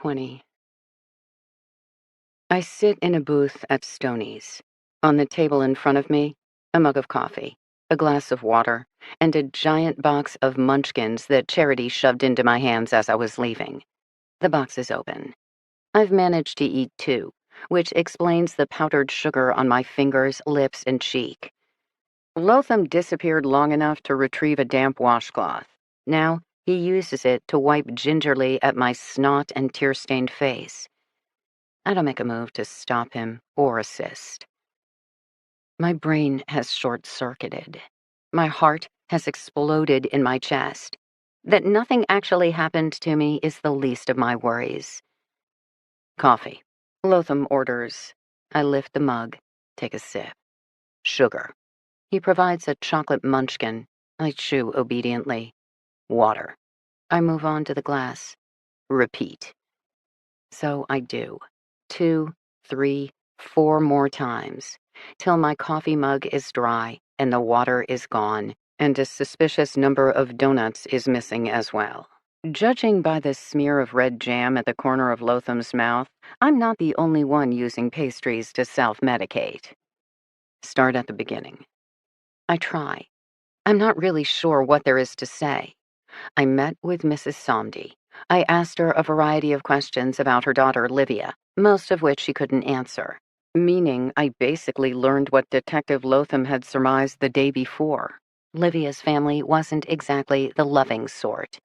20. I sit in a booth at Stoney's. On the table in front of me, a mug of coffee, a glass of water, and a giant box of munchkins that Charity shoved into my hands as I was leaving. The box is open. I've managed to eat 2, which explains the powdered sugar on my fingers, lips, and cheek. Lotham disappeared long enough to retrieve a damp washcloth. Now he uses it to wipe gingerly at my snot and tear-stained face. I don't make a move to stop him or assist. My brain has short-circuited. My heart has exploded in my chest. That nothing actually happened to me is the least of my worries. Coffee. Lotham orders. I lift the mug, take a sip. Sugar. He provides a chocolate munchkin. I chew obediently. Water. I move on to the glass. Repeat. So I do. 2, 3, 4 more times, till my coffee mug is dry and the water is gone, and a suspicious number of donuts is missing as well. Judging by the smear of red jam at the corner of Lotham's mouth, I'm not the only one using pastries to self-medicate. Start at the beginning. I try. I'm not really sure what there is to say. I met with Mrs. Somdi. I asked her a variety of questions about her daughter, Livia, most of which she couldn't answer, meaning I basically learned what Detective Lotham had surmised the day before. Livia's family wasn't exactly the loving sort.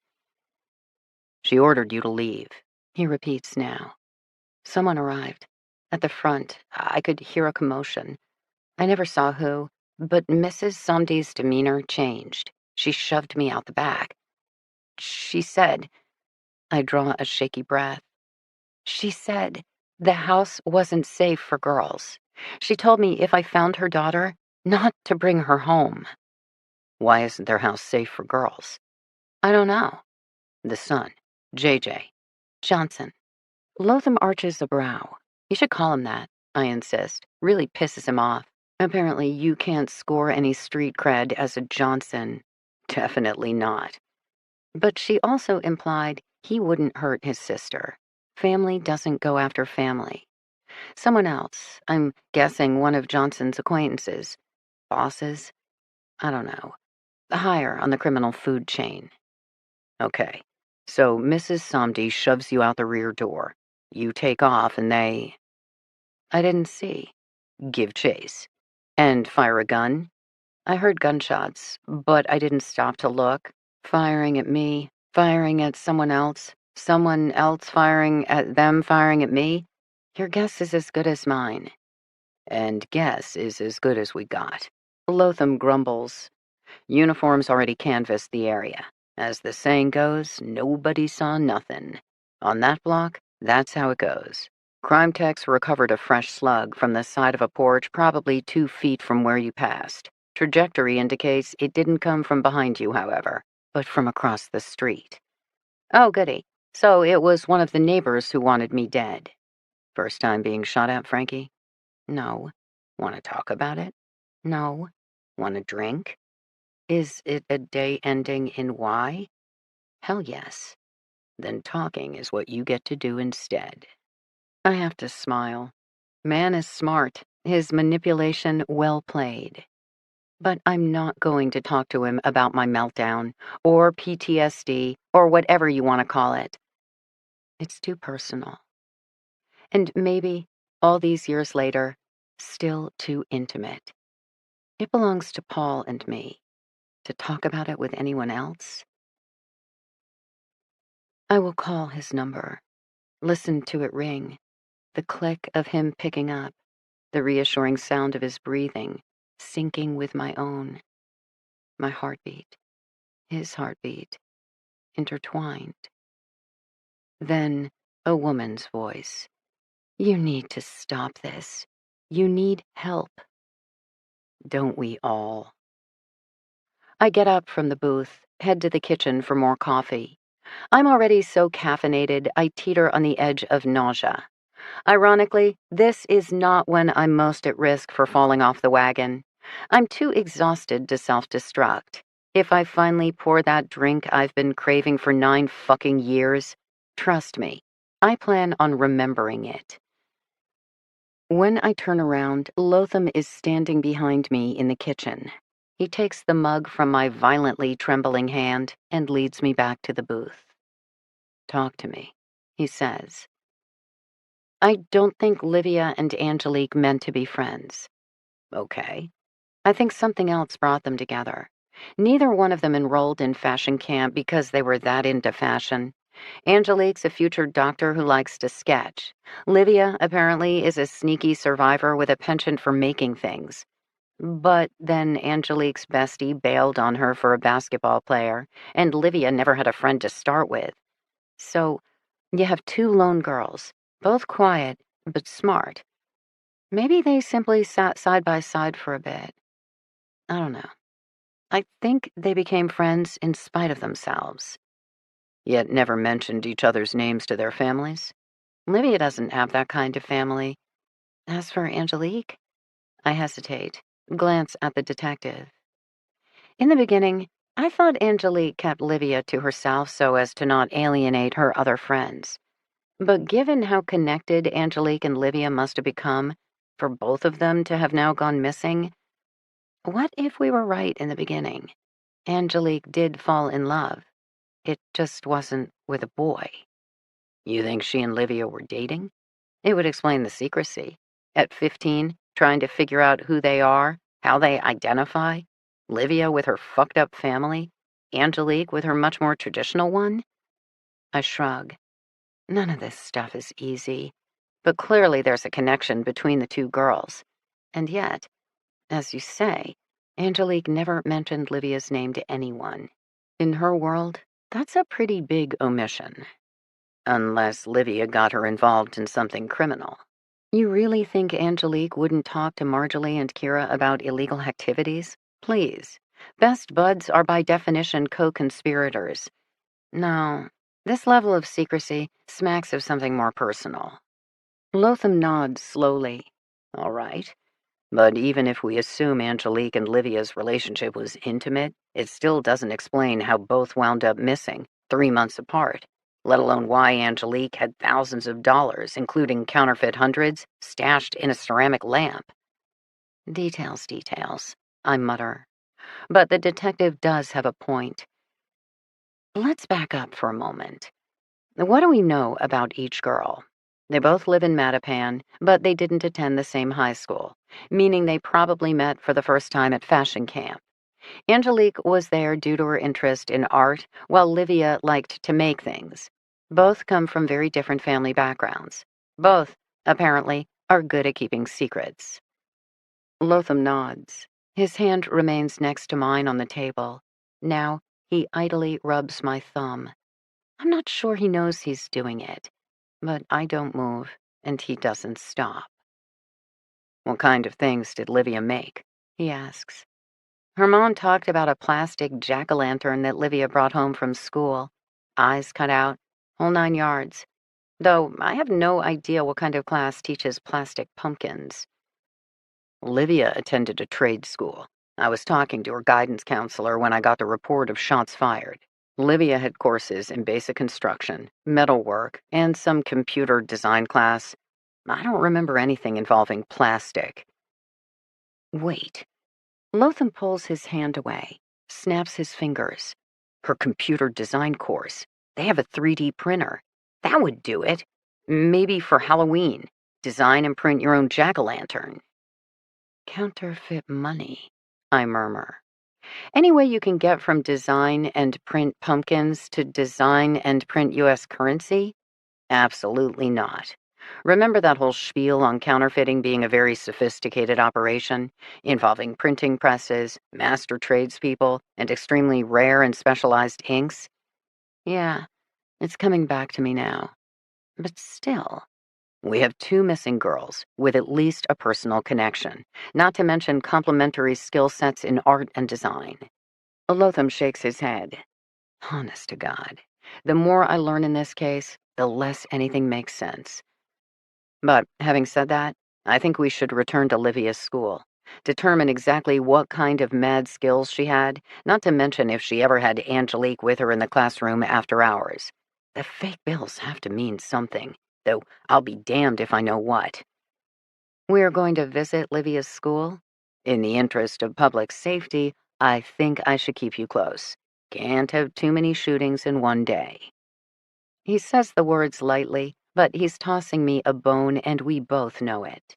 She ordered you to leave, he repeats now. Someone arrived. At the front, I could hear a commotion. I never saw who, but Mrs. Somdi's demeanor changed. She shoved me out the back. She said, I draw a shaky breath. She said the house wasn't safe for girls. She told me if I found her daughter, not to bring her home. Why isn't their house safe for girls? I don't know. The son, JJ. Johnson. Lotham arches a brow. You should call him that, I insist. Really pisses him off. Apparently you can't score any street cred as a Johnson. Definitely not. But she also implied he wouldn't hurt his sister. Family doesn't go after family. Someone else, I'm guessing one of Johnson's acquaintances. Bosses? I don't know. Higher on the criminal food chain. Okay, so Mrs. Somdi shoves you out the rear door. You take off and they... I didn't see. Give chase. And fire a gun? I heard gunshots, but I didn't stop to look. Firing at me, firing at someone else firing at them, firing at me. Your guess is as good as mine. And guess is as good as we got. Lotham grumbles. Uniforms already canvassed the area. As the saying goes, nobody saw nothing. On that block, that's how it goes. Crime techs recovered a fresh slug from the side of a porch probably 2 feet from where you passed. Trajectory indicates it didn't come from behind you, however, but from across the street. Oh, goody. So it was one of the neighbors who wanted me dead. First time being shot at, Frankie? No. Want to talk about it? No. Want a drink? Is it a day ending in Y? Hell yes. Then talking is what you get to do instead. I have to smile. Man is smart. His manipulation well played. But I'm not going to talk to him about my meltdown, or PTSD, or whatever you want to call it. It's too personal. And maybe, all these years later, still too intimate. It belongs to Paul and me. To talk about it with anyone else? I will call his number. Listen to it ring. The click of him picking up. The reassuring sound of his breathing, syncing with my own. My heartbeat. His heartbeat. Intertwined. Then, a woman's voice. You need to stop this. You need help. Don't we all? I get up from the booth, head to the kitchen for more coffee. I'm already so caffeinated, I teeter on the edge of nausea. Ironically, this is not when I'm most at risk for falling off the wagon. I'm too exhausted to self-destruct. If I finally pour that drink I've been craving for 9 fucking years, trust me, I plan on remembering it. When I turn around, Lotham is standing behind me in the kitchen. He takes the mug from my violently trembling hand and leads me back to the booth. "Talk to me," he says. "I don't think Livia and Angelique meant to be friends." "Okay." "I think something else brought them together. Neither one of them enrolled in fashion camp because they were that into fashion. Angelique's a future doctor who likes to sketch. Livia, apparently, is a sneaky survivor with a penchant for making things. But then Angelique's bestie bailed on her for a basketball player, and Livia never had a friend to start with. So you have two lone girls, both quiet, but smart. Maybe they simply sat side by side for a bit. I don't know. I think they became friends in spite of themselves. Yet never mentioned each other's names to their families. Livia doesn't have that kind of family. As for Angelique, I hesitate, glance at the detective. In the beginning, I thought Angelique kept Livia to herself so as to not alienate her other friends. But given how connected Angelique and Livia must have become, for both of them to have now gone missing, what if we were right in the beginning? Angelique did fall in love. It just wasn't with a boy. You think she and Livia were dating? It would explain the secrecy. At 15, trying to figure out who they are, how they identify. Livia with her fucked up family, Angelique with her much more traditional one. I shrug. None of this stuff is easy, but clearly there's a connection between the two girls. And yet, as you say, Angelique never mentioned Livia's name to anyone. In her world, that's a pretty big omission. Unless Livia got her involved in something criminal. You really think Angelique wouldn't talk to Marjorie and Kira about illegal activities? Please. Best buds are by definition co-conspirators. No, this level of secrecy smacks of something more personal. Lotham nods slowly. All right. But even if we assume Angelique and Livia's relationship was intimate, it still doesn't explain how both wound up missing, 3 months apart, let alone why Angelique had thousands of dollars, including counterfeit hundreds, stashed in a ceramic lamp. Details, I mutter. But the detective does have a point. Let's back up for a moment. What do we know about each girl? They both live in Mattapan, but they didn't attend the same high school, meaning they probably met for the first time at fashion camp. Angelique was there due to her interest in art, while Livia liked to make things. Both come from very different family backgrounds. Both, apparently, are good at keeping secrets. Lotham nods. His hand remains next to mine on the table. Now, he idly rubs my thumb. I'm not sure he knows he's doing it, but I don't move, and he doesn't stop. What kind of things did Livia make? He asks. Her mom talked about a plastic jack-o'-lantern that Livia brought home from school. Eyes cut out, whole 9 yards. Though I have no idea what kind of class teaches plastic pumpkins. Livia attended a trade school. I was talking to her guidance counselor when I got the report of shots fired. Livia had courses in basic construction, metalwork, and some computer design class. I don't remember anything involving plastic. Wait. Lotham pulls his hand away, snaps his fingers. Her computer design course. They have a 3D printer. That would do it. Maybe for Halloween. Design and print your own jack-o'-lantern. Counterfeit money, I murmur. Any way you can get from design and print pumpkins to design and print U.S. currency? Absolutely not. Remember that whole spiel on counterfeiting being a very sophisticated operation, involving printing presses, master tradespeople, and extremely rare and specialized inks? Yeah, it's coming back to me now. But still, we have 2 missing girls with at least a personal connection, not to mention complementary skill sets in art and design. Lotham shakes his head. Honest to God, the more I learn in this case, the less anything makes sense. But having said that, I think we should return to Livia's school, determine exactly what kind of mad skills she had, not to mention if she ever had Angelique with her in the classroom after hours. The fake bills have to mean something, though I'll be damned if I know what. We're going to visit Livia's school? In the interest of public safety, I think I should keep you close. Can't have too many shootings in one day. He says the words lightly, but he's tossing me a bone and we both know it.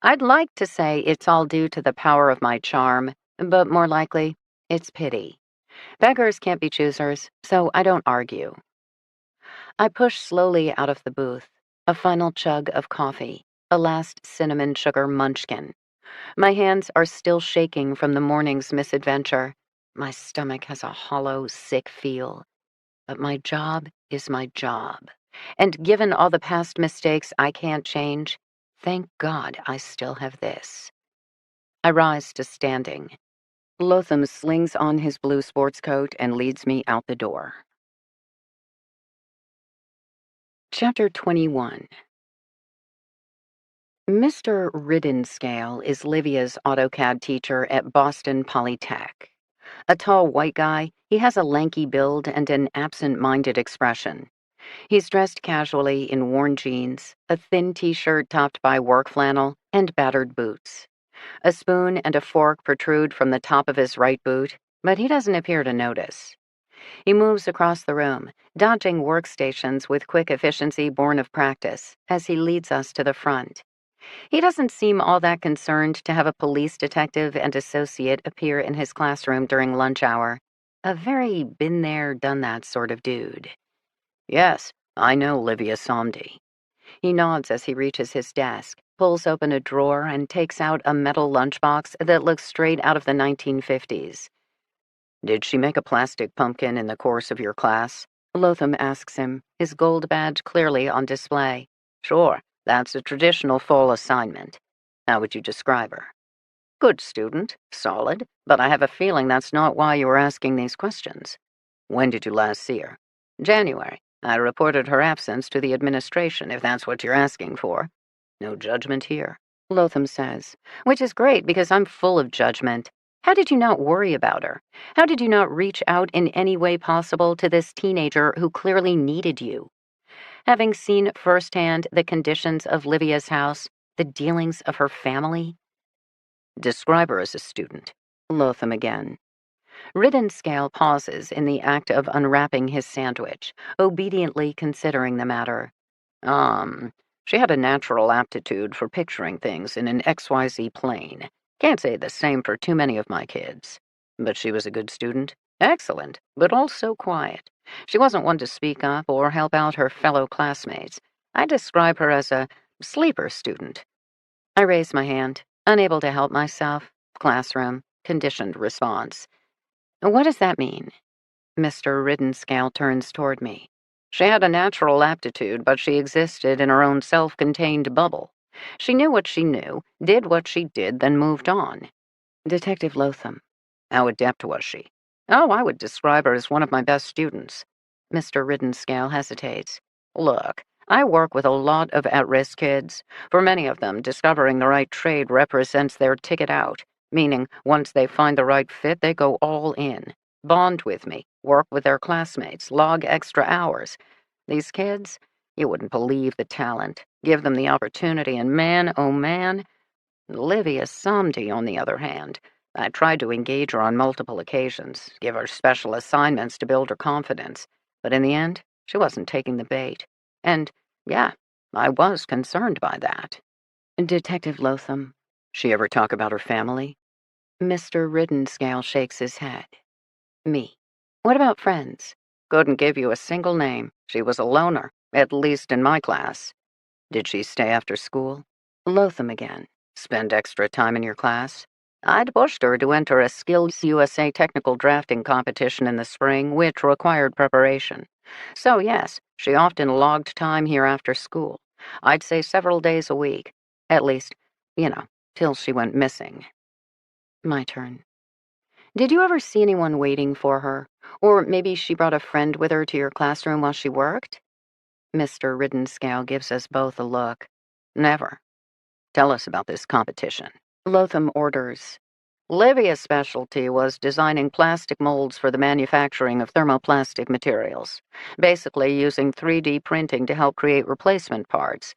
I'd like to say it's all due to the power of my charm, but more likely, it's pity. Beggars can't be choosers, so I don't argue. I push slowly out of the booth, a final chug of coffee, a last cinnamon sugar munchkin. My hands are still shaking from the morning's misadventure. My stomach has a hollow, sick feel. But my job is my job. And given all the past mistakes I can't change, thank God I still have this. I rise to standing. Lotham slings on his blue sports coat and leads me out the door. Chapter 21. Mr. Riddenscale is Livia's AutoCAD teacher at Boston Polytech. A tall white guy, he has a lanky build and an absent-minded expression. He's dressed casually in worn jeans, a thin t-shirt topped by work flannel, and battered boots. A spoon and a fork protrude from the top of his right boot, but he doesn't appear to notice. He moves across the room, dodging workstations with quick efficiency born of practice, as he leads us to the front. He doesn't seem all that concerned to have a police detective and associate appear in his classroom during lunch hour. A very been-there, done-that sort of dude. Yes, I know Livia Somdi. He nods as he reaches his desk, pulls open a drawer, and takes out a metal lunchbox that looks straight out of the 1950s. Did she make a plastic pumpkin in the course of your class? Lotham asks him, his gold badge clearly on display. Sure, that's a traditional fall assignment. How would you describe her? Good student, solid, but I have a feeling that's not why you were asking these questions. When did you last see her? January. I reported her absence to the administration, if that's what you're asking for. No judgment here, Lotham says, which is great because I'm full of judgment. How did you not worry about her? How did you not reach out in any way possible to this teenager who clearly needed you? Having seen firsthand the conditions of Livia's house, the dealings of her family? Describe her as a student. Lotham again. Riddenscale pauses in the act of unwrapping his sandwich, obediently considering the matter. She had a natural aptitude for picturing things in an XYZ plane. Can't say the same for too many of my kids. But she was a good student. Excellent, but also quiet. She wasn't one to speak up or help out her fellow classmates. I describe her as a sleeper student. I raise my hand, unable to help myself. Classroom, conditioned response. What does that mean? Mr. Riddenscale turns toward me. She had a natural aptitude, but she existed in her own self-contained bubble. She knew what she knew, did what she did, then moved on. Detective Lotham. How adept was she? Oh, I would describe her as one of my best students. Mr. Riddenscale hesitates. Look, I work with a lot of at-risk kids. For many of them, discovering the right trade represents their ticket out, meaning once they find the right fit, they go all in. Bond with me, work with their classmates, log extra hours. These kids, you wouldn't believe the talent. Give them the opportunity, and man, oh man, Livia Somdi, on the other hand, I tried to engage her on multiple occasions, give her special assignments to build her confidence, but in the end, she wasn't taking the bait. And, yeah, I was concerned by that. Detective Lotham, she ever talk about her family? Mr. Riddenscale shakes his head. Me. What about friends? Couldn't give you a single name. She was a loner, at least in my class. Did she stay after school? Lotham again. Spend extra time in your class? I'd pushed her to enter a Skills USA technical drafting competition in the spring, which required preparation. So yes, she often logged time here after school. I'd say several days a week. At least, till she went missing. My turn. Did you ever see anyone waiting for her? Or maybe she brought a friend with her to your classroom while she worked? Mr. Riddenscale gives us both a look. Never. Tell us about this competition. Lotham orders. Livia's specialty was designing plastic molds for the manufacturing of thermoplastic materials, basically using 3D printing to help create replacement parts.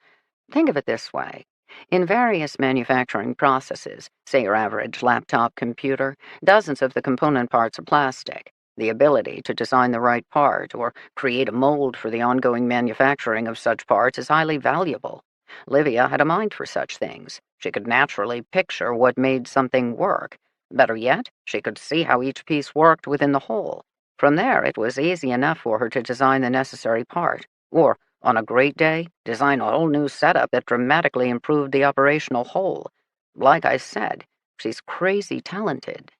Think of it this way. In various manufacturing processes, say your average laptop computer, dozens of the component parts are plastic. The ability to design the right part or create a mold for the ongoing manufacturing of such parts is highly valuable. Livia had a mind for such things. She could naturally picture what made something work. Better yet, she could see how each piece worked within the whole. From there, it was easy enough for her to design the necessary part, or, on a great day, design a whole new setup that dramatically improved the operational whole. Like I said, she's crazy talented.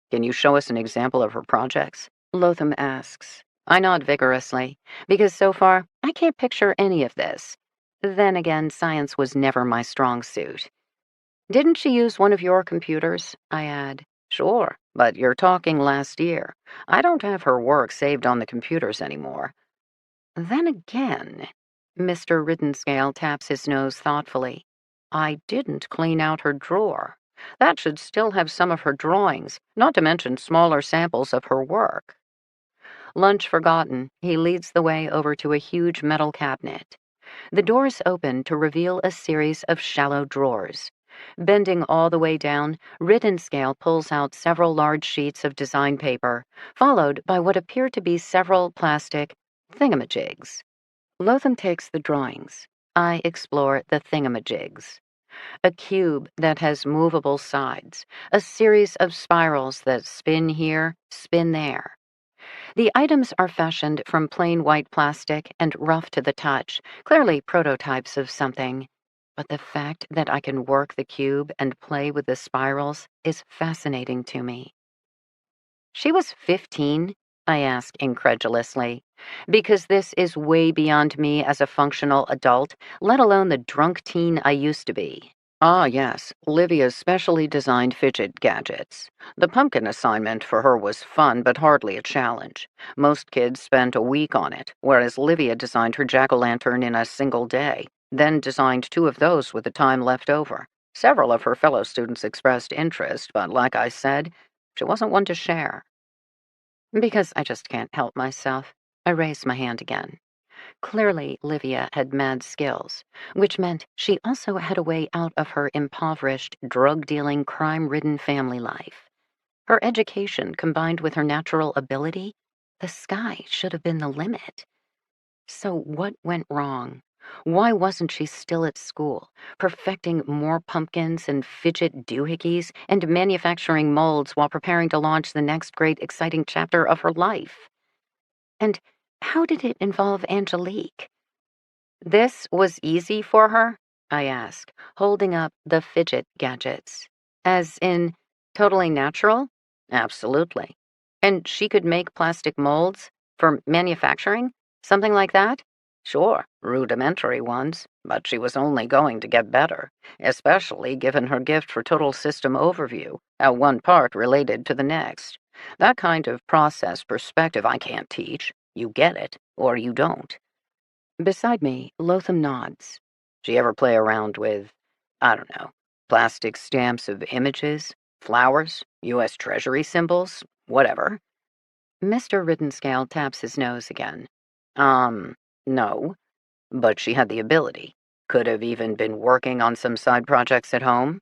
Can you show us an example of her projects? Lotham asks. I nod vigorously, because so far, I can't picture any of this. Then again, science was never my strong suit. Didn't she use one of your computers? I add. Sure, but you're talking last year. I don't have her work saved on the computers anymore. Then again, Mr. Riddenscale taps his nose thoughtfully. I didn't clean out her drawer. That should still have some of her drawings, not to mention smaller samples of her work. Lunch forgotten, he leads the way over to a huge metal cabinet. The doors open to reveal a series of shallow drawers. Bending all the way down, Riddenscale pulls out several large sheets of design paper, followed by what appear to be several plastic thingamajigs. Lotham takes the drawings. I explore the thingamajigs. A cube that has movable sides, a series of spirals that spin here, spin there. The items are fashioned from plain white plastic and rough to the touch, clearly prototypes of something. But the fact that I can work the cube and play with the spirals is fascinating to me. She was 15? I ask incredulously, because this is way beyond me as a functional adult, let alone the drunk teen I used to be. Ah, yes, Livia's specially designed fidget gadgets. The pumpkin assignment for her was fun, but hardly a challenge. Most kids spent a week on it, whereas Livia designed her jack-o'-lantern in a single day, then designed two of those with the time left over. Several of her fellow students expressed interest, but like I said, she wasn't one to share. Because I just can't help myself, I raised my hand again. Clearly, Livia had mad skills, which meant she also had a way out of her impoverished, drug-dealing, crime-ridden family life. Her education combined with her natural ability, the sky should have been the limit. So what went wrong? Why wasn't she still at school, perfecting more pumpkins and fidget doohickeys and manufacturing molds while preparing to launch the next great exciting chapter of her life? And how did it involve Angelique? This was easy for her? I ask, holding up the fidget gadgets. As in, totally natural? Absolutely. And she could make plastic molds for manufacturing? Something like that? Sure, rudimentary ones, but she was only going to get better, especially given her gift for total system overview, how one part related to the next. That kind of process perspective I can't teach. You get it, or you don't. Beside me, Lotham nods. She ever play around with, I don't know, plastic stamps of images, flowers, U.S. Treasury symbols, whatever? Mr. Riddenscale taps his nose again. No, but she had the ability. Could have even been working on some side projects at home.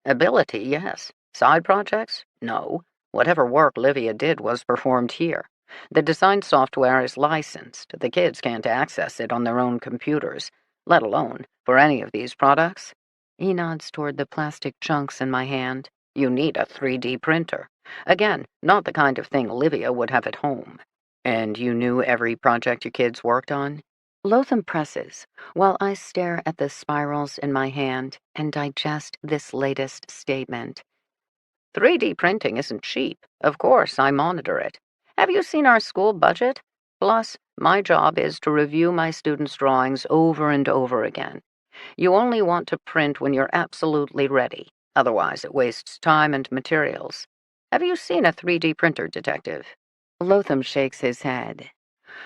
Ability, yes. Side projects? No. Whatever work Livia did was performed here. The design software is licensed. The kids can't access it on their own computers, let alone for any of these products. He nods toward the plastic chunks in my hand. You need a 3D printer. Again, not the kind of thing Livia would have at home. And you knew every project your kids worked on? Lotham presses, while I stare at the spirals in my hand and digest this latest statement. 3D printing isn't cheap. Of course, I monitor it. Have you seen our school budget? Plus, my job is to review my students' drawings over and over again. You only want to print when you're absolutely ready. Otherwise, it wastes time and materials. Have you seen a 3D printer, Detective? Lotham shakes his head.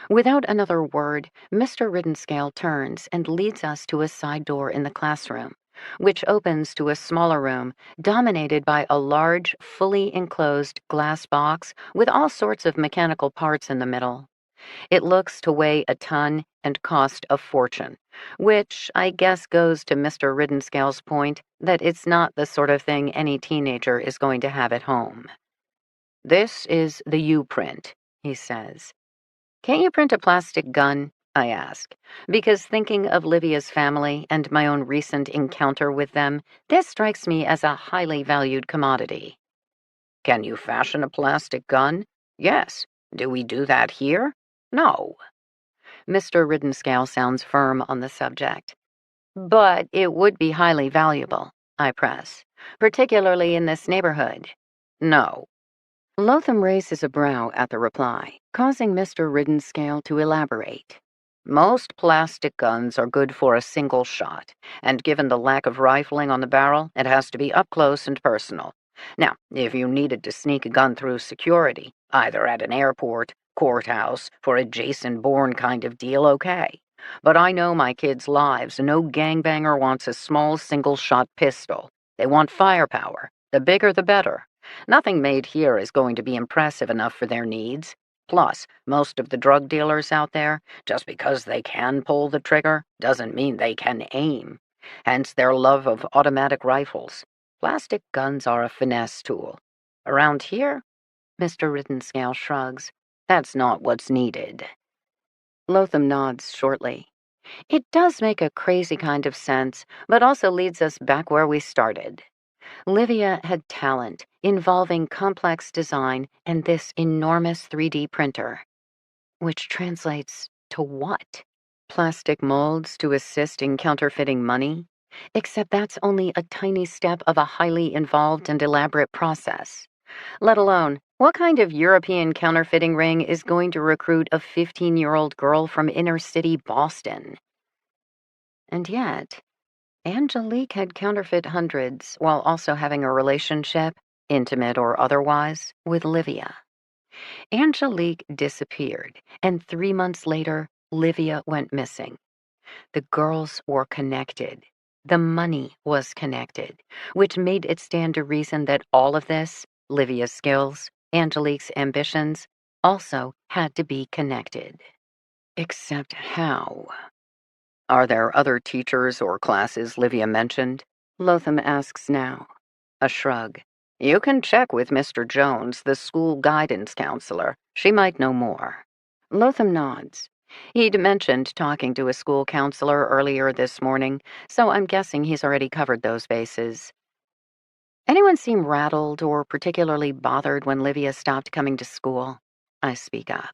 Without another word, Mr. Riddenscale turns and leads us to a side door in the classroom, which opens to a smaller room dominated by a large, fully enclosed glass box with all sorts of mechanical parts in the middle. It looks to weigh a ton and cost a fortune, which I guess goes to Mr. Riddenscale's point that it's not the sort of thing any teenager is going to have at home. "This is the U-print," he says. "Can't you print a plastic gun?" I ask, because thinking of Livia's family and my own recent encounter with them, this strikes me as a highly valued commodity. "Can you fashion a plastic gun? Yes. Do we do that here? No." Mr. Riddenscale sounds firm on the subject. "But it would be highly valuable," I press, "particularly in this neighborhood." "No." Lotham raises a brow at the reply, causing Mr. Riddenscale to elaborate. "Most plastic guns are good for a single shot, and given the lack of rifling on the barrel, it has to be up close and personal. Now, if you needed to sneak a gun through security, either at an airport, courthouse, for a Jason Bourne kind of deal, okay. But I know my kids' lives. No gangbanger wants a small single-shot pistol. They want firepower. The bigger the better. Nothing made here is going to be impressive enough for their needs. Plus, most of the drug dealers out there, just because they can pull the trigger, doesn't mean they can aim. Hence their love of automatic rifles. Plastic guns are a finesse tool. Around here," Mr. Riddenscale shrugs, "that's not what's needed." Lotham nods shortly. It does make a crazy kind of sense, but also leads us back where we started. Livia had talent involving complex design and this enormous 3D printer, which translates to what? Plastic molds to assist in counterfeiting money? Except that's only a tiny step of a highly involved and elaborate process. Let alone, what kind of European counterfeiting ring is going to recruit a 15-year-old girl from inner-city Boston? And yet, Angelique had counterfeit hundreds while also having a relationship, intimate or otherwise, with Livia. Angelique disappeared, and 3 months later, Livia went missing. The girls were connected. The money was connected, which made it stand to reason that all of this, Livia's skills, Angelique's ambitions, also had to be connected. Except how? "Are there other teachers or classes Livia mentioned?" Lotham asks now. A shrug. "You can check with Mr. Jones, the school guidance counselor. She might know more." Lotham nods. He'd mentioned talking to a school counselor earlier this morning, so I'm guessing he's already covered those bases. "Anyone seem rattled or particularly bothered when Livia stopped coming to school?" I speak up.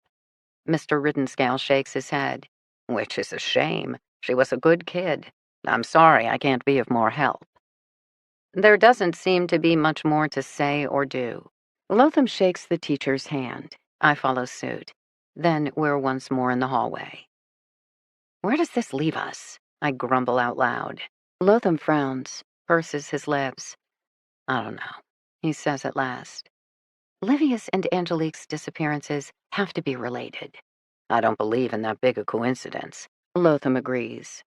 Mr. Riddenscale shakes his head. "Which is a shame. She was a good kid. I'm sorry I can't be of more help." There doesn't seem to be much more to say or do. Lotham shakes the teacher's hand. I follow suit. Then we're once more in the hallway. "Where does this leave us?" I grumble out loud. Lotham frowns, purses his lips. "I don't know," he says at last. "Livia's and Angelique's disappearances have to be related." "I don't believe in that big a coincidence." Lotham agrees.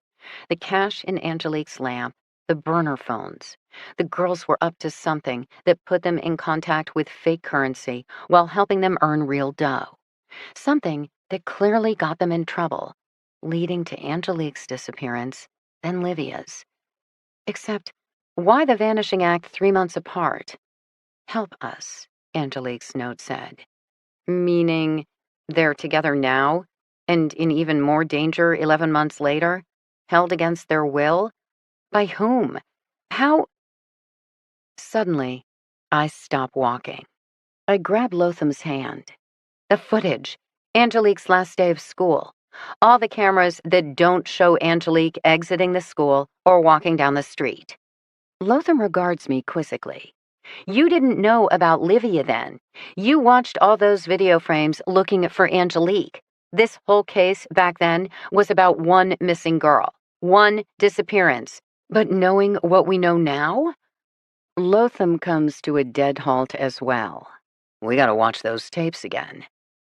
The cash in Angelique's lamp, the burner phones. The girls were up to something that put them in contact with fake currency while helping them earn real dough. Something that clearly got them in trouble, leading to Angelique's disappearance, then Livia's. Except, why the vanishing act 3 months apart? "Help us," Angelique's note said. Meaning, they're together now, and in even more danger 11 months later? Held against their will? By whom? How? Suddenly, I stop walking. I grab Lotham's hand. The footage. Angelique's last day of school. All the cameras that don't show Angelique exiting the school or walking down the street. Lotham regards me quizzically. "You didn't know about Livia then. You watched all those video frames looking for Angelique. This whole case back then was about one missing girl, one disappearance. But knowing what we know now?" Lotham comes to a dead halt as well. "We gotta watch those tapes again."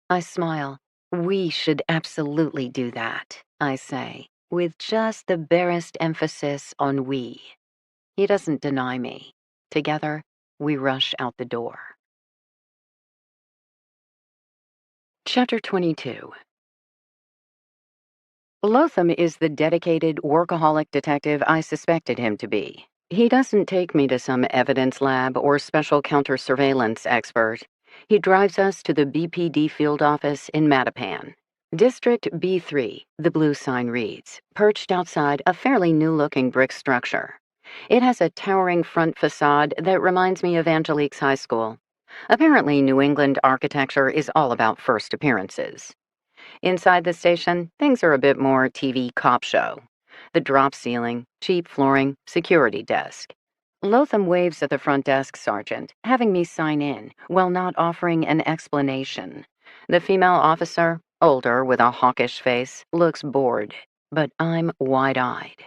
I smile. "We should absolutely do that," I say, with just the barest emphasis on we. He doesn't deny me. Together, we rush out the door. Chapter 22. Lotham is the dedicated, workaholic detective I suspected him to be. He doesn't take me to some evidence lab or special counter-surveillance expert. He drives us to the BPD field office in Mattapan. District B3, the blue sign reads, perched outside a fairly new-looking brick structure. It has a towering front facade that reminds me of Angelique's high school. Apparently, New England architecture is all about first appearances. Inside the station, things are a bit more TV cop show. The drop ceiling, cheap flooring, security desk. Lotham waves at the front desk sergeant, having me sign in, while not offering an explanation. The female officer, older with a hawkish face, looks bored, but I'm wide-eyed.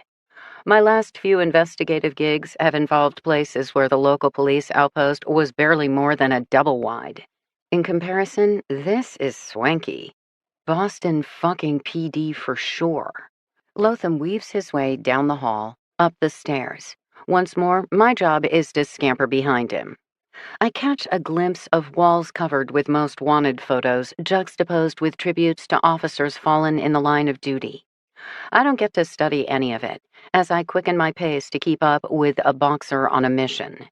My last few investigative gigs have involved places where the local police outpost was barely more than a double wide. In comparison, this is swanky. Boston fucking PD for sure. Lotham weaves his way down the hall, up the stairs. Once more, my job is to scamper behind him. I catch a glimpse of walls covered with most wanted photos juxtaposed with tributes to officers fallen in the line of duty. I don't get to study any of it, as I quicken my pace to keep up with a boxer on a mission.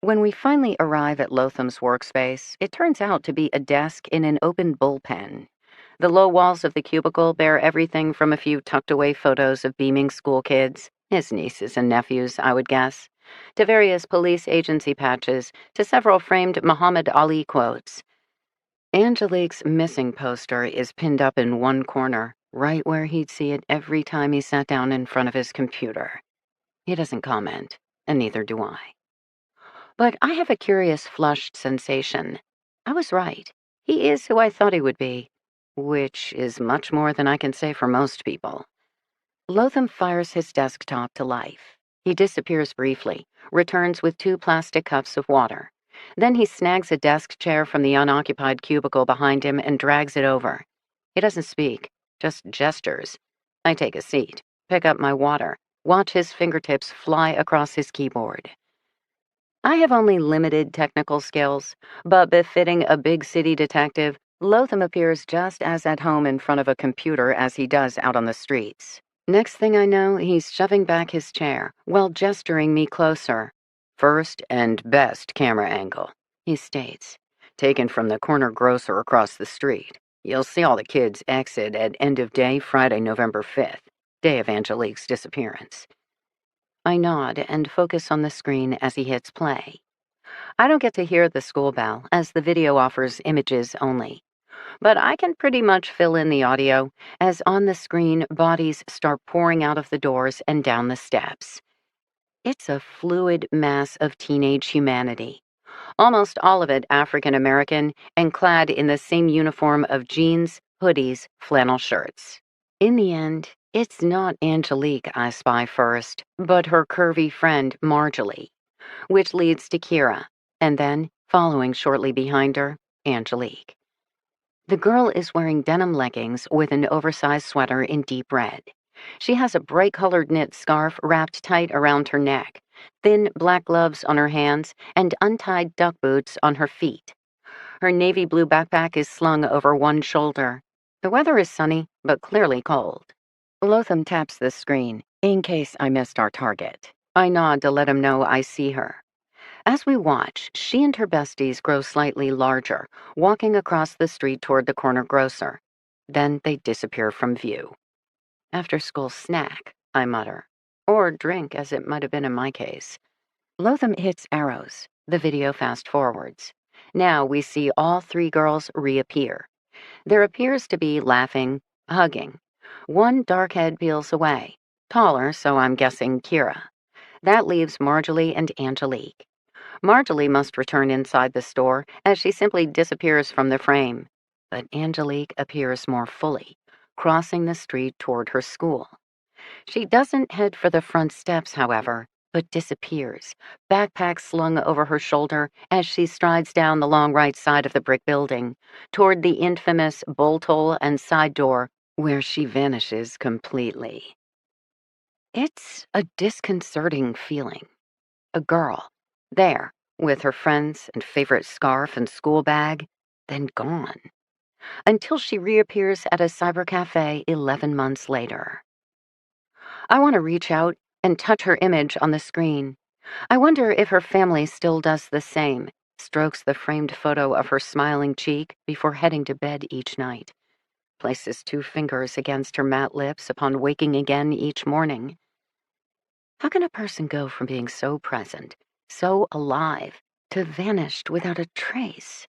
When we finally arrive at Lotham's workspace, it turns out to be a desk in an open bullpen. The low walls of the cubicle bear everything from a few tucked-away photos of beaming school kids, his nieces and nephews, I would guess, to various police agency patches, to several framed Muhammad Ali quotes. Angelique's missing poster is pinned up in one corner, right where he'd see it every time he sat down in front of his computer. He doesn't comment, and neither do I. But I have a curious flushed sensation. I was right. He is who I thought he would be, which is much more than I can say for most people. Lotham fires his desktop to life. He disappears briefly, returns with 2 plastic cups of water. Then he snags a desk chair from the unoccupied cubicle behind him and drags it over. He doesn't speak, just gestures. I take a seat, pick up my water, watch his fingertips fly across his keyboard. I have only limited technical skills, but befitting a big city detective, Lotham appears just as at home in front of a computer as he does out on the streets. Next thing I know, he's shoving back his chair while gesturing me closer. First and best camera angle, he states, taken from the corner grocer across the street. You'll see all the kids exit at end of day Friday, November 5th, day of Angelique's disappearance. I nod and focus on the screen as he hits play. I don't get to hear the school bell, as the video offers images only. But I can pretty much fill in the audio, as on the screen, bodies start pouring out of the doors and down the steps. It's a fluid mass of teenage humanity, almost all of it African American and clad in the same uniform of jeans, hoodies, flannel shirts. In the end, it's not Angelique I spy first, but her curvy friend, Marjorie, which leads to Kira, and then, following shortly behind her, Angelique. The girl is wearing denim leggings with an oversized sweater in deep red. She has a bright-colored knit scarf wrapped tight around her neck, thin black gloves on her hands, and untied duck boots on her feet. Her navy blue backpack is slung over one shoulder. The weather is sunny, but clearly cold. Lotham taps the screen, in case I missed our target. I nod to let him know I see her. As we watch, she and her besties grow slightly larger, walking across the street toward the corner grocer. Then they disappear from view. After school snack, I mutter. Or drink, as it might have been in my case. Lotham hits arrows. The video fast forwards. Now we see all 3 girls reappear. There appears to be laughing, hugging. One dark head peels away. Taller, so I'm guessing Kira. That leaves Marjorie and Angelique. Marjorie must return inside the store, as she simply disappears from the frame. But Angelique appears more fully, crossing the street toward her school. She doesn't head for the front steps, however, but disappears, backpack slung over her shoulder as she strides down the long right side of the brick building, toward the infamous bolt hole and side door, where she vanishes completely. It's a disconcerting feeling. A girl. There, with her friends and favorite scarf and school bag, then gone. Until she reappears at a cyber cafe 11 months later. I want to reach out and touch her image on the screen. I wonder if her family still does the same, strokes the framed photo of her smiling cheek before heading to bed each night, places 2 fingers against her matte lips upon waking again each morning. How can a person go from being so present, so alive, to vanished without a trace?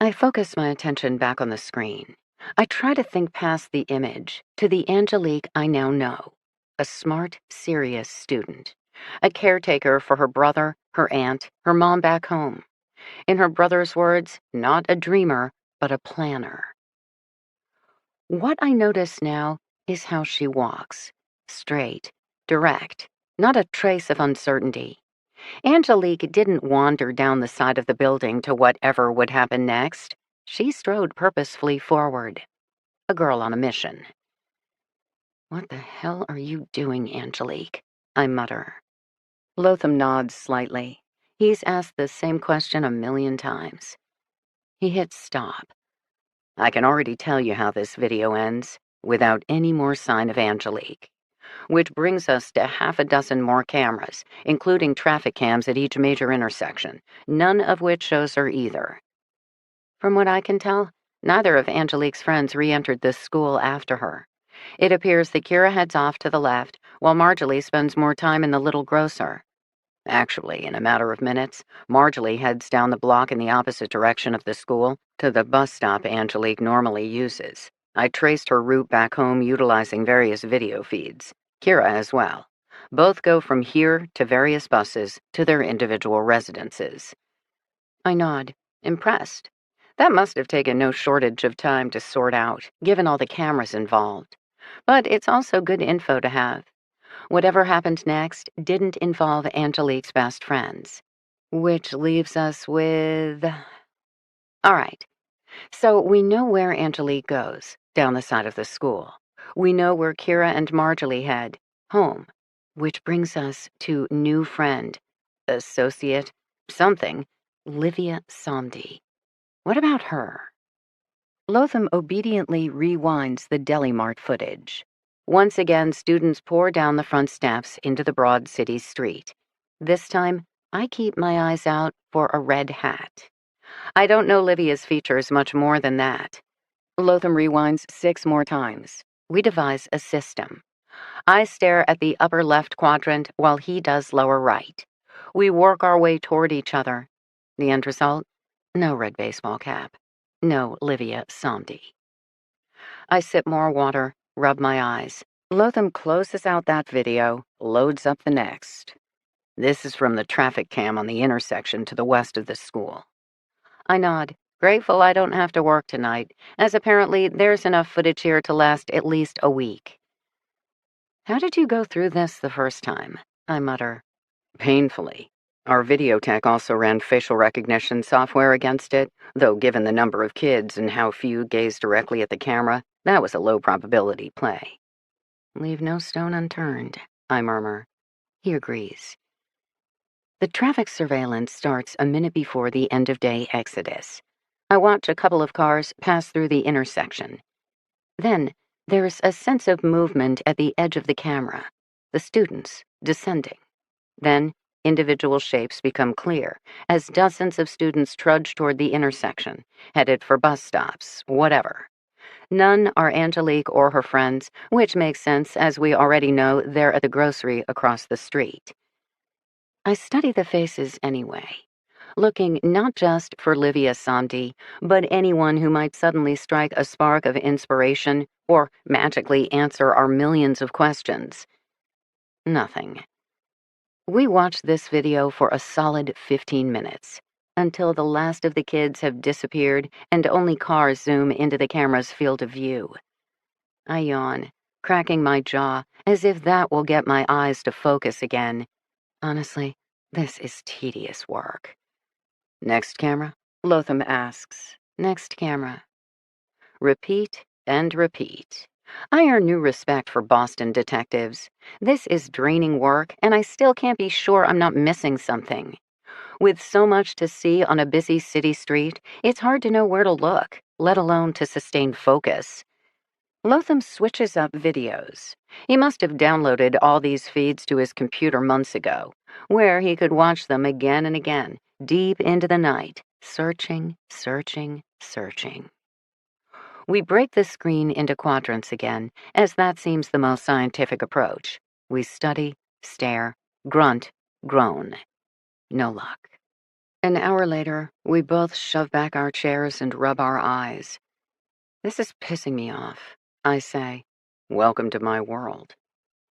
I focus my attention back on the screen. I try to think past the image to the Angelique I now know, a smart, serious student, a caretaker for her brother, her aunt, her mom back home. In her brother's words, not a dreamer, but a planner. What I notice now is how she walks, straight, direct, not a trace of uncertainty. Angelique didn't wander down the side of the building to whatever would happen next. She strode purposefully forward. A girl on a mission. What the hell are you doing, Angelique? I mutter. Lotham nods slightly. He's asked the same question a million times. He hits stop. I can already tell you how this video ends, without any more sign of Angelique. Which brings us to half a dozen more cameras, including traffic cams at each major intersection, none of which shows her either. From what I can tell, neither of Angelique's friends re-entered this school after her. It appears that Kira heads off to the left, while Marjorie spends more time in the little grocer. Actually, in a matter of minutes, Marjorie heads down the block in the opposite direction of the school to the bus stop Angelique normally uses. I traced her route back home utilizing various video feeds. Kira as well. Both go from here to various buses to their individual residences. I nod, impressed. That must have taken no shortage of time to sort out, given all the cameras involved. But it's also good info to have. Whatever happened next didn't involve Angelique's best friends. Which leaves us with... All right, so we know where Angelique goes, down the side of the school. We know where Kira and Marjorie head, home. Which brings us to new friend, associate, something, Livia Somdi. What about her? Lotham obediently rewinds the Deli Mart footage. Once again, students pour down the front steps into the broad city street. This time, I keep my eyes out for a red hat. I don't know Livia's features much more than that. Lotham rewinds 6 more times. We devise a system. I stare at the upper left quadrant while he does lower right. We work our way toward each other. The end result? No red baseball cap. No Livia Somdi. I sip more water, rub my eyes. Lotham closes out that video, loads up the next. This is from the traffic cam on the intersection to the west of the school. I nod, grateful I don't have to work tonight, as apparently there's enough footage here to last at least a week. How did you go through this the first time? I mutter. Painfully. Our video tech also ran facial recognition software against it, though given the number of kids and how few gazed directly at the camera, that was a low probability play. Leave no stone unturned, I murmur. He agrees. The traffic surveillance starts a minute before the end-of-day exodus. I watch a couple of cars pass through the intersection. Then, there's a sense of movement at the edge of the camera, the students descending. Then, individual shapes become clear as dozens of students trudge toward the intersection, headed for bus stops, whatever. None are Angelique or her friends, which makes sense as we already know they're at the grocery across the street. I study the faces anyway, looking not just for Livia Somdi, but anyone who might suddenly strike a spark of inspiration or magically answer our millions of questions. Nothing. We watch this video for a solid 15 minutes, until the last of the kids have disappeared and only cars zoom into the camera's field of view. I yawn, cracking my jaw as if that will get my eyes to focus again. Honestly, this is tedious work. Next camera? Lotham asks. Next camera. Repeat and repeat. I earn new respect for Boston detectives. This is draining work, and I still can't be sure I'm not missing something. With so much to see on a busy city street, it's hard to know where to look, let alone to sustain focus. Lotham switches up videos. He must have downloaded all these feeds to his computer months ago, where he could watch them again and again, deep into the night, searching, searching, searching. We break the screen into quadrants again, as that seems the most scientific approach. We study, stare, grunt, groan. No luck. An hour later, we both shove back our chairs and rub our eyes. This is pissing me off, I say. Welcome to my world.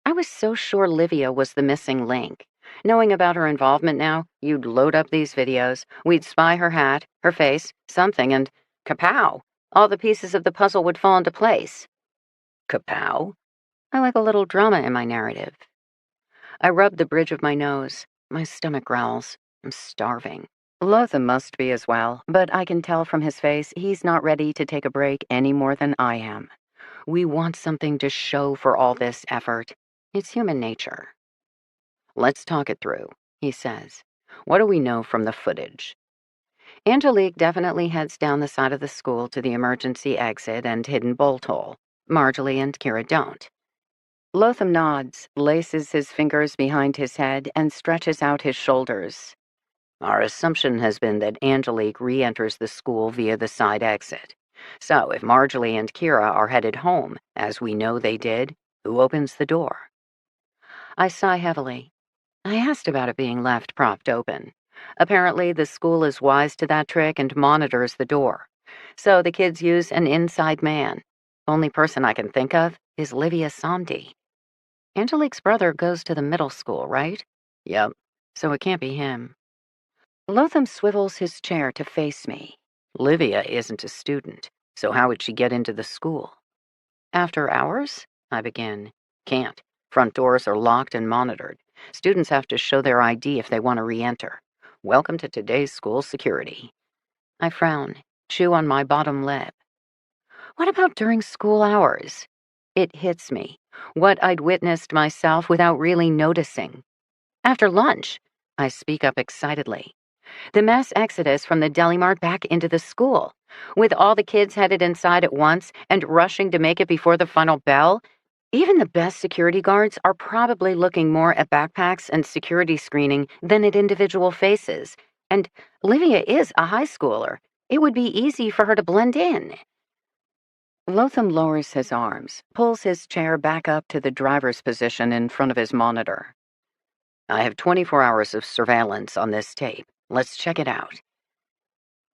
I was so sure Livia was the missing link. Knowing about her involvement now, you'd load up these videos, we'd spy her hat, her face, something, and kapow! All the pieces of the puzzle would fall into place. Kapow? I like a little drama in my narrative. I rub the bridge of my nose. My stomach growls. I'm starving. Lotham must be as well, but I can tell from his face he's not ready to take a break any more than I am. We want something to show for all this effort. It's human nature. Let's talk it through, he says. What do we know from the footage? Angelique definitely heads down the side of the school to the emergency exit and hidden bolt hole. Marjorie and Kira don't. Lotham nods, laces his fingers behind his head, and stretches out his shoulders. Our assumption has been that Angelique re-enters the school via the side exit. So if Marjorie and Kira are headed home, as we know they did, who opens the door? I sigh heavily. I asked about it being left propped open. Apparently, the school is wise to that trick and monitors the door. So the kids use an inside man. Only person I can think of is Livia Somdi. Angelique's brother goes to the middle school, right? Yep. So it can't be him. Lotham swivels his chair to face me. Livia isn't a student, so how would she get into the school? After hours? I begin. Can't. Front doors are locked and monitored. Students have to show their ID if they want to re-enter. Welcome to today's school security. I frown, chew on my bottom lip. What about during school hours? It hits me. What I'd witnessed myself without really noticing. After lunch, I speak up excitedly. The mass exodus from the deli mart back into the school, with all the kids headed inside at once and rushing to make it before the final bell. Even the best security guards are probably looking more at backpacks and security screening than at individual faces. And Livia is a high schooler. It would be easy for her to blend in. Lotham lowers his arms, pulls his chair back up to the driver's position in front of his monitor. I have 24 hours of surveillance on this tape. Let's check it out.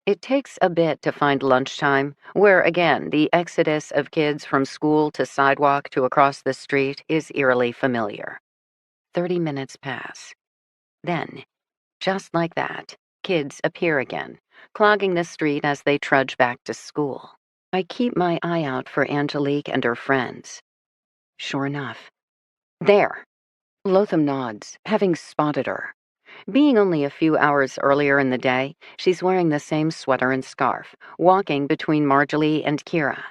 It takes a bit to find lunchtime, where again the exodus of kids from school to sidewalk to across the street is eerily familiar. 30 minutes pass. Then, just like that, kids appear again, clogging the street as they trudge back to school. I keep my eye out for Angelique and her friends. Sure enough. There! Lotham nods, having spotted her. Being only a few hours earlier in the day, she's wearing the same sweater and scarf, walking between Marjorie and Kira.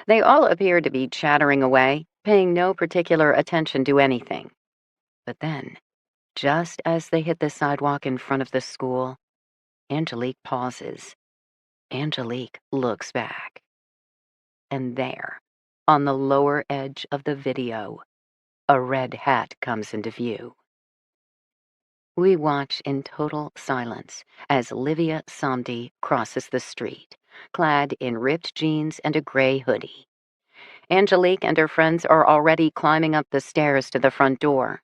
They all appear to be chattering away, paying no particular attention to anything. But then, just as they hit the sidewalk in front of the school, Angelique pauses. Angelique looks back. And there, on the lower edge of the video, a red hat comes into view. We watch in total silence as Livia Somdi crosses the street, clad in ripped jeans and a gray hoodie. Angelique and her friends are already climbing up the stairs to the front door.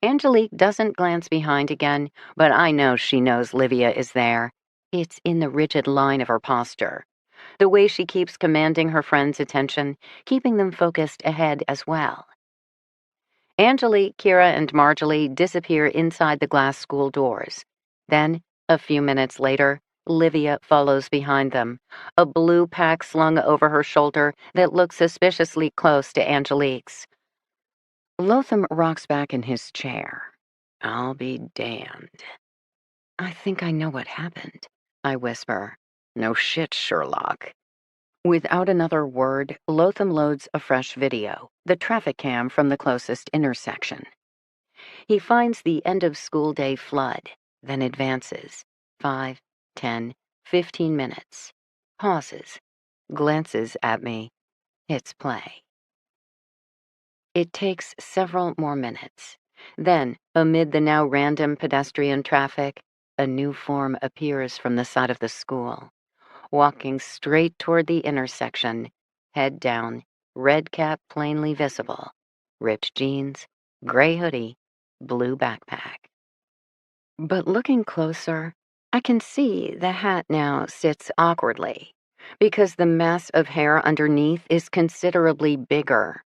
Angelique doesn't glance behind again, but I know she knows Livia is there. It's in the rigid line of her posture. The way she keeps commanding her friends' attention, keeping them focused ahead as well. Angelique, Kira, and Marjorie disappear inside the glass school doors. Then, a few minutes later, Livia follows behind them, a blue pack slung over her shoulder that looks suspiciously close to Angelique's. Lotham rocks back in his chair. I'll be damned. I think I know what happened, I whisper. No shit, Sherlock. Without another word, Lotham loads a fresh video, the traffic cam from the closest intersection. He finds the end of school day flood, then advances 5, 10, 15 minutes, pauses, glances at me, hits play. It takes several more minutes. Then, amid the now random pedestrian traffic, a new form appears from the side of the school, walking straight toward the intersection, head down, red cap plainly visible, ripped jeans, gray hoodie, blue backpack. But looking closer, I can see the hat now sits awkwardly, because the mass of hair underneath is considerably bigger.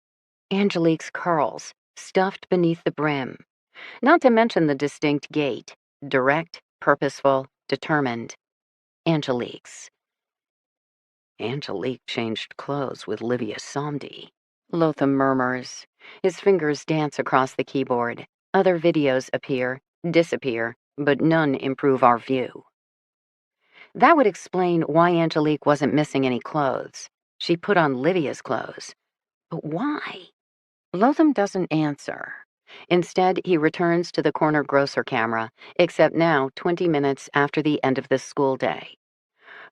Angelique's curls, stuffed beneath the brim, not to mention the distinct gait, direct, purposeful, determined. Angelique's. Angelique changed clothes with Livia Somdi. Lotham murmurs. His fingers dance across the keyboard. Other videos appear, disappear, but none improve our view. That would explain why Angelique wasn't missing any clothes. She put on Livia's clothes. But why? Lotham doesn't answer. Instead, he returns to the corner grocer camera, except now 20 minutes after the end of the school day.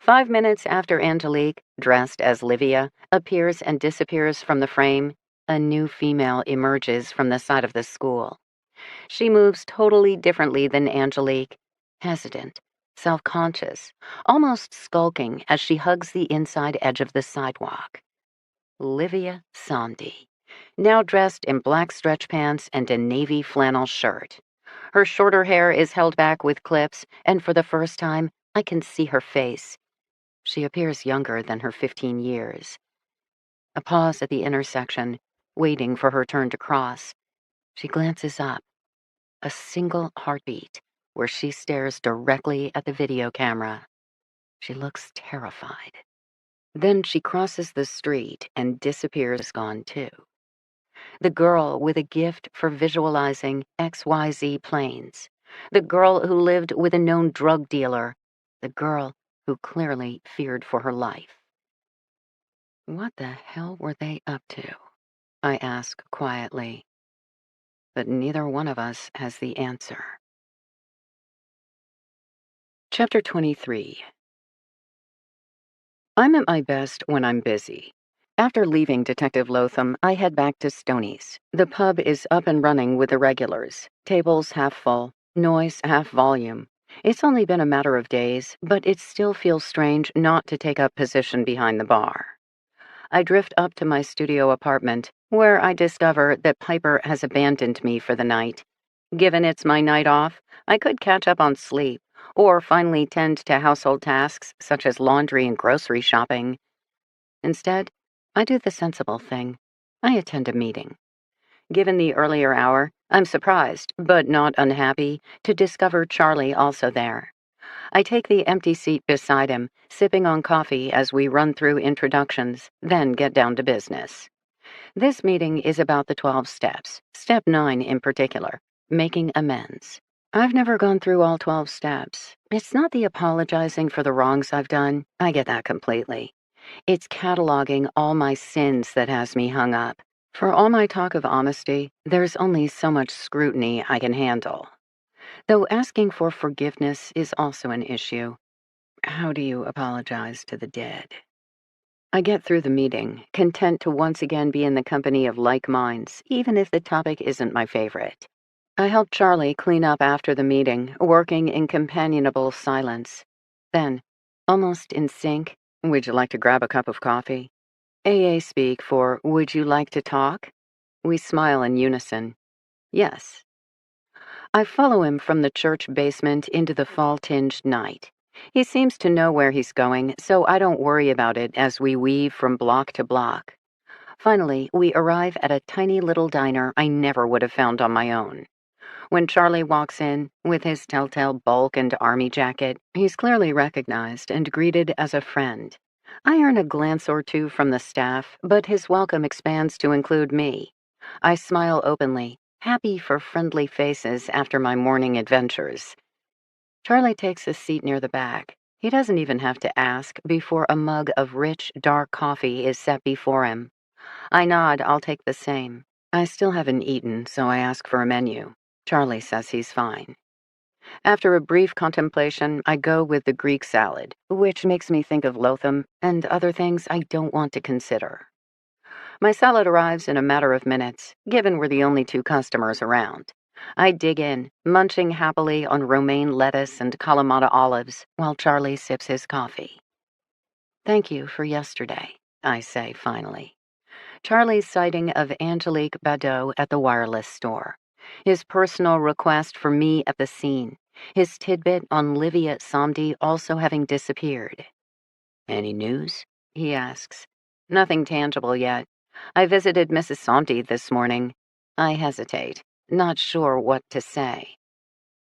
5 minutes after Angelique, dressed as Livia, appears and disappears from the frame, a new female emerges from the side of the school. She moves totally differently than Angelique, hesitant, self-conscious, almost skulking as she hugs the inside edge of the sidewalk. Livia Somdi, now dressed in black stretch pants and a navy flannel shirt. Her shorter hair is held back with clips, and for the first time, I can see her face. She appears younger than her 15 years. A pause at the intersection, waiting for her turn to cross. She glances up. A single heartbeat, where she stares directly at the video camera. She looks terrified. Then she crosses the street and disappears, gone too. The girl with a gift for visualizing XYZ planes. The girl who lived with a known drug dealer. The girl who clearly feared for her life. What the hell were they up to? I ask quietly. But neither one of us has the answer. Chapter 23. I'm at my best when I'm busy. After leaving Detective Lotham, I head back to Stoney's. The pub is up and running with the regulars. Tables half full, noise half volume. It's only been a matter of days, but it still feels strange not to take up position behind the bar. I drift up to my studio apartment, where I discover that Piper has abandoned me for the night. Given it's my night off, I could catch up on sleep, or finally tend to household tasks such as laundry and grocery shopping. Instead, I do the sensible thing. I attend a meeting. Given the earlier hour, I'm surprised, but not unhappy, to discover Charlie also there. I take the empty seat beside him, sipping on coffee as we run through introductions, then get down to business. This meeting is about the 12 steps, step 9 in particular, making amends. I've never gone through all 12 steps. It's not the apologizing for the wrongs I've done. I get that completely. It's cataloging all my sins that has me hung up. For all my talk of honesty, there's only so much scrutiny I can handle. Though asking for forgiveness is also an issue. How do you apologize to the dead? I get through the meeting, content to once again be in the company of like minds, even if the topic isn't my favorite. I help Charlie clean up after the meeting, working in companionable silence. Then, almost in sync, would you like to grab a cup of coffee? AA speak for, would you like to talk? We smile in unison. Yes. I follow him from the church basement into the fall-tinged night. He seems to know where he's going, so I don't worry about it as we weave from block to block. Finally, we arrive at a tiny little diner I never would have found on my own. When Charlie walks in, with his telltale bulk and army jacket, he's clearly recognized and greeted as a friend. I earn a glance or two from the staff, but his welcome expands to include me. I smile openly, happy for friendly faces after my morning adventures. Charlie takes a seat near the back, He doesn't even have to ask before a mug of rich, dark coffee is set before him. I nod, I'll take the same. I still haven't eaten, so I ask for a menu. Charlie says he's fine. After a brief contemplation, I go with the Greek salad, which makes me think of Lotham and other things I don't want to consider. My salad arrives in a matter of minutes, given we're the only two customers around. I dig in, munching happily on romaine lettuce and Kalamata olives while Charlie sips his coffee. Thank you for yesterday, I say finally. Charlie's sighting of Angelique Liar at the wireless store. His personal request for me at the scene. His tidbit on Livia Somdi also having disappeared. Any news? He asks. Nothing tangible yet. I visited Mrs. Somdi this morning. I hesitate, not sure what to say.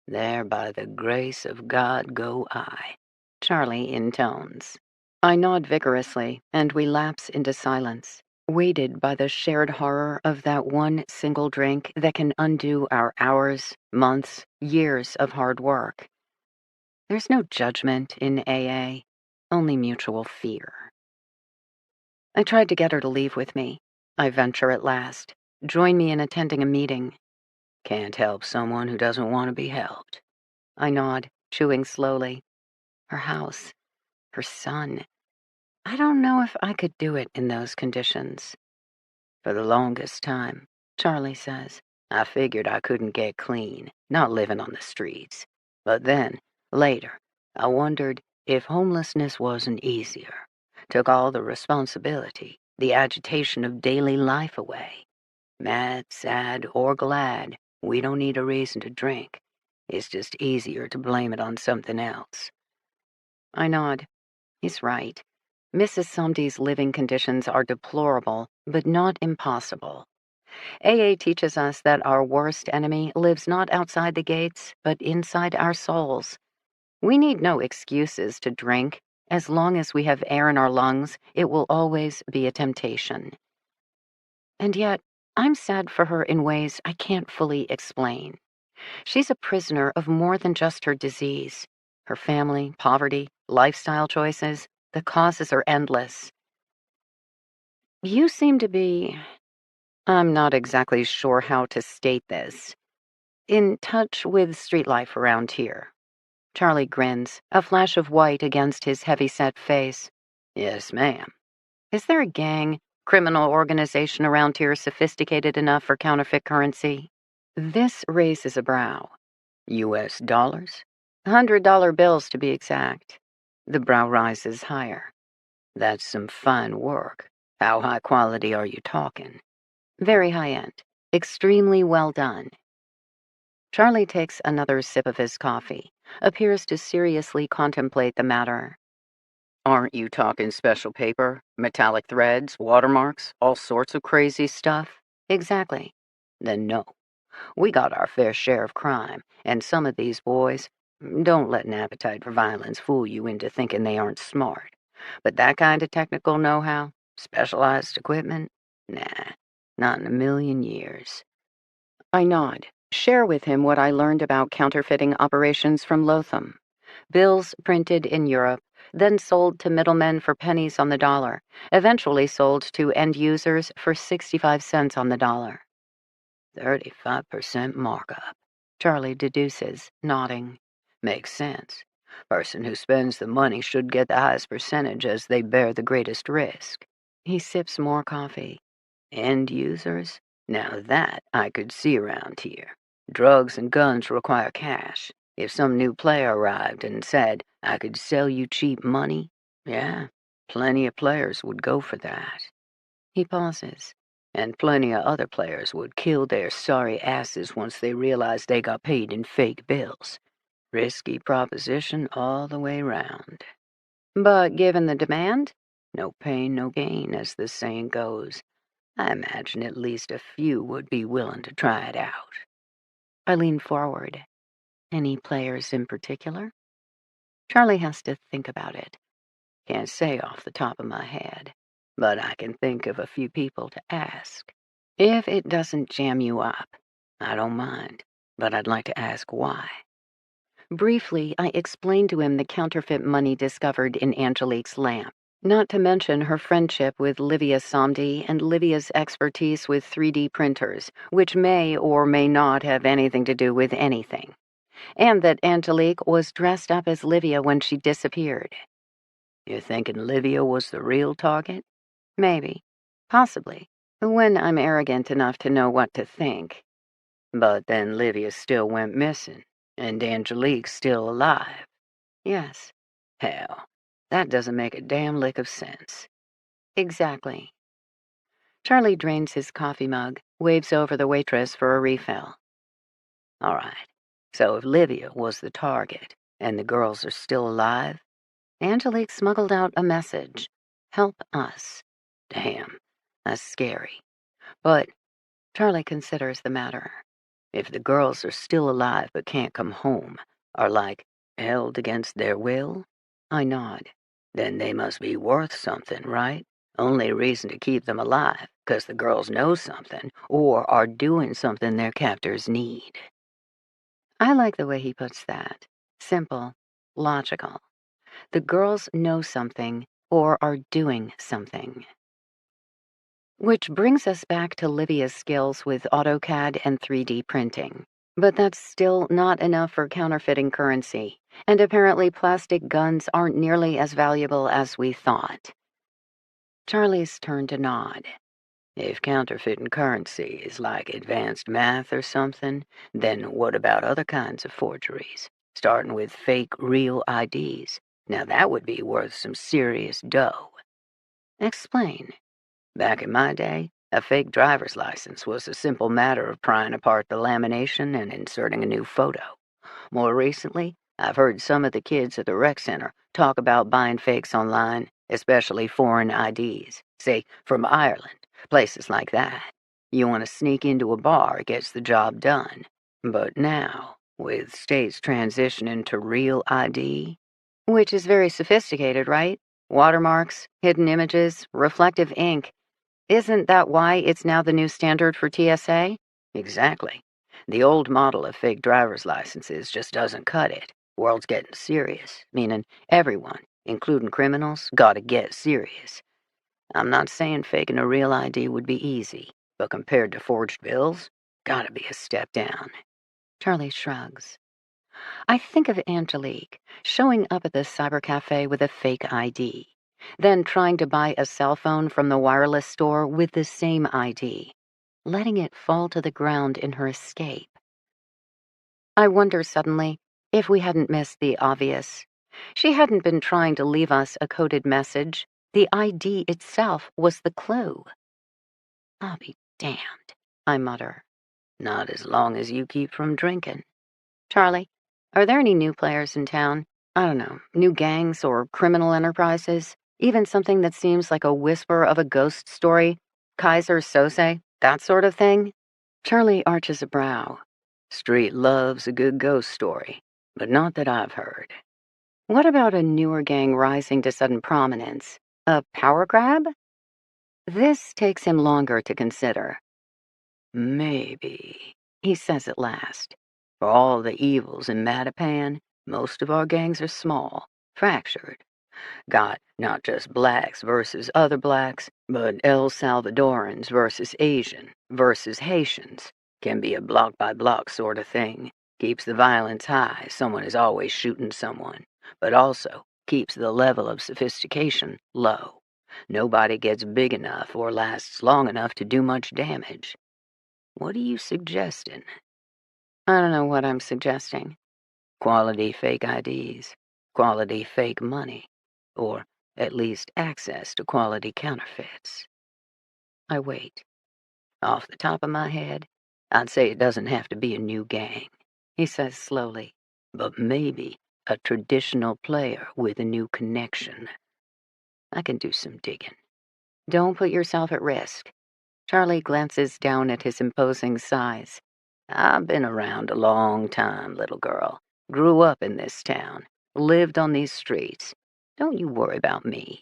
There by the grace of God go I, Charlie intones. I nod vigorously, and we lapse into silence, weighted by the shared horror of that one single drink that can undo our hours, months, years of hard work. There's no judgment in AA, only mutual fear. I tried to get her to leave with me. I venture at last. Join me in attending a meeting. Can't help someone who doesn't want to be helped. I nod, chewing slowly. Her house, her son. I don't know if I could do it in those conditions. For the longest time, Charlie says, I figured I couldn't get clean, not living on the streets. But then, later, I wondered if homelessness wasn't easier. Took all the responsibility, the agitation of daily life away. Mad, sad, or glad, we don't need a reason to drink. It's just easier to blame it on something else. I nod. He's right. Mrs. Somdi's living conditions are deplorable, but not impossible. AA teaches us that our worst enemy lives not outside the gates, but inside our souls. We need no excuses to drink. As long as we have air in our lungs, it will always be a temptation. And yet, I'm sad for her in ways I can't fully explain. She's a prisoner of more than just her disease. Her family, poverty, lifestyle choices, the causes are endless. You seem to be, I'm not exactly sure how to state this, in touch with street life around here. Charlie grins, a flash of white against his heavy-set face. Yes, ma'am. Is there a gang, criminal organization around here sophisticated enough for counterfeit currency? This raises a brow. U.S. dollars? $100 bills to be exact. The brow rises higher. That's some fine work. How high quality are you talking? Very high end. Extremely well done. Charlie takes another sip of his coffee, appears to seriously contemplate the matter. Aren't you talking special paper, metallic threads, watermarks, all sorts of crazy stuff? Exactly. Then no. We got our fair share of crime, and some of these boys, don't let an appetite for violence fool you into thinking they aren't smart. But that kind of technical know-how, specialized equipment, nah, not in a million years. I nod, share with him what I learned about counterfeiting operations from Lotham. Bills printed in Europe, then sold to middlemen for pennies on the dollar, eventually sold to end users for 65 cents on the dollar. 35% markup, Charlie deduces, nodding. Makes sense. Person who spends the money should get the highest percentage as they bear the greatest risk. He sips more coffee. End users? Now that I could see around here. Drugs and guns require cash. If some new player arrived and said, I could sell you cheap money, yeah, plenty of players would go for that. He pauses. And plenty of other players would kill their sorry asses once they realized they got paid in fake bills. Risky proposition all the way round. But given the demand, no pain, no gain, as the saying goes. I imagine at least a few would be willing to try it out. I lean forward. Any players in particular? Charlie has to think about it. Can't say off the top of my head, but I can think of a few people to ask. If it doesn't jam you up, I don't mind, but I'd like to ask why. Briefly, I explained to him the counterfeit money discovered in Angelique's lamp, not to mention her friendship with Livia Somdi and Livia's expertise with 3D printers, which may or may not have anything to do with anything, and that Angelique was dressed up as Livia when she disappeared. You're thinking Livia was the real target? Maybe. Possibly. When I'm arrogant enough to know what to think. But then Livia still went missing, and Angelique's still alive. Yes. Hell, that doesn't make a damn lick of sense. Exactly. Charlie drains his coffee mug, waves over the waitress for a refill. All right. So if Livia was the target, and the girls are still alive, Angelique smuggled out a message. Help us. Damn, that's scary. But Charlie considers the matter. If the girls are still alive but can't come home, are like held against their will, I nod. Then they must be worth something, right? Only reason to keep them alive, 'cause the girls know something, or are doing something their captors need. I like the way he puts that. Simple, logical. The girls know something, or are doing something. Which brings us back to Livia's skills with AutoCAD and 3D printing. But that's still not enough for counterfeiting currency, and apparently plastic guns aren't nearly as valuable as we thought. Charlie's turn to nod. If counterfeiting currency is like advanced math or something, then what about other kinds of forgeries? Starting with fake real IDs. Now that would be worth some serious dough. Explain. Back in my day, a fake driver's license was a simple matter of prying apart the lamination and inserting a new photo. More recently, I've heard some of the kids at the rec center talk about buying fakes online, especially foreign IDs, say from Ireland, places like that. You want to sneak into a bar, it gets the job done. But now, with states transitioning to real ID, which is very sophisticated, right? Watermarks, hidden images, reflective ink. Isn't that why it's now the new standard for TSA? Exactly. The old model of fake driver's licenses just doesn't cut it. World's getting serious, meaning everyone, including criminals, gotta get serious. I'm not saying faking a real ID would be easy, but compared to forged bills, gotta be a step down. Charlie shrugs. I think of Angelique showing up at the cyber cafe with a fake ID, then trying to buy a cell phone from the wireless store with the same ID, letting it fall to the ground in her escape. I wonder suddenly if we hadn't missed the obvious. She hadn't been trying to leave us a coded message. The ID itself was the clue. I'll be damned, I mutter. Not as long as you keep from drinking. Charlie, are there any new players in town? I don't know, new gangs or criminal enterprises? Even something that seems like a whisper of a ghost story? Kaiser Sose? That sort of thing? Charlie arches a brow. Street loves a good ghost story, but not that I've heard. What about a newer gang rising to sudden prominence? A power grab? This takes him longer to consider. Maybe, he says at last. For all the evils in Mattapan, most of our gangs are small, fractured. Got not just blacks versus other blacks, but El Salvadorans versus Asian versus Haitians. Can be a block-by-block sort of thing. Keeps the violence high, someone is always shooting someone, but also keeps the level of sophistication low. Nobody gets big enough or lasts long enough to do much damage. What are you suggesting? I don't know what I'm suggesting. Quality fake IDs, quality fake money, or at least access to quality counterfeits. I wait. Off the top of my head, I'd say it doesn't have to be a new gang, he says slowly, but maybe a traditional player with a new connection. I can do some digging. Don't put yourself at risk. Charlie glances down at his imposing size. I've been around a long time, little girl. Grew up in this town. Lived on these streets. Don't you worry about me.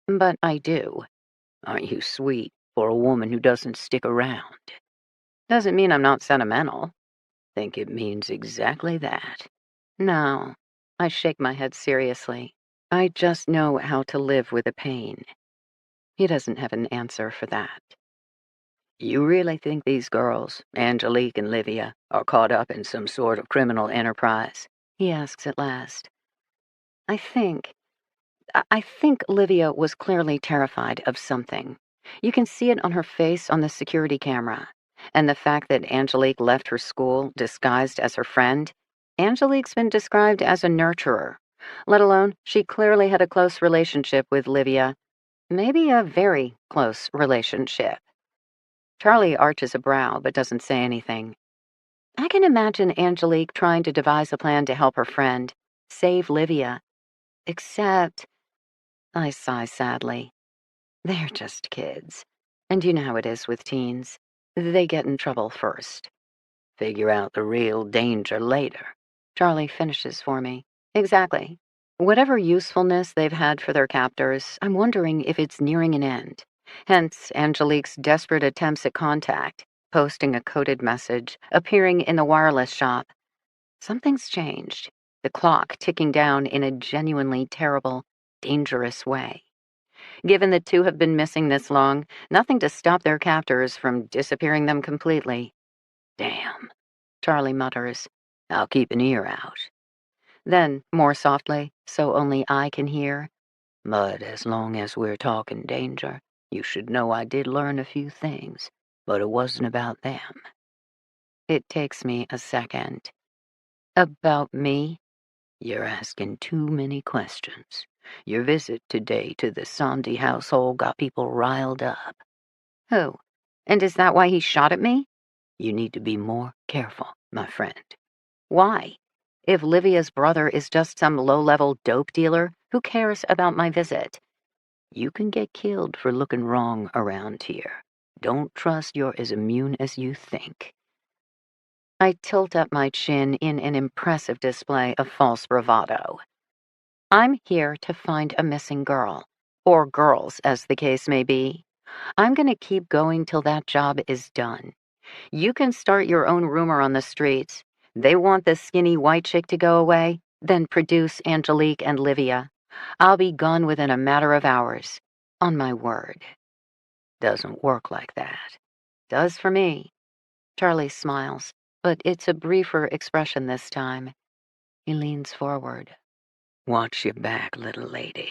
But I do. Aren't you sweet for a woman who doesn't stick around? Doesn't mean I'm not sentimental. Think it means exactly that. No. I shake my head seriously. I just know how to live with the pain. He doesn't have an answer for that. You really think these girls, Angelique and Livia, are caught up in some sort of criminal enterprise? He asks at last. I think Livia was clearly terrified of something. You can see it on her face on the security camera. And the fact that Angelique left her school disguised as her friend, Angelique's been described as a nurturer. Let alone, she clearly had a close relationship with Livia. Maybe a very close relationship. Charlie arches a brow but doesn't say anything. I can imagine Angelique trying to devise a plan to help her friend, save Livia. Except, I sigh sadly, they're just kids. And you know how it is with teens. They get in trouble first. Figure out the real danger later. Charlie finishes for me. Exactly. Whatever usefulness they've had for their captors, I'm wondering if it's nearing an end. Hence, Angelique's desperate attempts at contact, posting a coded message, appearing in the wireless shop. Something's changed. The clock ticking down in a genuinely terrible, dangerous way. Given the two have been missing this long, nothing to stop their captors from disappearing them completely. Damn, Charlie mutters. I'll keep an ear out. Then, more softly, so only I can hear, but as long as we're talking danger, you should know I did learn a few things, but it wasn't about them. It takes me a second. About me? You're asking too many questions. Your visit today to the Sandy household got people riled up. Who? And is that why he shot at me? You need to be more careful, my friend. Why? If Livia's brother is just some low-level dope dealer, who cares about my visit? You can get killed for looking wrong around here. Don't trust you're as immune as you think. I tilt up my chin in an impressive display of false bravado. I'm here to find a missing girl, or girls, as the case may be. I'm going to keep going till that job is done. You can start your own rumor on the streets. They want the skinny white chick to go away, then produce Angelique and Livia. I'll be gone within a matter of hours. On my word. Doesn't work like that. Does for me. Charlie smiles, but it's a briefer expression this time. He leans forward. Watch your back, little lady.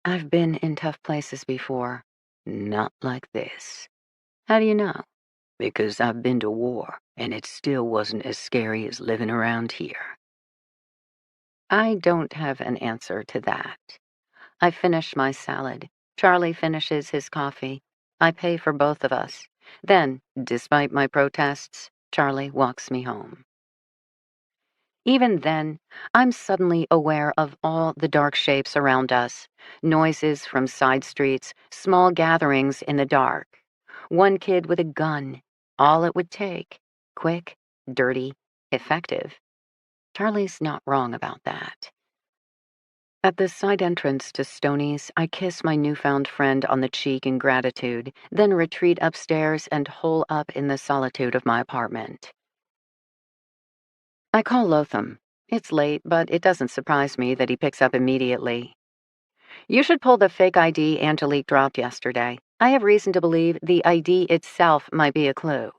I've been in tough places before. Not like this. How do you know? Because I've been to war, and it still wasn't as scary as living around here. I don't have an answer to that. I finish my salad. Charlie finishes his coffee. I pay for both of us. Then, despite my protests, Charlie walks me home. Even then, I'm suddenly aware of all the dark shapes around us. Noises from side streets, small gatherings in the dark. One kid with a gun. All it would take. Quick, dirty, effective. Charlie's not wrong about that. At the side entrance to Stoney's, I kiss my newfound friend on the cheek in gratitude, then retreat upstairs and hole up in the solitude of my apartment. I call Lotham. It's late, but it doesn't surprise me that he picks up immediately. You should pull the fake ID Angelique dropped yesterday. I have reason to believe the ID itself might be a clue.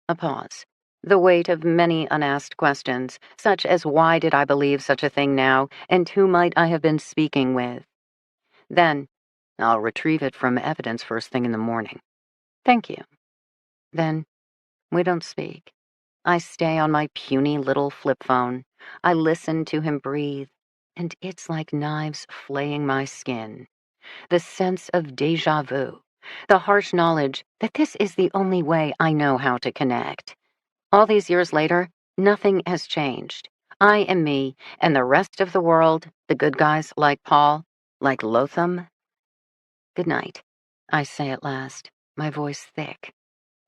A pause. The weight of many unasked questions, such as why did I believe such a thing now, and who might I have been speaking with? Then, I'll retrieve it from evidence first thing in the morning. Thank you. Then, we don't speak. I stay on my puny little flip phone. I listen to him breathe, and it's like knives flaying my skin. The sense of déjà vu, the harsh knowledge that this is the only way I know how to connect. All these years later, nothing has changed. I am me, and the rest of the world, the good guys like Paul, like Lotham. Good night, I say at last, my voice thick.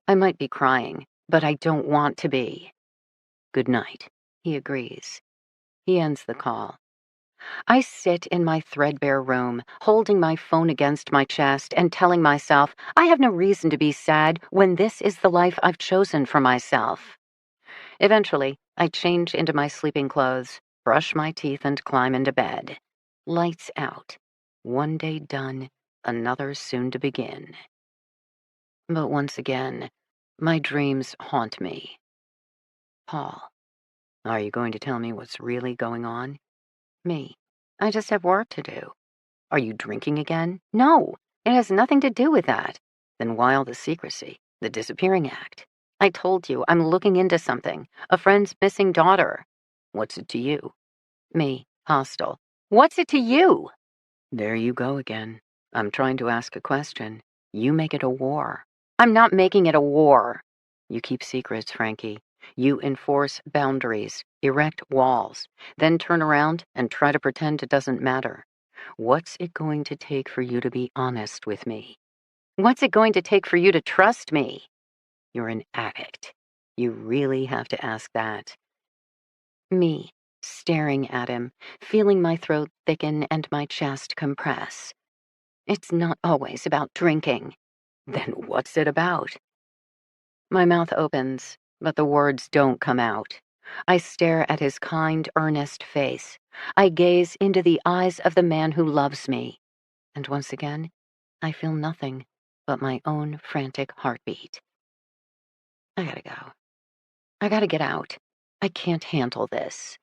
I might be crying, but I don't want to be. Good night, he agrees. He ends the call. I sit in my threadbare room, holding my phone against my chest and telling myself I have no reason to be sad when this is the life I've chosen for myself. Eventually, I change into my sleeping clothes, brush my teeth, and climb into bed. Lights out. One day done, another soon to begin. But once again, my dreams haunt me. Paul, are you going to tell me what's really going on? Me, I just have work to do. Are you drinking again? No, it has nothing to do with that. Then why all the secrecy, the disappearing act? I told you, I'm looking into something, a friend's missing daughter. What's it to you? Me, hostile. What's it to you? There you go again. I'm trying to ask a question. You make it a war. I'm not making it a war. You keep secrets, Frankie. You enforce boundaries, erect walls, then turn around and try to pretend it doesn't matter. What's it going to take for you to be honest with me? What's it going to take for you to trust me? You're an addict. You really have to ask that. Me, staring at him, feeling my throat thicken and my chest compress. It's not always about drinking. Then what's it about? My mouth opens, but the words don't come out. I stare at his kind, earnest face. I gaze into the eyes of the man who loves me. And once again, I feel nothing but my own frantic heartbeat. I gotta go. I gotta get out. I can't handle this.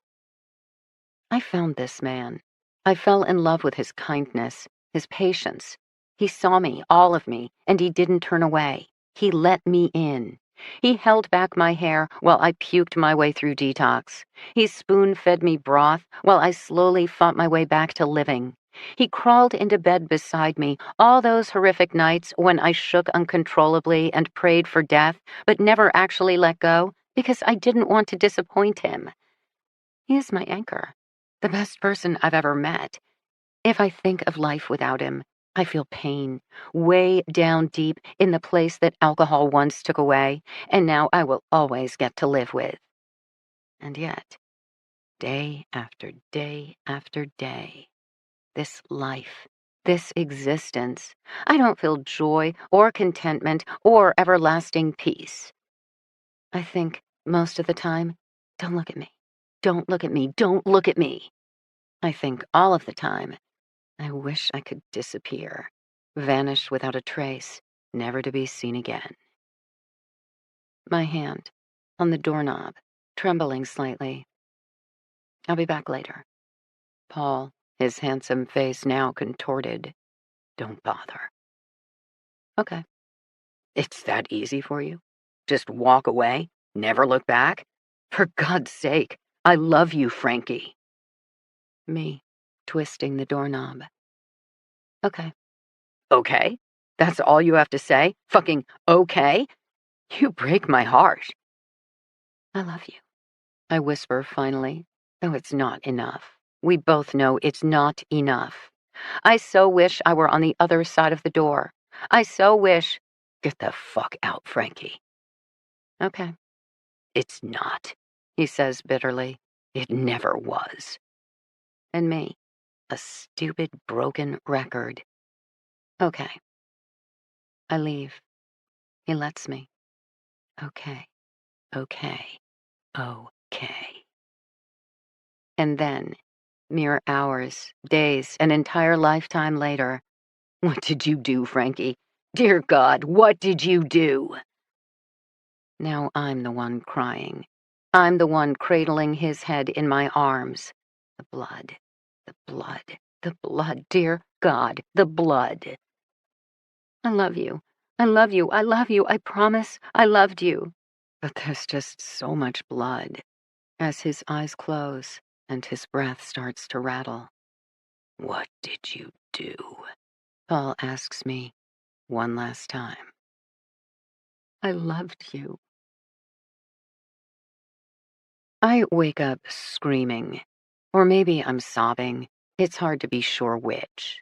I found this man. I fell in love with his kindness, his patience. He saw me, all of me, and he didn't turn away. He let me in. He held back my hair while I puked my way through detox. He spoon-fed me broth while I slowly fought my way back to living. He crawled into bed beside me all those horrific nights when I shook uncontrollably and prayed for death, but never actually let go because I didn't want to disappoint him. He is my anchor, the best person I've ever met. If I think of life without him, I feel pain, way down deep in the place that alcohol once took away, and now I will always get to live with. And yet, day after day after day, this life, this existence, I don't feel joy or contentment or everlasting peace. I think, most of the time, don't look at me. Don't look at me. Don't look at me. I think all of the time, I wish I could disappear, vanish without a trace, never to be seen again. My hand, on the doorknob, trembling slightly. I'll be back later. Paul, his handsome face now contorted. Don't bother. Okay. It's that easy for you? Just walk away? Never look back? For God's sake, I love you, Frankie. Me, twisting the doorknob. Okay. Okay? That's all you have to say? Fucking okay? You break my heart. I love you, I whisper finally, though it's not enough. We both know it's not enough. I so wish I were on the other side of the door. I so wish... Get the fuck out, Frankie. Okay. It's not, he says bitterly. It never was. And me, a stupid, broken record. Okay. I leave. He lets me. Okay. Okay. Okay. And then, mere hours, days, an entire lifetime later, what did you do, Frankie? Dear God, what did you do? Now I'm the one crying. I'm the one cradling his head in my arms. The blood, the blood, the blood, dear God, the blood. I love you. I love you. I love you. I promise I loved you. But there's just so much blood. As his eyes close and his breath starts to rattle. What did you do? Paul asks me one last time. I loved you. I wake up screaming. Or maybe I'm sobbing. It's hard to be sure which.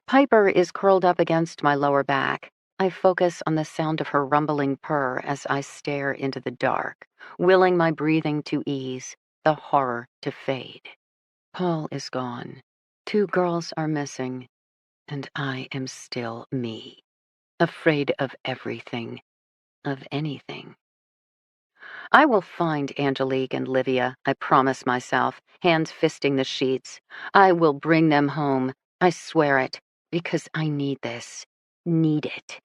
Piper is curled up against my lower back. I focus on the sound of her rumbling purr as I stare into the dark, willing my breathing to ease, the horror to fade. Paul is gone. 2 girls are missing, and I am still me, afraid of everything, of anything. I will find Angelique and Livia, I promise myself, hands fisting the sheets. I will bring them home. I swear it, because I need this. Need it.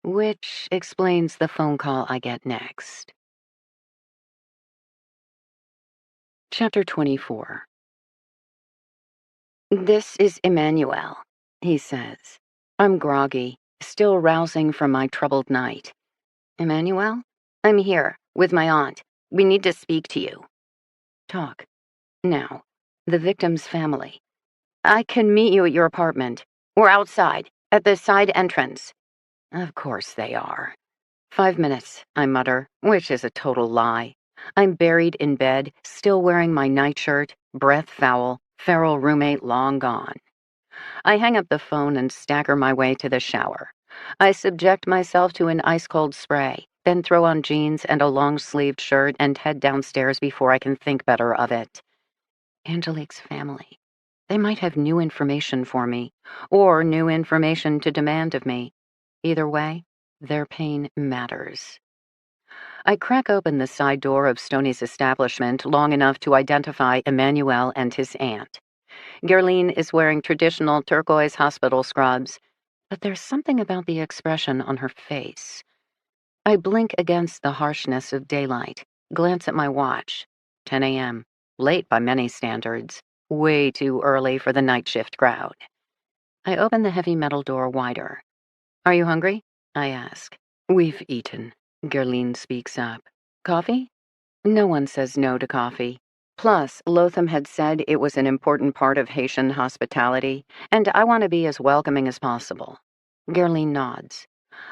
Which explains the phone call I get next. Chapter 24. This is Emmanuel, he says. I'm groggy, still rousing from my troubled night. Emmanuel? I'm here, with my aunt. We need to speak to you. Talk. Now, the victim's family. I can meet you at your apartment. We're outside, at the side entrance. Of course they are. 5 minutes, I mutter, which is a total lie. I'm buried in bed, still wearing my nightshirt, breath foul, feral roommate long gone. I hang up the phone and stagger my way to the shower. I subject myself to an ice-cold spray, then throw on jeans and a long-sleeved shirt and head downstairs before I can think better of it. Angelique's family. They might have new information for me, or new information to demand of me. Either way, their pain matters. I crack open the side door of Stoney's establishment long enough to identify Emmanuel and his aunt. Gerline is wearing traditional turquoise hospital scrubs, but there's something about the expression on her face. I blink against the harshness of daylight, glance at my watch. 10 a.m. Late by many standards. Way too early for the night shift crowd. I open the heavy metal door wider. Are you hungry? I ask. We've eaten. Gerline speaks up. Coffee? No one says no to coffee. Plus, Lotham had said it was an important part of Haitian hospitality, and I want to be as welcoming as possible. Gerline nods.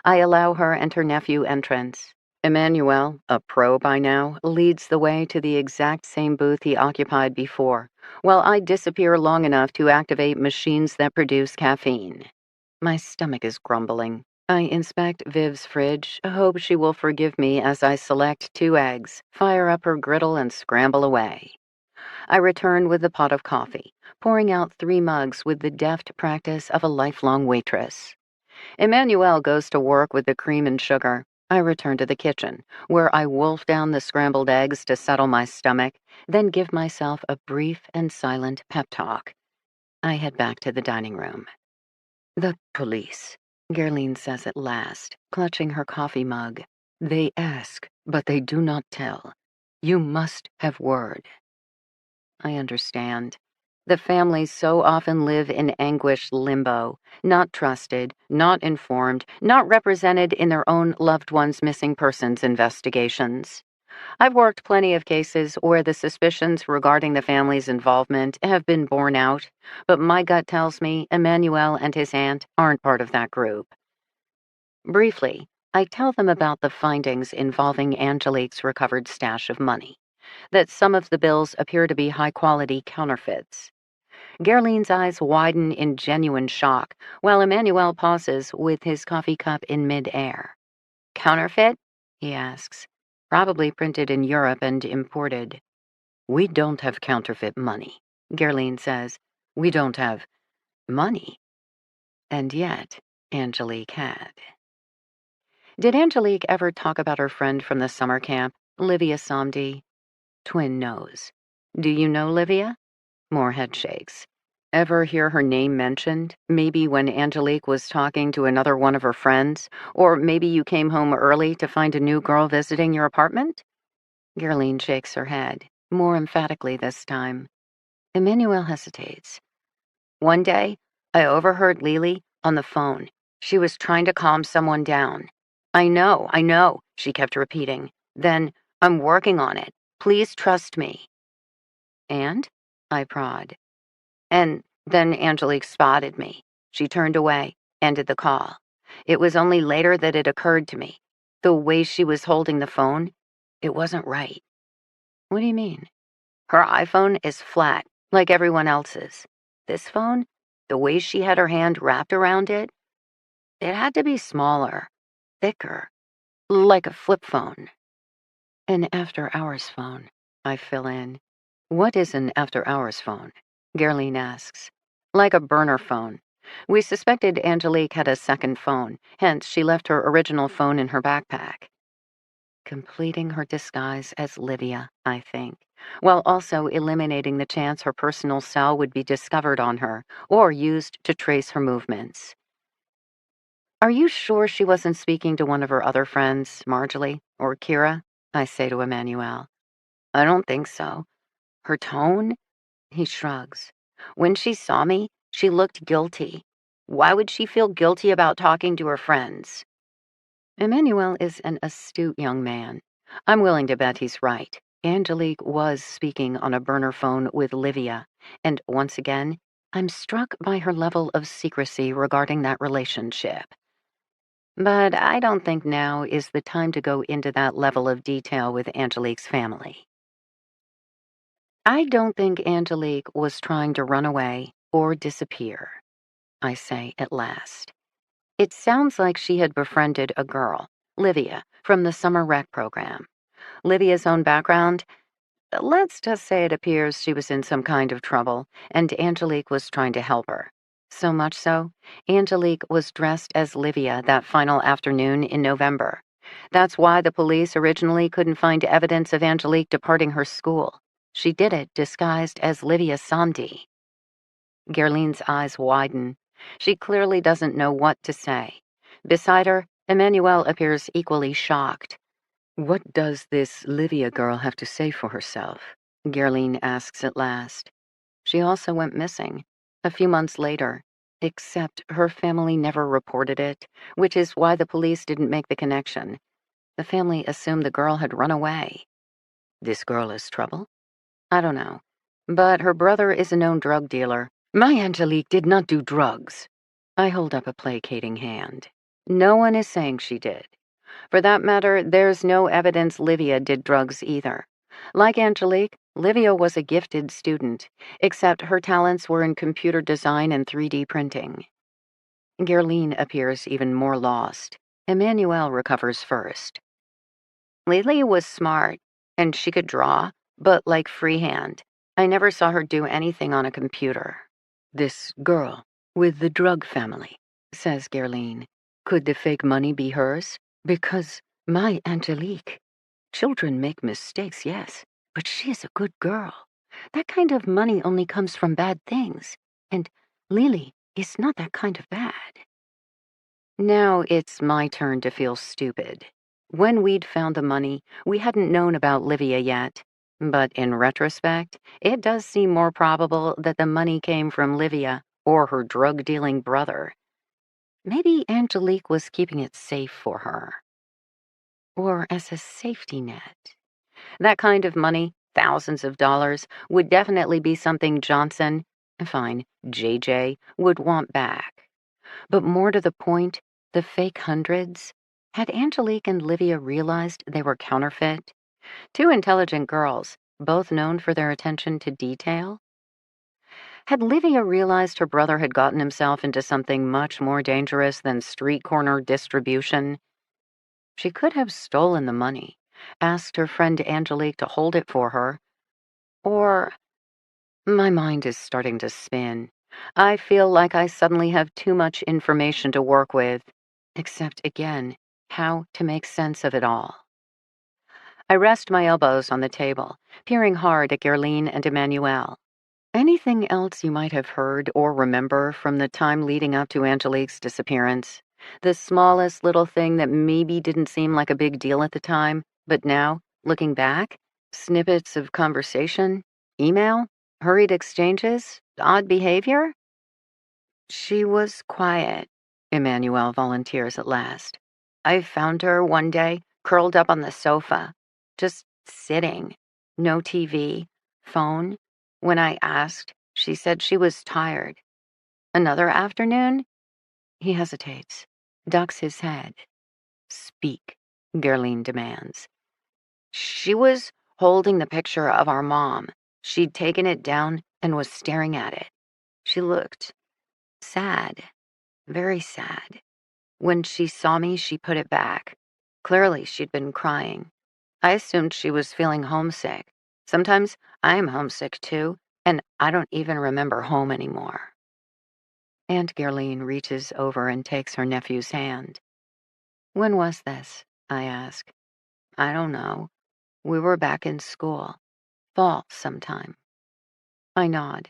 I allow her and her nephew entrance. Emmanuel, a pro by now, leads the way to the exact same booth he occupied before, while I disappear long enough to activate machines that produce caffeine. My stomach is grumbling. I inspect Viv's fridge, hope she will forgive me as I select 2 eggs, fire up her griddle, and scramble away. I return with the pot of coffee, pouring out 3 mugs with the deft practice of a lifelong waitress. Emmanuel goes to work with the cream and sugar. I return to the kitchen, where I wolf down the scrambled eggs to settle my stomach, then give myself a brief and silent pep talk. I head back to the dining room. The police, Gerline says at last, clutching her coffee mug. They ask, but they do not tell. You must have word. I understand. The families so often live in anguished limbo, not trusted, not informed, not represented in their own loved ones' missing persons investigations. I've worked plenty of cases where the suspicions regarding the family's involvement have been borne out, but my gut tells me Emmanuel and his aunt aren't part of that group. Briefly, I tell them about the findings involving Angelique's recovered stash of money, that some of the bills appear to be high-quality counterfeits. Gerline's eyes widen in genuine shock, while Emmanuel pauses with his coffee cup in mid-air. Counterfeit? He asks. Probably printed in Europe and imported. We don't have counterfeit money, Gerline says. We don't have money. And yet, Angelique had. Did Angelique ever talk about her friend from the summer camp, Livia Somdi? Twin knows. Do you know Livia? More head shakes. Ever hear her name mentioned? Maybe when Angelique was talking to another one of her friends? Or maybe you came home early to find a new girl visiting your apartment? Gerline shakes her head, more emphatically this time. Emmanuel hesitates. One day, I overheard Lily on the phone. She was trying to calm someone down. I know, she kept repeating. Then, I'm working on it. Please trust me. And? I prod. And then Angelique spotted me. She turned away, ended the call. It was only later that it occurred to me. The way she was holding the phone, it wasn't right. What do you mean? Her iPhone is flat, like everyone else's. This phone, the way she had her hand wrapped around it, it had to be smaller, thicker, like a flip phone. An after-hours phone, I fill in. What is an after-hours phone? Gerline asks. Like a burner phone. We suspected Angelique had a second phone, hence she left her original phone in her backpack. Completing her disguise as Livia, I think, while also eliminating the chance her personal cell would be discovered on her or used to trace her movements. Are you sure she wasn't speaking to one of her other friends, Marjorie or Kira? I say to Emmanuel. I don't think so. Her tone? He shrugs. When she saw me, she looked guilty. Why would she feel guilty about talking to her friends? Emmanuel is an astute young man. I'm willing to bet he's right. Angelique was speaking on a burner phone with Livia, and once again, I'm struck by her level of secrecy regarding that relationship. But I don't think now is the time to go into that level of detail with Angelique's family. I don't think Angelique was trying to run away or disappear, I say at last. It sounds like she had befriended a girl, Livia, from the summer rec program. Livia's own background? Let's just say it appears she was in some kind of trouble, and Angelique was trying to help her. So much so, Angelique was dressed as Livia that final afternoon in November. That's why the police originally couldn't find evidence of Angelique departing her school. She did it disguised as Livia Samdi. Gerline's eyes widen. She clearly doesn't know what to say. Beside her, Emmanuel appears equally shocked. What does this Livia girl have to say for herself? Gerline asks at last. She also went missing a few months later, except her family never reported it, which is why the police didn't make the connection. The family assumed the girl had run away. This girl is trouble? I don't know. But her brother is a known drug dealer. My Angelique did not do drugs. I hold up a placating hand. No one is saying she did. For that matter, there's no evidence Livia did drugs either. Like Angelique, Livia was a gifted student, except her talents were in computer design and 3D printing. Gerline appears even more lost. Emmanuel recovers first. Lily was smart, and she could draw, but like freehand. I never saw her do anything on a computer. This girl with the drug family, says Gerline. Could the fake money be hers? Because my Angelique. Children make mistakes, yes, but she is a good girl. That kind of money only comes from bad things, and Lily is not that kind of bad. Now it's my turn to feel stupid. When we'd found the money, we hadn't known about Livia yet. But in retrospect, it does seem more probable that the money came from Livia or her drug-dealing brother. Maybe Angelique was keeping it safe for her. Or as a safety net. That kind of money, thousands of dollars, would definitely be something Johnson, fine, JJ, would want back. But more to the point, the fake hundreds? Had Angelique and Livia realized they were counterfeit? Two intelligent girls, both known for their attention to detail? Had Livia realized her brother had gotten himself into something much more dangerous than street corner distribution? She could have stolen the money, asked her friend Angelique to hold it for her, or... My mind is starting to spin. I feel like I suddenly have too much information to work with, except again, how to make sense of it all. I rest my elbows on the table, peering hard at Gerline and Emmanuel. Anything else you might have heard or remember from the time leading up to Angelique's disappearance? The smallest little thing that maybe didn't seem like a big deal at the time, but now, looking back, snippets of conversation, email, hurried exchanges, odd behavior? She was quiet, Emmanuel volunteers at last. I found her one day, curled up on the sofa, just sitting. No TV, phone. When I asked, she said she was tired. Another afternoon? He hesitates, ducks his head. Speak, Gerline demands. She was holding the picture of our mom. She'd taken it down and was staring at it. She looked sad, very sad. When she saw me, she put it back. Clearly, she'd been crying. I assumed she was feeling homesick. Sometimes I'm homesick too, and I don't even remember home anymore. Aunt Gerline reaches over and takes her nephew's hand. When was this? I ask. I don't know. We were back in school. Fall sometime. I nod.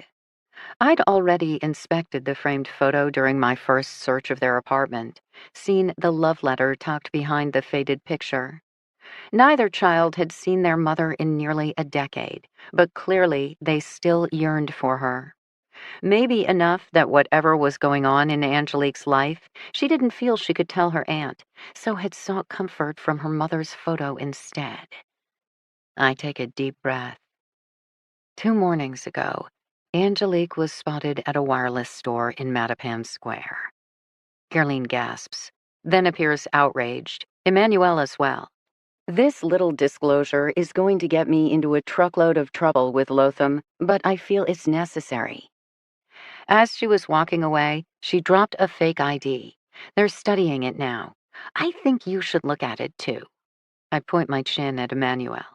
I'd already inspected the framed photo during my first search of their apartment, seen the love letter tucked behind the faded picture. Neither child had seen their mother in nearly a decade, but clearly they still yearned for her. Maybe enough that whatever was going on in Angelique's life, she didn't feel she could tell her aunt, so had sought comfort from her mother's photo instead. I take a deep breath. 2 mornings ago, Angelique was spotted at a wireless store in Mattapan Square. Gerline gasps, then appears outraged, Emmanuel as well. This little disclosure is going to get me into a truckload of trouble with Lotham, but I feel it's necessary. As she was walking away, she dropped a fake ID. They're studying it now. I think you should look at it too. I point my chin at Emmanuel.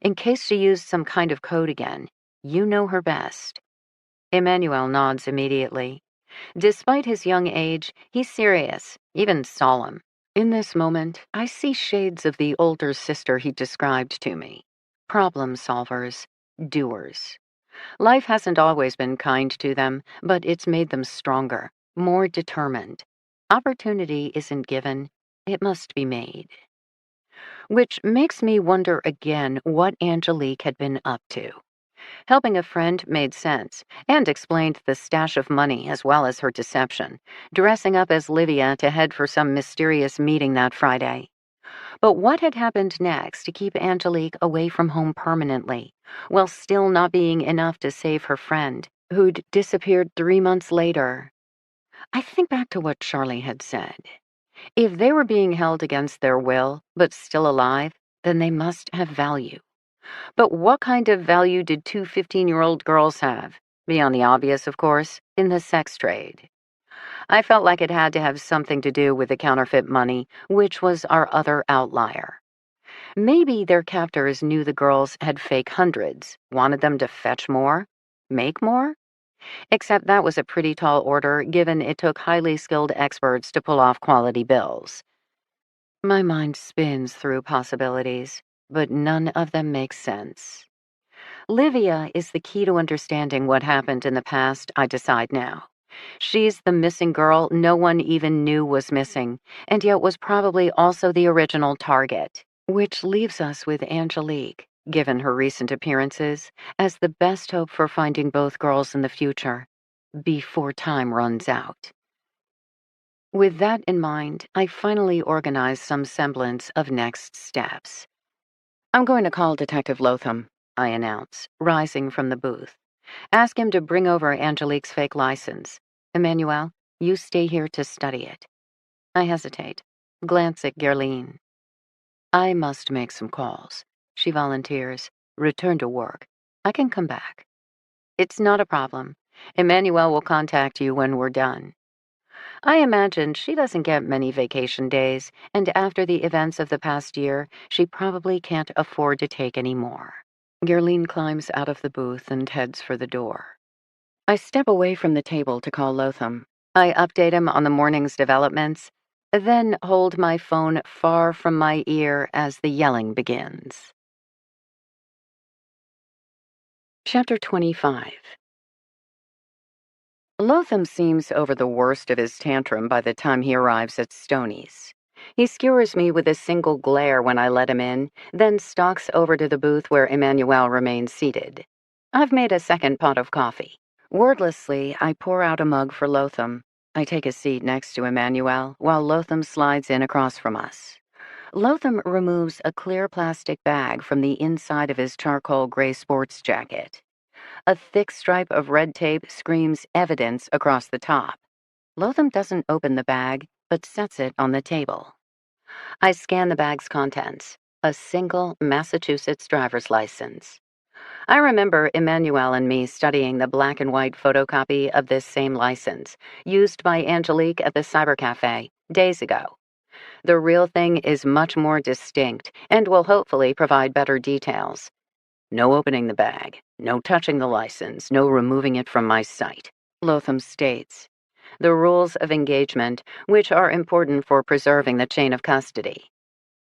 In case she used some kind of code again, you know her best. Emmanuel nods immediately. Despite his young age, he's serious, even solemn. In this moment, I see shades of the older sister he described to me. Problem solvers, doers. Life hasn't always been kind to them, but it's made them stronger, more determined. Opportunity isn't given, it must be made. Which makes me wonder again what Angelique had been up to. Helping a friend made sense, and explained the stash of money as well as her deception, dressing up as Livia to head for some mysterious meeting that Friday. But what had happened next to keep Angelique away from home permanently, while still not being enough to save her friend, who'd disappeared 3 months later? I think back to what Charlie had said. If they were being held against their will, but still alive, then they must have value. But what kind of value did 2 15-year-old girls have? Beyond the obvious, of course, in the sex trade. I felt like it had to have something to do with the counterfeit money, which was our other outlier. Maybe their captors knew the girls had fake hundreds, wanted them to fetch more, make more? Except that was a pretty tall order, given it took highly skilled experts to pull off quality bills. My mind spins through possibilities, but none of them make sense. Livia is the key to understanding what happened in the past, I decide now. She's the missing girl no one even knew was missing, and yet was probably also the original target. Which leaves us with Angelique, given her recent appearances, as the best hope for finding both girls in the future, before time runs out. With that in mind, I finally organize some semblance of next steps. I'm going to call Detective Lotham, I announce, rising from the booth. Ask him to bring over Angelique's fake license. Emmanuel, you stay here to study it. I hesitate, glance at Gerline. I must make some calls. She volunteers. Return to work. I can come back. It's not a problem. Emmanuel will contact you when we're done. I imagine she doesn't get many vacation days, and after the events of the past year, she probably can't afford to take any more. Gerline climbs out of the booth and heads for the door. I step away from the table to call Lotham. I update him on the morning's developments, then hold my phone far from my ear as the yelling begins. Chapter 25. Lotham seems over the worst of his tantrum by the time he arrives at Stoney's. He skewers me with a single glare when I let him in, then stalks over to the booth where Emmanuel remains seated. I've made a second pot of coffee. Wordlessly, I pour out a mug for Lotham. I take a seat next to Emmanuel, while Lotham slides in across from us. Lotham removes a clear plastic bag from the inside of his charcoal gray sports jacket. A thick stripe of red tape screams evidence across the top. Lotham doesn't open the bag, but sets it on the table. I scan the bag's contents. A single Massachusetts driver's license. I remember Emmanuel and me studying the black and white photocopy of this same license, used by Angelique at the cybercafe days ago. The real thing is much more distinct and will hopefully provide better details. No opening the bag, no touching the license, no removing it from my sight, Lotham states. The rules of engagement, which are important for preserving the chain of custody.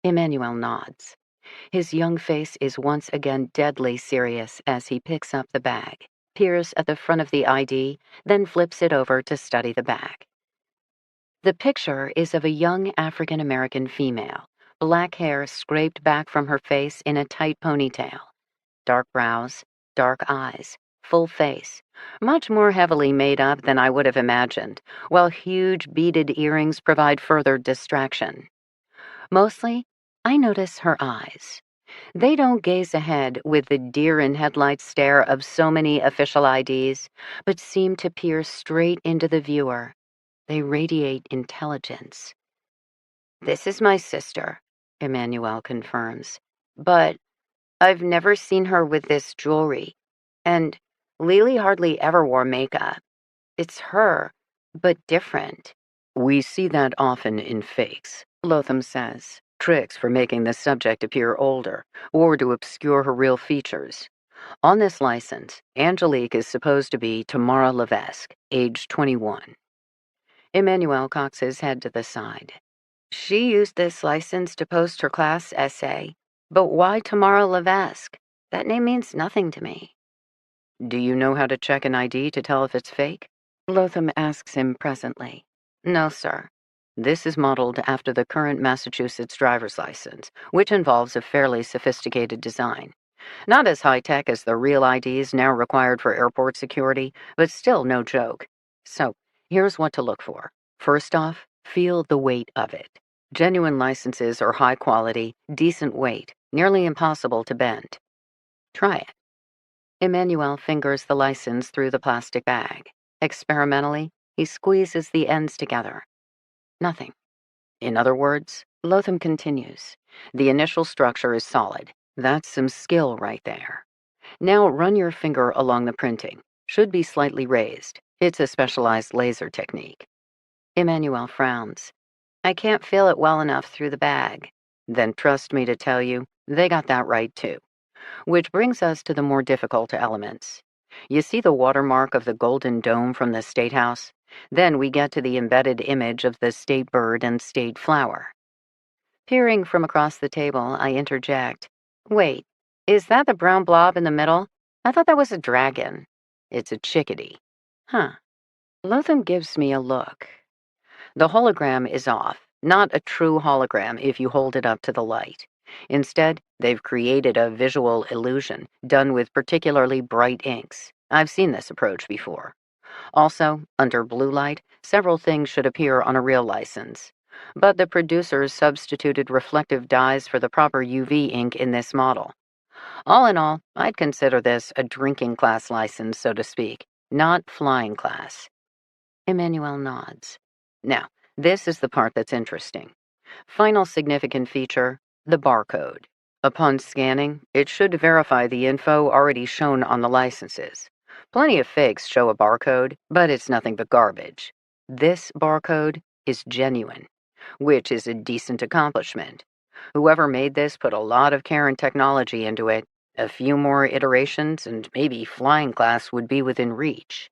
Emmanuel nods. His young face is once again deadly serious as he picks up the bag, peers at the front of the ID, then flips it over to study the back. The picture is of a young African-American female, black hair scraped back from her face in a tight ponytail, dark brows, dark eyes, full face, much more heavily made up than I would have imagined, while huge beaded earrings provide further distraction. Mostly, I notice her eyes. They don't gaze ahead with the deer-in-headlights stare of so many official IDs, but seem to peer straight into the viewer. They radiate intelligence. "This is my sister," Emmanuel confirms. "But I've never seen her with this jewelry. And Lily hardly ever wore makeup. It's her, but different." "We see that often in fakes," Lotham says. "Tricks for making the subject appear older, or to obscure her real features. On this license, Angelique is supposed to be Tamara Levesque, age 21. Emmanuel cocks his head to the side. "She used this license to post her class essay. But why Tamara Levesque? That name means nothing to me." "Do you know how to check an ID to tell if it's fake?" Lotham asks him presently. "No, sir." This is modeled after the current Massachusetts driver's license, which involves a fairly sophisticated design. Not as high-tech as the real IDs now required for airport security, but still no joke. So, here's what to look for. First off, feel the weight of it. Genuine licenses are high quality, decent weight, nearly impossible to bend. Try it. Emmanuel fingers the license through the plastic bag. Experimentally, he squeezes the ends together. Nothing. In other words, Lotham continues, the initial structure is solid. That's some skill right there. Now run your finger along the printing. Should be slightly raised. It's a specialized laser technique. Emmanuel frowns. "I can't feel it well enough through the bag." Then trust me to tell you, they got that right too. Which brings us to the more difficult elements. You see the watermark of the golden dome from the State House? Then we get to the embedded image of the state bird and state flower. Peering from across the table, I interject. "Wait, is that the brown blob in the middle? I thought that was a dragon." "It's a chickadee." "Huh." Lotham gives me a look. The hologram is off, not a true hologram if you hold it up to the light. Instead, they've created a visual illusion done with particularly bright inks. I've seen this approach before. Also, under blue light, several things should appear on a real license. But the producers substituted reflective dyes for the proper UV ink in this model. All in all, I'd consider this a drinking class license, so to speak, not flying class. Emmanuel nods. Now, this is the part that's interesting. Final significant feature, the barcode. Upon scanning, it should verify the info already shown on the licenses. Plenty of fakes show a barcode, but it's nothing but garbage. This barcode is genuine, which is a decent accomplishment. Whoever made this put a lot of care and technology into it. A few more iterations and maybe flying class would be within reach.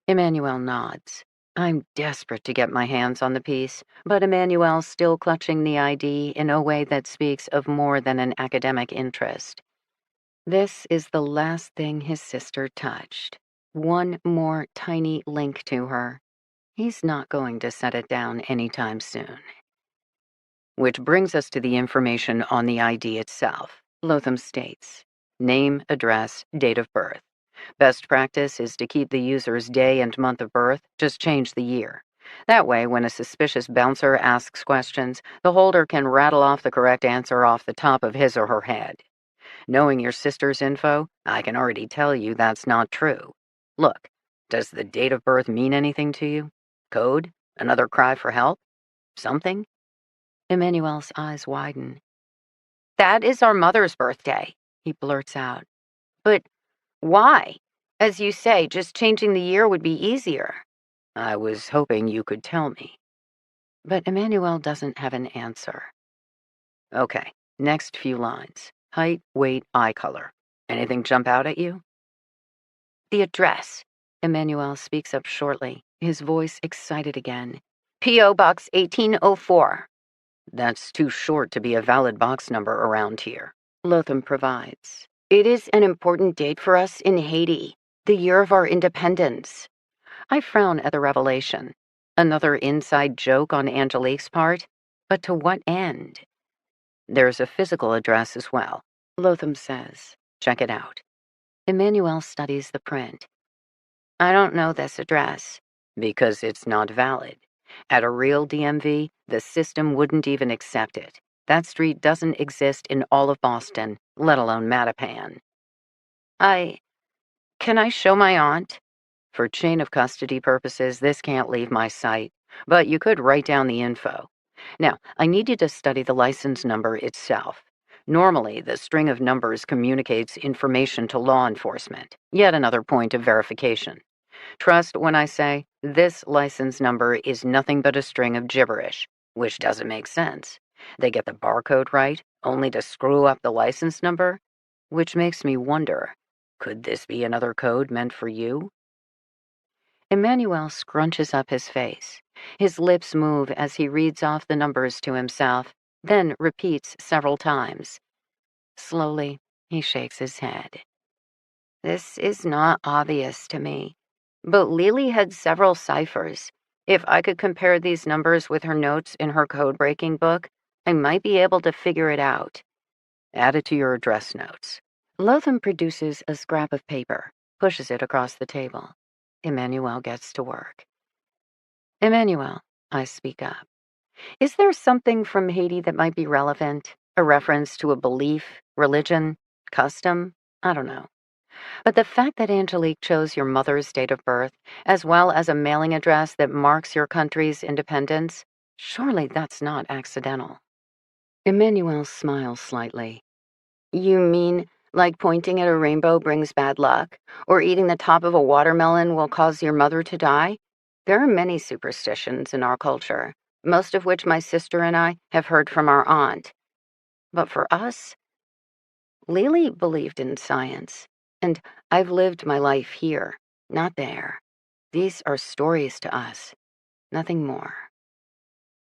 Emmanuel nods. I'm desperate to get my hands on the piece, but Emmanuel's still clutching the ID in a way that speaks of more than an academic interest. This is the last thing his sister touched. One more tiny link to her. He's not going to set it down anytime soon. Which brings us to the information on the ID itself. Lotham states, name, address, date of birth. Best practice is to keep the user's day and month of birth, just change the year. That way, when a suspicious bouncer asks questions, the holder can rattle off the correct answer off the top of his or her head. Knowing your sister's info, I can already tell you that's not true. Look, does the date of birth mean anything to you? Code? Another cry for help? Something? Emmanuel's eyes widen. "That is our mother's birthday," he blurts out. "But why? As you say, just changing the year would be easier." "I was hoping you could tell me." But Emmanuel doesn't have an answer. Okay, next few lines. Height, weight, eye color. Anything jump out at you? "The address." Emmanuel speaks up shortly, his voice excited again. "P.O. Box 1804. That's too short to be a valid box number around here, Lotham provides. It is an important date for us in Haiti, the year of our independence. I frown at the revelation. Another inside joke on Angelique's part? But to what end? There's a physical address as well, Lotham says. Check it out. Emmanuel studies the print. I don't know this address. Because it's not valid. At a real DMV, the system wouldn't even accept it. That street doesn't exist in all of Boston, let alone Mattapan. Can I show my aunt? For chain of custody purposes, this can't leave my sight, but you could write down the info. Now, I need you to study the license number itself. Normally, the string of numbers communicates information to law enforcement, yet another point of verification. Trust when I say this license number is nothing but a string of gibberish, which doesn't make sense. They get the barcode right, only to screw up the license number, which makes me wonder, could this be another code meant for you? Emmanuel scrunches up his face. His lips move as he reads off the numbers to himself, then repeats several times. Slowly, he shakes his head. This is not obvious to me, but Lily had several ciphers. If I could compare these numbers with her notes in her code-breaking book, I might be able to figure it out. Add it to your address notes. Lotham produces a scrap of paper, pushes it across the table. Emmanuel gets to work. Emmanuel, I speak up. Is there something from Haiti that might be relevant? A reference to a belief, religion, custom? I don't know. But the fact that Angelique chose your mother's date of birth, as well as a mailing address that marks your country's independence, surely that's not accidental. Emmanuel smiles slightly. You mean, like pointing at a rainbow brings bad luck, or eating the top of a watermelon will cause your mother to die? There are many superstitions in our culture, most of which my sister and I have heard from our aunt. But for us, Lily believed in science, and I've lived my life here, not there. These are stories to us, nothing more.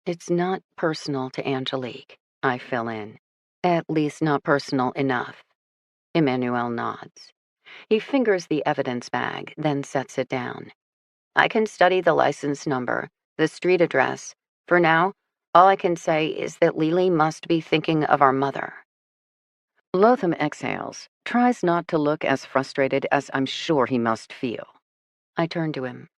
It's not personal to Angelique, I fill in. At least not personal enough. Emmanuel nods. He fingers the evidence bag, then sets it down. I can study the license number, the street address. For now, all I can say is that Lily must be thinking of our mother. Lotham exhales, tries not to look as frustrated as I'm sure he must feel. I turn to him.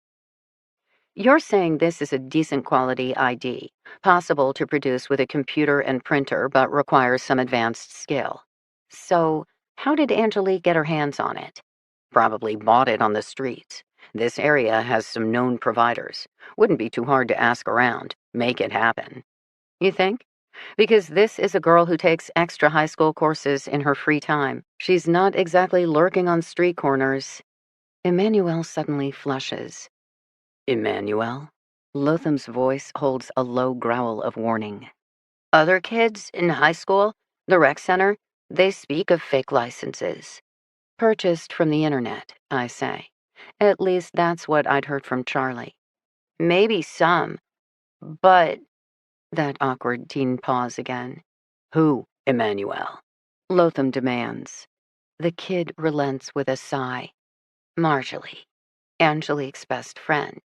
You're saying this is a decent quality ID, possible to produce with a computer and printer, but requires some advanced skill. So, how did Angelique get her hands on it? Probably bought it on the streets. This area has some known providers. Wouldn't be too hard to ask around, make it happen. You think? Because this is a girl who takes extra high school courses in her free time. She's not exactly lurking on street corners. Emmanuel suddenly flushes. Emmanuel? Lotham's voice holds a low growl of warning. Other kids in high school, the rec center, they speak of fake licenses. Purchased from the internet, I say. At least that's what I'd heard from Charlie. Maybe some, but... That awkward teen pause again. Who, Emmanuel? Lotham demands. The kid relents with a sigh. Marjorie, Angelique's best friend.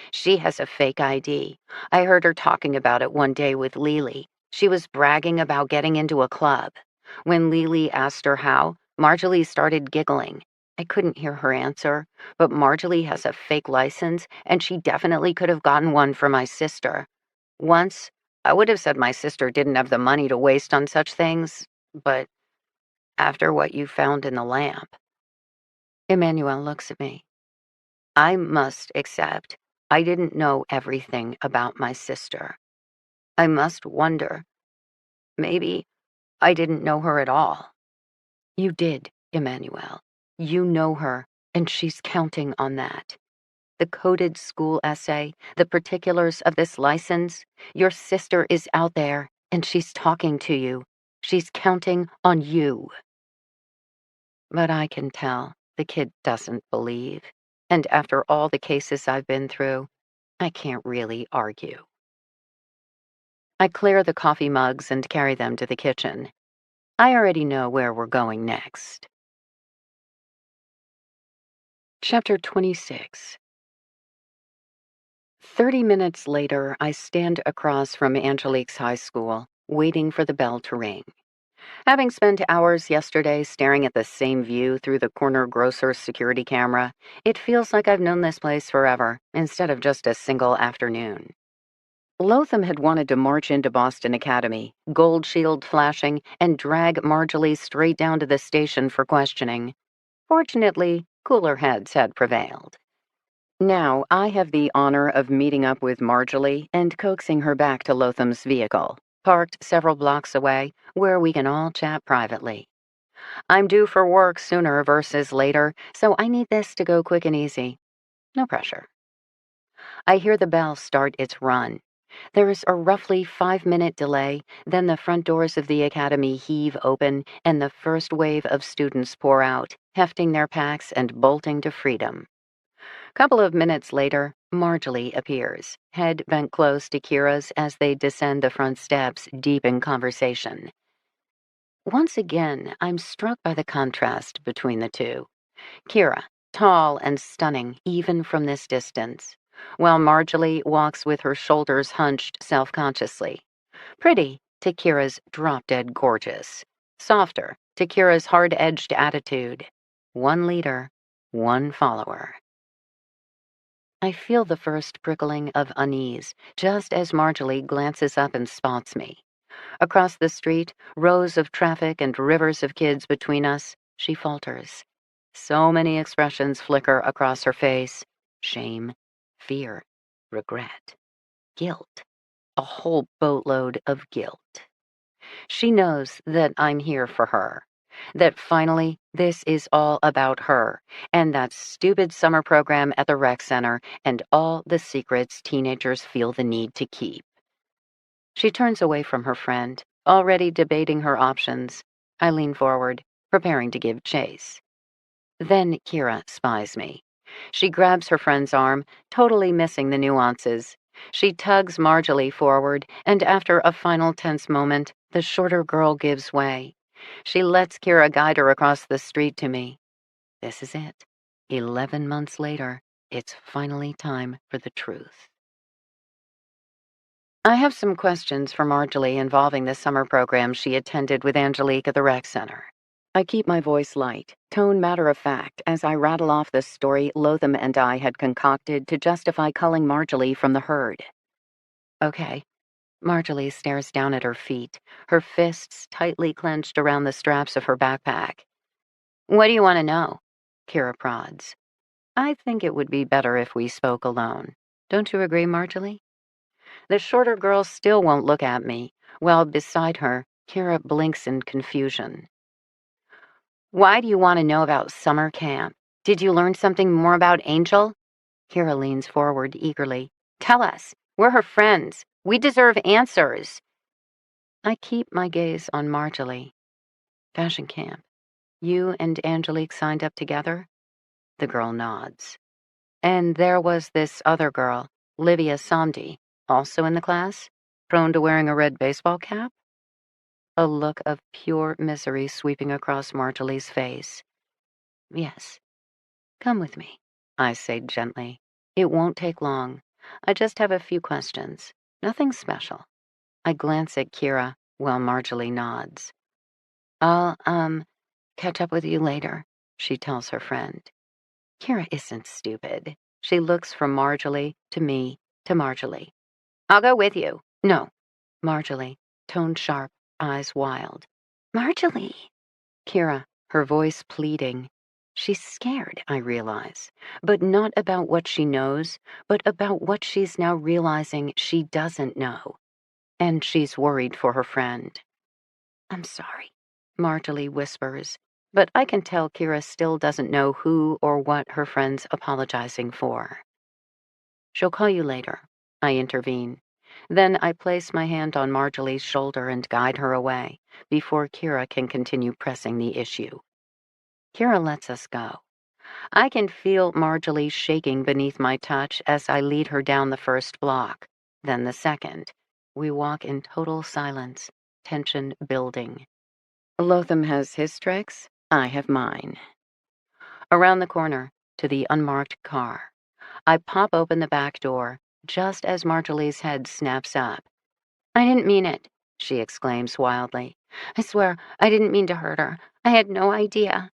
She has a fake ID. I heard her talking about it one day with Lily. She was bragging about getting into a club. When Lily asked her how, Marjorie started giggling. I couldn't hear her answer, but Marjorie has a fake license, and she definitely could have gotten one for my sister. Once, I would have said my sister didn't have the money to waste on such things, but after what you found in the lamp. Emmanuel looks at me. I must accept I didn't know everything about my sister. I must wonder, maybe I didn't know her at all. You did, Emmanuel. You know her, and she's counting on that. The coded school essay, the particulars of this license, your sister is out there, and she's talking to you. She's counting on you. But I can tell the kid doesn't believe, and after all the cases I've been through, I can't really argue. I clear the coffee mugs and carry them to the kitchen. I already know where we're going next. Chapter 26. 30 minutes later, I stand across from Angelique's high school, waiting for the bell to ring. Having spent hours yesterday staring at the same view through the corner grocer's security camera, it feels like I've known this place forever, instead of just a single afternoon. Lotham had wanted to march into Boston Academy, gold shield flashing, and drag Marjolie straight down to the station for questioning. Fortunately, cooler heads had prevailed. Now, I have the honor of meeting up with Marjolie and coaxing her back to Lotham's vehicle, parked several blocks away, where we can all chat privately. I'm due for work sooner versus later, so I need this to go quick and easy. No pressure. I hear the bell start its run. There is a roughly 5-minute delay, then the front doors of the academy heave open and the first wave of students pour out, hefting their packs and bolting to freedom. Couple of minutes later, Marjolie appears, head bent close to Kira's as they descend the front steps, deep in conversation. Once again, I'm struck by the contrast between the two. Kira, tall and stunning even from this distance, while Marjolie walks with her shoulders hunched self-consciously. Pretty to Kira's drop-dead gorgeous. Softer to Kira's hard-edged attitude. One leader, one follower. I feel the first prickling of unease just as Marjolie glances up and spots me. Across the street, rows of traffic and rivers of kids between us, she falters. So many expressions flicker across her face. Shame, fear, regret, guilt. A whole boatload of guilt. She knows that I'm here for her. That finally, this is all about her, and that stupid summer program at the rec center, and all the secrets teenagers feel the need to keep. She turns away from her friend, already debating her options. I lean forward, preparing to give chase. Then Kira spies me. She grabs her friend's arm, totally missing the nuances. She tugs Marjolie forward, and after a final tense moment, the shorter girl gives way. She lets Kira guide her across the street to me. This is it. 11 months later, it's finally time for the truth. I have some questions for Marjolie involving the summer program she attended with Angelique at the rec center. I keep my voice light, tone matter-of-fact, as I rattle off the story Lotham and I had concocted to justify culling Marjolie from the herd. Okay. Marjolie stares down at her feet, her fists tightly clenched around the straps of her backpack. What do you want to know? Kira prods. I think it would be better if we spoke alone. Don't you agree, Marjolie? The shorter girl still won't look at me, while beside her, Kira blinks in confusion. Why do you want to know about summer camp? Did you learn something more about Angel? Kira leans forward eagerly. Tell us. We're her friends. We deserve answers. I keep my gaze on Marjolie. Fashion camp. You and Angelique signed up together? The girl nods. And there was this other girl, Livia Somdi, also in the class, prone to wearing a red baseball cap? A look of pure misery sweeping across Marjolie's face. Yes. Come with me, I say gently. It won't take long. I just have a few questions. Nothing special. I glance at Kira while Marjolie nods. I'll, catch up with you later, she tells her friend. Kira isn't stupid. She looks from Marjolie to me to Marjolie. I'll go with you. No. Marjolie, tone sharp, eyes wild. Marjolie. Kira, her voice pleading. She's scared, I realize, but not about what she knows, but about what she's now realizing she doesn't know. And she's worried for her friend. I'm sorry, Marjolie whispers, but I can tell Kira still doesn't know who or what her friend's apologizing for. She'll call you later, I intervene. Then I place my hand on Marjolie's shoulder and guide her away, before Kira can continue pressing the issue. Kira lets us go. I can feel Marjolie shaking beneath my touch as I lead her down the first block, then the second, We walk in total silence, tension building. Lotham has his tricks, I have mine. Around the corner, to the unmarked car. I pop open the back door, just as Marjolie's head snaps up. "I didn't mean it," she exclaims wildly. "I swear, I didn't mean to hurt her. I had no idea."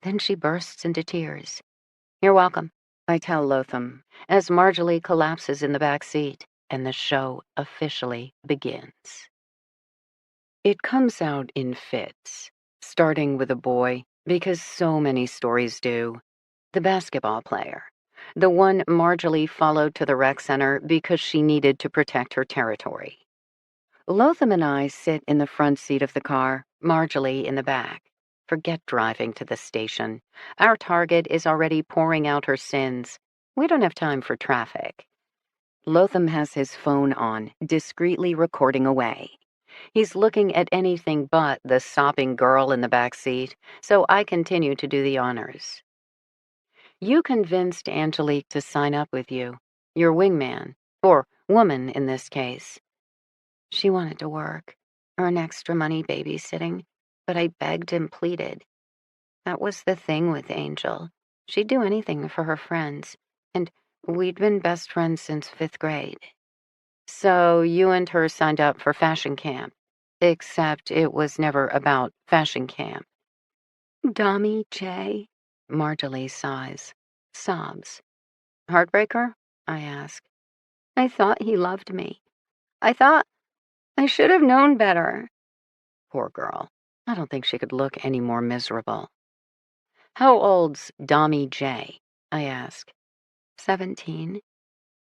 Then she bursts into tears. "You're welcome," I tell Lotham, as Marjolie collapses in the back seat, and the show officially begins. It comes out in fits, starting with a boy, because so many stories do. The basketball player. The one Marjolie followed to the rec center because she needed to protect her territory. Lotham and I sit in the front seat of the car, Marjolie in the back. Forget driving to the station. Our target is already pouring out her sins. We don't have time for traffic. Lotham has his phone on, discreetly recording away. He's looking at anything but the sopping girl in the back seat, so I continue to do the honors. "You convinced Angelique to sign up with you, your wingman, or woman in this case." "She wanted to work, earn extra money babysitting, but I begged and pleaded. That was the thing with Angel. She'd do anything for her friends, and we'd been best friends since 5th grade. So you and her signed up for fashion camp, except it was never about fashion camp." "Dommy J," Marjolie sighs, sobs. "Heartbreaker?" I ask. "I thought he loved me. I thought I should have known better." Poor girl. I don't think she could look any more miserable. "How old's Dommy J?" I ask. 17,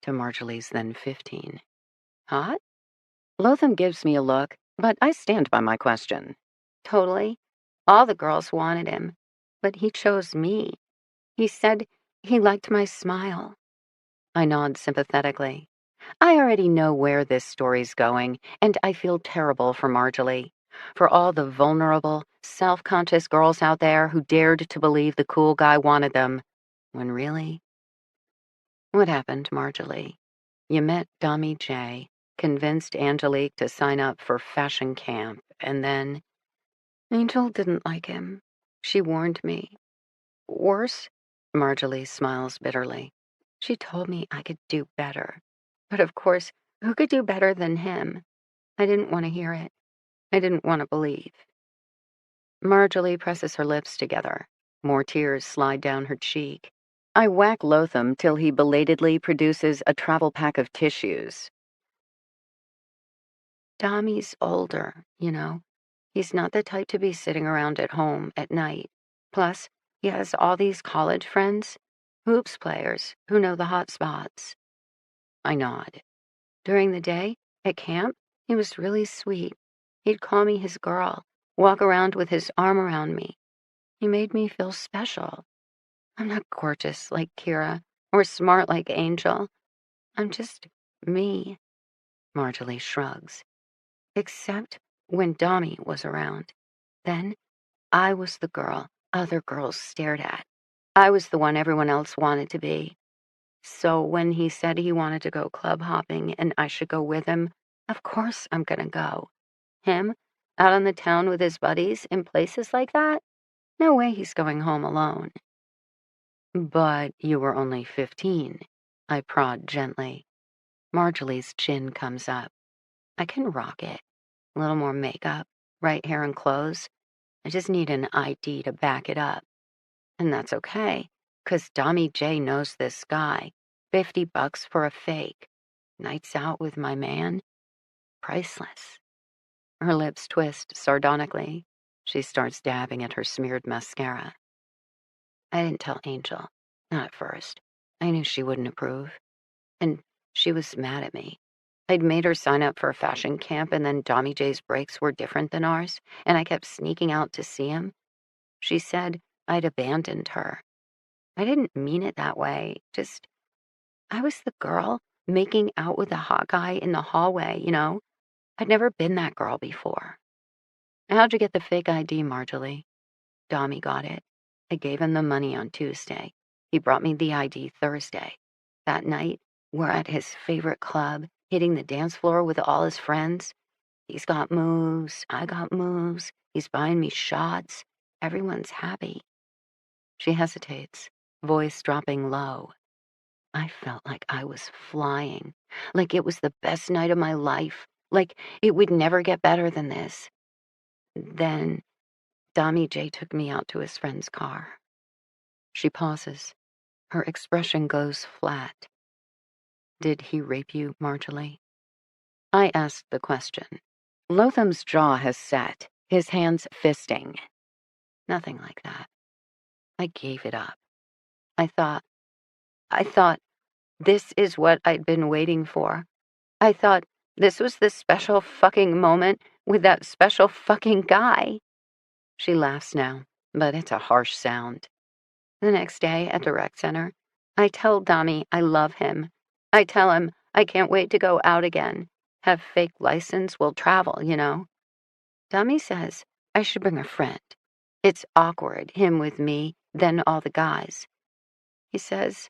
to Marjolie's then 15. "Hot?" Lotham gives me a look, but I stand by my question. "Totally. All the girls wanted him, but he chose me. He said he liked my smile." I nod sympathetically. I already know where this story's going, and I feel terrible for Marjolie, for all the vulnerable, self-conscious girls out there who dared to believe the cool guy wanted them, when really... What happened, Marjolie? You met Dommy J, convinced Angelique to sign up for fashion camp, and then... Angel didn't like him. She warned me. Worse? Marjolie smiles bitterly. She told me I could do better. But of course, who could do better than him? I didn't want to hear it. I didn't want to believe. Marjolie presses her lips together. More tears slide down her cheek. I whack Lotham till he belatedly produces a travel pack of tissues. Tommy's older, you know. He's not the type to be sitting around at home at night. Plus, he has all these college friends, hoops players who know the hot spots. I nod. During the day, at camp, he was really sweet. He'd call me his girl, walk around with his arm around me. He made me feel special. I'm not gorgeous like Kira or smart like Angel. I'm just me. Marjolie shrugs. Except when Dommy was around. Then I was the girl other girls stared at. I was the one everyone else wanted to be. So when he said he wanted to go club hopping and I should go with him, of course I'm gonna go. Him, out on the town with his buddies in places like that? No way he's going home alone. But you were only 15, I prod gently. Marjolie's chin comes up. I can rock it. A little more makeup, right hair and clothes. I just need an ID to back it up. And that's okay, 'cause Dommy J knows this guy. $50 for a fake. Nights out with my man? Priceless. Her lips twist sardonically. She starts dabbing at her smeared mascara. I didn't tell Angel. Not at first. I knew she wouldn't approve. And she was mad at me. I'd made her sign up for a fashion camp, and then Dommy J's breaks were different than ours, and I kept sneaking out to see him. She said I'd abandoned her. I didn't mean it that way. Just, I was the girl making out with the hot guy in the hallway, you know? I'd never been that girl before. How'd you get the fake ID, Marjolie? Dommy got it. I gave him the money on Tuesday. He brought me the ID Thursday. That night, we're at his favorite club, hitting the dance floor with all his friends. He's got moves, I got moves, he's buying me shots. Everyone's happy. She hesitates, voice dropping low. I felt like I was flying, like it was the best night of my life, like it would never get better than this. Then Dami J took me out to his friend's car. She pauses. Her expression goes flat. Did he rape you, Marjorie? I asked the question. Lotham's jaw has set, his hands fisting. Nothing like that. I gave it up. I thought, this is what I'd been waiting for. I thought this was the special fucking moment with that special fucking guy. She laughs now, but it's a harsh sound. The next day at the rec center, I tell Dami I love him. I tell him I can't wait to go out again. Have fake license, we'll travel, you know. Dami says I should bring a friend. It's awkward, him with me, then all the guys. He says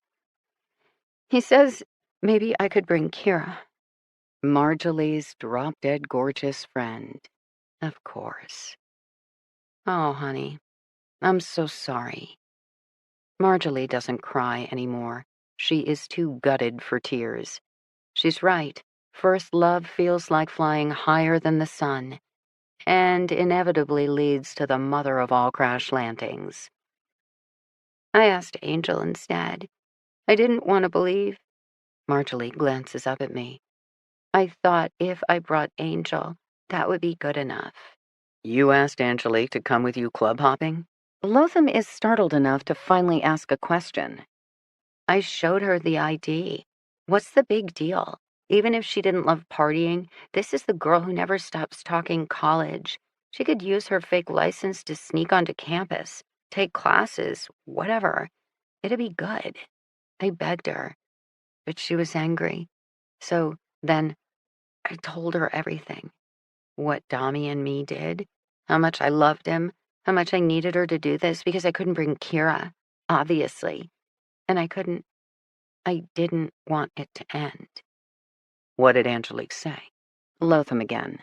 maybe I could bring Kira. Marjolie's drop-dead gorgeous friend. Of course. Oh, honey, I'm so sorry. Marjolie doesn't cry anymore. She is too gutted for tears. She's right. First love feels like flying higher than the sun, and inevitably leads to the mother of all crash landings. I asked Angel instead. I didn't want to believe. Marjolie glances up at me. I thought if I brought Angel, that would be good enough. You asked Angelique to come with you club hopping? Lotham is startled enough to finally ask a question. I showed her the ID. What's the big deal? Even if she didn't love partying, this is the girl who never stops talking college. She could use her fake license to sneak onto campus, take classes, whatever. It'd be good. I begged her, but she was angry. So then I told her everything. What Dami and me did, how much I loved him, how much I needed her to do this because I couldn't bring Kira, obviously. And I didn't want it to end. What did Angelique say? Lotham again.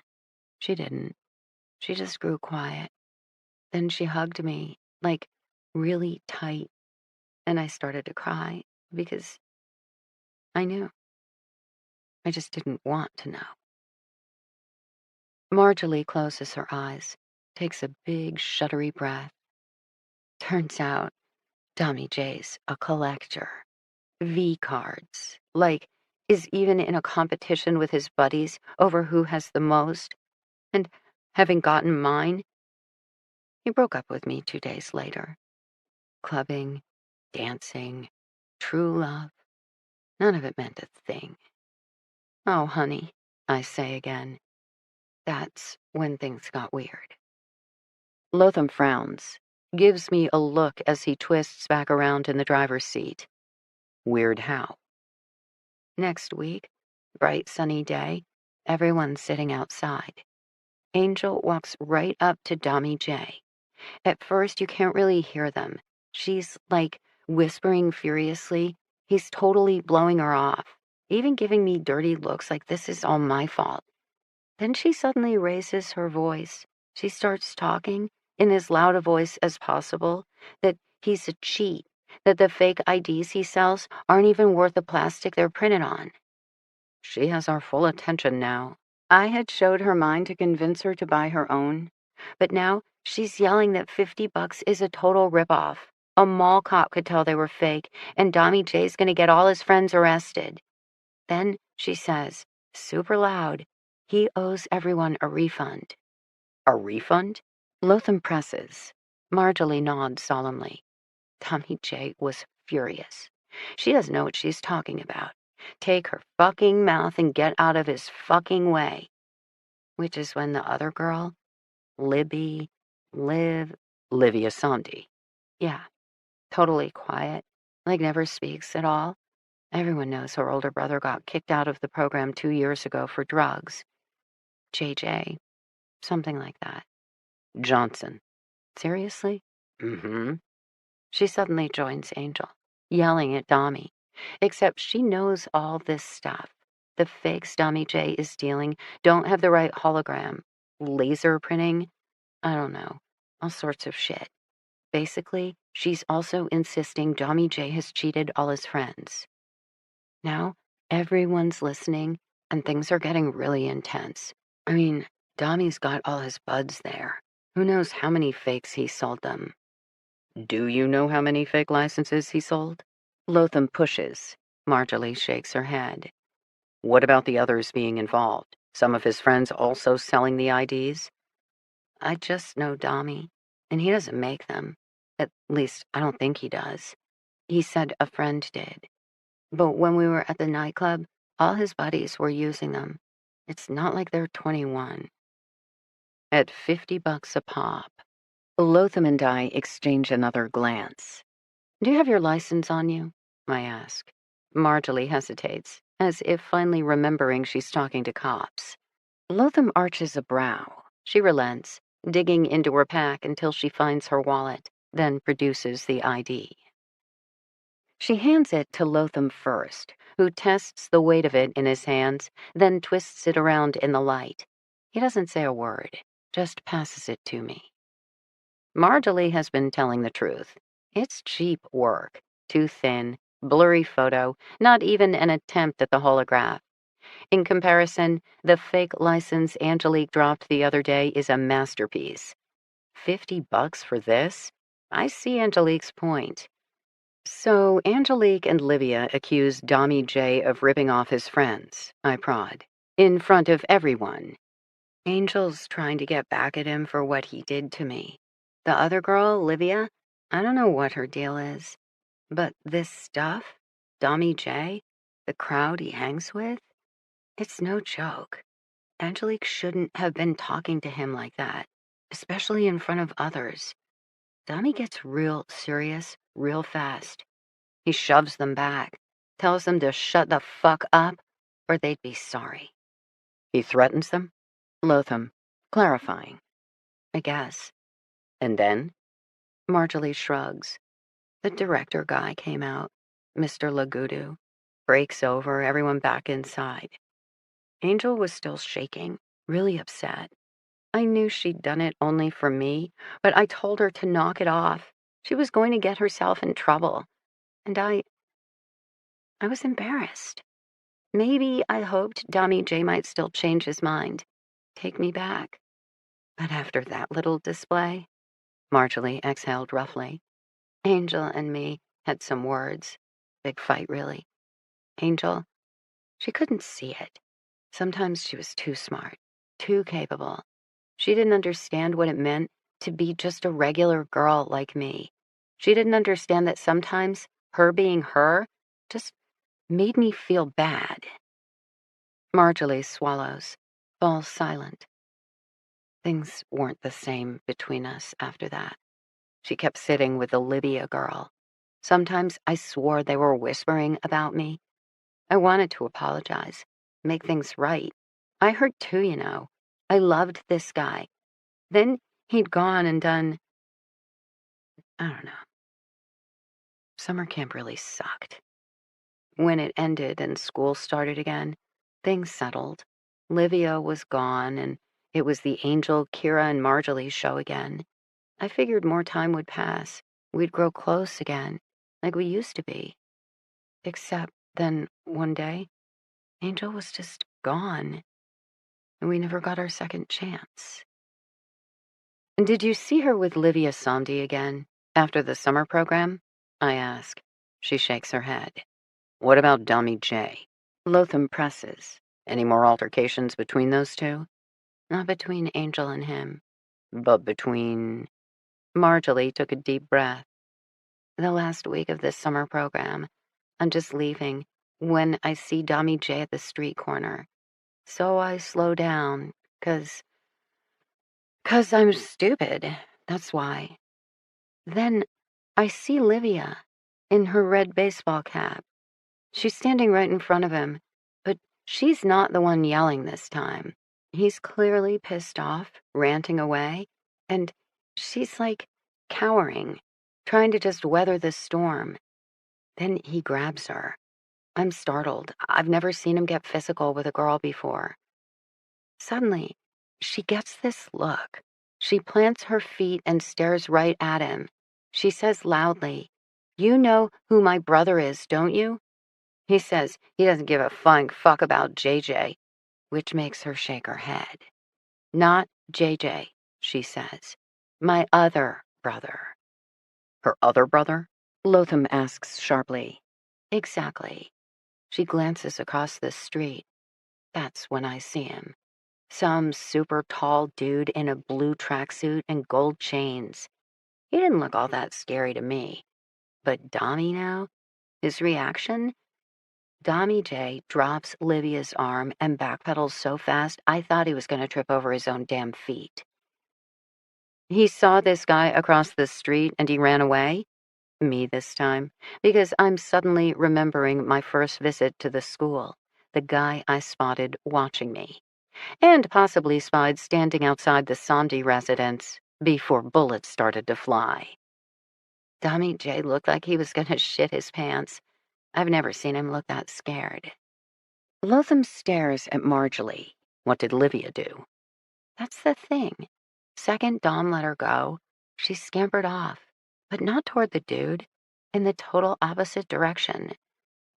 She didn't. She just grew quiet. Then she hugged me, like really tight, and I started to cry because I knew. I just didn't want to know. Marjolie closes her eyes, takes a big, shuddery breath. Turns out, Tommy J's a collector. V cards. Like, is even in a competition with his buddies over who has the most. And having gotten mine, he broke up with me 2 days later. Clubbing, dancing, true love. None of it meant a thing. Oh, honey, I say again. That's when things got weird. Lotham frowns, gives me a look as he twists back around in the driver's seat. Weird how? Next week, bright sunny day, everyone's sitting outside. Angel walks right up to Dami J. At first, you can't really hear them. She's, like, whispering furiously. He's totally blowing her off, even giving me dirty looks like this is all my fault. Then she suddenly raises her voice. She starts talking in as loud a voice as possible, that he's a cheat, that the fake IDs he sells aren't even worth the plastic they're printed on. She has our full attention now. I had showed her mine to convince her to buy her own, but now she's yelling that $50 is a total ripoff. A mall cop could tell they were fake, and Dami J's gonna get all his friends arrested. Then she says, super loud, he owes everyone a refund. A refund? Lotham presses. Marjolie nods solemnly. Dami J was furious. She doesn't know what she's talking about. Take her fucking mouth and get out of his fucking way. Which is when the other girl, Livia Santi. Yeah, totally quiet, like never speaks at all. Everyone knows her older brother got kicked out of the program 2 years ago for drugs. JJ, something like that. Johnson. Seriously? Mm-hmm. She suddenly joins Angel, yelling at Dami, except she knows all this stuff. The fakes Dami J is stealing don't have the right hologram. Laser printing? I don't know. All sorts of shit. Basically, she's also insisting Dami J has cheated all his friends. Now, everyone's listening, and things are getting really intense. I mean, Dami's got all his buds there. Who knows how many fakes he sold them? Do you know how many fake licenses he sold? Lotham pushes. Marjorie shakes her head. What about the others being involved? Some of his friends also selling the IDs? I just know Dami, and he doesn't make them. At least, I don't think he does. He said a friend did. But when we were at the nightclub, all his buddies were using them. It's not like they're 21. At $50 a pop. Lotham and I exchange another glance. Do you have your license on you? I ask. Marjorie hesitates, as if finally remembering she's talking to cops. Lotham arches a brow. She relents, digging into her pack until she finds her wallet, then produces the ID. She hands it to Lotham first, who tests the weight of it in his hands, then twists it around in the light. He doesn't say a word, just passes it to me. Marjorie has been telling the truth. It's cheap work. Too thin, blurry photo, not even an attempt at the holograph. In comparison, the fake license Angelique dropped the other day is a masterpiece. $50 for this? I see Angelique's point. So Angelique and Livia accuse Dami J of ripping off his friends, I prod, in front of everyone. Angel's trying to get back at him for what he did to me. The other girl, Livia, I don't know what her deal is, but this stuff, Dami J, the crowd he hangs with, it's no joke. Angelique shouldn't have been talking to him like that, especially in front of others. Dami gets real serious real fast. He shoves them back, tells them to shut the fuck up, or they'd be sorry. He threatens them? Lotham, clarifying. I guess. And then? Marjorie shrugs. The director guy came out, Mr. Lagudu, breaks over, everyone back inside. Angel was still shaking, really upset. I knew she'd done it only for me, but I told her to knock it off. She was going to get herself in trouble. And I was embarrassed. Maybe I hoped Dami J might still change his mind, take me back. But after that little display, Marjorie exhaled roughly. Angel and me had some words. Big fight, really. Angel, she couldn't see it. Sometimes she was too smart, too capable. She didn't understand what it meant to be just a regular girl like me. She didn't understand that sometimes her being her just made me feel bad. Marjorie swallows, falls silent. Things weren't the same between us after that. She kept sitting with the Livia girl. Sometimes I swore they were whispering about me. I wanted to apologize, make things right. I hurt too, you know. I loved this guy. Then he'd gone and done, I don't know. Summer camp really sucked. When it ended and school started again, things settled. Livia was gone, and it was the Angel, Kira, and Marjorie show again. I figured more time would pass. We'd grow close again, like we used to be. Except then, one day, Angel was just gone, and we never got our second chance. And did you see her with Livia Samdi again, after the summer program? I ask. She shakes her head. What about Dami J? Lotham presses. Any more altercations between those two? Not between Angel and him, but between... Marjorie took a deep breath. The last week of this summer program, I'm just leaving when I see Dami J at the street corner. So I slow down, 'cause I'm stupid. That's why. Then I see Livia in her red baseball cap. She's standing right in front of him, but she's not the one yelling this time. He's clearly pissed off, ranting away, and she's like cowering, trying to just weather the storm. Then he grabs her. I'm startled. I've never seen him get physical with a girl before. Suddenly, she gets this look. She plants her feet and stares right at him. She says loudly, "You know who my brother is, don't you?" He says he doesn't give a flying fuck about JJ, which makes her shake her head. "Not JJ," she says. "My other brother." Her other brother? Lotham asks sharply. Exactly. She glances across the street. That's when I see him. Some super tall dude in a blue tracksuit and gold chains. He didn't look all that scary to me. But Dommy now? His reaction? Dommy J drops Livia's arm and backpedals so fast I thought he was going to trip over his own damn feet. He saw this guy across the street and he ran away? Me this time, because I'm suddenly remembering my first visit to the school, the guy I spotted watching me, and possibly spied standing outside the Somdi residence before bullets started to fly. Dommy J looked like he was gonna shit his pants. I've never seen him look that scared. Lotham stares at Marjorie. What did Livia do? That's the thing. Second Dom let her go, she scampered off, but not toward the dude, in the total opposite direction.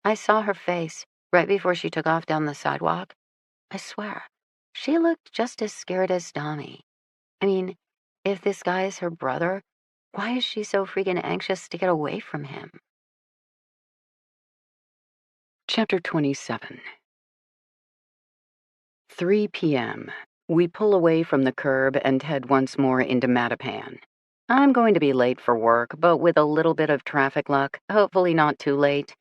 I saw her face right before she took off down the sidewalk. I swear, she looked just as scared as Dommy. I mean, if this guy is her brother, why is she so freaking anxious to get away from him? Chapter 27. 3 p.m. We pull away from the curb and head once more into Mattapan. I'm going to be late for work, but with a little bit of traffic luck, hopefully not too late.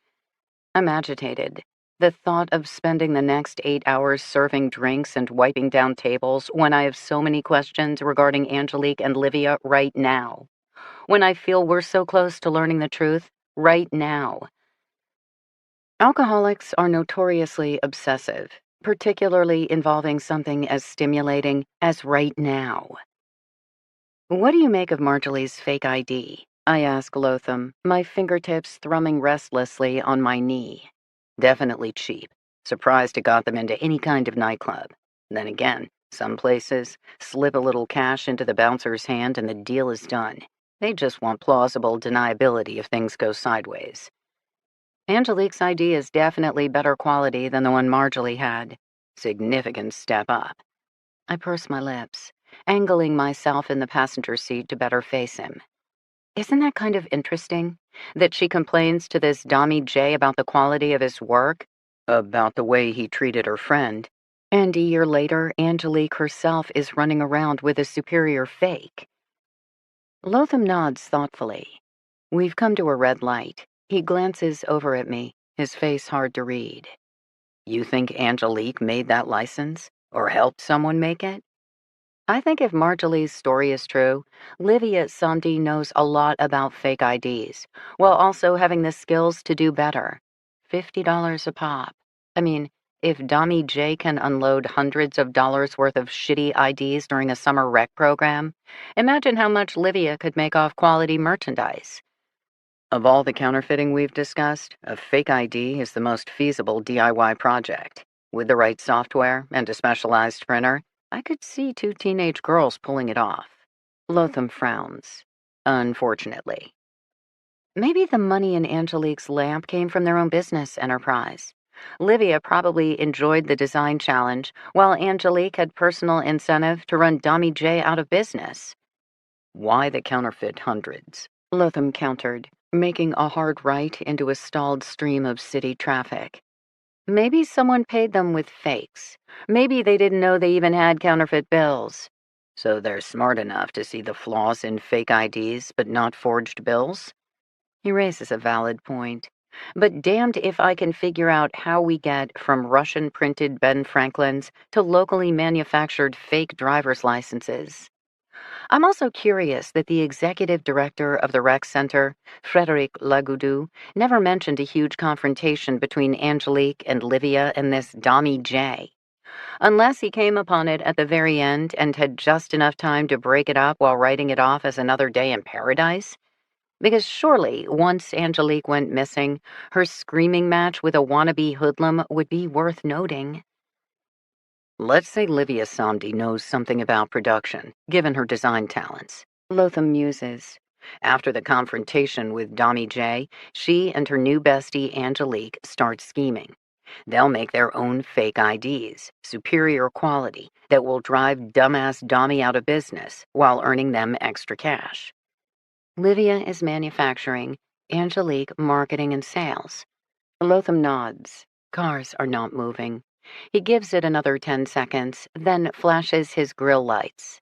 I'm agitated. The thought of spending the next 8 hours serving drinks and wiping down tables when I have so many questions regarding Angelique and Livia right now. When I feel we're so close to learning the truth right now. Alcoholics are notoriously obsessive, particularly involving something as stimulating as right now. What do you make of Marjolie's fake ID? I ask Lotham, my fingertips thrumming restlessly on my knee. Definitely cheap. Surprised it got them into any kind of nightclub. Then again, some places slip a little cash into the bouncer's hand and the deal is done. They just want plausible deniability if things go sideways. Angelique's ID is definitely better quality than the one Marjorie had. Significant step up. I purse my lips, angling myself in the passenger seat to better face him. Isn't that kind of interesting? That she complains to this Dommy J about the quality of his work? About the way he treated her friend. And a year later, Angelique herself is running around with a superior fake. Lotham nods thoughtfully. We've come to a red light. He glances over at me, his face hard to read. You think Angelique made that license? Or helped someone make it? I think if Marjolie's story is true, Livia Somdi knows a lot about fake IDs, while also having the skills to do better. $50 a pop. I mean, if Dommy J can unload hundreds of dollars worth of shitty IDs during a summer rec program, imagine how much Livia could make off quality merchandise. Of all the counterfeiting we've discussed, a fake ID is the most feasible DIY project. With the right software and a specialized printer, I could see two teenage girls pulling it off. Lotham frowns. Unfortunately. Maybe the money in Angelique's lamp came from their own business enterprise. Livia probably enjoyed the design challenge, while Angelique had personal incentive to run Dommy J out of business. Why the counterfeit hundreds? Lotham countered, making a hard right into a stalled stream of city traffic. Maybe someone paid them with fakes. Maybe they didn't know they even had counterfeit bills. So they're smart enough to see the flaws in fake IDs but not forged bills? He raises a valid point. But damned if I can figure out how we get from Russian-printed Ben Franklins to locally manufactured fake driver's licenses. I'm also curious that the executive director of the rec center, Frédéric Lagoudou, never mentioned a huge confrontation between Angelique and Livia and this Dommy J. Unless he came upon it at the very end and had just enough time to break it up while writing it off as another day in paradise. Because surely, once Angelique went missing, her screaming match with a wannabe hoodlum would be worth noting. Let's say Livia Somdi knows something about production, given her design talents. Lotham muses. After the confrontation with Dami J, she and her new bestie Angelique start scheming. They'll make their own fake IDs, superior quality, that will drive dumbass Dami out of business while earning them extra cash. Livia is manufacturing, Angelique marketing and sales. Lotham nods. Cars are not moving. He gives it another 10 seconds, then flashes his grill lights.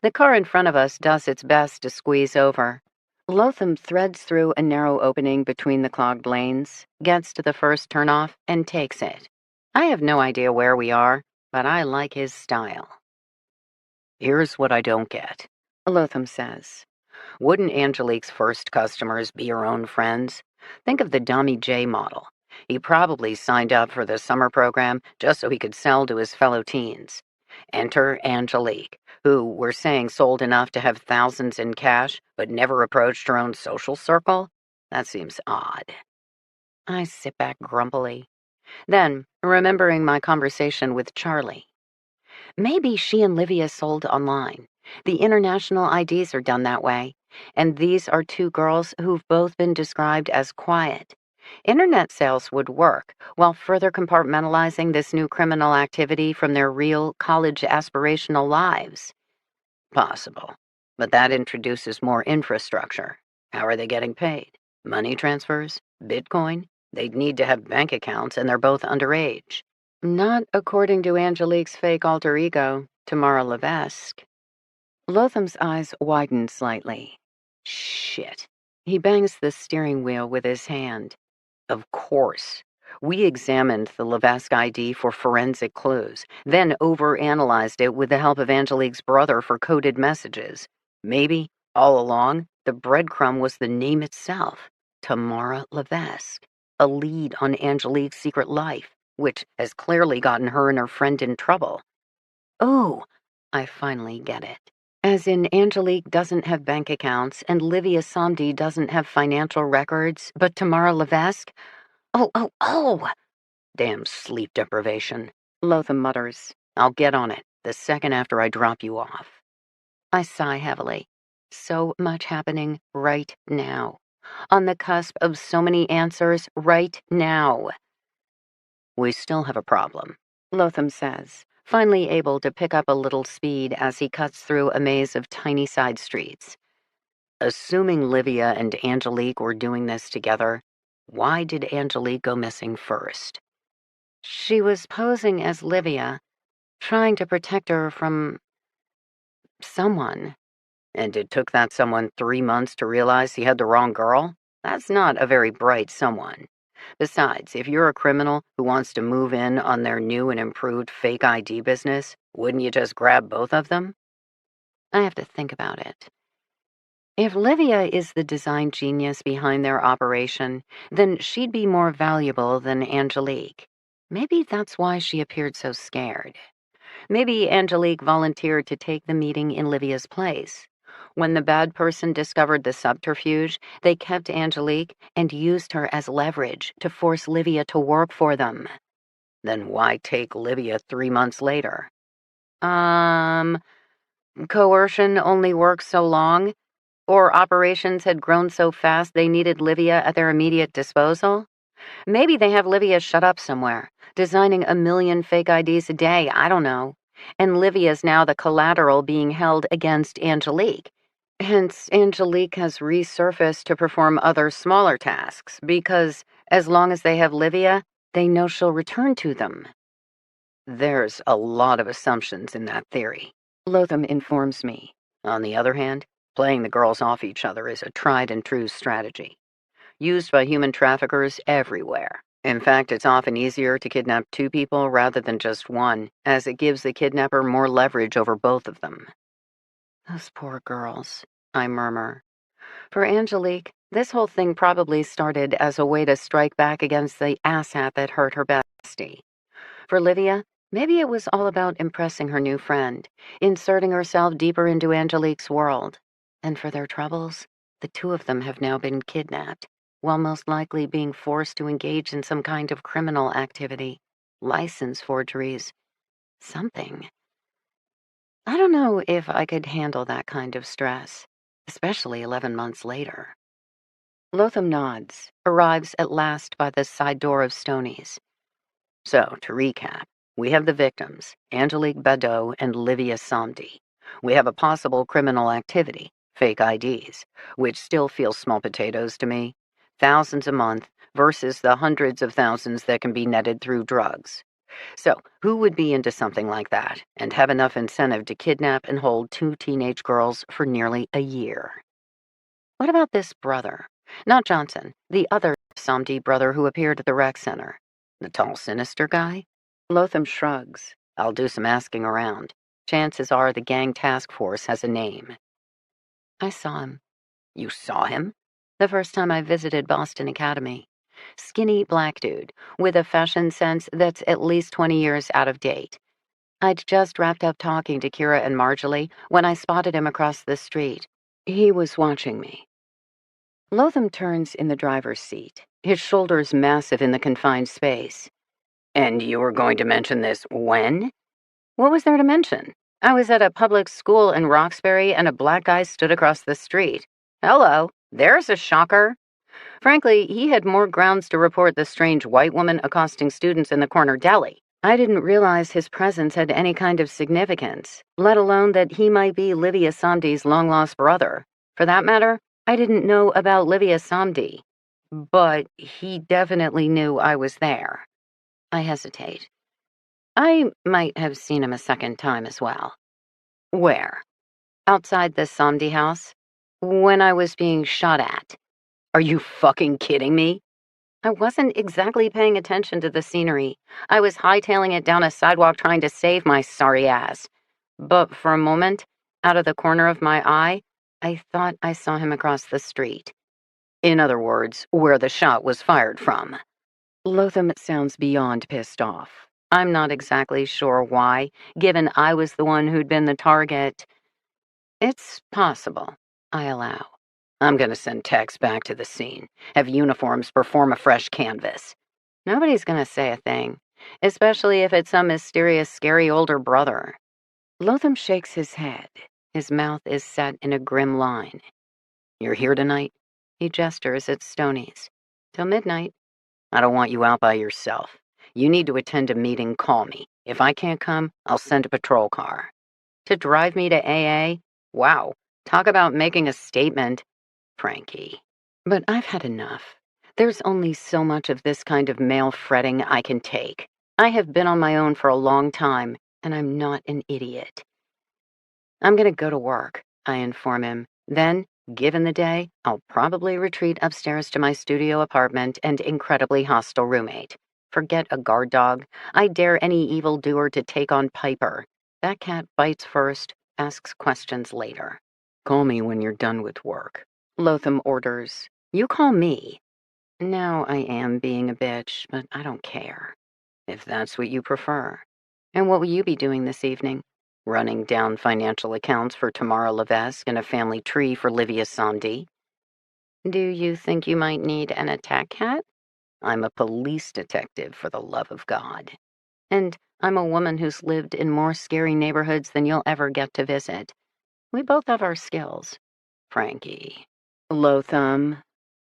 The car in front of us does its best to squeeze over. Lotham threads through a narrow opening between the clogged lanes, gets to the first turnoff, and takes it. I have no idea where we are, but I like his style. Here's what I don't get, Lotham says. Wouldn't Angelique's first customers be her own friends? Think of the Dummy J model. He probably signed up for the summer program just so he could sell to his fellow teens. Enter Angelique, who we're saying sold enough to have thousands in cash, but never approached her own social circle? That seems odd. I sit back grumpily. Then, remembering my conversation with Charlie. Maybe she and Livia sold online. The international IDs are done that way. And these are two girls who've both been described as quiet. Internet sales would work, while further compartmentalizing this new criminal activity from their real college aspirational lives. Possible. But that introduces more infrastructure. How are they getting paid? Money transfers? Bitcoin? They'd need to have bank accounts, and they're both underage. Not according to Angelique's fake alter ego, Tamara Levesque. Lotham's eyes widen slightly. Shit. He bangs the steering wheel with his hand. Of course. We examined the Levesque ID for forensic clues, then overanalyzed it with the help of Angelique's brother for coded messages. Maybe, all along, the breadcrumb was the name itself, Tamara Levesque, a lead on Angelique's secret life, which has clearly gotten her and her friend in trouble. Oh, I finally get it. As in, Angelique doesn't have bank accounts, and Livia Somdi doesn't have financial records, but Tamara Levesque? Oh! Damn sleep deprivation. Lotham mutters. I'll get on it the second after I drop you off. I sigh heavily. So much happening right now. On the cusp of so many answers right now. We still have a problem, Lotham says, finally able to pick up a little speed as he cuts through a maze of tiny side streets. Assuming Livia and Angelique were doing this together, why did Angelique go missing first? She was posing as Livia, trying to protect her from someone. And it took that someone 3 months to realize he had the wrong girl? That's not a very bright someone. Besides, if you're a criminal who wants to move in on their new and improved fake ID business, wouldn't you just grab both of them? I have to think about it. If Livia is the design genius behind their operation, then she'd be more valuable than Angelique. Maybe that's why she appeared so scared. Maybe Angelique volunteered to take the meeting in Livia's place. When the bad person discovered the subterfuge, they kept Angelique and used her as leverage to force Livia to work for them. Then why take Livia 3 months later? Coercion only works so long? Or operations had grown so fast they needed Livia at their immediate disposal? Maybe they have Livia shut up somewhere, designing a million fake IDs a day, I don't know. And Livia's now the collateral being held against Angelique. Hence, Angelique has resurfaced to perform other smaller tasks, because as long as they have Livia, they know she'll return to them. There's a lot of assumptions in that theory, Lotham informs me. On the other hand, playing the girls off each other is a tried and true strategy, used by human traffickers everywhere. In fact, it's often easier to kidnap 2 people rather than just one, as it gives the kidnapper more leverage over both of them. Those poor girls, I murmur. For Angelique, this whole thing probably started as a way to strike back against the asshat that hurt her bestie. For Livia, maybe it was all about impressing her new friend, inserting herself deeper into Angelique's world. And for their troubles, The two of them have now been kidnapped, while most likely being forced to engage in some kind of criminal activity, license forgeries, something. I don't know if I could handle that kind of stress, especially 11 months later. Lotham nods, arrives at last by the side door of Stoney's. So, to recap, we have the victims, Angelique Badeau and Livia Somdi. We have a possible criminal activity, fake IDs, which still feels small potatoes to me. Thousands a month versus the hundreds of thousands that can be netted through drugs. So, who would be into something like that and have enough incentive to kidnap and hold two teenage girls for nearly a year? What about this brother? Not Johnson, the other Somdi brother who appeared at the rec center. The tall, sinister guy? Lotham shrugs. I'll do some asking around. Chances are the gang task force has a name. I saw him. You saw him? The first time I visited Boston Academy. Skinny black dude, with a fashion sense that's at least 20 years out of date. I'd just wrapped up talking to Kira and Marjorie when I spotted him across the street. He was watching me. Lotham turns in the driver's seat, his shoulders massive in the confined space. And you were going to mention this when? What was there to mention? I was at a public school in Roxbury and a black guy stood across the street. Hello, there's a shocker. Frankly, he had more grounds to report the strange white woman accosting students in the corner deli. I didn't realize his presence had any kind of significance, let alone that he might be Livia Somdi's long-lost brother. For that matter, I didn't know about Livia Somdi. But he definitely knew I was there. I hesitate. I might have seen him a second time as well. Where? Outside the Somdi house. When I was being shot at. Are you fucking kidding me? I wasn't exactly paying attention to the scenery. I was hightailing it down a sidewalk trying to save my sorry ass. But for a moment, out of the corner of my eye, I thought I saw him across the street. In other words, where the shot was fired from. Lotham sounds beyond pissed off. I'm not exactly sure why, given I was the one who'd been the target. It's possible, I allow. I'm gonna send techs back to the scene, have uniforms perform a fresh canvass. Nobody's gonna say a thing, especially if it's some mysterious, scary older brother. Lotham shakes his head. His mouth is set in a grim line. You're here tonight? He gestures at Stoney's. Till midnight. I don't want you out by yourself. You need to attend a meeting, call me. If I can't come, I'll send a patrol car. To drive me to AA? Wow, talk about making a statement. Frankie. But I've had enough. There's only so much of this kind of male fretting I can take. I have been on my own for a long time, and I'm not an idiot. I'm gonna go to work, I inform him. Then, given the day, I'll probably retreat upstairs to my studio apartment and incredibly hostile roommate. Forget a guard dog. I dare any evildoer to take on Piper. That cat bites first, asks questions later. Call me when you're done with work. Lotham orders. You call me. Now I am being a bitch, but I don't care. If that's what you prefer. And what will you be doing this evening? Running down financial accounts for Tamara Levesque and a family tree for Livia Somdi? Do you think you might need an attack cat? I'm a police detective, for the love of God. And I'm a woman who's lived in more scary neighborhoods than you'll ever get to visit. We both have our skills. Frankie. Lotham.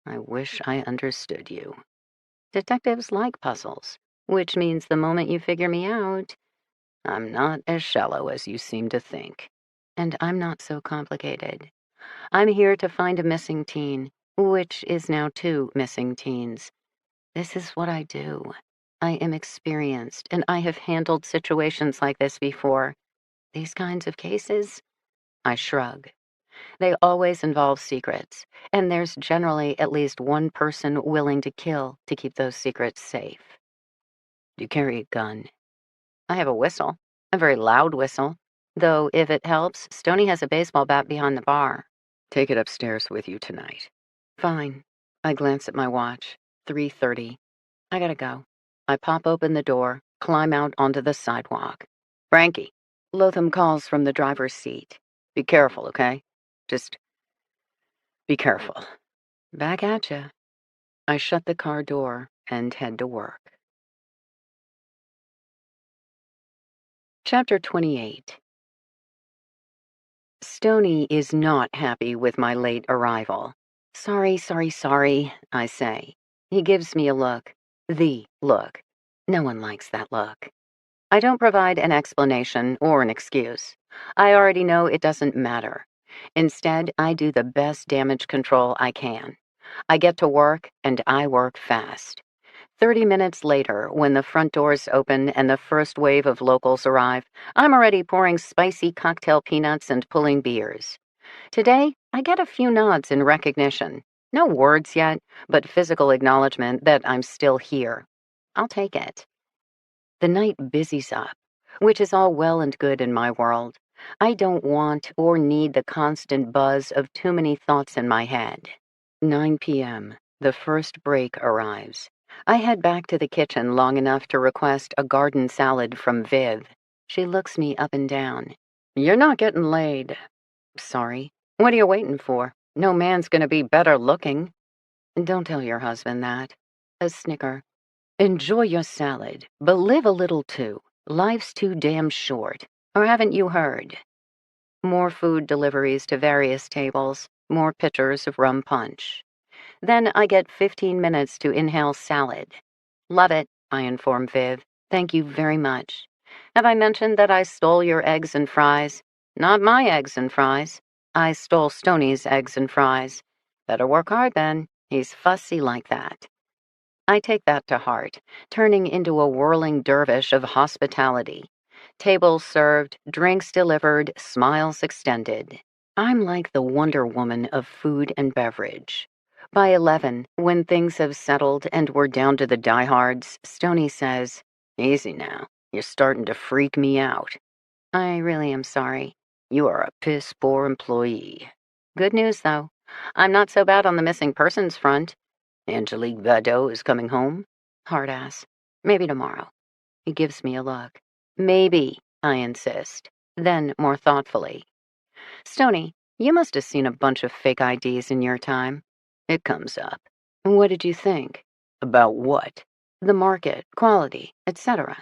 I wish I understood you. Detectives like puzzles, which means the moment you figure me out, I'm not as shallow as you seem to think. And I'm not so complicated. I'm here to find a missing teen, which is now two missing teens. This is what I do. I am experienced, and I have handled situations like this before. These kinds of cases? I shrug. They always involve secrets, and there's generally at least one person willing to kill to keep those secrets safe. Do you carry a gun? I have a whistle, a very loud whistle, though if it helps, Stoney has a baseball bat behind the bar. Take it upstairs with you tonight. Fine. I glance at my watch. 3:30. I gotta go. I pop open the door, climb out onto the sidewalk. Frankie. Lotham calls from the driver's seat. Be careful, okay? Just Be careful. Back at ya. I shut the car door and head to work. Chapter 28. Stoney is not happy with my late arrival. Sorry, I say. He gives me a look. The look. No one likes that look. I don't provide an explanation or an excuse. I already know it doesn't matter. Instead, I do the best damage control I can. I get to work, and I work fast. 30 minutes later, when the front doors open and the first wave of locals arrive, I'm already pouring spicy cocktail peanuts and pulling beers. Today, I get a few nods in recognition. No words yet, but physical acknowledgement that I'm still here. I'll take it. The night busies up, which is all well and good in my world. I don't want or need the constant buzz of too many thoughts in my head. 9 p.m. The first break arrives. I head back to the kitchen long enough to request a garden salad from Viv. She looks me up and down. You're not getting laid. Sorry. What are you waiting for? No man's gonna be better looking. Don't tell your husband that. A snicker. Enjoy your salad, but live a little too. Life's too damn short. Or haven't you heard? More food deliveries to various tables, more pitchers of rum punch. Then I get 15 minutes to inhale salad. Love it, I inform Viv. Thank you very much. Have I mentioned that I stole your eggs and fries? Not my eggs and fries. I stole Stoney's eggs and fries. Better work hard then. He's fussy like that. I take that to heart, turning into a whirling dervish of hospitality. Tables served, drinks delivered, smiles extended. I'm like the Wonder Woman of food and beverage. By 11, when things have settled and we're down to the diehards, Stoney says, "Easy now. You're starting to freak me out." I really am sorry. You are a piss-poor employee. Good news, though. I'm not so bad on the missing persons front. Angelique Liar is coming home? Hard ass. Maybe tomorrow. He gives me a look. Maybe, I insist. Then, more thoughtfully. Stoney, you must have seen a bunch of fake IDs in your time. It comes up. What did you think? About what? The market, quality, etc.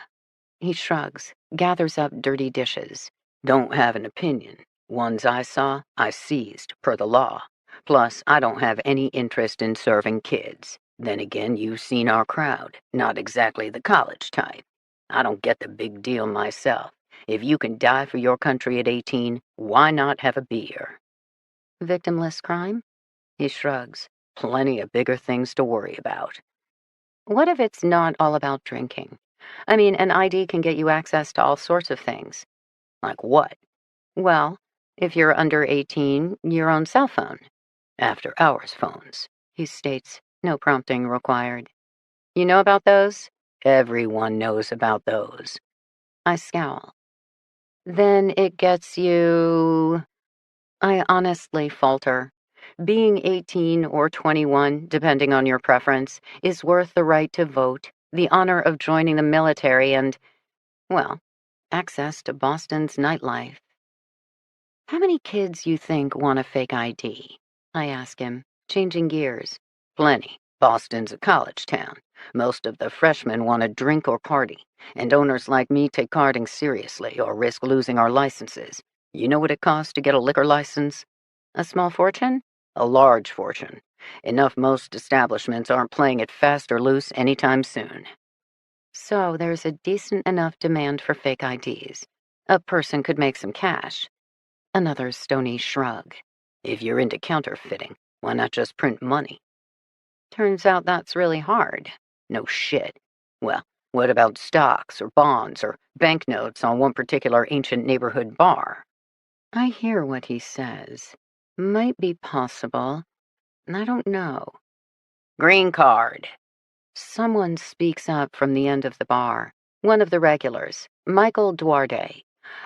He shrugs, gathers up dirty dishes. Don't have an opinion. Ones I saw, I seized, per the law. Plus, I don't have any interest in serving kids. Then again, you've seen our crowd. Not exactly the college type. I don't get the big deal myself. If you can die for your country at 18, why not have a beer? Victimless crime? He shrugs. Plenty of bigger things to worry about. What if it's not all about drinking? I mean, an ID can get you access to all sorts of things. Like what? Well, if you're under 18, your own cell phone. After hours phones, he states, no prompting required. You know about those? Everyone knows about those. I scowl. Then it gets you... I honestly falter. Being 18 or 21, depending on your preference, is worth the right to vote, the honor of joining the military, and, well, access to Boston's nightlife. How many kids you think want a fake ID? I ask him, changing gears. Plenty. Boston's a college town. Most of the freshmen want to drink or party, and owners like me take carding seriously or risk losing our licenses. You know what it costs to get a liquor license? A small fortune? A large fortune. Enough most establishments aren't playing it fast or loose anytime soon. So there's a decent enough demand for fake IDs. A person could make some cash. Another stony shrug. If you're into counterfeiting, why not just print money? Turns out that's really hard. No shit. Well, what about stocks or bonds or banknotes on one particular ancient neighborhood bar? I hear what he says. Might be possible. I don't know. Green card. Someone speaks up from the end of the bar. One of the regulars, Michael Duarte.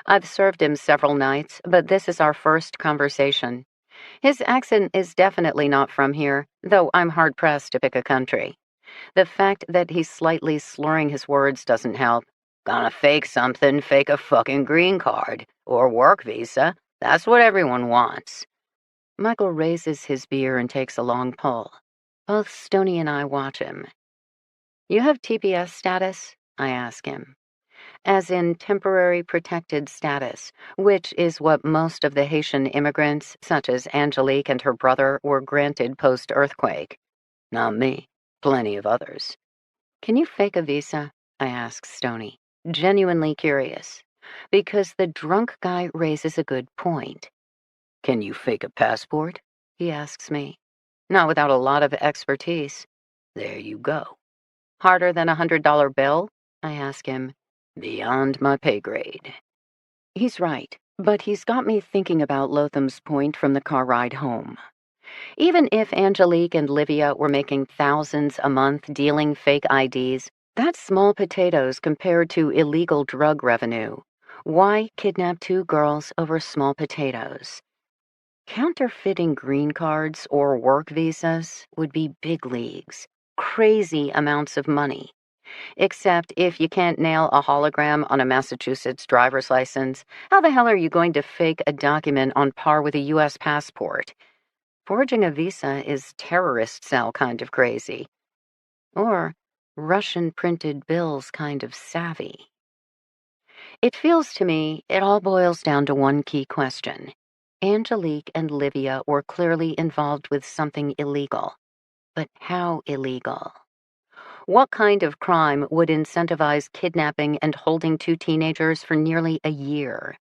I've served him several nights, but this is our first conversation. His accent is definitely not from here, though I'm hard-pressed to pick a country. The fact that he's slightly slurring his words doesn't help. Gonna fake something, fake a fucking green card. Or work visa. That's what everyone wants. Michael raises his beer and takes a long pull. Both Stoney and I watch him. You have TPS status? I ask him. As in temporary protected status, which is what most of the Haitian immigrants, such as Angelique and her brother, were granted post-earthquake. Not me. Plenty of others. Can you fake a visa? I ask Stoney, genuinely curious, because the drunk guy raises a good point. Can you fake a passport? He asks me. Not without a lot of expertise. There you go. Harder than $100 bill? I ask him. Beyond my pay grade. He's right, but he's got me thinking about Lotham's point from the car ride home. Even if Angelique and Livia were making thousands a month dealing fake IDs, that's small potatoes compared to illegal drug revenue. Why kidnap two girls over small potatoes? Counterfeiting green cards or work visas would be big leagues, crazy amounts of money. Except if you can't nail a hologram on a Massachusetts driver's license, how the hell are you going to fake a document on par with a U.S. passport? Forging a visa is terrorist cell kind of crazy. Or Russian printed bills kind of savvy. It feels to me it all boils down to one key question. Angelique and Livia were clearly involved with something illegal. But how illegal? What kind of crime would incentivize kidnapping and holding two teenagers for nearly a year?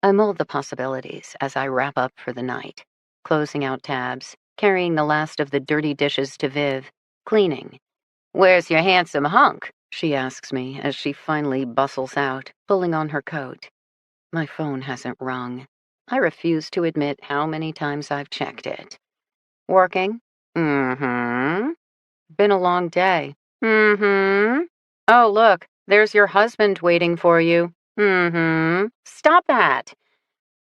I mull the possibilities as I wrap up for the night, closing out tabs, carrying the last of the dirty dishes to Viv, cleaning. Where's your handsome hunk? She asks me as she finally bustles out, pulling on her coat. My phone hasn't rung. I refuse to admit how many times I've checked it. Working? Mm-hmm. Been a long day. Mm-hmm. Oh, look, there's your husband waiting for you. Mm-hmm. Stop that.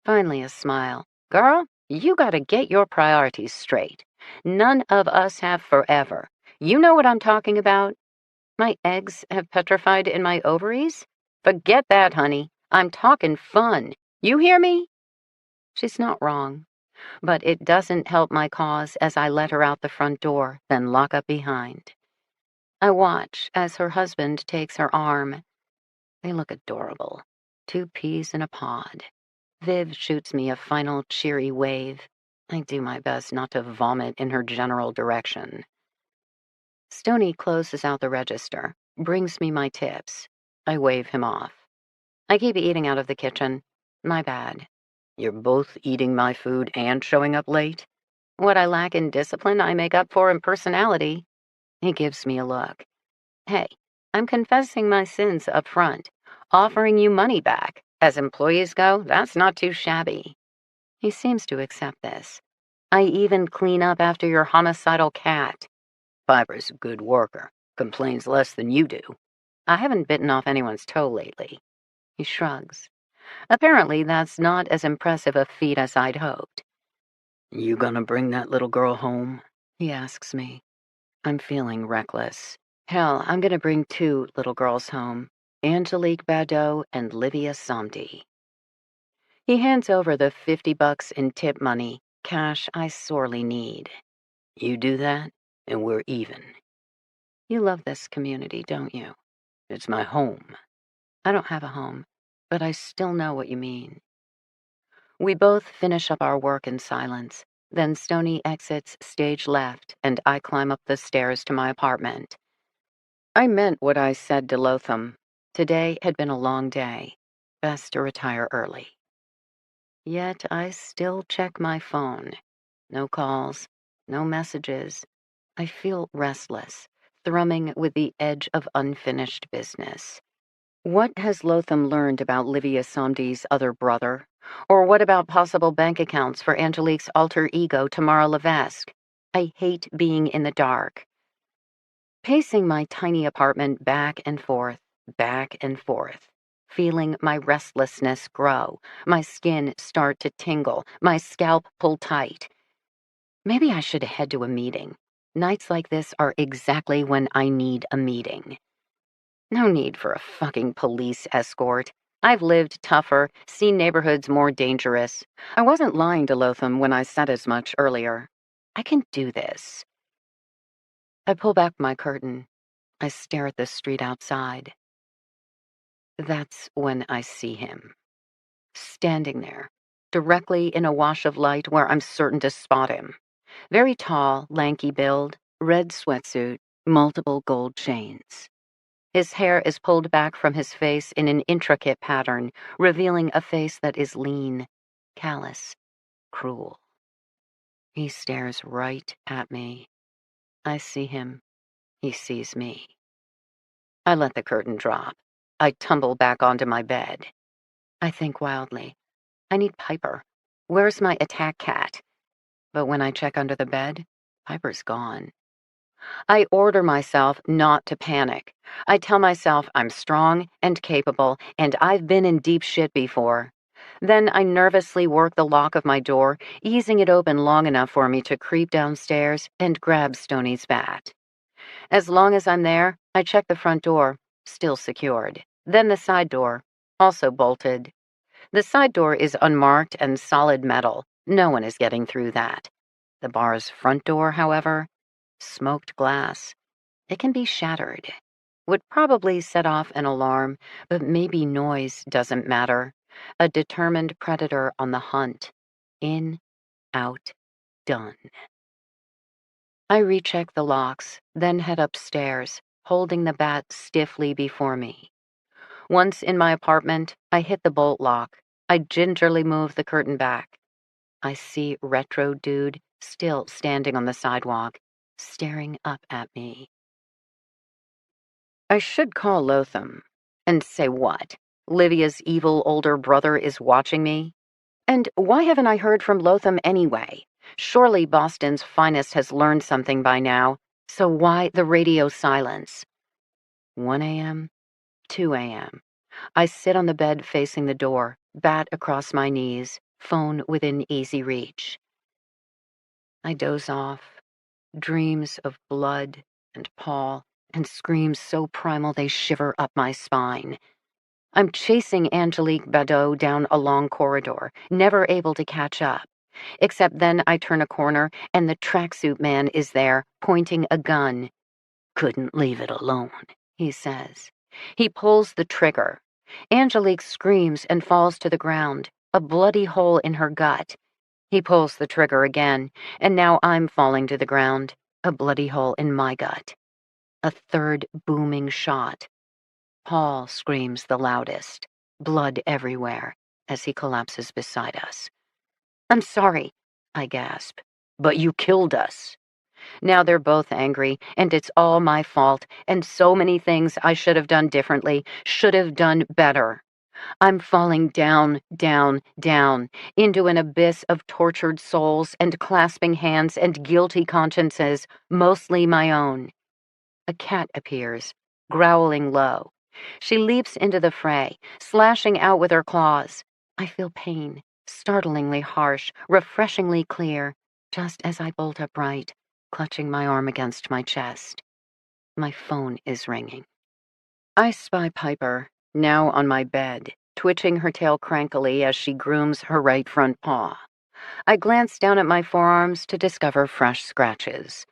Finally, a smile. Girl, you gotta get your priorities straight. None of us have forever. You know what I'm talking about? My eggs have petrified in my ovaries? Forget that, honey. I'm talking fun. You hear me? She's not wrong, but it doesn't help my cause as I let her out the front door, then lock up behind. I watch as her husband takes her arm. They look adorable. Two peas in a pod. Viv shoots me a final cheery wave. I do my best not to vomit in her general direction. Stoney closes out the register, brings me my tips. I wave him off. I keep eating out of the kitchen. My bad. You're both eating my food and showing up late? What I lack in discipline, I make up for in personality. He gives me a look. Hey, I'm confessing my sins up front, offering you money back. As employees go, that's not too shabby. He seems to accept this. I even clean up after your homicidal cat. Piper's a good worker, complains less than you do. I haven't bitten off anyone's toe lately. He shrugs. Apparently, that's not as impressive a feat as I'd hoped. You gonna bring that little girl home? He asks me. I'm feeling reckless. Hell, I'm gonna bring two little girls home. Angelique Badeau and Livia Somdi. He hands over the $50 in tip money, cash I sorely need. You do that, and we're even. You love this community, don't you? It's my home. I don't have a home, but I still know what you mean. We both finish up our work in silence. Then Stoney exits stage left, and I climb up the stairs to my apartment. I meant what I said to Lotham. Today had been a long day. Best to retire early. Yet I still check my phone. No calls, no messages. I feel restless, thrumming with the edge of unfinished business. What has Lotham learned about Livia Somdi's other brother? Or what about possible bank accounts for Angelique's alter ego, Tamara Levesque? I hate being in the dark. Pacing my tiny apartment back and forth, feeling my restlessness grow, my skin start to tingle, my scalp pull tight. Maybe I should head to a meeting. Nights like this are exactly when I need a meeting. No need for a fucking police escort. I've lived tougher, seen neighborhoods more dangerous. I wasn't lying to Lotham when I said as much earlier. I can do this. I pull back my curtain. I stare at the street outside. That's when I see him. Standing there, directly in a wash of light where I'm certain to spot him. Very tall, lanky build, red sweatsuit, multiple gold chains. His hair is pulled back from his face in an intricate pattern, revealing a face that is lean, callous, cruel. He stares right at me. I see him. He sees me. I let the curtain drop. I tumble back onto my bed. I think wildly. I need Piper. Where's my attack cat? But when I check under the bed, Piper's gone. I order myself not to panic. I tell myself I'm strong and capable, and I've been in deep shit before. Then I nervously work the lock of my door, easing it open long enough for me to creep downstairs and grab Stoney's bat. As long as I'm there, I check the front door, still secured. Then the side door, also bolted. The side door is unmarked and solid metal. No one is getting through that. The bar's front door, however, smoked glass. It can be shattered. Would probably set off an alarm, but maybe noise doesn't matter. A determined predator on the hunt. In, out, done. I recheck the locks, then head upstairs, holding the bat stiffly before me. Once in my apartment, I hit the bolt lock. I gingerly move the curtain back. I see retro dude still standing on the sidewalk, staring up at me. I should call Lotham and say what? Lydia's evil older brother is watching me? And why haven't I heard from Lotham anyway? Surely Boston's finest has learned something by now, so why the radio silence? 1 a.m., 2 a.m. I sit on the bed facing the door, bat across my knees, phone within easy reach. I doze off, dreams of blood and Paul, and screams so primal they shiver up my spine. I'm chasing Angelique Badeau down a long corridor, never able to catch up. Except then I turn a corner and the tracksuit man is there, pointing a gun. Couldn't leave it alone, he says. He pulls the trigger. Angelique screams and falls to the ground, a bloody hole in her gut. He pulls the trigger again, and now I'm falling to the ground, a bloody hole in my gut. A third booming shot. Paul screams the loudest, blood everywhere, as he collapses beside us. I'm sorry, I gasp, but you killed us. Now they're both angry, and it's all my fault, and so many things I should have done differently, should have done better. I'm falling down, down, down, into an abyss of tortured souls and clasping hands and guilty consciences, mostly my own. A cat appears, growling low. She leaps into the fray, slashing out with her claws. I feel pain, startlingly harsh, refreshingly clear, just as I bolt upright, clutching my arm against my chest. My phone is ringing. I spy Piper, now on my bed, twitching her tail crankily as she grooms her right front paw. I glance down at my forearms to discover fresh scratches.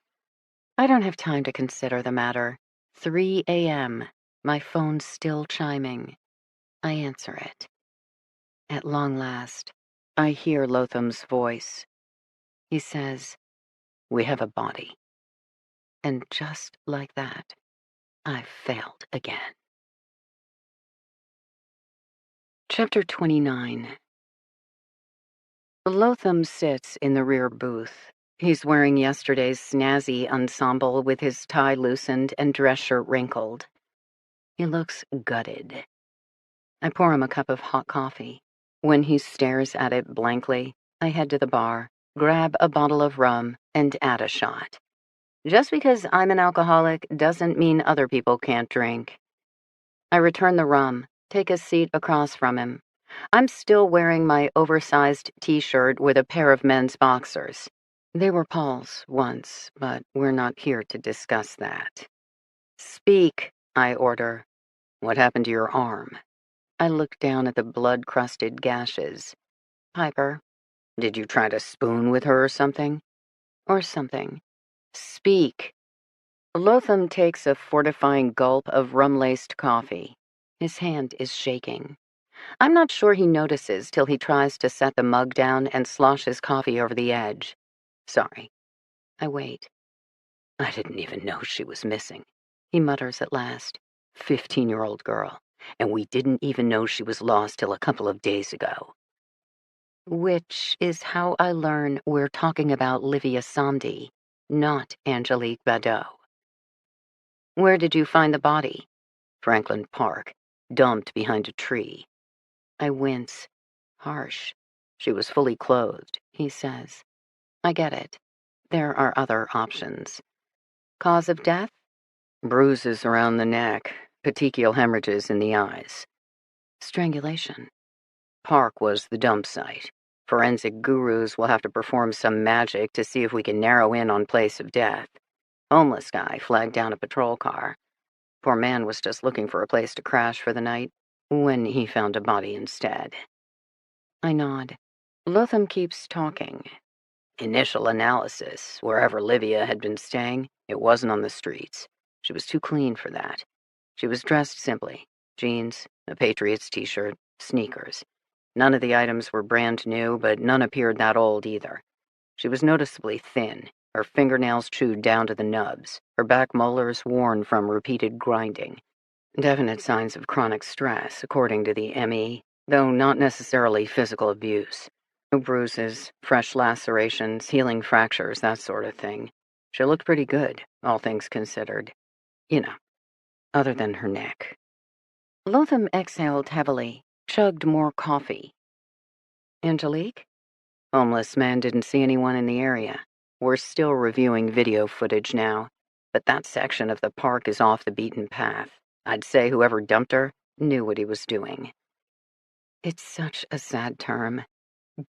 I don't have time to consider the matter. 3 a.m. My phone's still chiming. I answer it. At long last, I hear Lotham's voice. He says, "We have a body." And just like that, I've failed again. Chapter 29. Lotham sits in the rear booth. He's wearing yesterday's snazzy ensemble with his tie loosened and dress shirt wrinkled. He looks gutted. I pour him a cup of hot coffee. When he stares at it blankly, I head to the bar, grab a bottle of rum, and add a shot. Just because I'm an alcoholic doesn't mean other people can't drink. I return the rum, take a seat across from him. I'm still wearing my oversized t-shirt with a pair of men's boxers. They were Paul's once, but we're not here to discuss that. Speak, I order. What happened to your arm? I looked down at the blood-crusted gashes. Piper, did you try to spoon with her or something? Or something. Speak. Lotham takes a fortifying gulp of rum-laced coffee. His hand is shaking. I'm not sure he notices till he tries to set the mug down and slosh his coffee over the edge. Sorry. I wait. I didn't even know she was missing, he mutters at last. 15-year-old girl. And we didn't even know she was lost till a couple of days ago. Which is how I learn we're talking about Livia Samdi, not Angelique Badeau. Where did you find the body? Franklin Park, dumped behind a tree. I wince. Harsh. She was fully clothed, he says. I get it. There are other options. Cause of death? Bruises around the neck, petechial hemorrhages in the eyes. Strangulation. Park was the dump site. Forensic gurus will have to perform some magic to see if we can narrow in on place of death. Homeless guy flagged down a patrol car. Poor man was just looking for a place to crash for the night when he found a body instead. I nod. Lotham keeps talking. Initial analysis, wherever Livia had been staying, it wasn't on the streets. She was too clean for that. She was dressed simply. Jeans, a Patriots t-shirt, sneakers. None of the items were brand new, but none appeared that old either. She was noticeably thin, her fingernails chewed down to the nubs, her back molars worn from repeated grinding. Definite signs of chronic stress, according to the ME, though not necessarily physical abuse. No bruises, fresh lacerations, healing fractures, that sort of thing. She looked pretty good, all things considered. You know, other than her neck. Lotham exhaled heavily, chugged more coffee. Angelique? Homeless man didn't see anyone in the area. We're still reviewing video footage now, but that section of the park is off the beaten path. I'd say whoever dumped her knew what he was doing. It's such a sad term.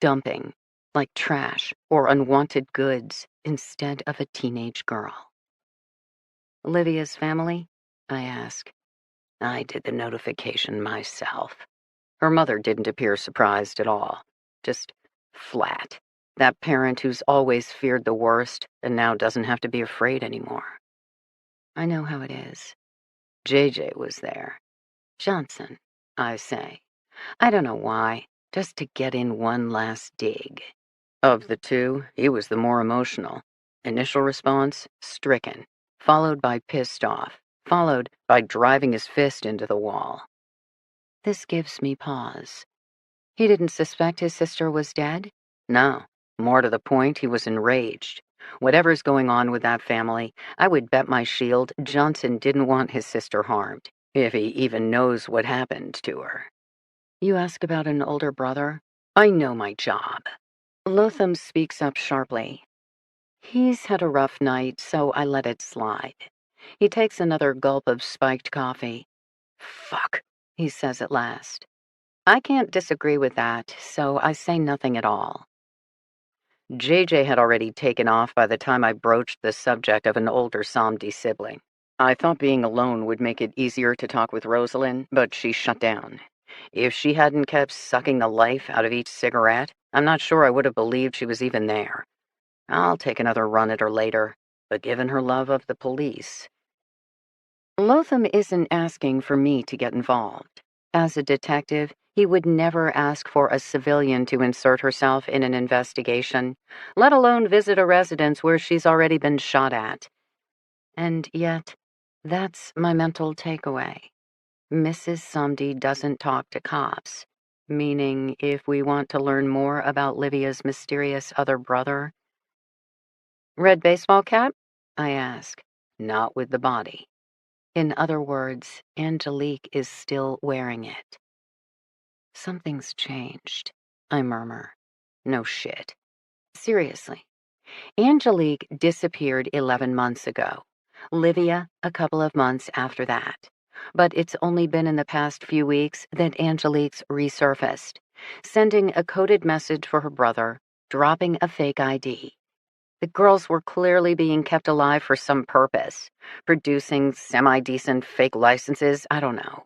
Dumping, like trash or unwanted goods, instead of a teenage girl. Livia's family? I ask. I did the notification myself. Her mother didn't appear surprised at all. Just flat. That parent who's always feared the worst and now doesn't have to be afraid anymore. I know how it is. JJ was there. Johnson, I say. I don't know why, just to get in one last dig. Of the two, he was the more emotional. Initial response, stricken, followed by pissed off, followed by driving his fist into the wall. This gives me pause. He didn't suspect his sister was dead? No. More to the point, he was enraged. Whatever's going on with that family, I would bet my shield Johnson didn't want his sister harmed, if he even knows what happened to her. You ask about an older brother? I know my job. Lotham speaks up sharply. He's had a rough night, so I let it slide. He takes another gulp of spiked coffee. Fuck, he says at last. I can't disagree with that, so I say nothing at all. JJ had already taken off by the time I broached the subject of an older Samdi sibling. I thought being alone would make it easier to talk with Rosalind, but she shut down. If she hadn't kept sucking the life out of each cigarette, I'm not sure I would have believed she was even there. I'll take another run at her later, but given her love of the police... Lotham isn't asking for me to get involved. As a detective, he would never ask for a civilian to insert herself in an investigation, let alone visit a residence where she's already been shot at. And yet, that's my mental takeaway. Mrs. Samdi doesn't talk to cops, meaning if we want to learn more about Livia's mysterious other brother... Red baseball cap? I ask. Not with the body. In other words, Angelique is still wearing it. Something's changed, I murmur. No shit. Seriously. Angelique disappeared 11 months ago. Livia a couple of months after that. But it's only been in the past few weeks that Angelique's resurfaced, sending a coded message for her brother, dropping a fake ID. The girls were clearly being kept alive for some purpose, producing semi-decent fake licenses, I don't know.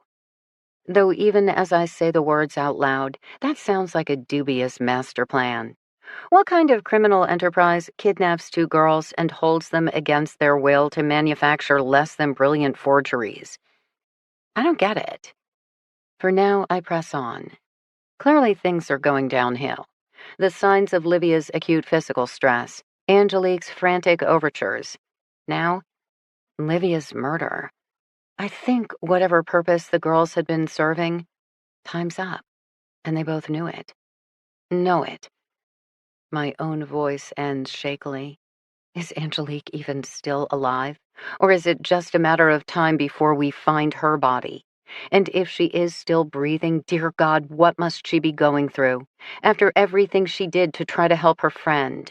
Though even as I say the words out loud, that sounds like a dubious master plan. What kind of criminal enterprise kidnaps two girls and holds them against their will to manufacture less than brilliant forgeries? I don't get it. For now, I press on. Clearly, things are going downhill. The signs of Livia's acute physical stress, Angelique's frantic overtures. Now, Livia's murder. I think whatever purpose the girls had been serving, time's up, and they both knew it. Know it. My own voice ends shakily. Is Angelique even still alive? Or is it just a matter of time before we find her body? And if she is still breathing, dear God, what must she be going through after everything she did to try to help her friend?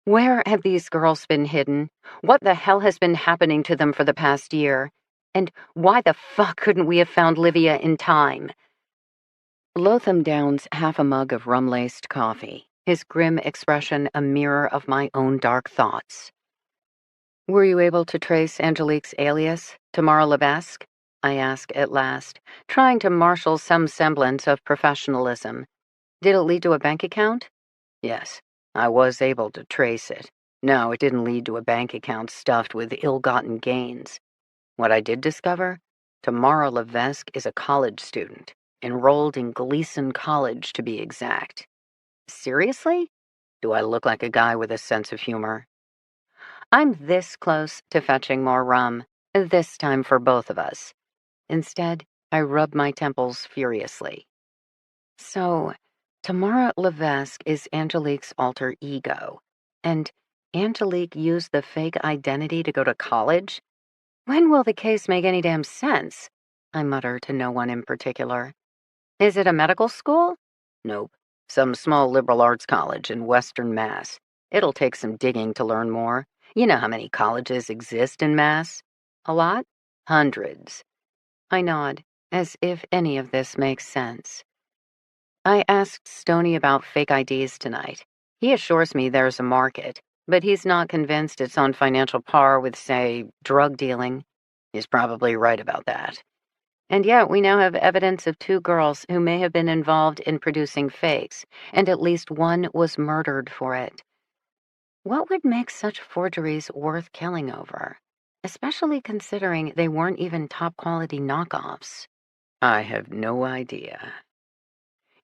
Where have these girls been hidden? What the hell has been happening to them for the past year? And why the fuck couldn't we have found Livia in time? Lotham downs half a mug of rum-laced coffee, his grim expression a mirror of my own dark thoughts. Were you able to trace Angelique's alias, Tamara Levesque? I ask at last, trying to marshal some semblance of professionalism. Did it lead to a bank account? Yes, I was able to trace it. No, it didn't lead to a bank account stuffed with ill-gotten gains. What I did discover? Tamara Levesque is a college student, enrolled in Gleason College to be exact. Seriously? Do I look like a guy with a sense of humor? I'm this close to fetching more rum, this time for both of us. Instead, I rub my temples furiously. So, Tamara Levesque is Angelique's alter ego, and Angelique used the fake identity to go to college? When will the case make any damn sense? I mutter to no one in particular. Is it a medical school? Nope. Some small liberal arts college in Western Mass. It'll take some digging to learn more. You know how many colleges exist in Mass? A lot? Hundreds. I nod, as if any of this makes sense. I asked Stoney about fake IDs tonight. He assures me there's a market, but he's not convinced it's on financial par with, say, drug dealing. He's probably right about that. And yet we now have evidence of two girls who may have been involved in producing fakes, and at least one was murdered for it. What would make such forgeries worth killing over? Especially considering they weren't even top-quality knockoffs. I have no idea.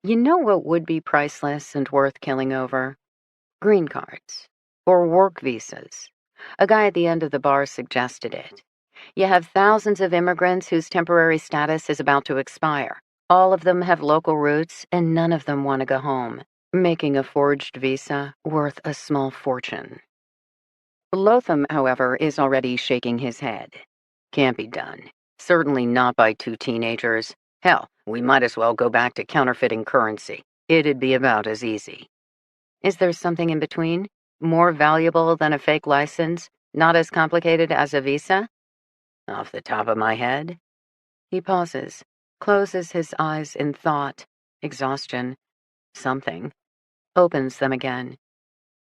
You know what would be priceless and worth killing over? Green cards. Or work visas. A guy at the end of the bar suggested it. You have thousands of immigrants whose temporary status is about to expire. All of them have local roots, and none of them want to go home, making a forged visa worth a small fortune. Lotham, however, is already shaking his head. Can't be done. Certainly not by two teenagers. Hell, we might as well go back to counterfeiting currency. It'd be about as easy. Is there something in between? More valuable than a fake license? Not as complicated as a visa? Off the top of my head? He pauses, closes his eyes in thought, exhaustion, something, opens them again.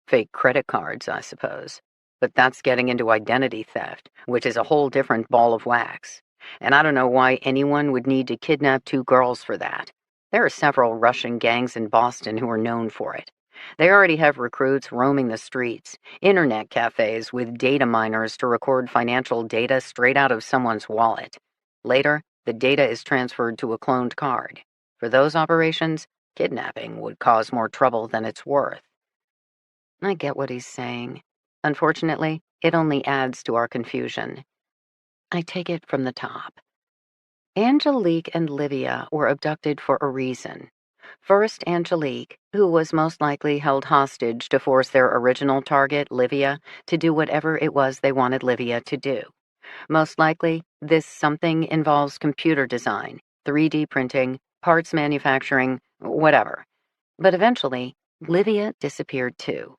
Fake credit cards, I suppose. But that's getting into identity theft, which is a whole different ball of wax. And I don't know why anyone would need to kidnap two girls for that. There are several Russian gangs in Boston who are known for it. They already have recruits roaming the streets, internet cafes with data miners to record financial data straight out of someone's wallet. Later, the data is transferred to a cloned card. For those operations, kidnapping would cause more trouble than it's worth. I get what he's saying. Unfortunately, it only adds to our confusion. I take it from the top. Angelique and Livia were abducted for a reason. First, Angelique, who was most likely held hostage to force their original target, Livia, to do whatever it was they wanted Livia to do. Most likely, this something involves computer design, 3D printing, parts manufacturing, whatever. But eventually, Livia disappeared too.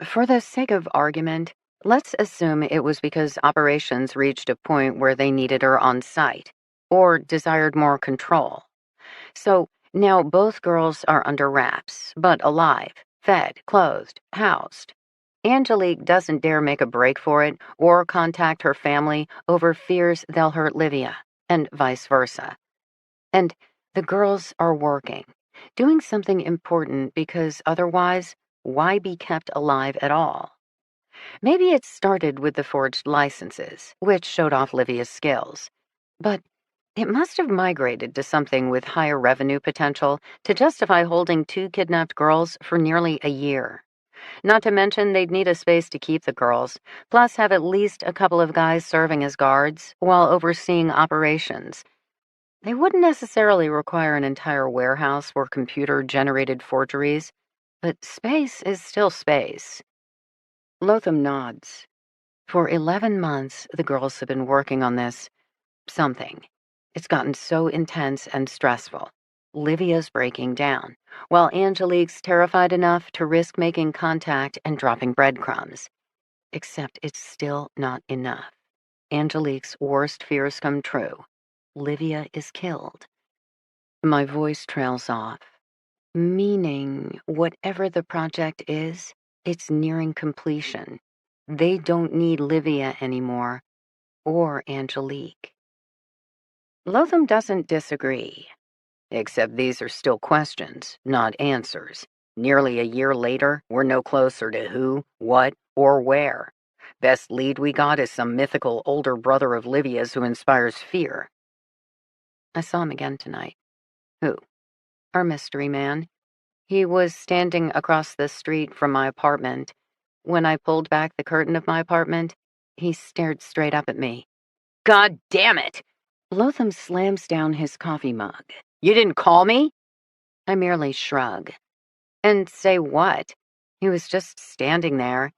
For the sake of argument, let's assume it was because operations reached a point where they needed her on site, or desired more control. So now both girls are under wraps, but alive, fed, clothed, housed. Angelique doesn't dare make a break for it or contact her family over fears they'll hurt Livia, and vice versa. And the girls are working, doing something important because otherwise, why be kept alive at all? Maybe it started with the forged licenses, which showed off Livia's skills. But it must have migrated to something with higher revenue potential to justify holding 2 kidnapped girls for nearly a year. Not to mention they'd need a space to keep the girls, plus have at least a couple of guys serving as guards while overseeing operations. They wouldn't necessarily require an entire warehouse for computer-generated forgeries, but space is still space. Lotham nods. For 11 months, the girls have been working on this something. It's gotten so intense and stressful. Livia's breaking down, while Angelique's terrified enough to risk making contact and dropping breadcrumbs. Except it's still not enough. Angelique's worst fears come true. Livia is killed. My voice trails off. Meaning, whatever the project is, it's nearing completion. They don't need Livia anymore, or Angelique. Lotham doesn't disagree, except these are still questions, not answers. Nearly a year later, we're no closer to who, what, or where. Best lead we got is some mythical older brother of Livia's who inspires fear. I saw him again tonight. Who? Our mystery man. He was standing across the street from my apartment. When I pulled back the curtain of my apartment, he stared straight up at me. God damn it! Lotham slams down his coffee mug. You didn't call me? I merely shrug. And say what? He was just standing there.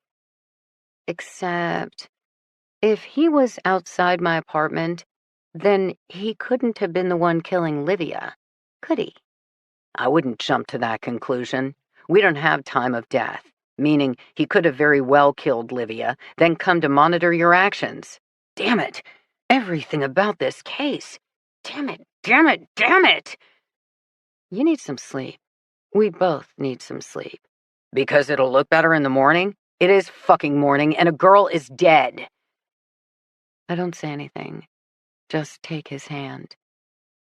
Except, if he was outside my apartment, then he couldn't have been the one killing Livia, could he? I wouldn't jump to that conclusion. We don't have time of death, meaning he could have very well killed Livia, then come to monitor your actions. Damn it! Everything about this case. Damn it, damn it, damn it! You need some sleep. We both need some sleep. Because it'll look better in the morning? It is fucking morning, and a girl is dead. I don't say anything. Just take his hand.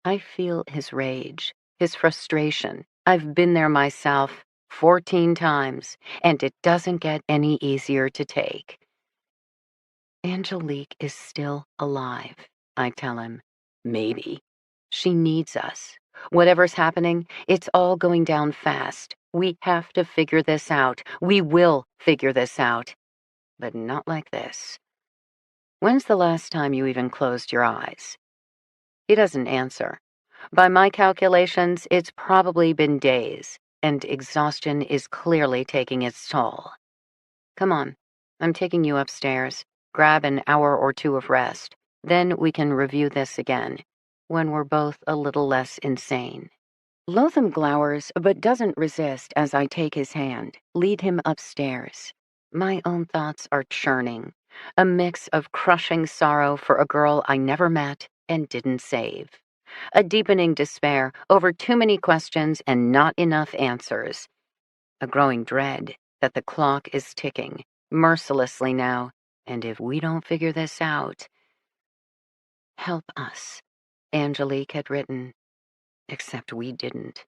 I feel his rage, his frustration. I've been there myself 14 times, and it doesn't get any easier to take. Angelique is still alive, I tell him. Maybe. She needs us. Whatever's happening, it's all going down fast. We have to figure this out. We will figure this out. But not like this. When's the last time you even closed your eyes? He doesn't answer. By my calculations, it's probably been days, and exhaustion is clearly taking its toll. Come on, I'm taking you upstairs. Grab an hour or two of rest. Then we can review this again, when we're both a little less insane. Lotham glowers, but doesn't resist as I take his hand, lead him upstairs. My own thoughts are churning, a mix of crushing sorrow for a girl I never met and didn't save. A deepening despair over too many questions and not enough answers. A growing dread that the clock is ticking, mercilessly now, and if we don't figure this out... Help us, Angelique had written, except we didn't.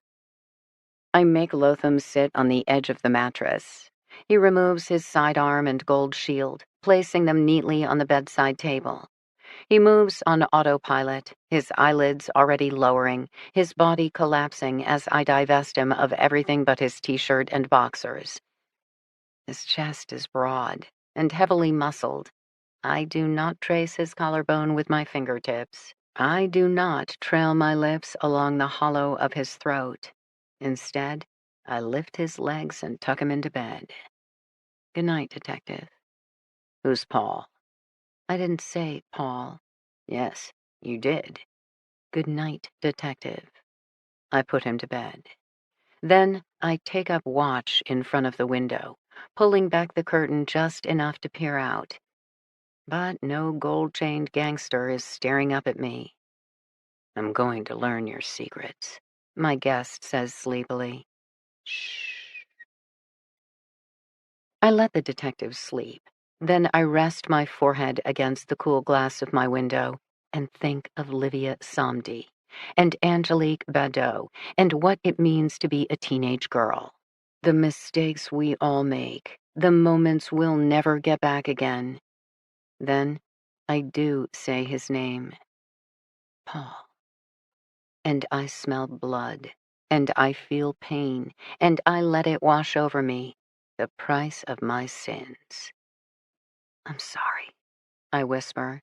I make Lotham sit on the edge of the mattress. He removes his sidearm and gold shield, placing them neatly on the bedside table. He moves on autopilot, his eyelids already lowering, his body collapsing as I divest him of everything but his t-shirt and boxers. His chest is broad and heavily muscled. I do not trace his collarbone with my fingertips. I do not trail my lips along the hollow of his throat. Instead, I lift his legs and tuck him into bed. Good night, Detective. Who's Paul? I didn't say Paul. Yes, you did. Good night, Detective. I put him to bed. Then I take up watch in front of the window, pulling back the curtain just enough to peer out. But no gold-chained gangster is staring up at me. I'm going to learn your secrets, my guest says sleepily. Shh. I let the detective sleep. Then I rest my forehead against the cool glass of my window and think of Livia Samdi, and Angelique Liar, and what it means to be a teenage girl. The mistakes we all make, the moments we'll never get back again. Then I do say his name, Paul. And I smell blood, and I feel pain, and I let it wash over me, the price of my sins. I'm sorry, I whisper,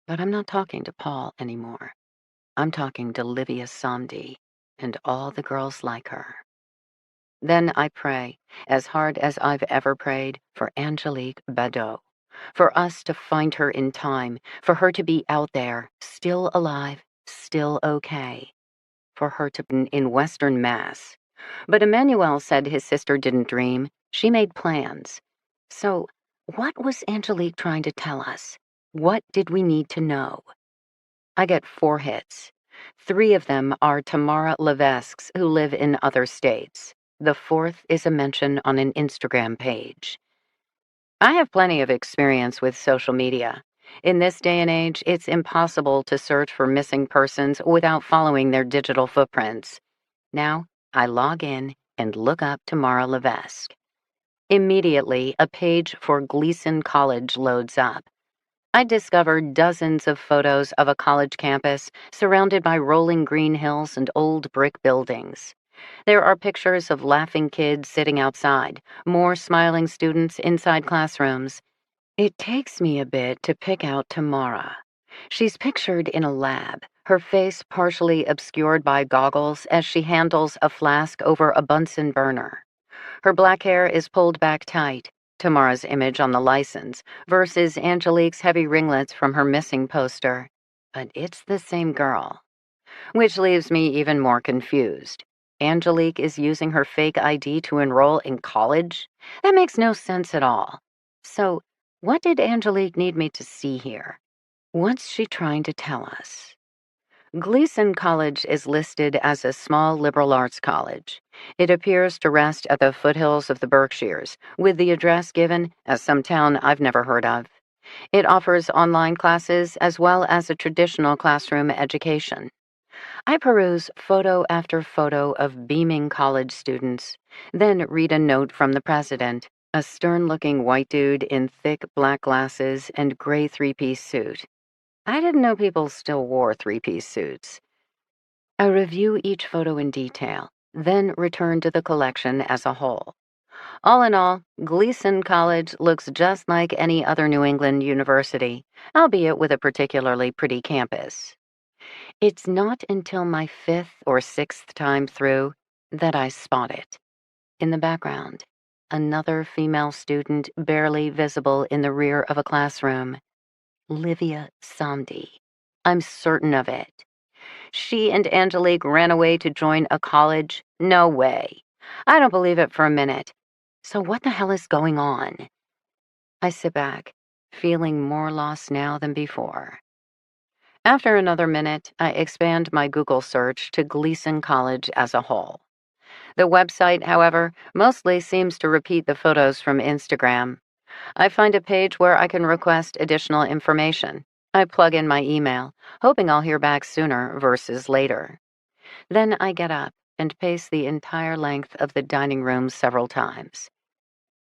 but I'm not talking to Paul anymore. I'm talking to Livia Somdi and all the girls like her. Then I pray, as hard as I've ever prayed, for Angelique Liar, for us to find her in time, for her to be out there, still alive, still okay, for her to be in Western Mass. But Emmanuel said his sister didn't dream. She made plans. So, what was Angelique trying to tell us? What did we need to know? I get 4 hits. 3 of them are Tamara Levesque's who live in other states. The 4th is a mention on an Instagram page. I have plenty of experience with social media. In this day and age, it's impossible to search for missing persons without following their digital footprints. Now, I log in and look up Tamara Levesque. Immediately, a page for Gleason College loads up. I discovered dozens of photos of a college campus surrounded by rolling green hills and old brick buildings. There are pictures of laughing kids sitting outside, more smiling students inside classrooms. It takes me a bit to pick out Tamara. She's pictured in a lab, her face partially obscured by goggles as she handles a flask over a Bunsen burner. Her black hair is pulled back tight, Tamara's image on the license, versus Angelique's heavy ringlets from her missing poster. But it's the same girl. Which leaves me even more confused. Angelique is using her fake ID to enroll in college? That makes no sense at all. So, what did Angelique need me to see here? What's she trying to tell us? Gleason College is listed as a small liberal arts college. It appears to rest at the foothills of the Berkshires, with the address given as some town I've never heard of. It offers online classes as well as a traditional classroom education. I peruse photo after photo of beaming college students, then read a note from the president, a stern-looking white dude in thick black glasses and gray 3-piece suit. I didn't know people still wore 3-piece suits. I review each photo in detail, then return to the collection as a whole. All in all, Gleason College looks just like any other New England university, albeit with a particularly pretty campus. It's not until my 5th or 6th time through that I spot it. In the background, another female student barely visible in the rear of a classroom. Livia Somdi. I'm certain of it. She and Angelique ran away to join a college? No way. I don't believe it for a minute. So what the hell is going on? I sit back, feeling more lost now than before. After another minute, I expand my Google search to Gleason College as a whole. The website, however, mostly seems to repeat the photos from Instagram. I find a page where I can request additional information. I plug in my email, hoping I'll hear back sooner versus later. Then I get up and pace the entire length of the dining room several times.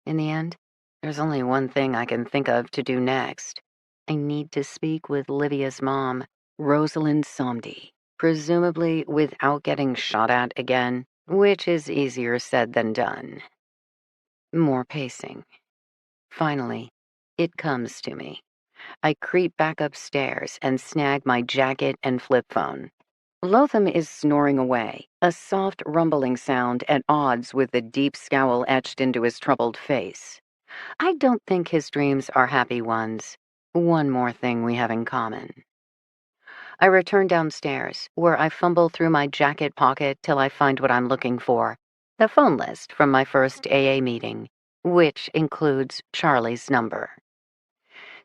In the end, there's only one thing I can think of to do next. I need to speak with Livia's mom, Rosalind Somdi, presumably without getting shot at again, which is easier said than done. More pacing. Finally, it comes to me. I creep back upstairs and snag my jacket and flip phone. Lotham is snoring away, a soft rumbling sound at odds with the deep scowl etched into his troubled face. I don't think his dreams are happy ones. One more thing we have in common. I return downstairs, where I fumble through my jacket pocket till I find what I'm looking for, the phone list from my first AA meeting, which includes Charlie's number.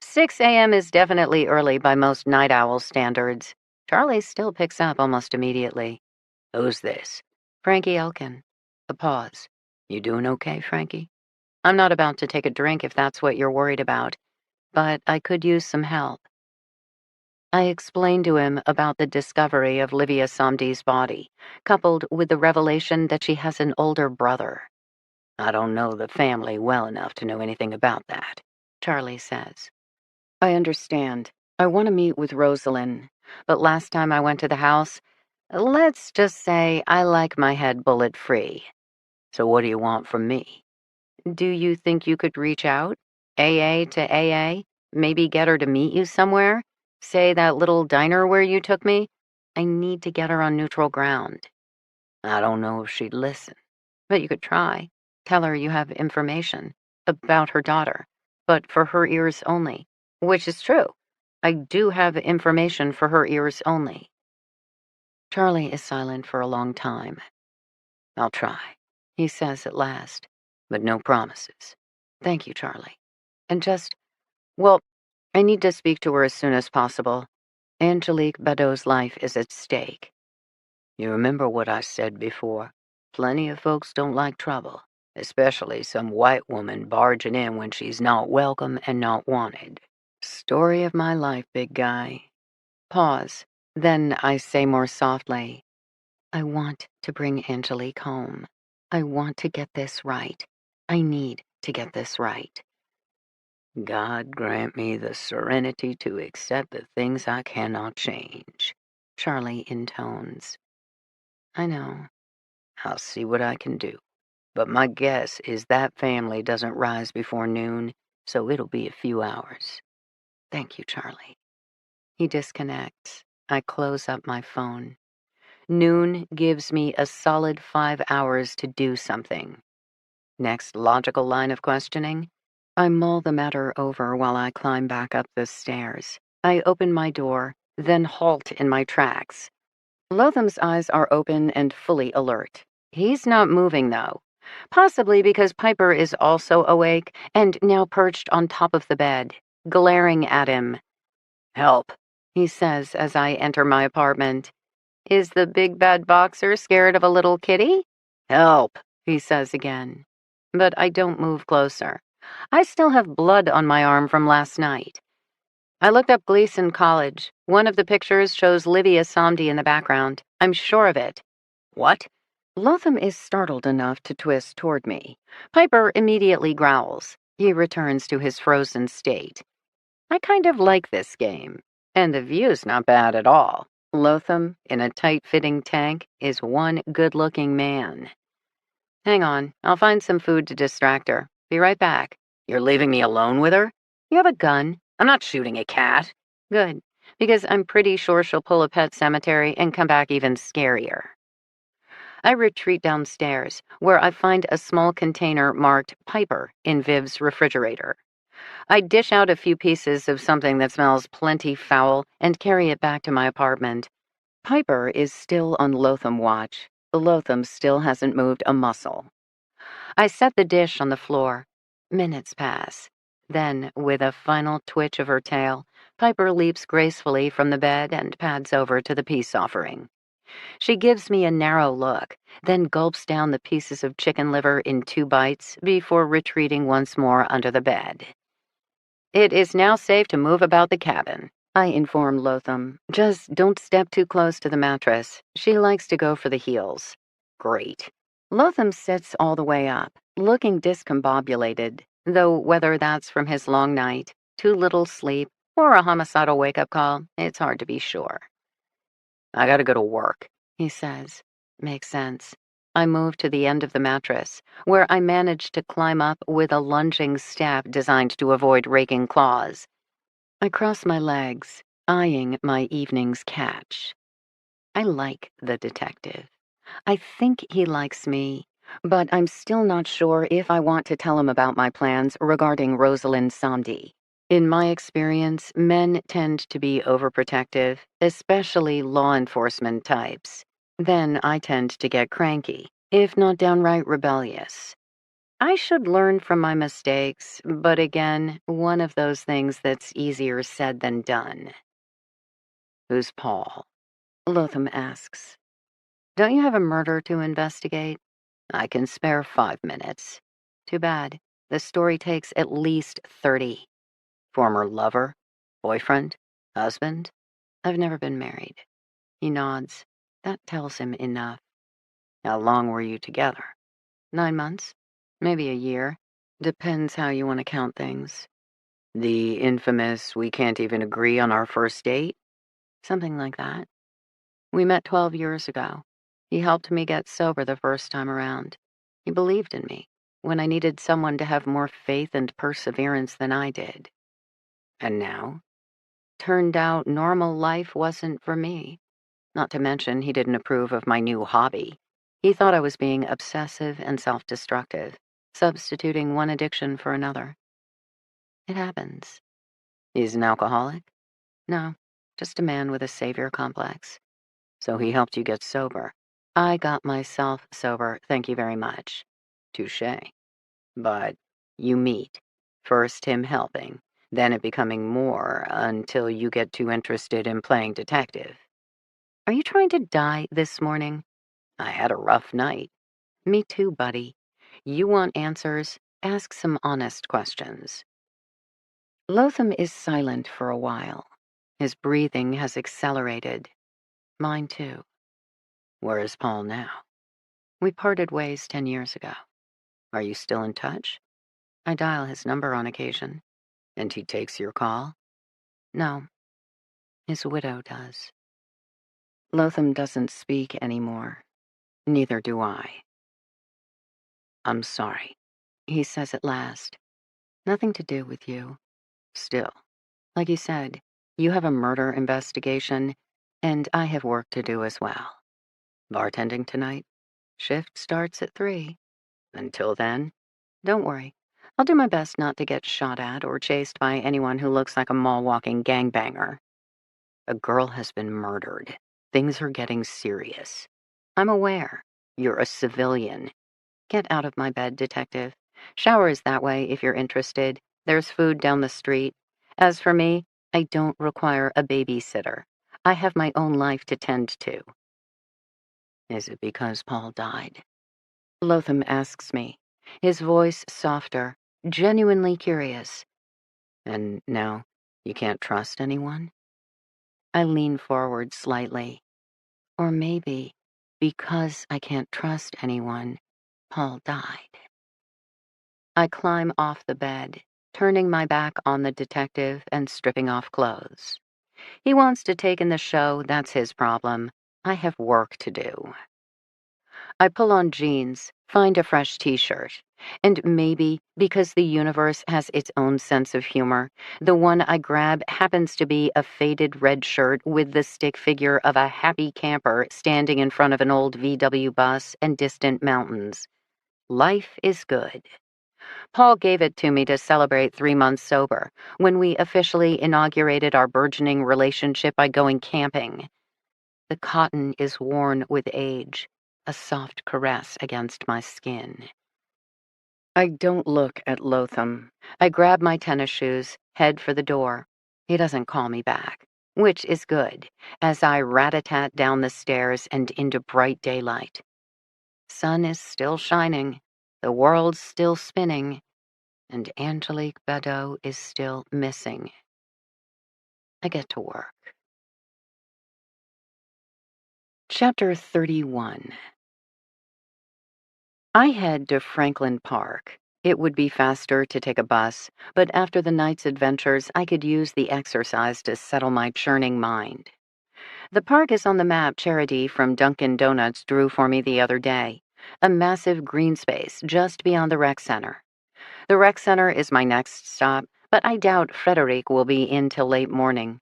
6 a.m. is definitely early by most night owl standards. Charlie still picks up almost immediately. Who's this? Frankie Elkin. A pause. You doing okay, Frankie? I'm not about to take a drink if that's what you're worried about, but I could use some help. I explained to him about the discovery of Livia Somdi's body, coupled with the revelation that she has an older brother. I don't know the family well enough to know anything about that, Charlie says. I understand. I want to meet with Rosalind, but last time I went to the house, let's just say I like my head bullet-free. So what do you want from me? Do you think you could reach out? AA to AA? Maybe get her to meet you somewhere? Say that little diner where you took me? I need to get her on neutral ground. I don't know if she'd listen, but you could try. Tell her you have information about her daughter, but for her ears only, which is true. I do have information for her ears only. Charlie is silent for a long time. I'll try, he says at last, but no promises. Thank you, Charlie. And well, I need to speak to her as soon as possible. Angelique Badeau's life is at stake. You remember what I said before? Plenty of folks don't like trouble, especially some white woman barging in when she's not welcome and not wanted. Story of my life, big guy. Pause. Then I say more softly, I want to bring Angelique home. I want to get this right. I need to get this right. God grant me the serenity to accept the things I cannot change, Charlie intones. I know. I'll see what I can do. But my guess is that family doesn't rise before noon, so it'll be a few hours. Thank you, Charlie. He disconnects. I close up my phone. Noon gives me a solid 5 hours to do something. Next logical line of questioning? I mull the matter over while I climb back up the stairs. I open my door, then halt in my tracks. Lotham's eyes are open and fully alert. He's not moving, though. Possibly because Piper is also awake and now perched on top of the bed, glaring at him. Help, he says as I enter my apartment. Is the big bad boxer scared of a little kitty? Help, he says again. But I don't move closer. I still have blood on my arm from last night. I looked up Gleason College. One of the pictures shows Livia Somdi in the background. I'm sure of it. What? Lotham is startled enough to twist toward me. Piper immediately growls. He returns to his frozen state. I kind of like this game. And the view's not bad at all. Lotham, in a tight-fitting tank, is one good-looking man. Hang on, I'll find some food to distract her. Be right back. You're leaving me alone with her? You have a gun. I'm not shooting a cat. Good, because I'm pretty sure she'll pull a Pet Cemetery and come back even scarier. I retreat downstairs, where I find a small container marked Piper in Viv's refrigerator. I dish out a few pieces of something that smells plenty foul and carry it back to my apartment. Piper is still on Lotham watch. Lotham still hasn't moved a muscle. I set the dish on the floor. Minutes pass. Then, with a final twitch of her tail, Piper leaps gracefully from the bed and pads over to the peace offering. She gives me a narrow look, then gulps down the pieces of chicken liver in 2 bites before retreating once more under the bed. It is now safe to move about the cabin, I inform Lotham. Just don't step too close to the mattress. She likes to go for the heels. Great. Lotham sits all the way up, looking discombobulated, though whether that's from his long night, too little sleep, or a homicidal wake-up call, it's hard to be sure. I gotta go to work, he says. Makes sense. I move to the end of the mattress, where I manage to climb up with a lunging step designed to avoid raking claws. I cross my legs, eyeing my evening's catch. I like the detective. I think he likes me, but I'm still not sure if I want to tell him about my plans regarding Rosalind Somdi. In my experience, men tend to be overprotective, especially law enforcement types. Then I tend to get cranky, if not downright rebellious. I should learn from my mistakes, but again, one of those things that's easier said than done. Who's Paul? Lotham asks. Don't you have a murder to investigate? I can spare 5 minutes. Too bad. The story takes at least 30. Former lover? Boyfriend? Husband? I've never been married. He nods. That tells him enough. How long were you together? 9 months? Maybe a year. Depends how you want to count things. The infamous we can't even agree on our first date? Something like that. We met 12 years ago. He helped me get sober the first time around. He believed in me when I needed someone to have more faith and perseverance than I did. And now? Turned out normal life wasn't for me. Not to mention, he didn't approve of my new hobby. He thought I was being obsessive and self-destructive, substituting one addiction for another. It happens. He's an alcoholic? No, just a man with a savior complex. So he helped you get sober. I got myself sober, thank you very much. Touché. But you meet. First him helping, then it becoming more until you get too interested in playing detective. Are you trying to die this morning? I had a rough night. Me too, buddy. You want answers? Ask some honest questions. Lotham is silent for a while. His breathing has accelerated. Mine too. Where is Paul now? We parted ways 10 years ago. Are you still in touch? I dial his number on occasion. And he takes your call? No. His widow does. Lotham doesn't speak anymore. Neither do I. I'm sorry, he says at last. Nothing to do with you. Still, like you said, you have a murder investigation, and I have work to do as well. Bartending tonight? Shift starts at 3. Until then, don't worry. I'll do my best not to get shot at or chased by anyone who looks like a mall-walking gangbanger. A girl has been murdered. Things are getting serious. I'm aware. You're a civilian. Get out of my bed, detective. Shower is that way if you're interested. There's food down the street. As for me, I don't require a babysitter. I have my own life to tend to. Is it because Paul died? Lotham asks me, his voice softer, genuinely curious. And now, you can't trust anyone? I lean forward slightly. Or maybe, because I can't trust anyone, Paul died. I climb off the bed, turning my back on the detective and stripping off clothes. He wants to take in the show, that's his problem. I have work to do. I pull on jeans, find a fresh t-shirt, and maybe, because the universe has its own sense of humor, the one I grab happens to be a faded red shirt with the stick figure of a happy camper standing in front of an old VW bus and distant mountains. Life is good. Paul gave it to me to celebrate 3 months sober, when we officially inaugurated our burgeoning relationship by going camping. The cotton is worn with age, a soft caress against my skin. I don't look at Lotham. I grab my tennis shoes, head for the door. He doesn't call me back, which is good, as I rat-a-tat down the stairs and into bright daylight. Sun is still shining, the world's still spinning, and Angelique Liar is still missing. I get to work. Chapter 31. I head to Franklin Park. It would be faster to take a bus, but after the night's adventures, I could use the exercise to settle my churning mind. The park is on the map Charity from Dunkin' Donuts drew for me the other day, a massive green space just beyond the rec center. The rec center is my next stop, but I doubt Frederic will be in till late morning.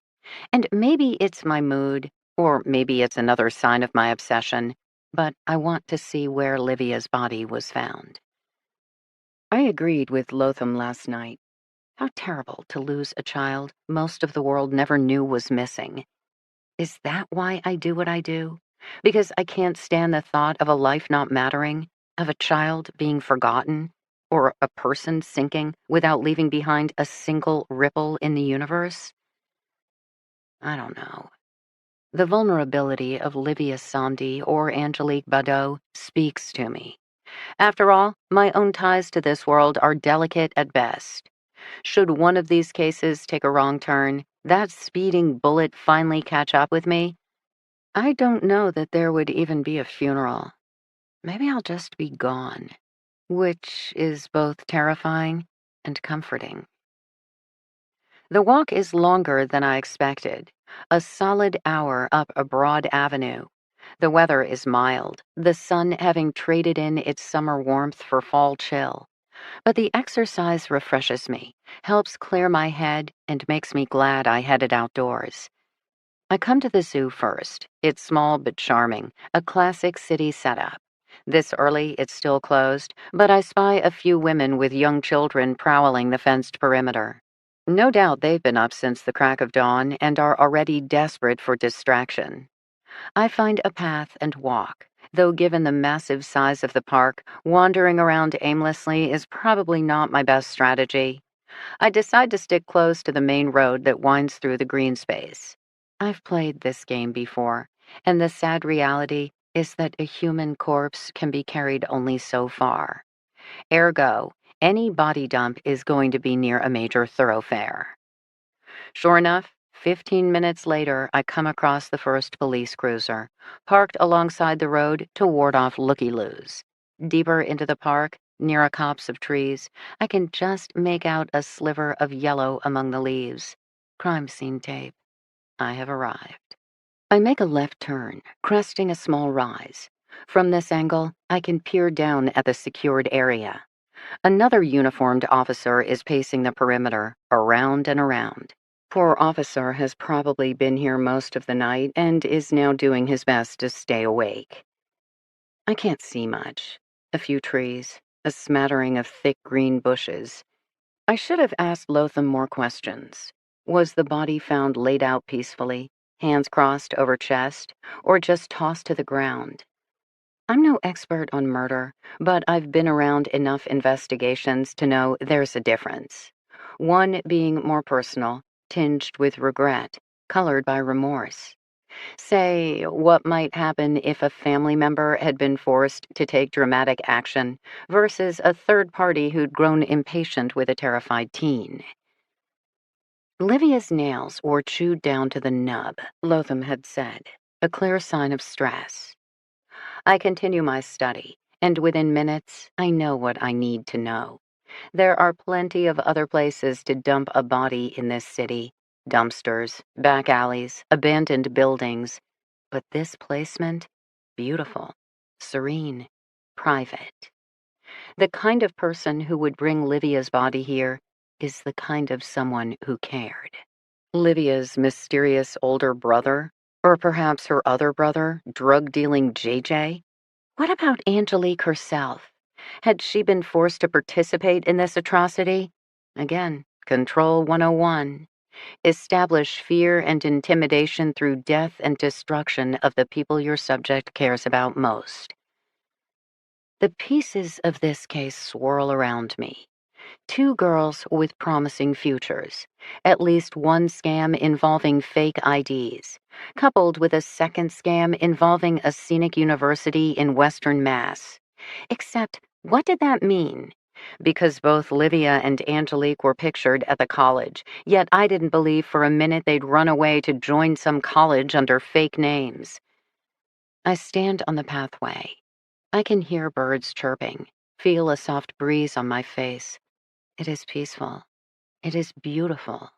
And maybe it's my mood, or maybe it's another sign of my obsession, but I want to see where Livia's body was found. I agreed with Lotham last night. How terrible to lose a child most of the world never knew was missing. Is that why I do what I do? Because I can't stand the thought of a life not mattering, of a child being forgotten, or a person sinking without leaving behind a single ripple in the universe? I don't know. The vulnerability of Livia Sondi or Angelique Liar speaks to me. After all, my own ties to this world are delicate at best. Should one of these cases take a wrong turn, that speeding bullet finally catch up with me, I don't know that there would even be a funeral. Maybe I'll just be gone, which is both terrifying and comforting. The walk is longer than I expected, a solid hour up a broad avenue. The weather is mild, the sun having traded in its summer warmth for fall chill. But the exercise refreshes me, helps clear my head, and makes me glad I headed outdoors. I come to the zoo first. It's small but charming, a classic city setup. This early, it's still closed, but I spy a few women with young children prowling the fenced perimeter. No doubt they've been up since the crack of dawn and are already desperate for distraction. I find a path and walk, though given the massive size of the park, wandering around aimlessly is probably not my best strategy. I decide to stick close to the main road that winds through the green space. I've played this game before, and the sad reality is that a human corpse can be carried only so far. Ergo, any body dump is going to be near a major thoroughfare. Sure enough, 15 minutes later, I come across the first police cruiser, parked alongside the road to ward off looky-loos. Deeper into the park, near a copse of trees, I can just make out a sliver of yellow among the leaves. Crime scene tape. I have arrived. I make a left turn, cresting a small rise. From this angle, I can peer down at the secured area. Another uniformed officer is pacing the perimeter, around and around. Poor officer has probably been here most of the night and is now doing his best to stay awake. I can't see much. A few trees, a smattering of thick green bushes. I should have asked Lotham more questions. Was the body found laid out peacefully, hands crossed over chest, or just tossed to the ground? I'm no expert on murder, but I've been around enough investigations to know there's a difference. One being more personal, tinged with regret, colored by remorse. Say, what might happen if a family member had been forced to take dramatic action versus a third party who'd grown impatient with a terrified teen. Livia's nails were chewed down to the nub, Lotham had said, a clear sign of stress. I continue my study, and within minutes, I know what I need to know. There are plenty of other places to dump a body in this city. Dumpsters, back alleys, abandoned buildings. But this placement, beautiful, serene, private. The kind of person who would bring Livia's body here is the kind of someone who cared. Livia's mysterious older brother? Or perhaps her other brother, drug-dealing JJ? What about Angelique herself? Had she been forced to participate in this atrocity? Again, Control 101. Establish fear and intimidation through death and destruction of the people your subject cares about most. The pieces of this case swirl around me. Two girls with promising futures, at least one scam involving fake IDs, coupled with a second scam involving a scenic university in Western Mass. Except, what did that mean? Because both Livia and Angelique were pictured at the college, yet I didn't believe for a minute they'd run away to join some college under fake names. I stand on the pathway. I can hear birds chirping, feel a soft breeze on my face. It is peaceful. It is beautiful.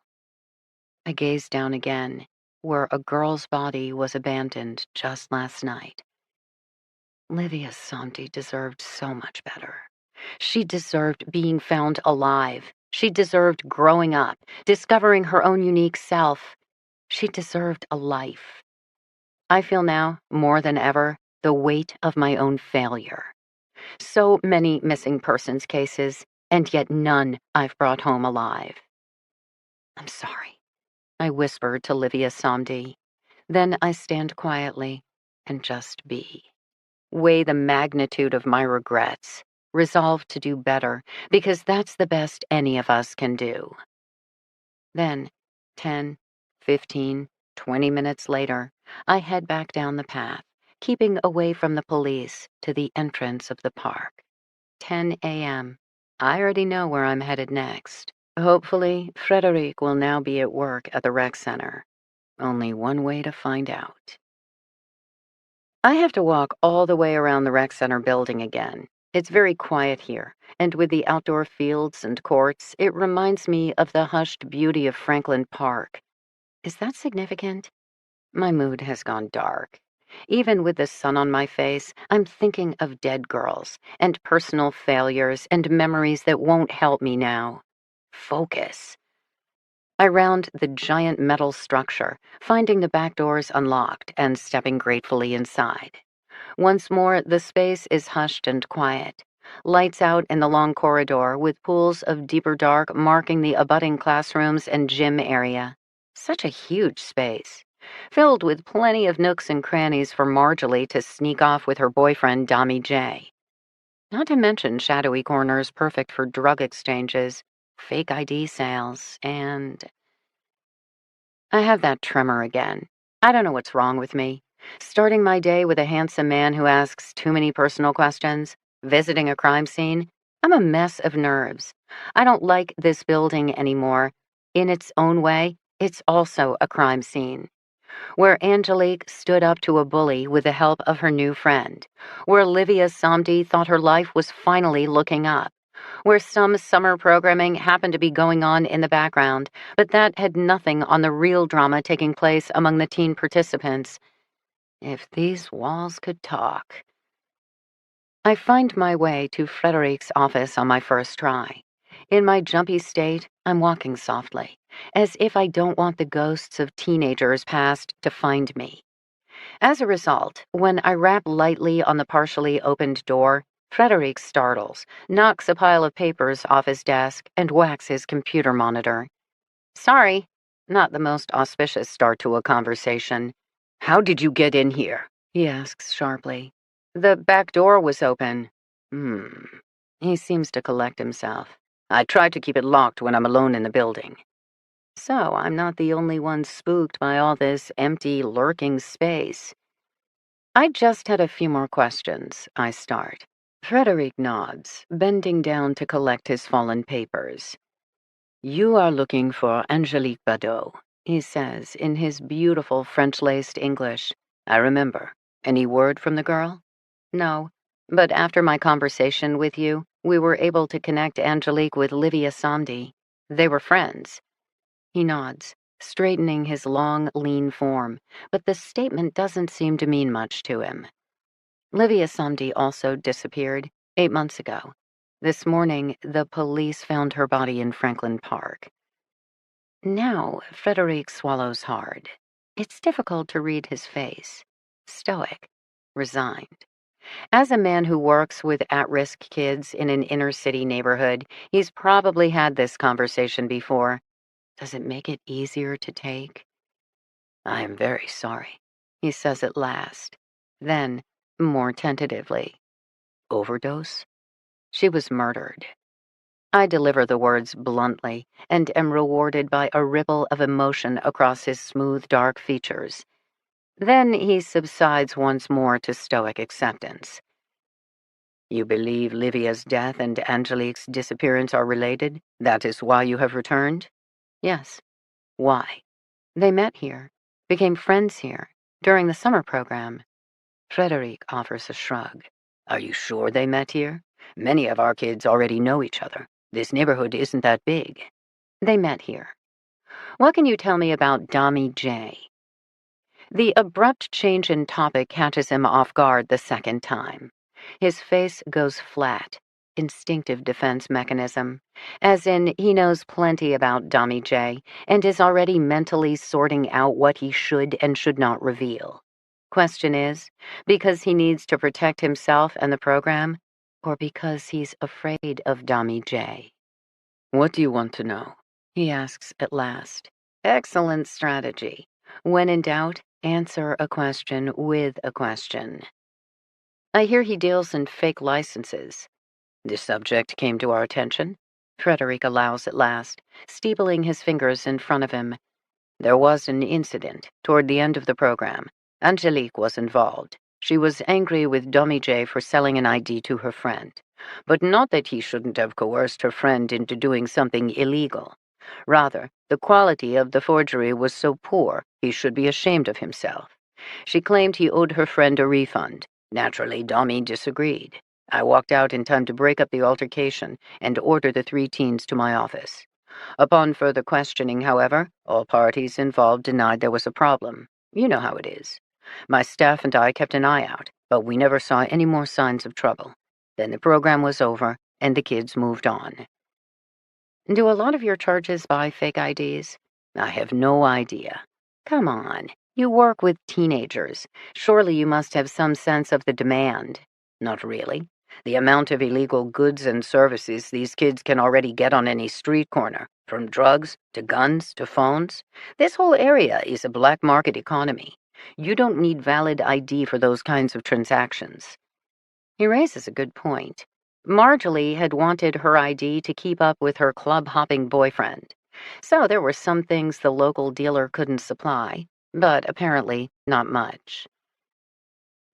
I gaze down again, where a girl's body was abandoned just last night. Livia Santi deserved so much better. She deserved being found alive. She deserved growing up, discovering her own unique self. She deserved a life. I feel now, more than ever, the weight of my own failure. So many missing persons cases, and yet none I've brought home alive. I'm sorry, I whispered to Livia Samdi. Then I stand quietly and just be. Weigh the magnitude of my regrets. Resolve to do better, because that's the best any of us can do. Then, 10, 15, 20 minutes later, I head back down the path, keeping away from the police to the entrance of the park. 10 a.m. I already know where I'm headed next. Hopefully, Frederic will now be at work at the rec center. Only one way to find out. I have to walk all the way around the rec center building again. It's very quiet here, and with the outdoor fields and courts, it reminds me of the hushed beauty of Franklin Park. Is that significant? My mood has gone dark. Even with the sun on my face, I'm thinking of dead girls and personal failures and memories that won't help me now. Focus. I round the giant metal structure, finding the back doors unlocked and stepping gratefully inside. Once more, the space is hushed and quiet. Lights out in the long corridor with pools of deeper dark marking the abutting classrooms and gym area. Such a huge space, filled with plenty of nooks and crannies for Marjorie to sneak off with her boyfriend, Dami J. Not to mention shadowy corners perfect for drug exchanges, fake ID sales, and I have that tremor again. I don't know what's wrong with me. Starting my day with a handsome man who asks too many personal questions, visiting a crime scene. I'm a mess of nerves. I don't like this building anymore. In its own way, it's also a crime scene. Where Angelique stood up to a bully with the help of her new friend. Where Livia Somdi thought her life was finally looking up. Where some summer programming happened to be going on in the background, but that had nothing on the real drama taking place among the teen participants. If these walls could talk. I find my way to Frederic's office on my first try. In my jumpy state, I'm walking softly, as if I don't want the ghosts of teenagers past to find me. As a result, when I rap lightly on the partially opened door, Frederic startles, knocks a pile of papers off his desk, and whacks his computer monitor. Sorry, not the most auspicious start to a conversation. How did you get in here? He asks sharply. The back door was open. He seems to collect himself. I try to keep it locked when I'm alone in the building. So I'm not the only one spooked by all this empty, lurking space. I just had a few more questions, I start. Frederic nods, bending down to collect his fallen papers. You are looking for Angelique Badeau, he says in his beautiful French-laced English. I remember. Any word from the girl? No, but after my conversation with you, we were able to connect Angelique with Livia Somdi. They were friends. He nods, straightening his long, lean form, but the statement doesn't seem to mean much to him. Livia Somdi also disappeared 8 months ago. This morning, the police found her body in Franklin Park. Now, Frederic swallows hard. It's difficult to read his face. Stoic. Resigned. As a man who works with at-risk kids in an inner-city neighborhood, he's probably had this conversation before. Does it make it easier to take? I am very sorry, he says at last. Then, more tentatively, overdose? She was murdered. I deliver the words bluntly and am rewarded by a ripple of emotion across his smooth, dark features. Then he subsides once more to stoic acceptance. You believe Livia's death and Angelique's disappearance are related? That is why you have returned? Yes. Why? They met here, became friends here, during the summer program. Frederic offers a shrug. Are you sure they met here? Many of our kids already know each other. This neighborhood isn't that big. They met here. What can you tell me about Dami J? The abrupt change in topic catches him off guard the second time. His face goes flat, instinctive defense mechanism, as in he knows plenty about Dami J and is already mentally sorting out what he should and should not reveal. Question is, because he needs to protect himself and the program, or because he's afraid of Dami J? What do you want to know? He asks at last. Excellent strategy. When in doubt, answer a question with a question. I hear he deals in fake licenses. This subject came to our attention, Frederic allows at last, steepling his fingers in front of him. There was an incident toward the end of the program. Angelique was involved. She was angry with Domi J for selling an ID to her friend. But not that he shouldn't have coerced her friend into doing something illegal. Rather, the quality of the forgery was so poor he should be ashamed of himself. She claimed he owed her friend a refund. Naturally, Dami disagreed. I walked out in time to break up the altercation and order the 3 teens to my office. Upon further questioning, however, all parties involved denied there was a problem. You know how it is. My staff and I kept an eye out, but we never saw any more signs of trouble. Then the program was over, and the kids moved on. Do a lot of your charges buy fake IDs? I have no idea. Come on, you work with teenagers. Surely you must have some sense of the demand. Not really. The amount of illegal goods and services these kids can already get on any street corner, from drugs to guns to phones. This whole area is a black market economy. You don't need valid ID for those kinds of transactions. He raises a good point. Marjorie had wanted her ID to keep up with her club-hopping boyfriend. So there were some things the local dealer couldn't supply, but apparently not much.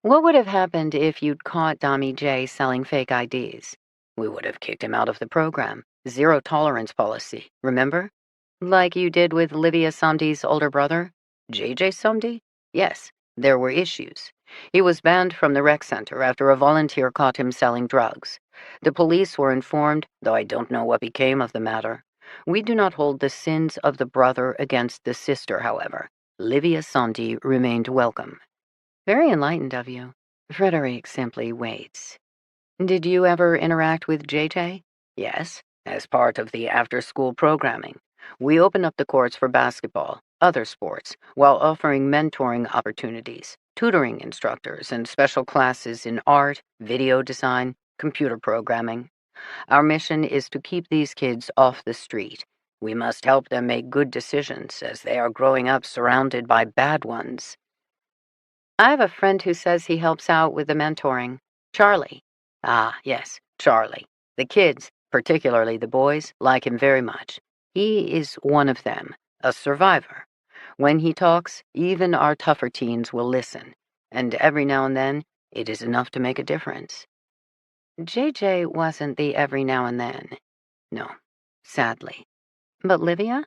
What would have happened if you'd caught Dami J selling fake IDs? We would have kicked him out of the program. Zero tolerance policy, remember? Like you did with Livia Samdi's older brother? JJ Samdi? Yes, there were issues. He was banned from the rec center after a volunteer caught him selling drugs. The police were informed, though I don't know what became of the matter. We do not hold the sins of the brother against the sister, however. Livia Samdi remained welcome. Very enlightened of you. Frederic simply waits. Did you ever interact with JJ? Yes, as part of the after-school programming. We open up the courts for basketball, other sports, while offering mentoring opportunities, tutoring instructors, and special classes in art, video design, computer programming. Our mission is to keep these kids off the street. We must help them make good decisions as they are growing up surrounded by bad ones. I have a friend who says he helps out with the mentoring. Charlie. Ah, yes, Charlie. The kids, particularly the boys, like him very much. He is one of them, a survivor. When he talks, even our tougher teens will listen, and every now and then, it is enough to make a difference. JJ wasn't the every now and then. No, sadly. But Livia?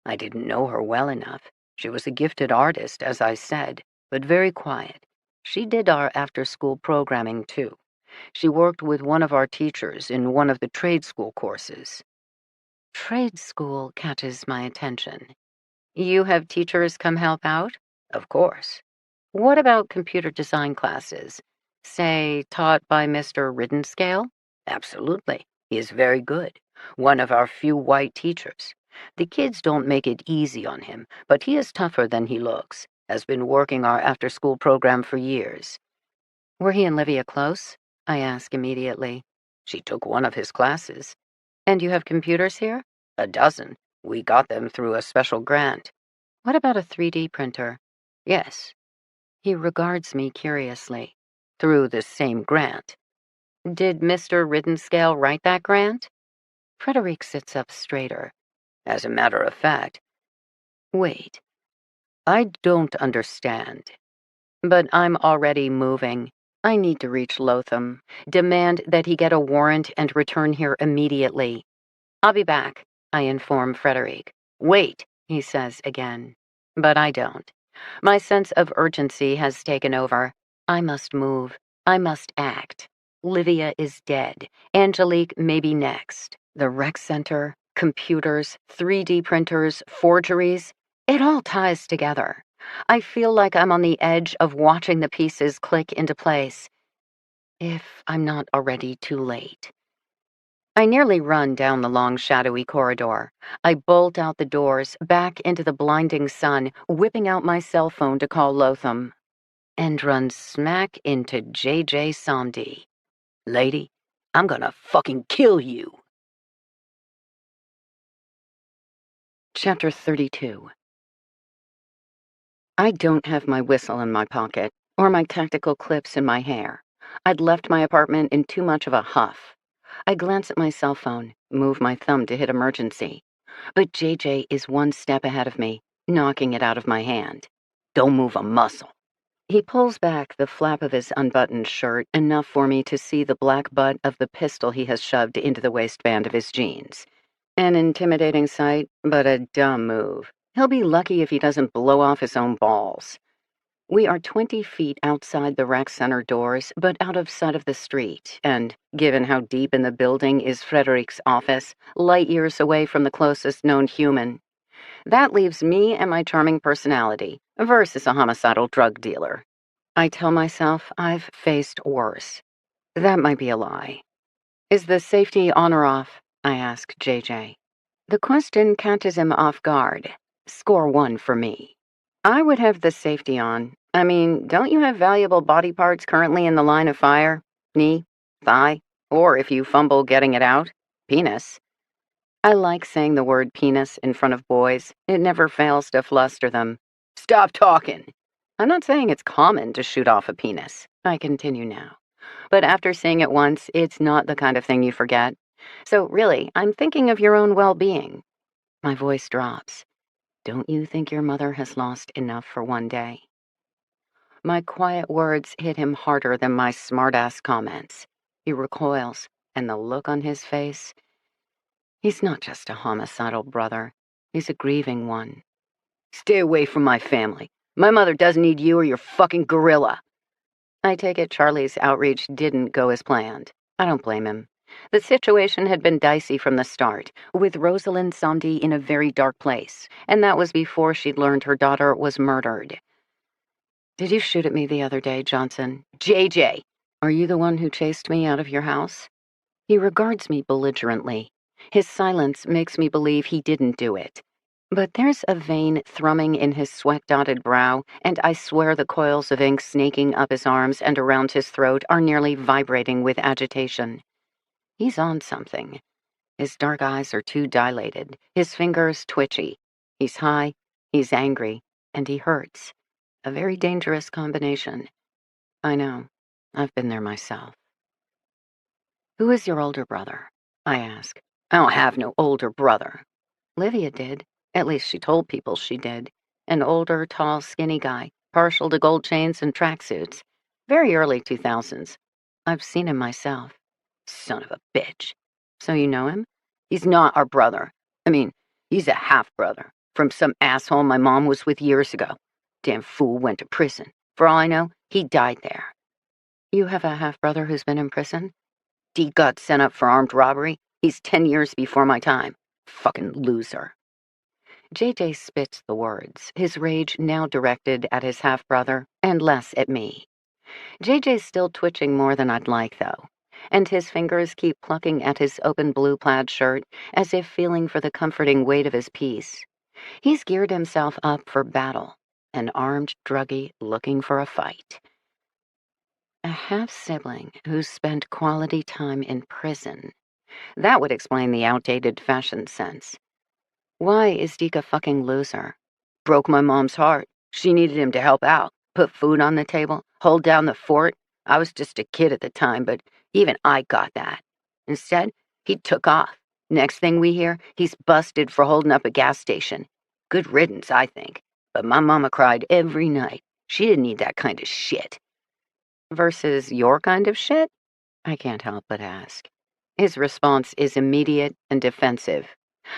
I didn't know her well enough. She was a gifted artist, as I said, but very quiet. She did our after-school programming, too. She worked with one of our teachers in one of the trade school courses. Trade school catches my attention. You have teachers come help out? Of course. What about computer design classes? Say, taught by Mr. Riddenscale? Absolutely. He is very good. One of our few white teachers. The kids don't make it easy on him, but he is tougher than he looks. Has been working our after-school program for years. Were he and Livia close? I ask immediately. She took one of his classes. And you have computers here? A dozen. We got them through a special grant. What about a 3D printer? Yes. He regards me curiously. Through the same grant. Did Mr. Riddenscale write that grant? Frederic sits up straighter. As a matter of fact. Wait. I don't understand. But I'm already moving. I need to reach Lotham. Demand that he get a warrant and return here immediately. I'll be back, I inform Frederic. Wait, he says again. But I don't. My sense of urgency has taken over. I must move. I must act. Livia is dead. Angelique may be next. The rec center, computers, 3D printers, forgeries. It all ties together. I feel like I'm on the edge of watching the pieces click into place. If I'm not already too late. I nearly run down the long, shadowy corridor. I bolt out the doors, back into the blinding sun, whipping out my cell phone to call Lotham. And run smack into JJ Samdi. Lady, I'm gonna fucking kill you. Chapter 32. I don't have my whistle in my pocket, or my tactical clips in my hair. I'd left my apartment in too much of a huff. I glance at my cell phone, move my thumb to hit emergency. But JJ is one step ahead of me, knocking it out of my hand. Don't move a muscle. He pulls back the flap of his unbuttoned shirt enough for me to see the black butt of the pistol he has shoved into the waistband of his jeans. An intimidating sight, but a dumb move. He'll be lucky if he doesn't blow off his own balls. We are 20 feet outside the rec center doors, but out of sight of the street, and, given how deep in the building is Frederick's office, light years away from the closest known human. That leaves me and my charming personality versus a homicidal drug dealer. I tell myself I've faced worse. That might be a lie. Is the safety on or off? I ask JJ. The question catches him off guard. Score 1 for me. I would have the safety on. I mean, don't you have valuable body parts currently in the line of fire? Knee, thigh, or if you fumble getting it out, penis. I like saying the word penis in front of boys. It never fails to fluster them. Stop talking. I'm not saying it's common to shoot off a penis. I continue now. But after seeing it once, it's not the kind of thing you forget. So really, I'm thinking of your own well-being. My voice drops. Don't you think your mother has lost enough for one day? My quiet words hit him harder than my smart-ass comments. He recoils, and the look on his face. He's not just a homicidal brother. He's a grieving one. Stay away from my family. My mother doesn't need you or your fucking gorilla. I take it Charlie's outreach didn't go as planned. I don't blame him. The situation had been dicey from the start, with Rosalind Somdi in a very dark place, and that was before she'd learned her daughter was murdered. Did you shoot at me the other day, Johnson? JJ! Are you the one who chased me out of your house? He regards me belligerently. His silence makes me believe he didn't do it. But there's a vein thrumming in his sweat-dotted brow, and I swear the coils of ink snaking up his arms and around his throat are nearly vibrating with agitation. He's on something. His dark eyes are too dilated, his fingers twitchy. He's high, he's angry, and he hurts. A very dangerous combination. I know. I've been there myself. Who is your older brother? I ask. I don't have no older brother. Livia did. At least she told people she did. An older, tall, skinny guy, partial to gold chains and tracksuits. Very early 2000s. I've seen him myself. Son of a bitch. So you know him? He's not our brother. I mean, he's a half-brother from some asshole my mom was with years ago. Damn fool went to prison. For all I know, he died there. You have a half-brother who's been in prison? D got sent up for armed robbery. He's 10 years before my time. Fucking loser. JJ spits the words, his rage now directed at his half-brother and less at me. JJ's still twitching more than I'd like, though, and his fingers keep plucking at his open blue plaid shirt as if feeling for the comforting weight of his piece. He's geared himself up for battle, an armed druggie looking for a fight. A half-sibling who's spent quality time in prison. That would explain the outdated fashion sense. Why is Deke a fucking loser? Broke my mom's heart. She needed him to help out, put food on the table, hold down the fort. I was just a kid at the time, but even I got that. Instead, he took off. Next thing we hear, he's busted for holding up a gas station. Good riddance, I think. But my mama cried every night. She didn't need that kind of shit. Versus your kind of shit? I can't help but ask. His response is immediate and defensive.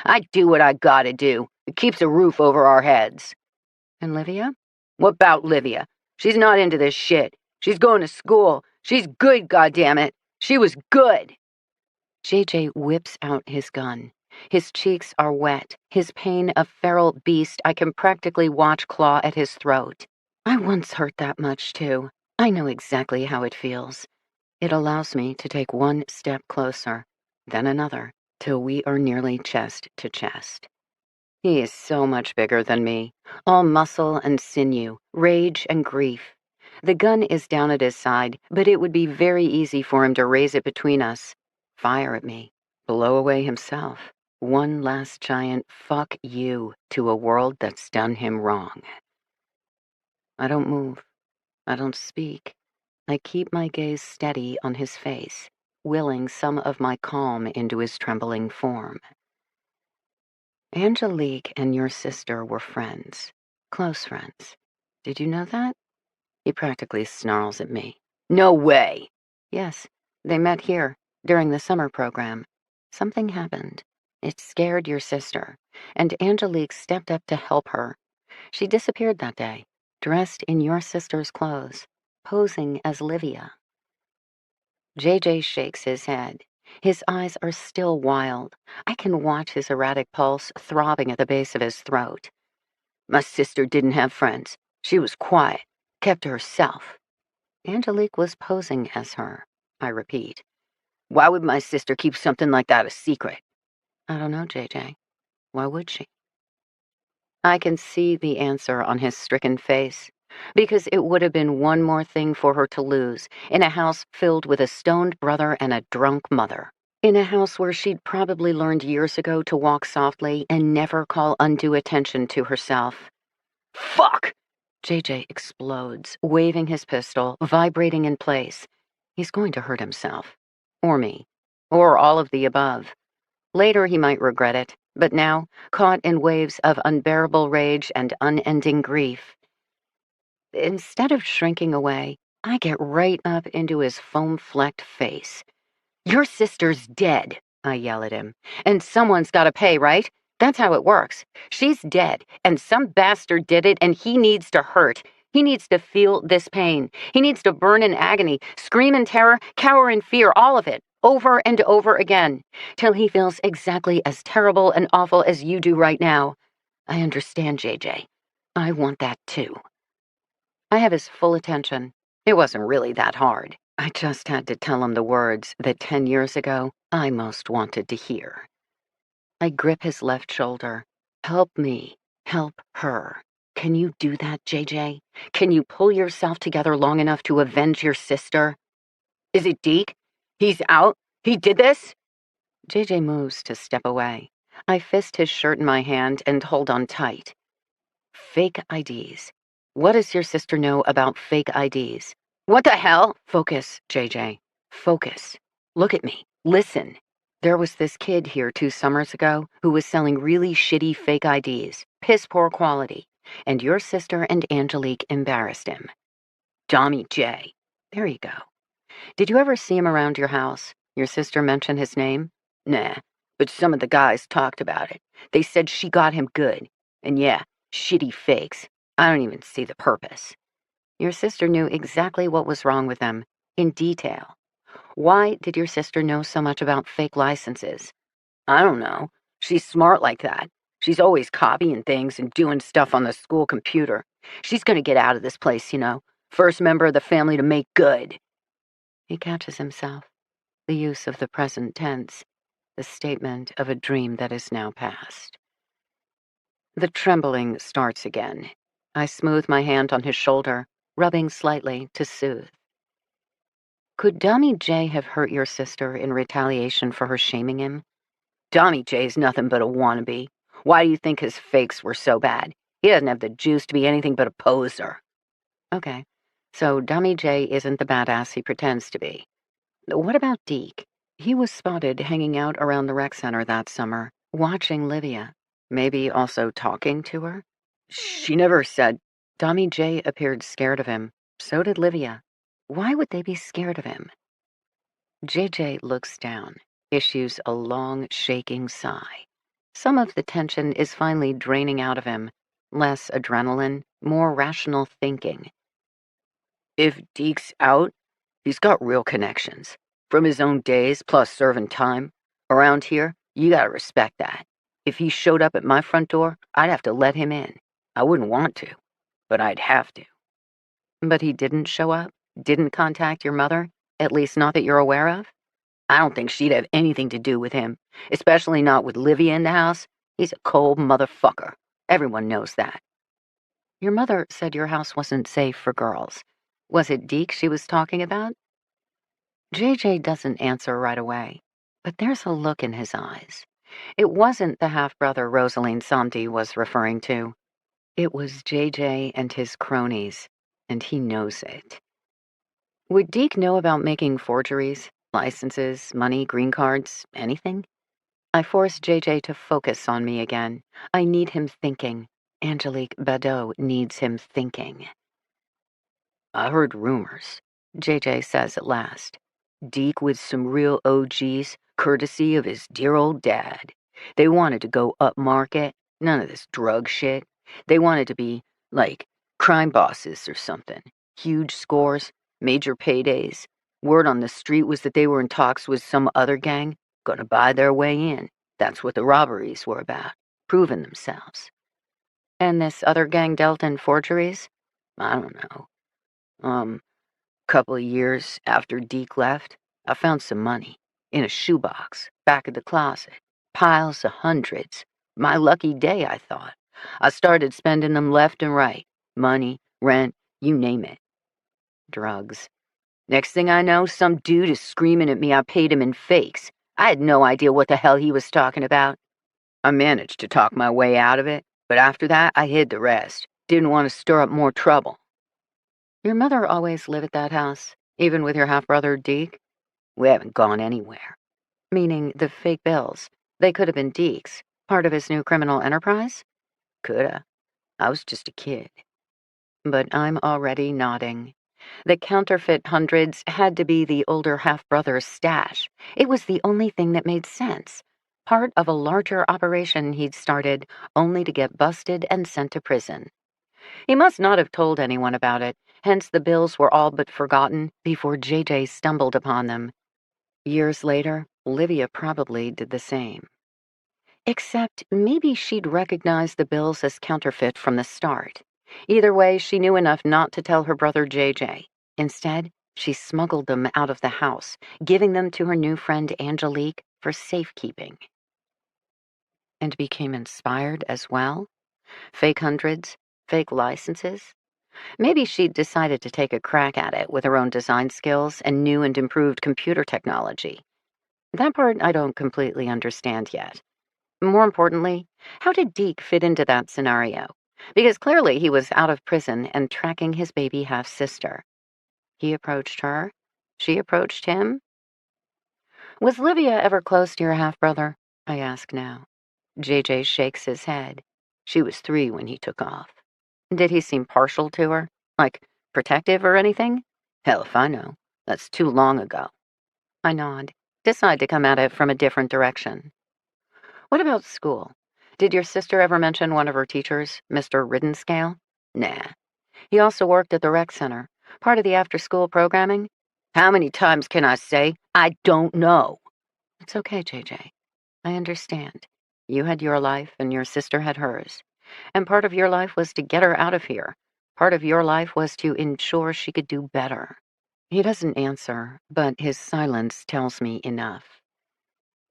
I do what I gotta do. It keeps a roof over our heads. And Livia? What about Livia? She's not into this shit. She's going to school. She's good, goddammit. She was good. JJ whips out his gun. His cheeks are wet, his pain a feral beast I can practically watch claw at his throat. I once hurt that much, too. I know exactly how it feels. It allows me to take one step closer, then another, till we are nearly chest to chest. He is so much bigger than me, all muscle and sinew, rage and grief. The gun is down at his side, but it would be very easy for him to raise it between us, fire at me, blow away himself. One last giant fuck you to a world that's done him wrong. I don't move. I don't speak. I keep my gaze steady on his face, willing some of my calm into his trembling form. Angelique and your sister were friends. Close friends. Did you know that? He practically snarls at me. No way! Yes, they met here, during the summer program. Something happened. It scared your sister, and Angelique stepped up to help her. She disappeared that day, dressed in your sister's clothes, posing as Livia. JJ shakes his head. His eyes are still wild. I can watch his erratic pulse throbbing at the base of his throat. My sister didn't have friends. She was quiet, kept to herself. Angelique was posing as her, I repeat. Why would my sister keep something like that a secret? I don't know, JJ. Why would she? I can see the answer on his stricken face, because it would have been one more thing for her to lose in a house filled with a stoned brother and a drunk mother. In a house where she'd probably learned years ago to walk softly and never call undue attention to herself. Fuck! JJ explodes, waving his pistol, vibrating in place. He's going to hurt himself. Or me. Or all of the above. Later he might regret it, but now, caught in waves of unbearable rage and unending grief. Instead of shrinking away, I get right up into his foam-flecked face. Your sister's dead, I yell at him. And someone's gotta pay, right? That's how it works. She's dead, and some bastard did it, and he needs to hurt. He needs to feel this pain. He needs to burn in agony, scream in terror, cower in fear, all of it, over and over again, till he feels exactly as terrible and awful as you do right now. I understand, JJ. I want that too. I have his full attention. It wasn't really that hard. I just had to tell him the words that 10 years ago I most wanted to hear. I grip his left shoulder. Help me. Help her. Can you do that, JJ? Can you pull yourself together long enough to avenge your sister? Is it Deke? He's out? He did this? JJ moves to step away. I fist his shirt in my hand and hold on tight. Fake IDs. What does your sister know about fake IDs? What the hell? Focus, JJ. Focus. Look at me. Listen. There was this kid here 2 summers ago who was selling really shitty fake IDs, piss-poor quality, and your sister and Angelique embarrassed him. Tommy J. There you go. Did you ever see him around your house? Your sister mentioned his name? Nah, but some of the guys talked about it. They said she got him good. And yeah, shitty fakes. I don't even see the purpose. Your sister knew exactly what was wrong with them, in detail. Why did your sister know so much about fake licenses? I don't know. She's smart like that. She's always copying things and doing stuff on the school computer. She's gonna get out of this place, you know. First member of the family to make good. He catches himself. The use of the present tense. The statement of a dream that is now past. The trembling starts again. I smooth my hand on his shoulder, rubbing slightly to soothe. Could Tommy J have hurt your sister in retaliation for her shaming him? Tommy J's nothing but a wannabe. Why do you think his fakes were so bad? He doesn't have the juice to be anything but a poser. Okay, so Tommy J isn't the badass he pretends to be. What about Deke? He was spotted hanging out around the rec center that summer, watching Livia. Maybe also talking to her? She never said. Tommy J appeared scared of him. So did Livia. Why would they be scared of him? JJ looks down, issues a long, shaking sigh. Some of the tension is finally draining out of him. Less adrenaline, more rational thinking. If Deke's out, he's got real connections. From his own days, plus serving time. Around here, you gotta respect that. If he showed up at my front door, I'd have to let him in. I wouldn't want to, but I'd have to. But he didn't show up? Didn't contact your mother? At least not that you're aware of? I don't think she'd have anything to do with him, especially not with Livia in the house. He's a cold motherfucker. Everyone knows that. Your mother said your house wasn't safe for girls. Was it Deke she was talking about? JJ doesn't answer right away, but there's a look in his eyes. It wasn't the half-brother Rosaline Santi was referring to. It was JJ and his cronies, and he knows it. Would Deke know about making forgeries, licenses, money, green cards, anything? I forced JJ to focus on me again. I need him thinking. Angelique Badeau needs him thinking. I heard rumors, JJ says at last. Deke with some real OGs, courtesy of his dear old dad. They wanted to go upmarket, none of this drug shit. They wanted to be, like, crime bosses or something. Huge scores, major paydays. Word on the street was that they were in talks with some other gang, gonna buy their way in. That's what the robberies were about, proving themselves. And this other gang dealt in forgeries? I don't know. Couple of years after Deke left, I found some money in a shoebox back of the closet. Piles of hundreds. My lucky day, I thought. I started spending them left and right. Money, rent, you name it. Drugs. Next thing I know, some dude is screaming at me I paid him in fakes. I had no idea what the hell he was talking about. I managed to talk my way out of it, but after that, I hid the rest. Didn't want to stir up more trouble. Your mother always lived at that house, even with your half-brother, Deke? We haven't gone anywhere. Meaning the fake bills. They could have been Deke's, part of his new criminal enterprise? Coulda. I was just a kid. But I'm already nodding. The counterfeit hundreds had to be the older half-brother's stash. It was the only thing that made sense. Part of a larger operation he'd started, only to get busted and sent to prison. He must not have told anyone about it, hence the bills were all but forgotten before JJ stumbled upon them. Years later, Olivia probably did the same. Except maybe she'd recognized the bills as counterfeit from the start. Either way, she knew enough not to tell her brother JJ. Instead, she smuggled them out of the house, giving them to her new friend Angelique for safekeeping. And became inspired as well? Fake hundreds, fake licenses? Maybe she'd decided to take a crack at it with her own design skills and new and improved computer technology. That part I don't completely understand yet. More importantly, how did Deke fit into that scenario? Because clearly he was out of prison and tracking his baby half-sister. He approached her. She approached him. Was Livia ever close to your half-brother? I ask now. JJ shakes his head. She was 3 when he took off. Did he seem partial to her? Like, protective or anything? Hell if I know. That's too long ago. I nod. Decide to come at it from a different direction. What about school? Did your sister ever mention one of her teachers, Mr. Riddenscale? Nah. He also worked at the rec center, part of the after-school programming. How many times can I say, I don't know? It's okay, JJ. I understand. You had your life and your sister had hers. And part of your life was to get her out of here. Part of your life was to ensure she could do better. He doesn't answer, but his silence tells me enough.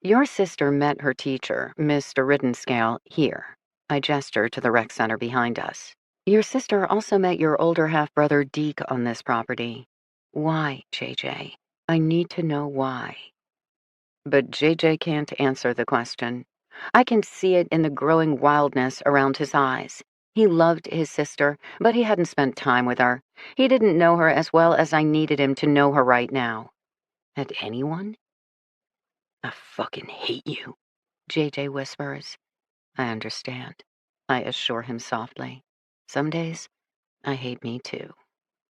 Your sister met her teacher, Mr. Riddenscale, here. I gesture to the rec center behind us. Your sister also met your older half-brother Deke on this property. Why, JJ? I need to know why. But JJ can't answer the question. I can see it in the growing wildness around his eyes. He loved his sister, but he hadn't spent time with her. He didn't know her as well as I needed him to know her right now. Had anyone? I fucking hate you, JJ whispers. I understand. I assure him softly. Some days, I hate me too.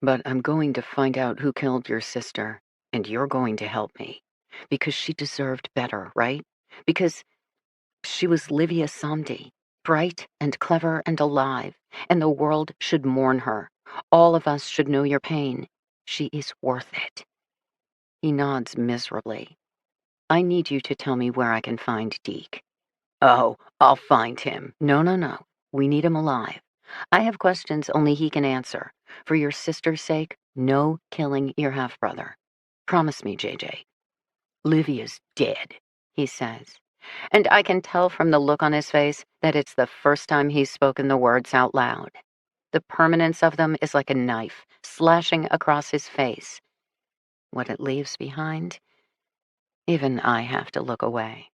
But I'm going to find out who killed your sister, and you're going to help me. Because she deserved better, right? Because she was Livia Samdi, bright and clever and alive, and the world should mourn her. All of us should know your pain. She is worth it. He nods miserably. I need you to tell me where I can find Deke. Oh, I'll find him. No. We need him alive. I have questions only he can answer. For your sister's sake, no killing your half-brother. Promise me, JJ. Livia's dead, he says. And I can tell from the look on his face that it's the first time he's spoken the words out loud. The permanence of them is like a knife, slashing across his face. What it leaves behind? Even I have to look away.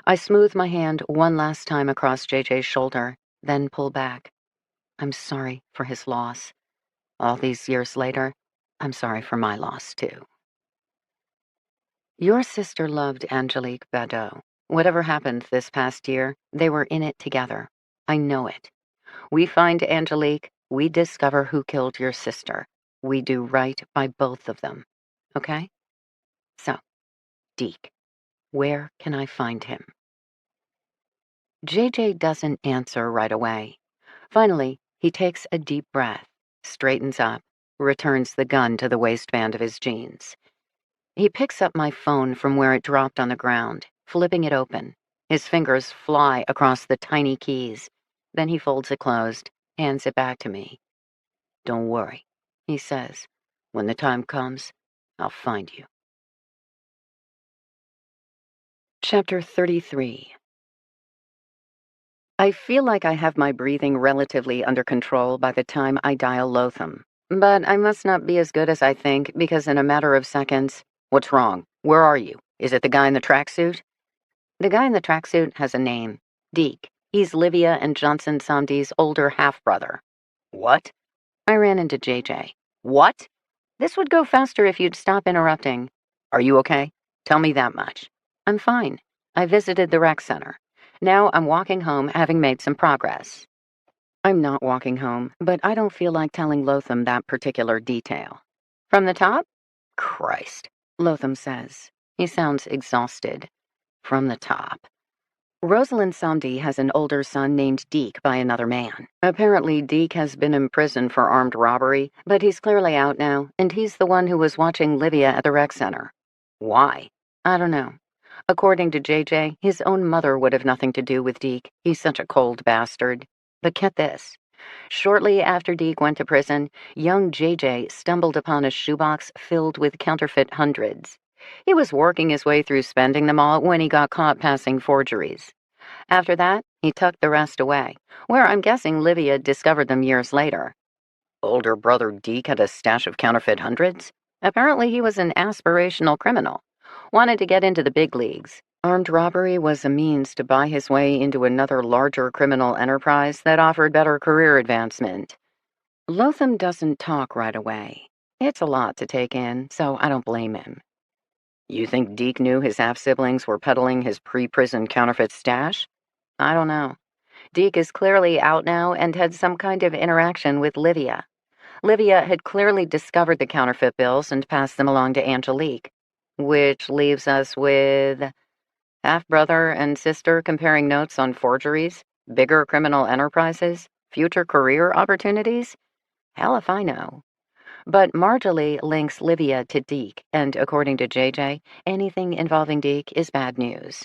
I smooth my hand one last time across JJ's shoulder, then pull back. I'm sorry for his loss. All these years later, I'm sorry for my loss, too. Your sister loved Angelique Badeau. Whatever happened this past year, they were in it together. I know it. We find Angelique, we discover who killed your sister. We do right by both of them. Okay? So, Deke, where can I find him? JJ doesn't answer right away. Finally, he takes a deep breath, straightens up, returns the gun to the waistband of his jeans. He picks up my phone from where it dropped on the ground, flipping it open. His fingers fly across the tiny keys. Then he folds it closed, hands it back to me. Don't worry, he says. When the time comes, I'll find you. Chapter 33. I feel like I have my breathing relatively under control by the time I dial Lotham. But I must not be as good as I think, because in a matter of seconds, what's wrong? Where are you? Is it the guy in the tracksuit? The guy in the tracksuit has a name. Deke. He's Livia and Johnson Samdi's older half-brother. What? I ran into JJ. What? This would go faster if you'd stop interrupting. Are you okay? Tell me that much. I'm fine. I visited the rec center. Now I'm walking home, having made some progress. I'm not walking home, but I don't feel like telling Lotham that particular detail. From the top? Christ, Lotham says. He sounds exhausted. From the top. Rosalind Samdi has an older son named Deke by another man. Apparently, Deke has been in prison for armed robbery, but he's clearly out now, and he's the one who was watching Livia at the rec center. Why? I don't know. According to JJ, his own mother would have nothing to do with Deke. He's such a cold bastard. But get this. Shortly after Deke went to prison, young JJ stumbled upon a shoebox filled with counterfeit hundreds. He was working his way through spending them all when he got caught passing forgeries. After that, he tucked the rest away, where I'm guessing Livia discovered them years later. Older brother Deke had a stash of counterfeit hundreds? Apparently he was an aspirational criminal. Wanted to get into the big leagues. Armed robbery was a means to buy his way into another larger criminal enterprise that offered better career advancement. Lotham doesn't talk right away. It's a lot to take in, so I don't blame him. You think Deke knew his half-siblings were peddling his pre-prison counterfeit stash? I don't know. Deke is clearly out now and had some kind of interaction with Livia. Livia had clearly discovered the counterfeit bills and passed them along to Angelique, which leaves us with half-brother and sister comparing notes on forgeries, bigger criminal enterprises, future career opportunities. Hell if I know. But Marjorie links Livia to Deke, and according to JJ, anything involving Deke is bad news.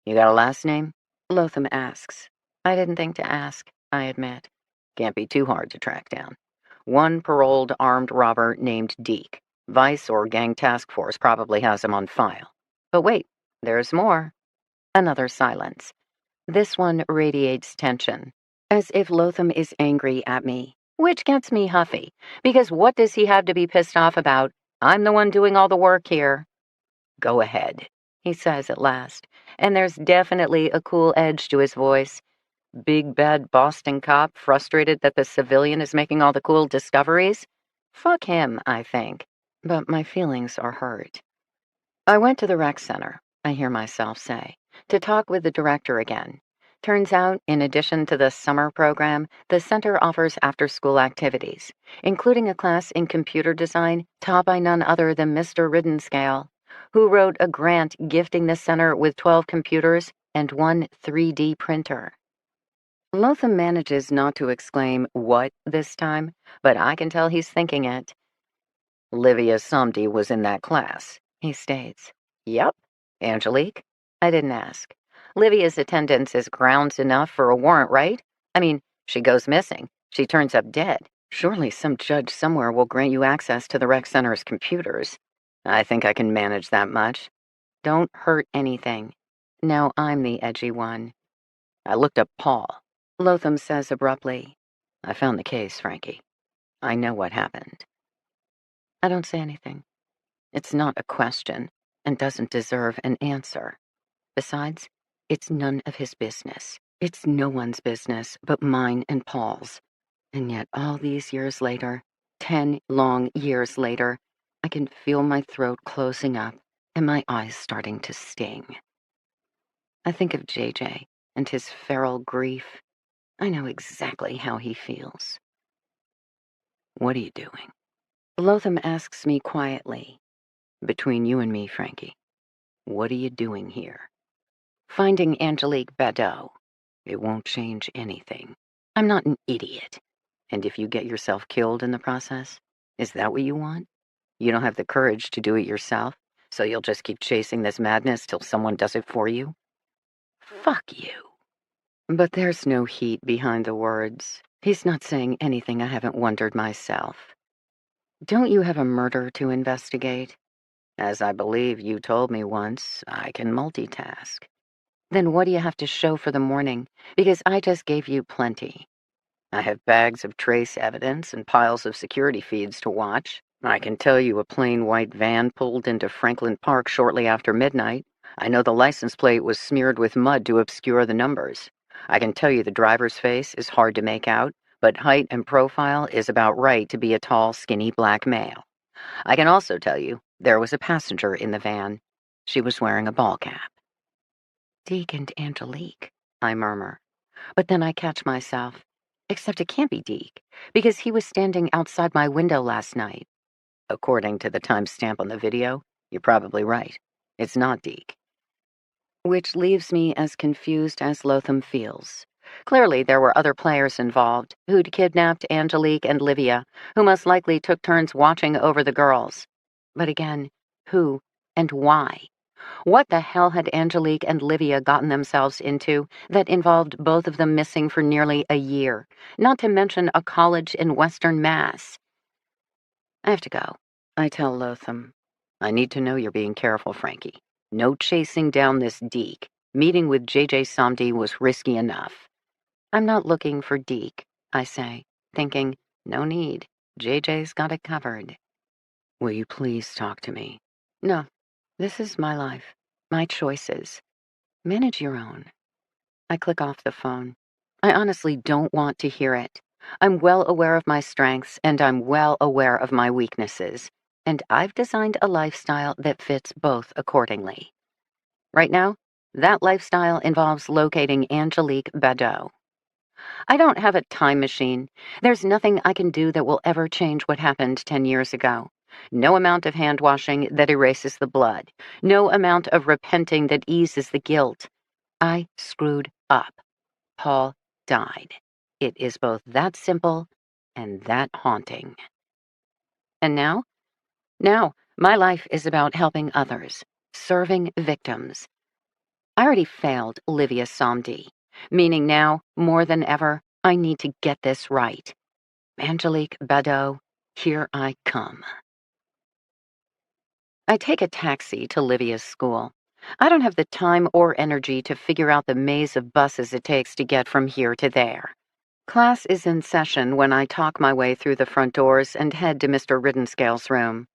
You got a last name? Lotham asks. I didn't think to ask, I admit. Can't be too hard to track down. One paroled armed robber named Deke. Vice or gang task force probably has him on file. But wait, there's more. Another silence. This one radiates tension, as if Lotham is angry at me, which gets me huffy, because what does he have to be pissed off about? I'm the one doing all the work here. Go ahead, he says at last, and there's definitely a cool edge to his voice. Big bad Boston cop frustrated that the civilian is making all the cool discoveries? Fuck him, I think. But my feelings are hurt. I went to the rec center, I hear myself say, to talk with the director again. Turns out, in addition to the summer program, the center offers after-school activities, including a class in computer design taught by none other than Mr. Riddenscale, who wrote a grant gifting the center with 12 computers and one 3D printer. Lotham manages not to exclaim, "What?" this time, but I can tell he's thinking it. Livia Samdi was in that class, he states. Yep. Angelique? I didn't ask. Livia's attendance is grounds enough for a warrant, right? I mean, she goes missing. She turns up dead. Surely some judge somewhere will grant you access to the rec center's computers. I think I can manage that much. Don't hurt anything. Now I'm the edgy one. I looked up Paul. Lotham says abruptly, I found the case, Frankie. I know what happened. I don't say anything. It's not a question and doesn't deserve an answer. Besides, it's none of his business. It's no one's business but mine and Paul's. And yet all these years later, 10 long years later, I can feel my throat closing up and my eyes starting to sting. I think of JJ and his feral grief. I know exactly how he feels. What are you doing? Lotham asks me quietly, "Between you and me, Frankie, what are you doing here?" "Finding Angelique Badeau. It won't change anything. I'm not an idiot. And if you get yourself killed in the process, is that what you want? You don't have the courage to do it yourself, so you'll just keep chasing this madness till someone does it for you?" Fuck you. But there's no heat behind the words. He's not saying anything I haven't wondered myself. "Don't you have a murder to investigate?" "As I believe you told me once, I can multitask." "Then what do you have to show for the morning? Because I just gave you plenty." "I have bags of trace evidence and piles of security feeds to watch. I can tell you a plain white van pulled into Franklin Park shortly after midnight. I know the license plate was smeared with mud to obscure the numbers. I can tell you the driver's face is hard to make out, but height and profile is about right to be a tall, skinny black male. I can also tell you there was a passenger in the van. She was wearing a ball cap." "Deke and Angelique," I murmur. But then I catch myself. Except it can't be Deke, because he was standing outside my window last night. According to the timestamp on the video, you're probably right. It's not Deke. Which leaves me as confused as Lotham feels. Clearly, there were other players involved who'd kidnapped Angelique and Livia, who most likely took turns watching over the girls. But again, who and why? What the hell had Angelique and Livia gotten themselves into that involved both of them missing for nearly a year, not to mention a college in Western Mass? "I have to go," I tell Lotham. "I need to know you're being careful, Frankie. No chasing down this Deke. Meeting with JJ Somdi was risky enough." "I'm not looking for Deke," I say, thinking, no need. JJ's got it covered. "Will you please talk to me?" "No. This is my life. My choices. Manage your own." I click off the phone. I honestly don't want to hear it. I'm well aware of my strengths, and I'm well aware of my weaknesses, and I've designed a lifestyle that fits both accordingly. Right now, that lifestyle involves locating Angelique Badeau. I don't have a time machine. There's nothing I can do that will ever change what happened 10 years ago. No amount of hand washing that erases the blood. No amount of repenting that eases the guilt. I screwed up. Paul died. It is both that simple and that haunting. And now? Now, my life is about helping others, serving victims. I already failed Livia Somdi, meaning now, more than ever, I need to get this right. Angelique Badeau, here I come. I take a taxi to Livia's school. I don't have the time or energy to figure out the maze of buses it takes to get from here to there. Class is in session when I talk my way through the front doors and head to Mr. Riddenscale's room.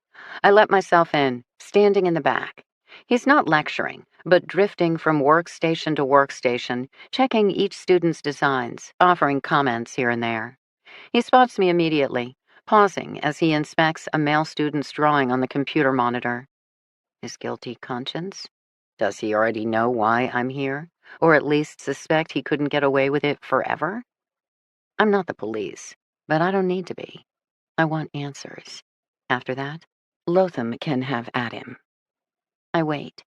I let myself in, standing in the back. He's not lecturing, but drifting from workstation to workstation, checking each student's designs, offering comments here and there. He spots me immediately, pausing as he inspects a male student's drawing on the computer monitor. His guilty conscience? Does he already know why I'm here? Or at least suspect he couldn't get away with it forever? I'm not the police, but I don't need to be. I want answers. After that, Lotham can have at him. I wait.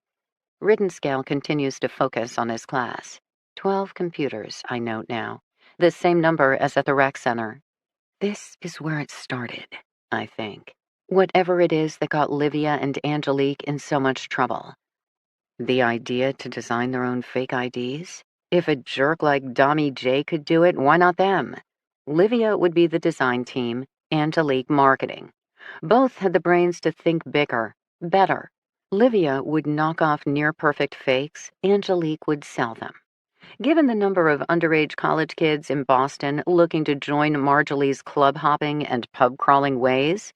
Riddenscale continues to focus on his class. 12 computers, I note now. The same number as at the rec center. This is where it started, I think. Whatever it is that got Livia and Angelique in so much trouble. The idea to design their own fake IDs? If a jerk like Dommy J could do it, why not them? Livia would be the design team, Angelique marketing. Both had the brains to think bigger, better. Livia would knock off near-perfect fakes, Angelique would sell them. Given the number of underage college kids in Boston looking to join Marjolie's club hopping and pub crawling ways,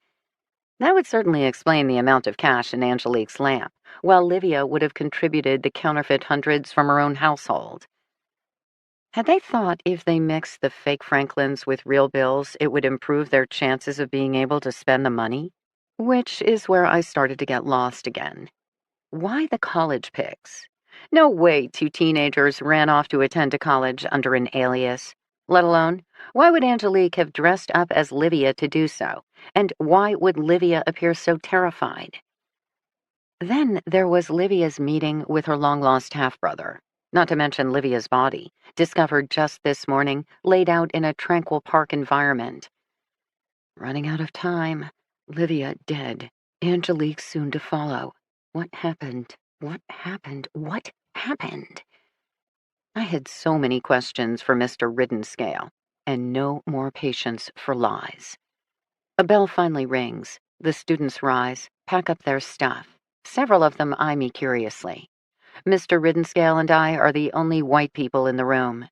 that would certainly explain the amount of cash in Angelique's lamp, while Livia would have contributed the counterfeit hundreds from her own household. Had they thought if they mixed the fake Franklins with real bills, it would improve their chances of being able to spend the money? Which is where I started to get lost again. Why the college pics? No way two teenagers ran off to attend a college under an alias. Let alone, why would Angelique have dressed up as Livia to do so? And why would Livia appear so terrified? Then there was Livia's meeting with her long-lost half-brother, not to mention Livia's body, discovered just this morning, laid out in a tranquil park environment. Running out of time. Livia dead. Angelique soon to follow. What happened? What happened? What happened? I had so many questions for Mr. Riddenscale, and no more patience for lies. A bell finally rings. The students rise, pack up their stuff. Several of them eye me curiously. Mr. Riddenscale and I are the only white people in the room.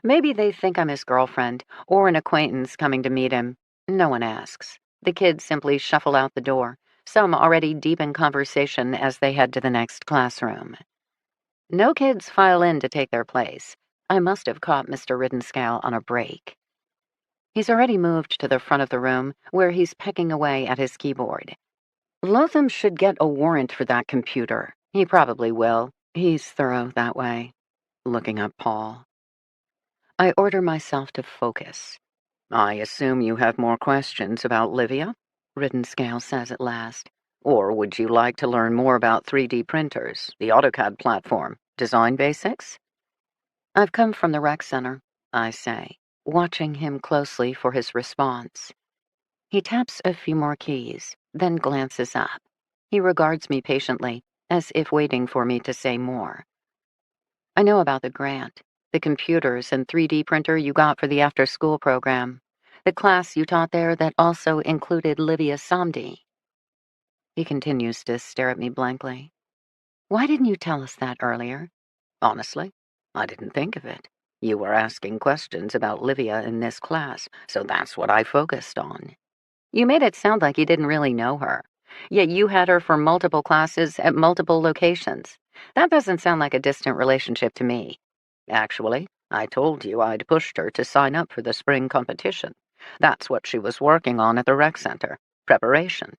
Maybe they think I'm his girlfriend, or an acquaintance coming to meet him. No one asks. The kids simply shuffle out the door, some already deep in conversation as they head to the next classroom. No kids file in to take their place. I must have caught Mr. Riddenscale on a break. He's already moved to the front of the room, where he's pecking away at his keyboard. Lotham should get a warrant for that computer. He probably will. He's thorough that way. Looking up Paul. I order myself to focus. I assume you have more questions about Livia? Riddenscale says at last. Or would you like to learn more about 3D printers, the AutoCAD platform, design basics? I've come from the rec center, I say, watching him closely for his response. He taps a few more keys, then glances up. He regards me patiently, as if waiting for me to say more. I know about the grant, the computers and 3D printer you got for the after-school program, the class you taught there that also included Livia Samdi. He continues to stare at me blankly. Why didn't you tell us that earlier? Honestly, I didn't think of it. You were asking questions about Livia in this class, so that's what I focused on. You made it sound like you didn't really know her. Yet you had her for multiple classes at multiple locations. That doesn't sound like a distant relationship to me. Actually, I told you I'd pushed her to sign up for the spring competition. That's what she was working on at the rec center. Preparation.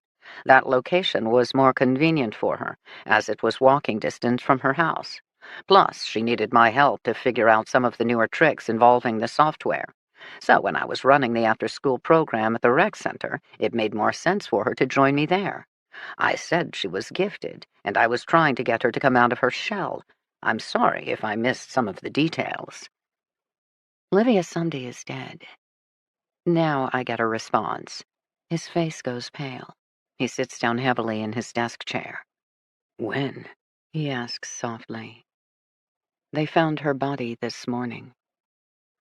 That location was more convenient for her, as it was walking distance from her house. Plus, she needed my help to figure out some of the newer tricks involving the software. So when I was running the after-school program at the rec center, it made more sense for her to join me there. I said she was gifted, and I was trying to get her to come out of her shell. I'm sorry if I missed some of the details. Livia Sumdy is dead. Now I get a response. His face goes pale. He sits down heavily in his desk chair. When? He asks softly. They found her body this morning.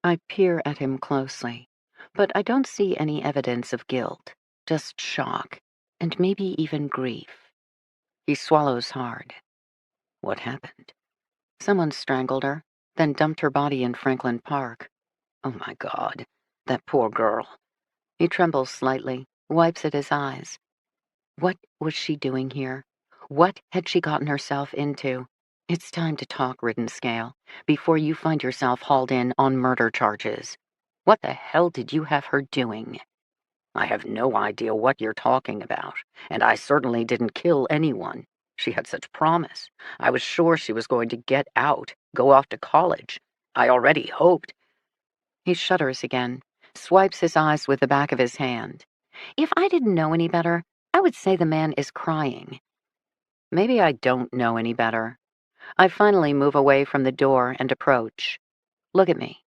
I peer at him closely, but I don't see any evidence of guilt, just shock, and maybe even grief. He swallows hard. What happened? Someone strangled her, then dumped her body in Franklin Park. Oh my God, that poor girl. He trembles slightly, wipes at his eyes. What was she doing here? What had she gotten herself into? It's time to talk, Riddenscale, before you find yourself hauled in on murder charges. What the hell did you have her doing? I have no idea what you're talking about, and I certainly didn't kill anyone. She had such promise. I was sure she was going to get out, go off to college. I already hoped. He shudders again, swipes his eyes with the back of his hand. If I didn't know any better, I would say the man is crying. Maybe I don't know any better. I finally move away from the door and approach. Look at me.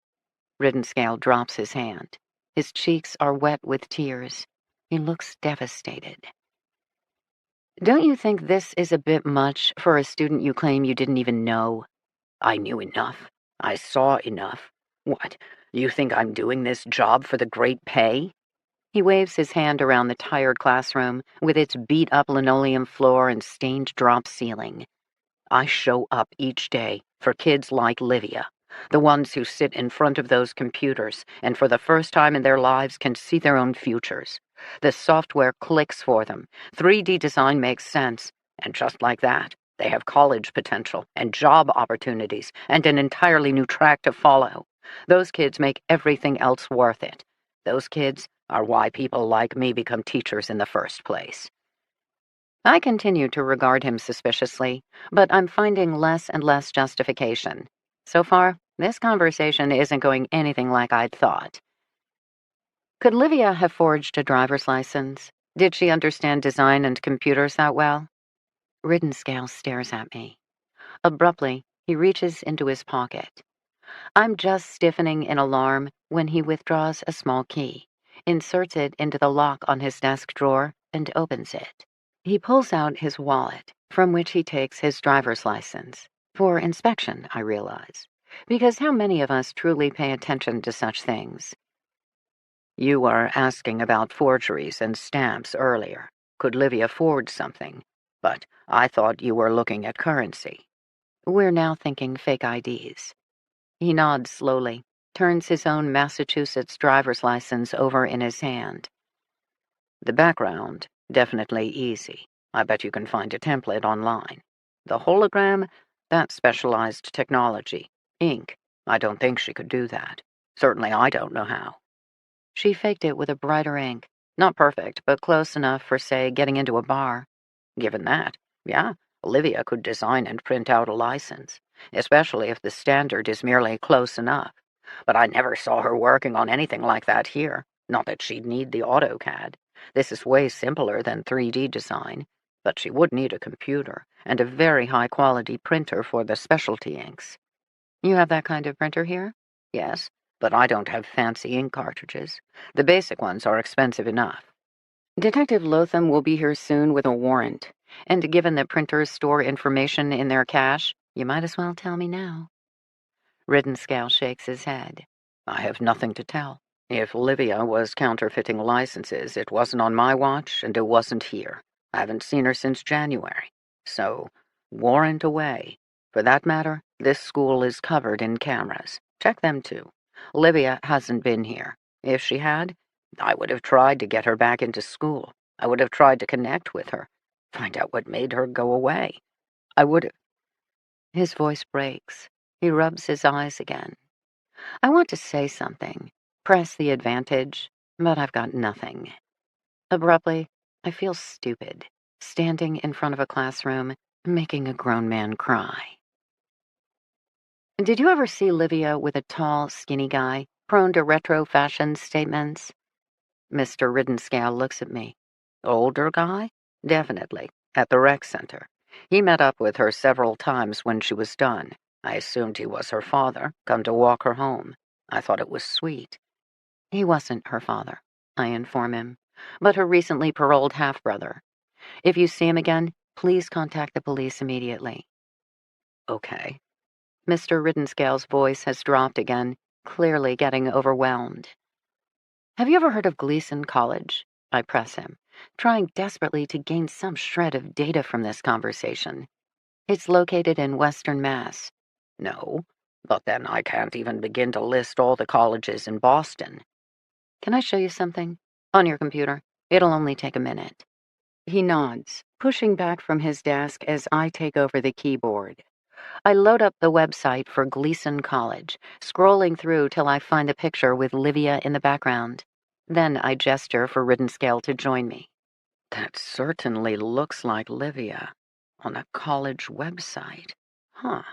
Riddenscale drops his hand. His cheeks are wet with tears. He looks devastated. Don't you think this is a bit much for a student you claim you didn't even know? I knew enough. I saw enough. What, you think I'm doing this job for the great pay? He waves his hand around the tired classroom with its beat-up linoleum floor and stained drop ceiling. I show up each day for kids like Livia, the ones who sit in front of those computers and for the first time in their lives can see their own futures. The software clicks for them. 3D design makes sense. And just like that, they have college potential and job opportunities and an entirely new track to follow. Those kids make everything else worth it. Those kids are why people like me become teachers in the first place. I continue to regard him suspiciously, but I'm finding less and less justification. So far, This conversation isn't going anything like I'd thought. Could Livia have forged a driver's license? Did she understand design and computers that well? Riddenscale stares at me. Abruptly, he reaches into his pocket. I'm just stiffening in alarm when he withdraws a small key, inserts it into the lock on his desk drawer, and opens it. He pulls out his wallet, from which he takes his driver's license. For inspection, I realize. Because how many of us truly pay attention to such things? You were asking about forgeries and stamps earlier. Could Livia forge something? But I thought you were looking at currency. We're now thinking fake IDs. He nods slowly, turns his own Massachusetts driver's license over in his hand. The background, definitely easy. I bet you can find a template online. The hologram, that's specialized technology. Ink, I don't think she could do that. Certainly I don't know how. She faked it with a brighter ink. Not perfect, but close enough for, say, getting into a bar. Given that, yeah, Olivia could design and print out a license, especially if the standard is merely close enough. But I never saw her working on anything like that here. Not that she'd need the AutoCAD. This is way simpler than 3D design, but she would need a computer and a very high-quality printer for the specialty inks. You have that kind of printer here? Yes, but I don't have fancy ink cartridges. The basic ones are expensive enough. Detective Lotham will be here soon with a warrant, and given that printers store information in their cache, you might as well tell me now. Riddenscale shakes his head. I have nothing to tell. If Livia was counterfeiting licenses, it wasn't on my watch, and it wasn't here. I haven't seen her since January. So, warrant away. For that matter, this school is covered in cameras. Check them too. Livia hasn't been here. If she had, I would have tried to get her back into school. I would have tried to connect with her, find out what made her go away. I would have... His voice breaks. He rubs his eyes again. I want to say something, press the advantage, but I've got nothing. Abruptly, I feel stupid, standing in front of a classroom, making a grown man cry. Did you ever see Livia with a tall, skinny guy, prone to retro fashion statements? Mr. Riddenscale looks at me. Older guy? Definitely, at the rec center. He met up with her several times when she was done. I assumed he was her father, come to walk her home. I thought it was sweet. He wasn't her father, I inform him, but her recently paroled half-brother. If you see him again, please contact the police immediately. Okay. Mr. Riddenscale's voice has dropped again, clearly getting overwhelmed. Have you ever heard of Gleason College? I press him, trying desperately to gain some shred of data from this conversation. It's located in Western Mass. No, but then I can't even begin to list all the colleges in Boston. Can I show you something? On your computer. It'll only take a minute. He nods, pushing back from his desk as I take over the keyboard. I load up the website for Gleason College, scrolling through till I find the picture with Livia in the background. Then I gesture for Riddenscale to join me. That certainly looks like Livia on a college website. Huh.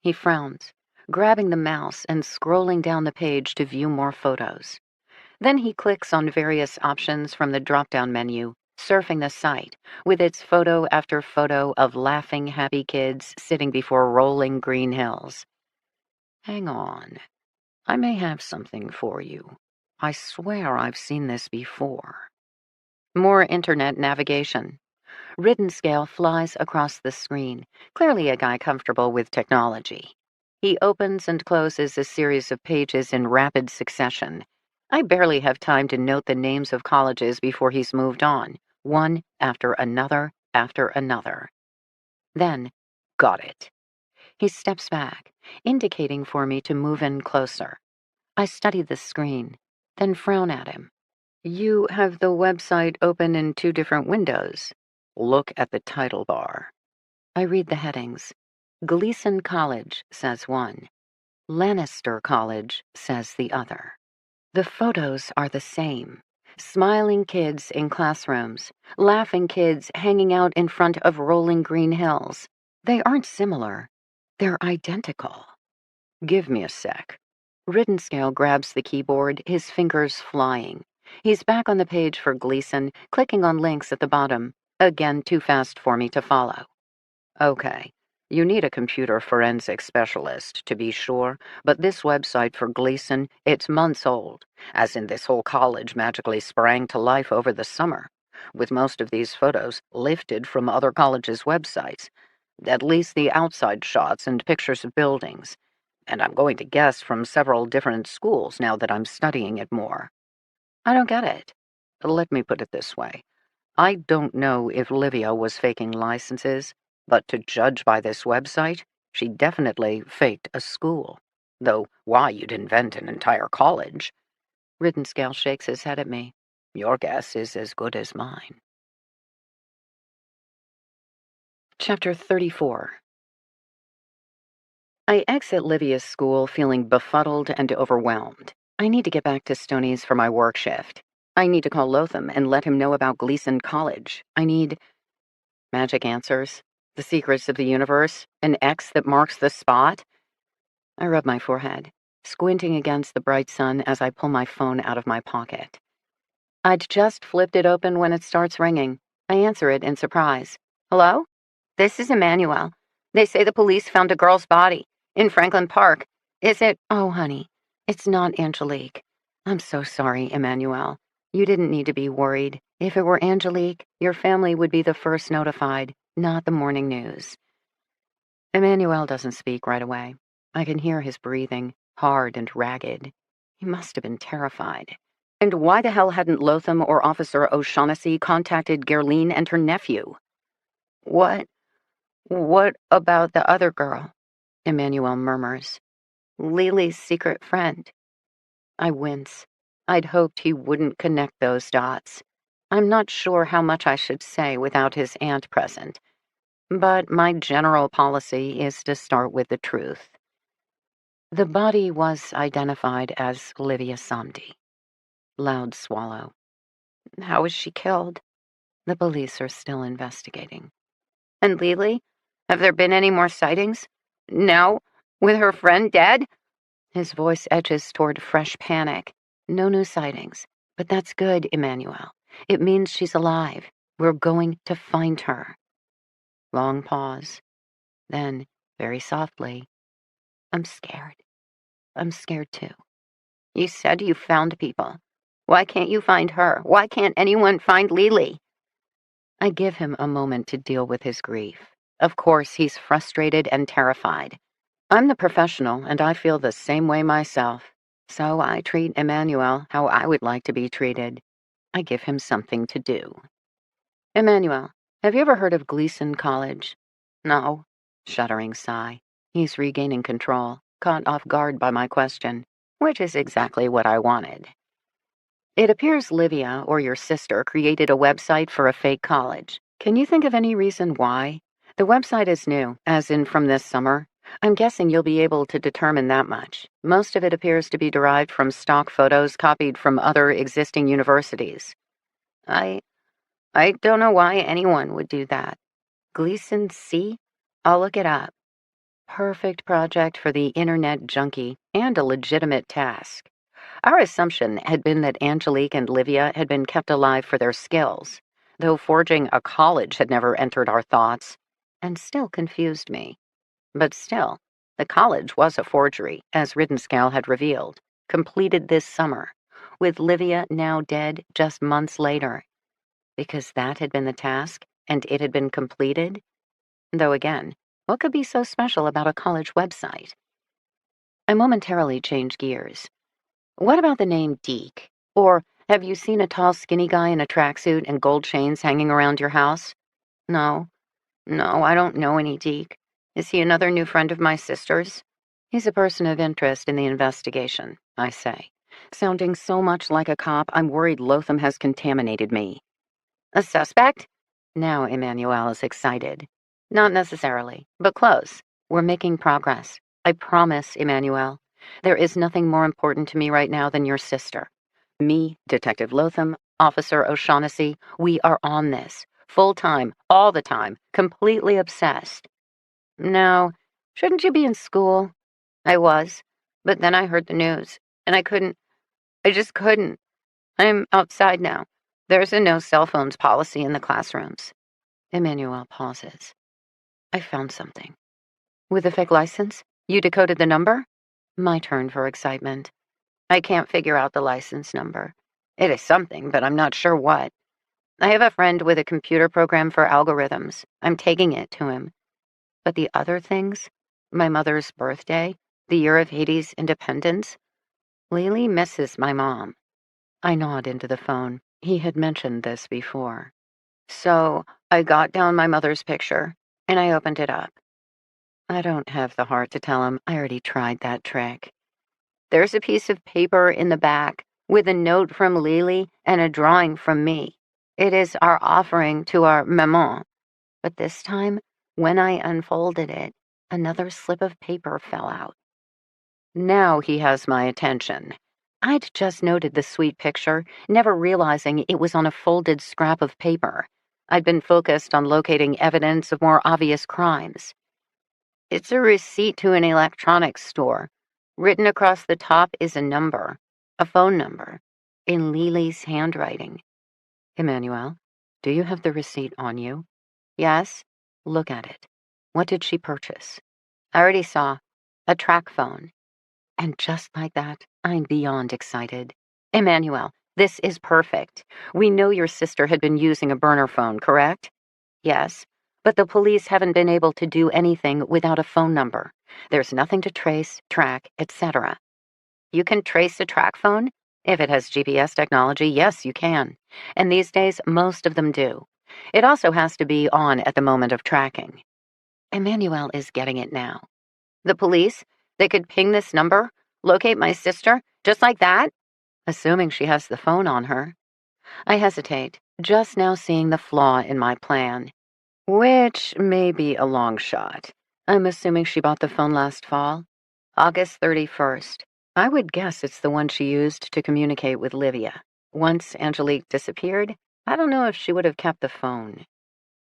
He frowns, grabbing the mouse and scrolling down the page to view more photos. Then he clicks on various options from the drop-down menu, surfing the site, with its photo after photo of laughing, happy kids sitting before rolling green hills. Hang on. I may have something for you. I swear I've seen this before. More internet navigation. Riddenscale flies across the screen, clearly a guy comfortable with technology. He opens and closes a series of pages in rapid succession. I barely have time to note the names of colleges before he's moved on, one after another after another. Then, got it. He steps back, indicating for me to move in closer. I study the screen, then frown at him. You have the website open in two different windows. Look at the title bar. I read the headings. Gleason College says one. Lannister College says the other. The photos are the same. Smiling kids in classrooms, laughing kids hanging out in front of rolling green hills. They aren't similar. They're identical. Give me a sec. Riddenscale grabs the keyboard, his fingers flying. He's back on the page for Gleason, clicking on links at the bottom. Again, too fast for me to follow. Okay. You need a computer forensics specialist, to be sure, but this website for Gleason, it's months old, as in this whole college magically sprang to life over the summer, with most of these photos lifted from other colleges' websites, at least the outside shots and pictures of buildings, and I'm going to guess from several different schools now that I'm studying it more. I don't get it. Let me put it this way. I don't know if Livia was faking licenses, but to judge by this website, she definitely faked a school. Though why you'd invent an entire college? Riddenscale shakes his head at me. Your guess is as good as mine. Chapter 34. I exit Livia's school feeling befuddled and overwhelmed. I need to get back to Stoney's for my work shift. I need to call Lotham and let him know about Gleason College. I need magic answers, the secrets of the universe, an X that marks the spot. I rub my forehead, squinting against the bright sun as I pull my phone out of my pocket. I'd just flipped it open when it starts ringing. I answer it in surprise. Hello? This is Emmanuel. They say the police found a girl's body in Franklin Park. Is it? Oh, honey, it's not Angelique. I'm so sorry, Emmanuel. You didn't need to be worried. If it were Angelique, your family would be the first notified, not the morning news. Emmanuel doesn't speak right away. I can hear his breathing, hard and ragged. He must have been terrified. And why the hell hadn't Lotham or Officer O'Shaughnessy contacted Gerline and her nephew? What about the other girl? Emmanuel murmurs. Lily's secret friend. I wince. I'd hoped he wouldn't connect those dots. I'm not sure how much I should say without his aunt present, but my general policy is to start with the truth. The body was identified as Livia Samdi. Loud swallow. How was she killed? The police are still investigating. And Lily? Have there been any more sightings? No? With her friend dead? His voice edges toward fresh panic. No new sightings. But that's good, Emmanuel. It means she's alive. We're going to find her. Long pause. Then, very softly, I'm scared. I'm scared too. You said you found people. Why can't you find her? Why can't anyone find Lily? I give him a moment to deal with his grief. Of course, he's frustrated and terrified. I'm the professional, and I feel the same way myself. So I treat Emmanuel how I would like to be treated. I give him something to do. Emmanuel, have you ever heard of Gleason College? No. Shuddering sigh. He's regaining control, caught off guard by my question, which is exactly what I wanted. It appears Livia or your sister created a website for a fake college. Can you think of any reason why? The website is new, as in from this summer. I'm guessing you'll be able to determine that much. Most of it appears to be derived from stock photos copied from other existing universities. I don't know why anyone would do that. Gleason C? I'll look it up. Perfect project for the internet junkie and a legitimate task. Our assumption had been that Angelique and Livia had been kept alive for their skills, though forging a college had never entered our thoughts, and still confused me. But still, the college was a forgery, as Riddenscale had revealed, completed this summer, with Livia now dead just months later. Because that had been the task, and it had been completed? Though again, what could be so special about a college website? I momentarily changed gears. What about the name Deke? Or have you seen a tall, skinny guy in a tracksuit and gold chains hanging around your house? No, I don't know any Deke. Is he another new friend of my sister's? He's a person of interest in the investigation, I say, sounding so much like a cop I'm worried Lotham has contaminated me. A suspect? Now Emmanuel is excited. Not necessarily, but close. We're making progress. I promise, Emmanuel. There is nothing more important to me right now than your sister. Me, Detective Lotham, Officer O'Shaughnessy, we are on this. Full time, all the time, completely obsessed. No, shouldn't you be in school? I was, but then I heard the news, and I just couldn't. I'm outside now. There's a no cell phones policy in the classrooms. Emmanuel pauses. I found something. With a fake license? You decoded the number? My turn for excitement. I can't figure out the license number. It is something, but I'm not sure what. I have a friend with a computer program for algorithms. I'm taking it to him. But the other things? My mother's birthday? The year of Haiti's independence? Lily misses my mom. I nod into the phone. He had mentioned this before. So I got down my mother's picture, and I opened it up. I don't have the heart to tell him I already tried that trick. There's a piece of paper in the back with a note from Lily and a drawing from me. It is our offering to our maman. But this time, when I unfolded it, another slip of paper fell out. Now he has my attention. I'd just noted the sweet picture, never realizing it was on a folded scrap of paper. I'd been focused on locating evidence of more obvious crimes. It's a receipt to an electronics store. Written across the top is a number, a phone number, in Lily's handwriting. Emmanuel, do you have the receipt on you? Yes. Look at it. What did she purchase? I already saw. A track phone. And just like that, I'm beyond excited. Emmanuel, this is perfect. We know your sister had been using a burner phone, correct? Yes, but the police haven't been able to do anything without a phone number. There's nothing to trace, track, etc. You can trace a track phone? If it has GPS technology, yes, you can. And these days, most of them do. It also has to be on at the moment of tracking. Emmanuel is getting it now. The police, they could ping this number, locate my sister, just like that? Assuming she has the phone on her. I hesitate, just now seeing the flaw in my plan. Which may be a long shot. I'm assuming she bought the phone last fall. August 31st. I would guess it's the one she used to communicate with Livia. Once Angelique disappeared, I don't know if she would have kept the phone.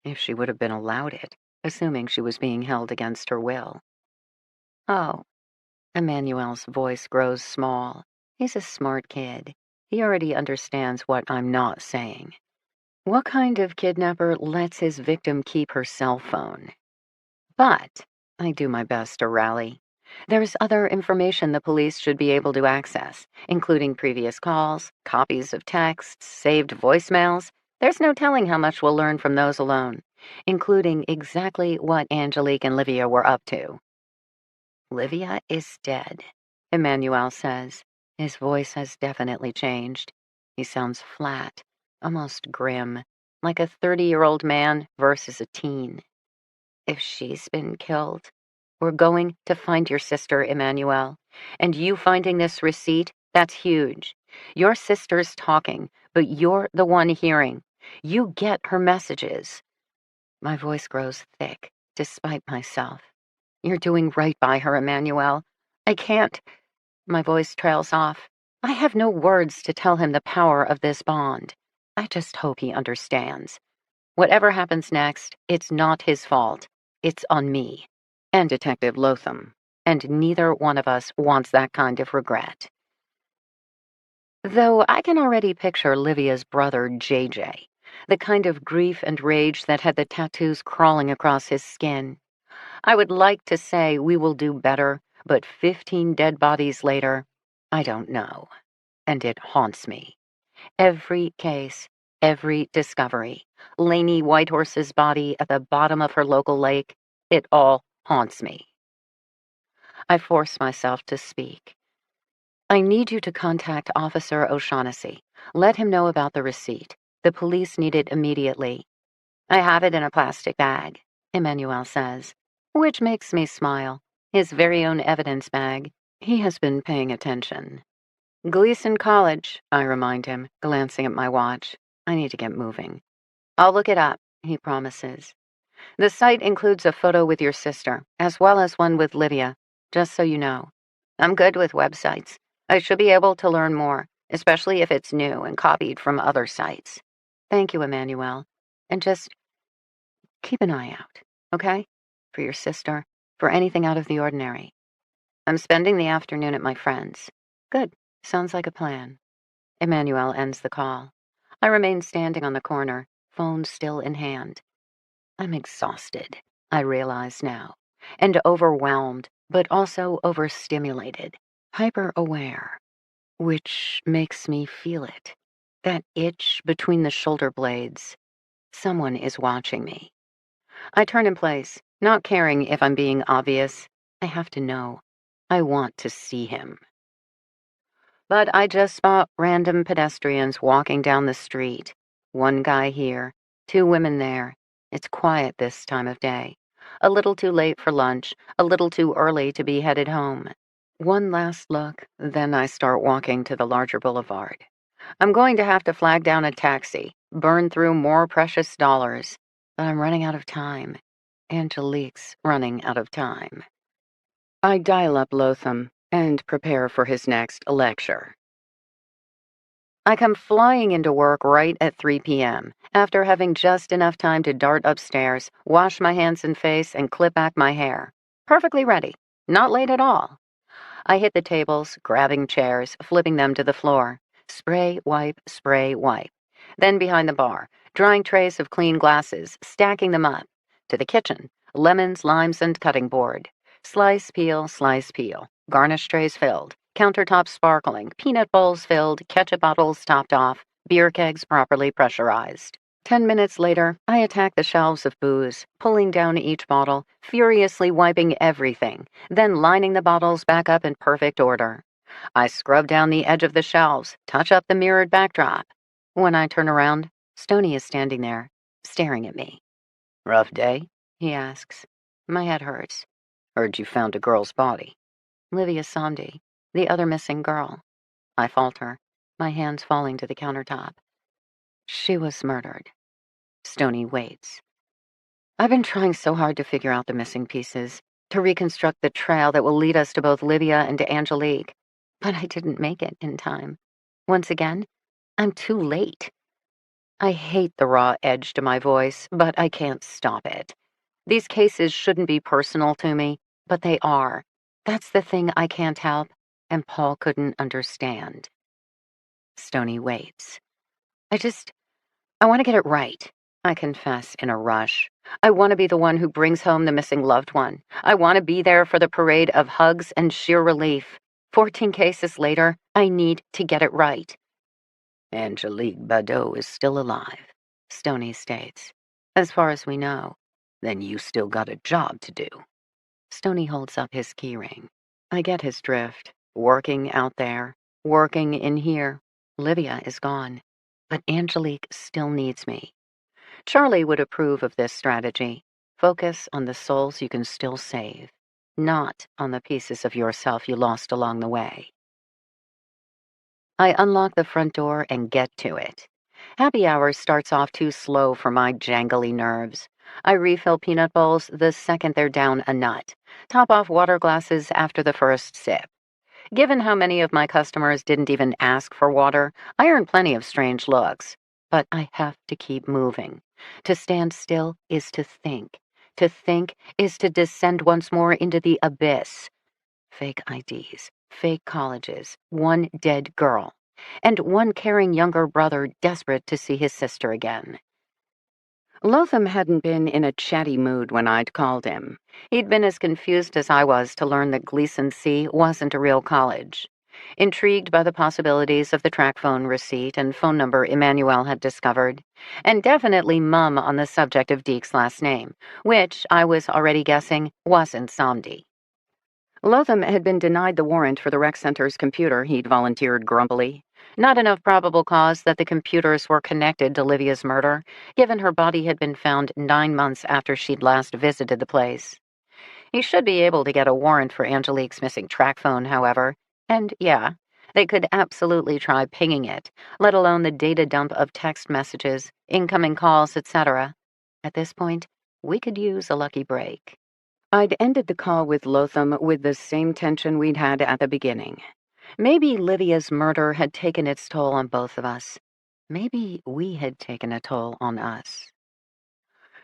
If she would have been allowed it, assuming she was being held against her will. Oh. Emmanuel's voice grows small. He's a smart kid. He already understands what I'm not saying. What kind of kidnapper lets his victim keep her cell phone? But I do my best to rally. There's other information the police should be able to access, including previous calls, copies of texts, saved voicemails. There's no telling how much we'll learn from those alone, including exactly what Angelique and Livia were up to. Livia is dead, Emmanuel says. His voice has definitely changed. He sounds flat, almost grim, like a 30-year-old man versus a teen. If she's been killed, we're going to find your sister, Emmanuel. And you finding this receipt, that's huge. Your sister's talking, but you're the one hearing. You get her messages. My voice grows thick, despite myself. You're doing right by her, Emmanuel. I can't. My voice trails off. I have no words to tell him the power of this bond. I just hope he understands. Whatever happens next, it's not his fault. It's on me. And Detective Lotham. And neither one of us wants that kind of regret. Though I can already picture Livia's brother, JJ. The kind of grief and rage that had the tattoos crawling across his skin. I would like to say we will do better, but 15 dead bodies later, I don't know. And it haunts me. Every case, every discovery, Lainey Whitehorse's body at the bottom of her local lake, it all haunts me. I force myself to speak. I need you to contact Officer O'Shaughnessy. Let him know about the receipt. The police need it immediately. I have it in a plastic bag, Emmanuel says, which makes me smile. His very own evidence bag. He has been paying attention. Gleason College, I remind him, glancing at my watch. I need to get moving. I'll look it up, he promises. The site includes a photo with your sister, as well as one with Livia, just so you know. I'm good with websites. I should be able to learn more, especially if it's new and copied from other sites. Thank you, Emmanuel. And just keep an eye out, okay? For your sister, for anything out of the ordinary. I'm spending the afternoon at my friend's. Good. Sounds like a plan. Emmanuel ends the call. I remain standing on the corner, phone still in hand. I'm exhausted, I realize now, and overwhelmed, but also overstimulated, hyper-aware, which makes me feel it. That itch between the shoulder blades. Someone is watching me. I turn in place, not caring if I'm being obvious. I have to know. I want to see him. But I just spot random pedestrians walking down the street. One guy here, two women there. It's quiet this time of day. A little too late for lunch, a little too early to be headed home. One last look, then I start walking to the larger boulevard. I'm going to have to flag down a taxi, burn through more precious dollars, but I'm running out of time. Angelique's running out of time. I dial up Lotham and prepare for his next lecture. I come flying into work right at 3 p.m., after having just enough time to dart upstairs, wash my hands and face, and clip back my hair. Perfectly ready. Not late at all. I hit the tables, grabbing chairs, flipping them to the floor. Spray, wipe, spray, wipe. Then behind the bar, drying trays of clean glasses, stacking them up. To the kitchen, lemons, limes, and cutting board. Slice, peel, garnish trays filled, countertops sparkling, peanut bowls filled, ketchup bottles topped off, beer kegs properly pressurized. 10 minutes later, I attack the shelves of booze, pulling down each bottle, furiously wiping everything, then lining the bottles back up in perfect order. I scrub down the edge of the shelves, touch up the mirrored backdrop. When I turn around, Stoney is standing there, staring at me. "Rough day?" he asks. My head hurts. "Heard you found a girl's body." Livia Somdi, the other missing girl. I falter, my hands falling to the countertop. She was murdered. Stoney waits. I've been trying so hard to figure out the missing pieces, to reconstruct the trail that will lead us to both Livia and to Angelique, but I didn't make it in time. Once again, I'm too late. I hate the raw edge to my voice, but I can't stop it. These cases shouldn't be personal to me, but they are. That's the thing I can't help, and Paul couldn't understand. Stoney waits. I want to get it right, I confess in a rush. I want to be the one who brings home the missing loved one. I want to be there for the parade of hugs and sheer relief. 14 cases later, I need to get it right. Angelique Badeau is still alive, Stoney states. As far as we know. Then you still got a job to do. Stoney holds up his keyring. I get his drift. Working out there, working in here. Livia is gone, but Angelique still needs me. Charlie would approve of this strategy. Focus on the souls you can still save, not on the pieces of yourself you lost along the way. I unlock the front door and get to it. Happy hour starts off too slow for my jangly nerves. I refill peanut bowls the second they're down a nut, top off water glasses after the first sip. Given how many of my customers didn't even ask for water, I earn plenty of strange looks. But I have to keep moving. To stand still is to think. To think is to descend once more into the abyss. Fake IDs, fake colleges, one dead girl, and one caring younger brother desperate to see his sister again. Lotham hadn't been in a chatty mood when I'd called him. He'd been as confused as I was to learn that Gleason C wasn't a real college. Intrigued by the possibilities of the track phone receipt and phone number Emmanuel had discovered, and definitely mum on the subject of Deke's last name, which I was already guessing wasn't Somdi. Lotham had been denied the warrant for the rec center's computer, he'd volunteered grumpily. Not enough probable cause that the computers were connected to Livia's murder, given her body had been found 9 months after she'd last visited the place. He should be able to get a warrant for Angelique's missing track phone, however, and yeah, they could absolutely try pinging it, let alone the data dump of text messages, incoming calls, etc. At this point, we could use a lucky break. I'd ended the call with Lotham with the same tension we'd had at the beginning. Maybe Livia's murder had taken its toll on both of us. Maybe we had taken a toll on us.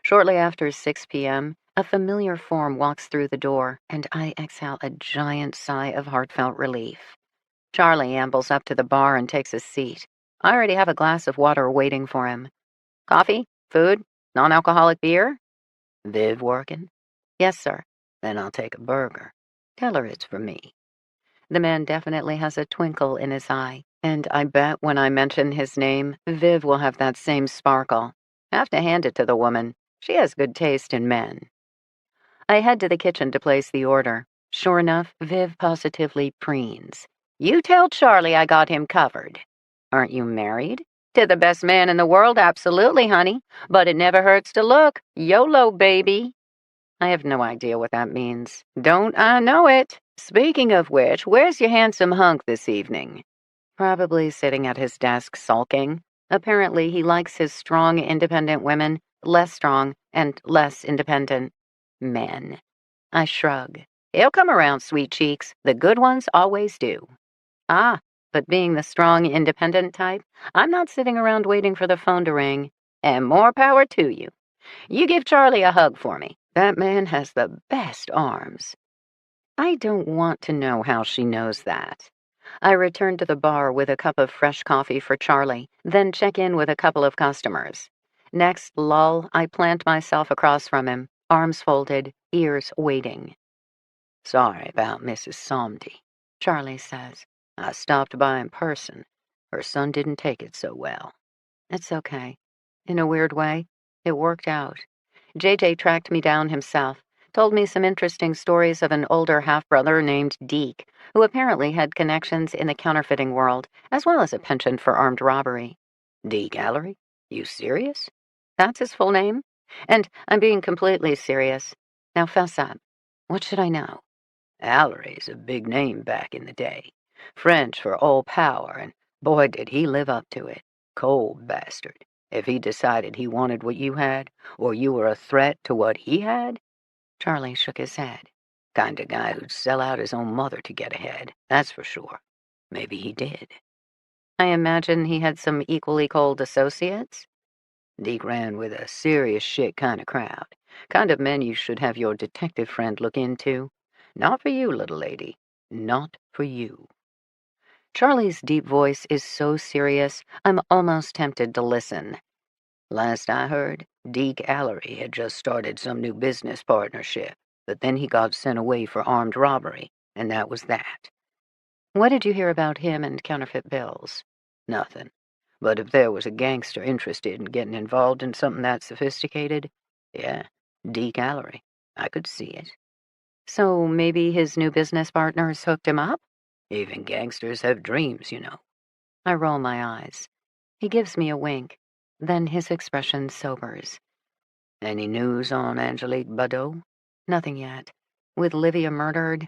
Shortly after 6 p.m., A familiar form walks through the door, and I exhale a giant sigh of heartfelt relief. Charlie ambles up to the bar and takes a seat. I already have a glass of water waiting for him. Coffee? Food? Non-alcoholic beer? Viv working? Yes, sir. Then I'll take a burger. Tell her it's for me. The man definitely has a twinkle in his eye, and I bet when I mention his name, Viv will have that same sparkle. Have to hand it to the woman. She has good taste in men. I head to the kitchen to place the order. Sure enough, Viv positively preens. You tell Charlie I got him covered. Aren't you married? To the best man in the world, absolutely, honey. But it never hurts to look. YOLO, baby. I have no idea what that means. Don't I know it? Speaking of which, where's your handsome hunk this evening? Probably sitting at his desk sulking. Apparently, he likes his strong, independent women less strong and less independent men. I shrug. He'll come around, sweet cheeks. The good ones always do. Ah, but being the strong, independent type, I'm not sitting around waiting for the phone to ring. And more power to you. You give Charlie a hug for me. That man has the best arms. I don't want to know how she knows that. I return to the bar with a cup of fresh coffee for Charlie, then check in with a couple of customers. Next lull, I plant myself across from him, arms folded, ears waiting. Sorry about Mrs. Somdy, Charlie says. I stopped by in person. Her son didn't take it so well. It's okay. In a weird way, it worked out. JJ tracked me down himself, told me some interesting stories of an older half-brother named Deke, who apparently had connections in the counterfeiting world, as well as a penchant for armed robbery. Deke Allery? You serious? That's his full name? And I'm being completely serious. Now fess up. What should I know? Allery's a big name back in the day. French for all power, and boy did he live up to it. Cold bastard. If he decided he wanted what you had, or you were a threat to what he had? Charlie shook his head. Kind of guy who'd sell out his own mother to get ahead, that's for sure. Maybe he did. I imagine he had some equally cold associates? Deke ran with a serious shit kind of crowd. Kind of men you should have your detective friend look into. Not for you, little lady. Not for you. Charlie's deep voice is so serious, I'm almost tempted to listen. Last I heard, Deke Allery had just started some new business partnership, but then he got sent away for armed robbery, and that was that. What did you hear about him and counterfeit bills? Nothing. But if there was a gangster interested in getting involved in something that sophisticated, yeah, Deke Allery. I could see it. So maybe his new business partners hooked him up? Even gangsters have dreams, you know. I roll my eyes. He gives me a wink. Then his expression sobers. Any news on Angelique Liar? Nothing yet. With Livia murdered?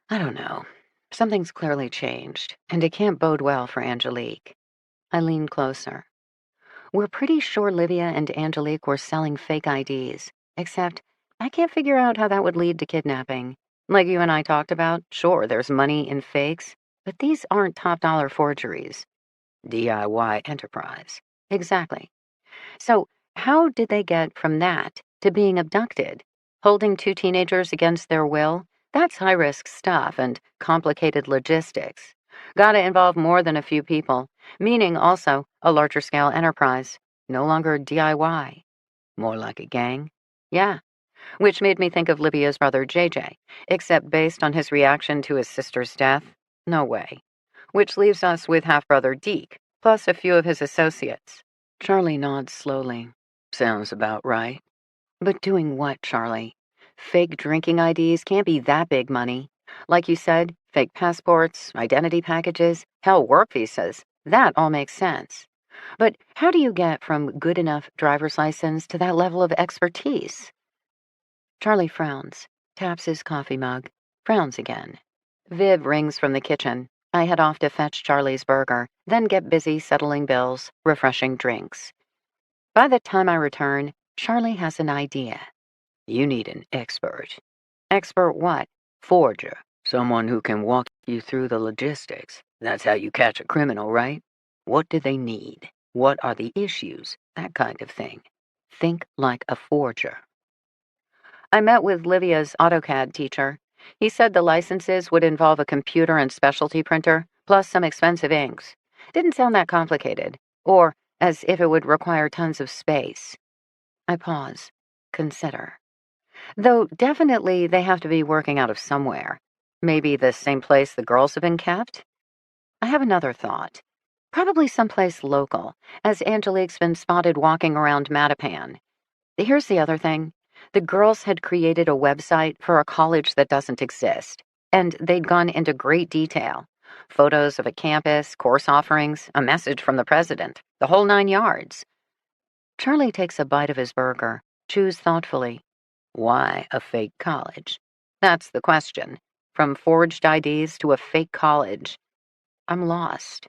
I don't know. Something's clearly changed, and it can't bode well for Angelique. I lean closer. We're pretty sure Livia and Angelique were selling fake IDs, except I can't figure out how that would lead to kidnapping. Like you and I talked about, sure, there's money in fakes, but these aren't top-dollar forgeries. DIY enterprise. Exactly. So, how did they get from that to being abducted? Holding two teenagers against their will? That's high-risk stuff and complicated logistics. Gotta involve more than a few people, meaning also a larger-scale enterprise. No longer DIY. More like a gang? Yeah. Which made me think of Libya's brother JJ, except based on his reaction to his sister's death, no way. Which leaves us with half-brother Deke, plus a few of his associates. Charlie nods slowly. Sounds about right. But doing what, Charlie? Fake drinking IDs can't be that big money. Like you said, fake passports, identity packages, hell, work visas. That all makes sense. But how do you get from good enough driver's license to that level of expertise? Charlie frowns, taps his coffee mug, frowns again. Viv rings from the kitchen. I head off to fetch Charlie's burger, then get busy settling bills, refreshing drinks. By the time I return, Charlie has an idea. You need an expert. Expert what? Forger. Someone who can walk you through the logistics. That's how you catch a criminal, right? What do they need? What are the issues? That kind of thing. Think like a forger. I met with Livia's AutoCAD teacher. He said the licenses would involve a computer and specialty printer, plus some expensive inks. Didn't sound that complicated, or as if it would require tons of space. I pause. Consider. Though definitely they have to be working out of somewhere. Maybe the same place the girls have been kept? I have another thought. Probably someplace local, as Angelique's been spotted walking around Mattapan. Here's the other thing. The girls had created a website for a college that doesn't exist, and they'd gone into great detail. Photos of a campus, course offerings, a message from the president, the whole 9 yards. Charlie takes a bite of his burger, chews thoughtfully. Why a fake college? That's the question. From forged IDs to a fake college. I'm lost.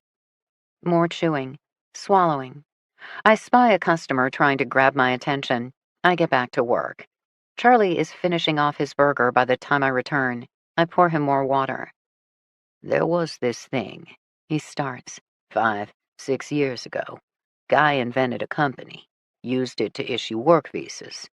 More chewing, swallowing. I spy a customer trying to grab my attention. I get back to work. Charlie is finishing off his burger by the time I return. I pour him more water. There was this thing, he starts, 5, 6 years ago. Guy invented a company, used it to issue work visas.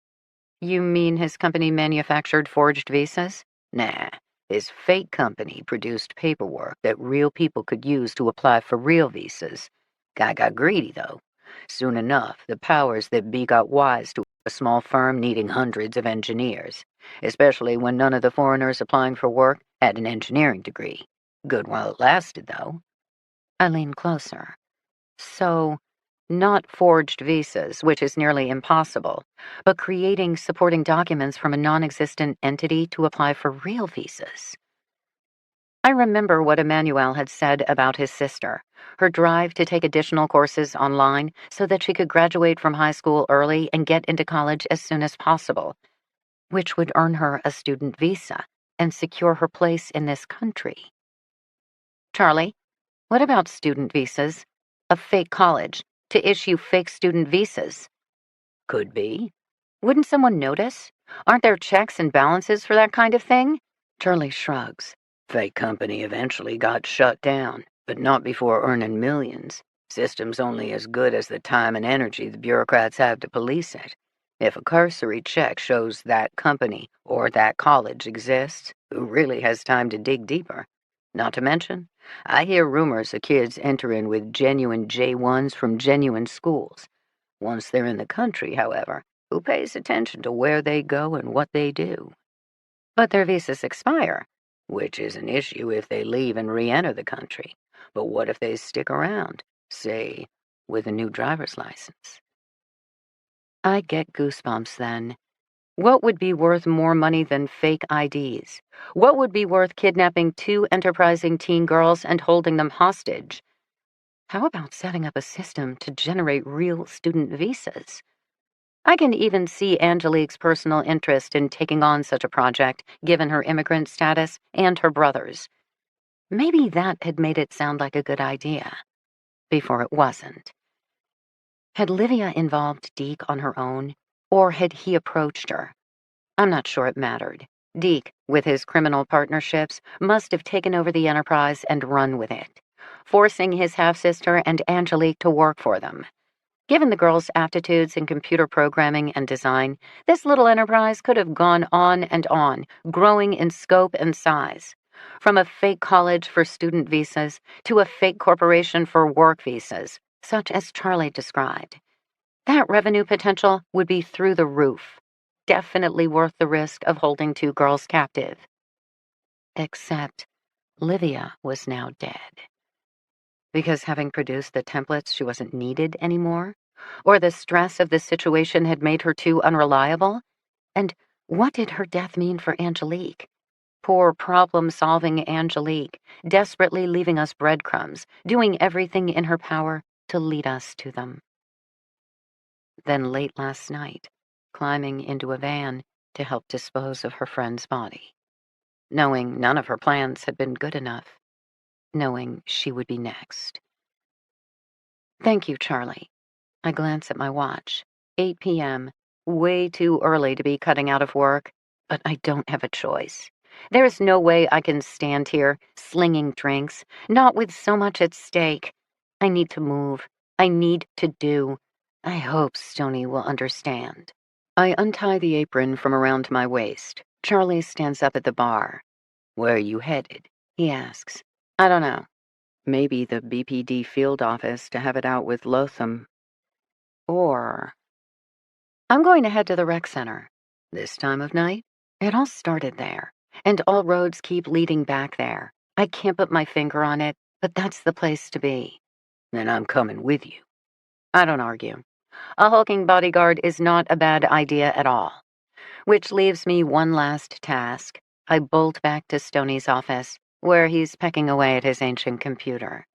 You mean his company manufactured forged visas? Nah, his fake company produced paperwork that real people could use to apply for real visas. Guy got greedy, though. Soon enough, the powers that be got wise to a small firm needing hundreds of engineers, especially when none of the foreigners applying for work had an engineering degree. Good while it lasted, though. I lean closer. So, not forged visas, which is nearly impossible, but creating supporting documents from a non-existent entity to apply for real visas. I remember what Emmanuel had said about his sister, her drive to take additional courses online so that she could graduate from high school early and get into college as soon as possible, which would earn her a student visa and secure her place in this country. Charlie, what about student visas? A fake college to issue fake student visas? Could be. Wouldn't someone notice? Aren't there checks and balances for that kind of thing? Charlie shrugs. Fake company eventually got shut down, but not before earning millions. System's only as good as the time and energy the bureaucrats have to police it. If a cursory check shows that company or that college exists, who really has time to dig deeper? Not to mention, I hear rumors of kids entering with genuine J1s from genuine schools. Once they're in the country, however, who pays attention to where they go and what they do? But their visas expire, which is an issue if they leave and re-enter the country. But what if they stick around, say, with a new driver's license? I get goosebumps then. What would be worth more money than fake IDs? What would be worth kidnapping 2 enterprising teen girls and holding them hostage? How about setting up a system to generate real student visas? I can even see Angelique's personal interest in taking on such a project, given her immigrant status and her brother's. Maybe that had made it sound like a good idea, before it wasn't. Had Livia involved Deke on her own, or had he approached her? I'm not sure it mattered. Deke, with his criminal partnerships, must have taken over the enterprise and run with it, forcing his half-sister and Angelique to work for them. Given the girls' aptitudes in computer programming and design, this little enterprise could have gone on and on, growing in scope and size. From a fake college for student visas to a fake corporation for work visas, such as Charlie described. That revenue potential would be through the roof. Definitely worth the risk of holding 2 girls captive. Except Livia was now dead. Because having produced the templates, she wasn't needed anymore? Or the stress of the situation had made her too unreliable? And what did her death mean for Angelique? Poor problem-solving Angelique, desperately leaving us breadcrumbs, doing everything in her power to lead us to them. Then late last night, climbing into a van to help dispose of her friend's body, knowing none of her plans had been good enough, knowing she would be next. Thank you, Charlie. I glance at my watch. 8 p.m. Way too early to be cutting out of work, but I don't have a choice. There is no way I can stand here, slinging drinks, not with so much at stake. I need to move. I need to do. I hope Stoney will understand. I untie the apron from around my waist. Charlie stands up at the bar. "Where are you headed?" he asks. "I don't know. Maybe the BPD field office to have it out with Lotham. Or I'm going to head to the rec center. This time of night? It all started there, and all roads keep leading back there. I can't put my finger on it, but that's the place to be." "Then I'm coming with you." I don't argue. A hulking bodyguard is not a bad idea at all. Which leaves me one last task. I bolt back to Stoney's office, where he's pecking away at his ancient computer.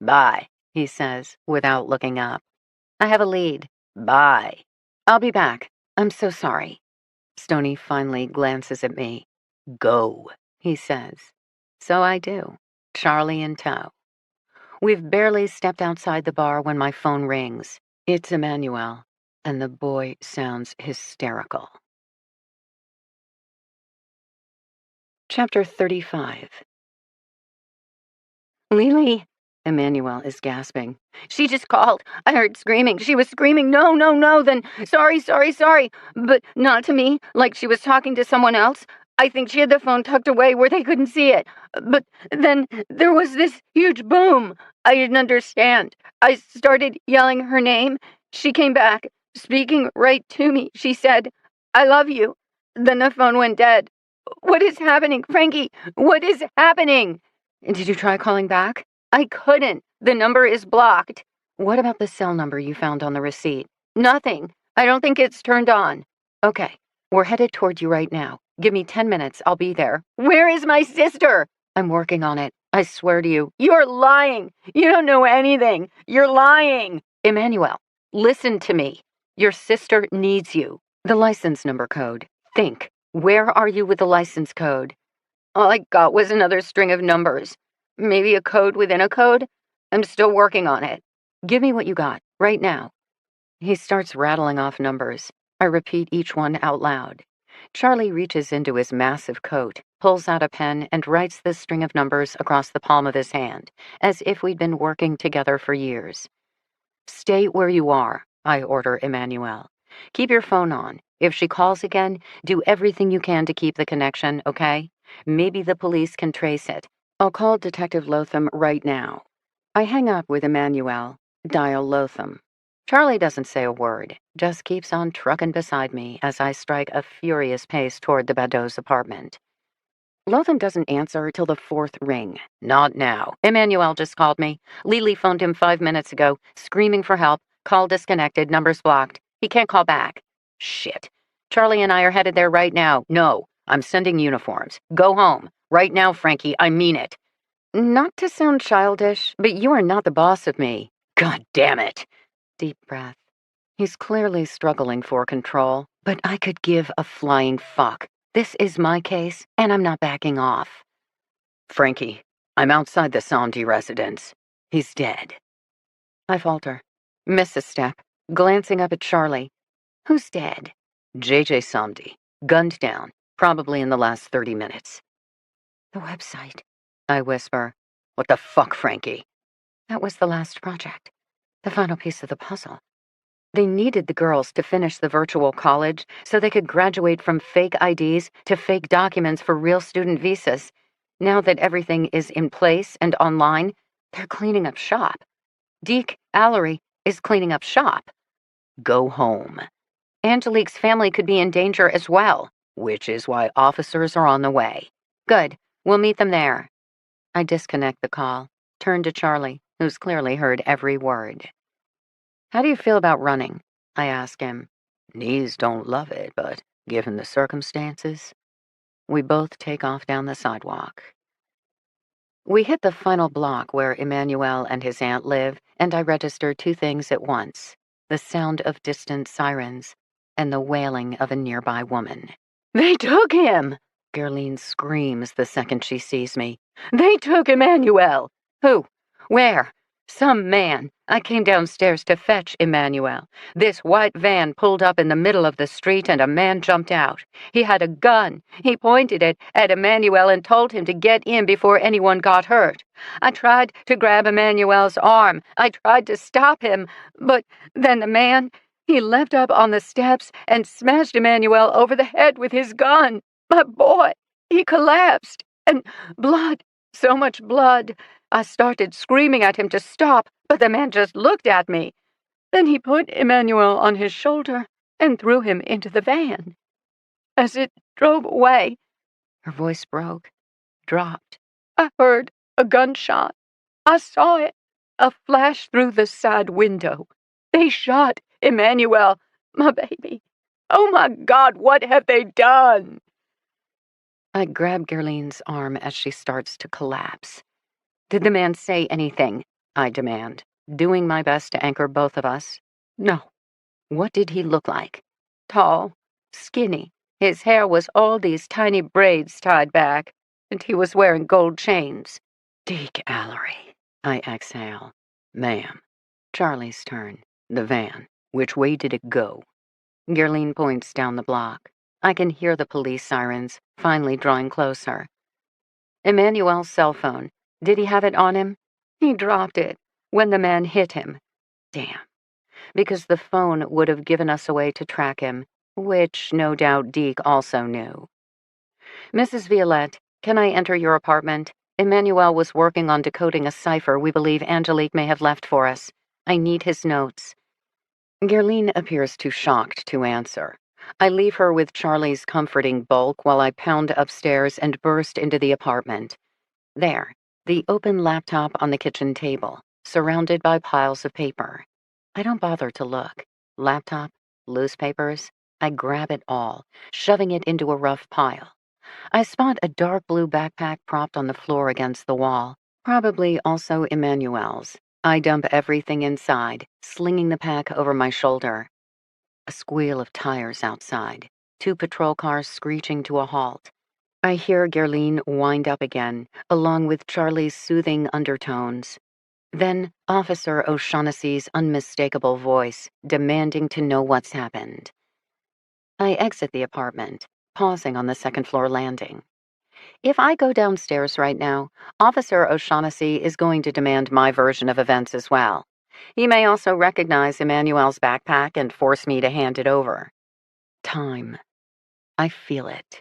"Bye," he says, without looking up. I have a lead. "Bye." "I'll be back. I'm so sorry." Stoney finally glances at me. "Go," he says. So I do. Charlie in tow. We've barely stepped outside the bar when my phone rings. It's Emmanuel, and the boy sounds hysterical. Chapter 35. "Lily," Emmanuel is gasping. "She just called. I heard screaming. She was screaming, 'No, no, no,' then 'Sorry, sorry, sorry,' but not to me, like she was talking to someone else. I think she had the phone tucked away where they couldn't see it. But then there was this huge boom. I didn't understand. I started yelling her name. She came back, speaking right to me. She said, 'I love you.' Then the phone went dead. What is happening, Frankie? What is happening?" "Did you try calling back?" "I couldn't. The number is blocked." "What about the cell number you found on the receipt?" "Nothing. I don't think it's turned on." "Okay, we're headed toward you right now. Give me 10 minutes. I'll be there." "Where is my sister?" "I'm working on it. I swear to you." "You're lying. You don't know anything. You're lying." "Emmanuel, listen to me. Your sister needs you." "The license number code. Think. Where are you with the license code?" "All I got was another string of numbers. Maybe a code within a code? I'm still working on it." "Give me what you got, right now." He starts rattling off numbers. I repeat each one out loud. Charlie reaches into his massive coat, pulls out a pen, and writes the string of numbers across the palm of his hand, as if we'd been working together for years. "Stay where you are," I order Emmanuel. "Keep your phone on. If she calls again, do everything you can to keep the connection, okay? Maybe the police can trace it. I'll call Detective Lotham right now." I hang up with Emmanuel. Dial Lotham. Charlie doesn't say a word, just keeps on trucking beside me as I strike a furious pace toward the Badeau's apartment. Lotham doesn't answer till the fourth ring. "Not now. Emmanuel just called me. Lily phoned him 5 minutes ago, screaming for help. Call disconnected, numbers blocked. He can't call back." "Shit. Charlie and I are headed there right now." "No, I'm sending uniforms. Go home. Right now, Frankie, I mean it." "Not to sound childish, but you are not the boss of me." "God damn it." Deep breath. He's clearly struggling for control, but I could give a flying fuck. This is my case, and I'm not backing off. "Frankie, I'm outside the Sandy residence. He's dead." I falter. Miss a step, glancing up at Charlie. "Who's dead?" "JJ Sandy. Gunned down, probably in the last 30 minutes. "The website," I whisper. "What the fuck, Frankie?" "That was the last project. The final piece of the puzzle. They needed the girls to finish the virtual college so they could graduate from fake IDs to fake documents for real student visas. Now that everything is in place and online, they're cleaning up shop. Deke Allery is cleaning up shop." "Go home." "Angelique's family could be in danger as well, which is why officers are on the way." "Good. We'll meet them there." I disconnect the call, turn to Charlie, who's clearly heard every word. "How do you feel about running?" I ask him. "Knees don't love it, but given the circumstances." We both take off down the sidewalk. We hit the final block where Emmanuel and his aunt live, and I register two things at once: the sound of distant sirens and the wailing of a nearby woman. "They took him!" Gerline screams the second she sees me. "They took Emmanuel!" "Who? Where?" "Some man. I came downstairs to fetch Emmanuel. This white van pulled up in the middle of the street and a man jumped out. He had a gun. He pointed it at Emmanuel and told him to get in before anyone got hurt. I tried to grab Emmanuel's arm. I tried to stop him, but then the man, He leapt up on the steps and smashed Emmanuel over the head with his gun. My boy, he collapsed. And blood, so much blood. I started screaming at him to stop, but the man just looked at me. Then he put Emmanuel on his shoulder and threw him into the van. As it drove away, Her voice broke, dropped. I heard a gunshot. I saw it, a flash through the side window. They shot Emmanuel, my baby. Oh, my God, what have they done? I grab Gerline's arm as she starts to collapse. Did the man say anything? I demand, doing my best to anchor both of us. No. What did he look like? Tall, skinny. His hair was all these tiny braids tied back, and he was wearing gold chains. Deke Allery. I exhale. Ma'am. Charlie's turn. The van. Which way did it go? Gerline points down the block. I can hear the police sirens, finally drawing closer. Emmanuel's cell phone. Did he have it on him? He dropped it when the man hit him. Damn. Because the phone would have given us a way to track him, which no doubt Deke also knew. Mrs. Violette, can I enter your apartment? Emmanuel was working on decoding a cipher we believe Angelique may have left for us. I need his notes. Gerline appears too shocked to answer. I leave her with Charlie's comforting bulk while I pound upstairs and burst into the apartment. There, the open laptop on the kitchen table, surrounded by piles of paper. I don't bother to look. Laptop, loose papers, I grab it all, shoving it into a rough pile. I spot a dark blue backpack propped on the floor against the wall, probably also Emmanuel's. I dump everything inside, slinging the pack over my shoulder. A squeal of tires outside, 2 patrol cars screeching to a halt. I hear Gerline wind up again, along with Charlie's soothing undertones. Then Officer O'Shaughnessy's unmistakable voice, demanding to know what's happened. I exit the apartment, pausing on the second-floor landing. If I go downstairs right now, Officer O'Shaughnessy is going to demand my version of events as well. He may also recognize Emmanuel's backpack and force me to hand it over. Time. I feel it.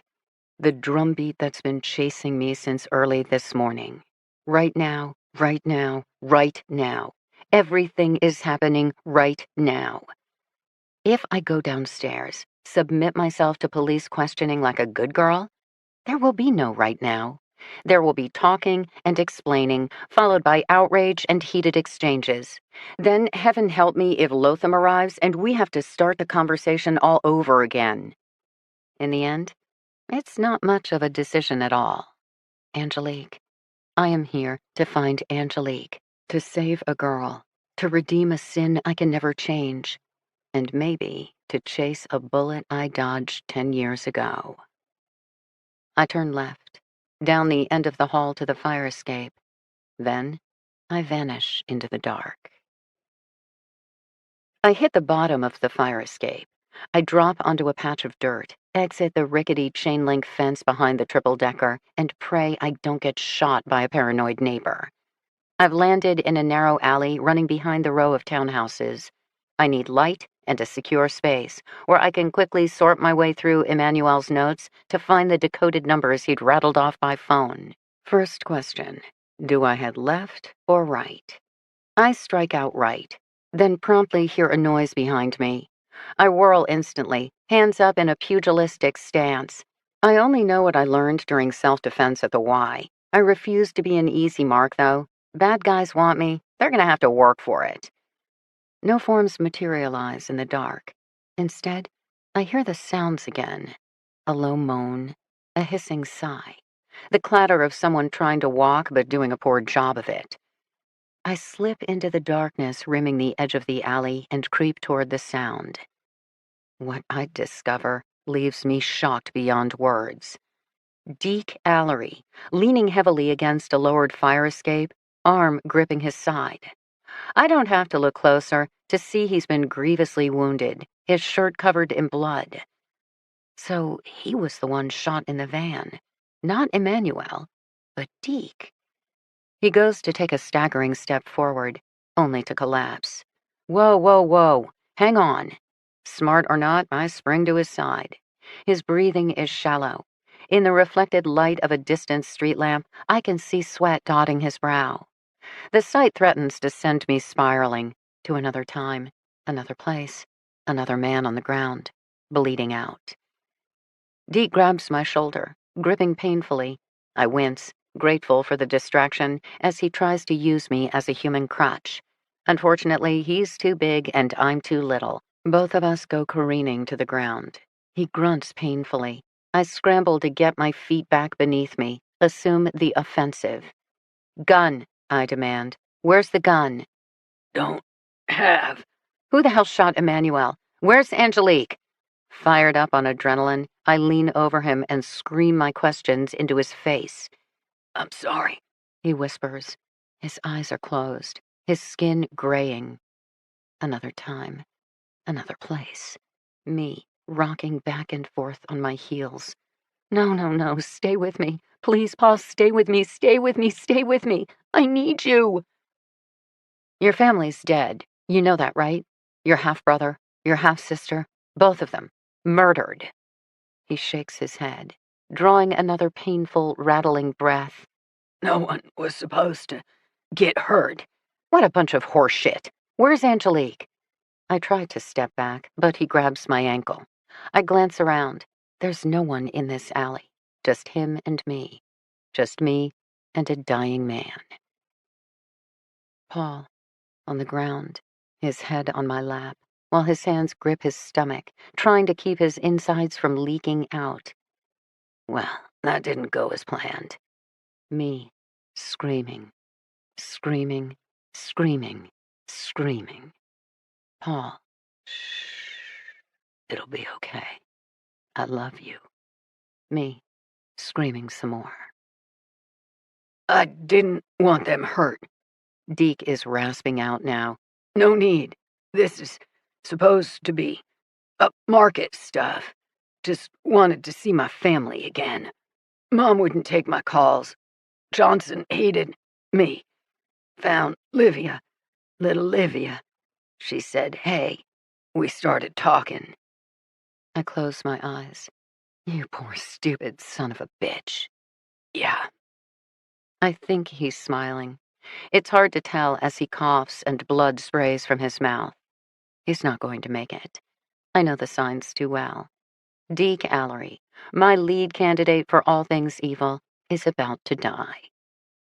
The drumbeat that's been chasing me since early this morning. Right now, right now, right now. Everything is happening right now. If I go downstairs, submit myself to police questioning like a good girl, there will be no right now. There will be talking and explaining, followed by outrage and heated exchanges. Then, heaven help me if Lotham arrives and we have to start the conversation all over again. In the end, it's not much of a decision at all. Angelique. I am here to find Angelique, to save a girl, to redeem a sin I can never change, and maybe to chase a bullet I dodged 10 years ago. I turn left, down the end of the hall to the fire escape. Then, I vanish into the dark. I hit the bottom of the fire escape. I drop onto a patch of dirt, exit the rickety chain-link fence behind the triple-decker, and pray I don't get shot by a paranoid neighbor. I've landed in a narrow alley running behind the row of townhouses. I need light and a secure space where I can quickly sort my way through Emmanuel's notes to find the decoded numbers he'd rattled off by phone. First question, do I head left or right? I strike out right, then promptly hear a noise behind me. I whirl instantly, hands up in a pugilistic stance. I only know what I learned during self-defense at the Y. I refuse to be an easy mark, though. Bad guys want me, they're gonna have to work for it. No forms materialize in the dark. Instead, I hear the sounds again. A low moan, a hissing sigh, the clatter of someone trying to walk but doing a poor job of it. I slip into the darkness rimming the edge of the alley and creep toward the sound. What I discover leaves me shocked beyond words. Deke Allery, leaning heavily against a lowered fire escape, arm gripping his side. I don't have to look closer to see he's been grievously wounded, his shirt covered in blood. So he was the one shot in the van, not Emmanuel, but Deke. He goes to take a staggering step forward, only to collapse. Whoa, whoa, whoa, hang on. Smart or not, I spring to his side. His breathing is shallow. In the reflected light of a distant street lamp, I can see sweat dotting his brow. The sight threatens to send me spiraling to another time, another place, another man on the ground, bleeding out. Deke grabs my shoulder, gripping painfully. I wince, grateful for the distraction, as he tries to use me as a human crutch. Unfortunately, he's too big and I'm too little. Both of us go careening to the ground. He grunts painfully. I scramble to get my feet back beneath me, assume the offensive. Gun, I demand. Where's the gun? Don't have. Who the hell shot Emmanuel? Where's Angelique? Fired up on adrenaline, I lean over him and scream my questions into his face. I'm sorry, he whispers. His eyes are closed, his skin graying. Another time, another place. Me, rocking back and forth on my heels. No, no, no, stay with me. Please, Paul, stay with me, stay with me, stay with me. I need you. Your family's dead. You know that, right? Your half-brother, your half-sister, both of them. Murdered. He shakes his head, drawing another painful, rattling breath. No one was supposed to get hurt. What a bunch of horse shit. Where's Angelique? I try to step back, but he grabs my ankle. I glance around. There's no one in this alley. Just him and me. Just me and a dying man. Paul, on the ground, his head on my lap, while his hands grip his stomach, trying to keep his insides from leaking out. Well, that didn't go as planned. Me, screaming, screaming, screaming, screaming. Paul, shh, it'll be okay. I love you. Me, screaming some more. I didn't want them hurt. Deke is rasping out now. No need. This is supposed to be upmarket stuff. Just wanted to see my family again. Mom wouldn't take my calls. Johnson hated me. Found Livia, little Livia. She said, hey. We started talking. I close my eyes. You poor stupid son of a bitch. Yeah. I think he's smiling. It's hard to tell as he coughs and blood sprays from his mouth. He's not going to make it. I know the signs too well. Deke Allery, my lead candidate for all things evil, is about to die.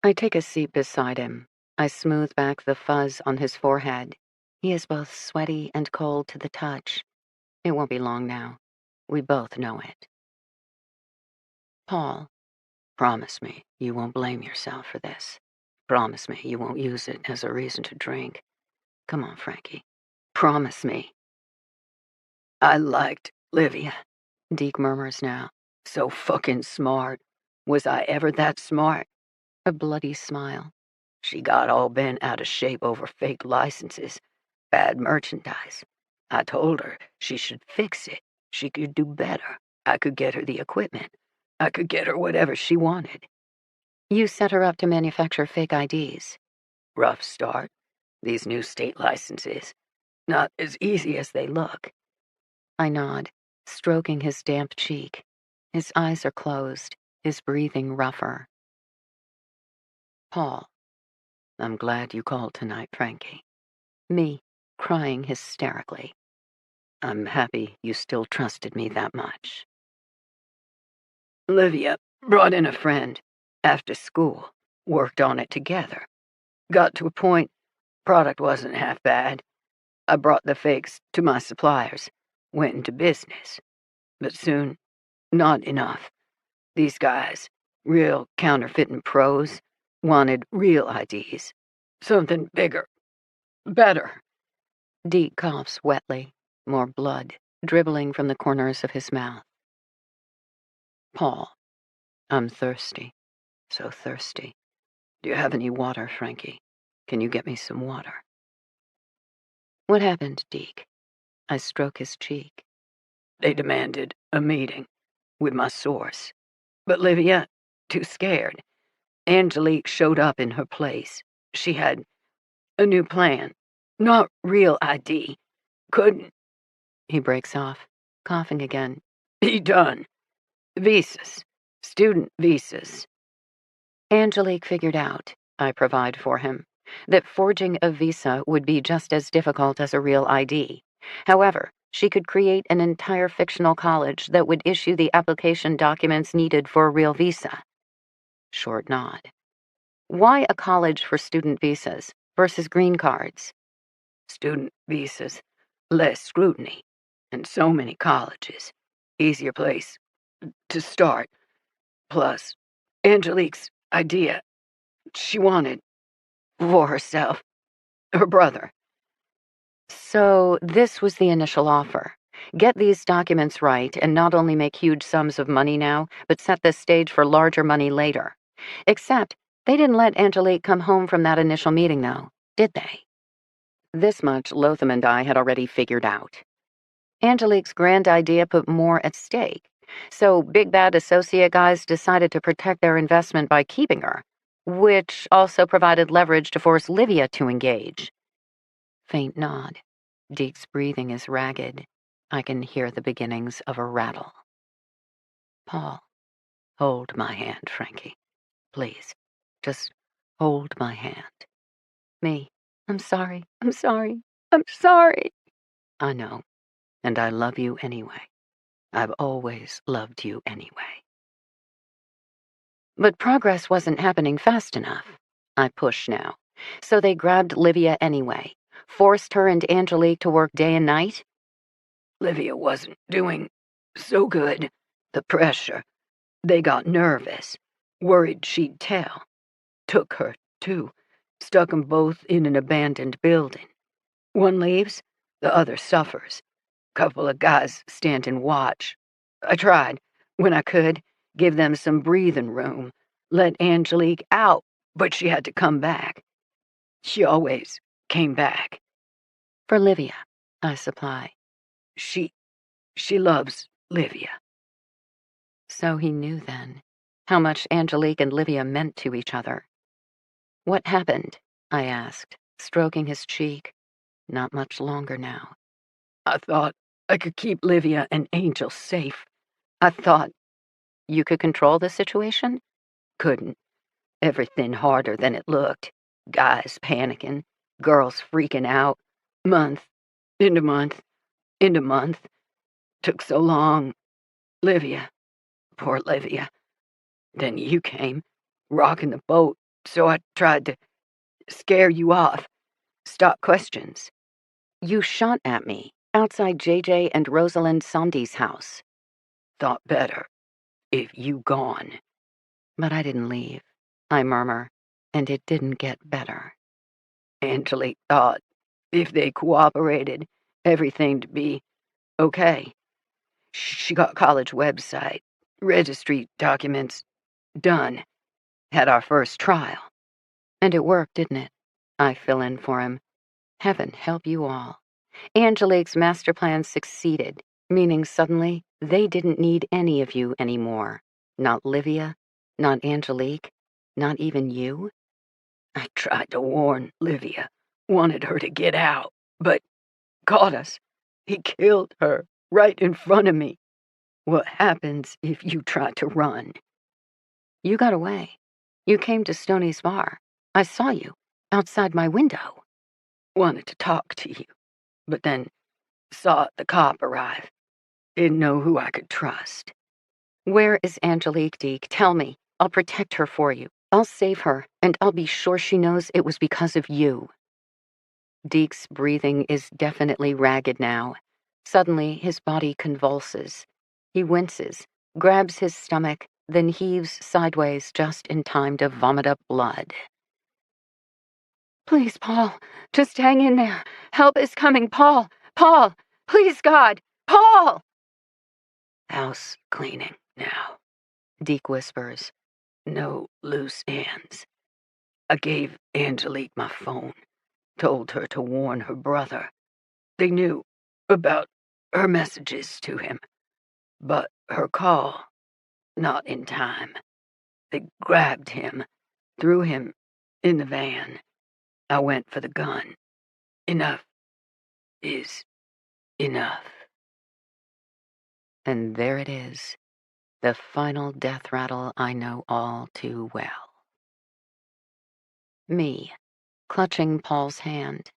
I take a seat beside him. I smooth back the fuzz on his forehead. He is both sweaty and cold to the touch. It won't be long now. We both know it. Paul, promise me you won't blame yourself for this. Promise me you won't use it as a reason to drink. Come on, Frankie. Promise me. I liked Livia, Deke murmurs now. So fucking smart. Was I ever that smart? A bloody smile. She got all bent out of shape over fake licenses, bad merchandise. I told her she should fix it. She could do better. I could get her the equipment. I could get her whatever she wanted. You set her up to manufacture fake IDs. Rough start. These new state licenses. Not as easy as they look. I nod, stroking his damp cheek. His eyes are closed, his breathing rougher. Paul, I'm glad you called tonight, Frankie. Me, crying hysterically. I'm happy you still trusted me that much. Livia brought in a friend after school, worked on it together. Got to a point, product wasn't half bad. I brought the fakes to my suppliers, went into business. But soon, not enough. These guys, real counterfeiting pros, wanted real IDs. Something bigger. Better. Deke coughs wetly, more blood dribbling from the corners of his mouth. Paul, I'm thirsty, so thirsty. Do you have any water, Frankie? Can you get me some water? What happened, Deke? I stroke his cheek. They demanded a meeting with my source. But Livia, too scared. Angelique showed up in her place. She had a new plan. Not real ID. Couldn't. He breaks off, coughing again. He done. Visas. Student visas. Angelique figured out, I provide for him, that forging a visa would be just as difficult as a real ID. However, she could create an entire fictional college that would issue the application documents needed for a real visa. Short nod. Why a college for student visas versus green cards? Student visas. Less scrutiny. And so many colleges. Easier place to start. Plus, Angelique's idea. She wanted for herself. Her brother. So this was the initial offer. Get these documents right and not only make huge sums of money now, but set the stage for larger money later. Except they didn't let Angelique come home from that initial meeting, though, did they? This much Lotham and I had already figured out. Angelique's grand idea put more at stake, so big bad associate guys decided to protect their investment by keeping her, which also provided leverage to force Livia to engage. Faint nod. Deke's breathing is ragged. I can hear the beginnings of a rattle. Paul, hold my hand, Frankie. Please, just hold my hand. Me, I'm sorry, I'm sorry, I'm sorry. I know, and I love you anyway. I've always loved you anyway. But progress wasn't happening fast enough. I pushed now. So they grabbed Livia anyway, forced her and Angelique to work day and night. Livia wasn't doing so good. The pressure. They got nervous. Worried she'd tell. Took her, too. Stuck 'em both in an abandoned building. One leaves, the other suffers. Couple of guys standing watch. I tried, when I could, give them some breathing room. Let Angelique out, but she had to come back. She always came back. For Livia, I supply. She loves Livia. So he knew then how much Angelique and Livia meant to each other. What happened? I asked, stroking his cheek. Not much longer now. I thought I could keep Livia and Angel safe. I thought... You could control the situation? Couldn't. Everything harder than it looked. Guys panicking, girls freaking out. Month into month into month. Took so long. Livia. Poor Livia. Then you came, rocking the boat, so I tried to scare you off. Stop questions. You shot at me, outside JJ and Rosalind Sondi's house. Thought better, if you gone. But I didn't leave, I murmur, and it didn't get better. Angelique thought, if they cooperated, everything'd be okay. She got college website, registry documents, done. Had our first trial. And it worked, didn't it? I fill in for him. Heaven help you all. Angelique's master plan succeeded, meaning suddenly they didn't need any of you anymore. Not Livia, not Angelique, not even you. I tried to warn Livia, wanted her to get out, but caught us. He killed her right in front of me. What happens if you try to run? You got away. You came to Stoney's bar. I saw you, outside my window. Wanted to talk to you, but then saw the cop arrive. Didn't know who I could trust. Where is Angelique, Deke? Tell me. I'll protect her for you. I'll save her, and I'll be sure she knows it was because of you. Deke's breathing is definitely ragged now. Suddenly, his body convulses. He winces, grabs his stomach, then heaves sideways just in time to vomit up blood. Please, Paul, just hang in there. Help is coming, Paul. Paul, please, God. Paul! House cleaning now, Deke whispers. No loose ends. I gave Angelique my phone, told her to warn her brother. They knew about her messages to him, but her call, not in time. They grabbed him, threw him in the van. I went for the gun. Enough is enough. And there it is, the final death rattle I know all too well. Me, clutching Paul's hand,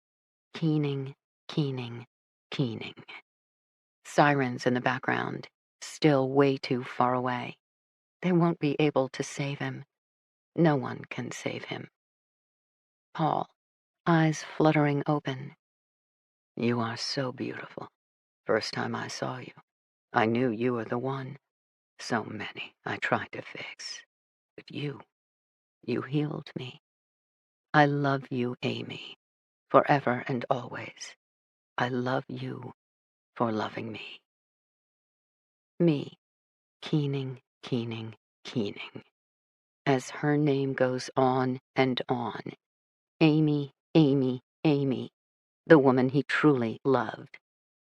keening, keening, keening. Sirens in the background, still way too far away. They won't be able to save him. No one can save him. Paul, eyes fluttering open. You are so beautiful. First time I saw you, I knew you were the one. So many I tried to fix. But you healed me. I love you, Amy, forever and always. I love you for loving me. Me, keening, keening, keening. As her name goes on and on. Amy, Amy, Amy. The woman he truly loved.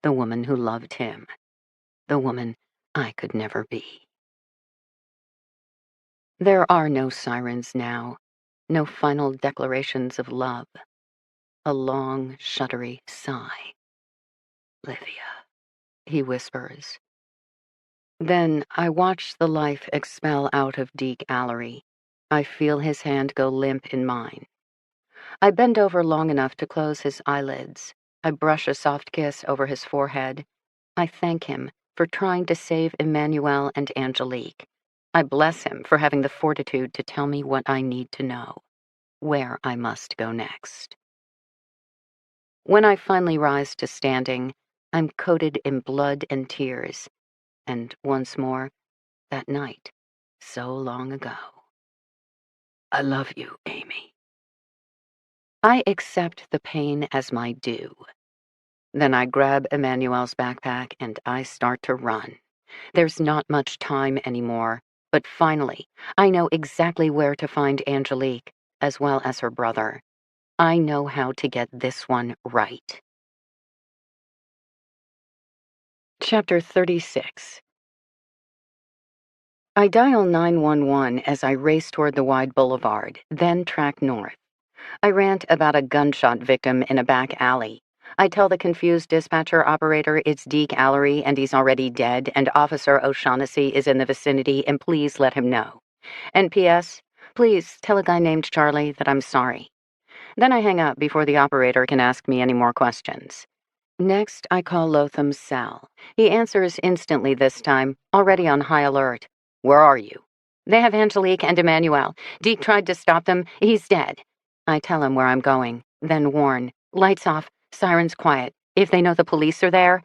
The woman who loved him. The woman I could never be. There are no sirens now. No final declarations of love. A long, shuddery sigh. Livia, he whispers. Then I watch the life expel out of Deke Allery. I feel his hand go limp in mine. I bend over long enough to close his eyelids. I brush a soft kiss over his forehead. I thank him for trying to save Emmanuel and Angelique. I bless him for having the fortitude to tell me what I need to know, where I must go next. When I finally rise to standing, I'm coated in blood and tears, and once more, that night, so long ago. I love you, Amy. I accept the pain as my due. Then I grab Emmanuel's backpack and I start to run. There's not much time anymore, but finally, I know exactly where to find Angelique, as well as her brother. I know how to get this one right. Chapter 36. I dial 911 as I race toward the wide boulevard, then track north. I rant about a gunshot victim in a back alley. I tell the confused dispatcher operator it's Deke Allery and he's already dead, and Officer O'Shaughnessy is in the vicinity, and please let him know. And P.S., please tell a guy named Charlie that I'm sorry. Then I hang up before the operator can ask me any more questions. Next, I call Lotham's cell. He answers instantly this time, already on high alert. Where are you? They have Angelique and Emmanuel. Deke tried to stop them. He's dead. I tell him where I'm going, then warn. Lights off, sirens quiet. If they know the police are there.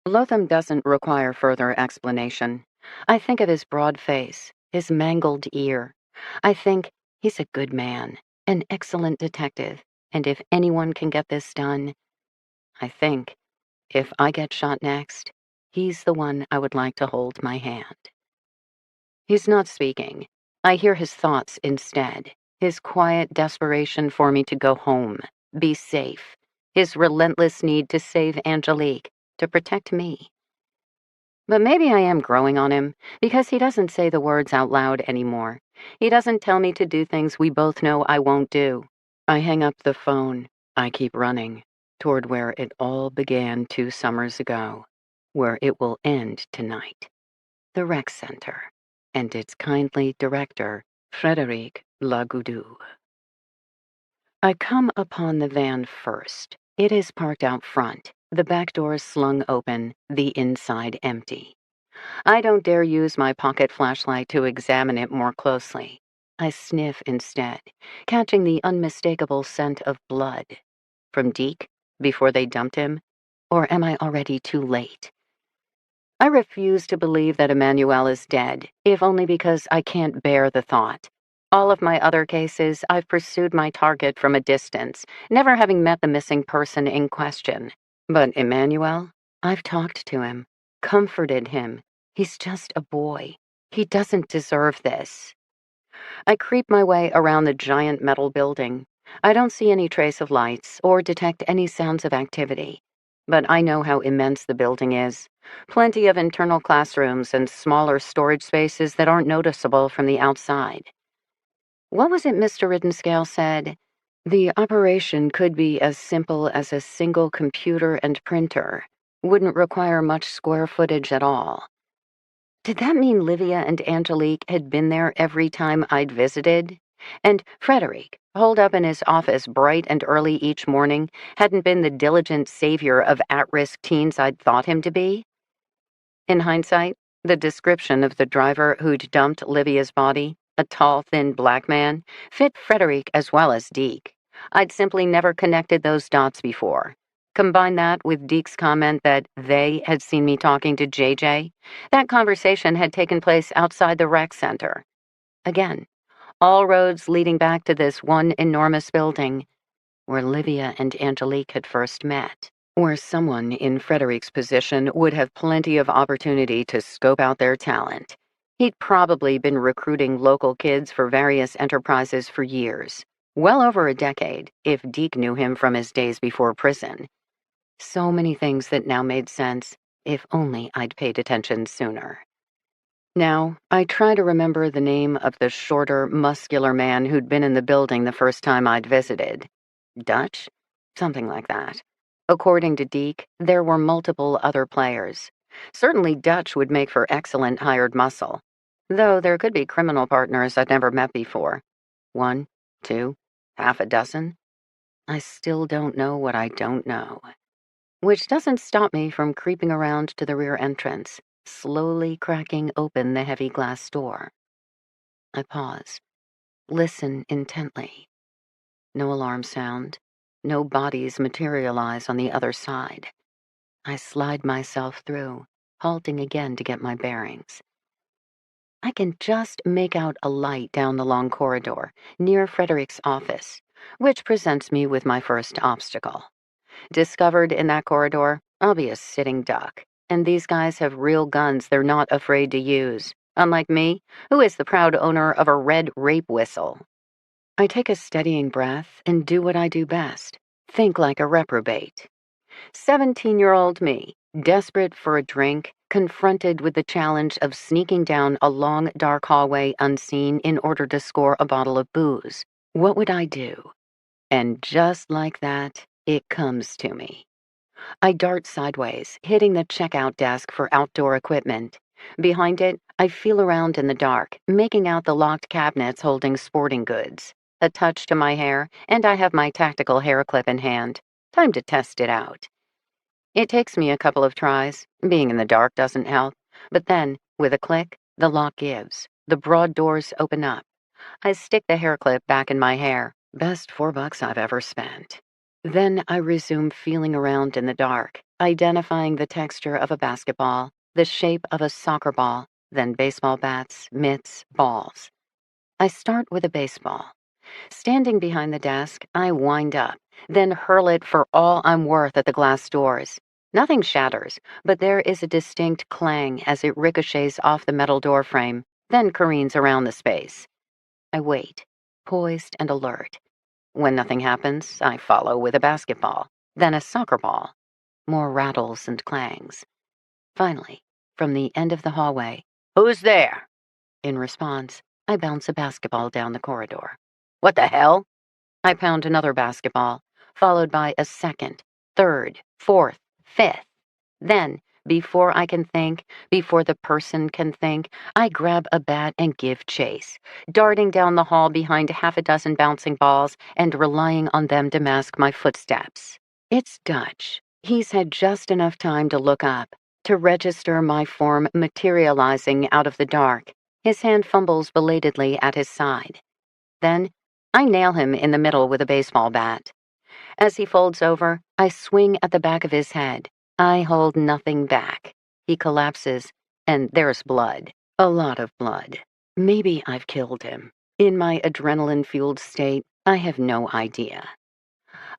Lotham doesn't require further explanation. I think of his broad face, his mangled ear. I think he's a good man, an excellent detective, and if anyone can get this done, I think, if I get shot next, he's the one I would like to hold my hand. He's not speaking. I hear his thoughts instead. His quiet desperation for me to go home, be safe. His relentless need to save Angelique, to protect me. But maybe I am growing on him, because he doesn't say the words out loud anymore. He doesn't tell me to do things we both know I won't do. I hang up the phone. I keep running toward where it all began 2 summers ago, where it will end tonight. The rec center, and its kindly director, Frédéric Lagoudou. I come upon the van first. It is parked out front, the back door slung open, the inside empty. I don't dare use my pocket flashlight to examine it more closely. I sniff instead, catching the unmistakable scent of blood. From Deke, before they dumped him? Or am I already too late? I refuse to believe that Emmanuel is dead, if only because I can't bear the thought. All of my other cases, I've pursued my target from a distance, never having met the missing person in question. But Emmanuel? I've talked to him, comforted him. He's just a boy. He doesn't deserve this. I creep my way around the giant metal building. I don't see any trace of lights or detect any sounds of activity. But I know how immense the building is. Plenty of internal classrooms and smaller storage spaces that aren't noticeable from the outside. What was it Mr. Riddenscale said? The operation could be as simple as a single computer and printer. Wouldn't require much square footage at all. Did that mean Livia and Angelique had been there every time I'd visited? And Frederick, holed up in his office bright and early each morning, hadn't been the diligent savior of at-risk teens I'd thought him to be? In hindsight, the description of the driver who'd dumped Livia's body, a tall, thin black man, fit Frederick as well as Deke. I'd simply never connected those dots before. Combine that with Deke's comment that they had seen me talking to JJ. That conversation had taken place outside the rec center. Again, all roads leading back to this one enormous building where Livia and Angelique had first met, where someone in Frederick's position would have plenty of opportunity to scope out their talent. He'd probably been recruiting local kids for various enterprises for years, well over a decade, if Deke knew him from his days before prison. So many things that now made sense, if only I'd paid attention sooner. Now, I try to remember the name of the shorter, muscular man who'd been in the building the first time I'd visited. Dutch? Something like that. According to Deke, there were multiple other players. Certainly Dutch would make for excellent hired muscle, though there could be criminal partners I'd never met before. 1, 2, half a dozen? I still don't know what I don't know. Which doesn't stop me from creeping around to the rear entrance, slowly cracking open the heavy glass door. I pause, listen intently. No alarm sound, no bodies materialize on the other side. I slide myself through, halting again to get my bearings. I can just make out a light down the long corridor, near Frederick's office, which presents me with my first obstacle. Discovered in that corridor, I'll be a sitting duck, and these guys have real guns they're not afraid to use, unlike me, who is the proud owner of a red rape whistle. I take a steadying breath and do what I do best, think like a reprobate. 17-year-old me, desperate for a drink, confronted with the challenge of sneaking down a long, dark hallway unseen in order to score a bottle of booze. What would I do? And just like that, it comes to me. I dart sideways, hitting the checkout desk for outdoor equipment. Behind it, I feel around in the dark, making out the locked cabinets holding sporting goods. A touch to my hair, and I have my tactical hair clip in hand. Time to test it out. It takes me a couple of tries. Being in the dark doesn't help. But then, with a click, the lock gives. The broad doors open up. I stick the hair clip back in my hair. Best $4 I've ever spent. Then I resume feeling around in the dark, identifying the texture of a basketball, the shape of a soccer ball, then baseball bats, mitts, balls. I start with a baseball. Standing behind the desk, I wind up, then hurl it for all I'm worth at the glass doors. Nothing shatters, but there is a distinct clang as it ricochets off the metal door frame, then careens around the space. I wait, poised and alert. When nothing happens, I follow with a basketball, then a soccer ball. More rattles and clangs. Finally, from the end of the hallway, "Who's there?" In response, I bounce a basketball down the corridor. "What the hell?" I pound another basketball, followed by a second, third, fourth, fifth. Then, before I can think, before the person can think, I grab a bat and give chase, darting down the hall behind half a dozen bouncing balls and relying on them to mask my footsteps. It's Dutch. He's had just enough time to look up, to register my form materializing out of the dark. His hand fumbles belatedly at his side. Then, I nail him in the middle with a baseball bat. As he folds over, I swing at the back of his head. I hold nothing back. He collapses, and there's blood. A lot of blood. Maybe I've killed him. In my adrenaline-fueled state, I have no idea.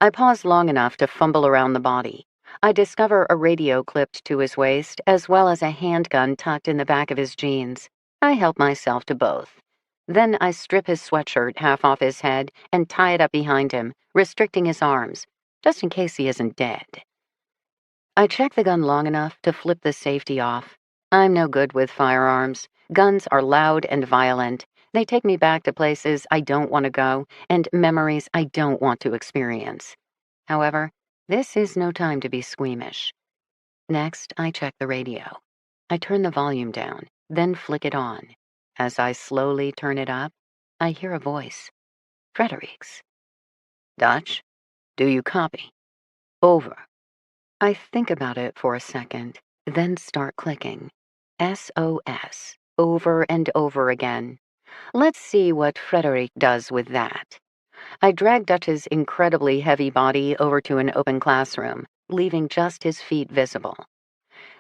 I pause long enough to fumble around the body. I discover a radio clipped to his waist, as well as a handgun tucked in the back of his jeans. I help myself to both. Then I strip his sweatshirt half off his head and tie it up behind him, restricting his arms, just in case he isn't dead. I check the gun long enough to flip the safety off. I'm no good with firearms. Guns are loud and violent. They take me back to places I don't want to go and memories I don't want to experience. However, this is no time to be squeamish. Next, I check the radio. I turn the volume down, then flick it on. As I slowly turn it up, I hear a voice. Frederick's. Dutch, do you copy? Over. I think about it for a second, then start clicking. SOS. Over and over again. Let's see what Frederick does with that. I drag Dutch's incredibly heavy body over to an open classroom, leaving just his feet visible.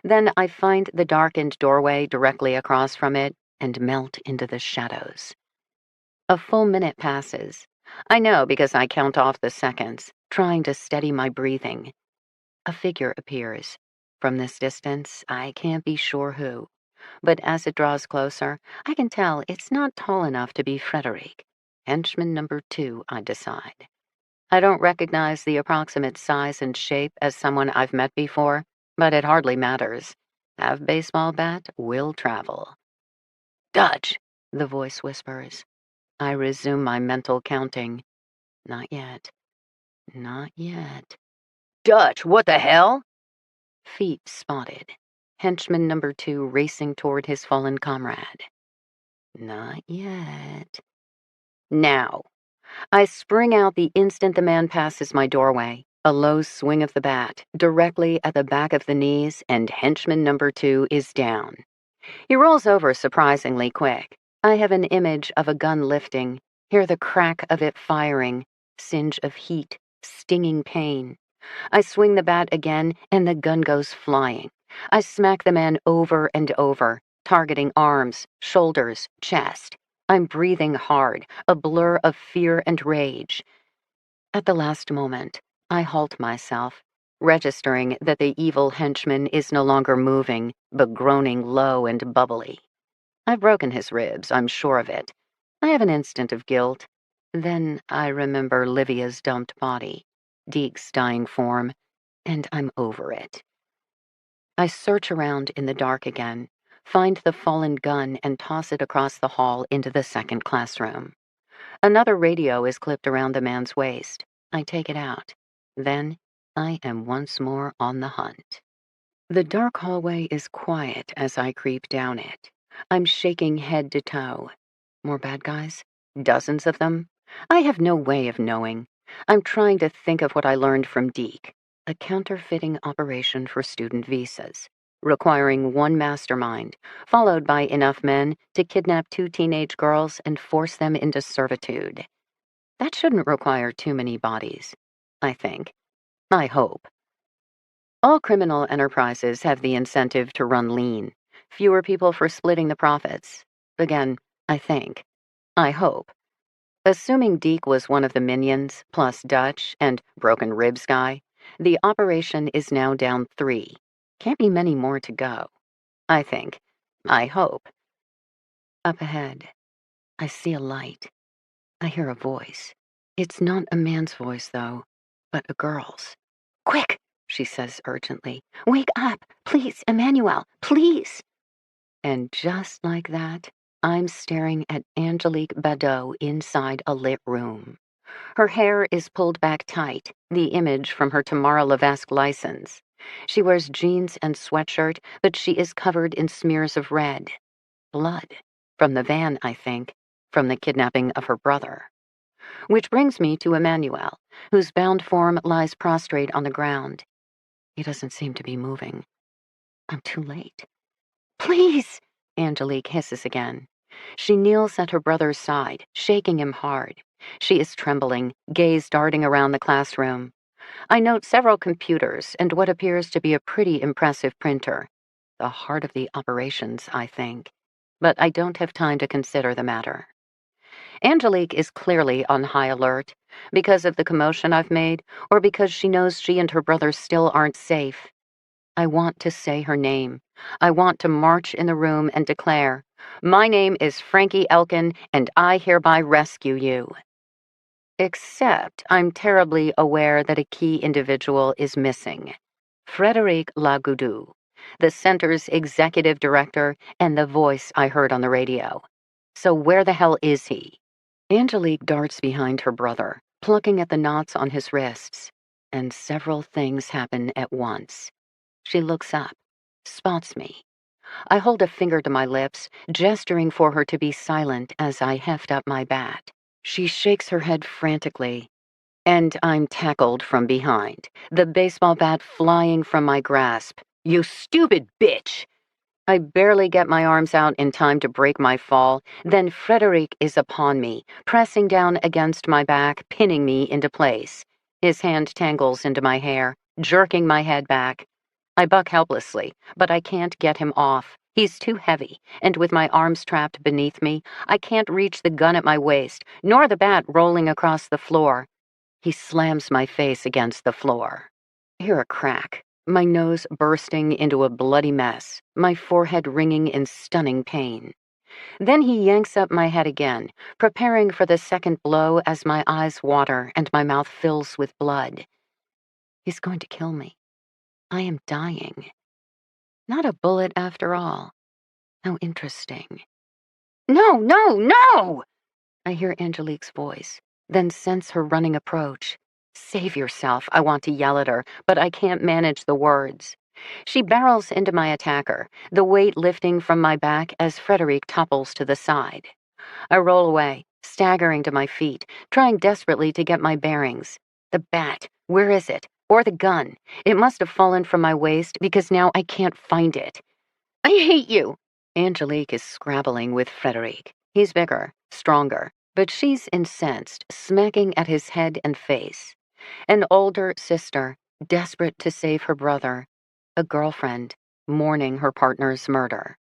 Then I find the darkened doorway directly across from it and melt into the shadows. A full minute passes. I know because I count off the seconds, trying to steady my breathing. A figure appears. From this distance, I can't be sure who. But as it draws closer, I can tell it's not tall enough to be Frederick. Henchman number 2, I decide. I don't recognize the approximate size and shape as someone I've met before, but it hardly matters. Have baseball bat will travel. Dutch, the voice whispers. I resume my mental counting. Not yet. Not yet. Dutch, what the hell? Feet spotted. Henchman number 2 racing toward his fallen comrade. Not yet. Now. I spring out the instant the man passes my doorway. A low swing of the bat, directly at the back of the knees, and henchman number 2 is down. He rolls over surprisingly quick. I have an image of a gun lifting, hear the crack of it firing, singe of heat, stinging pain. I swing the bat again, and the gun goes flying. I smack the man over and over, targeting arms, shoulders, chest. I'm breathing hard, a blur of fear and rage. At the last moment, I halt myself, registering that the evil henchman is no longer moving, but groaning low and bubbly. I've broken his ribs, I'm sure of it. I have an instant of guilt. Then I remember Livia's dumped body, Deke's dying form, and I'm over it. I search around in the dark again, find the fallen gun and toss it across the hall into the second classroom. Another radio is clipped around the man's waist. I take it out. Then I am once more on the hunt. The dark hallway is quiet as I creep down it. I'm shaking head to toe. More bad guys? Dozens of them? I have no way of knowing. I'm trying to think of what I learned from Deke, a counterfeiting operation for student visas, requiring one mastermind, followed by enough men to kidnap 2 teenage girls and force them into servitude. That shouldn't require too many bodies, I think. I hope. All criminal enterprises have the incentive to run lean. Fewer people for splitting the profits. Again, I think. I hope. Assuming Deke was one of the minions, plus Dutch and Broken Ribs guy, the operation is now down 3. Can't be many more to go. I think. I hope. Up ahead, I see a light. I hear a voice. It's not a man's voice, though, but a girl's. Quick, she says urgently. Wake up! Please, Emmanuel, please! And just like that, I'm staring at Angelique Badeau inside a lit room. Her hair is pulled back tight, the image from her Tamara Levesque license. She wears jeans and sweatshirt, but she is covered in smears of red. Blood. From the van, I think. From the kidnapping of her brother. Which brings me to Emmanuel, whose bound form lies prostrate on the ground. He doesn't seem to be moving. I'm too late. Please, Angelique hisses again. She kneels at her brother's side, shaking him hard. She is trembling, gaze darting around the classroom. I note several computers and what appears to be a pretty impressive printer. The heart of the operations, I think. But I don't have time to consider the matter. Angelique is clearly on high alert, because of the commotion I've made, or because she knows she and her brother still aren't safe. I want to say her name. I want to march in the room and declare, "My name is Frankie Elkin, and I hereby rescue you." Except I'm terribly aware that a key individual is missing. Frédéric Lagoudou, the center's executive director and the voice I heard on the radio. So where the hell is he? Angelique darts behind her brother, plucking at the knots on his wrists, and several things happen at once. She looks up, spots me. I hold a finger to my lips, gesturing for her to be silent as I heft up my bat. She shakes her head frantically, and I'm tackled from behind, the baseball bat flying from my grasp. "You stupid bitch!" I barely get my arms out in time to break my fall, then Frederic is upon me, pressing down against my back, pinning me into place. His hand tangles into my hair, jerking my head back. I buck helplessly, but I can't get him off. He's too heavy, and with my arms trapped beneath me, I can't reach the gun at my waist, nor the bat rolling across the floor. He slams my face against the floor. I hear a crack, my nose bursting into a bloody mess, my forehead ringing in stunning pain. Then he yanks up my head again, preparing for the second blow as my eyes water and my mouth fills with blood. He's going to kill me. I am dying. Not a bullet after all. How interesting. "No, no, no!" I hear Angelique's voice, then sense her running approach. "Save yourself," I want to yell at her, but I can't manage the words. She barrels into my attacker, the weight lifting from my back as Frederic topples to the side. I roll away, staggering to my feet, trying desperately to get my bearings. The bat, where is it? Or the gun? It must have fallen from my waist because now I can't find it. "I hate you!" Angelique is scrabbling with Frederic. He's bigger, stronger, but she's incensed, smacking at his head and face. An older sister, desperate to save her brother. A girlfriend, mourning her partner's murder.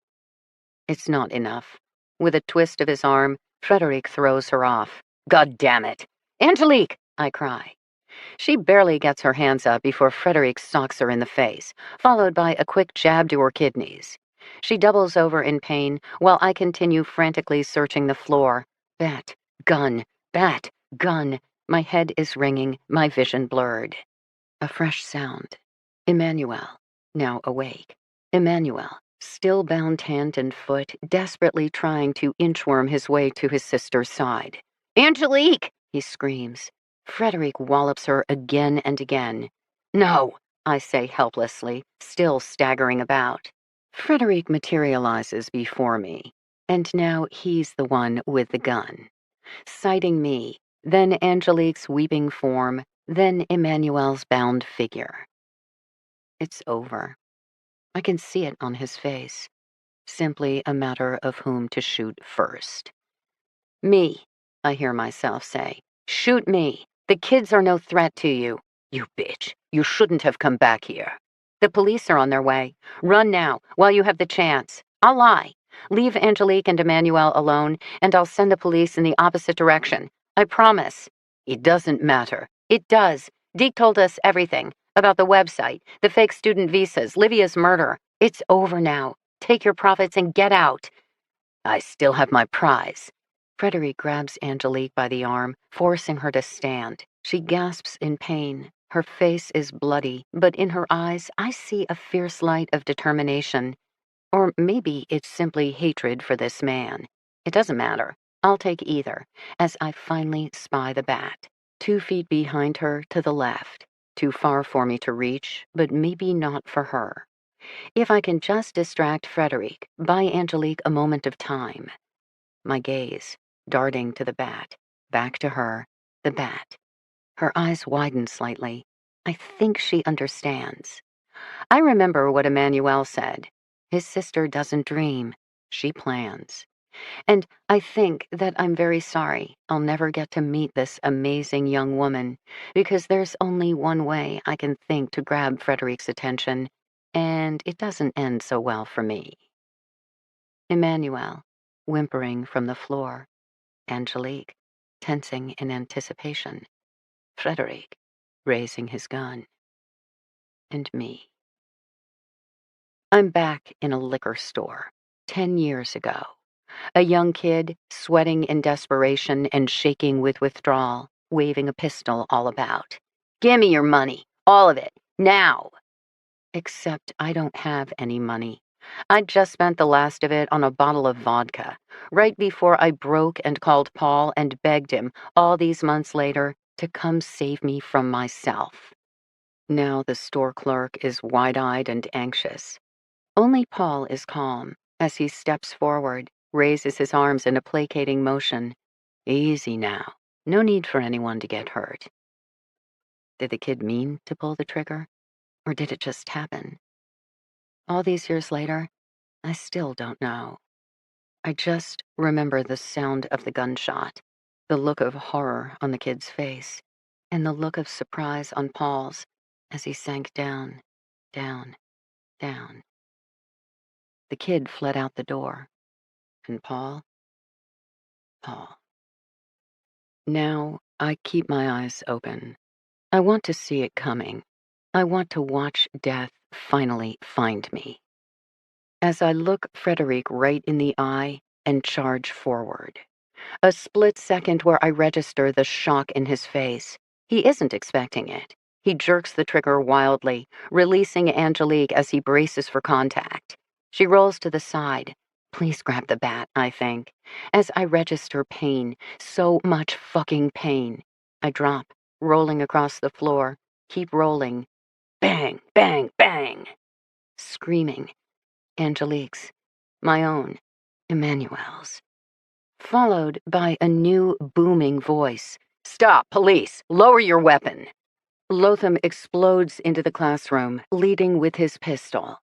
It's not enough. With a twist of his arm, Frederic throws her off. "God damn it! Angelique!" I cry. She barely gets her hands up before Frederic socks her in the face, followed by a quick jab to her kidneys. She doubles over in pain while I continue frantically searching the floor. Bat, gun, bat, gun. My head is ringing, my vision blurred. A fresh sound. Emmanuel, now awake. Emmanuel, still bound hand and foot, desperately trying to inchworm his way to his sister's side. "Angelique!" he screams. Frederic wallops her again and again. "No," I say helplessly, still staggering about. Frederic materializes before me, and now he's the one with the gun. Sighting me, then Angelique's weeping form, then Emmanuel's bound figure. It's over. I can see it on his face. Simply a matter of whom to shoot first. "Me," I hear myself say. "Shoot me. The kids are no threat to you. You bitch. You shouldn't have come back here. The police are on their way. Run now, while you have the chance. I'll lie. Leave Angelique and Emmanuel alone, and I'll send the police in the opposite direction. I promise." "It doesn't matter." "It does. Deke told us everything. About the website, the fake student visas, Livia's murder. It's over now. Take your profits and get out." "I still have my prize." Frederic grabs Angelique by the arm, forcing her to stand. She gasps in pain. Her face is bloody, but in her eyes I see a fierce light of determination. Or maybe it's simply hatred for this man. It doesn't matter. I'll take either, as I finally spy the bat. 2 feet behind her to the left. Too far for me to reach, but maybe not for her. If I can just distract Frederic, buy Angelique a moment of time. My gaze, darting to the bat, back to her, the bat. Her eyes widen slightly. I think she understands. I remember what Emmanuel said. His sister doesn't dream, she plans. And I think that I'm very sorry I'll never get to meet this amazing young woman, because there's only one way I can think to grab Frederic's attention, and it doesn't end so well for me. Emmanuel, whimpering from the floor. Angelique, tensing in anticipation. Frederic, raising his gun. And me. I'm back in a liquor store, 10 years ago. A young kid, sweating in desperation and shaking with withdrawal, waving a pistol all about. "Give me your money, all of it, now!" Except I don't have any money. I'd just spent the last of it on a bottle of vodka, right before I broke and called Paul and begged him, all these months later, to come save me from myself. Now the store clerk is wide-eyed and anxious. Only Paul is calm as he steps forward, raises his arms in a placating motion. Easy now. No need for anyone to get hurt. Did the kid mean to pull the trigger? Or did it just happen? All these years later, I still don't know. I just remember the sound of the gunshot, the look of horror on the kid's face, and the look of surprise on Paul's as he sank down, down, down. The kid fled out the door. And Paul? Now, I keep my eyes open. I want to see it coming. I want to watch death finally find me. As I look Frederic right in the eye and charge forward. A split second where I register the shock in his face. He isn't expecting it. He jerks the trigger wildly, releasing Angelique as he braces for contact. She rolls to the side. Please grab the bat, I think. As I register pain, so much fucking pain. I drop, rolling across the floor, keep rolling. Bang, bang, bang. Screaming. Angelique's. My own. Emmanuel's. Followed by a new booming voice. Stop, police! Lower your weapon! Lotham explodes into the classroom, leading with his pistol.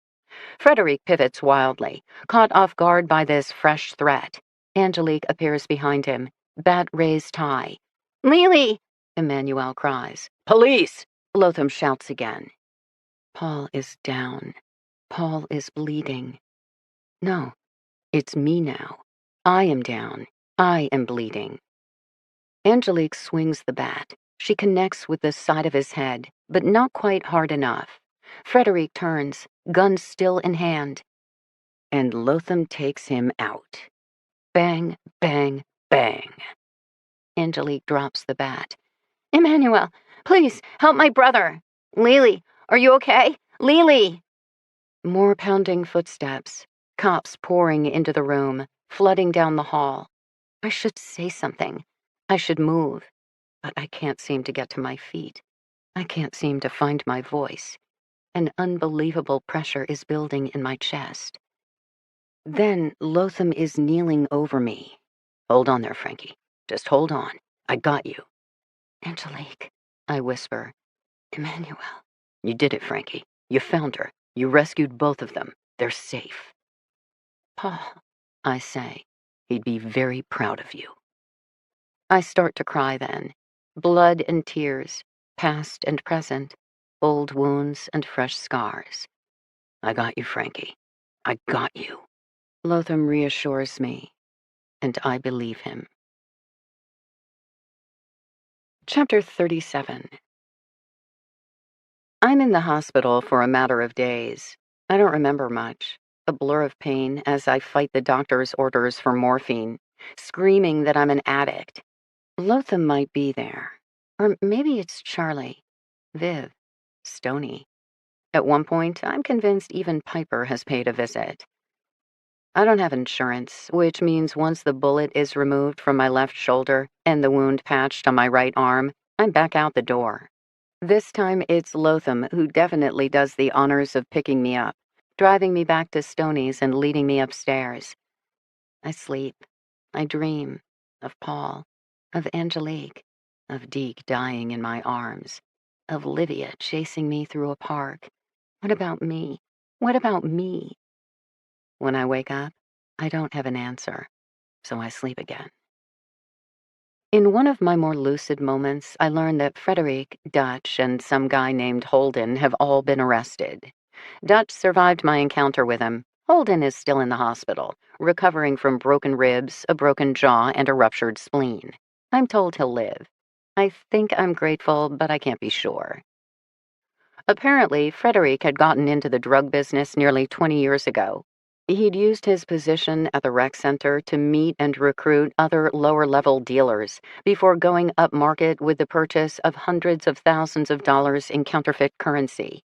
Frederic pivots wildly, caught off guard by this fresh threat. Angelique appears behind him, bat raised high. Lily! Emmanuel cries. Police! Lotham shouts again. Paul is down. Paul is bleeding. No, it's me now. I am down. I am bleeding. Angelique swings the bat. She connects with the side of his head, but not quite hard enough. Frederic turns, gun still in hand, and Lotham takes him out. Bang, bang, bang. Angelique drops the bat. Emmanuel, please, help my brother. Lily, are you okay? Lily! More pounding footsteps, cops pouring into the room, flooding down the hall. I should say something. I should move. But I can't seem to get to my feet. I can't seem to find my voice. An unbelievable pressure is building in my chest. Then Lotham is kneeling over me. Hold on there, Frankie. Just hold on. I got you. Angelique, I whisper. Emmanuel. You did it, Frankie. You found her. You rescued both of them. They're safe. Paul, I say. He'd be very proud of you. I start to cry then. Blood and tears, past and present, old wounds and fresh scars. I got you, Frankie. I got you. Lotham reassures me, and I believe him. Chapter 37. I'm in the hospital for a matter of days. I don't remember much. A blur of pain as I fight the doctor's orders for morphine, screaming that I'm an addict. Lotham might be there. Or maybe it's Charlie, Viv, Stoney. At one point, I'm convinced even Piper has paid a visit. I don't have insurance, which means once the bullet is removed from my left shoulder and the wound patched on my right arm, I'm back out the door. This time it's Lotham who definitely does the honors of picking me up, driving me back to Stoney's and leading me upstairs. I sleep. I dream of Paul, of Angelique, of Deke dying in my arms, of Lydia chasing me through a park. What about me? What about me? When I wake up, I don't have an answer, so I sleep again. In one of my more lucid moments, I learn that Frederic, Dutch, and some guy named Holden have all been arrested. Dutch survived my encounter with him. Holden is still in the hospital, recovering from broken ribs, a broken jaw, and a ruptured spleen. I'm told he'll live. I think I'm grateful, but I can't be sure. Apparently, Frederic had gotten into the drug business nearly 20 years ago. He'd used his position at the rec center to meet and recruit other lower-level dealers before going upmarket with the purchase of hundreds of thousands of dollars in counterfeit currency.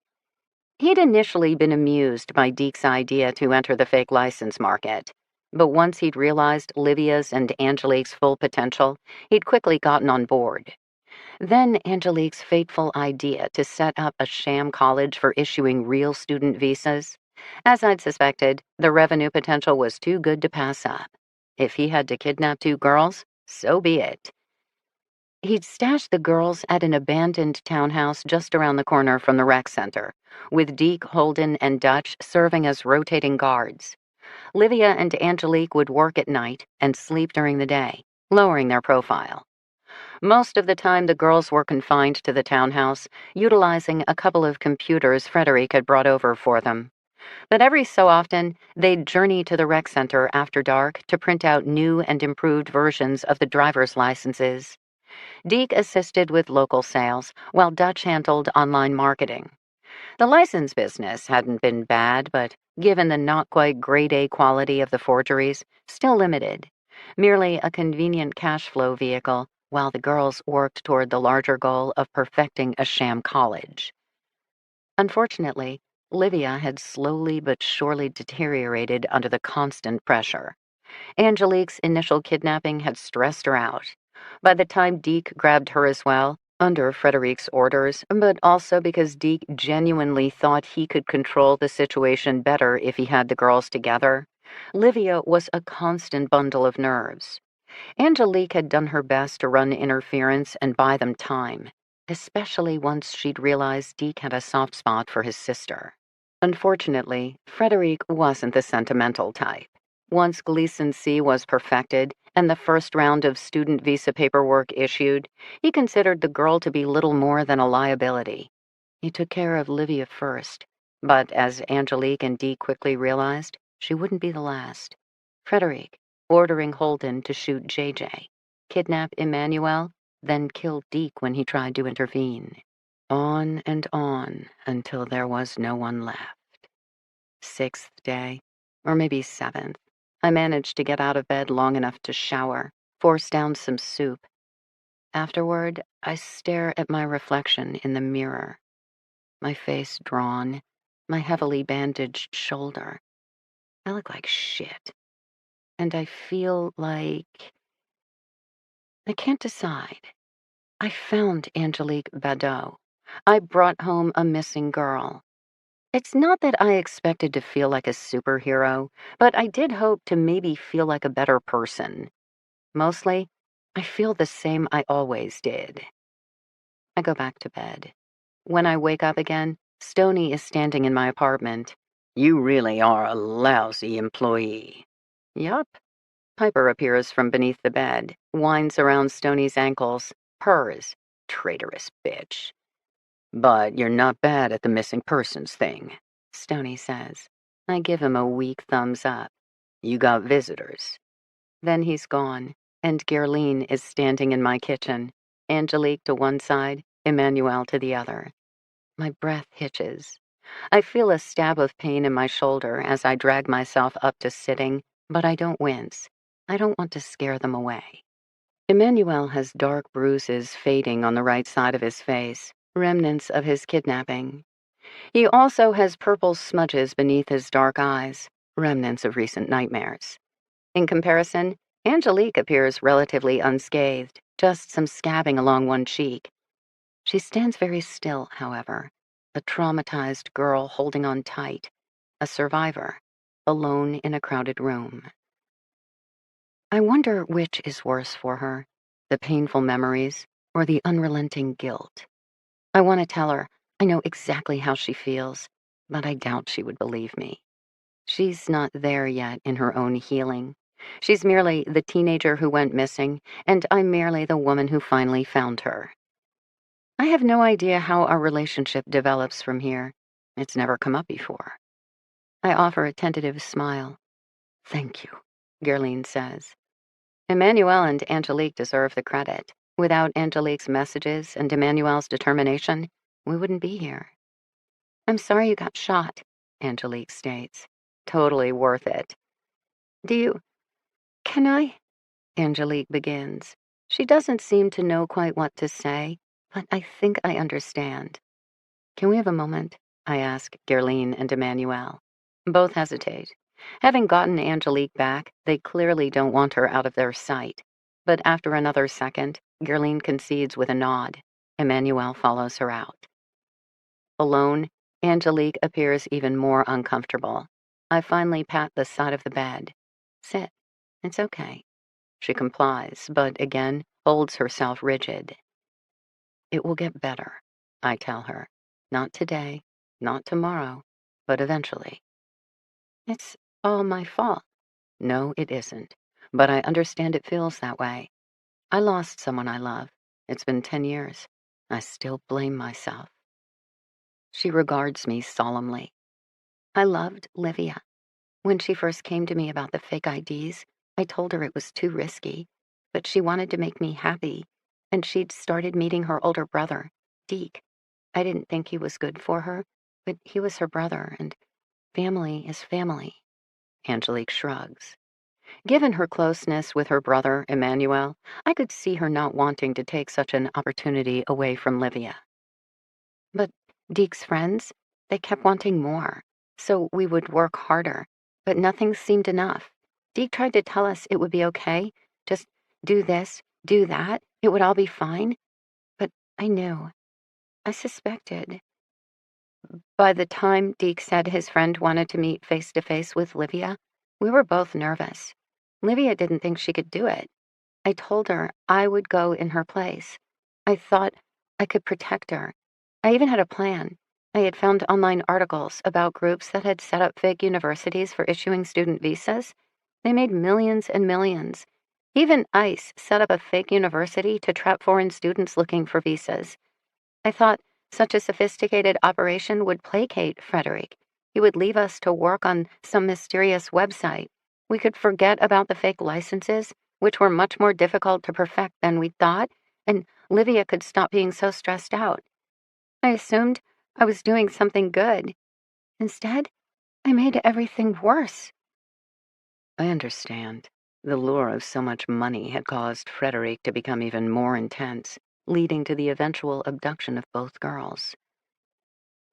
He'd initially been amused by Deke's idea to enter the fake license market, but once he'd realized Livia's and Angelique's full potential, he'd quickly gotten on board. Then Angelique's fateful idea to set up a sham college for issuing real student visas, As I'd suspected, the revenue potential was too good to pass up. If he had to kidnap 2 girls, so be it. He'd stashed the girls at an abandoned townhouse just around the corner from the rec center, with Deke, Holden, and Dutch serving as rotating guards. Livia and Angelique would work at night and sleep during the day, lowering their profile. Most of the time, the girls were confined to the townhouse, utilizing a couple of computers Frederic had brought over for them. But every so often, they'd journey to the rec center after dark to print out new and improved versions of the driver's licenses. Deke assisted with local sales, while Dutch handled online marketing. The license business hadn't been bad, but given the not quite grade A quality of the forgeries, still limited. Merely a convenient cash flow vehicle, while the girls worked toward the larger goal of perfecting a sham college. Unfortunately, Livia had slowly but surely deteriorated under the constant pressure. Angelique's initial kidnapping had stressed her out. By the time Deke grabbed her as well, under Frederic's orders, but also because Deke genuinely thought he could control the situation better if he had the girls together, Livia was a constant bundle of nerves. Angelique had done her best to run interference and buy them time, especially once she'd realized Deke had a soft spot for his sister. Unfortunately, Frederic wasn't the sentimental type. Once Gleason C was perfected and the first round of student visa paperwork issued, he considered the girl to be little more than a liability. He took care of Livia first, but as Angelique and Dee quickly realized, she wouldn't be the last. Frederic, ordering Holden to shoot JJ, kidnap Emmanuel, then kill Deke when he tried to intervene. On and on until there was no one left. 6th day, or maybe 7th, I managed to get out of bed long enough to shower, force down some soup. Afterward, I stare at my reflection in the mirror. My face drawn, my heavily bandaged shoulder. I look like shit. And I feel like I can't decide. I found Angelique Badeau. I brought home a missing girl. It's not that I expected to feel like a superhero, but I did hope to maybe feel like a better person. Mostly, I feel the same I always did. I go back to bed. When I wake up again, Stoney is standing in my apartment. "You really are a lousy employee." "Yup." Piper appears from beneath the bed, winds around Stoney's ankles, purrs. "Traitorous bitch." "But you're not bad at the missing persons thing," Stoney says. I give him a weak thumbs up. "You got visitors." Then he's gone, and Gerline is standing in my kitchen, Angelique to one side, Emmanuel to the other. My breath hitches. I feel a stab of pain in my shoulder as I drag myself up to sitting, but I don't wince. I don't want to scare them away. Emmanuel has dark bruises fading on the right side of his face, remnants of his kidnapping. He also has purple smudges beneath his dark eyes, remnants of recent nightmares. In comparison, Angelique appears relatively unscathed, just some scabbing along one cheek. She stands very still, however, a traumatized girl holding on tight, a survivor, alone in a crowded room. I wonder which is worse for her, the painful memories or the unrelenting guilt. I want to tell her I know exactly how she feels, but I doubt she would believe me. She's not there yet in her own healing. She's merely the teenager who went missing, and I'm merely the woman who finally found her. I have no idea how our relationship develops from here. It's never come up before. I offer a tentative smile. "Thank you," Gerline says. Emmanuel and Angelique deserve the credit. Without Angelique's messages and Emmanuel's determination, we wouldn't be here. "I'm sorry you got shot," Angelique states. "Totally worth it." Can I?" Angelique begins. She doesn't seem to know quite what to say, but I think I understand. "Can we have a moment?" I ask Gerline and Emmanuel. Both hesitate. Having gotten Angelique back, they clearly don't want her out of their sight. But after another second, Gerline concedes with a nod. Emmanuel follows her out. Alone, Angelique appears even more uncomfortable. I finally pat the side of the bed. Sit. It's okay. She complies, but again holds herself rigid. It will get better, I tell her. Not today, not tomorrow, but eventually. It's all my fault. No, it isn't. But I understand it feels that way. I lost someone I love. It's been 10 years. I still blame myself. She regards me solemnly. I loved Livia. When she first came to me about the fake IDs, I told her it was too risky, but she wanted to make me happy, and she'd started meeting her older brother, Deke. I didn't think he was good for her, but he was her brother, and family is family. Angelique shrugs. Given her closeness with her brother, Emmanuel, I could see her not wanting to take such an opportunity away from Livia. But Deke's friends, they kept wanting more, so we would work harder, but nothing seemed enough. Deke tried to tell us it would be okay, just do this, do that, it would all be fine. But I knew. I suspected. By the time Deke said his friend wanted to meet face to face with Livia, we were both nervous. Livia didn't think she could do it. I told her I would go in her place. I thought I could protect her. I even had a plan. I had found online articles about groups that had set up fake universities for issuing student visas. They made millions and millions. Even ICE set up a fake university to trap foreign students looking for visas. I thought such a sophisticated operation would placate Frederick. He would leave us to work on some mysterious website. We could forget about the fake licenses, which were much more difficult to perfect than we thought, and Livia could stop being so stressed out. I assumed I was doing something good. Instead, I made everything worse. I understand. The lure of so much money had caused Frederick to become even more intense, leading to the eventual abduction of both girls.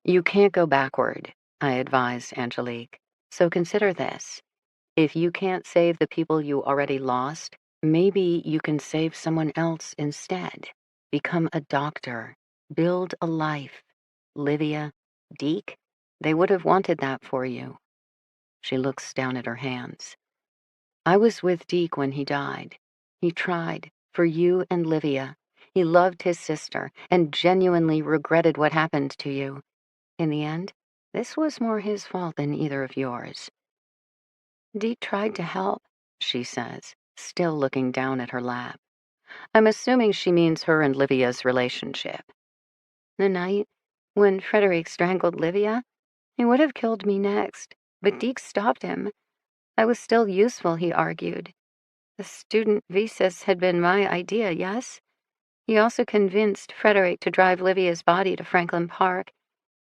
You can't go backward, I advise Angelique. So consider this. If you can't save the people you already lost, maybe you can save someone else instead. Become a doctor. Build a life. Livia, Deke, they would have wanted that for you. She looks down at her hands. I was with Deke when he died. He tried, for you and Livia. He loved his sister and genuinely regretted what happened to you. In the end, this was more his fault than either of yours. Deke tried to help, she says, still looking down at her lap. I'm assuming she means her and Livia's relationship. The night when Frederick strangled Livia, he would have killed me next, but Deke stopped him. I was still useful, he argued. The student visas had been my idea, yes? He also convinced Frederick to drive Livia's body to Franklin Park.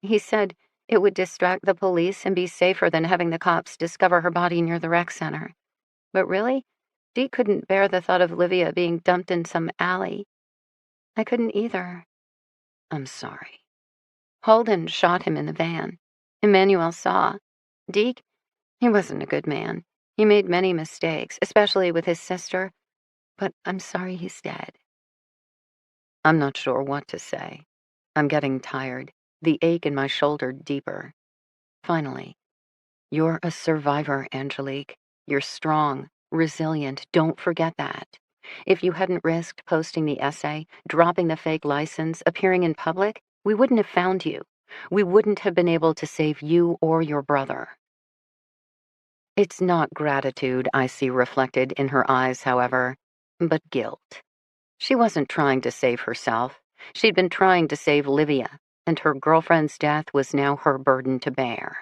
He said it would distract the police and be safer than having the cops discover her body near the rec center. But really, Dee couldn't bear the thought of Livia being dumped in some alley. I couldn't either. I'm sorry. Holden shot him in the van. Emmanuel saw. Deke, he wasn't a good man. He made many mistakes, especially with his sister, but I'm sorry he's dead. I'm not sure what to say. I'm getting tired, the ache in my shoulder deeper. Finally, you're a survivor, Angelique. You're strong, resilient. Don't forget that. If you hadn't risked posting the essay, dropping the fake license, appearing in public, we wouldn't have found you. We wouldn't have been able to save you or your brother. It's not gratitude I see reflected in her eyes, however, but guilt. She wasn't trying to save herself. She'd been trying to save Livia, and her girlfriend's death was now her burden to bear.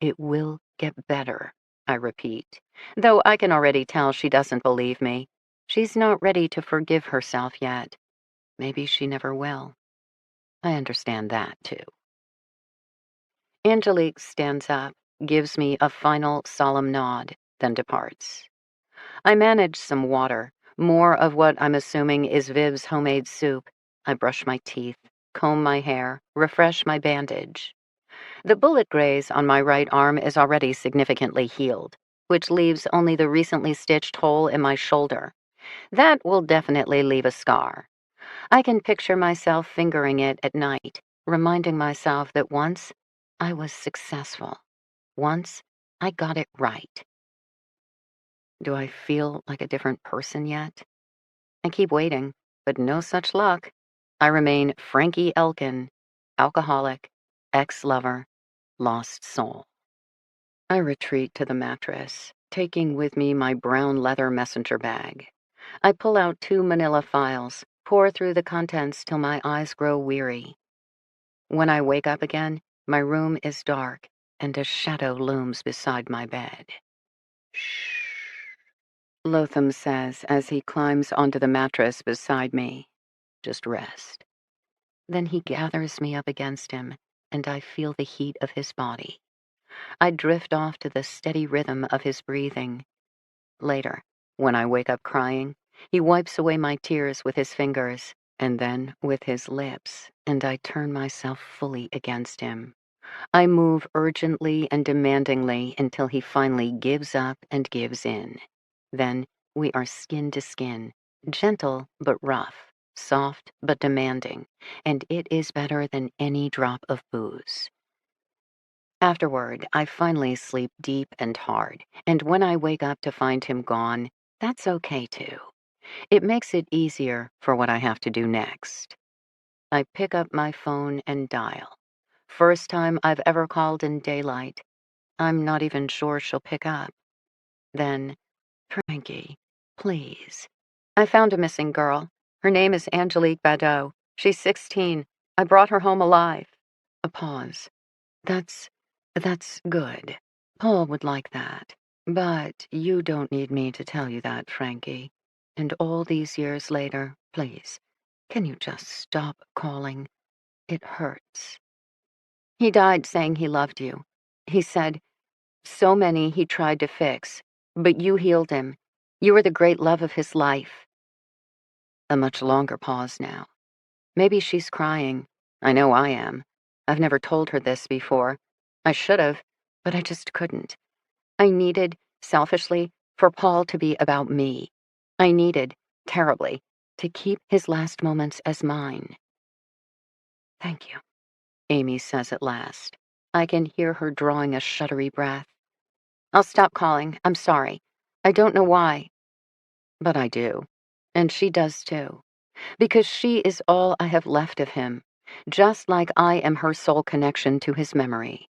It will get better, I repeat, though I can already tell she doesn't believe me. She's not ready to forgive herself yet. Maybe she never will. I understand that, too. Angelique stands up, gives me a final solemn nod, then departs. I manage some water, more of what I'm assuming is Viv's homemade soup. I brush my teeth, comb my hair, refresh my bandage. The bullet graze on my right arm is already significantly healed, which leaves only the recently stitched hole in my shoulder. That will definitely leave a scar. I can picture myself fingering it at night, reminding myself that once I was successful. Once I got it right. Do I feel like a different person yet? I keep waiting, but no such luck. I remain Frankie Elkin, alcoholic, ex-lover, lost soul. I retreat to the mattress, taking with me my brown leather messenger bag. I pull out 2 manila files, pour through the contents till my eyes grow weary. When I wake up again, my room is dark, and a shadow looms beside my bed. Shh, Lotham says as he climbs onto the mattress beside me. Just rest. Then he gathers me up against him, and I feel the heat of his body. I drift off to the steady rhythm of his breathing. Later, when I wake up crying, he wipes away my tears with his fingers, and then with his lips, and I turn myself fully against him. I move urgently and demandingly until he finally gives up and gives in. Then we are skin to skin, gentle but rough, soft but demanding, and it is better than any drop of booze. Afterward, I finally sleep deep and hard, and when I wake up to find him gone, that's okay too. It makes it easier for what I have to do next. I pick up my phone and dial. First time I've ever called in daylight. I'm not even sure she'll pick up. Then, Frankie, please. I found a missing girl. Her name is Angelique Liar. She's 16. I brought her home alive. A pause. That's good. Paul would like that. But you don't need me to tell you that, Frankie. And all these years later, please, can you just stop calling? It hurts. He died saying he loved you. He said, so many he tried to fix, but you healed him. You were the great love of his life. A much longer pause now. Maybe she's crying. I know I am. I've never told her this before. I should have, but I just couldn't. I needed, selfishly, for Paul to be about me. I needed, terribly, to keep his last moments as mine. Thank you, Amy says at last. I can hear her drawing a shuddery breath. I'll stop calling. I'm sorry. I don't know why. But I do. And she does too. Because she is all I have left of him, just like I am her sole connection to his memory.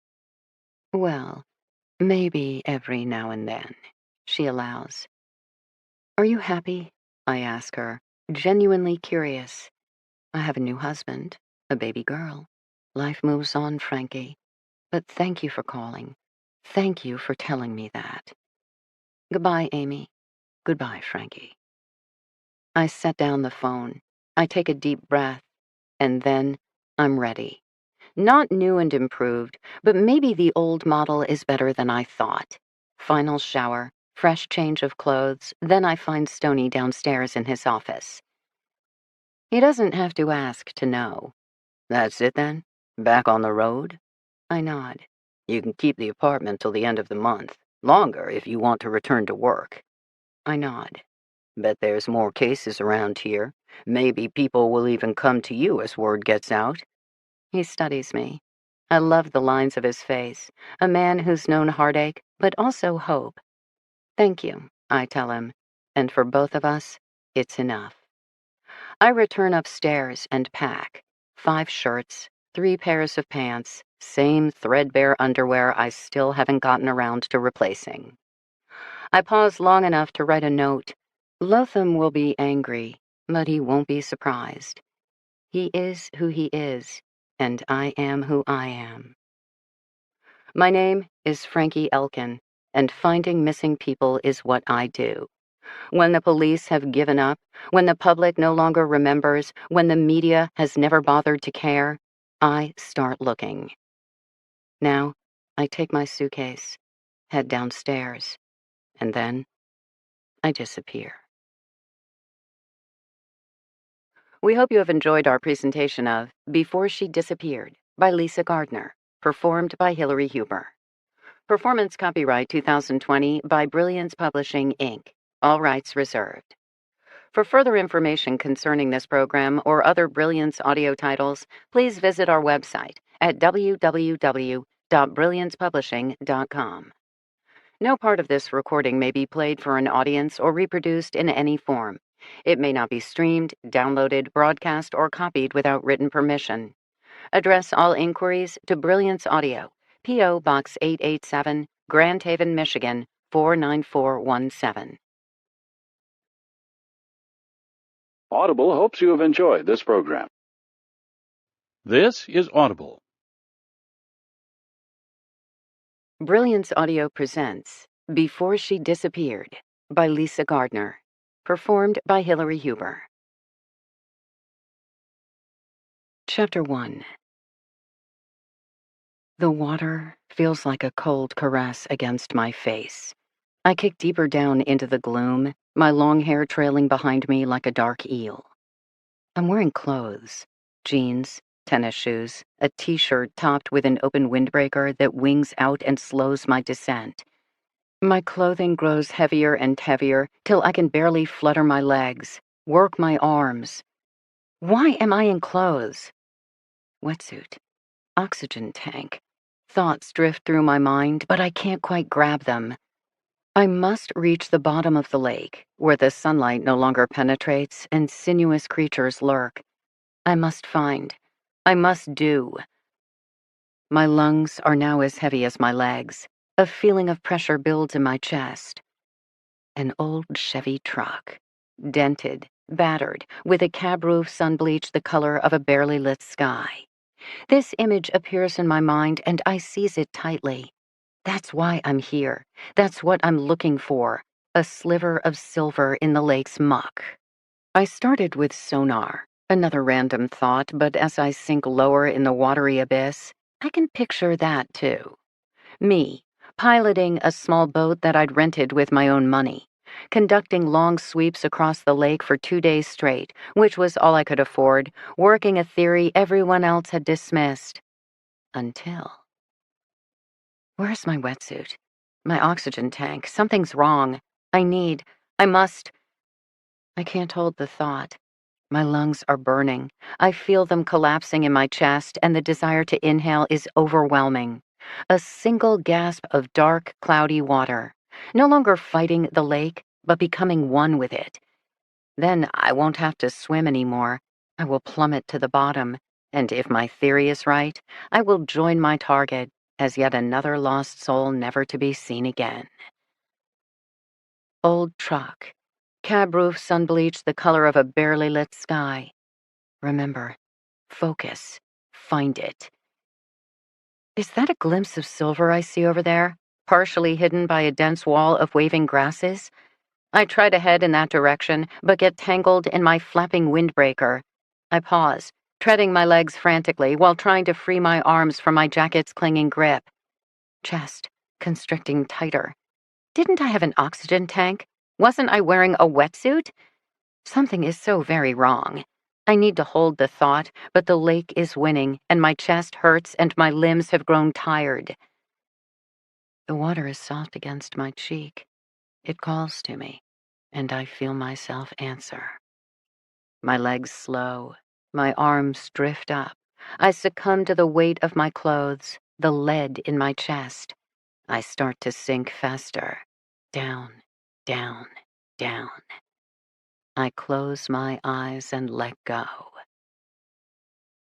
Well, maybe every now and then, she allows. Are you happy? I ask her, genuinely curious. I have a new husband, a baby girl. Life moves on, Frankie. But thank you for calling. Thank you for telling me that. Goodbye, Amy. Goodbye, Frankie. I set down the phone. I take a deep breath, and then I'm ready. Not new and improved, but maybe the old model is better than I thought. Final shower, fresh change of clothes, then I find Stoney downstairs in his office. He doesn't have to ask to know. That's it then? Back on the road? I nod. You can keep the apartment till the end of the month. Longer if you want to return to work. I nod. Bet there's more cases around here. Maybe people will even come to you as word gets out. He studies me. I love the lines of his face. A man who's known heartache, but also hope. Thank you, I tell him. And for both of us, it's enough. I return upstairs and pack. 5 shirts, 3 pairs of pants, same threadbare underwear I still haven't gotten around to replacing. I pause long enough to write a note. Lotham will be angry, but he won't be surprised. He is who he is, and I am who I am. My name is Frankie Elkin, and finding missing people is what I do. When the police have given up, when the public no longer remembers, when the media has never bothered to care, I start looking. Now, I take my suitcase, head downstairs, and then I disappear. We hope you have enjoyed our presentation of Before She Disappeared by Lisa Gardner, performed by Hillary Huber. Performance copyright 2020 by Brilliance Publishing, Inc. All rights reserved. For further information concerning this program or other Brilliance audio titles, please visit our website at www.brilliancepublishing.com. No part of this recording may be played for an audience or reproduced in any form. It may not be streamed, downloaded, broadcast, or copied without written permission. Address all inquiries to Brilliance Audio, P.O. Box 887, Grand Haven, Michigan, 49417. Audible hopes you have enjoyed this program. This is Audible. Brilliance Audio presents Before She Disappeared by Lisa Gardner, performed by Hillary Huber. Chapter 1. The water feels like a cold caress against my face. I kick deeper down into the gloom, my long hair trailing behind me like a dark eel. I'm wearing clothes, jeans, tennis shoes, a t-shirt topped with an open windbreaker that wings out and slows my descent. My clothing grows heavier and heavier till I can barely flutter my legs, work my arms. Why am I in clothes? Wetsuit, oxygen tank. Thoughts drift through my mind, but I can't quite grab them. I must reach the bottom of the lake, where the sunlight no longer penetrates and sinuous creatures lurk. I must do. My lungs are now as heavy as my legs. A feeling of pressure builds in my chest. An old Chevy truck, dented, battered, with a cab roof sun-bleached the color of a barely lit sky. This image appears in my mind, and I seize it tightly. That's why I'm here. That's what I'm looking for. A sliver of silver in the lake's muck. I started with sonar, another random thought, but as I sink lower in the watery abyss, I can picture that too. Me, piloting a small boat that I'd rented with my own money, conducting long sweeps across the lake for 2 days straight, which was all I could afford, working a theory everyone else had dismissed. Until... Where's my wetsuit? My oxygen tank? Something's wrong. I must... I can't hold the thought. My lungs are burning. I feel them collapsing in my chest, and the desire to inhale is overwhelming. A single gasp of dark, cloudy water. No longer fighting the lake, but becoming one with it. Then I won't have to swim anymore. I will plummet to the bottom, and if my theory is right, I will join my target as yet another lost soul never to be seen again. Old truck. Cab roof sun-bleached the color of a barely lit sky. Remember, focus, find it. Is that a glimpse of silver I see over there, partially hidden by a dense wall of waving grasses? I try to head in that direction, but get tangled in my flapping windbreaker. I pause, treading my legs frantically while trying to free my arms from my jacket's clinging grip. Chest constricting tighter. Didn't I have an oxygen tank? Wasn't I wearing a wetsuit? Something is so very wrong. I need to hold the thought, but the lake is winning, and my chest hurts and my limbs have grown tired. The water is soft against my cheek. It calls to me, and I feel myself answer. My legs slow, my arms drift up. I succumb to the weight of my clothes, the lead in my chest. I start to sink faster. Down, down, down. I close my eyes and let go.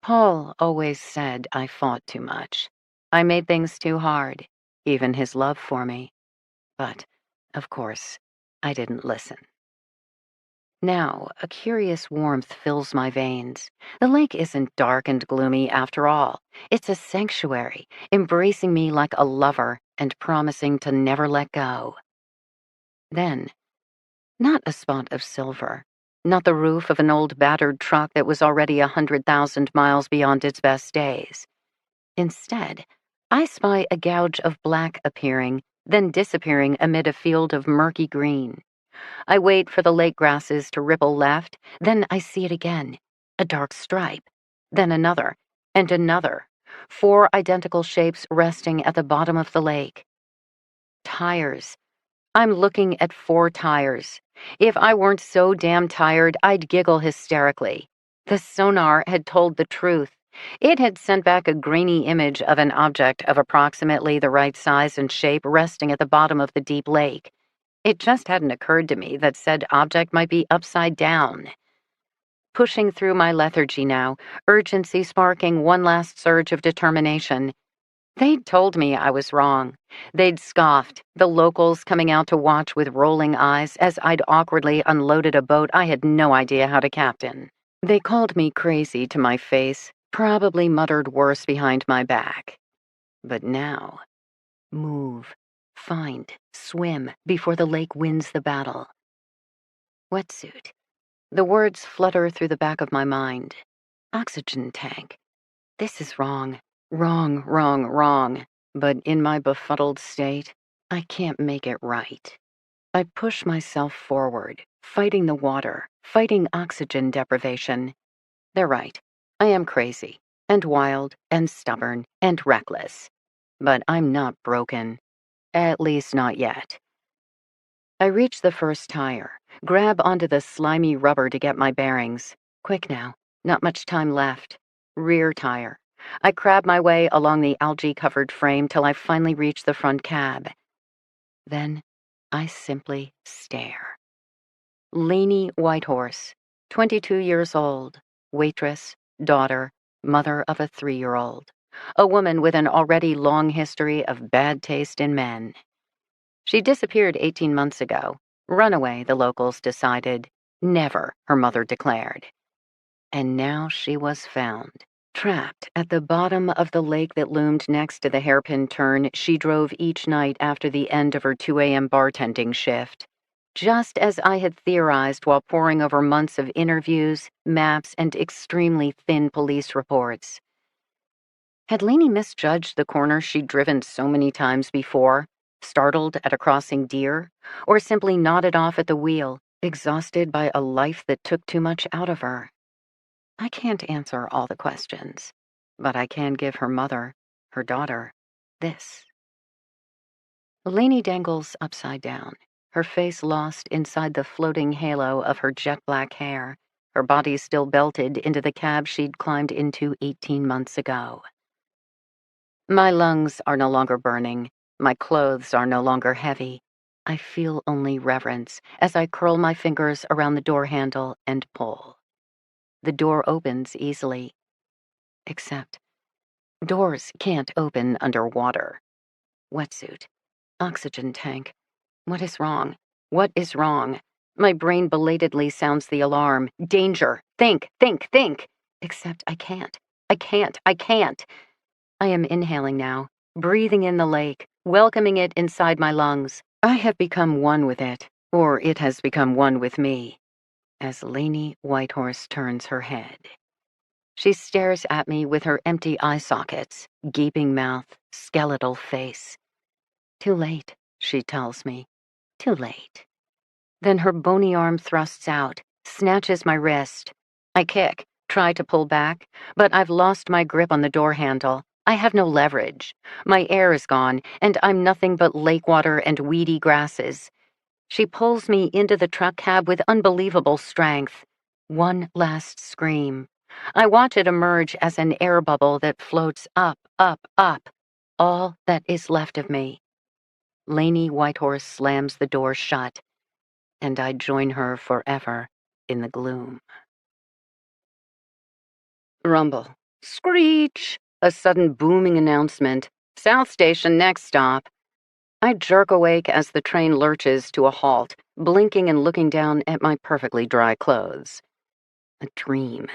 Paul always said I fought too much. I made things too hard, even his love for me. But, of course, I didn't listen. Now, a curious warmth fills my veins. The lake isn't dark and gloomy after all. It's a sanctuary, embracing me like a lover and promising to never let go. Then, not a spot of silver, not the roof of an old battered truck that was already 100,000 miles beyond its best days. Instead, I spy a gouge of black appearing, then disappearing amid a field of murky green. I wait for the lake grasses to ripple left, then I see it again, a dark stripe, then another, and another, 4 identical shapes resting at the bottom of the lake. Tires. I'm looking at 4 tires, If I weren't so damn tired, I'd giggle hysterically. The sonar had told the truth. It had sent back a grainy image of an object of approximately the right size and shape resting at the bottom of the deep lake. It just hadn't occurred to me that said object might be upside down. Pushing through my lethargy now, urgency sparking one last surge of determination. They'd told me I was wrong. They'd scoffed, the locals coming out to watch with rolling eyes as I'd awkwardly unloaded a boat I had no idea how to captain. They called me crazy to my face, probably muttered worse behind my back. But now, move, find, swim before the lake wins the battle. Wetsuit. The words flutter through the back of my mind. Oxygen tank. This is wrong. Wrong, wrong, wrong. But in my befuddled state, I can't make it right. I push myself forward, fighting the water, fighting oxygen deprivation. They're right. I am crazy, and wild, and stubborn, and reckless. But I'm not broken. At least not yet. I reach the first tire, grab onto the slimy rubber to get my bearings. Quick now, not much time left. Rear tire. I crab my way along the algae-covered frame till I finally reach the front cab. Then I simply stare. Lainey Whitehorse, 22 years old, waitress, daughter, mother of a 3-year-old, a woman with an already long history of bad taste in men. She disappeared 18 months ago. Runaway, the locals decided. Never, her mother declared. And now she was found, trapped at the bottom of the lake that loomed next to the hairpin turn she drove each night after the end of her 2 a.m. bartending shift. Just as I had theorized while poring over months of interviews, maps, and extremely thin police reports. Had Lainey misjudged the corner she'd driven so many times before, startled at a crossing deer, or simply nodded off at the wheel, exhausted by a life that took too much out of her? I can't answer all the questions, but I can give her mother, her daughter, this. Lainey dangles upside down, her face lost inside the floating halo of her jet black hair, her body still belted into the cab she'd climbed into 18 months ago. My lungs are no longer burning. My clothes are no longer heavy. I feel only reverence as I curl my fingers around the door handle and pull. The door opens easily. Except, doors can't open underwater. Wetsuit. Oxygen tank. What is wrong? What is wrong? My brain belatedly sounds the alarm. Danger! Think, think, think! Except I can't. I can't. I am inhaling now, breathing in the lake, welcoming it inside my lungs. I have become one with it, or it has become one with me, as Lainey Whitehorse turns her head. She stares at me with her empty eye sockets, gaping mouth, skeletal face. Too late, she tells me. Too late. Then her bony arm thrusts out, snatches my wrist. I kick, try to pull back, but I've lost my grip on the door handle. I have no leverage. My air is gone, and I'm nothing but lake water and weedy grasses. She pulls me into the truck cab with unbelievable strength. One last scream. I watch it emerge as an air bubble that floats up, up, up. All that is left of me. Lainey Whitehorse slams the door shut, and I join her forever in the gloom. Rumble. Screech! A sudden booming announcement. South Station, next stop. I jerk awake as the train lurches to a halt, blinking and looking down at my perfectly dry clothes. A dream.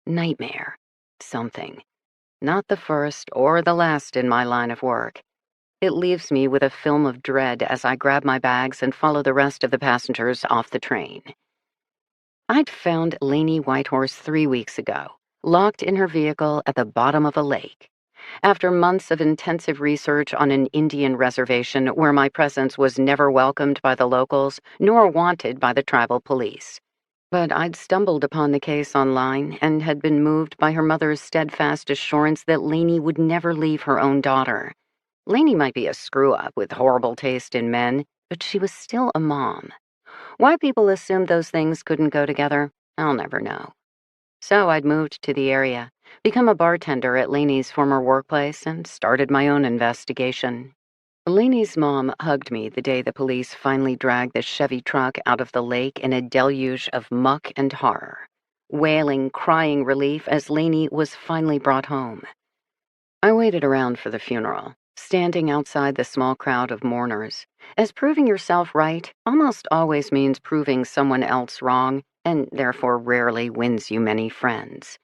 Nightmare. Something. Not the first or the last in my line of work. It leaves me with a film of dread as I grab my bags and follow the rest of the passengers off the train. I'd found Lainey Whitehorse 3 weeks ago, locked in her vehicle at the bottom of a lake. After months of intensive research on an Indian reservation where my presence was never welcomed by the locals nor wanted by the tribal police. But I'd stumbled upon the case online and had been moved by her mother's steadfast assurance that Lainey would never leave her own daughter. Lainey might be a screw-up with horrible taste in men, but she was still a mom. Why people assumed those things couldn't go together, I'll never know. So I'd moved to the area, become a bartender at Laney's former workplace, and started my own investigation. Laney's mom hugged me the day the police finally dragged the Chevy truck out of the lake in a deluge of muck and horror, wailing, crying relief as Laney was finally brought home. I waited around for the funeral, standing outside the small crowd of mourners, as proving yourself right almost always means proving someone else wrong, and therefore rarely wins you many friends.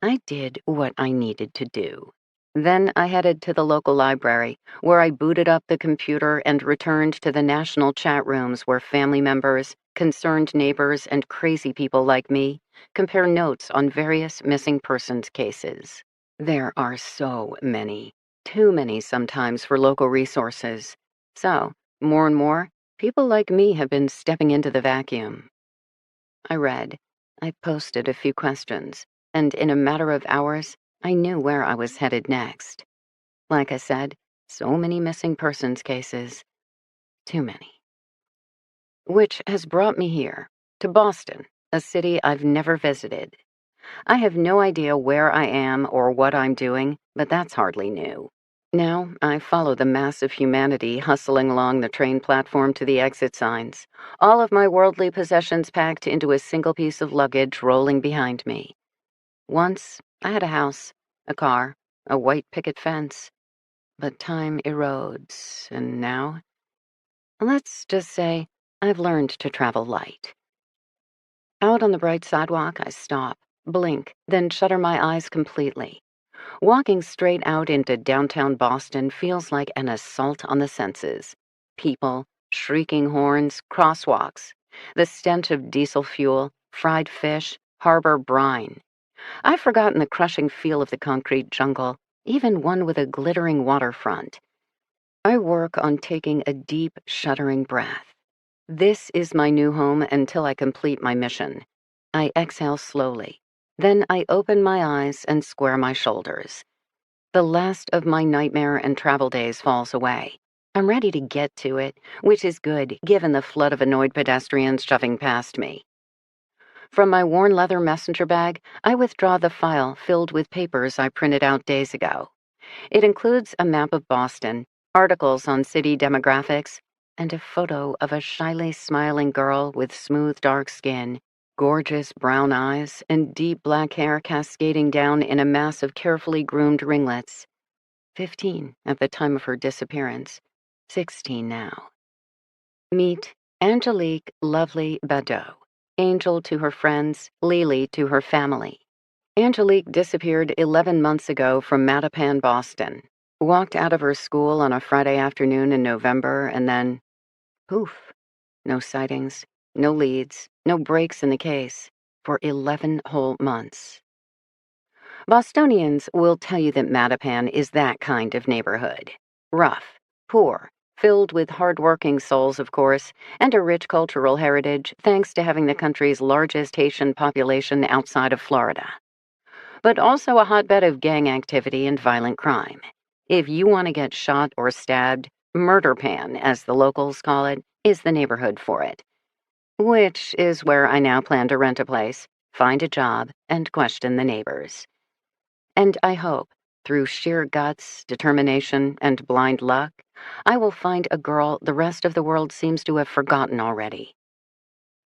I did what I needed to do. Then I headed to the local library, where I booted up the computer and returned to the national chat rooms where family members, concerned neighbors, and crazy people like me compare notes on various missing persons cases. There are so many, too many sometimes for local resources. So, more and more, people like me have been stepping into the vacuum. I read. I posted a few questions, and in a matter of hours, I knew where I was headed next. Like I said, so many missing persons cases. Too many. Which has brought me here, to Boston, a city I've never visited. I have no idea where I am or what I'm doing, but that's hardly new. Now, I follow the mass of humanity hustling along the train platform to the exit signs, all of my worldly possessions packed into a single piece of luggage rolling behind me. Once, I had a house, a car, a white picket fence. But time erodes, and now, let's just say, I've learned to travel light. Out on the bright sidewalk, I stop, blink, then shutter my eyes completely. Walking straight out into downtown Boston feels like an assault on the senses. People, shrieking horns, crosswalks, the stench of diesel fuel, fried fish, harbor brine. I've forgotten the crushing feel of the concrete jungle, even one with a glittering waterfront. I work on taking a deep, shuddering breath. This is my new home until I complete my mission. I exhale slowly. Then I open my eyes and square my shoulders. The last of my nightmare and travel days falls away. I'm ready to get to it, which is good given the flood of annoyed pedestrians shoving past me. From my worn leather messenger bag, I withdraw the file filled with papers I printed out days ago. It includes a map of Boston, articles on city demographics, and a photo of a shyly smiling girl with smooth dark skin, gorgeous brown eyes, and deep black hair cascading down in a mass of carefully groomed ringlets. 15 at the time of her disappearance, 16 now. Meet Angelique Lovely Badeau, Angel to her friends, Lily to her family. Angelique disappeared 11 months ago from Mattapan, Boston. Walked out of her school on a Friday afternoon in November, and then, poof. No sightings, no leads, no breaks in the case, for 11 whole months. Bostonians will tell you that Mattapan is that kind of neighborhood. Rough, poor, filled with hard-working souls, of course, and a rich cultural heritage thanks to having the country's largest Haitian population outside of Florida. But also a hotbed of gang activity and violent crime. If you want to get shot or stabbed, Murderpan, as the locals call it, is the neighborhood for it. Which is where I now plan to rent a place, find a job, and question the neighbors. And I hope, through sheer guts, determination, and blind luck, I will find a girl the rest of the world seems to have forgotten already.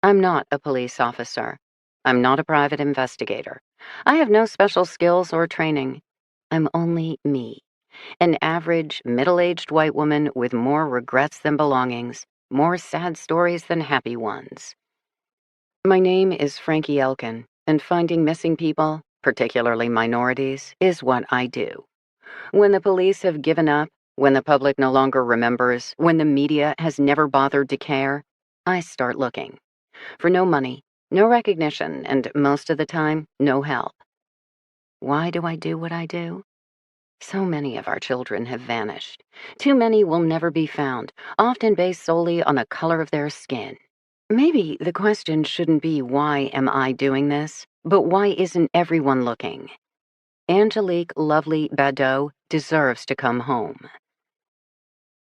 I'm not a police officer. I'm not a private investigator. I have no special skills or training. I'm only me, an average, middle-aged white woman with more regrets than belongings, more sad stories than happy ones. My name is Frankie Elkin, and finding missing people, particularly minorities, is what I do. When the police have given up, when the public no longer remembers, when the media has never bothered to care, I start looking. For no money, no recognition, and most of the time, no help. Why do I do what I do? So many of our children have vanished. Too many will never be found, often based solely on the color of their skin. Maybe the question shouldn't be why am I doing this, but why isn't everyone looking? Angelique Lovely Badeau deserves to come home.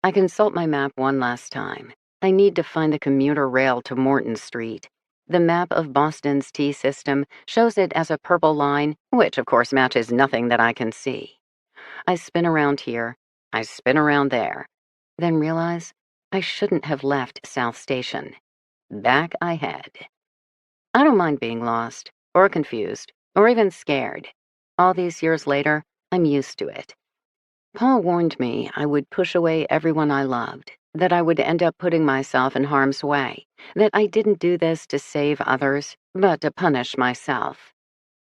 I consult my map one last time. I need to find the commuter rail to Morton Street. The map of Boston's T system shows it as a purple line, which of course matches nothing that I can see. I spin around here, I spin around there, then realize I shouldn't have left South Station. Back I head. I don't mind being lost, or confused, or even scared. All these years later, I'm used to it. Paul warned me I would push away everyone I loved, that I would end up putting myself in harm's way, that I didn't do this to save others, but to punish myself.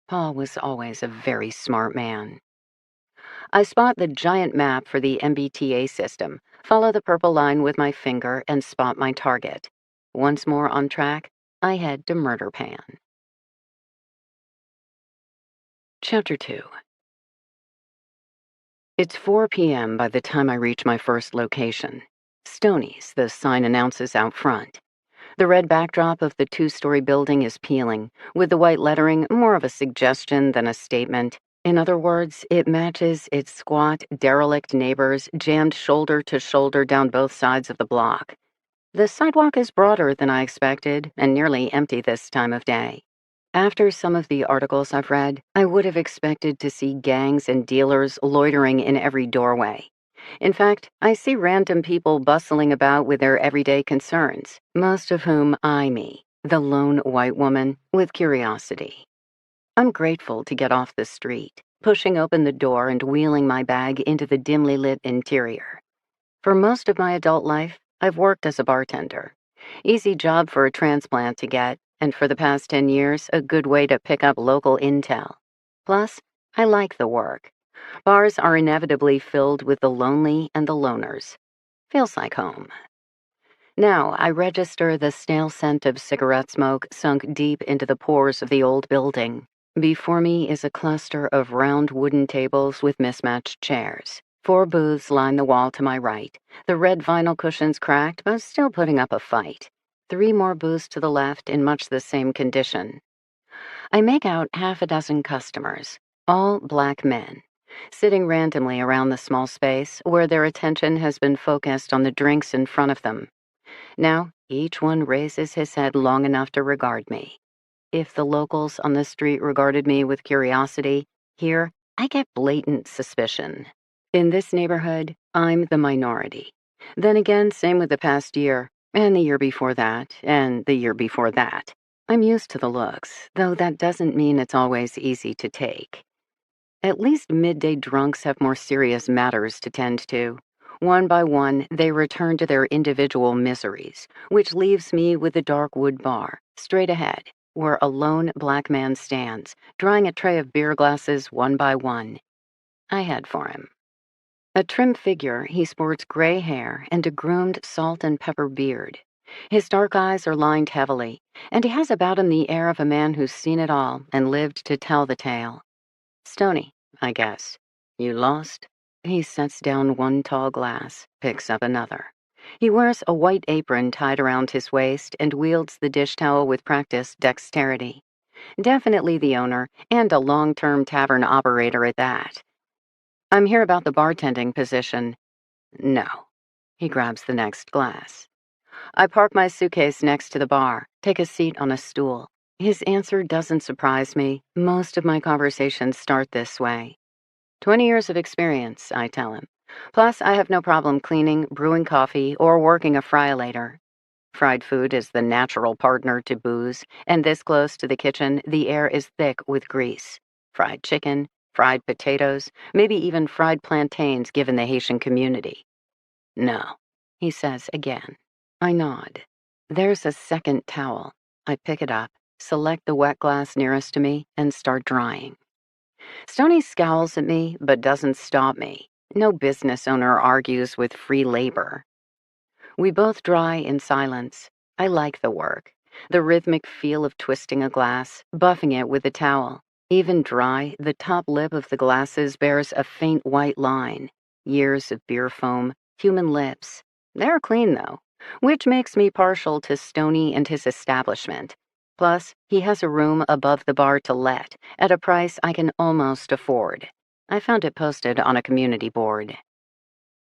Paul was always a very smart man. I spot the giant map for the MBTA system, follow the purple line with my finger, and spot my target. Once more on track, I head to Mattapan. Chapter 2. It's 4 p.m. by the time I reach my first location. Stoney's, the sign announces out front. The red backdrop of the two-story building is peeling, with the white lettering more of a suggestion than a statement. In other words, it matches its squat, derelict neighbors jammed shoulder to shoulder down both sides of the block. The sidewalk is broader than I expected and nearly empty this time of day. After some of the articles I've read, I would have expected to see gangs and dealers loitering in every doorway. In fact, I see random people bustling about with their everyday concerns, most of whom eye me, the lone white woman, with curiosity. I'm grateful to get off the street, pushing open the door and wheeling my bag into the dimly lit interior. For most of my adult life, I've worked as a bartender. Easy job for a transplant to get, and for the past 10 years, a good way to pick up local intel. Plus, I like the work. Bars are inevitably filled with the lonely and the loners. Feels like home. Now, I register the stale scent of cigarette smoke sunk deep into the pores of the old building. Before me is a cluster of round wooden tables with mismatched chairs. 4 booths line the wall to my right, the red vinyl cushions cracked but still putting up a fight. 3 more booths to the left in much the same condition. I make out half a dozen customers, all black men, sitting randomly around the small space where their attention has been focused on the drinks in front of them. Now, each one raises his head long enough to regard me. If the locals on the street regarded me with curiosity, here I get blatant suspicion. In this neighborhood, I'm the minority. Then again, same with the past year, and the year before that, and the year before that. I'm used to the looks, though that doesn't mean it's always easy to take. At least midday drunks have more serious matters to tend to. One by one, they return to their individual miseries, which leaves me with the dark wood bar, straight ahead, where a lone black man stands, drawing a tray of beer glasses one by one. I head for him. A trim figure, he sports gray hair and a groomed salt and pepper beard. His dark eyes are lined heavily, and he has about him the air of a man who's seen it all and lived to tell the tale. Stoney, I guess. You lost? He sets down one tall glass, picks up another. He wears a white apron tied around his waist and wields the dish towel with practiced dexterity. Definitely the owner, and a long-term tavern operator at that. I'm here about the bartending position. No. He grabs the next glass. I park my suitcase next to the bar, take a seat on a stool. His answer doesn't surprise me. Most of my conversations start this way. 20 years of experience, I tell him. Plus, I have no problem cleaning, brewing coffee, or working a fryolator. Fried food is the natural partner to booze, and this close to the kitchen, the air is thick with grease. Fried chicken, fried potatoes, maybe even fried plantains given the Haitian community. No, he says again. I nod. There's a second towel. I pick it up, select the wet glass nearest to me, and start drying. Stoney scowls at me, but doesn't stop me. No business owner argues with free labor. We both dry in silence. I like the work. The rhythmic feel of twisting a glass, buffing it with a towel. Even dry, the top lip of the glasses bears a faint white line. Years of beer foam, human lips. They're clean, though, which makes me partial to Stoney and his establishment. Plus, he has a room above the bar to let, at a price I can almost afford. I found it posted on a community board.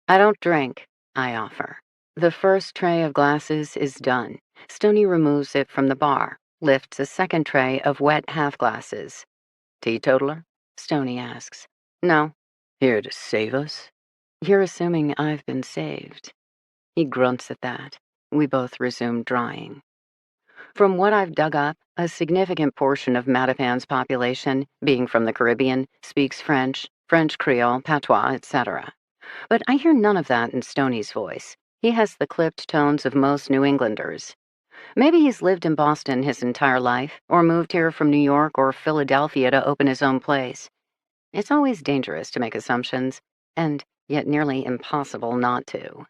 I don't drink, I offer. The first tray of glasses is done. Stoney removes it from the bar, lifts a second tray of wet half-glasses. Teetotaler? Stoney asks. No. Here to save us? You're assuming I've been saved. He grunts at that. We both resume drying. From what I've dug up, a significant portion of Mattapan's population, being from the Caribbean, speaks French, French Creole, patois, etc. But I hear none of that in Stoney's voice. He has the clipped tones of most New Englanders. Maybe he's lived in Boston his entire life, or moved here from New York or Philadelphia to open his own place. It's always dangerous to make assumptions, and yet nearly impossible not to.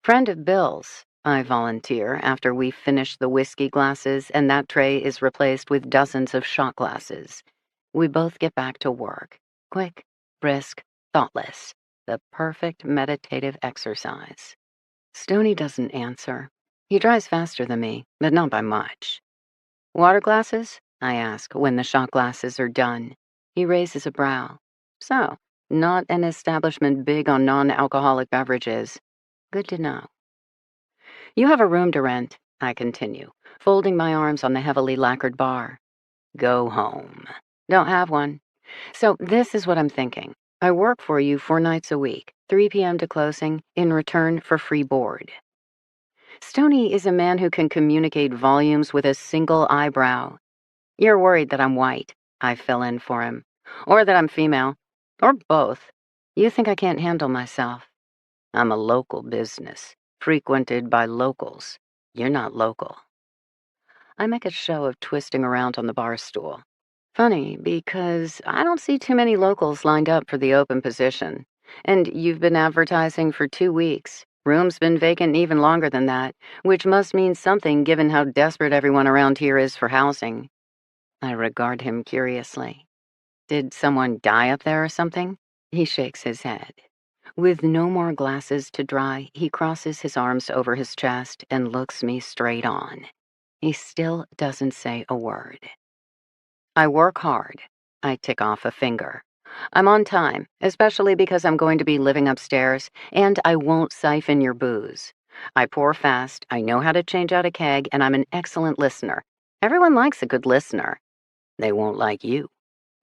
Friend of Bill's, I volunteer after we've finished the whiskey glasses and that tray is replaced with dozens of shot glasses. We both get back to work. Quick, brisk, thoughtless. The perfect meditative exercise. Stoney doesn't answer. He dries faster than me, but not by much. Water glasses? I ask when the shot glasses are done. He raises a brow. So, not an establishment big on non-alcoholic beverages. Good to know. You have a room to rent, I continue, folding my arms on the heavily lacquered bar. Go home. Don't have one. So this is what I'm thinking. I work for you 4 nights a week, 3 p.m. to closing, in return for free board. Stoney is a man who can communicate volumes with a single eyebrow. You're worried that I'm white, I fill in for him. Or that I'm female. Or both. You think I can't handle myself. I'm a local business, frequented by locals. You're not local. I make a show of twisting around on the bar stool. Funny, because I don't see too many locals lined up for the open position. And you've been advertising for 2 weeks. Room's been vacant even longer than that, which must mean something given how desperate everyone around here is for housing. I regard him curiously. Did someone die up there or something? He shakes his head. With no more glasses to dry, he crosses his arms over his chest and looks me straight on. He still doesn't say a word. I work hard. I tick off a finger. I'm on time, especially because I'm going to be living upstairs, and I won't siphon your booze. I pour fast, I know how to change out a keg, and I'm an excellent listener. Everyone likes a good listener. They won't like you.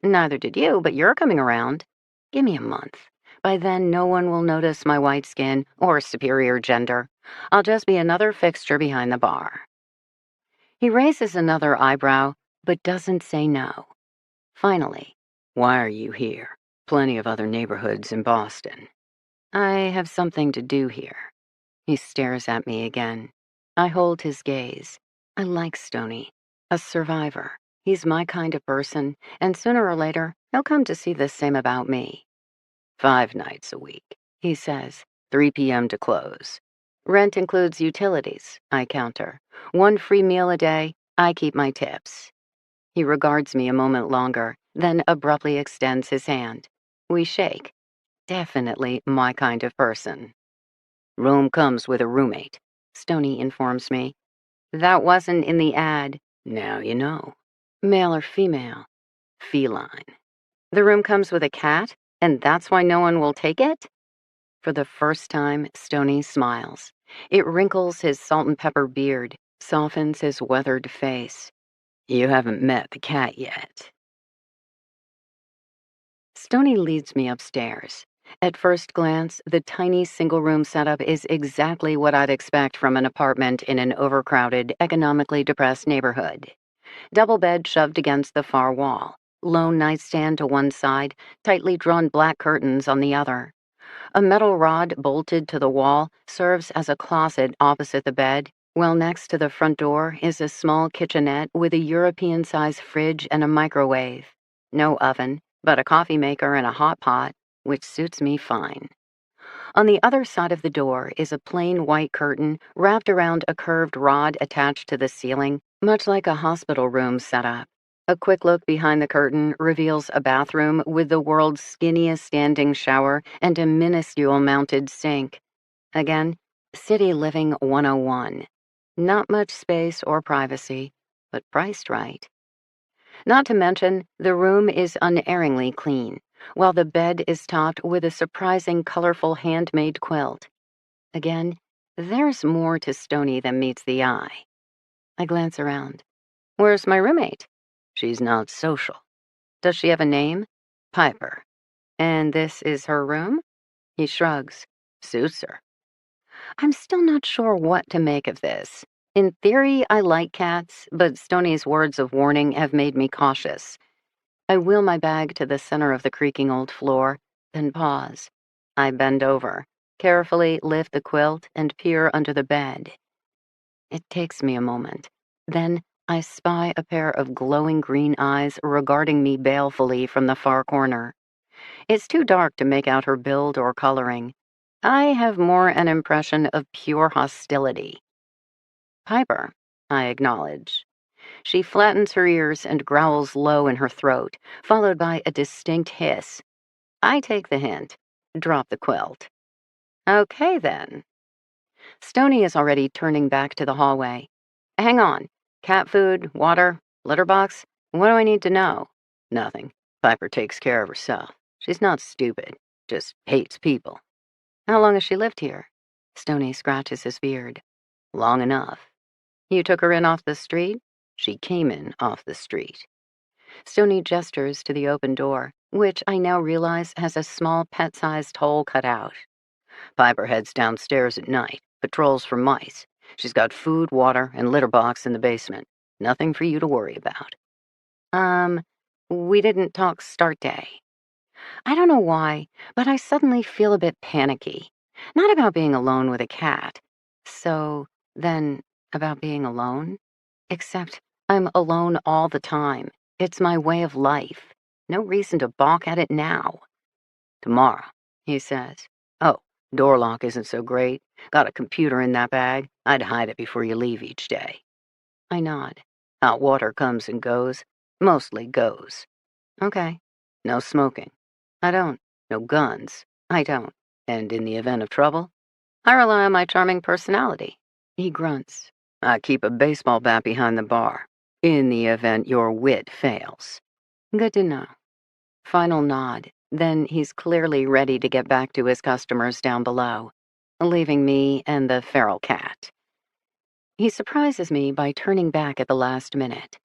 Neither did you, but you're coming around. Give me a month. By then, no one will notice my white skin or superior gender. I'll just be another fixture behind the bar. He raises another eyebrow, but doesn't say no. Finally, why are you here? Plenty of other neighborhoods in Boston. I have something to do here. He stares at me again. I hold his gaze. I like Stoney. A survivor. He's my kind of person, and sooner or later, he'll come to see the same about me. 5 nights a week, he says, 3 p.m. to close. Rent includes utilities, I counter. 1 free meal a day, I keep my tips. He regards me a moment longer, then abruptly extends his hand. We shake. Definitely my kind of person. Room comes with a roommate, Stoney informs me. That wasn't in the ad. Now you know. Male or female? Feline. The room comes with a cat, and that's why no one will take it? For the first time, Stoney smiles. It wrinkles his salt and pepper beard, softens his weathered face. You haven't met the cat yet. Stoney leads me upstairs. At first glance, the tiny single-room setup is exactly what I'd expect from an apartment in an overcrowded, economically depressed neighborhood. Double bed shoved against the far wall, lone nightstand to one side, tightly drawn black curtains on the other. A metal rod bolted to the wall serves as a closet opposite the bed, while next to the front door is a small kitchenette with a European-sized fridge and a microwave. No oven, but a coffee maker and a hot pot, which suits me fine. On the other side of the door is a plain white curtain wrapped around a curved rod attached to the ceiling, much like a hospital room setup. A quick look behind the curtain reveals a bathroom with the world's skinniest standing shower and a minuscule mounted sink. Again, City Living 101. Not much space or privacy, but priced right. Not to mention, the room is unerringly clean, while the bed is topped with a surprising colorful handmade quilt. Again, there's more to Stony than meets the eye. I glance around. Where's my roommate? She's not social. Does she have a name? Piper. And this is her room? He shrugs. Suits her. I'm still not sure what to make of this. In theory, I like cats, but Stony's words of warning have made me cautious. I wheel my bag to the center of the creaking old floor, then pause. I bend over, carefully lift the quilt, and peer under the bed. It takes me a moment. Then I spy a pair of glowing green eyes regarding me balefully from the far corner. It's too dark to make out her build or coloring. I have more an impression of pure hostility. Piper, I acknowledge. She flattens her ears and growls low in her throat, followed by a distinct hiss. I take the hint. Drop the quilt. Okay, then. Stony is already turning back to the hallway. Hang on. Cat food, water, litter box? What do I need to know? Nothing. Piper takes care of herself. She's not stupid, just hates people. How long has she lived here? Stony scratches his beard. Long enough. You took her in off the street? She came in off the street. Stony gestures to the open door, which I now realize has a small pet-sized hole cut out. Piper heads downstairs at night, patrols for mice. She's got food, water, and litter box in the basement. Nothing for you to worry about. We didn't talk start day. I don't know why, but I suddenly feel a bit panicky. Not about being alone with a cat. So, then, about being alone? Except I'm alone all the time. It's my way of life. No reason to balk at it now. Tomorrow, he says. Oh, door lock isn't so great. Got a computer in that bag. I'd hide it before you leave each day. I nod. Hot water comes and goes. Mostly goes. Okay. No smoking. I don't. No guns. I don't. And in the event of trouble, I rely on my charming personality. He grunts. I keep a baseball bat behind the bar. In the event your wit fails. Good to know. Final nod. Then he's clearly ready to get back to his customers down below, leaving me and the feral cat. He surprises me by turning back at the last minute.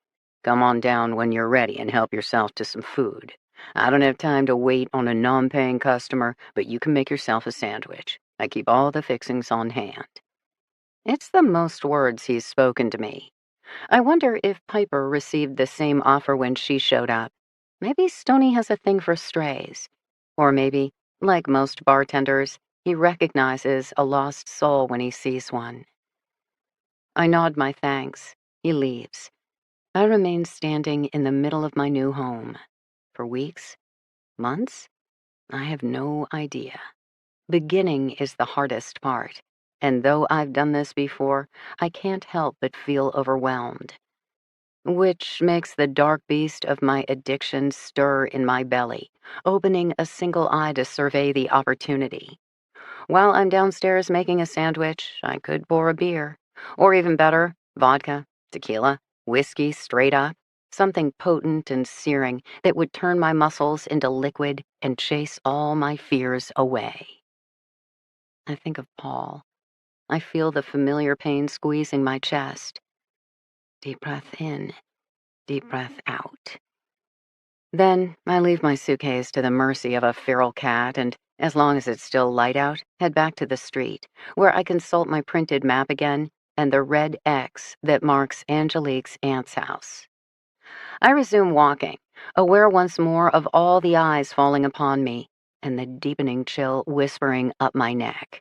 Come on down when you're ready and help yourself to some food. I don't have time to wait on a non-paying customer, but you can make yourself a sandwich. I keep all the fixings on hand. It's the most words he's spoken to me. I wonder if Piper received the same offer when she showed up. Maybe Stony has a thing for strays. Or maybe, like most bartenders, he recognizes a lost soul when he sees one. I nod my thanks. He leaves. I remain standing in the middle of my new home. For weeks? Months? I have no idea. Beginning is the hardest part. And though I've done this before, I can't help but feel overwhelmed. Which makes the dark beast of my addiction stir in my belly, opening a single eye to survey the opportunity. While I'm downstairs making a sandwich, I could pour a beer. Or even better, vodka, tequila, whiskey straight up. Something potent and searing that would turn my muscles into liquid and chase all my fears away. I think of Paul. I feel the familiar pain squeezing my chest. Deep breath in, deep breath out. Then I leave my suitcase to the mercy of a feral cat and, as long as it's still light out, head back to the street, where I consult my printed map again and the red X that marks Angelique's aunt's house. I resume walking, aware once more of all the eyes falling upon me and the deepening chill whispering up my neck.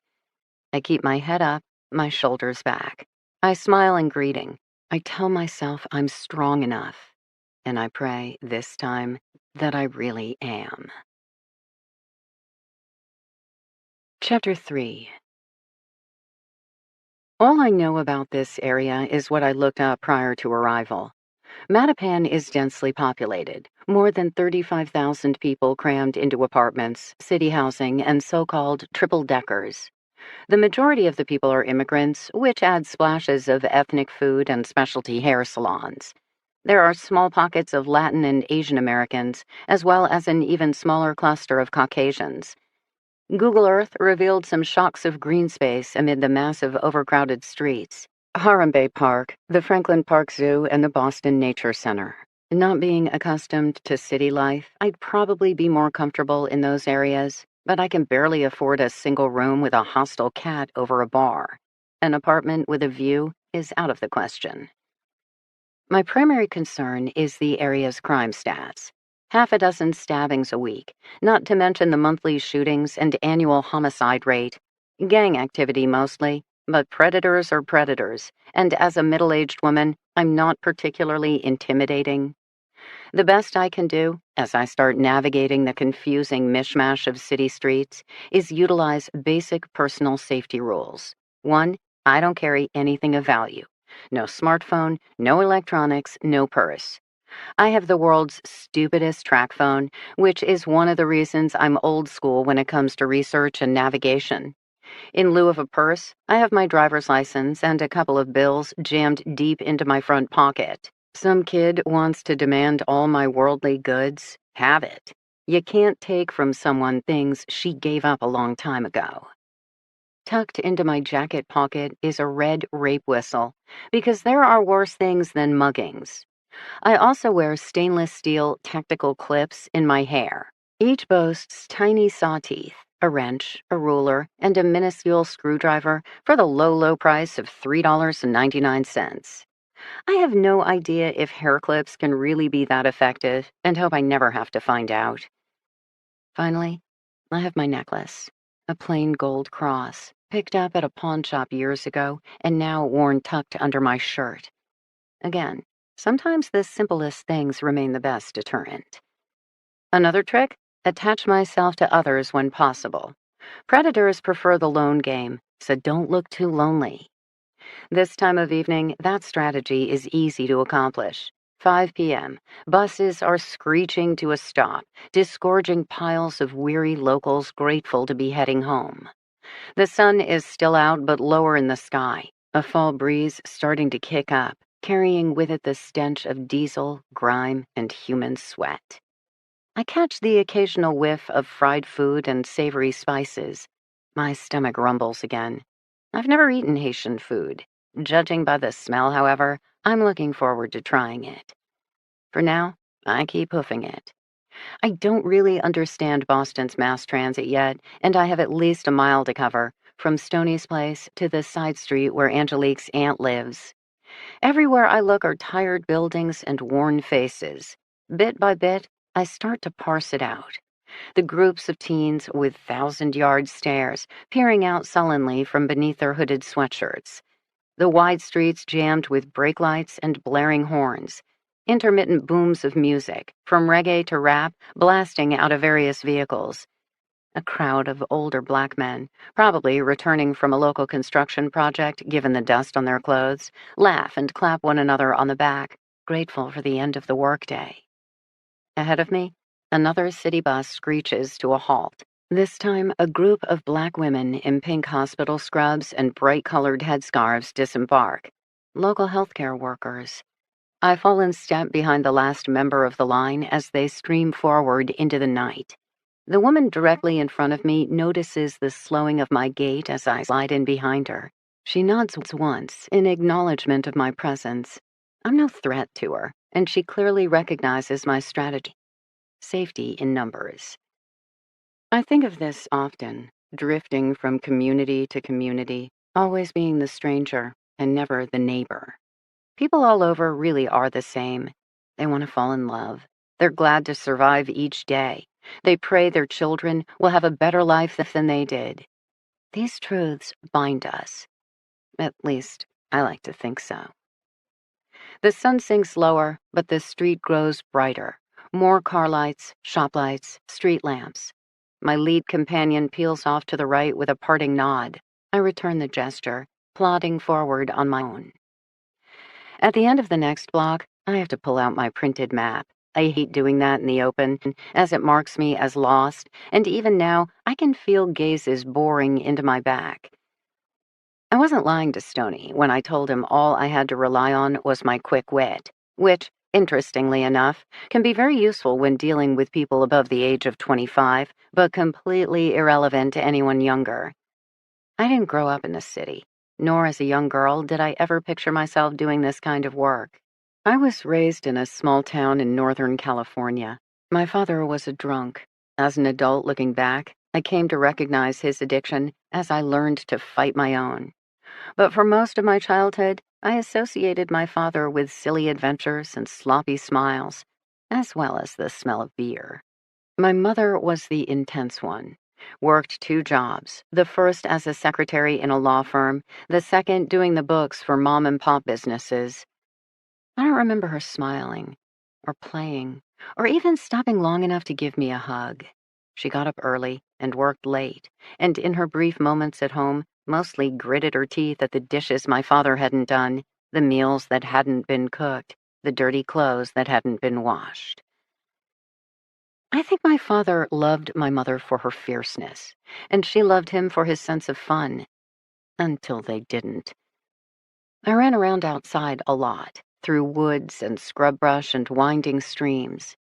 I keep my head up, my shoulders back. I smile in greeting. I tell myself I'm strong enough, and I pray this time that I really am. Chapter 3. All I know about this area is what I looked up prior to arrival. Mattapan is densely populated, more than 35,000 people crammed into apartments, city housing, and so-called triple-deckers. The majority of the people are immigrants, which adds splashes of ethnic food and specialty hair salons. There are small pockets of Latin and Asian Americans, as well as an even smaller cluster of Caucasians. Google Earth revealed some shocks of green space amid the massive overcrowded streets. Harambe Park, the Franklin Park Zoo, and the Boston Nature Center. Not being accustomed to city life, I'd probably be more comfortable in those areas, but I can barely afford a single room with a hostile cat over a bar. An apartment with a view is out of the question. My primary concern is the area's crime stats. Half a dozen stabbings a week, not to mention the monthly shootings and annual homicide rate. Gang activity mostly, but predators are predators, and as a middle-aged woman, I'm not particularly intimidating. The best I can do, as I start navigating the confusing mishmash of city streets, is utilize basic personal safety rules. 1, I don't carry anything of value. No smartphone, no electronics, no purse. I have the world's stupidest track phone, which is one of the reasons I'm old school when it comes to research and navigation. In lieu of a purse, I have my driver's license and a couple of bills jammed deep into my front pocket. Some kid wants to demand all my worldly goods. Have it. You can't take from someone things she gave up a long time ago. Tucked into my jacket pocket is a red rape whistle, because there are worse things than muggings. I also wear stainless steel tactical clips in my hair. Each boasts tiny saw teeth, a wrench, a ruler, and a minuscule screwdriver for the low, low price of $3.99. I have no idea if hair clips can really be that effective and hope I never have to find out. Finally, I have my necklace, a plain gold cross, picked up at a pawn shop years ago and now worn tucked under my shirt. Again, sometimes the simplest things remain the best deterrent. Another trick? Attach myself to others when possible. Predators prefer the lone game, so don't look too lonely. This time of evening, that strategy is easy to accomplish. 5 p.m. Buses are screeching to a stop, disgorging piles of weary locals grateful to be heading home. The sun is still out but lower in the sky, a fall breeze starting to kick up, carrying with it the stench of diesel, grime, and human sweat. I catch the occasional whiff of fried food and savory spices. My stomach rumbles again. I've never eaten Haitian food. Judging by the smell, however, I'm looking forward to trying it. For now, I keep hoofing it. I don't really understand Boston's mass transit yet, and I have at least a mile to cover, from Stoney's place to the side street where Angelique's aunt lives. Everywhere I look are tired buildings and worn faces. Bit by bit, I start to parse it out. The groups of teens with thousand-yard stares peering out sullenly from beneath their hooded sweatshirts. The wide streets jammed with brake lights and blaring horns. Intermittent booms of music, from reggae to rap, blasting out of various vehicles. A crowd of older black men, probably returning from a local construction project given the dust on their clothes, laugh and clap one another on the back, grateful for the end of the workday. Ahead of me, another city bus screeches to a halt. This time, a group of black women in pink hospital scrubs and bright-colored headscarves disembark. Local healthcare workers. I fall in step behind the last member of the line as they stream forward into the night. The woman directly in front of me notices the slowing of my gait as I slide in behind her. She nods once in acknowledgement of my presence. I'm no threat to her, and she clearly recognizes my strategy. Safety in numbers. I think of this often, drifting from community to community, always being the stranger and never the neighbor. People all over really are the same. They want to fall in love. They're glad to survive each day. They pray their children will have a better life than they did. These truths bind us. At least, I like to think so. The sun sinks lower, but the street grows brighter. More car lights, shop lights, street lamps. My lead companion peels off to the right with a parting nod. I return the gesture, plodding forward on my own. At the end of the next block, I have to pull out my printed map. I hate doing that in the open, as it marks me as lost, and even now, I can feel gazes boring into my back. I wasn't lying to Stoney when I told him all I had to rely on was my quick wit, which, interestingly enough, can be very useful when dealing with people above the age of 25, but completely irrelevant to anyone younger. I didn't grow up in the city, nor as a young girl did I ever picture myself doing this kind of work. I was raised in a small town in Northern California. My father was a drunk. As an adult looking back, I came to recognize his addiction as I learned to fight my own. But for most of my childhood, I associated my father with silly adventures and sloppy smiles, as well as the smell of beer. My mother was the intense one. Worked 2 jobs, the first as a secretary in a law firm, the second doing the books for mom and pop businesses. I don't remember her smiling, or playing, or even stopping long enough to give me a hug. She got up early and worked late, and in her brief moments at home, mostly gritted her teeth at the dishes my father hadn't done, the meals that hadn't been cooked, the dirty clothes that hadn't been washed. I think my father loved my mother for her fierceness, and she loved him for his sense of fun, until they didn't. I ran around outside a lot, through woods and scrub brush and winding streams.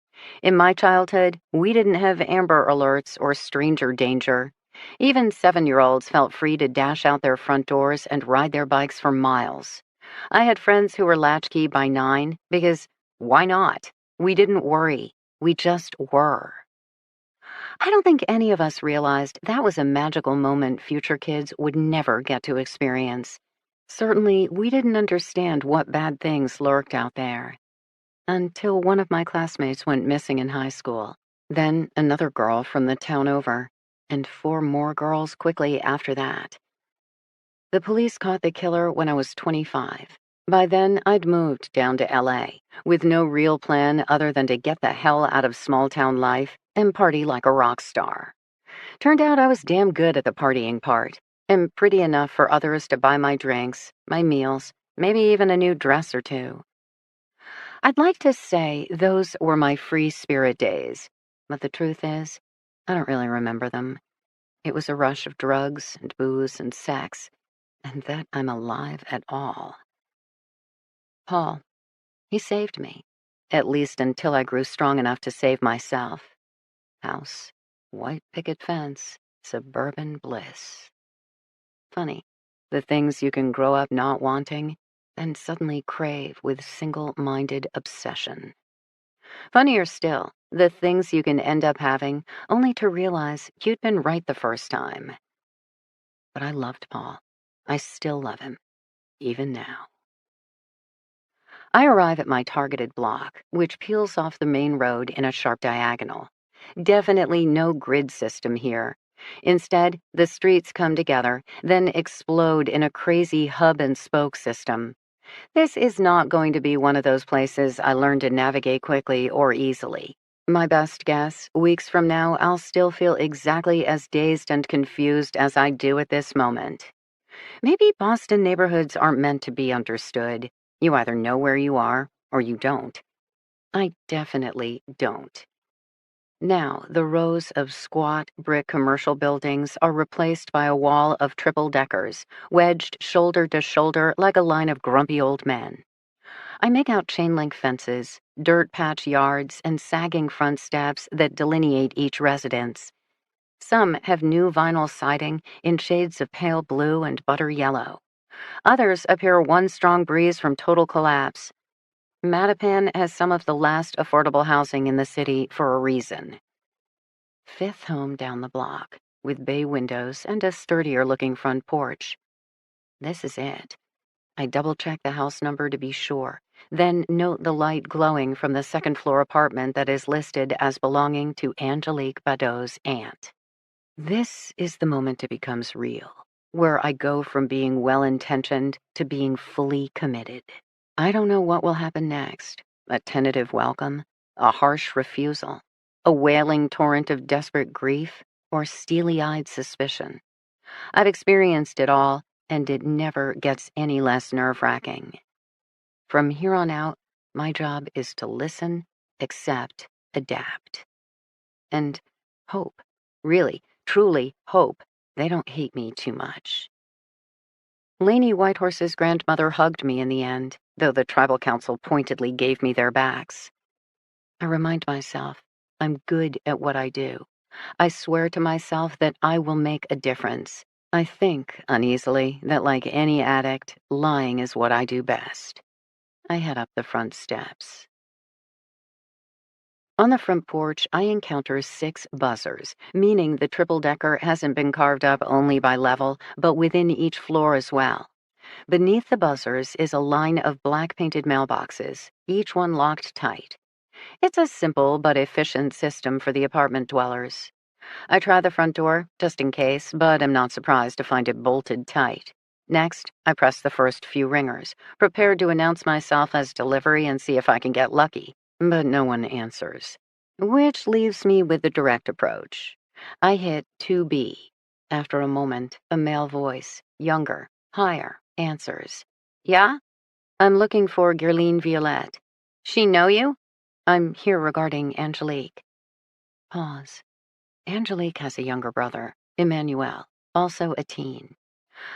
In my childhood, we didn't have Amber Alerts or stranger danger. Even 7-year-olds felt free to dash out their front doors and ride their bikes for miles. I had friends who were latchkey by 9 because, why not? We didn't worry. We just were. I don't think any of us realized that was a magical moment future kids would never get to experience. Certainly, we didn't understand what bad things lurked out there. Until one of my classmates went missing in high school. Then another girl from the town over, and 4 more girls quickly after that. The police caught the killer when I was 25. By then, I'd moved down to LA, with no real plan other than to get the hell out of small-town life and party like a rock star. Turned out I was damn good at the partying part, and pretty enough for others to buy my drinks, my meals, maybe even a new dress or 2. I'd like to say those were my free spirit days, but the truth is, I don't really remember them. It was a rush of drugs and booze and sex, and that I'm alive at all. Paul, he saved me, at least until I grew strong enough to save myself. House, white picket fence, suburban bliss. Funny, the things you can grow up not wanting, then suddenly crave with single-minded obsession. Funnier still, the things you can end up having only to realize you'd been right the first time. But I loved Paul. I still love him, even now. I arrive at my targeted block, which peels off the main road in a sharp diagonal. Definitely no grid system here. Instead, the streets come together, then explode in a crazy hub and spoke system. This is not going to be one of those places I learn to navigate quickly or easily. My best guess, weeks from now, I'll still feel exactly as dazed and confused as I do at this moment. Maybe Boston neighborhoods aren't meant to be understood. You either know where you are, or you don't. I definitely don't. Now, the rows of squat brick commercial buildings are replaced by a wall of triple-deckers, wedged shoulder to shoulder like a line of grumpy old men. I make out chain-link fences, dirt patch yards, and sagging front steps that delineate each residence. Some have new vinyl siding in shades of pale blue and butter yellow. Others appear one strong breeze from total collapse. Mattapan has some of the last affordable housing in the city for a reason. 5th home down the block, with bay windows and a sturdier-looking front porch. This is it. I double-check the house number to be sure, then note the light glowing from the second-floor apartment that is listed as belonging to Angelique Liar's aunt. This is the moment it becomes real, where I go from being well-intentioned to being fully committed. I don't know what will happen next. A tentative welcome, a harsh refusal, a wailing torrent of desperate grief, or steely-eyed suspicion. I've experienced it all, and it never gets any less nerve-wracking. From here on out, my job is to listen, accept, adapt. And hope. Really, truly hope they don't hate me too much. Lainey Whitehorse's grandmother hugged me in the end, though the tribal council pointedly gave me their backs. I remind myself I'm good at what I do. I swear to myself that I will make a difference. I think, uneasily, that like any addict, lying is what I do best. I head up the front steps. On the front porch, I encounter 6 buzzers, meaning the triple-decker hasn't been carved up only by level, but within each floor as well. Beneath the buzzers is a line of black-painted mailboxes, each one locked tight. It's a simple but efficient system for the apartment dwellers. I try the front door, just in case, but am not surprised to find it bolted tight. Next, I press the first few ringers, prepared to announce myself as delivery and see if I can get lucky, but no one answers. Which leaves me with the direct approach. I hit 2B. After a moment, a male voice, younger, higher, answers. Yeah? I'm looking for Guerline Violette. She know you? I'm here regarding Angelique. Pause. Angelique has a younger brother, Emmanuel, also a teen.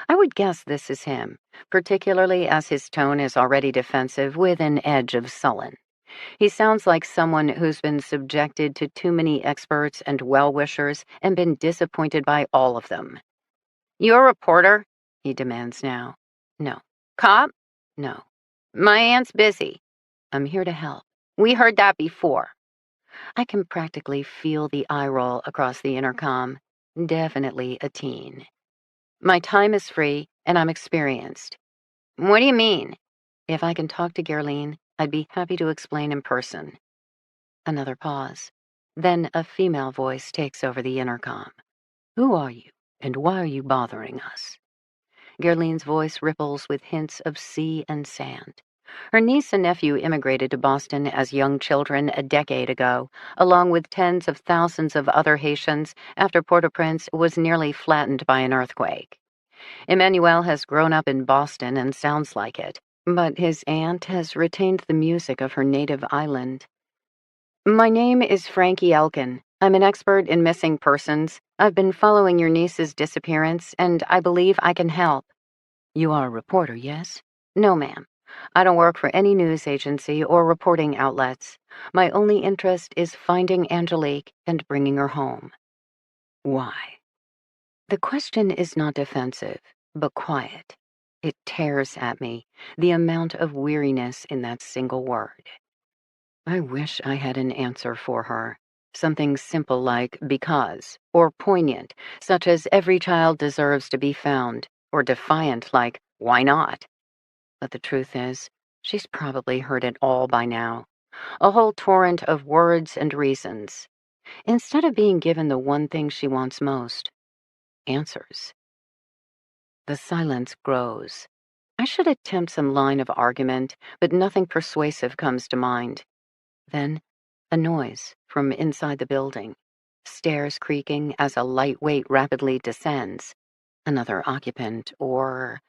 I would guess this is him, particularly as his tone is already defensive with an edge of sullen. He sounds like someone who's been subjected to too many experts and well-wishers and been disappointed by all of them. You a reporter? He demands now. No. Cop? No. My aunt's busy. I'm here to help. We heard that before. I can practically feel the eye roll across the intercom. Definitely a teen. My time is free, and I'm experienced. What do you mean? If I can talk to Guerline, I'd be happy to explain in person. Another pause. Then a female voice takes over the intercom. Who are you, and why are you bothering us? Guerline's voice ripples with hints of sea and sand. Her niece and nephew immigrated to Boston as young children a decade ago, along with tens of thousands of other Haitians after Port-au-Prince was nearly flattened by an earthquake. Emmanuel has grown up in Boston and sounds like it, but his aunt has retained the music of her native island. My name is Frankie Elkin. I'm an expert in missing persons. I've been following your niece's disappearance, and I believe I can help. You are a reporter, yes? No, ma'am. I don't work for any news agency or reporting outlets. My only interest is finding Angelique and bringing her home. Why? The question is not defensive, but quiet. It tears at me, the amount of weariness in that single word. I wish I had an answer for her. Something simple like because, or poignant, such as every child deserves to be found, or defiant like why not? But the truth is, she's probably heard it all by now. A whole torrent of words and reasons. Instead of being given the one thing she wants most, answers. The silence grows. I should attempt some line of argument, but nothing persuasive comes to mind. Then, a noise from inside the building. Stairs creaking as a lightweight rapidly descends. Another occupant, or...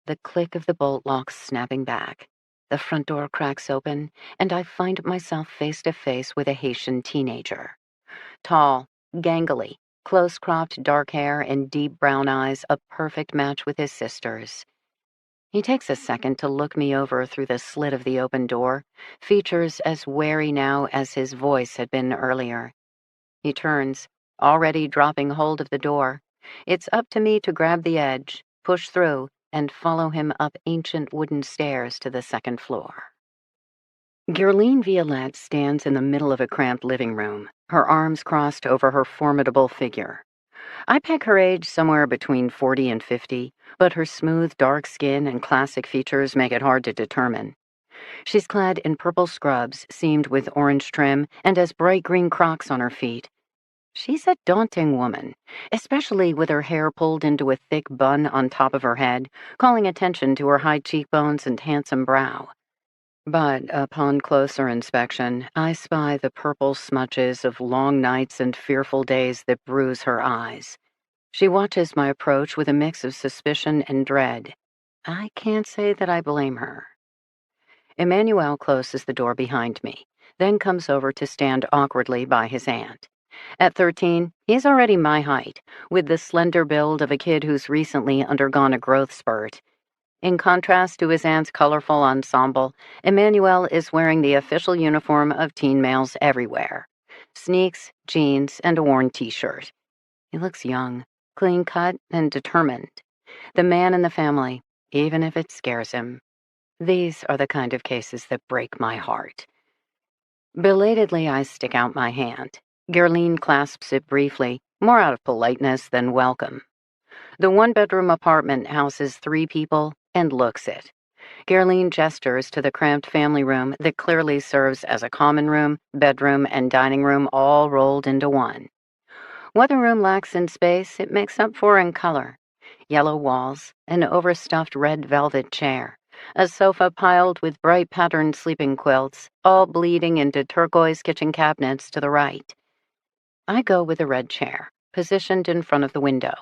The click of the bolt locks snapping back. The front door cracks open, and I find myself face to face with a Haitian teenager. Tall, gangly, close-cropped dark hair and deep brown eyes, a perfect match with his sister's. He takes a second to look me over through the slit of the open door, features as wary now as his voice had been earlier. He turns, already dropping hold of the door. It's up to me to grab the edge, push through, and follow him up ancient wooden stairs to the second floor. Guerline Violette stands in the middle of a cramped living room, her arms crossed over her formidable figure. I peg her age somewhere between 40 and 50, but her smooth, dark skin and classic features make it hard to determine. She's clad in purple scrubs seamed with orange trim and has bright green Crocs on her feet. She's a daunting woman, especially with her hair pulled into a thick bun on top of her head, calling attention to her high cheekbones and handsome brow. But upon closer inspection, I spy the purple smudges of long nights and fearful days that bruise her eyes. She watches my approach with a mix of suspicion and dread. I can't say that I blame her. Emmanuel closes the door behind me, then comes over to stand awkwardly by his aunt. At 13, he's already my height, with the slender build of a kid who's recently undergone a growth spurt. In contrast to his aunt's colorful ensemble, Emmanuel is wearing the official uniform of teen males everywhere: sneaks, jeans, and a worn t-shirt. He looks young, clean-cut, and determined. The man in the family, even if it scares him. These are the kind of cases that break my heart. Belatedly, I stick out my hand. Gerline clasps it briefly, more out of politeness than welcome. The one-bedroom apartment houses 3 people and looks it. Gerline gestures to the cramped family room that clearly serves as a common room, bedroom, and dining room all rolled into one. What the room lacks in space, it makes up for in color. Yellow walls, an overstuffed red velvet chair, a sofa piled with bright patterned sleeping quilts, all bleeding into turquoise kitchen cabinets to the right. I go with a red chair, positioned in front of the window.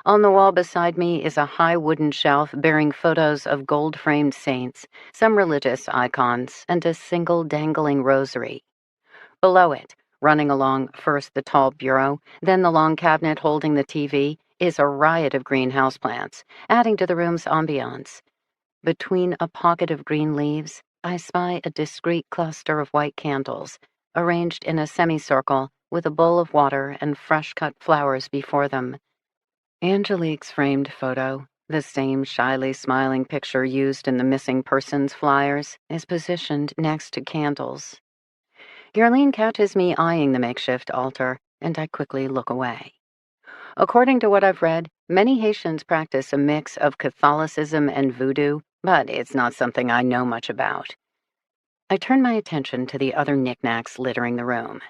On the wall beside me is a high wooden shelf bearing photos of gold-framed saints, some religious icons, and a single dangling rosary. Below it, running along first the tall bureau, then the long cabinet holding the TV, is a riot of green houseplants, adding to the room's ambiance. Between a pocket of green leaves, I spy a discreet cluster of white candles, arranged in a semicircle with a bowl of water and fresh-cut flowers before them. Angelique's framed photo, the same shyly smiling picture used in the missing persons flyers, is positioned next to candles. Gerline catches me eyeing the makeshift altar, and I quickly look away. According to what I've read, many Haitians practice a mix of Catholicism and voodoo, but it's not something I know much about. I turn my attention to the other knickknacks littering the room.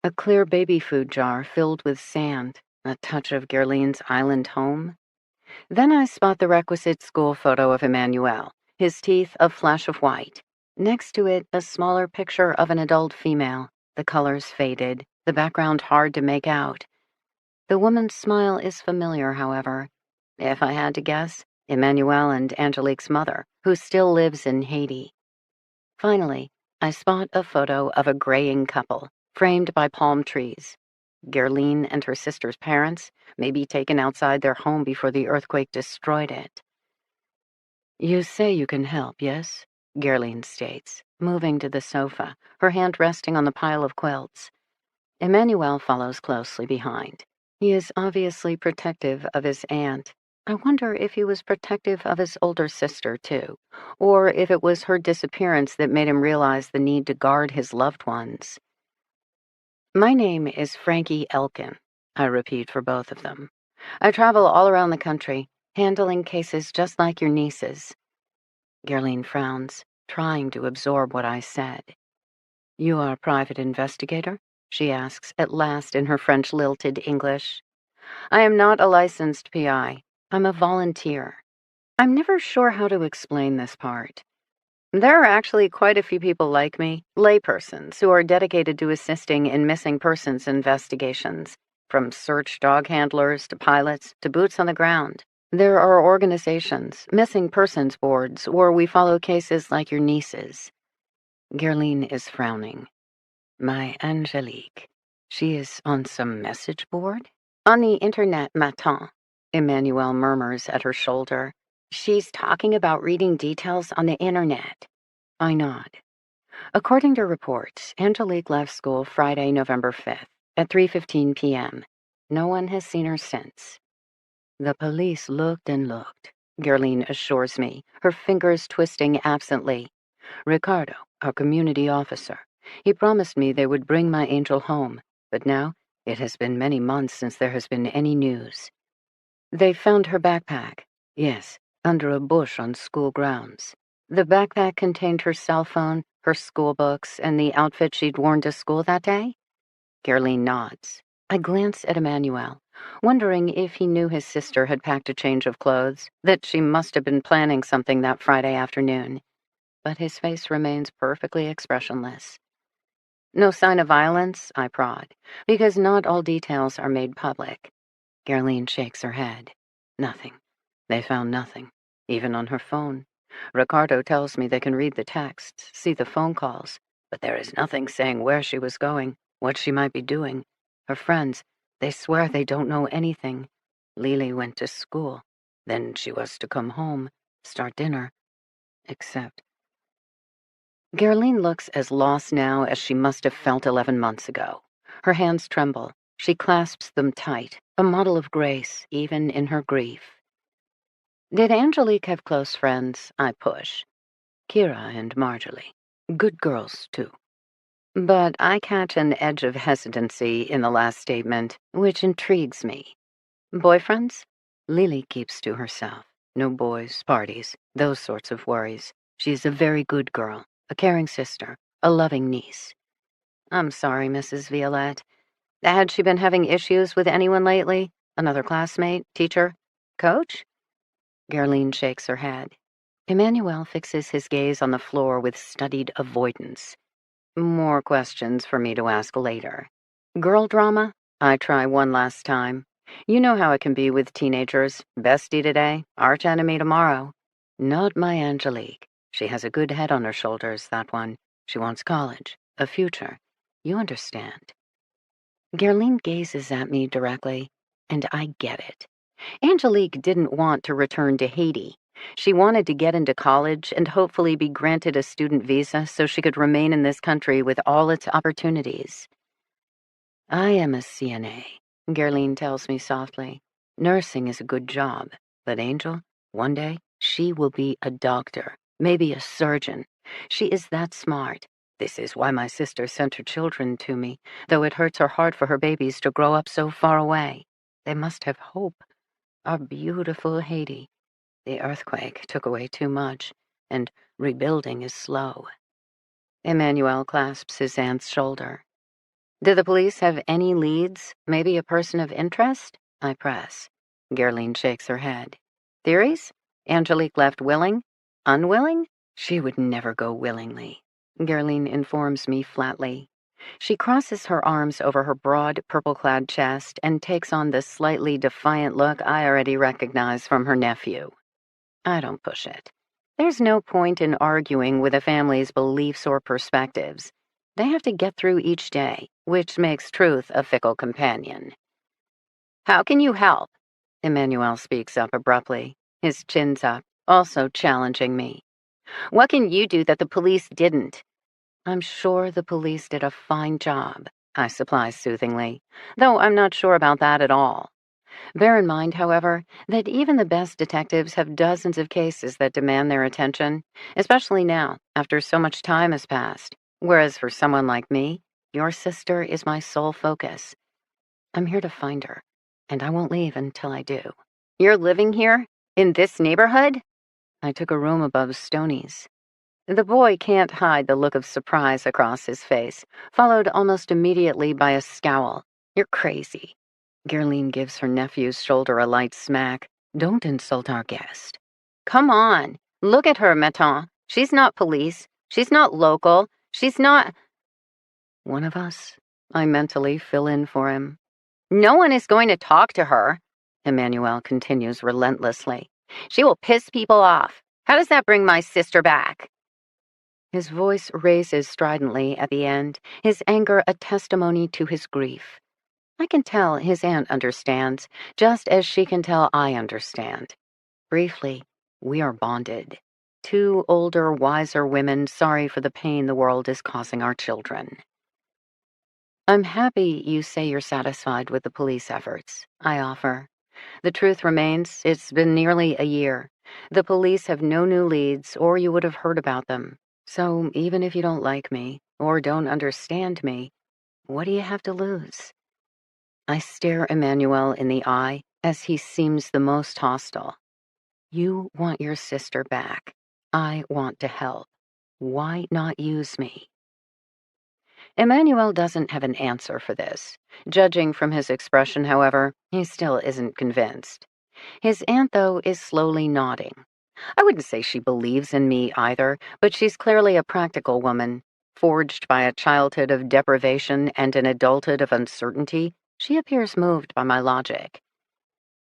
A clear baby food jar filled with sand, a touch of Gerline's island home. Then I spot the requisite school photo of Emmanuel, his teeth a flash of white. Next to it, a smaller picture of an adult female, the colors faded, the background hard to make out. The woman's smile is familiar, however. If I had to guess, Emmanuel and Angelique's mother, who still lives in Haiti. Finally, I spot a photo of a graying couple, framed by palm trees. Gerline and her sister's parents, maybe taken outside their home before the earthquake destroyed it. "You say you can help, yes?" Gerline states, moving to the sofa, her hand resting on the pile of quilts. Emmanuel follows closely behind. He is obviously protective of his aunt. I wonder if he was protective of his older sister, too, or if it was her disappearance that made him realize the need to guard his loved ones. "My name is Frankie Elkin," I repeat for both of them. "I travel all around the country, handling cases just like your niece's." Gerline frowns, trying to absorb what I said. "You are a private investigator?" she asks at last in her French lilted English. "I am not a licensed PI. I'm a volunteer." I'm never sure how to explain this part. There are actually quite a few people like me, laypersons, who are dedicated to assisting in missing persons investigations, from search dog handlers to pilots to boots on the ground. There are organizations, missing persons boards, where we follow cases like your niece's. Gerline is frowning. "My Angelique. She is on some message board?" "On the internet, Mattapan," Emmanuel murmurs at her shoulder. "She's talking about reading details on the internet." I nod. According to reports, Angelique left school Friday, November 5th, at 3:15 p.m. No one has seen her since. "The police looked and looked," Gerline assures me, her fingers twisting absently. "Ricardo, our community officer, he promised me they would bring my angel home, but now it has been many months since there has been any news. They found her backpack, yes, under a bush on school grounds. The backpack contained her cell phone, her school books, and the outfit she'd worn to school that day?" Gerline nods. I glance at Emmanuel, wondering if he knew his sister had packed a change of clothes, that she must have been planning something that Friday afternoon. But his face remains perfectly expressionless. "No sign of violence?" I prod, because not all details are made public. Gerline shakes her head. "Nothing. They found nothing, even on her phone. Ricardo tells me they can read the texts, see the phone calls, but there is nothing saying where she was going, what she might be doing. Her friends, they swear they don't know anything. Lily went to school. Then she was to come home. start dinner. Except... Gerline looks as lost now as she must have felt 11 months ago. Her hands tremble. She clasps them tight, a model of grace, even in her grief. Did Angelique have close friends? I push. Kira and Marjorie. Good girls, too. But I catch an edge of hesitancy in the last statement, which intrigues me. Boyfriends? Lily keeps to herself. No boys, parties, those sorts of worries. She's a very good girl, a caring sister, a loving niece. I'm sorry, Mrs. Violette. Had she been having issues with anyone lately? Another classmate, teacher, coach? Gerline shakes her head. Emmanuel fixes his gaze on the floor with studied avoidance. More questions for me to ask later. Girl drama? I try one last time. You know how it can be with teenagers. Bestie today, arch enemy tomorrow. Not my Angelique. She has a good head on her shoulders, that one. She wants college, a future. You understand. Gerline gazes at me directly, and I get it. Angelique didn't want to return to Haiti. She wanted to get into college and hopefully be granted a student visa so she could remain in this country with all its opportunities. I am a CNA, Gerline tells me softly. Nursing is a good job, but Angel, one day, she will be a doctor, maybe a surgeon. She is that smart. This is why my sister sent her children to me, though it hurts her heart for her babies to grow up so far away. They must have hope. Our beautiful Haiti. The earthquake took away too much, and rebuilding is slow. Emmanuel clasps his aunt's shoulder. Do the police have any leads? Maybe a person of interest? I press. Gerline shakes her head. Theories? Angelique left willing? Unwilling? She would never go willingly. Gerline informs me flatly. She crosses her arms over her broad, purple-clad chest and takes on the slightly defiant look I already recognize from her nephew. I don't push it. There's no point in arguing with a family's beliefs or perspectives. They have to get through each day, which makes truth a fickle companion. How can you help? Emmanuel speaks up abruptly, his chin's up, also challenging me. What can you do that the police didn't? I'm sure the police did a fine job, I supply soothingly, though I'm not sure about that at all. Bear in mind, however, that even the best detectives have dozens of cases that demand their attention, especially now, after so much time has passed. Whereas for someone like me, your sister is my sole focus. I'm here to find her, and I won't leave until I do. You're living here? In this neighborhood? I took a room above Stoney's. The boy can't hide the look of surprise across his face, followed almost immediately by a scowl. You're crazy. Gerline gives her nephew's shoulder a light smack. Don't insult our guest. Come on. Look at her, Mattapan. She's not police. She's not local. She's not... One of us. I mentally fill in for him. No one is going to talk to her, Emmanuel continues relentlessly. She will piss people off. How does that bring my sister back? His voice raises stridently at the end, his anger a testimony to his grief. I can tell his aunt understands, just as she can tell I understand. Briefly, we are bonded. Two older, wiser women sorry for the pain the world is causing our children. I'm happy you say you're satisfied with the police efforts, I offer. The truth remains, it's been nearly a year. The police have no new leads, or you would have heard about them. So even if you don't like me, or don't understand me, what do you have to lose? I stare Emmanuel in the eye as he seems the most hostile. You want your sister back. I want to help. Why not use me? Emmanuel doesn't have an answer for this. Judging from his expression, however, he still isn't convinced. His aunt, though, is slowly nodding. I wouldn't say she believes in me either, but she's clearly a practical woman. Forged by a childhood of deprivation and an adulthood of uncertainty, she appears moved by my logic.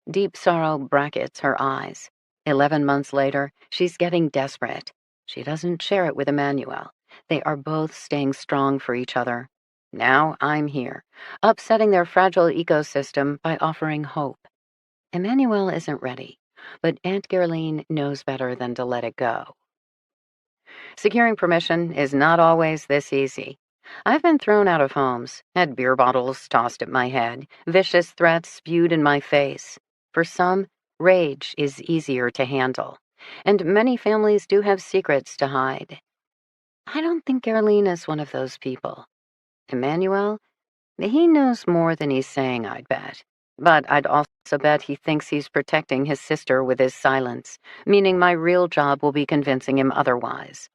Deep sorrow brackets her eyes. 11 months later, she's getting desperate. She doesn't share it with Emmanuel. They are both staying strong for each other. Now I'm here, upsetting their fragile ecosystem by offering hope. Emmanuel isn't ready. but Aunt Gerline knows better than to let it go. Securing permission is not always this easy. I've been thrown out of homes, had beer bottles tossed at my head, vicious threats spewed in my face. For some, rage is easier to handle, and many families do have secrets to hide. I don't think Gerline is one of those people. Emmanuel, he knows more than he's saying, I'd bet. But I'd also bet he thinks he's protecting his sister with his silence, meaning my real job will be convincing him otherwise.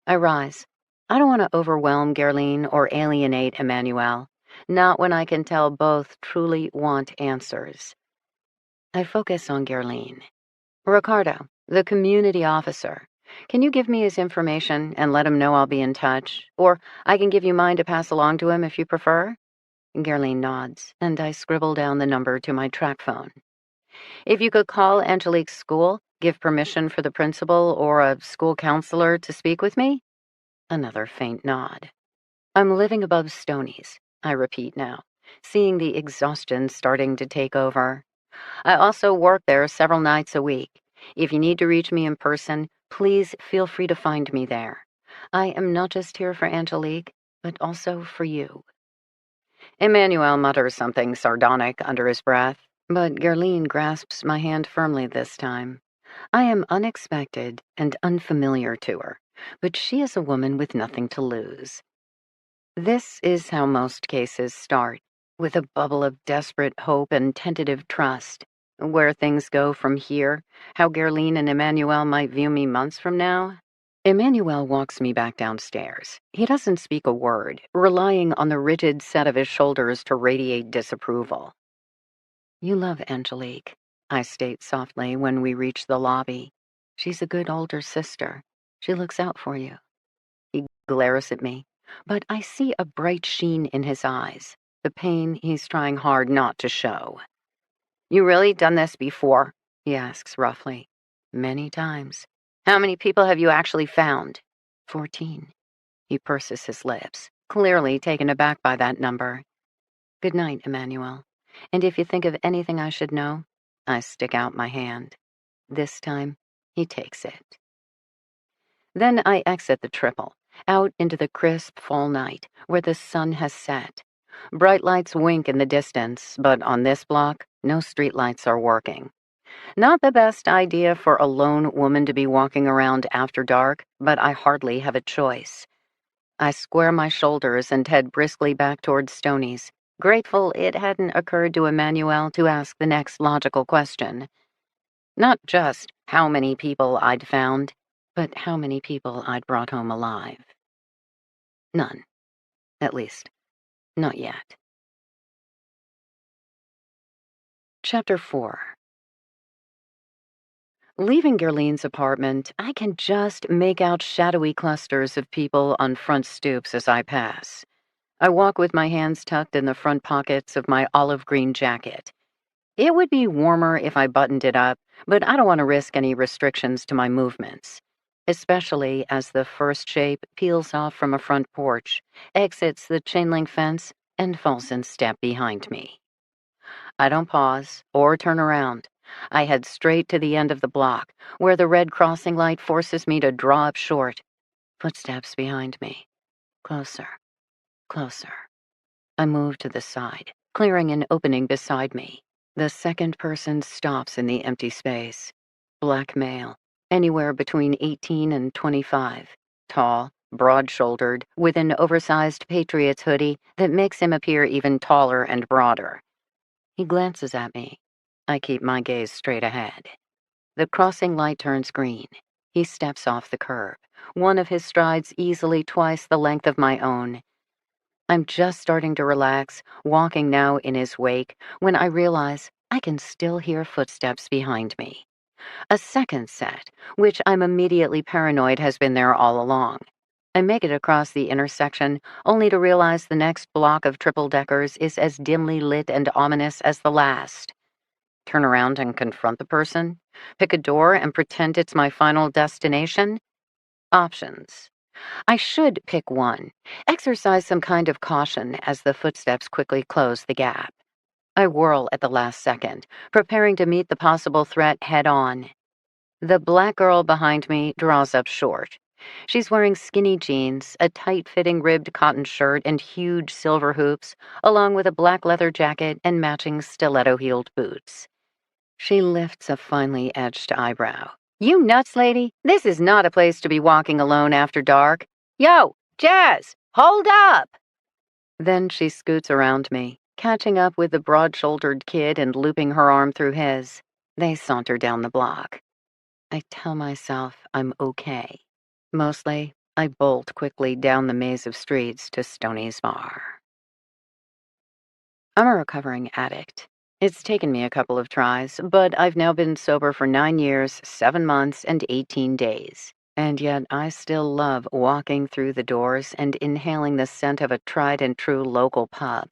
I rise. I don't want to overwhelm Gerline or alienate Emmanuel, not when I can tell both truly want answers. I focus on Gerline. Ricardo, the community officer. Can you give me his information and let him know I'll be in touch? Or I can give you mine to pass along to him if you prefer? Gerline nods, and I scribble down the number to my track phone. If you could call Angelique's school, give permission for the principal or a school counselor to speak with me? Another faint nod. I'm living above Stoney's, I repeat now, seeing the exhaustion starting to take over. I also work there several nights a week. If you need to reach me in person, please feel free to find me there. I am not just here for Angelique, but also for you. Emmanuel mutters something sardonic under his breath, but Gerline grasps my hand firmly this time. I am unexpected and unfamiliar to her, but she is a woman with nothing to lose. This is how most cases start, with a bubble of desperate hope and tentative trust. Where things go from here, how Gerline and Emmanuel might view me months from now. Emmanuel walks me back downstairs. He doesn't speak a word, relying on the rigid set of his shoulders to radiate disapproval. You love Angelique, I state softly when we reach the lobby. She's a good older sister. She looks out for you. He glares at me, but I see a bright sheen in his eyes, the pain he's trying hard not to show. You really done this before? He asks roughly. Many times. How many people have you actually found? 14. He purses his lips, clearly taken aback by that number. Good night, Emmanuel. And if you think of anything I should know, I stick out my hand. This time, he takes it. Then I exit the triple, out into the crisp fall night, where the sun has set. Bright lights wink in the distance, but on this block, no streetlights are working. Not the best idea for a lone woman to be walking around after dark, but I hardly have a choice. I square my shoulders and head briskly back towards Stoney's, grateful it hadn't occurred to Emmanuel to ask the next logical question. Not just how many people I'd found, but how many people I'd brought home alive. None. At least, not yet. Chapter 4. Leaving Gerline's apartment, I can just make out shadowy clusters of people on front stoops as I pass. I walk with my hands tucked in the front pockets of my olive green jacket. It would be warmer if I buttoned it up, but I don't want to risk any restrictions to my movements, especially as the first shape peels off from a front porch, exits the chain-link fence, and falls in step behind me. I don't pause or turn around. I head straight to the end of the block, where the red crossing light forces me to draw up short. Footsteps behind me. Closer. Closer. I move to the side, clearing an opening beside me. The second person stops in the empty space. Black male, anywhere between 18 and 25. Tall, broad-shouldered, with an oversized Patriots hoodie that makes him appear even taller and broader. He glances at me. I keep my gaze straight ahead. The crossing light turns green. He steps off the curb, one of his strides easily twice the length of my own. I'm just starting to relax, walking now in his wake, when I realize I can still hear footsteps behind me. A second set, which I'm immediately paranoid has been there all along. I make it across the intersection, only to realize the next block of triple-deckers is as dimly lit and ominous as the last. Turn around and confront the person? Pick a door and pretend it's my final destination? Options. I should pick one. Exercise some kind of caution as the footsteps quickly close the gap. I whirl at the last second, preparing to meet the possible threat head-on. The black girl behind me draws up short. She's wearing skinny jeans, a tight-fitting ribbed cotton shirt, and huge silver hoops, along with a black leather jacket and matching stiletto-heeled boots. She lifts a finely edged eyebrow. "You nuts, lady? This is not a place to be walking alone after dark. Yo, Jazz, hold up!" Then she scoots around me, catching up with the broad-shouldered kid and looping her arm through his. They saunter down the block. I tell myself I'm okay. Mostly, I bolt quickly down the maze of streets to Stoney's bar. I'm a recovering addict. It's taken me a couple of tries, but I've now been sober for 9 years, 7 months, and 18 days. And yet I still love walking through the doors and inhaling the scent of a tried and true local pub.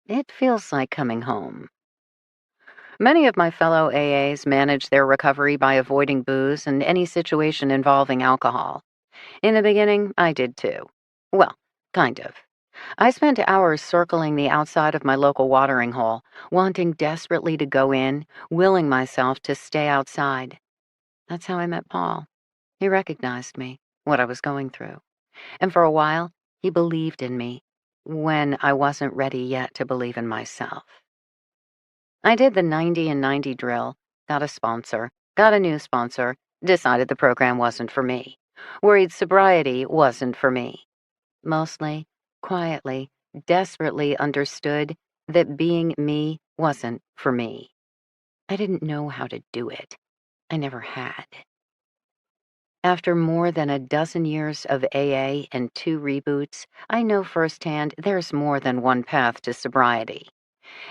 It feels like coming home. Many of my fellow AAs manage their recovery by avoiding booze and any situation involving alcohol. In the beginning, I did too. Well, kind of. I spent hours circling the outside of my local watering hole, wanting desperately to go in, willing myself to stay outside. That's how I met Paul. He recognized me, what I was going through. And for a while, he believed in me, when I wasn't ready yet to believe in myself. I did the 90 and 90 drill, got a sponsor, got a new sponsor, decided the program wasn't for me, worried sobriety wasn't for me. Mostly, quietly, desperately understood that being me wasn't for me. I didn't know how to do it. I never had. After more than a dozen years of AA and 2 reboots, I know firsthand there's more than one path to sobriety.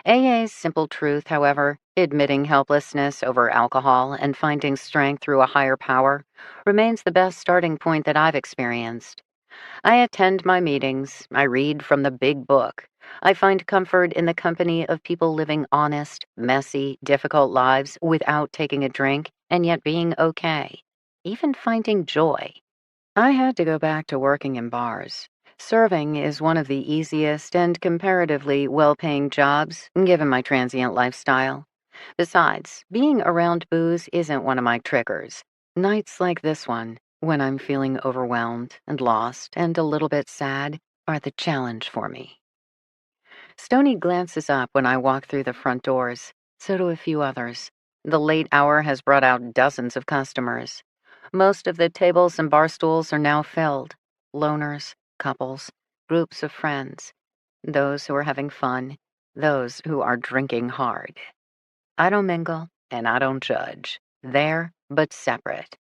AA's simple truth, however, admitting helplessness over alcohol and finding strength through a higher power, remains the best starting point that I've experienced. I attend my meetings, I read from the big book. I find comfort in the company of people living honest, messy, difficult lives without taking a drink and yet being okay, even finding joy. I had to go back to working in bars. Serving is one of the easiest and comparatively well-paying jobs, given my transient lifestyle. Besides, being around booze isn't one of my triggers. Nights like this one, when I'm feeling overwhelmed and lost and a little bit sad, are the challenge for me. Stoney glances up when I walk through the front doors. So do a few others. The late hour has brought out dozens of customers. Most of the tables and bar stools are now filled. Loners, couples, groups of friends. Those who are having fun, those who are drinking hard. I don't mingle, and I don't judge. There, but separate.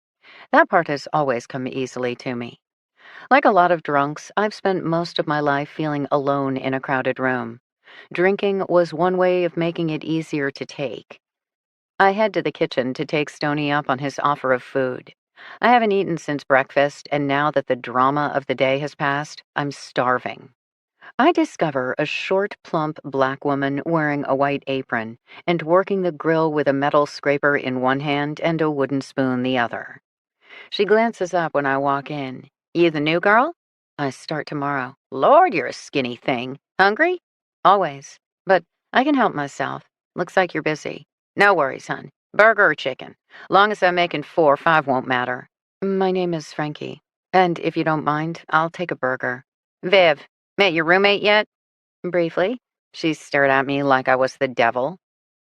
That part has always come easily to me. Like a lot of drunks, I've spent most of my life feeling alone in a crowded room. Drinking was one way of making it easier to take. I head to the kitchen to take Stoney up on his offer of food. I haven't eaten since breakfast, and now that the drama of the day has passed, I'm starving. I discover a short, plump black woman wearing a white apron and working the grill with a metal scraper in one hand and a wooden spoon the other. She glances up when I walk in. "You the new girl?" "I start tomorrow." "Lord, you're a skinny thing. Hungry?" "Always. But I can help myself. Looks like you're busy." "No worries, hon. Burger or chicken? Long as I'm making 4 or 5 won't matter." "My name is Frankie. And if you don't mind, I'll take a burger." "Viv, met your roommate yet?" "Briefly." She stared at me like I was the devil.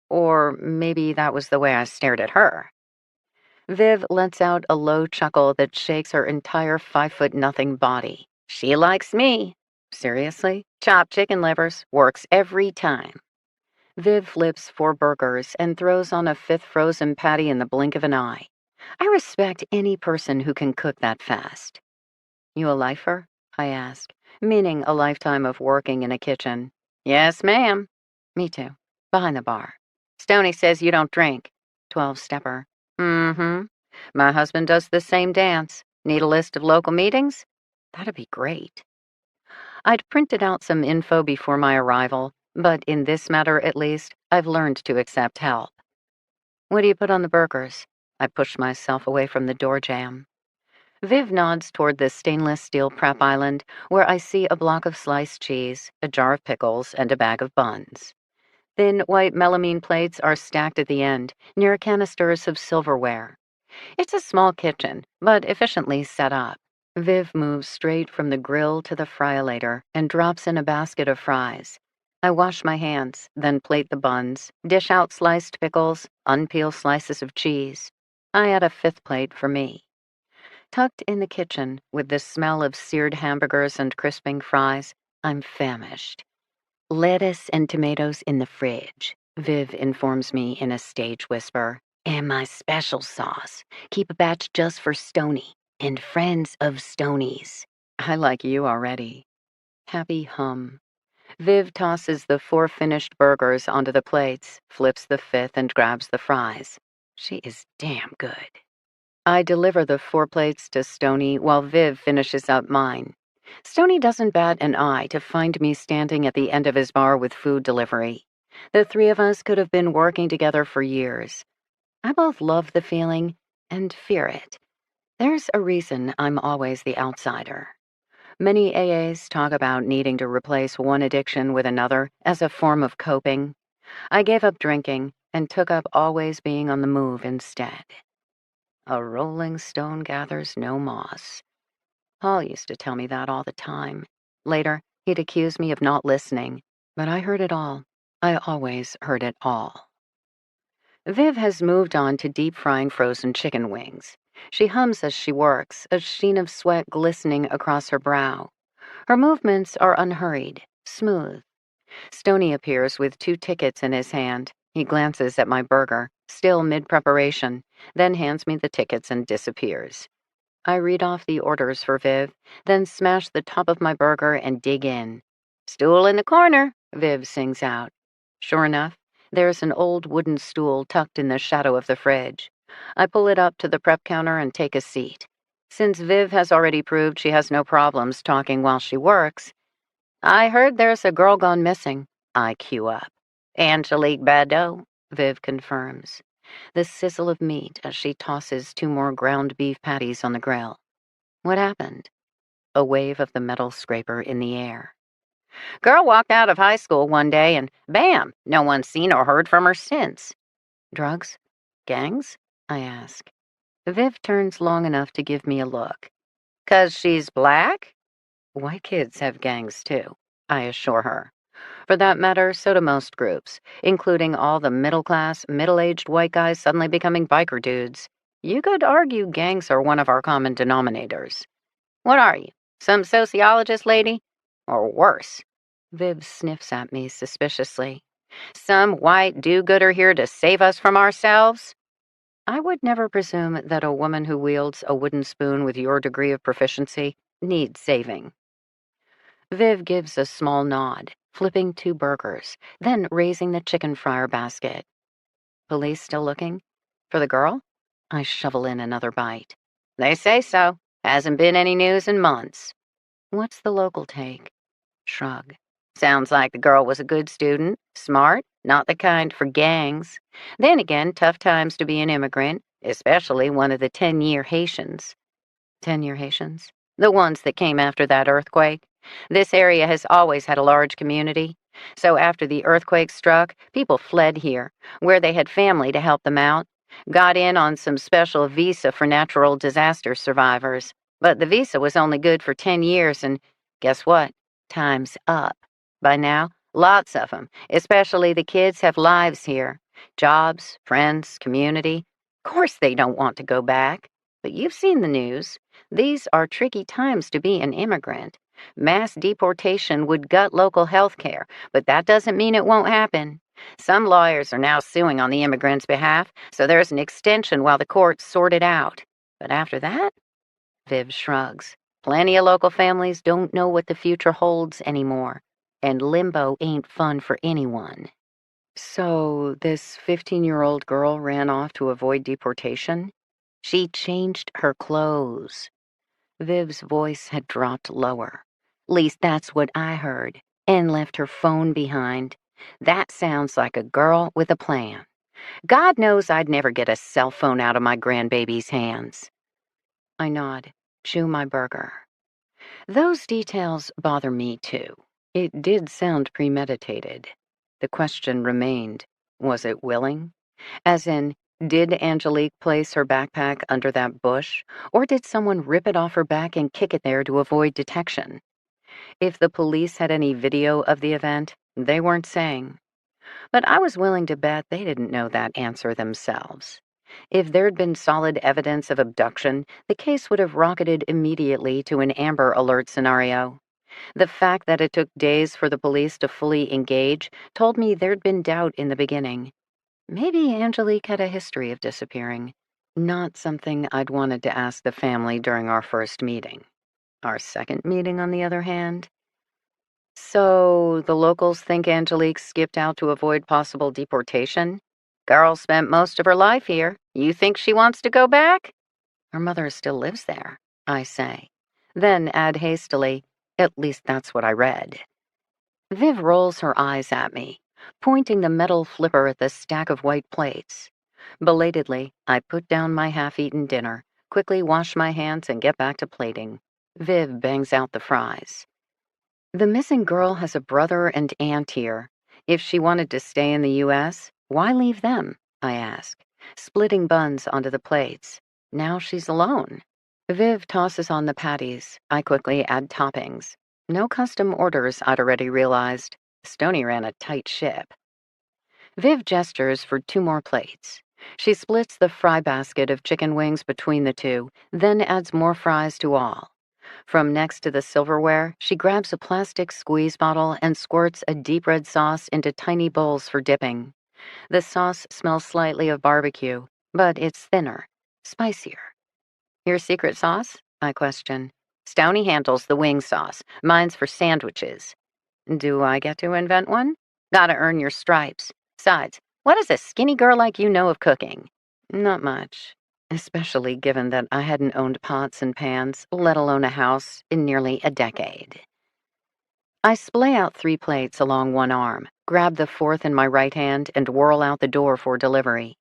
Or maybe that was the way I stared at her. Viv lets out a low chuckle that shakes her entire 5'0" body. "She likes me." "Seriously? Chopped chicken livers. Works every time." Viv flips 4 burgers and throws on a 5th frozen patty in the blink of an eye. I respect any person who can cook that fast. "You a lifer?" I ask, meaning a lifetime of working in a kitchen. "Yes, ma'am." "Me too. Behind the bar." "Stoney says you don't drink." 12-stepper. "Mm-hmm. My husband does the same dance. Need a list of local meetings?" "That'd be great." I'd printed out some info before my arrival, but in this matter at least, I've learned to accept help. "What do you put on the burgers?" I push myself away from the door jamb. Viv nods toward the stainless steel prep island, where I see a block of sliced cheese, a jar of pickles, and a bag of buns. Thin white melamine plates are stacked at the end, near canisters of silverware. It's a small kitchen, but efficiently set up. Viv moves straight from the grill to the fryolator and drops in a basket of fries. I wash my hands, then plate the buns, dish out sliced pickles, unpeel slices of cheese. I add a fifth plate for me. Tucked in the kitchen, with the smell of seared hamburgers and crisping fries, I'm famished. Lettuce and tomatoes in the fridge, Viv informs me in a stage whisper. And my special sauce. Keep a batch just for Stony and friends of Stonies. I like you already. Happy hum. Viv tosses the 4 finished burgers onto the plates, flips the 5th, and grabs the fries. She is damn good. I deliver the 4 plates to Stony while Viv finishes up mine. Stony doesn't bat an eye to find me standing at the end of his bar with food delivery. The 3 of us could have been working together for years. I both love the feeling and fear it. There's a reason I'm always the outsider. Many AAs talk about needing to replace one addiction with another as a form of coping. I gave up drinking and took up always being on the move instead. A rolling stone gathers no moss. Paul used to tell me that all the time. Later, he'd accuse me of not listening, but I heard it all. I always heard it all. Viv has moved on to deep frying frozen chicken wings. She hums as she works, a sheen of sweat glistening across her brow. Her movements are unhurried, smooth. Stoney appears with 2 tickets in his hand. He glances at my burger, still mid-preparation, then hands me the tickets and disappears. I read off the orders for Viv, then smash the top of my burger and dig in. "Stool in the corner," Viv sings out. Sure enough, there's an old wooden stool tucked in the shadow of the fridge. I pull it up to the prep counter and take a seat. Since Viv has already proved she has no problems talking while she works, "I heard there's a girl gone missing," I cue up. "Angelique Liar," Viv confirms. The sizzle of meat as she tosses 2 more ground beef patties on the grill. What happened? A wave of the metal scraper in the air. "Girl walked out of high school one day and bam, no one's seen or heard from her since." Drugs? Gangs? I ask. Viv turns long enough to give me a look. "'Cause she's black?" "White kids have gangs too," I assure her. For that matter, so do most groups, including all the middle-class, middle-aged white guys suddenly becoming biker dudes. You could argue gangs are one of our common denominators. "What are you, some sociologist lady? Or worse?" Viv sniffs at me suspiciously. "Some white do-gooder here to save us from ourselves?" I would never presume that a woman who wields a wooden spoon with your degree of proficiency needs saving. Viv gives a small nod, flipping 2 burgers, then raising the chicken fryer basket. "Police still looking? For the girl?" I shovel in another bite. "They say so. Hasn't been any news in months." What's the local take? Shrug. "Sounds like the girl was a good student, smart, not the kind for gangs. Then again, tough times to be an immigrant, especially one of the 10-year Haitians." 10-year Haitians? The ones that came after that earthquake. This area has always had a large community. So after the earthquake struck, people fled here, where they had family to help them out. Got in on some special visa for natural disaster survivors. But the visa was only good for 10 years, and guess what? Time's up. By now, lots of them, especially the kids, have lives here. Jobs, friends, community. Of course they don't want to go back. But you've seen the news. These are tricky times to be an immigrant. Mass deportation would gut local health care, but that doesn't mean it won't happen. Some lawyers are now suing on the immigrants' behalf, so there's an extension while the courts sort it out. But after that? Viv shrugs. Plenty of local families don't know what the future holds anymore, and limbo ain't fun for anyone. So this 15-year-old girl ran off to avoid deportation? She changed her clothes. Viv's voice had dropped lower. Least that's what I heard. And left her phone behind. That sounds like a girl with a plan. God knows I'd never get a cell phone out of my grandbaby's hands. I nod, chew my burger. Those details bother me too. It did sound premeditated. The question remained, was it willing? As in, did Angelique place her backpack under that bush, or did someone rip it off her back and kick it there to avoid detection? If the police had any video of the event, they weren't saying. But I was willing to bet they didn't know that answer themselves. If there'd been solid evidence of abduction, the case would have rocketed immediately to an Amber Alert scenario. The fact that it took days for the police to fully engage told me there'd been doubt in the beginning. Maybe Angelique had a history of disappearing. Not something I'd wanted to ask the family during our first meeting. Our second meeting, on the other hand. So, the locals think Angelique skipped out to avoid possible deportation? Girl spent most of her life here. You think she wants to go back? Her mother still lives there, I say. Then add hastily, at least that's what I read. Viv rolls her eyes at me, pointing the metal flipper at the stack of white plates. Belatedly, I put down my half-eaten dinner, quickly wash my hands, and get back to plating. Viv bangs out the fries. The missing girl has a brother and aunt here. If she wanted to stay in the U.S., why leave them? I ask, splitting buns onto the plates. Now she's alone. Viv tosses on the patties. I quickly add toppings. No custom orders, I'd already realized. Stoney ran a tight ship. Viv gestures for 2 more plates. She splits the fry basket of chicken wings between the two, then adds more fries to all. From next to the silverware, she grabs a plastic squeeze bottle and squirts a deep red sauce into tiny bowls for dipping. The sauce smells slightly of barbecue, but it's thinner, spicier. Your secret sauce? I question. Stoney handles the wing sauce. Mine's for sandwiches. Do I get to invent one? Gotta earn your stripes. Besides, what does a skinny girl like you know of cooking? Not much. Especially given that I hadn't owned pots and pans, let alone a house, in nearly a decade. I splay out 3 plates along one arm, grab the 4th in my right hand, and whirl out the door for delivery.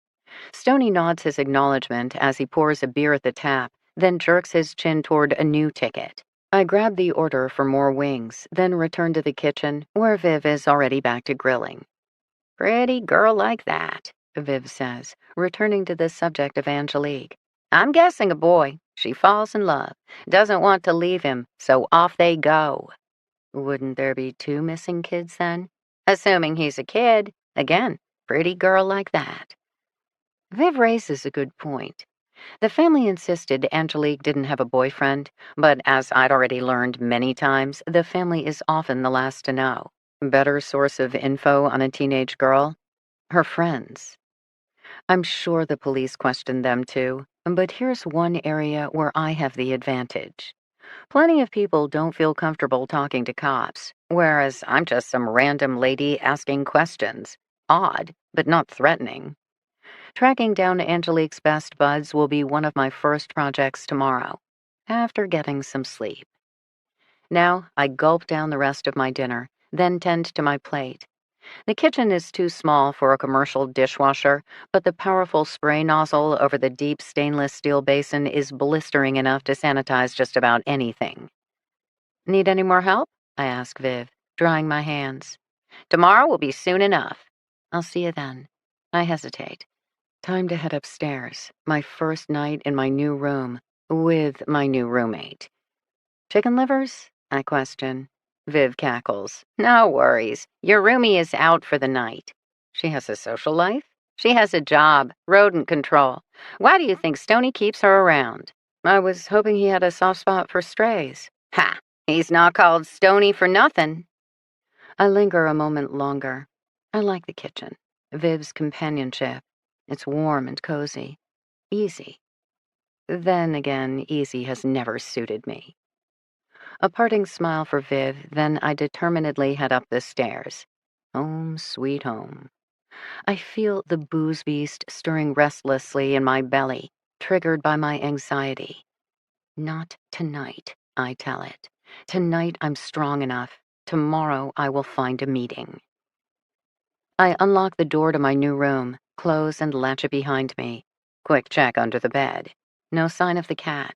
Stoney nods his acknowledgement as he pours a beer at the tap, then jerks his chin toward a new ticket. I grab the order for more wings, then return to the kitchen, where Viv is already back to grilling. Pretty girl like that, Viv says, returning to the subject of Angelique. I'm guessing a boy. She falls in love, doesn't want to leave him, so off they go. Wouldn't there be 2 missing kids then? Assuming he's a kid. Again, pretty girl like that. Viv raises a good point. The family insisted Angelique didn't have a boyfriend, but as I'd already learned many times, the family is often the last to know. Better source of info on a teenage girl? Her friends. I'm sure the police questioned them too, but here's one area where I have the advantage. Plenty of people don't feel comfortable talking to cops, whereas I'm just some random lady asking questions. Odd, but not threatening. Tracking down Angelique's best buds will be one of my first projects tomorrow, after getting some sleep. Now, I gulp down the rest of my dinner, then tend to my plate. The kitchen is too small for a commercial dishwasher, but the powerful spray nozzle over the deep stainless steel basin is blistering enough to sanitize just about anything. Need any more help? I ask Viv, drying my hands. Tomorrow will be soon enough. I'll see you then. I hesitate. Time to head upstairs, my first night in my new room, with my new roommate. Chicken livers? I question. Viv cackles. No worries. Your roomie is out for the night. She has a social life? She has a job, rodent control. Why do you think Stoney keeps her around? I was hoping he had a soft spot for strays. Ha! He's not called Stoney for nothing. I linger a moment longer. I like the kitchen. Viv's companionship. It's warm and cozy. Easy. Then again, easy has never suited me. A parting smile for Viv, then I determinedly head up the stairs. Home, sweet home. I feel the booze beast stirring restlessly in my belly, triggered by my anxiety. Not tonight, I tell it. Tonight I'm strong enough. Tomorrow I will find a meeting. I unlock the door to my new room, close and latch it behind me. Quick check under the bed. No sign of the cat.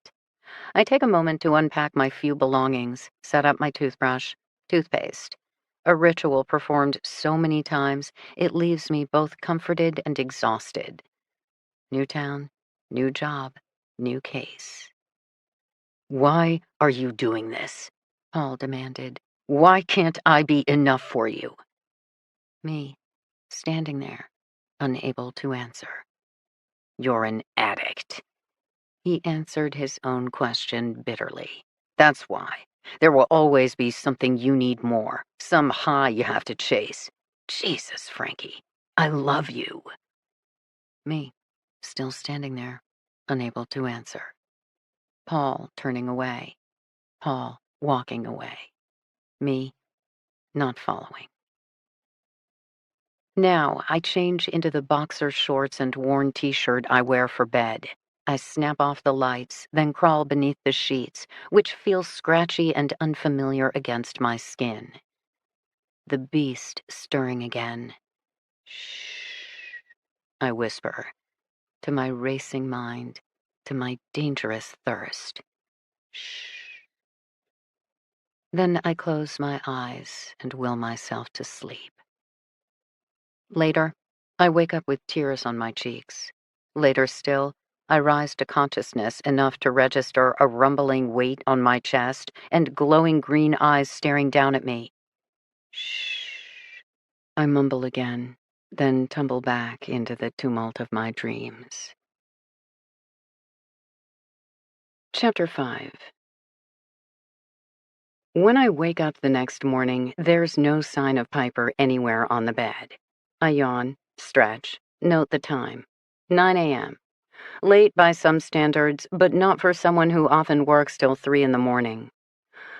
I take a moment to unpack my few belongings, set up my toothbrush, toothpaste. A ritual performed so many times, it leaves me both comforted and exhausted. New town, new job, new case. "Why are you doing this?" Paul demanded. "Why can't I be enough for you?" Me, standing there, unable to answer. "You're an addict." He answered his own question bitterly. "That's why. There will always be something you need more, some high you have to chase. Jesus, Frankie, I love you." Me, still standing there, unable to answer. Paul turning away. Paul walking away. Me, not following. Now, I change into the boxer shorts and worn t-shirt I wear for bed. I snap off the lights, then crawl beneath the sheets, which feel scratchy and unfamiliar against my skin. The beast stirring again. "Shh," I whisper, to my racing mind, to my dangerous thirst. "Shh." Then I close my eyes and will myself to sleep. Later, I wake up with tears on my cheeks. Later still, I rise to consciousness enough to register a rumbling weight on my chest and glowing green eyes staring down at me. "Shh," I mumble again, then tumble back into the tumult of my dreams. Chapter 5. When I wake up the next morning, there's no sign of Piper anywhere on the bed. I yawn, stretch, note the time. 9 a.m. Late by some standards, but not for someone who often works till 3 in the morning.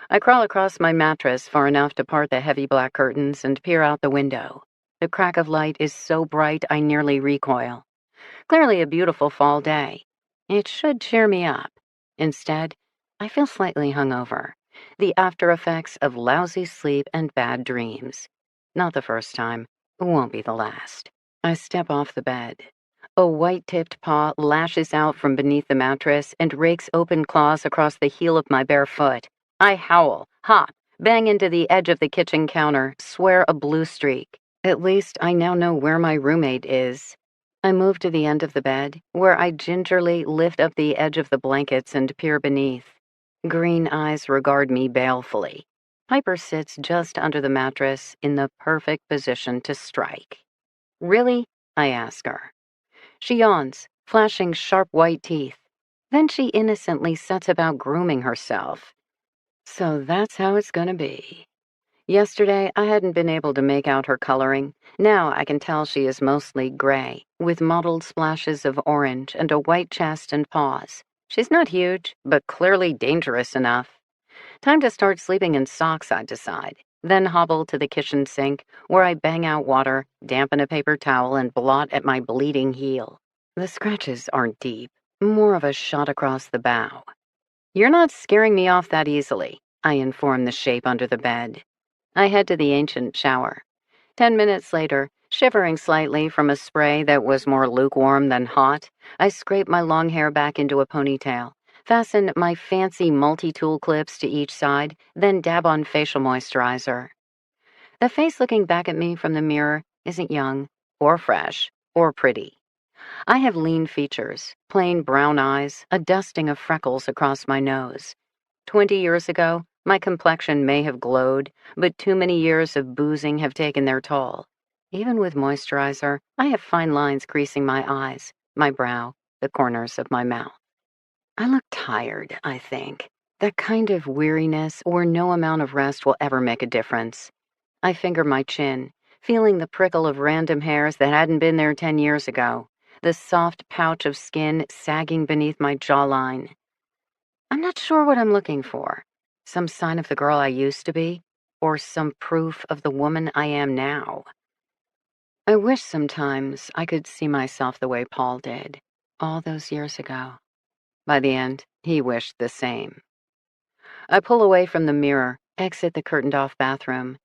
I crawl across my mattress far enough to part the heavy black curtains and peer out the window. The crack of light is so bright I nearly recoil. Clearly a beautiful fall day. It should cheer me up. Instead, I feel slightly hungover. The after effects of lousy sleep and bad dreams. Not the first time. Won't be the last. I step off the bed. A white-tipped paw lashes out from beneath the mattress and rakes open claws across the heel of my bare foot. I howl, hop, bang into the edge of the kitchen counter, swear a blue streak. At least I now know where my roommate is. I move to the end of the bed, where I gingerly lift up the edge of the blankets and peer beneath. Green eyes regard me balefully. Piper sits just under the mattress in the perfect position to strike. "Really?" I ask her. She yawns, flashing sharp white teeth. Then she innocently sets about grooming herself. So that's how it's gonna be. Yesterday, I hadn't been able to make out her coloring. Now I can tell she is mostly gray, with mottled splashes of orange and a white chest and paws. She's not huge, but clearly dangerous enough. Time to start sleeping in socks, I decide. Then hobble to the kitchen sink, where I bang out water, dampen a paper towel, and blot at my bleeding heel. The scratches aren't deep, more of a shot across the bow. "You're not scaring me off that easily," I inform the shape under the bed. I head to the ancient shower. 10 minutes later, shivering slightly from a spray that was more lukewarm than hot, I scrape my long hair back into a ponytail, fasten my fancy multi-tool clips to each side, then dab on facial moisturizer. The face looking back at me from the mirror isn't young, or fresh, or pretty. I have lean features, plain brown eyes, a dusting of freckles across my nose. 20 years ago, my complexion may have glowed, but too many years of boozing have taken their toll. Even with moisturizer, I have fine lines creasing my eyes, my brow, the corners of my mouth. I look tired, I think. That kind of weariness where no amount of rest will ever make a difference. I finger my chin, feeling the prickle of random hairs that hadn't been there 10 years ago, the soft pouch of skin sagging beneath my jawline. I'm not sure what I'm looking for. Some sign of the girl I used to be, or some proof of the woman I am now. I wish sometimes I could see myself the way Paul did, all those years ago. By the end, he wished the same. I pull away from the mirror, exit the curtained-off bathroom.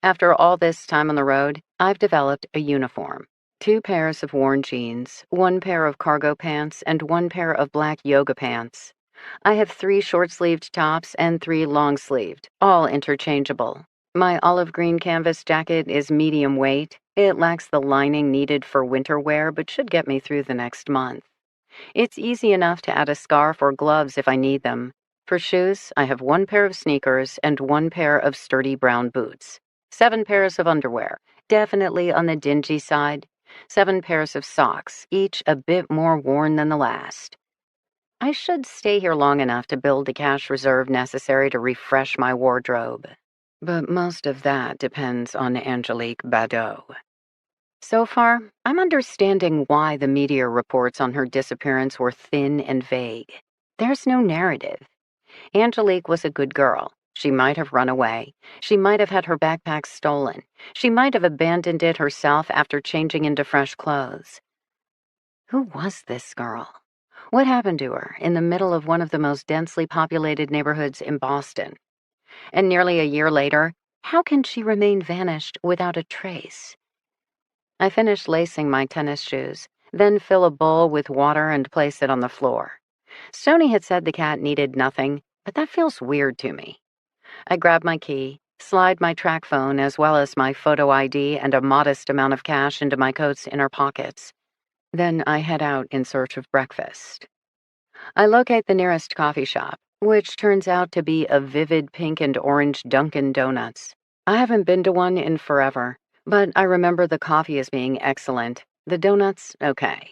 After all this time on the road, I've developed a uniform. 2 pairs of worn jeans, 1 pair of cargo pants, and 1 pair of black yoga pants. I have 3 short-sleeved tops and 3 long-sleeved, all interchangeable. My olive green canvas jacket is medium weight. It lacks the lining needed for winter wear, but should get me through the next month. It's easy enough to add a scarf or gloves if I need them. For shoes, I have 1 pair of sneakers and 1 pair of sturdy brown boots. 7 pairs of underwear, definitely on the dingy side. 7 pairs of socks, each a bit more worn than the last. I should stay here long enough to build the cash reserve necessary to refresh my wardrobe. But most of that depends on Angelique Liar. So far, I'm understanding why the media reports on her disappearance were thin and vague. There's no narrative. Angelique was a good girl. She might have run away. She might have had her backpack stolen. She might have abandoned it herself after changing into fresh clothes. Who was this girl? What happened to her in the middle of one of the most densely populated neighborhoods in Boston? And nearly a year later, how can she remain vanished without a trace? I finish lacing my tennis shoes, then fill a bowl with water and place it on the floor. Stoney had said the cat needed nothing, but that feels weird to me. I grab my key, slide my track phone as well as my photo ID and a modest amount of cash into my coat's inner pockets. Then I head out in search of breakfast. I locate the nearest coffee shop, which turns out to be a vivid pink and orange Dunkin' Donuts. I haven't been to one in forever, but I remember the coffee as being excellent. The donuts, okay.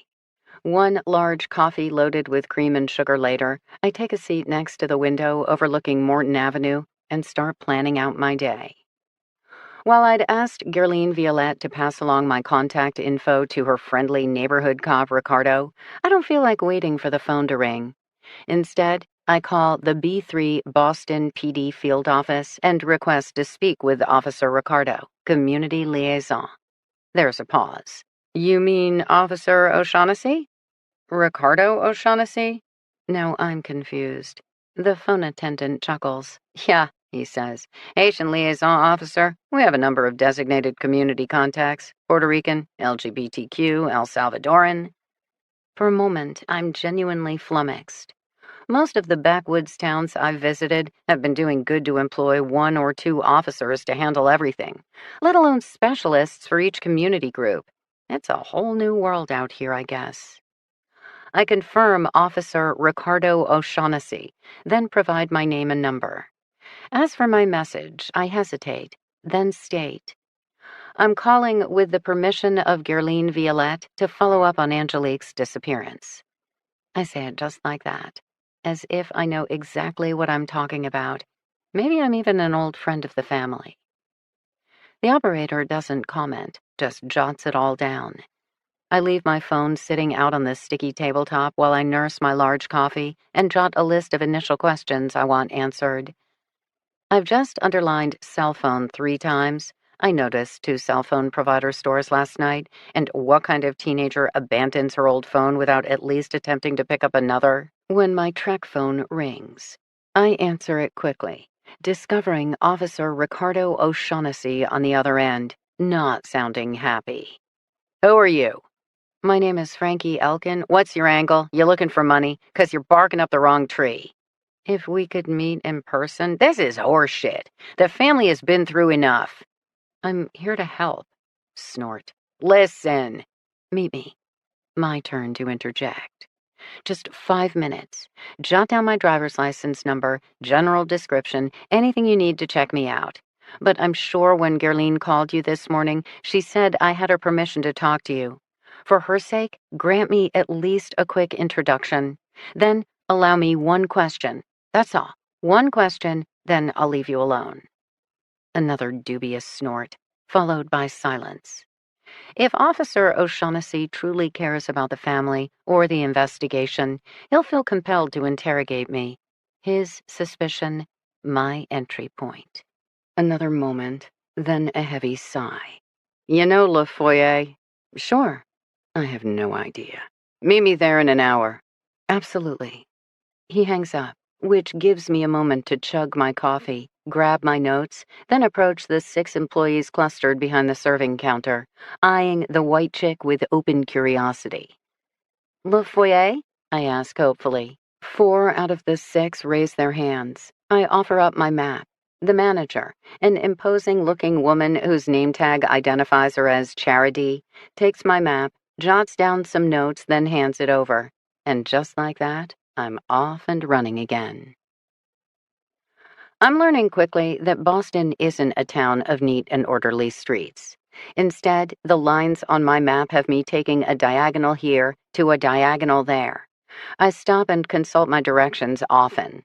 1 large coffee loaded with cream and sugar later, I take a seat next to the window overlooking Morton Avenue and start planning out my day. While I'd asked Gerline Violette to pass along my contact info to her friendly neighborhood cop Ricardo, I don't feel like waiting for the phone to ring. Instead, I call the B3 Boston PD field office and request to speak with Officer Ricardo, Community Liaison. There's a pause. You mean Officer O'Shaughnessy? Ricardo O'Shaughnessy? No, I'm confused. The phone attendant chuckles. Yeah, he says. Haitian liaison officer. We have a number of designated community contacts. Puerto Rican, LGBTQ, El Salvadoran. For a moment, I'm genuinely flummoxed. Most of the backwoods towns I've visited have been doing good to employ 1 or 2 officers to handle everything, let alone specialists for each community group. It's a whole new world out here, I guess. I confirm Officer Ricardo O'Shaughnessy, then provide my name and number. As for my message, I hesitate, then state. I'm calling with the permission of Gerline Violette to follow up on Angelique's disappearance. I say it just like that, as if I know exactly what I'm talking about. Maybe I'm even an old friend of the family. The operator doesn't comment, just jots it all down. I leave my phone sitting out on the sticky tabletop while I nurse my large coffee and jot a list of initial questions I want answered. I've just underlined cell phone 3 times. I noticed 2 cell phone provider stores last night, and what kind of teenager abandons her old phone without at least attempting to pick up another? When my track phone rings, I answer it quickly, discovering Officer Ricardo O'Shaughnessy on the other end, not sounding happy. Who are you? My name is Frankie Elkin. What's your angle? You looking for money? 'Cause you're barking up the wrong tree. If we could meet in person. This is horseshit. The family has been through enough. I'm here to help. Snort. Listen. Meet me. My turn to interject. Just 5 minutes. Jot down my driver's license number, general description, anything you need to check me out. But I'm sure when Gerline called you this morning, she said I had her permission to talk to you. For her sake, grant me at least a quick introduction. Then allow me 1 question. That's all. 1 question, then I'll leave you alone. Another dubious snort, followed by silence. If Officer O'Shaughnessy truly cares about the family or the investigation, he'll feel compelled to interrogate me. His suspicion, my entry point. Another moment, then a heavy sigh. You know Le Foyer? Sure. I have no idea. Meet me there in an hour. Absolutely. He hangs up, which gives me a moment to chug my coffee, grab my notes, then approach the 6 employees clustered behind the serving counter, eyeing the white chick with open curiosity. Le Foyer? I ask hopefully. 4 out of the 6 raise their hands. I offer up my map. The manager, an imposing-looking woman whose name tag identifies her as Charity, takes my map, jots down some notes, then hands it over. And just like that, I'm off and running again. I'm learning quickly that Boston isn't a town of neat and orderly streets. Instead, the lines on my map have me taking a diagonal here to a diagonal there. I stop and consult my directions often.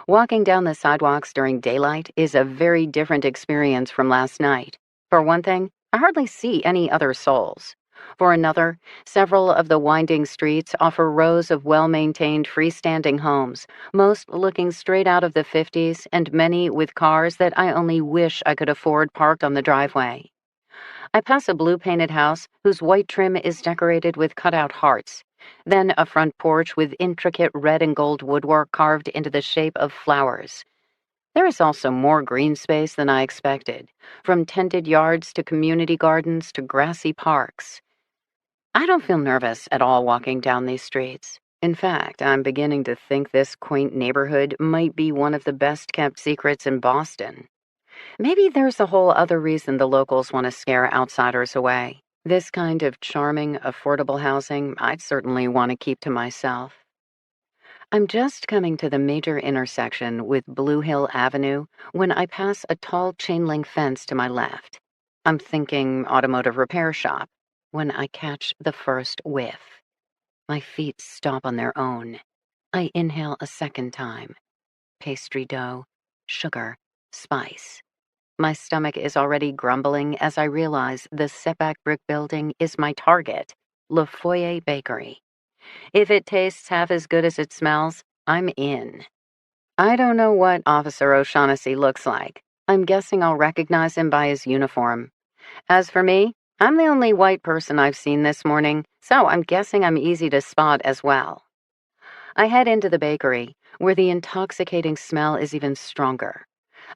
Walking down the sidewalks during daylight is a very different experience from last night. For one thing, I hardly see any other souls. For another, several of the winding streets offer rows of well-maintained freestanding homes, most looking straight out of the 50s and many with cars that I only wish I could afford parked on the driveway. I pass a blue-painted house whose white trim is decorated with cutout hearts, then a front porch with intricate red and gold woodwork carved into the shape of flowers. There is also more green space than I expected, from tended yards to community gardens to grassy parks. I don't feel nervous at all walking down these streets. In fact, I'm beginning to think this quaint neighborhood might be one of the best-kept secrets in Boston. Maybe there's a whole other reason the locals want to scare outsiders away. This kind of charming, affordable housing I'd certainly want to keep to myself. I'm just coming to the major intersection with Blue Hill Avenue when I pass a tall chain-link fence to my left. I'm thinking automotive repair shop when I catch the first whiff. My feet stop on their own. I inhale a second time. Pastry dough, sugar, spice. My stomach is already grumbling as I realize the setback brick building is my target, Le Foyer Bakery. If it tastes half as good as it smells, I'm in. I don't know what Officer O'Shaughnessy looks like. I'm guessing I'll recognize him by his uniform. As for me, I'm the only white person I've seen this morning, so I'm guessing I'm easy to spot as well. I head into the bakery, where the intoxicating smell is even stronger.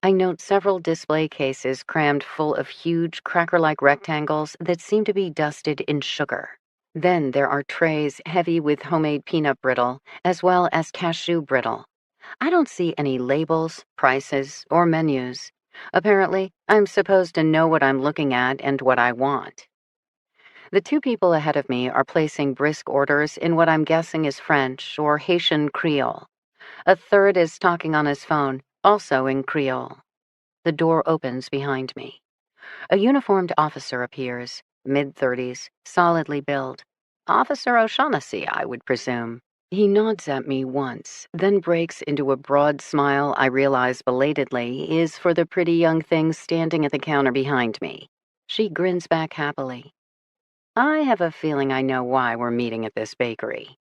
I note several display cases crammed full of huge, cracker-like rectangles that seem to be dusted in sugar. Then there are trays heavy with homemade peanut brittle, as well as cashew brittle. I don't see any labels, prices, or menus. Apparently, I'm supposed to know what I'm looking at and what I want. The two people ahead of me are placing brisk orders in what I'm guessing is French or Haitian Creole. A third is talking on his phone, also in Creole. The door opens behind me. A uniformed officer appears, mid-30s, solidly built. Officer O'Shaughnessy, I would presume. He nods at me once, then breaks into a broad smile I realize belatedly is for the pretty young thing standing at the counter behind me. She grins back happily. I have a feeling I know why we're meeting at this bakery.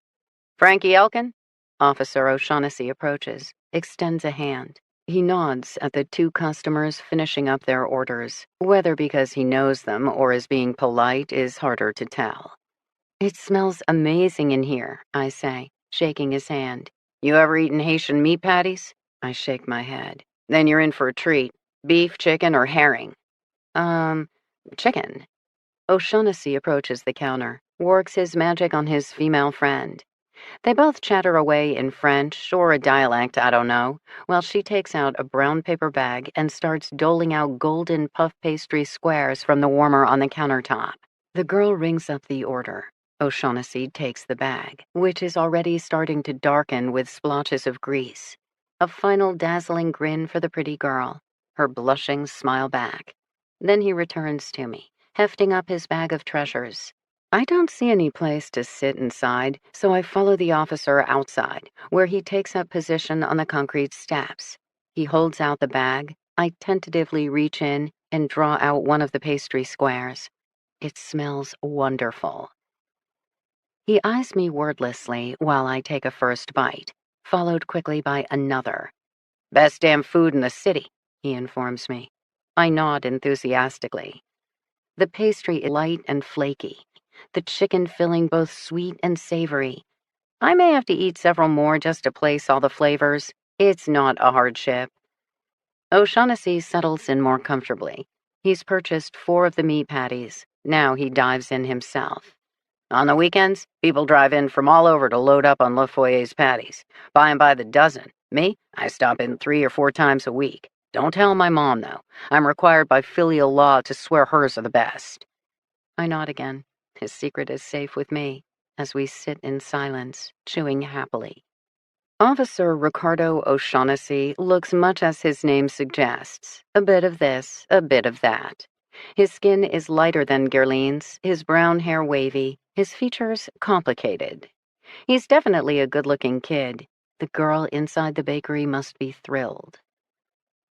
Frankie Elkin? Officer O'Shaughnessy approaches, extends a hand. He nods at the two customers finishing up their orders. Whether because he knows them or is being polite is harder to tell. It smells amazing in here, I say, shaking his hand. You ever eaten Haitian meat patties? I shake my head. Then you're in for a treat. Beef, chicken, or herring? Chicken. O'Shaughnessy approaches the counter, works his magic on his female friend. They both chatter away in French or a dialect I don't know, while she takes out a brown paper bag and starts doling out golden puff pastry squares from the warmer on the countertop. The girl rings up the order. O'Shaughnessy takes the bag, which is already starting to darken with splotches of grease. A final dazzling grin for the pretty girl, her blushing smile back. Then he returns to me, hefting up his bag of treasures. I don't see any place to sit inside, so I follow the officer outside, where he takes up position on the concrete steps. He holds out the bag. I tentatively reach in and draw out one of the pastry squares. It smells wonderful. He eyes me wordlessly while I take a first bite, followed quickly by another. Best damn food in the city, he informs me. I nod enthusiastically. The pastry is light and flaky, the chicken filling both sweet and savory. I may have to eat several more just to place all the flavors. It's not a hardship. O'Shaughnessy settles in more comfortably. He's purchased 4 of the meat patties. Now he dives in himself. On the weekends, people drive in from all over to load up on Le Foyer's patties, buy 'em by the dozen. Me, I stop in 3 or 4 times a week. Don't tell my mom, though. I'm required by filial law to swear hers are the best. I nod again. His secret is safe with me, as we sit in silence, chewing happily. Officer Ricardo O'Shaughnessy looks much as his name suggests. A bit of this, a bit of that. His skin is lighter than Gerline's, his brown hair wavy, his features complicated. He's definitely a good-looking kid. The girl inside the bakery must be thrilled.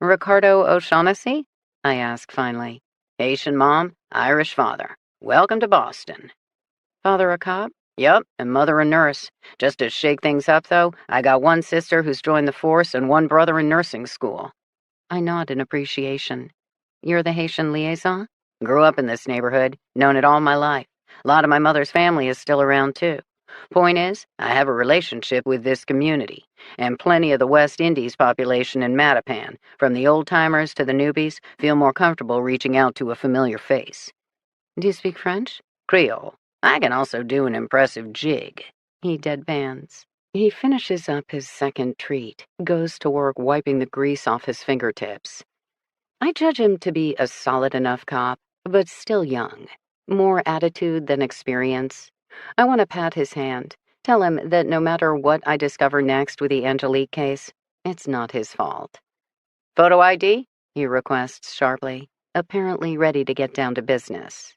Ricardo O'Shaughnessy? I ask finally. Haitian mom, Irish father. Welcome to Boston. Father a cop? Yup, and mother a nurse. Just to shake things up, though, I got one sister who's joined the force and one brother in nursing school. I nod in appreciation. You're the Haitian liaison? Grew up in this neighborhood, known it all my life. A lot of my mother's family is still around, too. Point is, I have a relationship with this community, and plenty of the West Indies population in Mattapan, from the old-timers to the newbies, feel more comfortable reaching out to a familiar face. Do you speak French? Creole. I can also do an impressive jig. He deadpans. He finishes up his second treat, goes to work wiping the grease off his fingertips. I judge him to be a solid enough cop, but still young. More attitude than experience. I want to pat his hand, tell him that no matter what I discover next with the Angelique case, it's not his fault. Photo ID? He requests sharply, apparently ready to get down to business.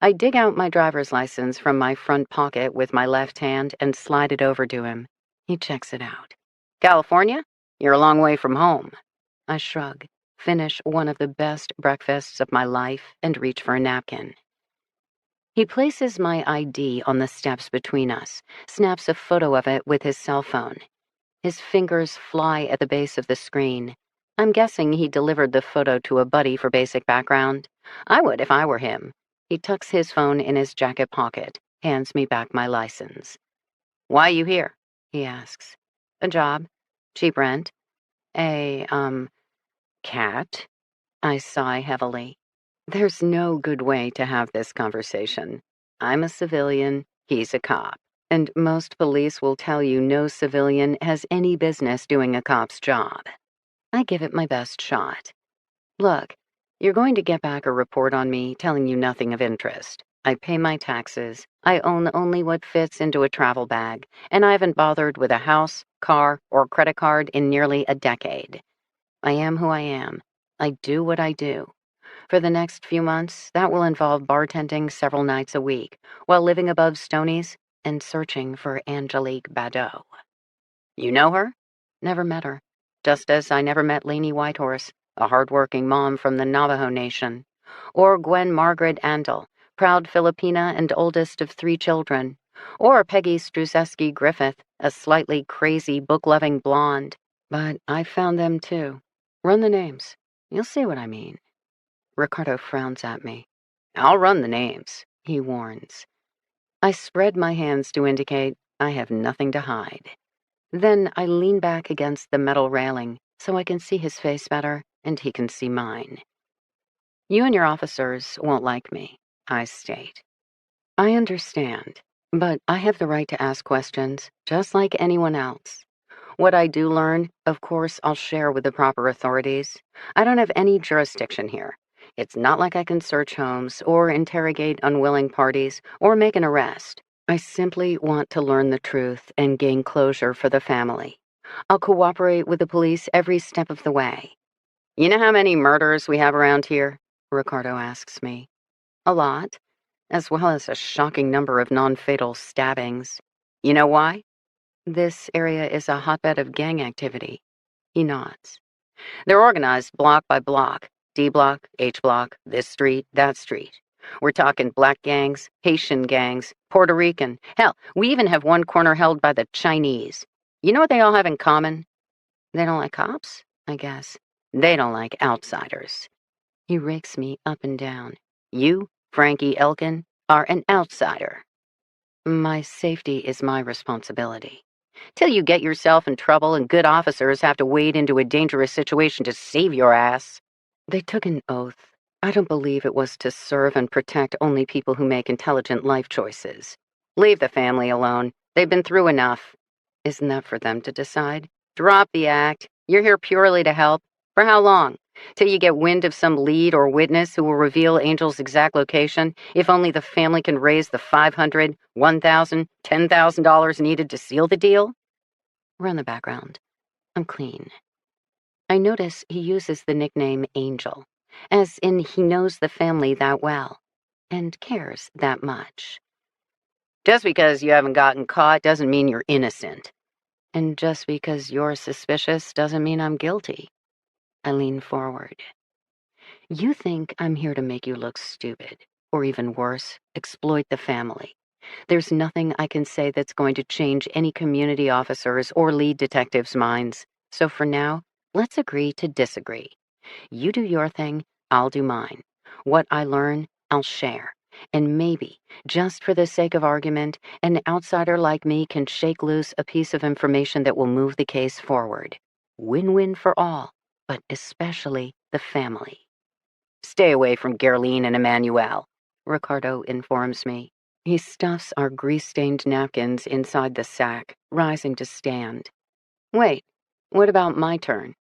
I dig out my driver's license from my front pocket with my left hand and slide it over to him. He checks it out. California? You're a long way from home. I shrug, finish one of the best breakfasts of my life, and reach for a napkin. He places my ID on the steps between us, snaps a photo of it with his cell phone. His fingers fly at the base of the screen. I'm guessing he delivered the photo to a buddy for basic background. I would if I were him. He tucks his phone in his jacket pocket, hands me back my license. Why you here? He asks. A job. Cheap rent. Cat? I sigh heavily. There's no good way to have this conversation. I'm a civilian, he's a cop, and most police will tell you no civilian has any business doing a cop's job. I give it my best shot. Look, you're going to get back a report on me telling you nothing of interest. I pay my taxes, I own only what fits into a travel bag, and I haven't bothered with a house, car, or credit card in nearly a decade. I am who I am. I do what I do. For the next few months, that will involve bartending several nights a week, while living above Stoney's and searching for Angelique Badeau. You know her? Never met her. Just as I never met Lainey Whitehorse, a hard-working mom from the Navajo Nation, or Gwen Margaret Andel, proud Filipina and oldest of 3 children, or Peggy Struzeski Griffith, a slightly crazy, book-loving blonde. But I found them too. Run the names. You'll see what I mean. Ricardo frowns at me. I'll run the names, he warns. I spread my hands to indicate I have nothing to hide. Then I lean back against the metal railing so I can see his face better and he can see mine. You and your officers won't like me, I state. I understand, but I have the right to ask questions, just like anyone else. What I do learn, of course, I'll share with the proper authorities. I don't have any jurisdiction here. It's not like I can search homes or interrogate unwilling parties or make an arrest. I simply want to learn the truth and gain closure for the family. I'll cooperate with the police every step of the way. You know how many murders we have around here? Ricardo asks me. A lot, as well as a shocking number of non-fatal stabbings. You know why? This area is a hotbed of gang activity. He nods. They're organized block by block. D block, H block, this street, that street. We're talking black gangs, Haitian gangs, Puerto Rican. Hell, we even have one corner held by the Chinese. You know what they all have in common? They don't like cops, I guess. They don't like outsiders. He rakes me up and down. You, Frankie Elkin, are an outsider. My safety is my responsibility. Till you get yourself in trouble and good officers have to wade into a dangerous situation to save your ass. They took an oath. I don't believe it was to serve and protect only people who make intelligent life choices. Leave the family alone. They've been through enough. Isn't that for them to decide? Drop the act. You're here purely to help. For how long? Till you get wind of some lead or witness who will reveal Angel's exact location, if only the family can raise the $500, $1,000, $10,000 needed to seal the deal? Run the background. I'm clean. I notice he uses the nickname Angel, as in he knows the family that well, and cares that much. Just because you haven't gotten caught doesn't mean you're innocent. And just because you're suspicious doesn't mean I'm guilty. I lean forward. You think I'm here to make you look stupid, or even worse, exploit the family. There's nothing I can say that's going to change any community officers or lead detectives' minds. So for now, let's agree to disagree. You do your thing, I'll do mine. What I learn, I'll share. And maybe, just for the sake of argument, an outsider like me can shake loose a piece of information that will move the case forward. Win-win for all, but especially the family. Stay away from Gerline and Emmanuel, Ricardo informs me. He stuffs our grease-stained napkins inside the sack, rising to stand. Wait, what about my turn?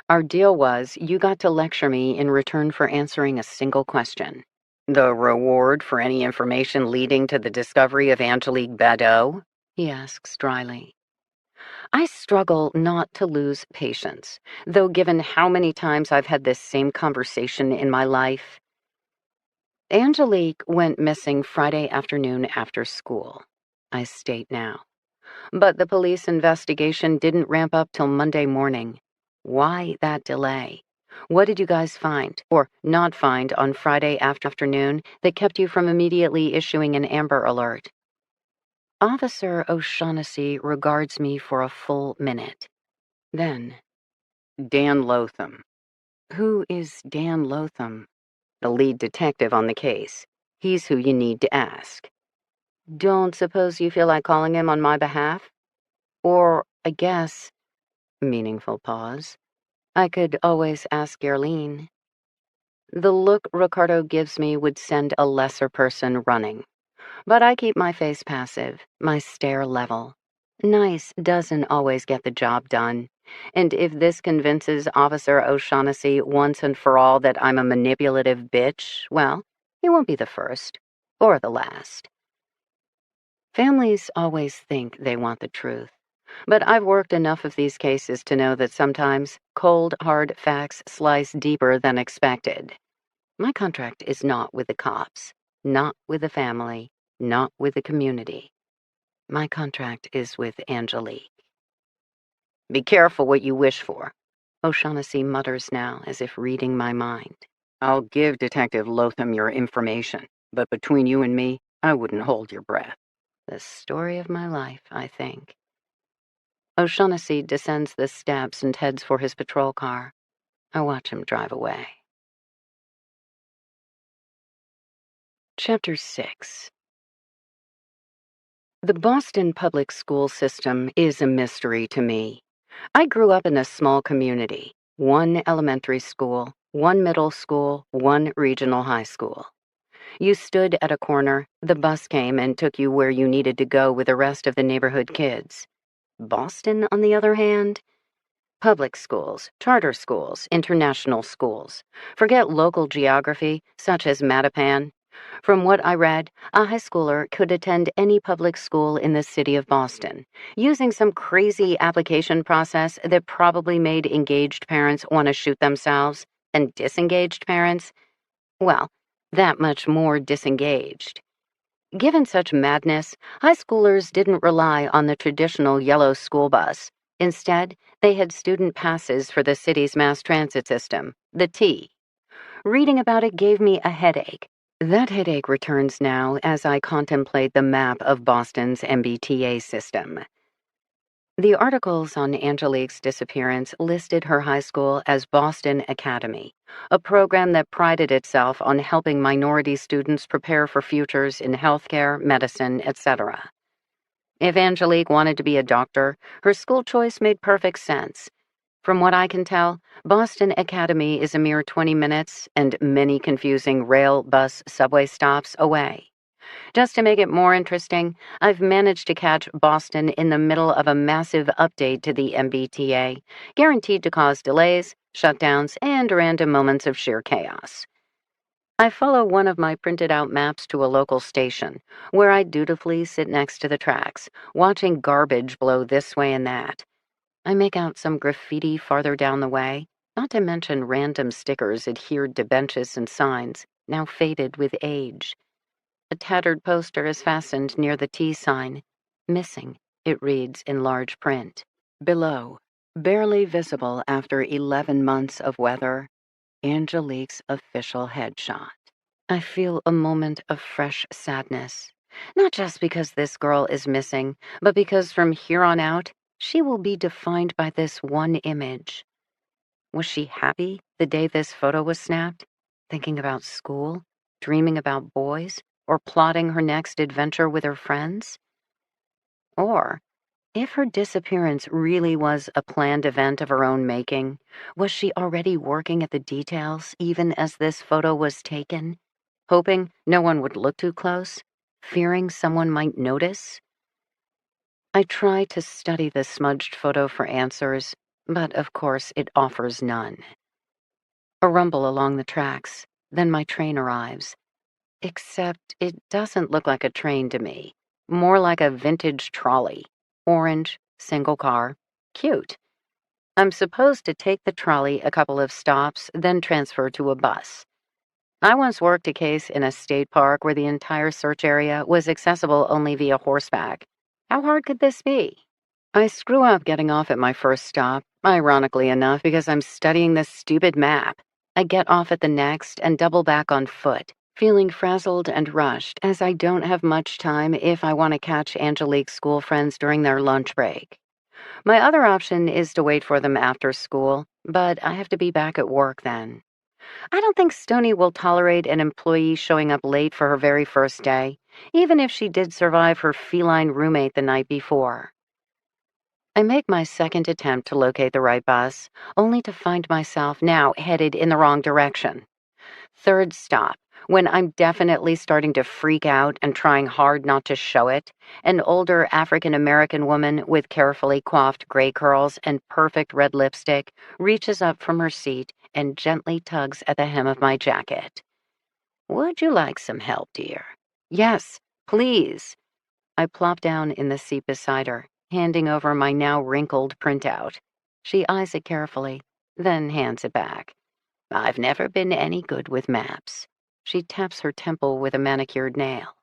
Our deal was you got to lecture me in return for answering a single question. The reward for any information leading to the discovery of Angelique Badeau? He asks dryly. I struggle not to lose patience, though given how many times I've had this same conversation in my life. Angelique went missing Friday afternoon after school, I state now. But the police investigation didn't ramp up till Monday morning. Why that delay? What did you guys find, or not find, on Friday afternoon that kept you from immediately issuing an Amber Alert? Officer O'Shaughnessy regards me for a full minute. Then, Dan Lotham. Who is Dan Lotham? The lead detective on the case. He's who you need to ask. Don't suppose you feel like calling him on my behalf? Or, I guess, meaningful pause, I could always ask Gerline. The look Ricardo gives me would send a lesser person running. But I keep my face passive, my stare level. Nice doesn't always get the job done. And if this convinces Officer O'Shaughnessy once and for all that I'm a manipulative bitch, well, he won't be the first. Or the last. Families always think they want the truth. But I've worked enough of these cases to know that sometimes cold, hard facts slice deeper than expected. My contract is not with the cops, not with the family, not with the community. My contract is with Angelique. Be careful what you wish for, O'Shaughnessy mutters now as if reading my mind. I'll give Detective Lotham your information, but between you and me, I wouldn't hold your breath. The story of my life, I think. O'Shaughnessy descends the steps and heads for his patrol car. I watch him drive away. Chapter 6. The Boston public school system is a mystery to me. I grew up in a small community, one elementary school, one middle school, one regional high school. You stood at a corner, the bus came and took you where you needed to go with the rest of the neighborhood kids. Boston, on the other hand? Public schools, charter schools, international schools. Forget local geography, such as Mattapan. From what I read, a high schooler could attend any public school in the city of Boston, using some crazy application process that probably made engaged parents want to shoot themselves, and disengaged parents, well, that much more disengaged. Given such madness, high schoolers didn't rely on the traditional yellow school bus. Instead, they had student passes for the city's mass transit system, the T. Reading about it gave me a headache. That headache returns now as I contemplate the map of Boston's MBTA system. The articles on Angelique's disappearance listed her high school as Boston Academy, a program that prided itself on helping minority students prepare for futures in healthcare, medicine, etc. If Angelique wanted to be a doctor, her school choice made perfect sense. From what I can tell, Boston Academy is a mere 20 minutes and many confusing rail, bus, subway stops away. Just to make it more interesting, I've managed to catch Boston in the middle of a massive update to the MBTA, guaranteed to cause delays, shutdowns, and random moments of sheer chaos. I follow one of my printed out maps to a local station, where I dutifully sit next to the tracks, watching garbage blow this way and that. I make out some graffiti farther down the way, not to mention random stickers adhered to benches and signs, now faded with age. A tattered poster is fastened near the T sign. Missing, it reads in large print. Below, barely visible after 11 months of weather, Angelique's official headshot. I feel a moment of fresh sadness. Not just because this girl is missing, but because from here on out, she will be defined by this one image. Was she happy the day this photo was snapped? Thinking about school? Dreaming about boys? Or plotting her next adventure with her friends? Or, if her disappearance really was a planned event of her own making, was she already working at the details even as this photo was taken? Hoping no one would look too close? Fearing someone might notice? I try to study the smudged photo for answers, but of course it offers none. A rumble along the tracks, then my train arrives. Except it doesn't look like a train to me, more like a vintage trolley. Orange, single car, cute. I'm supposed to take the trolley a couple of stops, then transfer to a bus. I once worked a case in a state park where the entire search area was accessible only via horseback. How hard could this be? I screw up getting off at my first stop, ironically enough, because I'm studying this stupid map. I get off at the next and double back on foot, feeling frazzled and rushed as I don't have much time if I want to catch Angelique's school friends during their lunch break. My other option is to wait for them after school, but I have to be back at work then. I don't think Stoney will tolerate an employee showing up late for her very first day, even if she did survive her feline roommate the night before. I make my second attempt to locate the right bus, only to find myself now headed in the wrong direction. Third stop, when I'm definitely starting to freak out and trying hard not to show it, an older African-American woman with carefully coiffed gray curls and perfect red lipstick reaches up from her seat and gently tugs at the hem of my jacket. "Would you like some help, dear?" "Yes, please." I plop down in the seat beside her, handing over my now wrinkled printout. She eyes it carefully, then hands it back. "I've never been any good with maps." She taps her temple with a manicured nail.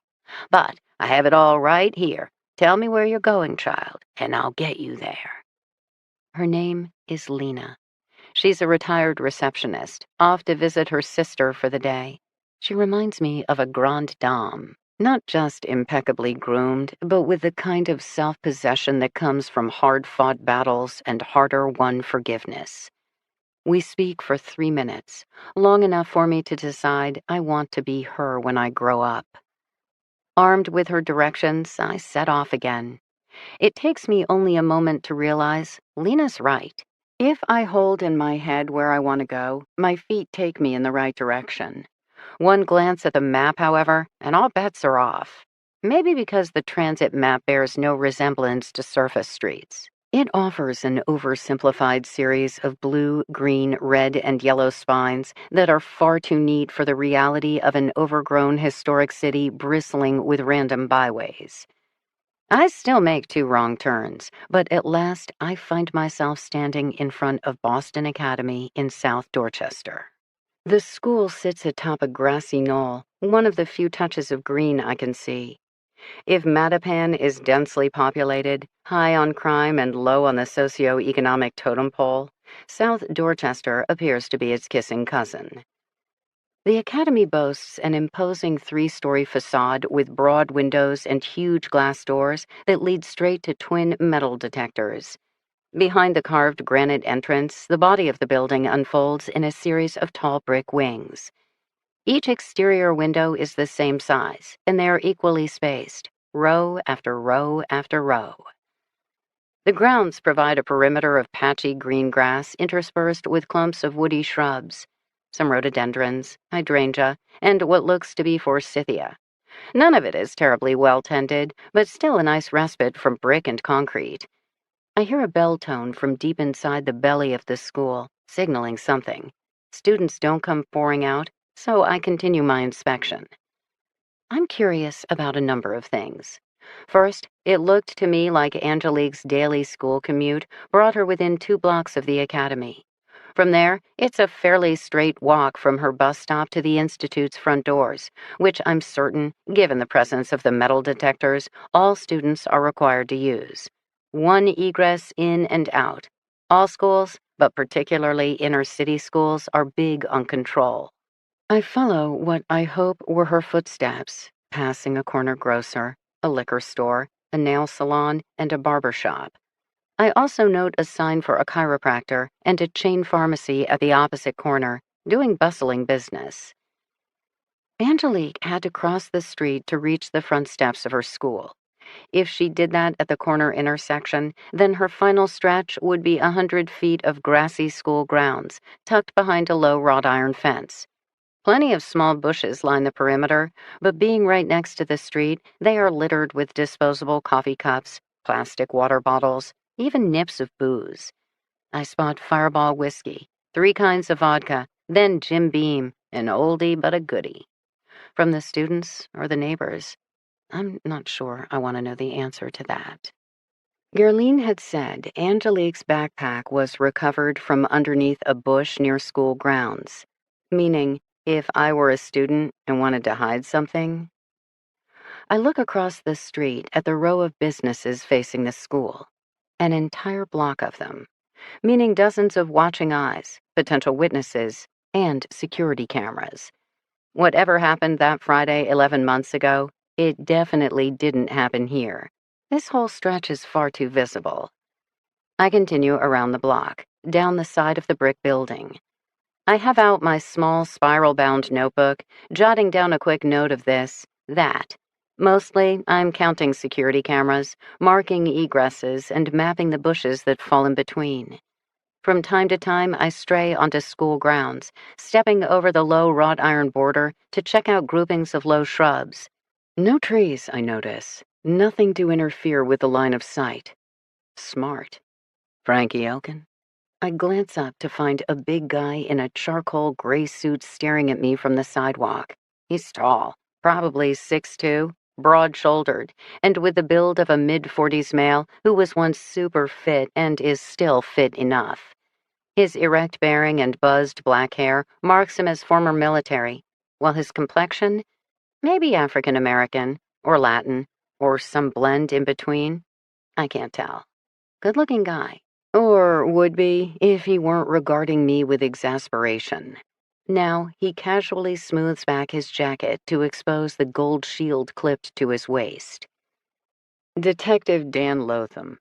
"But I have it all right here. Tell me where you're going, child, and I'll get you there." Her name is Lena. She's a retired receptionist, off to visit her sister for the day. She reminds me of a grande dame, not just impeccably groomed, but with the kind of self-possession that comes from hard-fought battles and harder-won forgiveness. We speak for 3 minutes, long enough for me to decide I want to be her when I grow up. Armed with her directions, I set off again. It takes me only a moment to realize Lena's right. If I hold in my head where I want to go, my feet take me in the right direction. One glance at the map, however, and all bets are off. Maybe because the transit map bears no resemblance to surface streets. It offers an oversimplified series of blue, green, red, and yellow spines that are far too neat for the reality of an overgrown historic city bristling with random byways. I still make 2 wrong turns, but at last I find myself standing in front of Boston Academy in South Dorchester. The school sits atop a grassy knoll, one of the few touches of green I can see. If Mattapan is densely populated, high on crime and low on the socio-economic totem pole, South Dorchester appears to be its kissing cousin. The academy boasts an imposing 3-story facade with broad windows and huge glass doors that lead straight to twin metal detectors. Behind the carved granite entrance, the body of the building unfolds in a series of tall brick wings. Each exterior window is the same size, and they are equally spaced, row after row after row. The grounds provide a perimeter of patchy green grass interspersed with clumps of woody shrubs, some rhododendrons, hydrangea, and what looks to be forsythia. None of it is terribly well tended, but still a nice respite from brick and concrete. I hear a bell tone from deep inside the belly of the school, signaling something. Students don't come pouring out, so I continue my inspection. I'm curious about a number of things. First, it looked to me like Angelique's daily school commute brought her within 2 blocks of the academy. From there, it's a fairly straight walk from her bus stop to the Institute's front doors, which I'm certain, given the presence of the metal detectors, all students are required to use. One egress in and out. All schools, but particularly inner city schools, are big on control. I follow what I hope were her footsteps, passing a corner grocer, a liquor store, a nail salon, and a barber shop. I also note a sign for a chiropractor and a chain pharmacy at the opposite corner, doing bustling business. Angelique had to cross the street to reach the front steps of her school. If she did that at the corner intersection, then her final stretch would be 100 feet of grassy school grounds, tucked behind a low wrought iron fence. Plenty of small bushes line the perimeter, but being right next to the street, they are littered with disposable coffee cups, plastic water bottles, even nips of booze. I spot Fireball whiskey, 3 kinds of vodka, then Jim Beam, an oldie but a goodie. From the students or the neighbors, I'm not sure I want to know the answer to that. Gerline had said Angelique's backpack was recovered from underneath a bush near school grounds, meaning if I were a student and wanted to hide something. I look across the street at the row of businesses facing the school, an entire block of them, meaning dozens of watching eyes, potential witnesses, and security cameras. Whatever happened that Friday 11 months ago, it definitely didn't happen here. This whole stretch is far too visible. I continue around the block, down the side of the brick building. I have out my small spiral-bound notebook, jotting down a quick note of this, that. Mostly, I'm counting security cameras, marking egresses, and mapping the bushes that fall in between. From time to time, I stray onto school grounds, stepping over the low wrought iron border to check out groupings of low shrubs. No trees, I notice. Nothing to interfere with the line of sight. Smart. Frankie Elkin? I glance up to find a big guy in a charcoal gray suit staring at me from the sidewalk. He's tall, probably 6'2", broad-shouldered, and with the build of a mid-40s male who was once super fit and is still fit enough. His erect bearing and buzzed black hair marks him as former military, while his complexion, maybe African American, or Latin, or some blend in between. I can't tell. Good-looking guy. Or would be if he weren't regarding me with exasperation. Now, he casually smooths back his jacket to expose the gold shield clipped to his waist. Detective Dan Lotham.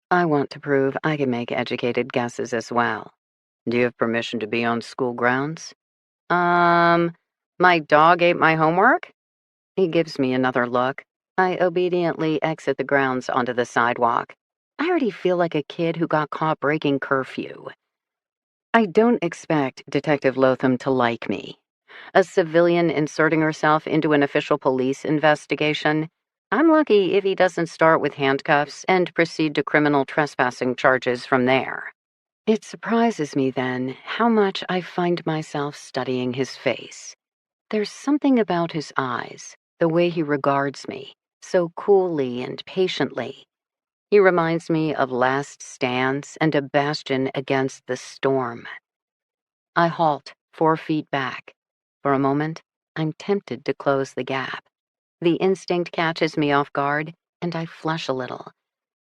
I want to prove I can make educated guesses as well. Do you have permission to be on school grounds? My dog ate my homework? He gives me another look. I obediently exit the grounds onto the sidewalk. I already feel like a kid who got caught breaking curfew. I don't expect Detective Lotham to like me. A civilian inserting herself into an official police investigation. I'm lucky if he doesn't start with handcuffs and proceed to criminal trespassing charges from there. It surprises me, then, how much I find myself studying his face. There's something about his eyes, the way he regards me, so coolly and patiently. He reminds me of last stands and a bastion against the storm. I halt, 4 feet back. For a moment, I'm tempted to close the gap. The instinct catches me off guard, and I flush a little.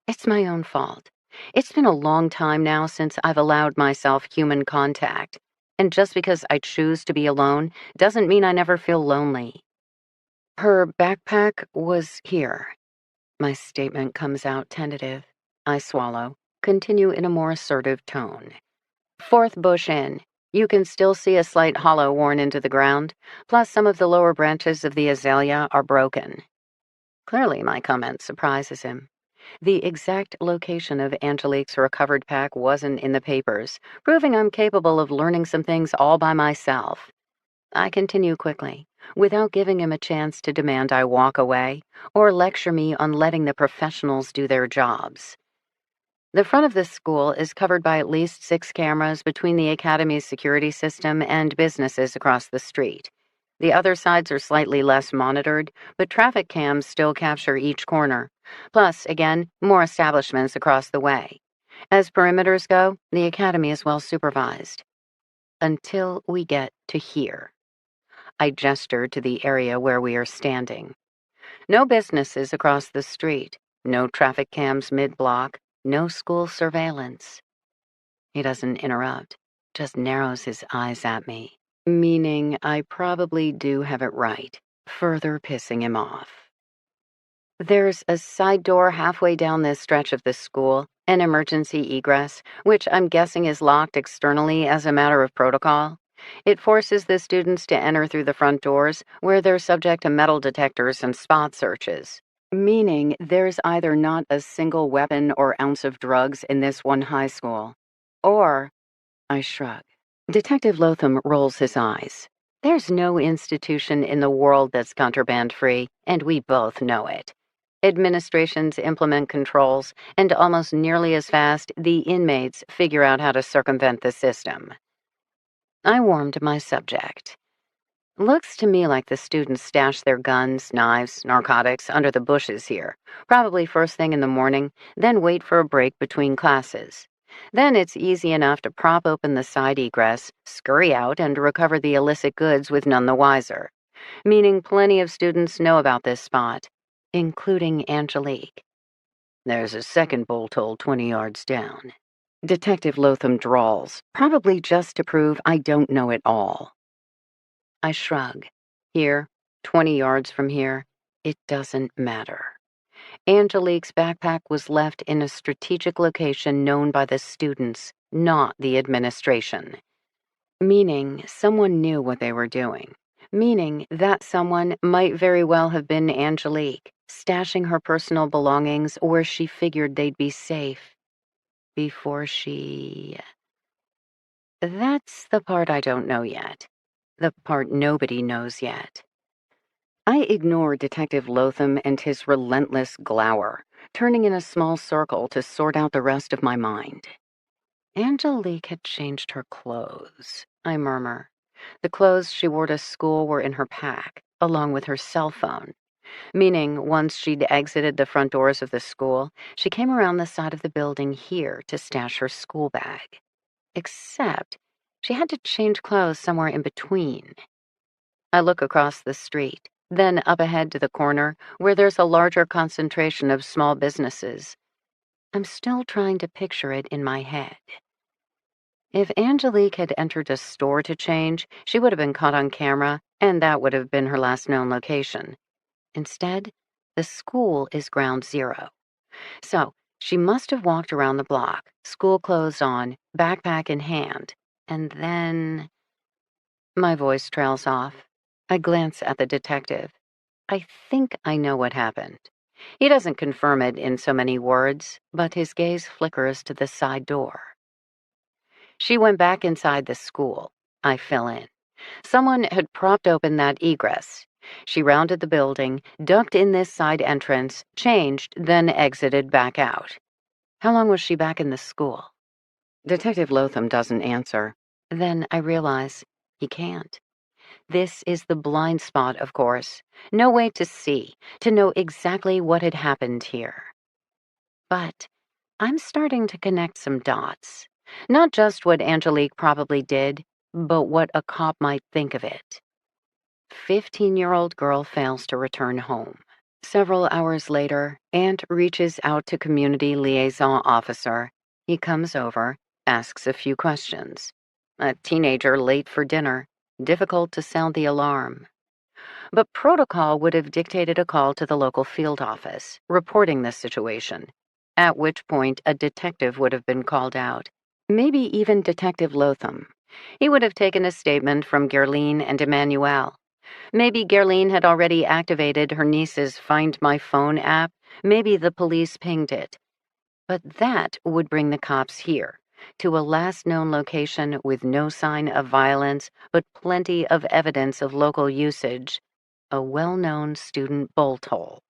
It's my own fault. It's been a long time now since I've allowed myself human contact, and just because I choose to be alone doesn't mean I never feel lonely. Her backpack was here. My statement comes out tentative. I swallow, continue in a more assertive tone. 4th bush in. You can still see a slight hollow worn into the ground, plus some of the lower branches of the azalea are broken. Clearly, my comment surprises him. The exact location of Angelique's recovered pack wasn't in the papers, proving I'm capable of learning some things all by myself. I continue quickly, without giving him a chance to demand I walk away or lecture me on letting the professionals do their jobs. The front of this school is covered by at least 6 cameras between the academy's security system and businesses across the street. The other sides are slightly less monitored, but traffic cams still capture each corner. Plus, again, more establishments across the way. As perimeters go, the academy is well supervised. Until we get to here. I gestured to the area where we are standing. No businesses across the street, no traffic cams mid-block, no school surveillance. He doesn't interrupt, just narrows his eyes at me, meaning I probably do have it right, further pissing him off. There's a side door halfway down this stretch of the school, an emergency egress, which I'm guessing is locked externally as a matter of protocol. It forces the students to enter through the front doors, where they're subject to metal detectors and spot searches. Meaning there's either not a single weapon or ounce of drugs in this one high school. Or, I shrug. Detective Lotham rolls his eyes. There's no institution in the world that's contraband-free, and we both know it. Administrations implement controls, and almost nearly as fast, the inmates figure out how to circumvent the system. I warmed my subject. Looks to me like the students stash their guns, knives, narcotics under the bushes here, probably first thing in the morning, then wait for a break between classes. Then it's easy enough to prop open the side egress, scurry out, and recover the illicit goods with none the wiser. Meaning plenty of students know about this spot, including Angelique. There's a second bolt hole 20 yards down. Detective Lotham drawls, probably just to prove I don't know it all. I shrug. Here, 20 yards from here, it doesn't matter. Angelique's backpack was left in a strategic location known by the students, not the administration. Meaning someone knew what they were doing. Meaning that someone might very well have been Angelique, stashing her personal belongings where she figured they'd be safe. Before she... That's the part I don't know yet. The part nobody knows yet. I ignore Detective Lotham and his relentless glower, turning in a small circle to sort out the rest of my mind. Angelique had changed her clothes, I murmur. The clothes she wore to school were in her pack, along with her cell phone. Meaning, once she'd exited the front doors of the school, she came around the side of the building here to stash her school bag. Except, she had to change clothes somewhere in between. I look across the street, then up ahead to the corner, where there's a larger concentration of small businesses. I'm still trying to picture it in my head. If Angelique had entered a store to change, she would have been caught on camera, and that would have been her last known location. Instead, the school is ground zero. So, she must have walked around the block, school clothes on, backpack in hand, and then... My voice trails off. I glance at the detective. I think I know what happened. He doesn't confirm it in so many words, but his gaze flickers to the side door. She went back inside the school. I fill in. Someone had propped open that egress. She rounded the building, ducked in this side entrance, changed, then exited back out. How long was she back in the school? Detective Lotham doesn't answer. Then I realize he can't. This is the blind spot, of course. No way to see, to know exactly what had happened here. But I'm starting to connect some dots. Not just what Angelique probably did, but what a cop might think of it. 15-year-old girl fails to return home. Several hours later, Aunt reaches out to community liaison officer. He comes over, asks a few questions. A teenager late for dinner. Difficult to sound the alarm. But protocol would have dictated a call to the local field office, reporting this situation, at which point a detective would have been called out. Maybe even Detective Lotham. He would have taken a statement from Gerline and Emmanuel. Maybe Gerline had already activated her niece's Find My Phone app. Maybe the police pinged it. But that would bring the cops here, to a last known location with no sign of violence, but plenty of evidence of local usage, a well-known student bolt hole.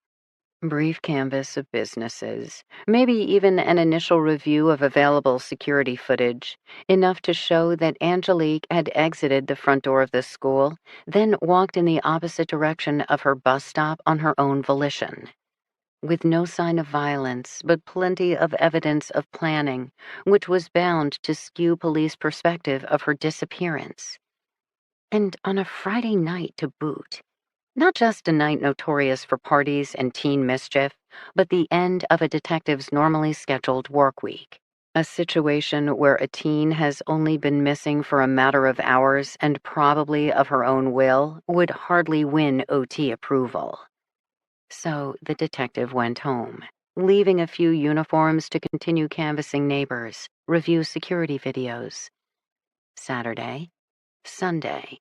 Brief canvass of businesses, maybe even an initial review of available security footage, enough to show that Angelique had exited the front door of the school, then walked in the opposite direction of her bus stop on her own volition. With no sign of violence, but plenty of evidence of planning, which was bound to skew police perspective of her disappearance. And on a Friday night to boot. Not just a night notorious for parties and teen mischief, but the end of a detective's normally scheduled work week. A situation where a teen has only been missing for a matter of hours and probably of her own will would hardly win OT approval. So the detective went home, leaving a few uniforms to continue canvassing neighbors, review security videos. Saturday, Sunday,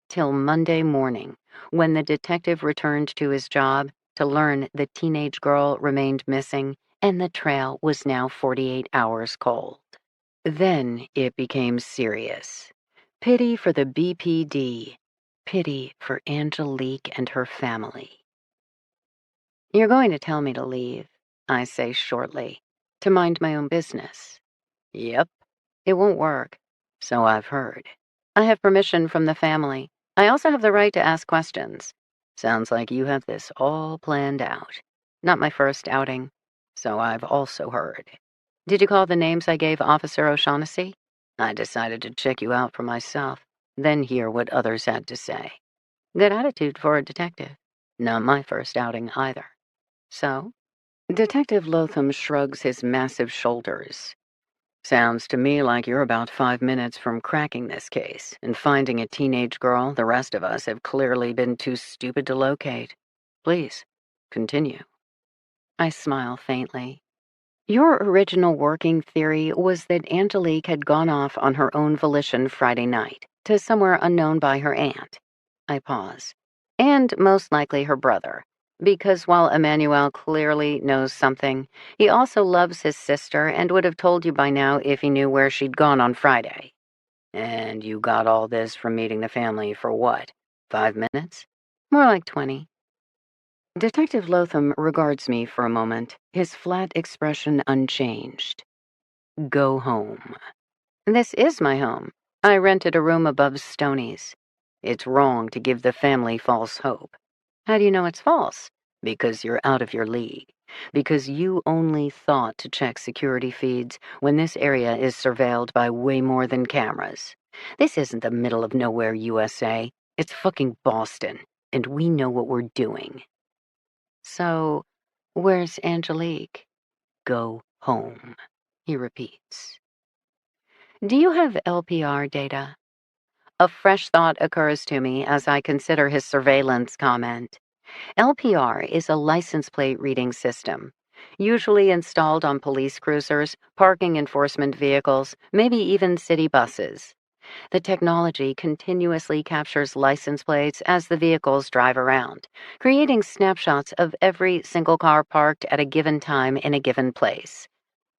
till Monday morning, when the detective returned to his job to learn the teenage girl remained missing and the trail was now 48 hours cold. Then it became serious. Pity for the BPD. Pity for Angelique and her family. You're going to tell me to leave, I say shortly, to mind my own business. Yep, it won't work. So I've heard. I have permission from the family. I also have the right to ask questions. Sounds like you have this all planned out. Not my first outing, so I've also heard. Did you call the names I gave Officer O'Shaughnessy? I decided to check you out for myself, then hear what others had to say. Good attitude for a detective. Not my first outing either. So? Detective Lotham shrugs his massive shoulders. Sounds to me like you're about 5 minutes from cracking this case and finding a teenage girl the rest of us have clearly been too stupid to locate. Please, continue. I smile faintly. Your original working theory was that Angelique had gone off on her own volition Friday night, to somewhere unknown by her aunt. I pause. And most likely her brother, because while Emmanuel clearly knows something, he also loves his sister and would have told you by now if he knew where she'd gone on Friday. And you got all this from meeting the family for what, 5 minutes? More like 20. Detective Lotham regards me for a moment, his flat expression unchanged. Go home. This is my home. I rented a room above Stoney's. It's wrong to give the family false hope. How do you know it's false? Because you're out of your league. Because you only thought to check security feeds when this area is surveilled by way more than cameras. This isn't the middle of nowhere, USA. It's fucking Boston, and we know what we're doing. So, where's Angelique? Go home, he repeats. Do you have LPR data? A fresh thought occurs to me as I consider his surveillance comment. LPR is a license plate reading system, usually installed on police cruisers, parking enforcement vehicles, maybe even city buses. The technology continuously captures license plates as the vehicles drive around, creating snapshots of every single car parked at a given time in a given place.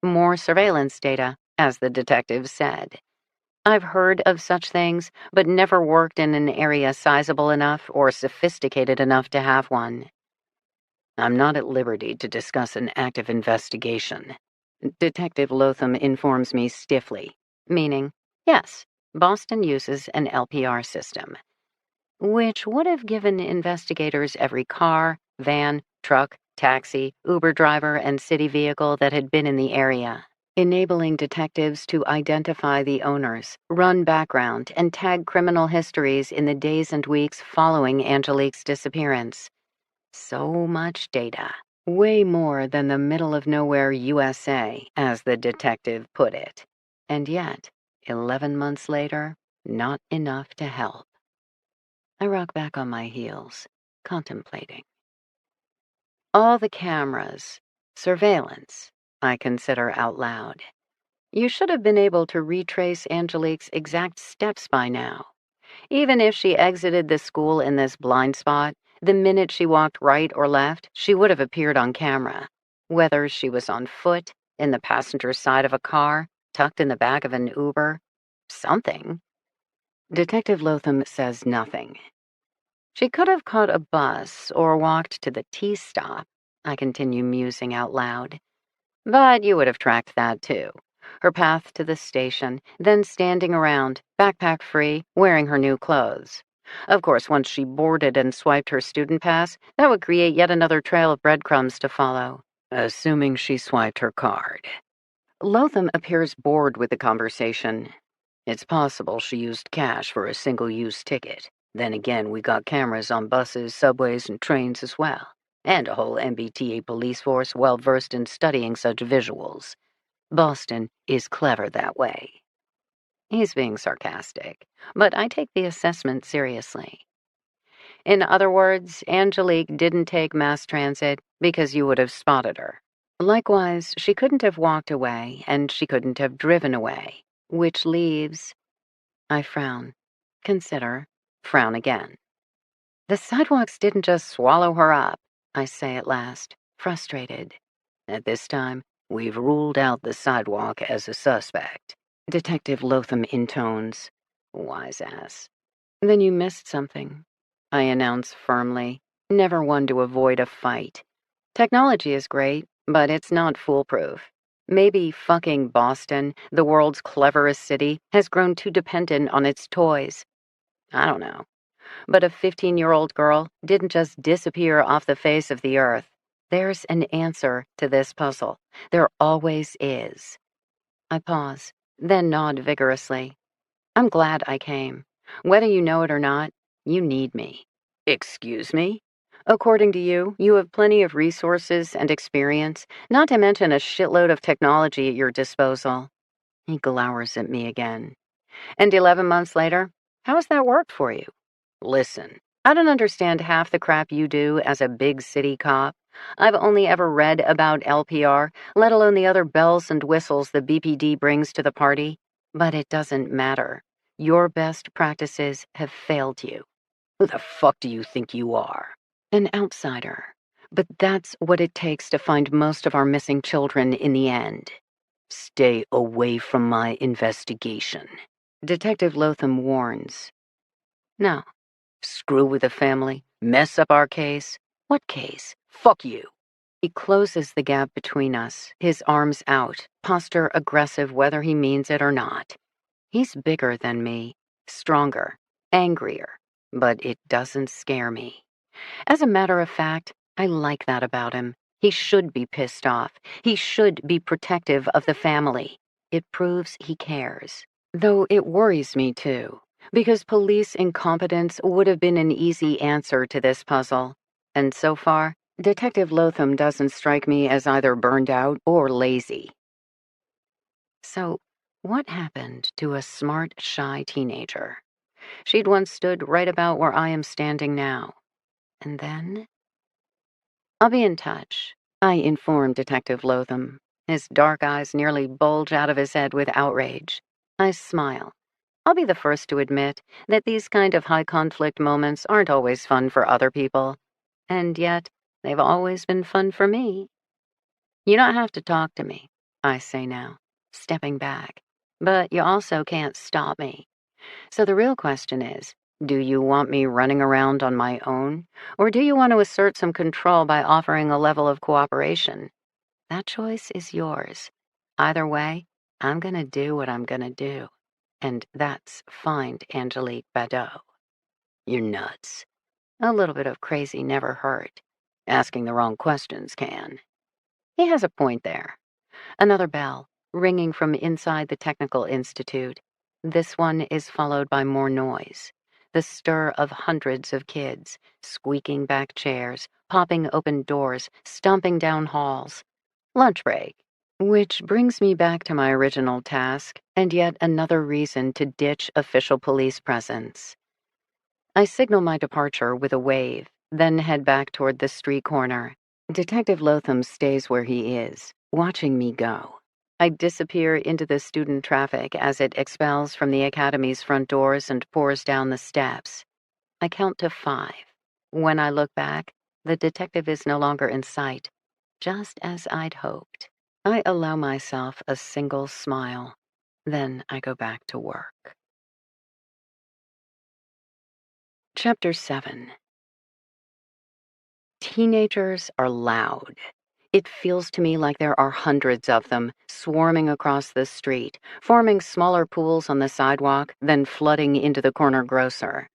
More surveillance data, as the detective said. I've heard of such things, but never worked in an area sizable enough or sophisticated enough to have one. I'm not at liberty to discuss an active investigation. Detective Lotham informs me stiffly, meaning, yes, Boston uses an LPR system, which would have given investigators every car, van, truck, taxi, Uber driver, and city vehicle that had been in the area, enabling detectives to identify the owners, run background, and tag criminal histories in the days and weeks following Angelique's disappearance. So much data. Way more than the middle of nowhere USA, as the detective put it. And yet, 11 months later, not enough to help. I rock back on my heels, contemplating. All the cameras, surveillance, I consider out loud. You should have been able to retrace Angelique's exact steps by now. Even if she exited the school in this blind spot, the minute she walked right or left, she would have appeared on camera. Whether she was on foot, in the passenger side of a car, tucked in the back of an Uber, something. Detective Lotham says nothing. She could have caught a bus or walked to the T stop, I continue musing out loud. But you would have tracked that too. Her path to the station, then standing around, backpack free, wearing her new clothes. Of course, once she boarded and swiped her student pass, that would create yet another trail of breadcrumbs to follow, assuming she swiped her card. Lotham appears bored with the conversation. It's possible she used cash for a single-use ticket. Then again, we got cameras on buses, subways, and trains as well. And a whole MBTA police force well-versed in studying such visuals. Boston is clever that way. He's being sarcastic, but I take the assessment seriously. In other words, Angelique didn't take mass transit because you would have spotted her. Likewise, she couldn't have walked away, and she couldn't have driven away, which leaves... I frown. Consider. Frown again. The sidewalks didn't just swallow her up, I say at last, frustrated. At this time, we've ruled out the sidewalk as a suspect. Detective Lotham intones. Wise ass. Then you missed something, I announce firmly, never one to avoid a fight. Technology is great, but it's not foolproof. Maybe fucking Boston, the world's cleverest city, has grown too dependent on its toys. I don't know. But a 15-year-old girl didn't just disappear off the face of the earth. There's an answer to this puzzle. There always is. I pause, then nod vigorously. I'm glad I came. Whether you know it or not, you need me. Excuse me? According to you, you have plenty of resources and experience, not to mention a shitload of technology at your disposal. He glowers at me again. And 11 months later, how has that worked for you? Listen, I don't understand half the crap you do as a big city cop. I've only ever read about LPR, let alone the other bells and whistles the BPD brings to the party. But it doesn't matter. Your best practices have failed you. Who the fuck do you think you are? An outsider. But that's what it takes to find most of our missing children in the end. Stay away from my investigation. Detective Lotham warns. No. Screw with the family? Mess up our case? What case? Fuck you. He closes the gap between us, his arms out, posture aggressive whether he means it or not. He's bigger than me, stronger, angrier, but it doesn't scare me. As a matter of fact, I like that about him. He should be pissed off. He should be protective of the family. It proves he cares. Though it worries me too, because police incompetence would have been an easy answer to this puzzle. And so far, Detective Lotham doesn't strike me as either burned out or lazy. So, what happened to a smart, shy teenager? She'd once stood right about where I am standing now. And then? I'll be in touch, I inform Detective Lotham. His dark eyes nearly bulge out of his head with outrage. I smile. I'll be the first to admit that these kind of high-conflict moments aren't always fun for other people. And yet, they've always been fun for me. You don't have to talk to me, I say now, stepping back. But you also can't stop me. So the real question is, do you want me running around on my own, or do you want to assert some control by offering a level of cooperation? That choice is yours. Either way, I'm gonna do what I'm gonna do. And that's find Angelique Badeau. You're nuts. A little bit of crazy never hurt. Asking the wrong questions can. He has a point there. Another bell, ringing from inside the Technical Institute. This one is followed by more noise. The stir of hundreds of kids, squeaking back chairs, popping open doors, stomping down halls. Lunch break. Which brings me back to my original task, and yet another reason to ditch official police presence. I signal my departure with a wave, then head back toward the street corner. Detective Lotham stays where he is, watching me go. I disappear into the student traffic as it expels from the academy's front doors and pours down the steps. I count to 5. When I look back, the detective is no longer in sight, just as I'd hoped. I allow myself a single smile. Then I go back to work. Chapter 7. Teenagers are loud. It feels to me like there are hundreds of them swarming across the street, forming smaller pools on the sidewalk, then flooding into the corner grocer.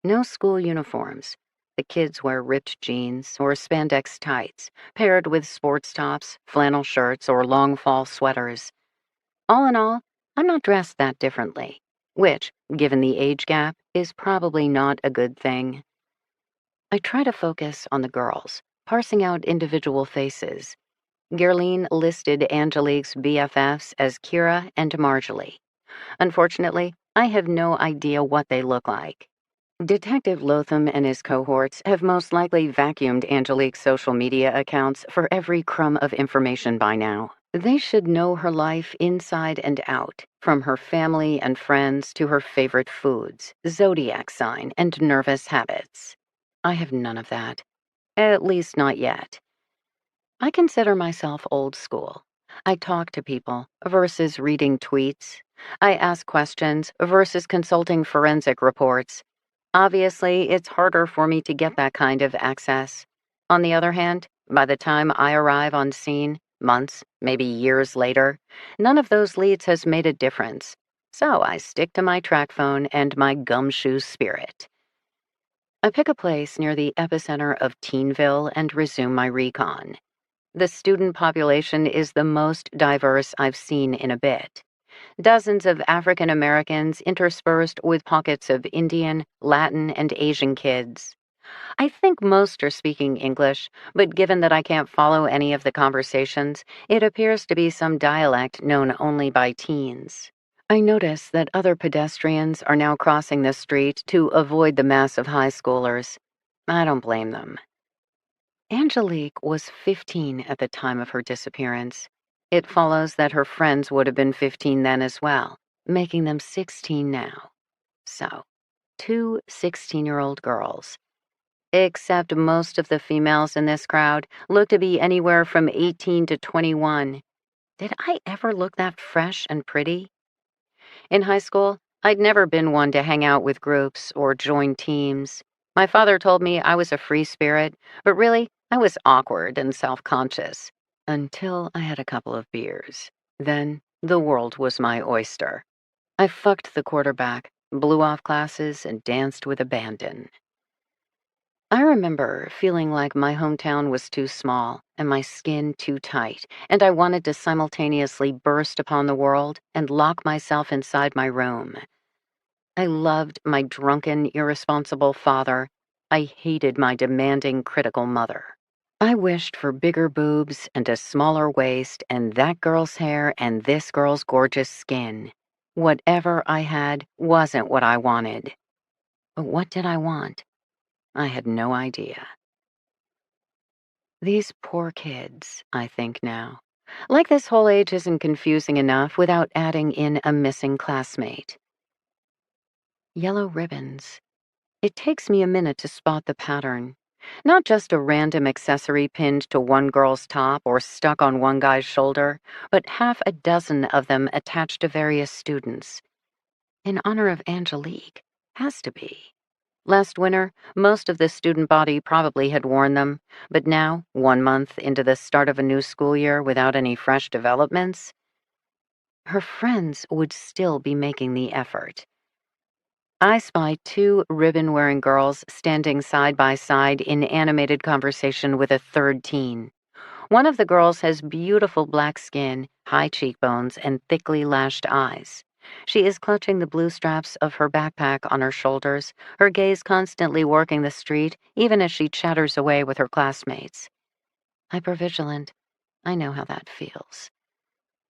No school uniforms. The kids wear ripped jeans or spandex tights, paired with sports tops, flannel shirts, or long fall sweaters. All in all, I'm not dressed that differently, which, given the age gap, is probably not a good thing. I try to focus on the girls, parsing out individual faces. Gerline listed Angelique's BFFs as Kira and Marjorie. Unfortunately, I have no idea what they look like. Detective Lotham and his cohorts have most likely vacuumed Angelique's social media accounts for every crumb of information by now. They should know her life inside and out, from her family and friends to her favorite foods, zodiac sign, and nervous habits. I have none of that. At least not yet. I consider myself old school. I talk to people versus reading tweets. I ask questions versus consulting forensic reports. Obviously, it's harder for me to get that kind of access. On the other hand, by the time I arrive on scene, months, maybe years later, none of those leads has made a difference. So I stick to my track phone and my gumshoe spirit. I pick a place near the epicenter of Teenville and resume my recon. The student population is the most diverse I've seen in a bit. Dozens of African Americans interspersed with pockets of Indian, Latin, and Asian kids. I think most are speaking English, but given that I can't follow any of the conversations, it appears to be some dialect known only by teens. I notice that other pedestrians are now crossing the street to avoid the mass of high schoolers. I don't blame them. Angelique was 15 at the time of her disappearance. It follows that her friends would have been 15 then as well, making them 16 now. So, two 16-year-old girls. Except most of the females in this crowd look to be anywhere from 18 to 21. Did I ever look that fresh and pretty? In high school, I'd never been one to hang out with groups or join teams. My father told me I was a free spirit, but really, I was awkward and self-conscious. Until I had a couple of beers. Then, the world was my oyster. I fucked the quarterback, blew off classes, and danced with abandon. I remember feeling like my hometown was too small and my skin too tight, and I wanted to simultaneously burst upon the world and lock myself inside my room. I loved my drunken, irresponsible father. I hated my demanding, critical mother. I wished for bigger boobs and a smaller waist and that girl's hair and this girl's gorgeous skin. Whatever I had wasn't what I wanted. But what did I want? I had no idea. These poor kids, I think now. Like this whole age isn't confusing enough without adding in a missing classmate. Yellow ribbons. It takes me a minute to spot the pattern. Not just a random accessory pinned to one girl's top or stuck on one guy's shoulder, but half a dozen of them attached to various students. In honor of Angelique. Has to be. Last winter, most of the student body probably had worn them, but now, 1 month into the start of a new school year without any fresh developments, her friends would still be making the effort. I spy two ribbon-wearing girls standing side by side in animated conversation with a third teen. One of the girls has beautiful black skin, high cheekbones, and thickly lashed eyes. She is clutching the blue straps of her backpack on her shoulders, her gaze constantly working the street, even as she chatters away with her classmates. Hypervigilant. I know how that feels.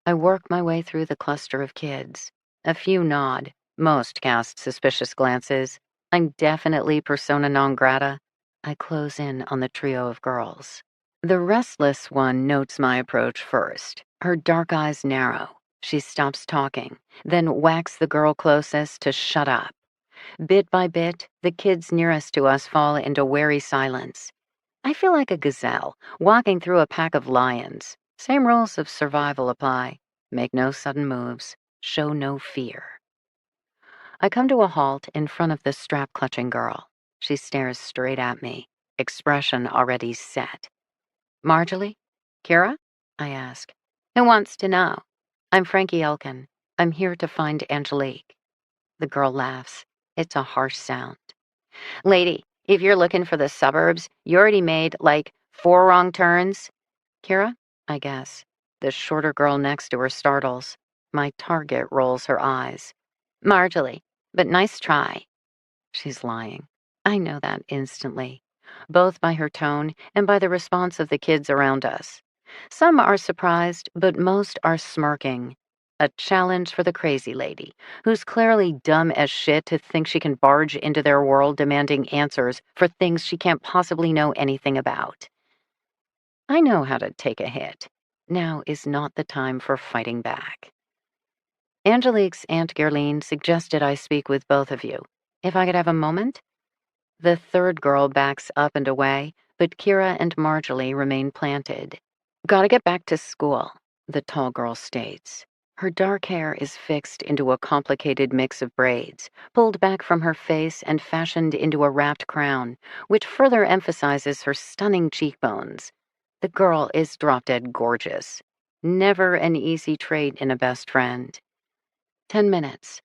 I work my way through the cluster of kids. A few nod. Most cast suspicious glances. I'm definitely persona non grata. I close in on the trio of girls. The restless one notes my approach first. Her dark eyes narrow. She stops talking, then whacks the girl closest to shut up. Bit by bit, the kids nearest to us fall into wary silence. I feel like a gazelle, walking through a pack of lions. Same rules of survival apply. Make no sudden moves. Show no fear. I come to a halt in front of the strap-clutching girl. She stares straight at me. expression already set. Marjorie? Kira? I ask. Who wants to know? I'm Frankie Elkin. I'm here to find Angelique. The girl laughs. It's a harsh sound. Lady, if you're looking for the suburbs, you already made, like, 4 wrong turns. Kira? I guess. The shorter girl next to her startles. My target rolls her eyes. Marjorie, but nice try. She's lying. I know that instantly, both by her tone and by the response of the kids around us. Some are surprised, but most are smirking. A challenge for the crazy lady, who's clearly dumb as shit to think she can barge into their world demanding answers for things she can't possibly know anything about. I know how to take a hit. Now is not the time for fighting back. Angelique's Aunt Gerline suggested I speak with both of you. If I could have a moment? The third girl backs up and away, but Kira and Marjorie remain planted. Gotta get back to school, the tall girl states. Her dark hair is fixed into a complicated mix of braids, pulled back from her face and fashioned into a wrapped crown, which further emphasizes her stunning cheekbones. The girl is drop-dead gorgeous. Never an easy trait in a best friend. 10 minutes.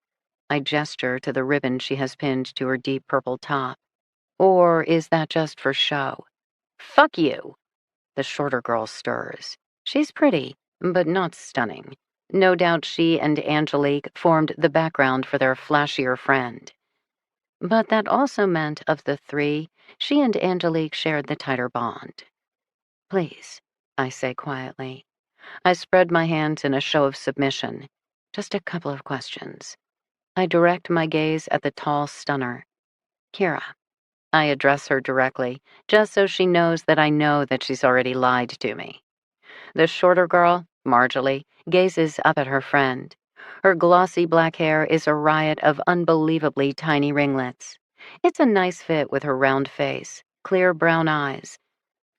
I gesture to the ribbon she has pinned to her deep purple top. Or is that just for show? Fuck you. The shorter girl stirs. She's pretty, but not stunning. No doubt she and Angelique formed the background for their flashier friend. But that also meant of the three, she and Angelique shared the tighter bond. Please, I say quietly. I spread my hands in a show of submission. Just a couple of questions. I direct my gaze at the tall stunner. Kira. I address her directly, just so she knows that I know that she's already lied to me. The shorter girl, Marjorie, gazes up at her friend. Her glossy black hair is a riot of unbelievably tiny ringlets. It's a nice fit with her round face, clear brown eyes.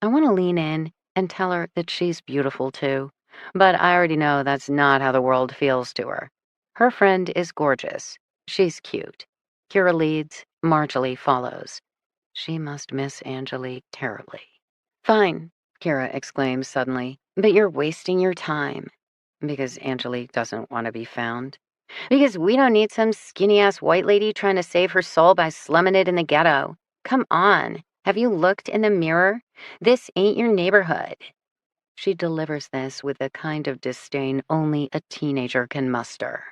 I want to lean in and tell her that she's beautiful too, but I already know that's not how the world feels to her. Her friend is gorgeous. She's cute. Kira leads, Marjorie follows. She must miss Angelique terribly. Fine, Kira exclaims suddenly, but you're wasting your time. Because Angelique doesn't want to be found. Because we don't need some skinny-ass white lady trying to save her soul by slumming it in the ghetto. Come on, have you looked in the mirror? This ain't your neighborhood. She delivers this with the kind of disdain only a teenager can muster.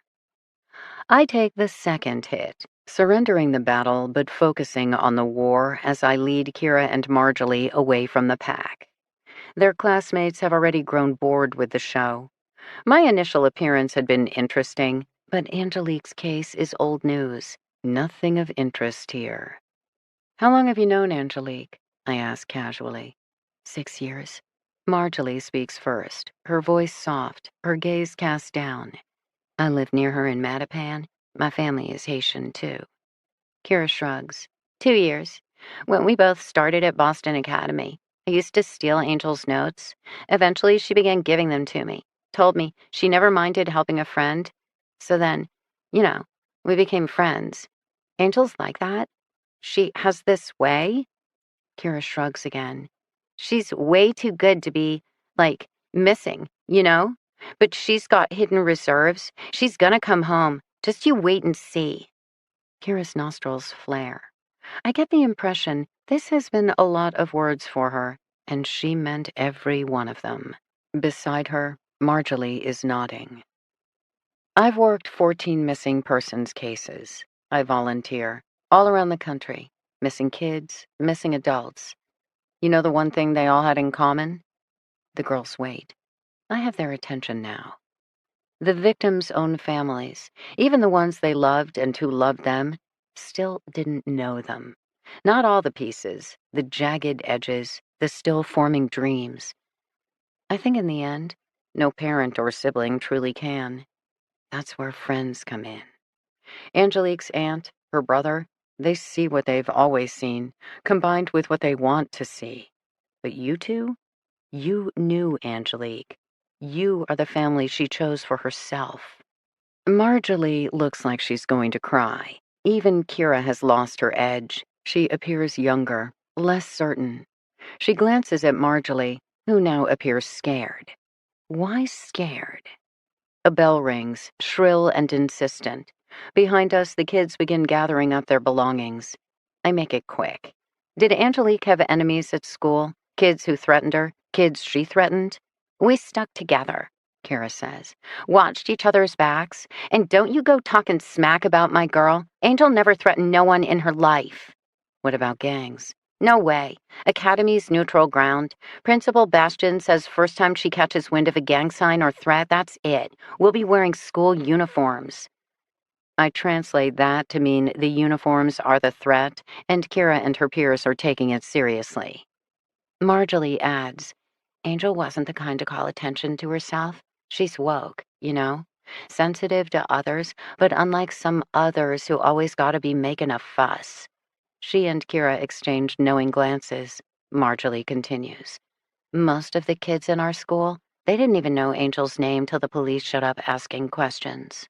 I take the second hit, surrendering the battle but focusing on the war as I lead Kira and Marjorie away from the pack. Their classmates have already grown bored with the show. My initial appearance had been interesting, but Angelique's case is old news. Nothing of interest here. How long have you known Angelique? I ask casually. 6 years. Marjorie speaks first, her voice soft, her gaze cast down. I live near her in Mattapan. My family is Haitian, too. Kira shrugs. 2 years. When we both started at Boston Academy, I used to steal Angel's notes. Eventually, she began giving them to me. Told me she never minded helping a friend. So then, we became friends. Angel's like that. She has this way. Kira shrugs again. She's way too good to be, like, missing, But she's got hidden reserves. She's gonna come home. Just you wait and see. Kira's nostrils flare. I get the impression this has been a lot of words for her, and she meant every one of them. Beside her, Marjorie is nodding. I've worked 14 missing persons cases. I volunteer, all around the country. Missing kids, missing adults. You know the one thing they all had in common? The girls wait. I have their attention now. The victims' own families, even the ones they loved and who loved them, still didn't know them. Not all the pieces, the jagged edges, the still forming dreams. I think in the end, no parent or sibling truly can. That's where friends come in. Angelique's aunt, her brother, they see what they've always seen, combined with what they want to see. But you two? You knew Angelique. You are the family she chose for herself. Marjorie looks like she's going to cry. Even Kira has lost her edge. She appears younger, less certain. She glances at Marjorie, who now appears scared. Why scared? A bell rings, shrill and insistent. Behind us, the kids begin gathering up their belongings. I make it quick. Did Angelique have enemies at school? Kids who threatened her? Kids she threatened? We stuck together, Kira says. Watched each other's backs. And don't you go talking smack about my girl. Angel never threatened no one in her life. What about gangs? No way. Academy's neutral ground. Principal Bastian says first time she catches wind of a gang sign or threat, that's it. We'll be wearing school uniforms. I translate that to mean the uniforms are the threat, and Kira and her peers are taking it seriously. Marjorie adds, Angel wasn't the kind to call attention to herself. She's woke, you know? Sensitive to others, but unlike some others who always gotta be making a fuss. She and Kira exchanged knowing glances. Marjorie continues. Most of the kids in our school, they didn't even know Angel's name till the police showed up asking questions.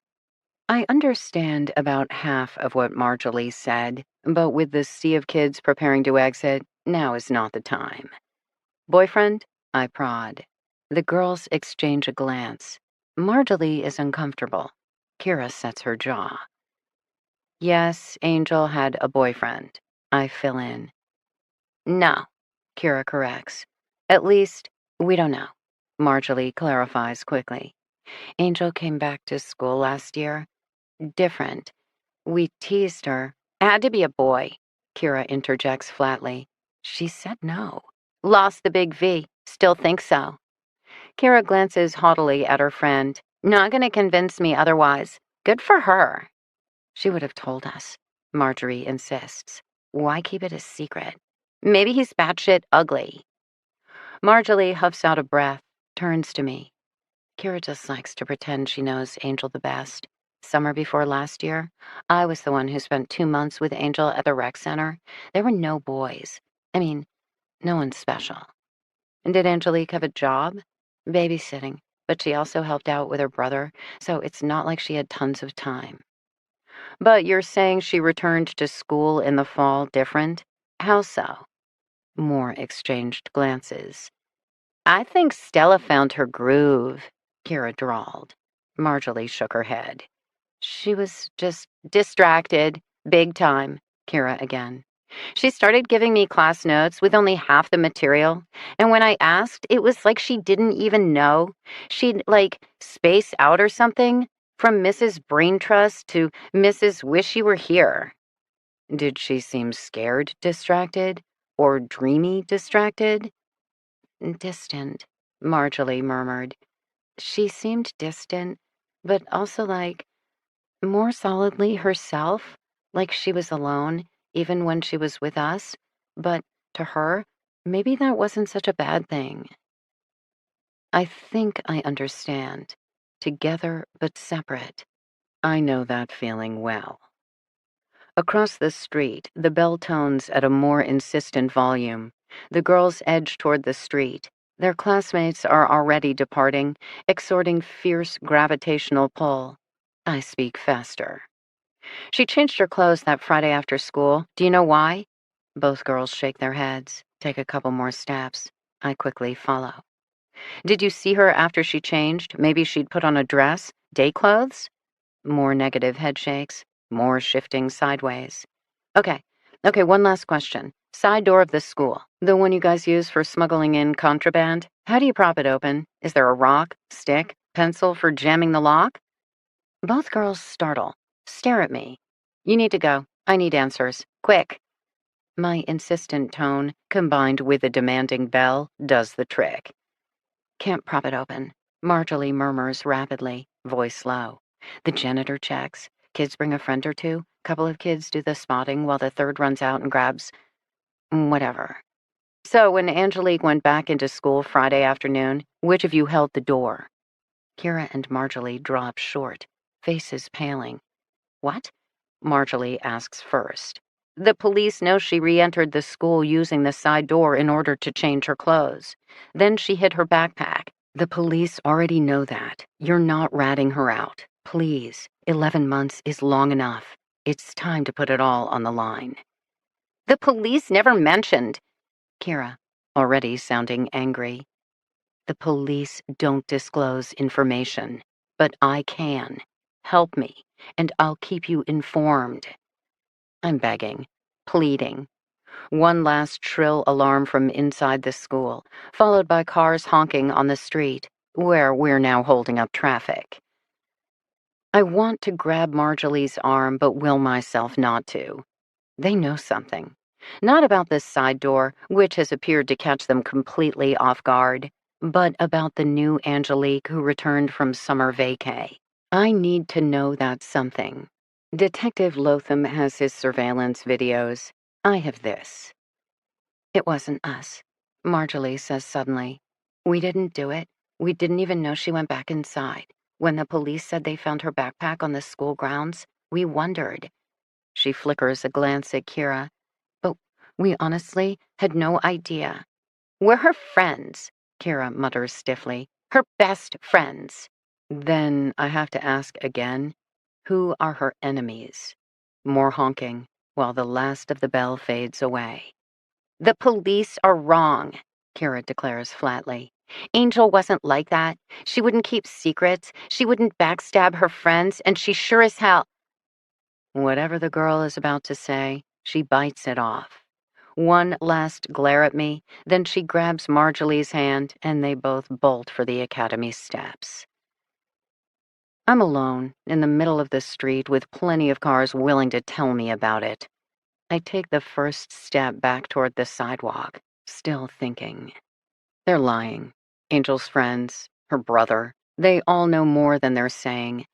I understand about half of what Marjorie said, but with the sea of kids preparing to exit, now is not the time. Boyfriend? I prod. The girls exchange a glance. Marjorie is uncomfortable. Kira sets her jaw. Yes, Angel had a boyfriend. I fill in. No, Kira corrects. At least, we don't know. Marjorie clarifies quickly. Angel came back to school last year. Different. We teased her. Had to be a boy, Kira interjects flatly. She said no. Lost the big V. Still think so. Kira glances haughtily at her friend. Not gonna convince me otherwise. Good for her. She would have told us, Marjorie insists. Why keep it a secret? Maybe he's batshit ugly. Marjorie huffs out a breath, turns to me. Kira just likes to pretend she knows Angel the best. Summer before last year, I was the one who spent 2 months with Angel at the rec center. There were no boys. I mean, no one special. And did Angelique have a job? Babysitting, but she also helped out with her brother, so it's not like she had tons of time. But you're saying she returned to school in the fall different? How so? More exchanged glances. I think Stella found her groove, Kira drawled. Marjorie shook her head. She was just distracted, big time, Kira again. She started giving me class notes with only half the material, and when I asked, it was like she didn't even know. She'd, space out or something, from Mrs. Brain Trust to Mrs. Wish You Were Here. Did she seem scared distracted, or dreamy distracted? Distant, Marjorie murmured. She seemed distant, but also more solidly herself, like she was alone, even when she was with us. But to her, maybe that wasn't such a bad thing. I think I understand. Together but separate. I know that feeling well. Across the street, the bell tones at a more insistent volume. The girls edge toward the street. Their classmates are already departing, exerting fierce gravitational pull. I speak faster. She changed her clothes that Friday after school. Do you know why? Both girls shake their heads, take a couple more steps. I quickly follow. Did you see her after she changed? Maybe she'd put on a dress? Day clothes? More negative head shakes, more shifting sideways. Okay, one last question. Side door of the school, the one you guys use for smuggling in contraband. How do you prop it open? Is there a rock, stick, pencil for jamming the lock? Both girls startle, stare at me. You need to go. I need answers. Quick. My insistent tone, combined with a demanding bell, does the trick. Can't prop it open. Marjorie murmurs rapidly, voice low. The janitor checks. Kids bring a friend or two. Couple of kids do the spotting while the third runs out and grabs whatever. So when Angelique went back into school Friday afternoon, which of you held the door? Kira and Marjorie draw up short, faces paling. What? Marjorie asks first. The police know she re-entered the school using the side door in order to change her clothes. Then she hid her backpack. The police already know that. You're not ratting her out. Please, 11 months is long enough. It's time to put it all on the line. The police never mentioned. Kira, already sounding angry. The police don't disclose information, but I can. Help me, and I'll keep you informed. I'm begging, pleading. One last shrill alarm from inside the school, followed by cars honking on the street, where we're now holding up traffic. I want to grab Marjolie's arm, but will myself not to. They know something. Not about this side door, which has appeared to catch them completely off guard, but about the new Angelique who returned from summer vacay. I need to know that something. Detective Lotham has his surveillance videos. I have this. It wasn't us, Marjolie says suddenly. We didn't do it. We didn't even know she went back inside. When the police said they found her backpack on the school grounds, we wondered. She flickers a glance at Kira. But we honestly had no idea. We're her friends, Kira mutters stiffly. Her best friends. Then I have to ask again, who are her enemies? More honking, while the last of the bell fades away. The police are wrong, Kira declares flatly. Angel wasn't like that. She wouldn't keep secrets. She wouldn't backstab her friends, and she sure as hell. Whatever the girl is about to say, she bites it off. One last glare at me, then she grabs Marjolie's hand, and they both bolt for the academy steps. I'm alone, in the middle of the street, with plenty of cars willing to tell me about it. I take the first step back toward the sidewalk, still thinking. They're lying. Angel's friends, her brother, they all know more than they're saying,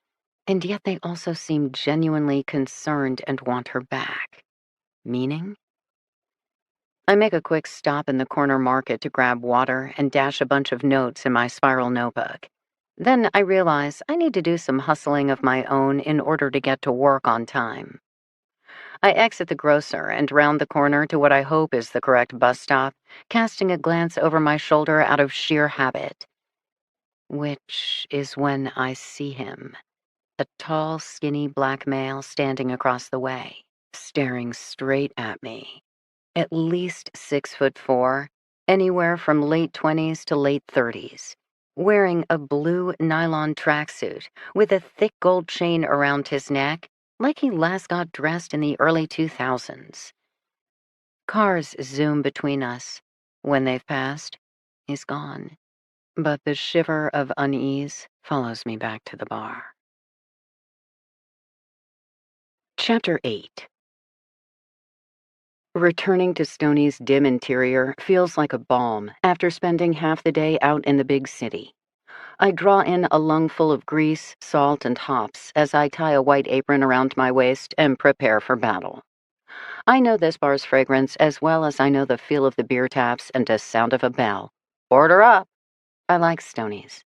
and yet they also seem genuinely concerned and want her back. Meaning? I make a quick stop in the corner market to grab water and dash a bunch of notes in my spiral notebook. Then I realize I need to do some hustling of my own in order to get to work on time. I exit the grocer and round the corner to what I hope is the correct bus stop, casting a glance over my shoulder out of sheer habit. Which is when I see him, a tall, skinny black male standing across the way, staring straight at me. At least 6'4", anywhere from late 20s to late 30s, wearing a blue nylon tracksuit with a thick gold chain around his neck, like he last got dressed in the early 2000s. Cars zoom between us. When they've passed, he's gone. But the shiver of unease follows me back to the bar. Chapter 8. Returning to Stoney's dim interior feels like a balm after spending half the day out in the big city. I draw in a lungful of grease, salt, and hops as I tie a white apron around my waist and prepare for battle. I know this bar's fragrance as well as I know the feel of the beer taps and the sound of a bell. Order up! I like Stoney's.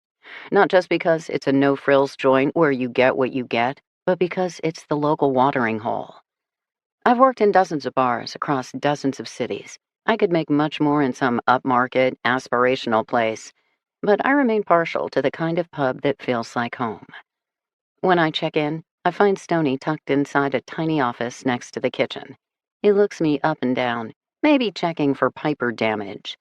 Not just because it's a no-frills joint where you get what you get, but because it's the local watering hole. I've worked in dozens of bars across dozens of cities. I could make much more in some upmarket, aspirational place, but I remain partial to the kind of pub that feels like home. When I check in, I find Stoney tucked inside a tiny office next to the kitchen. He looks me up and down, maybe checking for piper damage.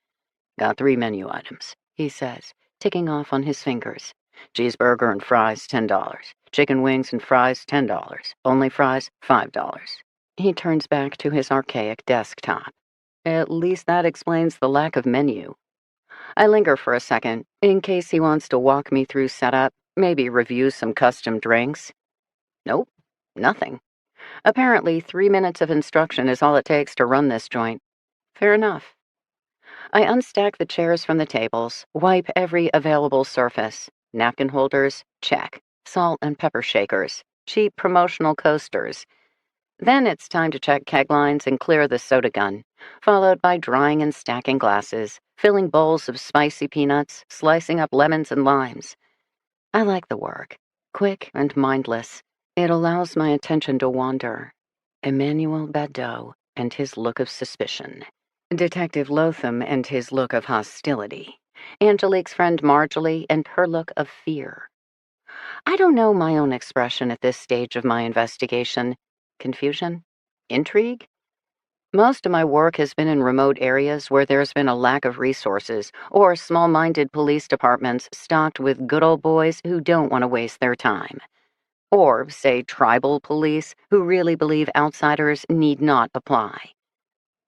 Got 3 menu items, he says, ticking off on his fingers. Cheeseburger and fries, $10. Chicken wings and fries, $10. Only fries, $5. He turns back to his archaic desktop. At least that explains the lack of menu. I linger for a second, in case he wants to walk me through setup, maybe review some custom drinks. Nope, nothing. Apparently, 3 minutes of instruction is all it takes to run this joint. Fair enough. I unstack the chairs from the tables, wipe every available surface. Napkin holders, check. Salt and pepper shakers, cheap promotional coasters. Then it's time to check keg lines and clear the soda gun, followed by drying and stacking glasses, filling bowls of spicy peanuts, slicing up lemons and limes. I like the work. Quick and mindless. It allows my attention to wander. Emmanuel Badeau and his look of suspicion. Detective Lotham and his look of hostility. Angelique's friend Marjolie and her look of fear. I don't know my own expression at this stage of my investigation. Confusion? Intrigue? Most of my work has been in remote areas where there's been a lack of resources or small-minded police departments stocked with good old boys who don't want to waste their time. Or, say, tribal police who really believe outsiders need not apply.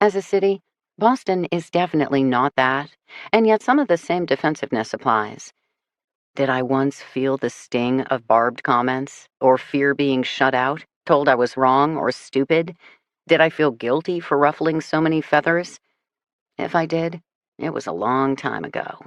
As a city, Boston is definitely not that, and yet some of the same defensiveness applies. Did I once feel the sting of barbed comments, or fear being shut out, told I was wrong or stupid? Did I feel guilty for ruffling so many feathers? If I did, it was a long time ago.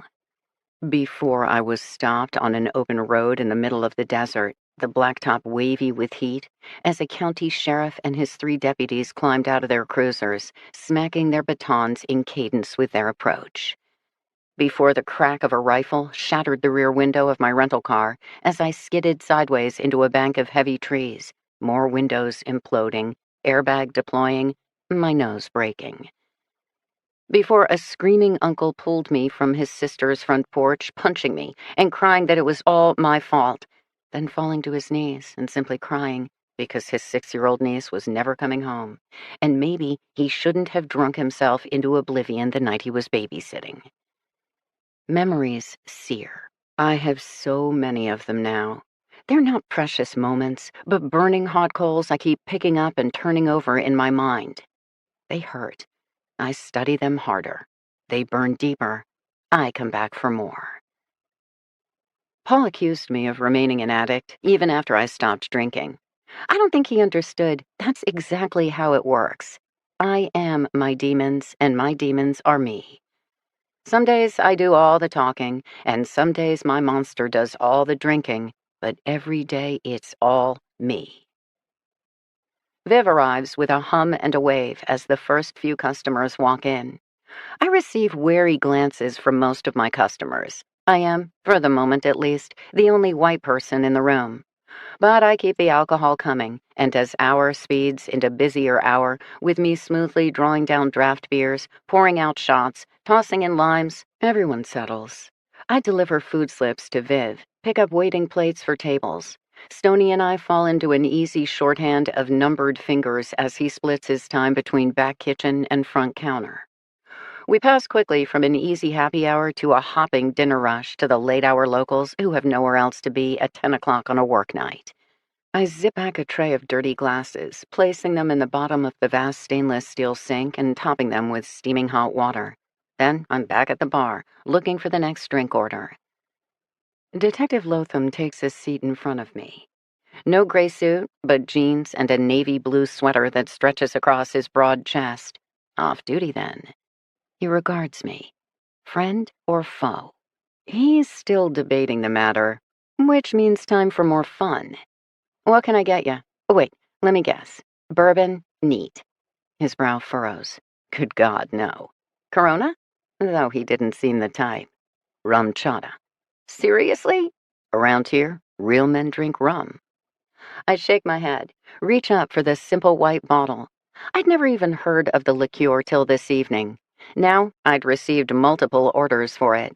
Before I was stopped on an open road in the middle of the desert, the blacktop wavy with heat, as a county sheriff and his 3 deputies climbed out of their cruisers, smacking their batons in cadence with their approach. Before the crack of a rifle shattered the rear window of my rental car as I skidded sideways into a bank of heavy trees, more windows imploding, airbag deploying, my nose breaking. Before a screaming uncle pulled me from his sister's front porch, punching me and crying that it was all my fault, then falling to his knees and simply crying because his 6-year-old niece was never coming home, and maybe he shouldn't have drunk himself into oblivion the night he was babysitting. Memories sear. I have so many of them now. They're not precious moments, but burning hot coals I keep picking up and turning over in my mind. They hurt. I study them harder. They burn deeper. I come back for more. Paul accused me of remaining an addict even after I stopped drinking. I don't think he understood that's exactly how it works. I am my demons, and my demons are me. Some days I do all the talking, and some days my monster does all the drinking, but every day it's all me. Viv arrives with a hum and a wave as the first few customers walk in. I receive wary glances from most of my customers. I am, for the moment at least, the only white person in the room. But I keep the alcohol coming, and as hour speeds into busier hour, with me smoothly drawing down draft beers, pouring out shots, tossing in limes, everyone settles. I deliver food slips to Viv, pick up waiting plates for tables. Stoney and I fall into an easy shorthand of numbered fingers as he splits his time between back kitchen and front counter. We pass quickly from an easy happy hour to a hopping dinner rush to the late-hour locals who have nowhere else to be at 10 o'clock on a work night. I zip back a tray of dirty glasses, placing them in the bottom of the vast stainless steel sink and topping them with steaming hot water. Then I'm back at the bar, looking for the next drink order. Detective Lotham takes his seat in front of me. No gray suit, but jeans and a navy blue sweater that stretches across his broad chest. Off duty, then. He regards me. Friend or foe? He's still debating the matter, which means time for more fun. What can I get you? Oh, wait, let me guess. Bourbon? Neat. His brow furrows. Good God, no. Corona? Though he didn't seem the type. Rum chata. Seriously? Around here, real men drink rum. I shake my head, reach up for the simple white bottle. I'd never even heard of the liqueur till this evening. Now I'd received multiple orders for it.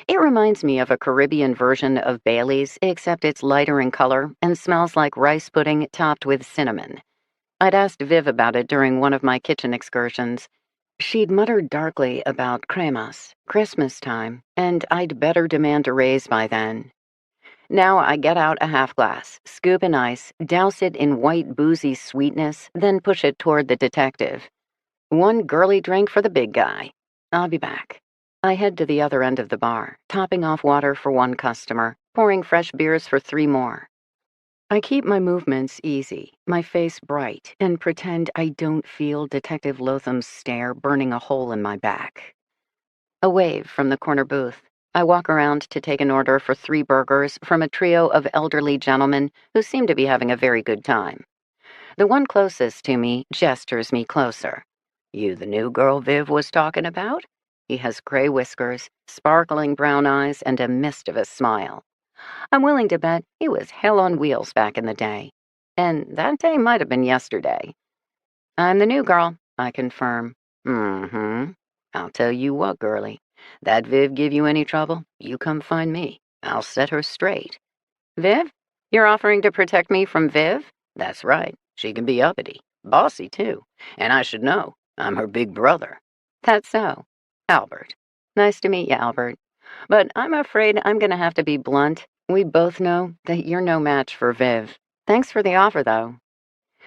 It reminds me of a Caribbean version of Bailey's, except it's lighter in color and smells like rice pudding topped with cinnamon. I'd asked Viv about it during one of my kitchen excursions. She'd muttered darkly about cremas, Christmas time, and I'd better demand a raise by then. Now I get out a half glass, scoop in ice, douse it in white boozy sweetness, then push it toward the detective. One girly drink for the big guy. I'll be back. I head to the other end of the bar, topping off water for one customer, pouring fresh beers for 3 more. I keep my movements easy, my face bright, and pretend I don't feel Detective Lotham's stare burning a hole in my back. A wave from the corner booth. I walk around to take an order for 3 burgers from a trio of elderly gentlemen who seem to be having a very good time. The one closest to me gestures me closer. You the new girl Viv was talking about? He has gray whiskers, sparkling brown eyes, and a mischievous smile. I'm willing to bet he was hell on wheels back in the day. And that day might have been yesterday. I'm the new girl, I confirm. Mm-hmm. I'll tell you what, girlie. That Viv give you any trouble, you come find me. I'll set her straight. Viv? You're offering to protect me from Viv? That's right. She can be uppity. Bossy, too. And I should know. I'm her big brother. That's so. Albert. Nice to meet you, Albert. But I'm afraid I'm going to have to be blunt. We both know that you're no match for Viv. Thanks for the offer, though.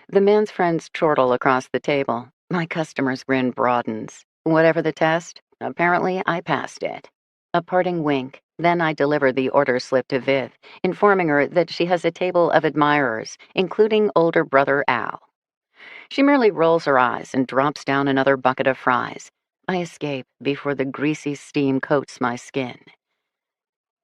The man's friends chortle across the table. My customer's grin broadens. Whatever the test, apparently I passed it. A parting wink, then I deliver the order slip to Viv, informing her that she has a table of admirers, including older brother Al. She merely rolls her eyes and drops down another bucket of fries. I escape before the greasy steam coats my skin.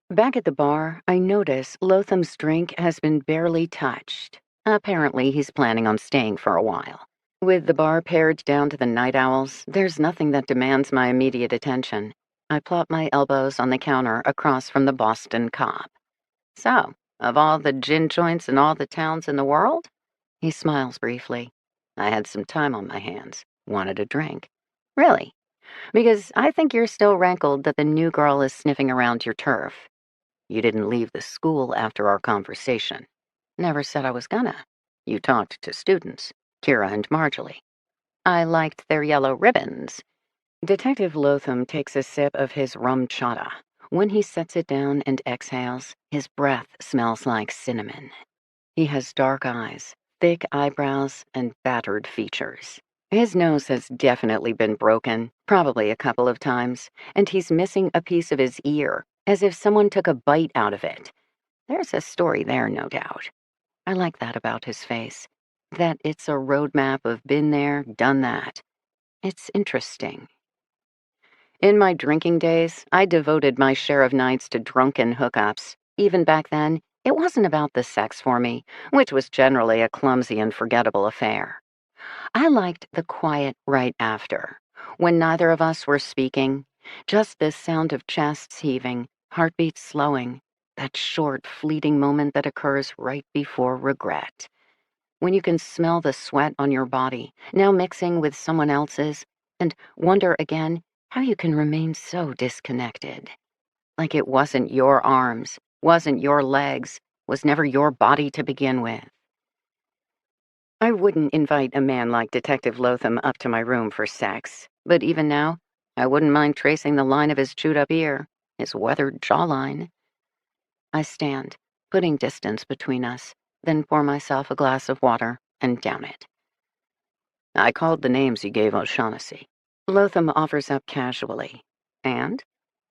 Back at the bar, I notice Lotham's drink has been barely touched. Apparently, he's planning on staying for a while. With the bar pared down to the night owls, there's nothing that demands my immediate attention. I plop my elbows on the counter across from the Boston cop. So, of all the gin joints in all the towns in the world? He smiles briefly. I had some time on my hands. Wanted a drink. Really? Because I think you're still rankled that the new girl is sniffing around your turf. You didn't leave the school after our conversation. Never said I was gonna. You talked to students, Kira and Marjorie. I liked their yellow ribbons. Detective Lotham takes a sip of his rum chata. When he sets it down and exhales, his breath smells like cinnamon. He has dark eyes, thick eyebrows, and battered features. His nose has definitely been broken, probably a couple of times, and he's missing a piece of his ear, as if someone took a bite out of it. There's a story there, no doubt. I like that about his face, that it's a roadmap of been there, done that. It's interesting. In my drinking days, I devoted my share of nights to drunken hookups. Even back then, it wasn't about the sex for me, which was generally a clumsy and forgettable affair. I liked the quiet right after, when neither of us were speaking, just the sound of chests heaving, heartbeats slowing, that short, fleeting moment that occurs right before regret. When you can smell the sweat on your body, now mixing with someone else's, and wonder again how you can remain so disconnected. Like it wasn't your arms, wasn't your legs, was never your body to begin with. I wouldn't invite a man like Detective Lotham up to my room for sex, but even now, I wouldn't mind tracing the line of his chewed-up ear, his weathered jawline. I stand, putting distance between us, then pour myself a glass of water and down it. I called the names you gave O'Shaughnessy. Lotham offers up casually. And?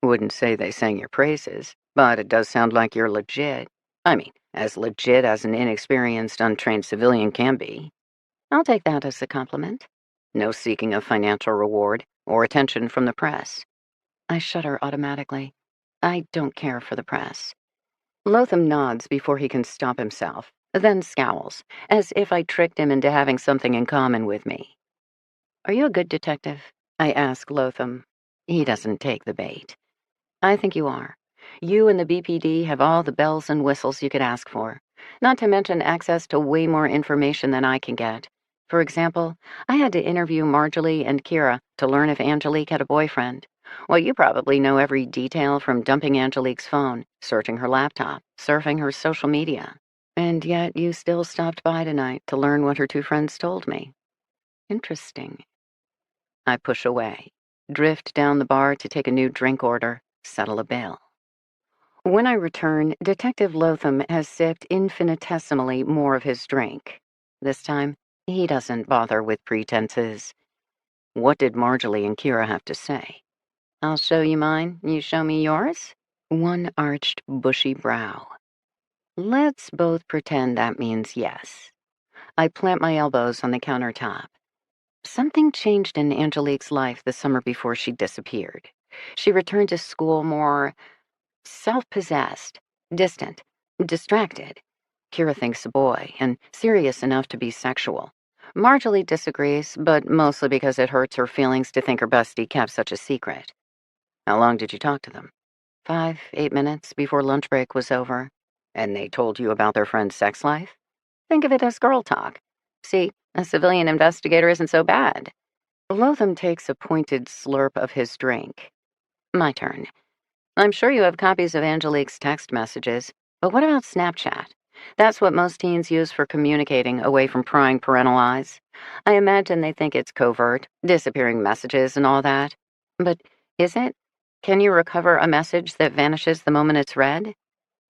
Wouldn't say they sang your praises, but it does sound like you're legit. I mean, as legit as an inexperienced, untrained civilian can be. I'll take that as a compliment. No seeking of financial reward or attention from the press. I shudder automatically. I don't care for the press. Lotham nods before he can stop himself, then scowls, as if I tricked him into having something in common with me. Are you a good detective? I ask Lotham. He doesn't take the bait. I think you are. You and the BPD have all the bells and whistles you could ask for, not to mention access to way more information than I can get. For example, I had to interview Marjorie and Kira to learn if Angelique had a boyfriend. Well, you probably know every detail from dumping Angelique's phone, searching her laptop, surfing her social media. And yet you still stopped by tonight to learn what her two friends told me. Interesting. I push away, drift down the bar to take a new drink order, settle a bill. When I return, Detective Lotham has sipped infinitesimally more of his drink. This time, he doesn't bother with pretenses. What did Marjorie and Kira have to say? I'll show you mine, you show me yours? One arched, bushy brow. Let's both pretend that means yes. I plant my elbows on the countertop. Something changed in Angelique's life the summer before she disappeared. She returned to school more self-possessed, distant, distracted. Kira thinks a boy, and serious enough to be sexual. Marjorie disagrees, but mostly because it hurts her feelings to think her bestie kept such a secret. How long did you talk to them? 5, 8 minutes before lunch break was over. And they told you about their friend's sex life? Think of it as girl talk. See, a civilian investigator isn't so bad. Lotham takes a pointed slurp of his drink. My turn. I'm sure you have copies of Angelique's text messages, but what about Snapchat? That's what most teens use for communicating away from prying parental eyes. I imagine they think it's covert, disappearing messages and all that. But is it? Can you recover a message that vanishes the moment it's read?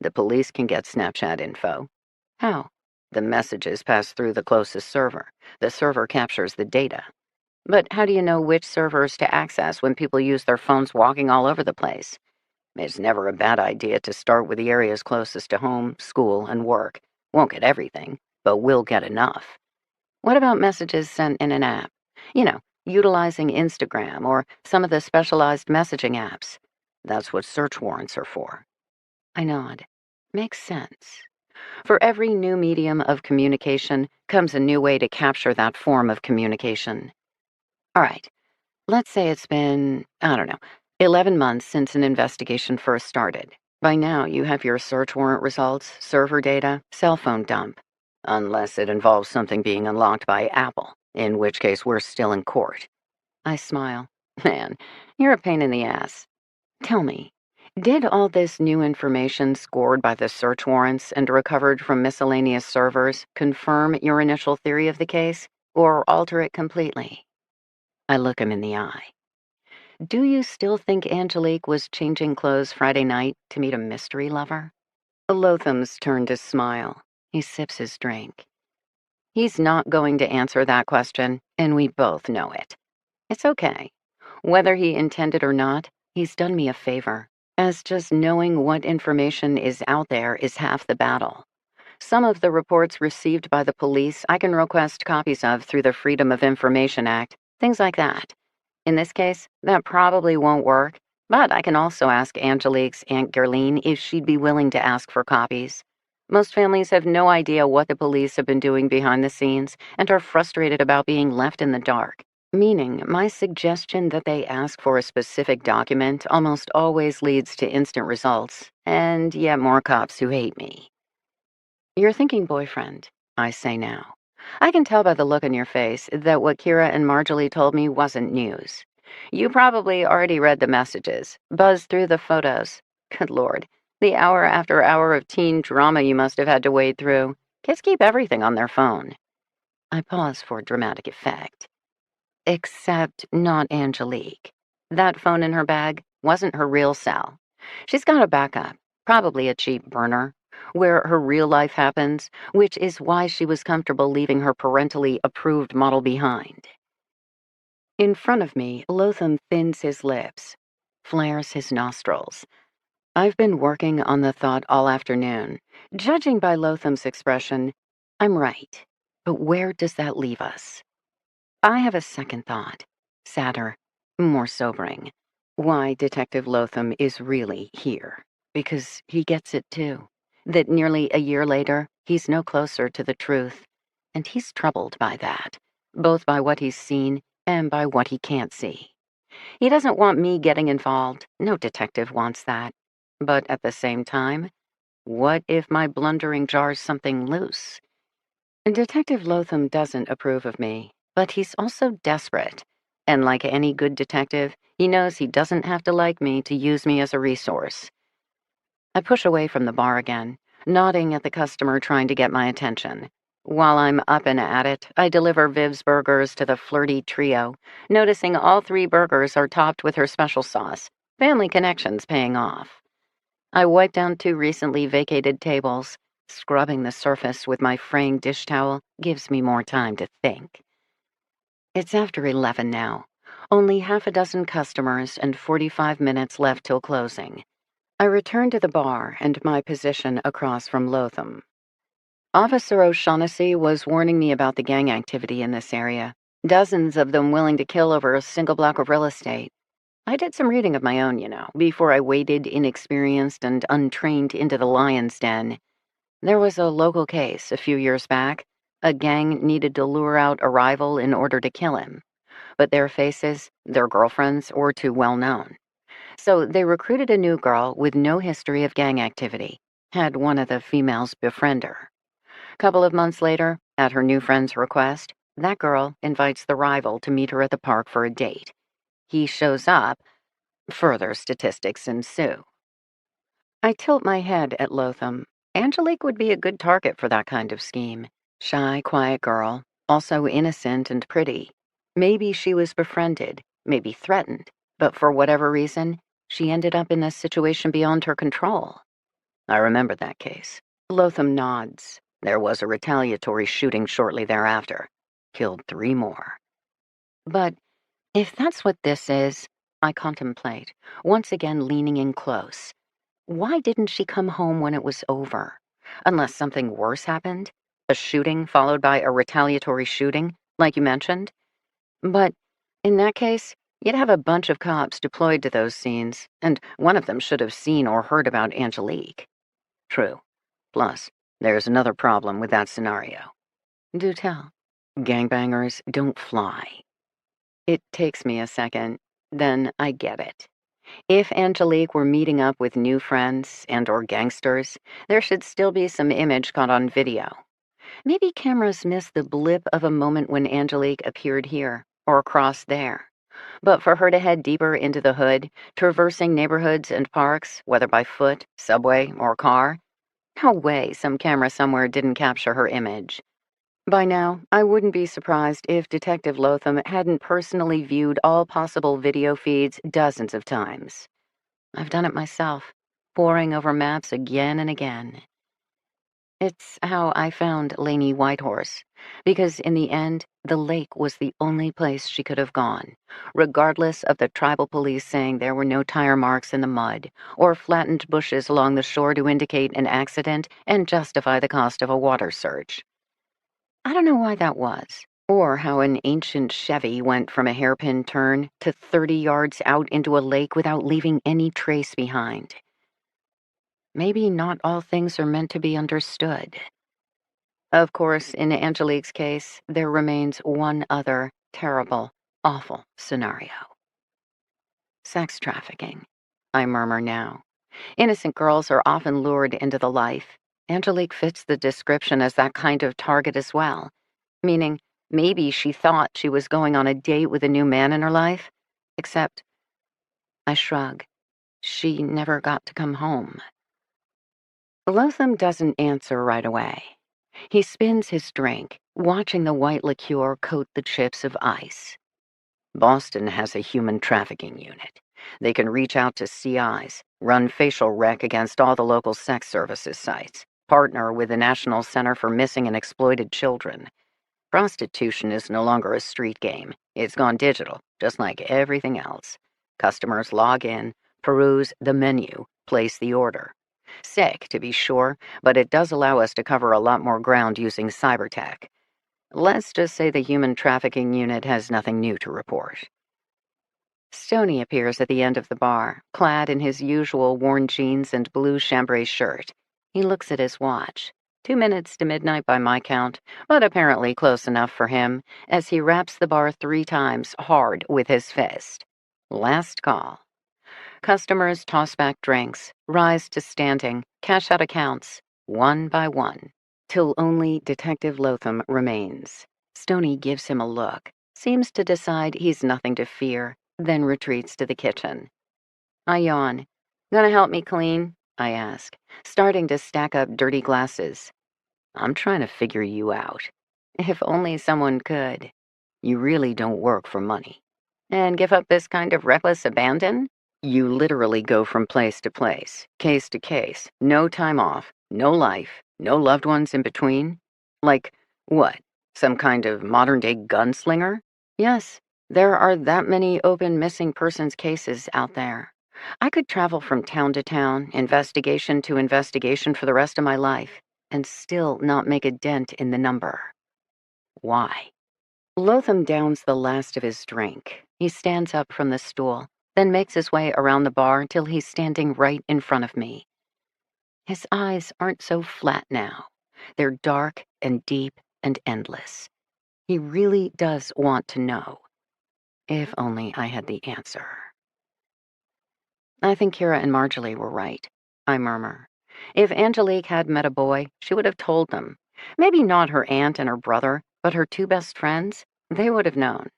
The police can get Snapchat info. How? The messages pass through the closest server. The server captures the data. But how do you know which servers to access when people use their phones walking all over the place? It's never a bad idea to start with the areas closest to home, school, and work. Won't get everything, but will get enough. What about messages sent in an app? Utilizing Instagram or some of the specialized messaging apps. That's what search warrants are for. I nod. Makes sense. For every new medium of communication comes a new way to capture that form of communication. All right, let's say it's been, I don't know, 11 months since an investigation first started. By now, you have your search warrant results, server data, cell phone dump. Unless it involves something being unlocked by Apple, in which case we're still in court. I smile. Man, you're a pain in the ass. Tell me, did all this new information scored by the search warrants and recovered from miscellaneous servers confirm your initial theory of the case, or alter it completely? I look him in the eye. Do you still think Angelique was changing clothes Friday night to meet a mystery lover? Lotham's turned to smile. He sips his drink. He's not going to answer that question, and we both know it. It's okay. Whether he intended or not, he's done me a favor, as just knowing what information is out there is half the battle. Some of the reports received by the police I can request copies of through the Freedom of Information Act, things like that. In this case, that probably won't work, but I can also ask Angelique's Aunt Gerline if she'd be willing to ask for copies. Most families have no idea what the police have been doing behind the scenes and are frustrated about being left in the dark. Meaning, my suggestion that they ask for a specific document almost always leads to instant results, and yet more cops who hate me. You're thinking boyfriend, I say now. I can tell by the look on your face that what Kira and Marjorie told me wasn't news. You probably already read the messages, buzzed through the photos. Good Lord, the hour after hour of teen drama you must have had to wade through. Kids keep everything on their phone. I pause for dramatic effect. Except not Angelique. That phone in her bag wasn't her real cell. She's got a backup, probably a cheap burner, where her real life happens, which is why she was comfortable leaving her parentally approved model behind. In front of me, Lotham thins his lips, flares his nostrils. I've been working on the thought all afternoon. Judging by Lotham's expression, I'm right. But where does that leave us? I have a second thought, sadder, more sobering. Why Detective Lotham is really here. Because he gets it too. That nearly a year later, he's no closer to the truth. And he's troubled by that, both by what he's seen and by what he can't see. He doesn't want me getting involved. No detective wants that. But at the same time, what if my blundering jars something loose? Detective Lotham doesn't approve of me, but he's also desperate. And like any good detective, he knows he doesn't have to like me to use me as a resource. I push away from the bar again, nodding at the customer trying to get my attention. While I'm up and at it, I deliver Viv's burgers to the flirty trio, noticing all 3 burgers are topped with her special sauce, family connections paying off. I wipe down 2 recently vacated tables. Scrubbing the surface with my fraying dish towel gives me more time to think. It's after 11 now. Only half a dozen customers and 45 minutes left till closing. I return to the bar and my position across from Lotham. Officer O'Shaughnessy was warning me about the gang activity in this area. Dozens of them willing to kill over a single block of real estate. I did some reading of my own, before I waded inexperienced and untrained into the lion's den. There was a local case a few years back. A gang needed to lure out a rival in order to kill him. But their faces, their girlfriends, were too well known. So they recruited a new girl with no history of gang activity, had one of the females befriend her. Couple of months later, at her new friend's request, that girl invites the rival to meet her at the park for a date. He shows up. Further statistics ensue. I tilt my head at Lotham. Angelique would be a good target for that kind of scheme. Shy, quiet girl, also innocent and pretty. Maybe she was befriended, maybe threatened, but for whatever reason, she ended up in a situation beyond her control. I remember that case. Lotham nods. There was a retaliatory shooting shortly thereafter. Killed 3 more. But if that's what this is, I contemplate, once again leaning in close. Why didn't she come home when it was over? Unless something worse happened? A shooting followed by a retaliatory shooting, like you mentioned? But in that case, you'd have a bunch of cops deployed to those scenes, and one of them should have seen or heard about Angelique. True. Plus, there's another problem with that scenario. Do tell. Gangbangers don't fly. It takes me a second, then I get it. If Angelique were meeting up with new friends and/or gangsters, there should still be some image caught on video. Maybe cameras missed the blip of a moment when Angelique appeared here or across there. But for her to head deeper into the hood, traversing neighborhoods and parks, whether by foot, subway, or car, no way some camera somewhere didn't capture her image. By now, I wouldn't be surprised if Detective Lotham hadn't personally viewed all possible video feeds dozens of times. I've done it myself, poring over maps again and again. It's how I found Lainey Whitehorse, because in the end, the lake was the only place she could have gone, regardless of the tribal police saying there were no tire marks in the mud, or flattened bushes along the shore to indicate an accident and justify the cost of a water search. I don't know why that was, or how an ancient Chevy went from a hairpin turn to 30 yards out into a lake without leaving any trace behind. Maybe not all things are meant to be understood. Of course, in Angelique's case, there remains one other terrible, awful scenario. Sex trafficking, I murmur now. Innocent girls are often lured into the life. Angelique fits the description as that kind of target as well, meaning maybe she thought she was going on a date with a new man in her life, except, I shrug, she never got to come home. Lotham doesn't answer right away. He spins his drink, watching the white liqueur coat the chips of ice. Boston has a human trafficking unit. They can reach out to CIs, run facial rec against all the local sex services sites, partner with the National Center for Missing and Exploited Children. Prostitution is no longer a street game. It's gone digital, just like everything else. Customers log in, peruse the menu, place the order. Sick, to be sure, but it does allow us to cover a lot more ground using cybertech. Let's just say the human trafficking unit has nothing new to report. Stoney appears at the end of the bar, clad in his usual worn jeans and blue chambray shirt. He looks at his watch. 2 minutes to midnight by my count, but apparently close enough for him, as he raps the bar 3 times hard with his fist. Last call. Customers toss back drinks, rise to standing, cash out accounts, one by one, till only Detective Lotham remains. Stoney gives him a look, seems to decide he's nothing to fear, then retreats to the kitchen. I yawn. Gonna help me clean? I ask, starting to stack up dirty glasses. I'm trying to figure you out. If only someone could. You really don't work for money. And give up this kind of reckless abandon? You literally go from place to place, case to case, no time off, no life, no loved ones in between? Like, what? Some kind of modern-day gunslinger? Yes, there are that many open missing persons cases out there. I could travel from town to town, investigation to investigation for the rest of my life, and still not make a dent in the number. Why? Lotham downs the last of his drink. He stands up from the stool, then makes his way around the bar till he's standing right in front of me. His eyes aren't so flat now. They're dark and deep and endless. He really does want to know. If only I had the answer. I think Kira and Marjorie were right, I murmur. If Angelique had met a boy, she would have told them. Maybe not her aunt and her brother, but her 2 best friends. They would have known.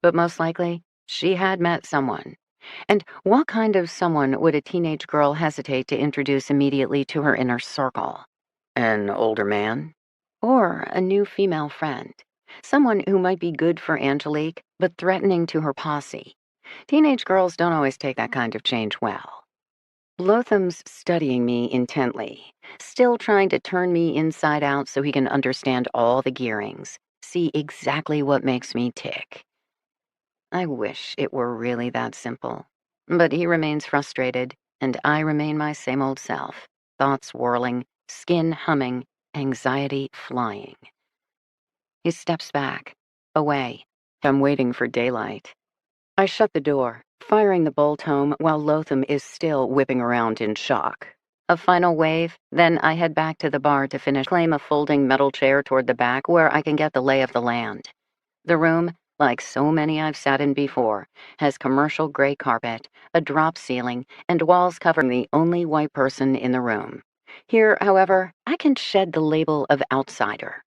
But most likely, she had met someone. And what kind of someone would a teenage girl hesitate to introduce immediately to her inner circle? An older man? Or a new female friend? Someone who might be good for Angelique, but threatening to her posse. Teenage girls don't always take that kind of change well. Lotham's studying me intently, still trying to turn me inside out so he can understand all the gearings, see exactly what makes me tick. I wish it were really that simple. But he remains frustrated, and I remain my same old self, thoughts whirling, skin humming, anxiety flying. He steps back, away. I'm waiting for daylight. I shut the door, firing the bolt home while Lotham is still whipping around in shock. A final wave, then I head back to the bar to claim a folding metal chair toward the back where I can get the lay of the land. The room, like so many I've sat in before, has commercial gray carpet, a drop ceiling, and walls covering the only white person in the room. Here, however, I can shed the label of outsider.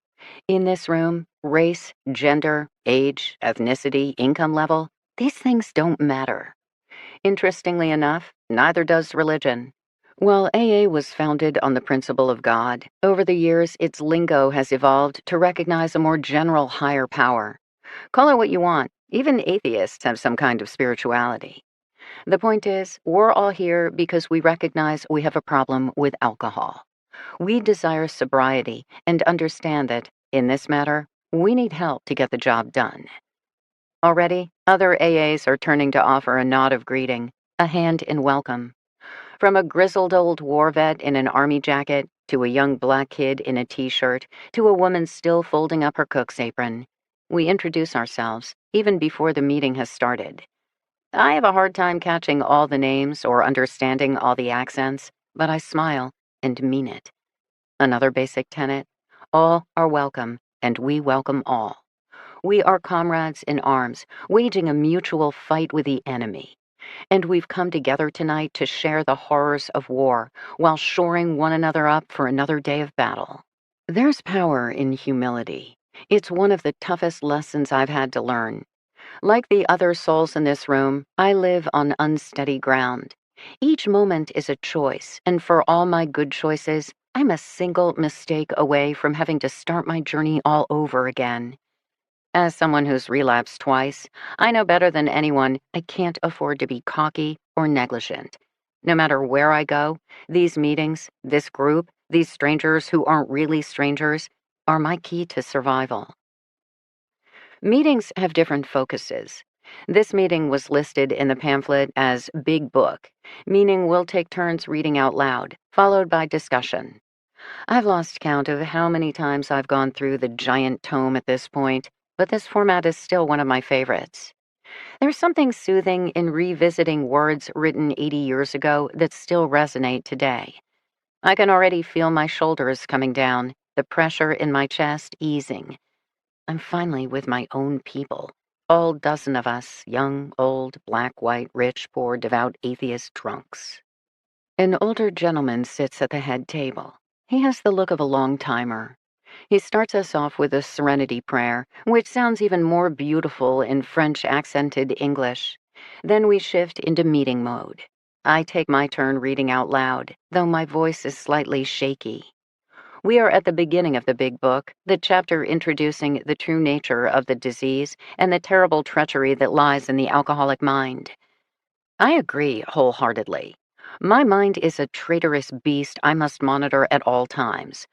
In this room, race, gender, age, ethnicity, income level, these things don't matter. Interestingly enough, neither does religion. While AA was founded on the principle of God, over the years its lingo has evolved to recognize a more general higher power. Call it what you want, even atheists have some kind of spirituality. The point is, we're all here because we recognize we have a problem with alcohol. We desire sobriety and understand that, in this matter, we need help to get the job done. Already, other AAs are turning to offer a nod of greeting, a hand in welcome. From a grizzled old war vet in an army jacket, to a young black kid in a t-shirt, to a woman still folding up her cook's apron, we introduce ourselves, even before the meeting has started. I have a hard time catching all the names or understanding all the accents, but I smile and mean it. Another basic tenet: all are welcome, and we welcome all. We are comrades in arms, waging a mutual fight with the enemy. And we've come together tonight to share the horrors of war while shoring one another up for another day of battle. There's power in humility. It's one of the toughest lessons I've had to learn. Like the other souls in this room, I live on unsteady ground. Each moment is a choice, and for all my good choices, I'm a single mistake away from having to start my journey all over again. As someone who's relapsed twice, I know better than anyone I can't afford to be cocky or negligent. No matter where I go, these meetings, this group, these strangers who aren't really strangers, are my key to survival. Meetings have different focuses. This meeting was listed in the pamphlet as Big Book, meaning we'll take turns reading out loud, followed by discussion. I've lost count of how many times I've gone through the giant tome at this point, but this format is still one of my favorites. There's something soothing in revisiting words written 80 years ago that still resonate today. I can already feel my shoulders coming down, the pressure in my chest easing. I'm finally with my own people, all dozen of us, young, old, black, white, rich, poor, devout, atheist drunks. An older gentleman sits at the head table. He has the look of a long-timer. He starts us off with a serenity prayer, which sounds even more beautiful in French-accented English. Then we shift into meeting mode. I take my turn reading out loud, though my voice is slightly shaky. We are at the beginning of the Big Book, the chapter introducing the true nature of the disease and the terrible treachery that lies in the alcoholic mind. I agree wholeheartedly. My mind is a traitorous beast I must monitor at all times.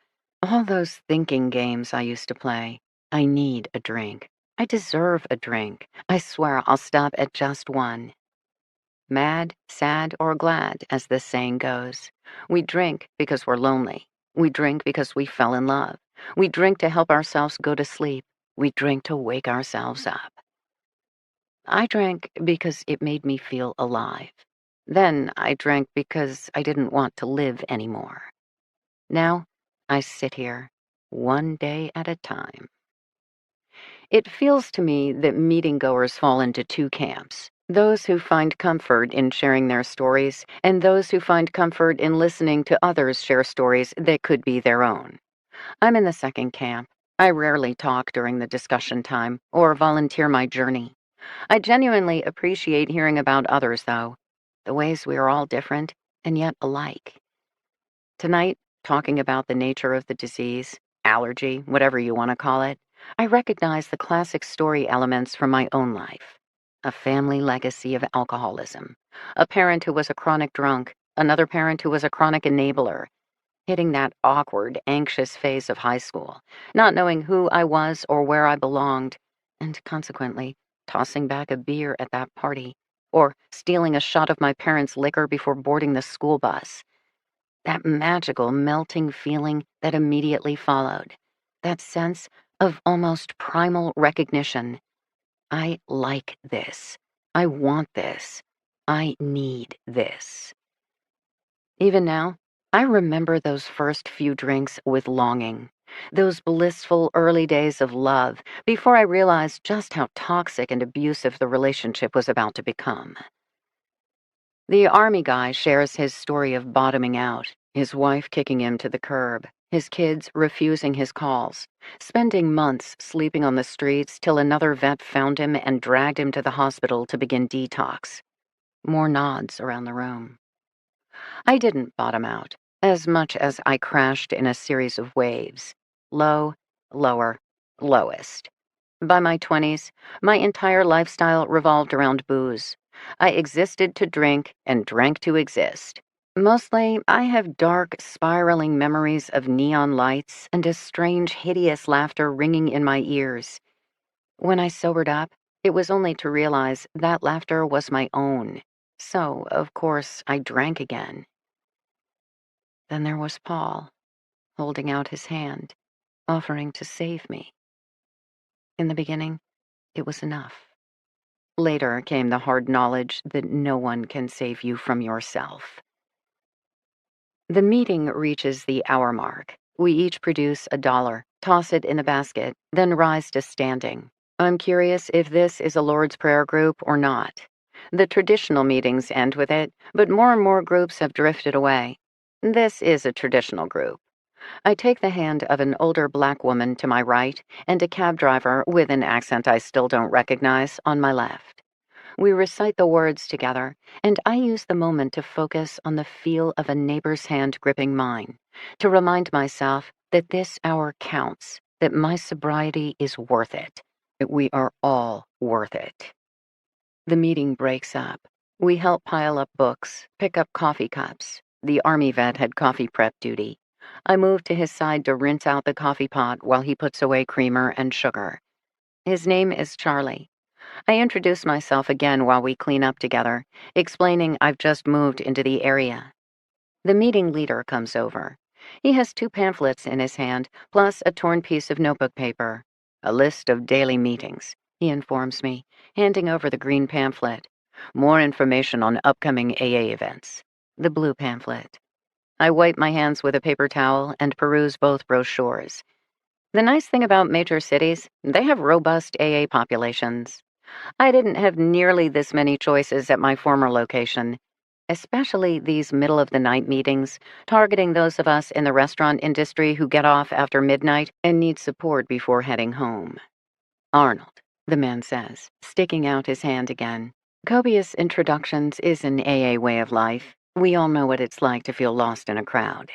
All those thinking games I used to play. I need a drink. I deserve a drink. I swear I'll stop at just one. Mad, sad, or glad, as this saying goes. We drink because we're lonely. We drink because we fell in love. We drink to help ourselves go to sleep. We drink to wake ourselves up. I drank because it made me feel alive. Then I drank because I didn't want to live anymore. Now I sit here, one day at a time. It feels to me that meeting-goers fall into two camps: those who find comfort in sharing their stories, and those who find comfort in listening to others share stories that could be their own. I'm in the second camp. I rarely talk during the discussion time or volunteer my journey. I genuinely appreciate hearing about others, though, the ways we are all different and yet alike. Tonight, talking about the nature of the disease, allergy, whatever you want to call it, I recognized the classic story elements from my own life. A family legacy of alcoholism, a parent who was a chronic drunk, another parent who was a chronic enabler, hitting that awkward, anxious phase of high school, not knowing who I was or where I belonged, and consequently, tossing back a beer at that party, or stealing a shot of my parents' liquor before boarding the school bus. That magical, melting feeling that immediately followed. That sense of almost primal recognition. I like this. I want this. I need this. Even now, I remember those first few drinks with longing. Those blissful early days of love before I realized just how toxic and abusive the relationship was about to become. The army guy shares his story of bottoming out, his wife kicking him to the curb, his kids refusing his calls, spending months sleeping on the streets till another vet found him and dragged him to the hospital to begin detox. More nods around the room. I didn't bottom out, as much as I crashed in a series of waves. Low, lower, lowest. By my 20s, my entire lifestyle revolved around booze. I existed to drink and drank to exist. Mostly, I have dark, spiraling memories of neon lights and a strange, hideous laughter ringing in my ears. When I sobered up, it was only to realize that laughter was my own. So, of course, I drank again. Then there was Paul, holding out his hand, offering to save me. In the beginning, it was enough. Later came the hard knowledge that no one can save you from yourself. The meeting reaches the hour mark. We each produce $1, toss it in a basket, then rise to standing. I'm curious if this is a Lord's Prayer group or not. The traditional meetings end with it, but more and more groups have drifted away. This is a traditional group. I take the hand of an older black woman to my right and a cab driver with an accent I still don't recognize on my left. We recite the words together, and I use the moment to focus on the feel of a neighbor's hand gripping mine, to remind myself that this hour counts, that my sobriety is worth it, that we are all worth it. The meeting breaks up. We help pile up books, pick up coffee cups. The army vet had coffee prep duty. I move to his side to rinse out the coffee pot while he puts away creamer and sugar. His name is Charlie. I introduce myself again while we clean up together, explaining I've just moved into the area. The meeting leader comes over. He has 2 pamphlets in his hand, plus a torn piece of notebook paper. A list of daily meetings, he informs me, handing over the green pamphlet. More information on upcoming AA events. The blue pamphlet. I wipe my hands with a paper towel and peruse both brochures. The nice thing about major cities, they have robust AA populations. I didn't have nearly this many choices at my former location, especially these middle-of-the-night meetings, targeting those of us in the restaurant industry who get off after midnight and need support before heading home. Arnold, the man says, sticking out his hand again. Copious introductions is an AA way of life. We all know what it's like to feel lost in a crowd.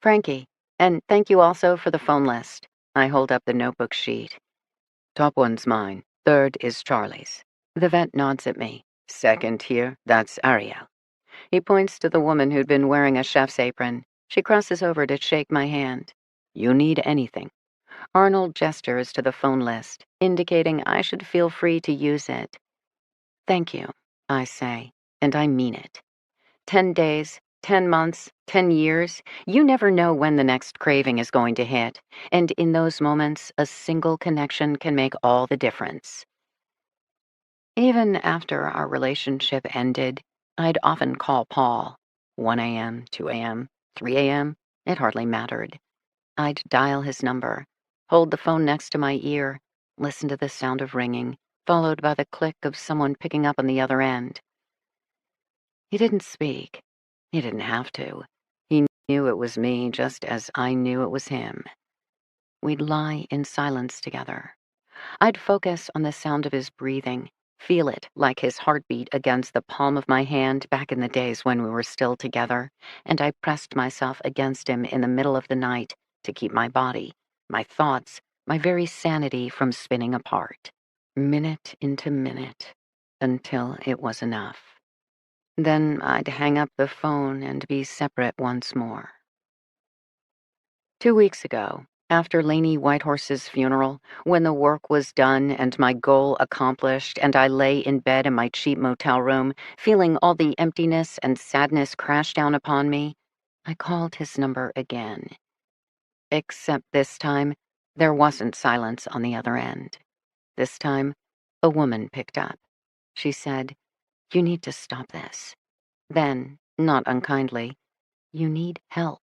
Frankie, and thank you also for the phone list. I hold up the notebook sheet. Top one's mine. Third is Charlie's. The vet nods at me. Second here, that's Ariel. He points to the woman who'd been wearing a chef's apron. She crosses over to shake my hand. You need anything. Arnold gestures to the phone list, indicating I should feel free to use it. Thank you, I say, and I mean it. 10 days, 10 months, 10 years, you never know when the next craving is going to hit, and in those moments, a single connection can make all the difference. Even after our relationship ended, I'd often call Paul. 1 a.m., 2 a.m., 3 a.m., it hardly mattered. I'd dial his number, hold the phone next to my ear, listen to the sound of ringing, followed by the click of someone picking up on the other end. He didn't speak. He didn't have to. He knew it was me just as I knew it was him. We'd lie in silence together. I'd focus on the sound of his breathing, feel it like his heartbeat against the palm of my hand back in the days when we were still together, and I pressed myself against him in the middle of the night to keep my body, my thoughts, my very sanity from spinning apart, minute into minute, until it was enough. Then I'd hang up the phone and be separate once more. 2 weeks ago, after Laney Whitehorse's funeral, when the work was done and my goal accomplished, and I lay in bed in my cheap motel room, feeling all the emptiness and sadness crash down upon me, I called his number again. Except this time, there wasn't silence on the other end. This time, a woman picked up. She said, "You need to stop this." Then, not unkindly, "You need help."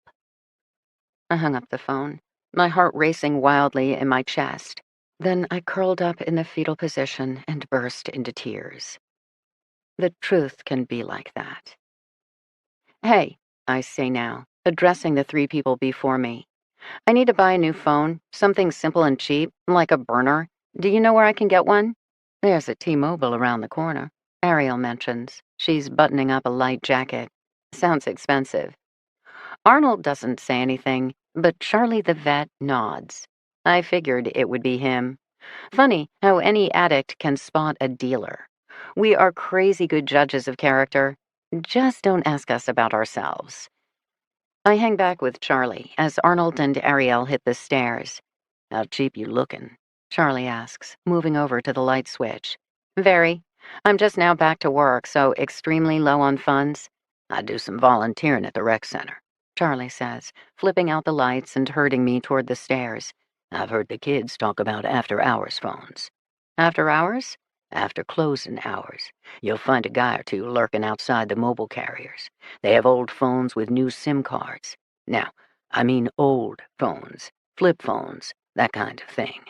I hung up the phone, my heart racing wildly in my chest. Then I curled up in the fetal position and burst into tears. The truth can be like that. "Hey," I say now, addressing the three people before me. "I need to buy a new phone, something simple and cheap, like a burner. Do you know where I can get one?" "There's a T-Mobile around the corner," Ariel mentions. She's buttoning up a light jacket. "Sounds expensive." Arnold doesn't say anything, but Charlie the vet nods. I figured it would be him. Funny how any addict can spot a dealer. We are crazy good judges of character. Just don't ask us about ourselves. I hang back with Charlie as Arnold and Ariel hit the stairs. "How cheap you looking?" Charlie asks, moving over to the light switch. "Very. I'm just now back to work, so extremely low on funds." "I do some volunteering at the rec center," Charlie says, flipping out the lights and herding me toward the stairs. "I've heard the kids talk about after-hours phones." "After hours?" "After closing hours. You'll find a guy or two lurking outside the mobile carriers. They have old phones with new SIM cards. Now, I mean old phones, flip phones, that kind of thing."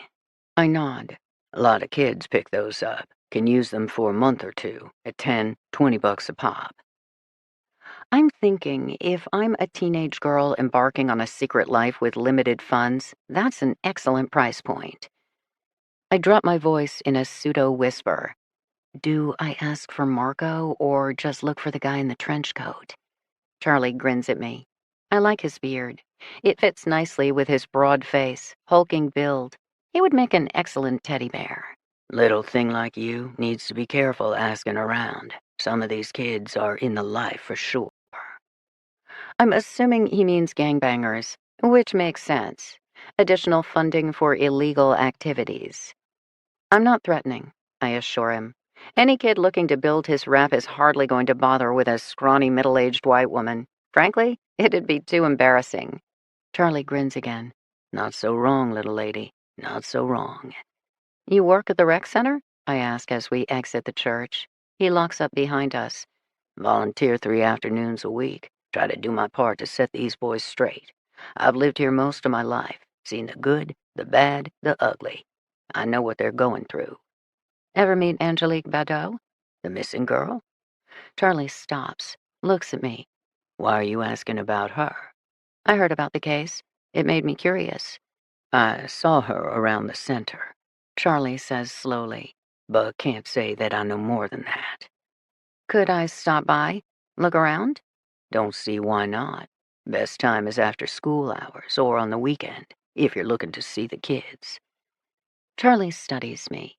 I nod. "A lot of kids pick those up. Can use them for a month or two at 10, $20 a pop." I'm thinking if I'm a teenage girl embarking on a secret life with limited funds, that's an excellent price point. I drop my voice in a pseudo-whisper. "Do I ask for Marco or just look for the guy in the trench coat?" Charlie grins at me. I like his beard. It fits nicely with his broad face, hulking build. He would make an excellent teddy bear. "Little thing like you needs to be careful asking around. Some of these kids are in the life for sure." I'm assuming he means gangbangers, which makes sense. Additional funding for illegal activities. I'm not threatening, I assure him. Any kid looking to build his rep is hardly going to bother with a scrawny middle-aged white woman. Frankly, it'd be too embarrassing. Charlie grins again. "Not so wrong, little lady. Not so wrong." "You work at the rec center?" I ask as we exit the church. He locks up behind us. "Volunteer 3 afternoons a week. Try to do my part to set these boys straight. I've lived here most of my life, seen the good, the bad, the ugly. I know what they're going through." "Ever meet Angelique Liar? The missing girl?" Charlie stops, looks at me. "Why are you asking about her?" "I heard about the case. It made me curious." "I saw her around the center," Charlie says slowly, "but can't say that I know more than that." "Could I stop by? Look around?" "Don't see why not. Best time is after school hours or on the weekend, if you're looking to see the kids." Charlie studies me.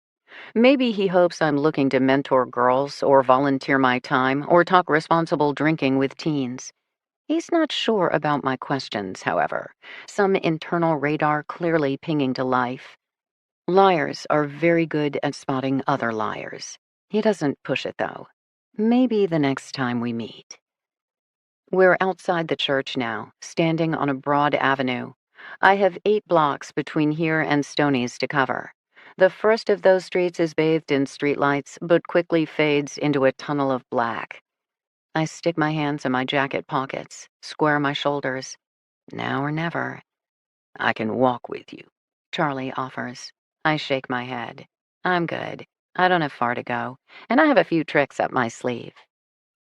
Maybe he hopes I'm looking to mentor girls or volunteer my time or talk responsible drinking with teens. He's not sure about my questions, however, some internal radar clearly pinging to life. Liars are very good at spotting other liars. He doesn't push it, though. Maybe the next time we meet. We're outside the church now, standing on a broad avenue. I have 8 blocks between here and Stoney's to cover. The first of those streets is bathed in streetlights, but quickly fades into a tunnel of black. I stick my hands in my jacket pockets, square my shoulders. Now or never. "I can walk with you," Charlie offers. I shake my head. I'm good. I don't have far to go, and I have a few tricks up my sleeve.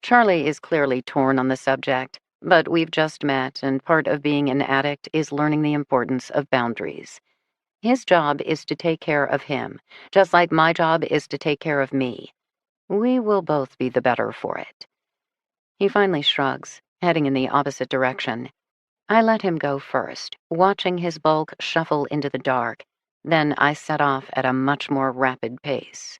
Charlie is clearly torn on the subject, but we've just met, and part of being an addict is learning the importance of boundaries. His job is to take care of him, just like my job is to take care of me. We will both be the better for it. He finally shrugs, heading in the opposite direction. I let him go first, watching his bulk shuffle into the dark. Then I set off at a much more rapid pace.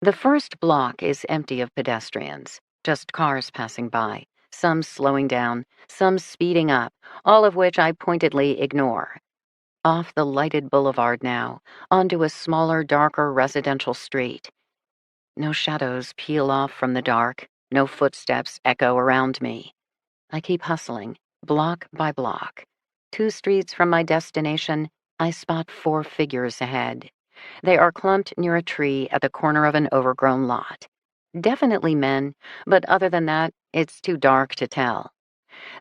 The first block is empty of pedestrians, just cars passing by, some slowing down, some speeding up, all of which I pointedly ignore. Off the lighted boulevard now, onto a smaller, darker residential street. No shadows peel off from the dark, no footsteps echo around me. I keep hustling, block by block. 2 streets from my destination, I spot 4 figures ahead. They are clumped near a tree at the corner of an overgrown lot. Definitely men, but other than that, it's too dark to tell.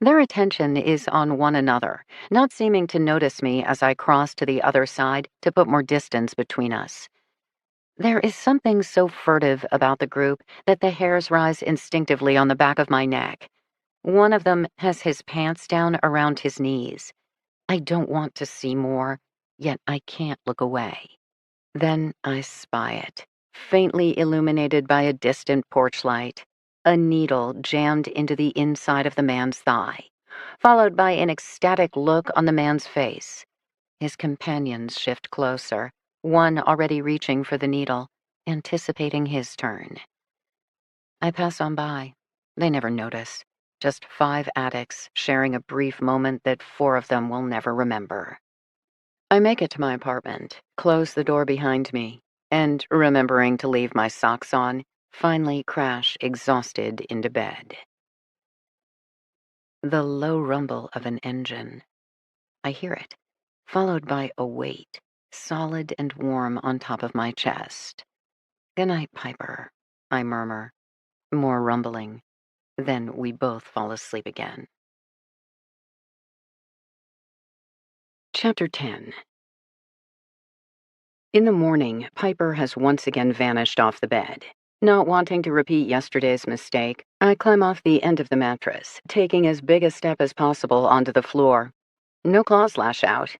Their attention is on one another, not seeming to notice me as I cross to the other side to put more distance between us. There is something so furtive about the group that the hairs rise instinctively on the back of my neck. One of them has his pants down around his knees. I don't want to see more, yet I can't look away. Then I spy it, faintly illuminated by a distant porch light, a needle jammed into the inside of the man's thigh, followed by an ecstatic look on the man's face. His companions shift closer, one already reaching for the needle, anticipating his turn. I pass on by. They never notice. Just 5 addicts sharing a brief moment that 4 of them will never remember. I make it to my apartment, close the door behind me, and, remembering to leave my socks on, finally crash exhausted into bed. The low rumble of an engine. I hear it, followed by a weight, solid and warm on top of my chest. "Good night, Piper," I murmur. More rumbling. Then we both fall asleep again. Chapter 10. In the morning, Piper has once again vanished off the bed. Not wanting to repeat yesterday's mistake, I climb off the end of the mattress, taking as big a step as possible onto the floor. No claws lash out.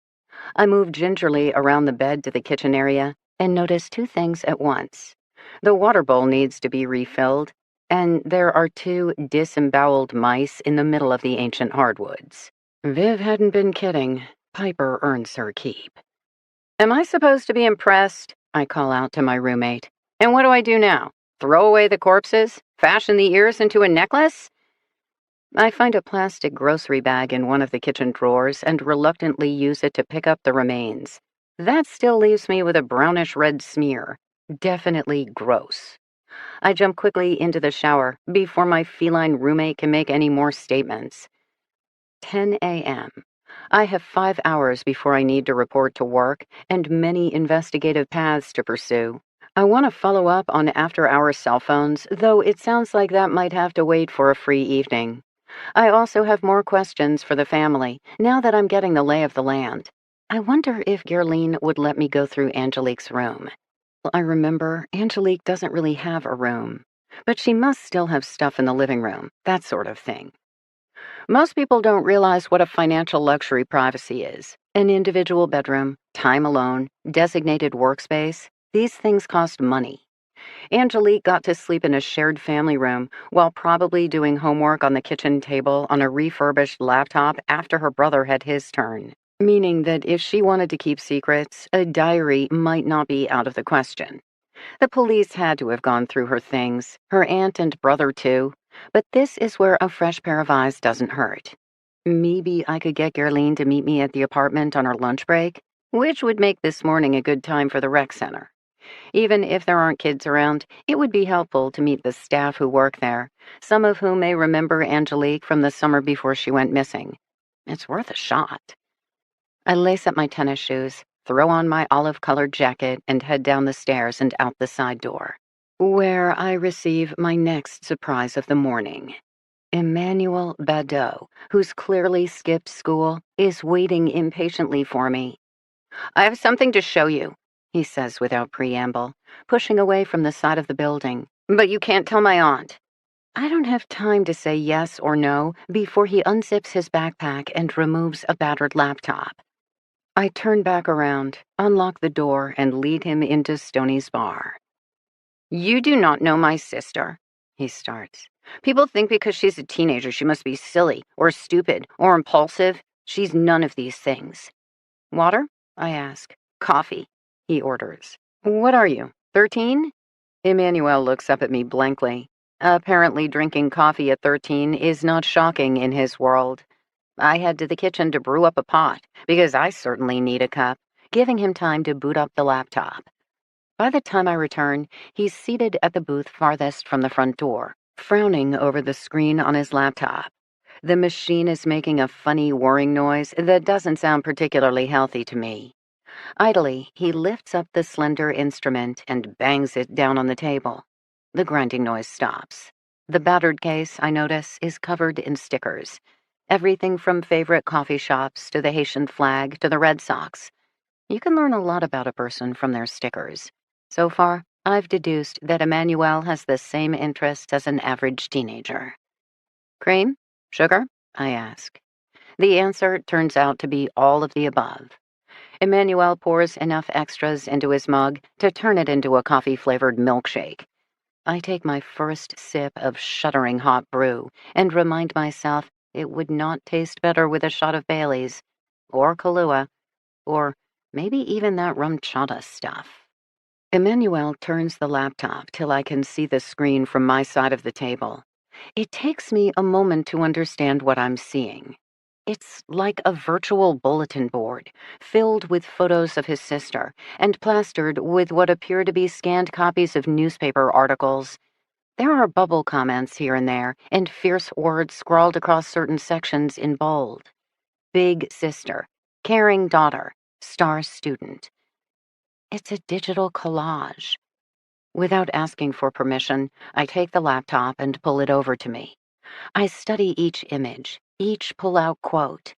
I move gingerly around the bed to the kitchen area and notice 2 things at once. The water bowl needs to be refilled, and there are 2 disemboweled mice in the middle of the ancient hardwoods. Viv hadn't been kidding. Piper earns her keep. "Am I supposed to be impressed?" I call out to my roommate. "And what do I do now? Throw away the corpses? Fashion the ears into a necklace?" I find a plastic grocery bag in one of the kitchen drawers and reluctantly use it to pick up the remains. That still leaves me with a brownish-red smear. Definitely gross. I jump quickly into the shower before my feline roommate can make any more statements. 10 a.m. I have 5 hours before I need to report to work and many investigative paths to pursue. I want to follow up on after-hour cell phones, though it sounds like that might have to wait for a free evening. I also have more questions for the family, now that I'm getting the lay of the land. I wonder if Gerline would let me go through Angelique's room. I remember Angelique doesn't really have a room, but she must still have stuff in the living room, that sort of thing. Most people don't realize what a financial luxury privacy is. An individual bedroom, time alone, designated workspace, these things cost money. Angelique got to sleep in a shared family room while probably doing homework on the kitchen table on a refurbished laptop after her brother had his turn, meaning that if she wanted to keep secrets, a diary might not be out of the question. The police had to have gone through her things, her aunt and brother too, but this is where a fresh pair of eyes doesn't hurt. Maybe I could get Gerline to meet me at the apartment on her lunch break, which would make this morning a good time for the rec center. Even if there aren't kids around, it would be helpful to meet the staff who work there, some of whom may remember Angelique from the summer before she went missing. It's worth a shot. I lace up my tennis shoes, throw on my olive-colored jacket, and head down the stairs and out the side door, where I receive my next surprise of the morning. Emmanuel Badeau, who's clearly skipped school, is waiting impatiently for me. "I have something to show you," he says without preamble, pushing away from the side of the building. "But you can't tell my aunt." I don't have time to say yes or no before he unzips his backpack and removes a battered laptop. I turn back around, unlock the door, and lead him into Stoney's bar. "You do not know my sister," he starts. "People think because she's a teenager she must be silly or stupid or impulsive. She's none of these things." "Water?" I ask. "Coffee," he orders. "What are you, 13? Emmanuel looks up at me blankly. Apparently drinking coffee at 13 is not shocking in his world. I head to the kitchen to brew up a pot, because I certainly need a cup, giving him time to boot up the laptop. By the time I return, he's seated at the booth farthest from the front door, frowning over the screen on his laptop. The machine is making a funny whirring noise that doesn't sound particularly healthy to me. Idly, he lifts up the slender instrument and bangs it down on the table. The grinding noise stops. The battered case, I notice, is covered in stickers. Everything from favorite coffee shops to the Haitian flag to the Red Sox. You can learn a lot about a person from their stickers. So far, I've deduced that Emmanuel has the same interests as an average teenager. "Cream? Sugar?" I ask. The answer turns out to be all of the above. Emmanuel pours enough extras into his mug to turn it into a coffee-flavored milkshake. I take my first sip of shuddering hot brew and remind myself it would not taste better with a shot of Bailey's, or Kahlua, or maybe even that rum chata stuff. Emmanuel turns the laptop till I can see the screen from my side of the table. It takes me a moment to understand what I'm seeing. It's like a virtual bulletin board, filled with photos of his sister, and plastered with what appear to be scanned copies of newspaper articles. There are bubble comments here and there, and fierce words scrawled across certain sections in bold. Big sister, caring daughter, star student. It's a digital collage. Without asking for permission, I take the laptop and pull it over to me. I study each image, each pull-out quote.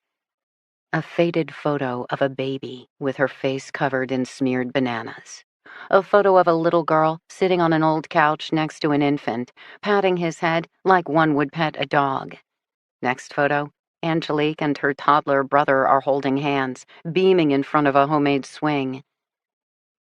A faded photo of a baby with her face covered in smeared bananas. A photo of a little girl sitting on an old couch next to an infant, patting his head like one would pet a dog. Next photo, Angelique and her toddler brother are holding hands, beaming in front of a homemade swing.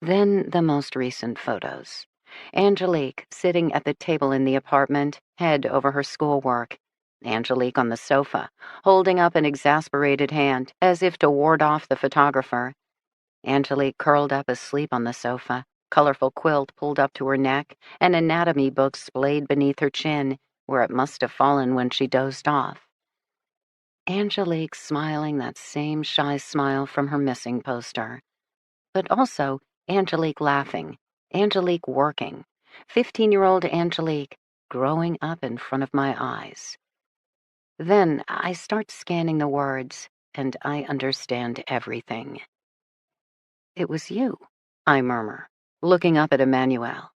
Then the most recent photos. Angelique sitting at the table in the apartment, head over her schoolwork. Angelique on the sofa, holding up an exasperated hand as if to ward off the photographer. Angelique curled up asleep on the sofa, colorful quilt pulled up to her neck, an anatomy book splayed beneath her chin, where it must have fallen when she dozed off. Angelique smiling that same shy smile from her missing poster. But also Angelique laughing, Angelique working, 15-year-old Angelique growing up in front of my eyes. Then I start scanning the words, and I understand everything. "It was you," I murmur, looking up at Emmanuel.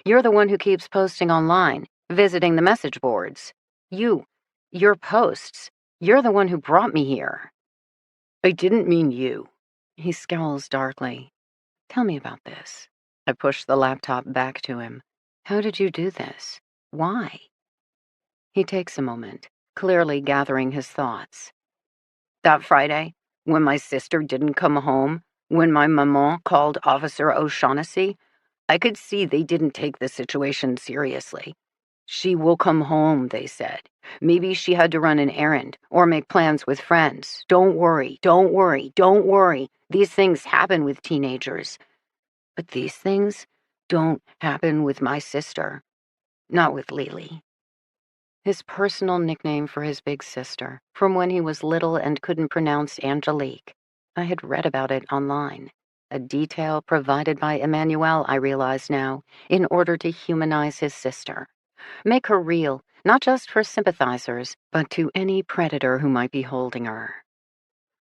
"You're the one who keeps posting online, visiting the message boards. Your posts. You're the one who brought me here." "I didn't mean you." He scowls darkly. "Tell me about this." I push the laptop back to him. "How did you do this? Why?" He takes a moment, clearly gathering his thoughts. "That Friday, when my sister didn't come home, when my maman called Officer O'Shaughnessy, I could see they didn't take the situation seriously. 'She will come home,' they said. 'Maybe she had to run an errand or make plans with friends. Don't worry, don't worry, don't worry. These things happen with teenagers. But these things don't happen with my sister. Not with Lily.'" His personal nickname for his big sister, from when he was little and couldn't pronounce Angelique. I had read about it online. A detail provided by Emmanuel, I realize now, in order to humanize his sister. Make her real, not just for sympathizers, but to any predator who might be holding her.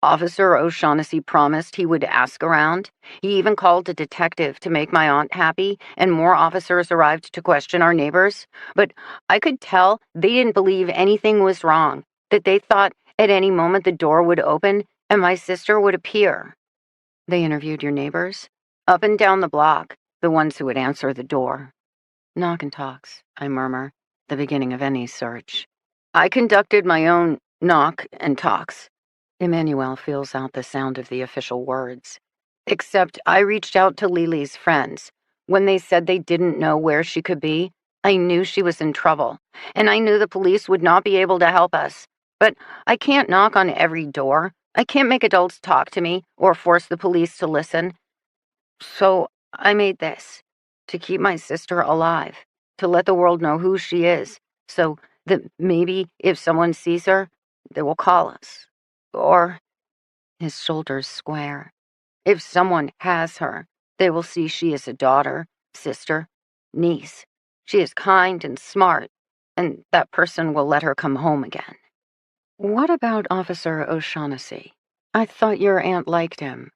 "Officer O'Shaughnessy promised he would ask around. He even called a detective to make my aunt happy, and more officers arrived to question our neighbors. But I could tell they didn't believe anything was wrong, that they thought at any moment the door would open and my sister would appear." "They interviewed your neighbors?" "Up and down the block, the ones who would answer the door." "Knock and talks," I murmur, the beginning of any search. "I conducted my own knock and talks." Emmanuel feels out the sound of the official words. Except I reached out to Lily's friends. When they said they didn't know where she could be, I knew she was in trouble, and I knew the police would not be able to help us. But I can't knock on every door. I can't make adults talk to me or force the police to listen. So I made this to keep my sister alive, to let the world know who she is, so that maybe if someone sees her, they will call us. Or, his shoulders square, if someone has her, they will see she is a daughter, sister, niece. She is kind and smart, and that person will let her come home again. What about Officer O'Shaughnessy? I thought your aunt liked him.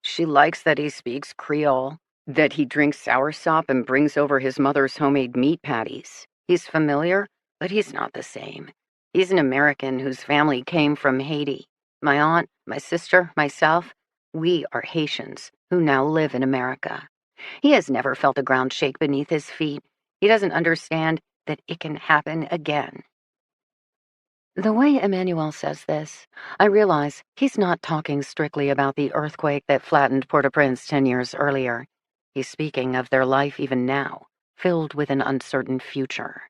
She likes that he speaks Creole, that he drinks soursop and brings over his mother's homemade meat patties. He's familiar, but he's not the same. He's an American whose family came from Haiti. My aunt, my sister, myself, we are Haitians who now live in America. He has never felt the ground shake beneath his feet. He doesn't understand that it can happen again. The way Emmanuel says this, I realize he's not talking strictly about the earthquake that flattened Port-au-Prince 10 years earlier. He's speaking of their life even now, filled with an uncertain future.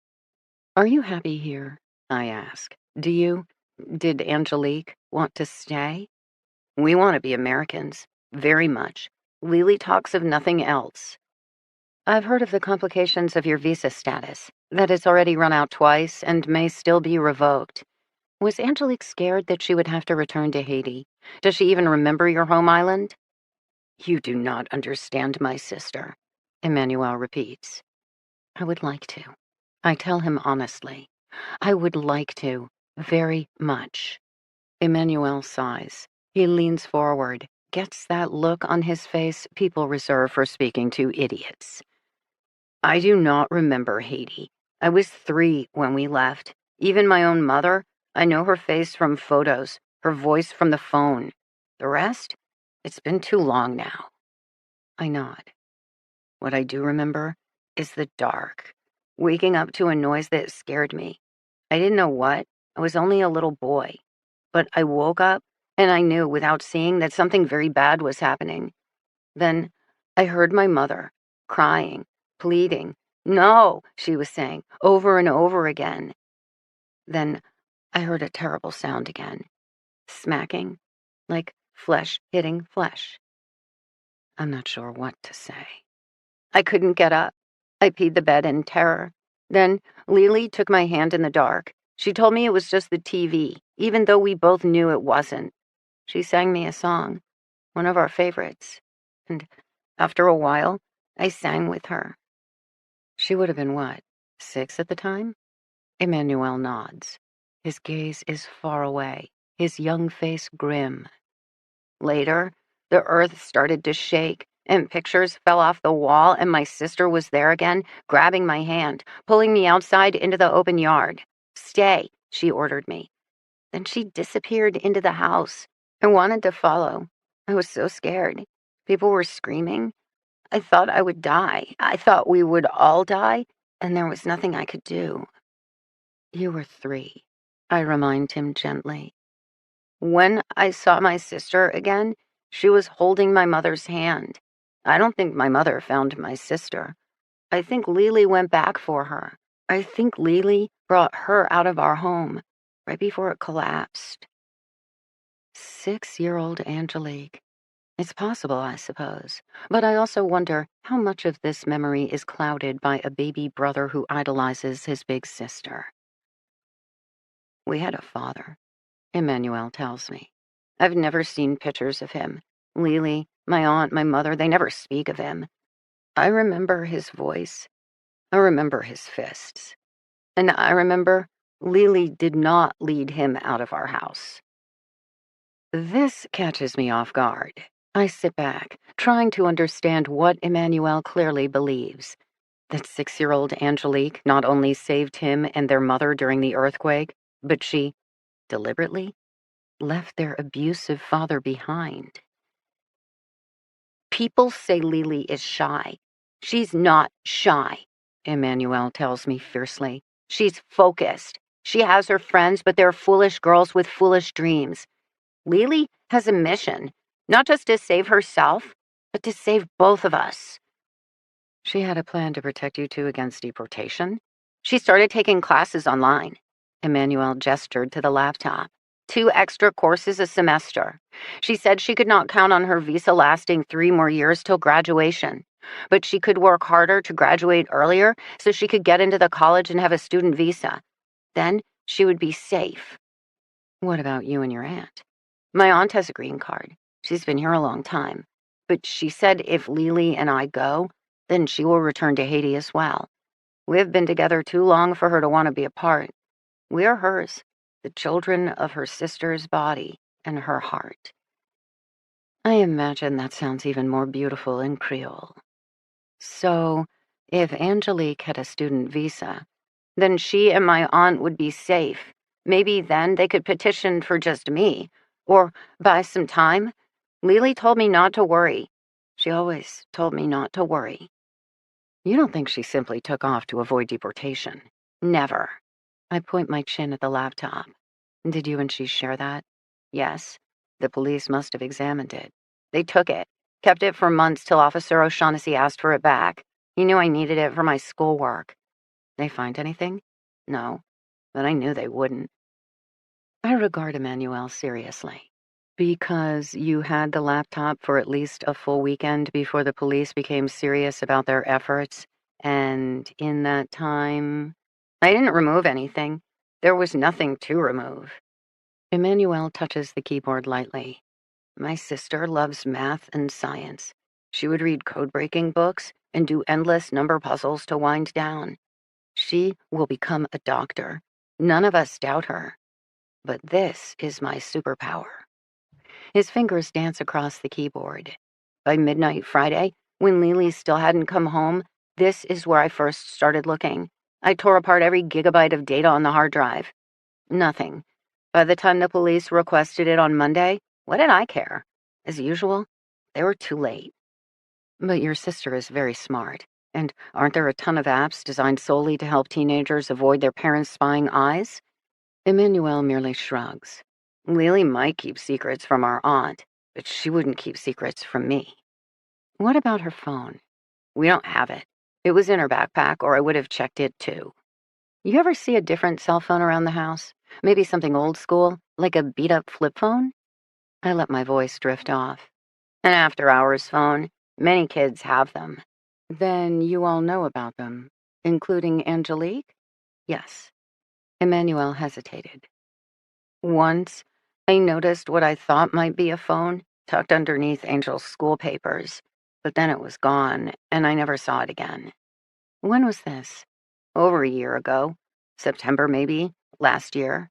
Are you happy here? I ask. Did Angelique want to stay? We want to be Americans, very much. Lily talks of nothing else. I've heard of the complications of your visa status, that it's already run out twice and may still be revoked. Was Angelique scared that she would have to return to Haiti? Does she even remember your home island? You do not understand my sister, Emmanuel repeats. I would like to. I tell him honestly. I would like to, very much. Emmanuel sighs. He leans forward, gets that look on his face people reserve for speaking to idiots. I do not remember Haiti. I was 3 when we left. Even my own mother, I know her face from photos, her voice from the phone. The rest? It's been too long now. I nod. What I do remember is the dark, waking up to a noise that scared me. I didn't know what. I was only a little boy. But I woke up, and I knew without seeing that something very bad was happening. Then I heard my mother, crying, pleading. No, she was saying, over and over again. Then I heard a terrible sound again, smacking, like flesh hitting flesh. I'm not sure what to say. I couldn't get up. I peed the bed in terror. Then Lily took my hand in the dark. She told me it was just the TV, even though we both knew it wasn't. She sang me a song, one of our favorites. And after a while, I sang with her. She would have been what, 6 at the time? Emmanuel nods. His gaze is far away, his young face grim. Later, the earth started to shake, and pictures fell off the wall, and my sister was there again, grabbing my hand, pulling me outside into the open yard. Stay, she ordered me. Then she disappeared into the house. I wanted to follow. I was so scared. People were screaming. I thought I would die. I thought we would all die, and there was nothing I could do. You were 3, I remind him gently. When I saw my sister again, she was holding my mother's hand. I don't think my mother found my sister. I think Lily went back for her. I think Lily brought her out of our home, right before it collapsed. 6-year-old Angelique. It's possible, I suppose, but I also wonder how much of this memory is clouded by a baby brother who idolizes his big sister. We had a father, Emmanuel tells me. I've never seen pictures of him. Lily, my aunt, my mother, they never speak of him. I remember his voice. I remember his fists. And I remember Lily did not lead him out of our house. This catches me off guard. I sit back, trying to understand what Emmanuel clearly believes. That 6-year-old Angelique not only saved him and their mother during the earthquake, but she, deliberately, left their abusive father behind. People say Lily is shy. She's not shy, Emmanuel tells me fiercely. She's focused. She has her friends, but they're foolish girls with foolish dreams. Lily has a mission, not just to save herself, but to save both of us. She had a plan to protect you two against deportation? She started taking classes online. Emmanuel gestured to the laptop. 2 extra courses a semester. She said she could not count on her visa lasting 3 more years till graduation, but she could work harder to graduate earlier so she could get into the college and have a student visa. Then she would be safe. What about you and your aunt? My aunt has a green card. She's been here a long time. But she said if Lily and I go, then she will return to Haiti as well. We have been together too long for her to want to be apart. We are hers, the children of her sister's body and her heart. I imagine that sounds even more beautiful in Creole. So, if Angelique had a student visa, then she and my aunt would be safe. Maybe then they could petition for just me, or buy some time. Lily told me not to worry. She always told me not to worry. You don't think she simply took off to avoid deportation? Never. I point my chin at the laptop. Did you and she share that? Yes. The police must have examined it. They took it, kept it for months till Officer O'Shaughnessy asked for it back. He knew I needed it for my schoolwork. They find anything? No, but I knew they wouldn't. I regard Emmanuel seriously. Because you had the laptop for at least a full weekend before the police became serious about their efforts, and in that time... I didn't remove anything. There was nothing to remove. Emmanuel touches the keyboard lightly. My sister loves math and science. She would read code-breaking books and do endless number puzzles to wind down. She will become a doctor. None of us doubt her. But this is my superpower. His fingers dance across the keyboard. By midnight Friday, when Lily still hadn't come home, this is where I first started looking. I tore apart every gigabyte of data on the hard drive. Nothing. By the time the police requested it on Monday, what did I care? As usual, they were too late. But your sister is very smart. And aren't there a ton of apps designed solely to help teenagers avoid their parents' spying eyes? Emmanuel merely shrugs. Lily might keep secrets from our aunt, but she wouldn't keep secrets from me. What about her phone? We don't have it. It was in her backpack, or I would have checked it too. You ever see a different cell phone around the house? Maybe something old school, like a beat-up flip phone? I let my voice drift off. An after-hours phone. Many kids have them. Then you all know about them, including Angelique? Yes. Emmanuel hesitated. Once, I noticed what I thought might be a phone tucked underneath Angel's school papers, but then it was gone, and I never saw it again. When was this? Over a year ago. September, maybe. Last year.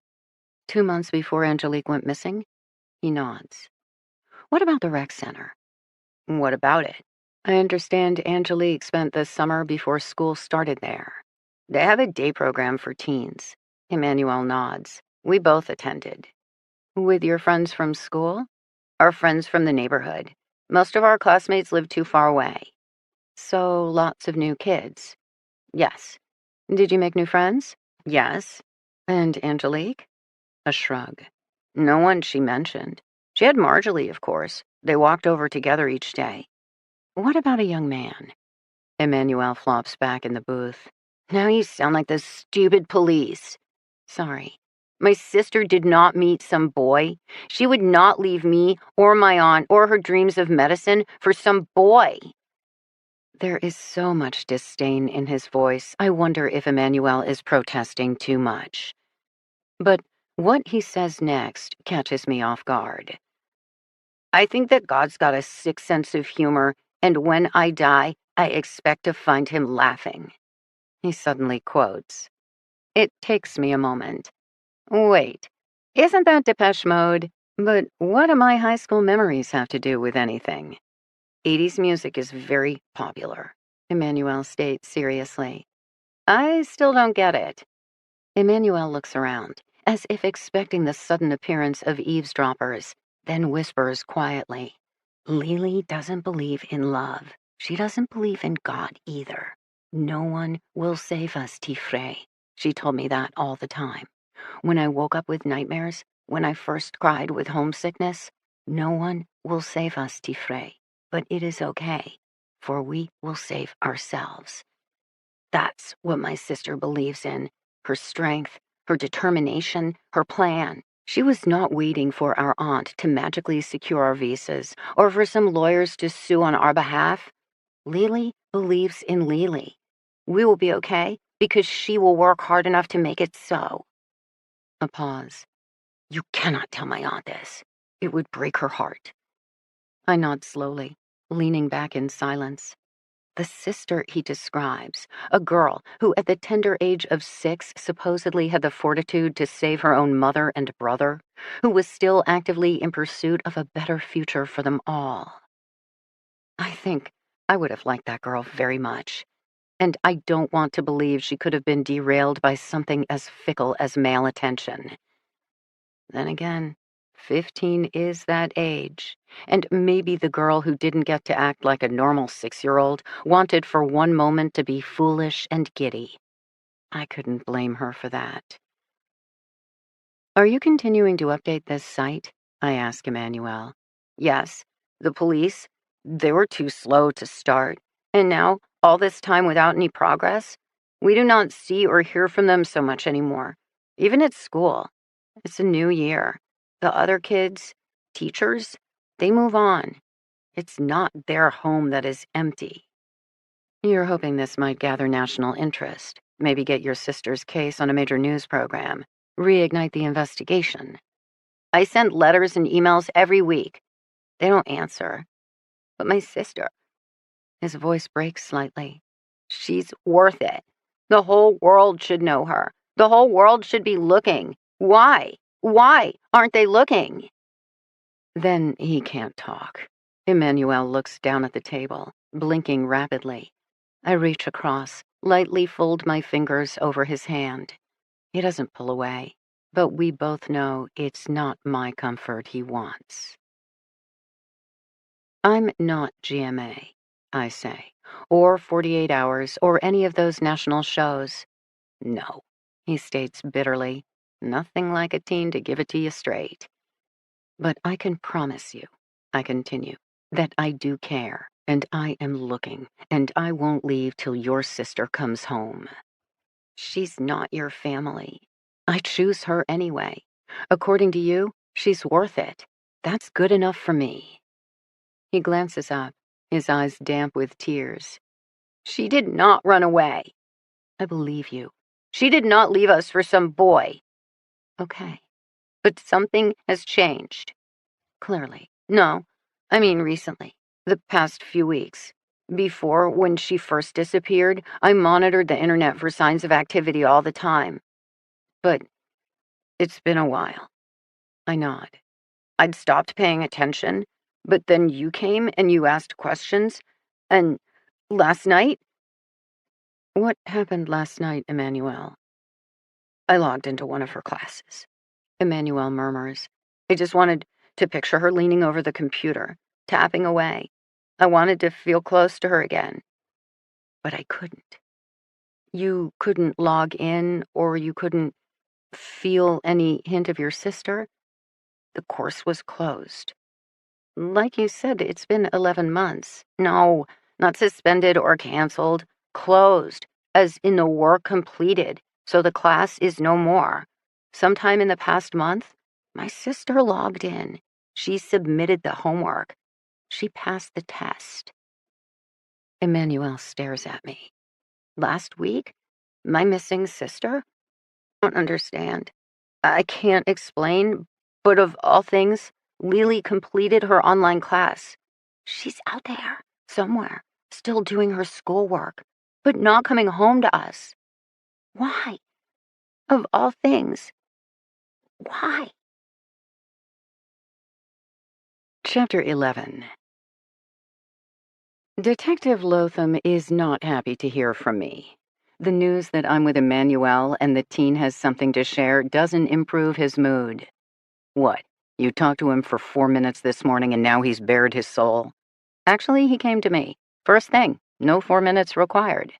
2 months before Angelique went missing? He nods. What about the rec center? What about it? I understand Angelique spent the summer before school started there. They have a day program for teens. Emmanuel nods. We both attended. With your friends from school? Our friends from the neighborhood. Most of our classmates live too far away. So lots of new kids? Yes. Did you make new friends? Yes. And Angelique? A shrug. No one she mentioned. She had Marjorie, of course. They walked over together each day. What about a young man? Emmanuel flops back in the booth. Now you sound like the stupid police. Sorry. My sister did not meet some boy. She would not leave me or my aunt or her dreams of medicine for some boy. There is so much disdain in his voice. I wonder if Emmanuel is protesting too much. But what he says next catches me off guard. I think that God's got a sick sense of humor, and when I die, I expect to find him laughing. He suddenly quotes. It takes me a moment. Wait, isn't that Depeche Mode? But what do my high school memories have to do with anything? 80s music is very popular, Emmanuel states seriously. I still don't get it. Emmanuel looks around, as if expecting the sudden appearance of eavesdroppers, then whispers quietly. Lily doesn't believe in love. She doesn't believe in God either. No one will save us, Tifre. She told me that all the time. When I woke up with nightmares, when I first cried with homesickness, "No one will save us, Tifre, but it is okay, for we will save ourselves." That's what my sister believes in, her strength, her determination, her plan. She was not waiting for our aunt to magically secure our visas or for some lawyers to sue on our behalf. Lily believes in Lily. We will be okay because she will work hard enough to make it so. A pause. You cannot tell my aunt this. It would break her heart. I nod slowly, leaning back in silence. The sister he describes, a girl who at the tender age of 6 supposedly had the fortitude to save her own mother and brother, who was still actively in pursuit of a better future for them all. I think I would have liked that girl very much, and I don't want to believe she could have been derailed by something as fickle as male attention. Then again, 15 is that age, and maybe the girl who didn't get to act like a normal 6-year-old wanted for one moment to be foolish and giddy. I couldn't blame her for that. Are you continuing to update this site? I asked Emmanuel. Yes, the police, they were too slow to start, and now, all this time without any progress, we do not see or hear from them so much anymore, even at school. It's a new year. The other kids, teachers, they move on. It's not their home that is empty. You're hoping this might gather national interest, maybe get your sister's case on a major news program, reignite the investigation. I send letters and emails every week. They don't answer. But my sister, his voice breaks slightly. She's worth it. The whole world should know her. The whole world should be looking. Why? Why aren't they looking? Then he can't talk. Emmanuel looks down at the table, blinking rapidly. I reach across, lightly fold my fingers over his hand. He doesn't pull away, but we both know it's not my comfort he wants. I'm not GMA, I say, or 48 Hours, or any of those national shows. No, he states bitterly, nothing like a teen to give it to you straight. But I can promise you, I continue, that I do care, and I am looking, and I won't leave till your sister comes home. She's not your family. I choose her anyway. According to you, she's worth it. That's good enough for me. He glances up, his eyes damp with tears. She did not run away. I believe you. She did not leave us for some boy. Okay, but something has changed. Clearly. No, I mean recently. The past few weeks. Before, when she first disappeared, I monitored the internet for signs of activity all the time. But it's been a while. I nod. I'd stopped paying attention, but then you came and you asked questions, and last night? What happened last night, Emmanuel? I logged into one of her classes. Emmanuel murmurs. I just wanted to picture her leaning over the computer, tapping away. I wanted to feel close to her again. But I couldn't. You couldn't log in, or you couldn't feel any hint of your sister? The course was closed. Like you said, it's been 11 months. No, not suspended or canceled. Closed, as in the work completed, so the class is no more. Sometime in the past month, my sister logged in. She submitted the homework. She passed the test. Emmanuel stares at me. Last week? My missing sister? I don't understand. I can't explain, but of all things, Lily completed her online class. She's out there, somewhere, still doing her schoolwork, but not coming home to us. Why? Of all things, why? Chapter 11. Detective Lotham is not happy to hear from me. The news that I'm with Emmanuel and the teen has something to share doesn't improve his mood. What? You talked to him for 4 minutes this morning and now he's bared his soul? Actually, he came to me. First thing, no 4 minutes required.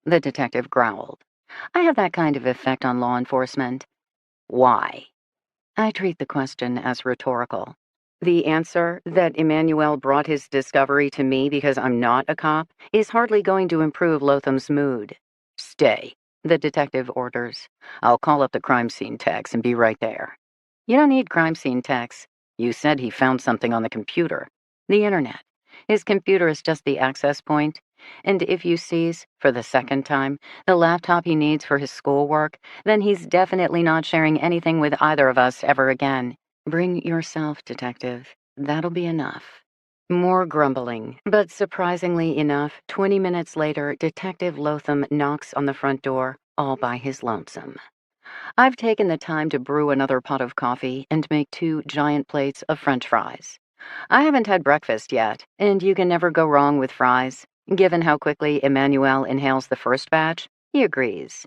The detective growled. I have that kind of effect on law enforcement. Why? I treat the question as rhetorical. The answer, that Emmanuel brought his discovery to me because I'm not a cop, is hardly going to improve Lotham's mood. Stay, the detective orders. I'll call up the crime scene techs and be right there. You don't need crime scene techs. You said he found something on the computer. The internet. His computer is just the access point. And if you seize, for the second time, the laptop he needs for his schoolwork, then he's definitely not sharing anything with either of us ever again. Bring yourself, detective. That'll be enough. More grumbling, but surprisingly enough, 20 minutes later, Detective Lotham knocks on the front door, all by his lonesome. I've taken the time to brew another pot of coffee and make 2 giant plates of French fries. I haven't had breakfast yet, and you can never go wrong with fries. Given how quickly Emmanuel inhales the first batch, he agrees.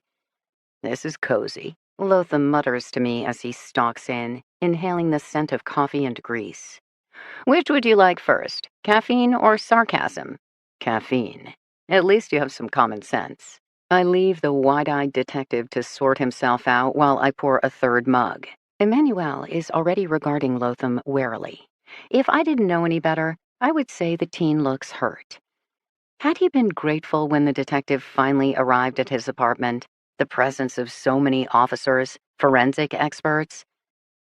This is cozy, Lotham mutters to me as he stalks in, inhaling the scent of coffee and grease. Which would you like first, caffeine or sarcasm? Caffeine. At least you have some common sense. I leave the wide-eyed detective to sort himself out while I pour a third mug. Emmanuel is already regarding Lotham warily. If I didn't know any better, I would say the teen looks hurt. Had he been grateful when the detective finally arrived at his apartment? The presence of so many officers, forensic experts?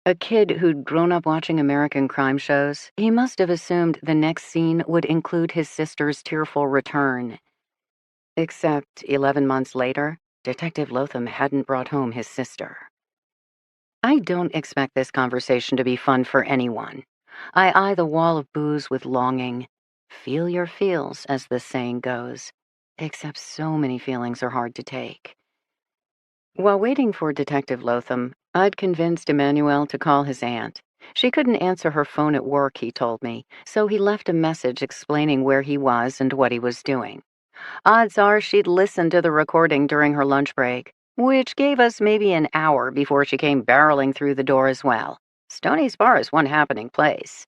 A kid who'd grown up watching American crime shows, he must have assumed the next scene would include his sister's tearful return. Except 11 months later, Detective Lotham hadn't brought home his sister. I don't expect this conversation to be fun for anyone. I eye the wall of booze with longing. Feel your feels, as the saying goes. Except so many feelings are hard to take. While waiting for Detective Lotham, I'd convinced Emmanuel to call his aunt. She couldn't answer her phone at work, he told me, so he left a message explaining where he was and what he was doing. Odds are she'd listened to the recording during her lunch break, which gave us maybe an hour before she came barreling through the door as well. Stoney's Bar is one happening place.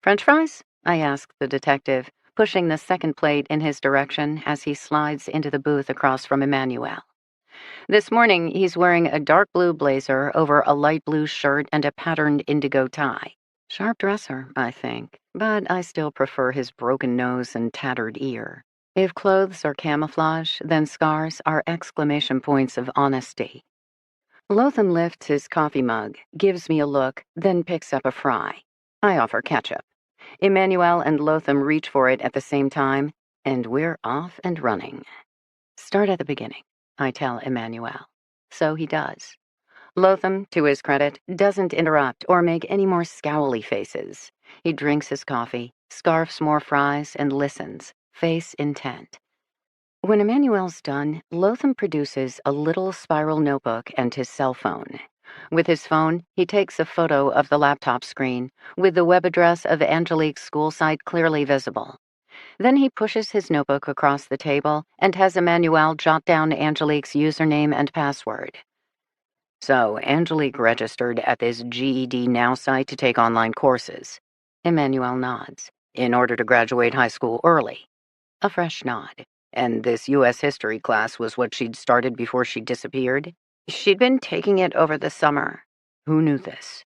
French fries? I asked the detective, pushing the second plate in his direction as he slides into the booth across from Emmanuel. This morning, he's wearing a dark blue blazer over a light blue shirt and a patterned indigo tie. Sharp dresser, I think, but I still prefer his broken nose and tattered ear. If clothes are camouflage, then scars are exclamation points of honesty. Lotham lifts his coffee mug, gives me a look, then picks up a fry. I offer ketchup. Emmanuel and Lotham reach for it at the same time, and we're off and running. Start at the beginning, I tell Emmanuel. So he does. Lotham, to his credit, doesn't interrupt or make any more scowly faces. He drinks his coffee, scarfs more fries, and listens, face intent. When Emmanuel's done, Lotham produces a little spiral notebook and his cell phone. With his phone, he takes a photo of the laptop screen, with the web address of Angelique's school site clearly visible. Then he pushes his notebook across the table and has Emmanuel jot down Angelique's username and password. So, Angelique registered at this GED Now site to take online courses. Emmanuel nods. In order to graduate high school early. A fresh nod. And this U.S. history class was what she'd started before she disappeared? She'd been taking it over the summer. Who knew this?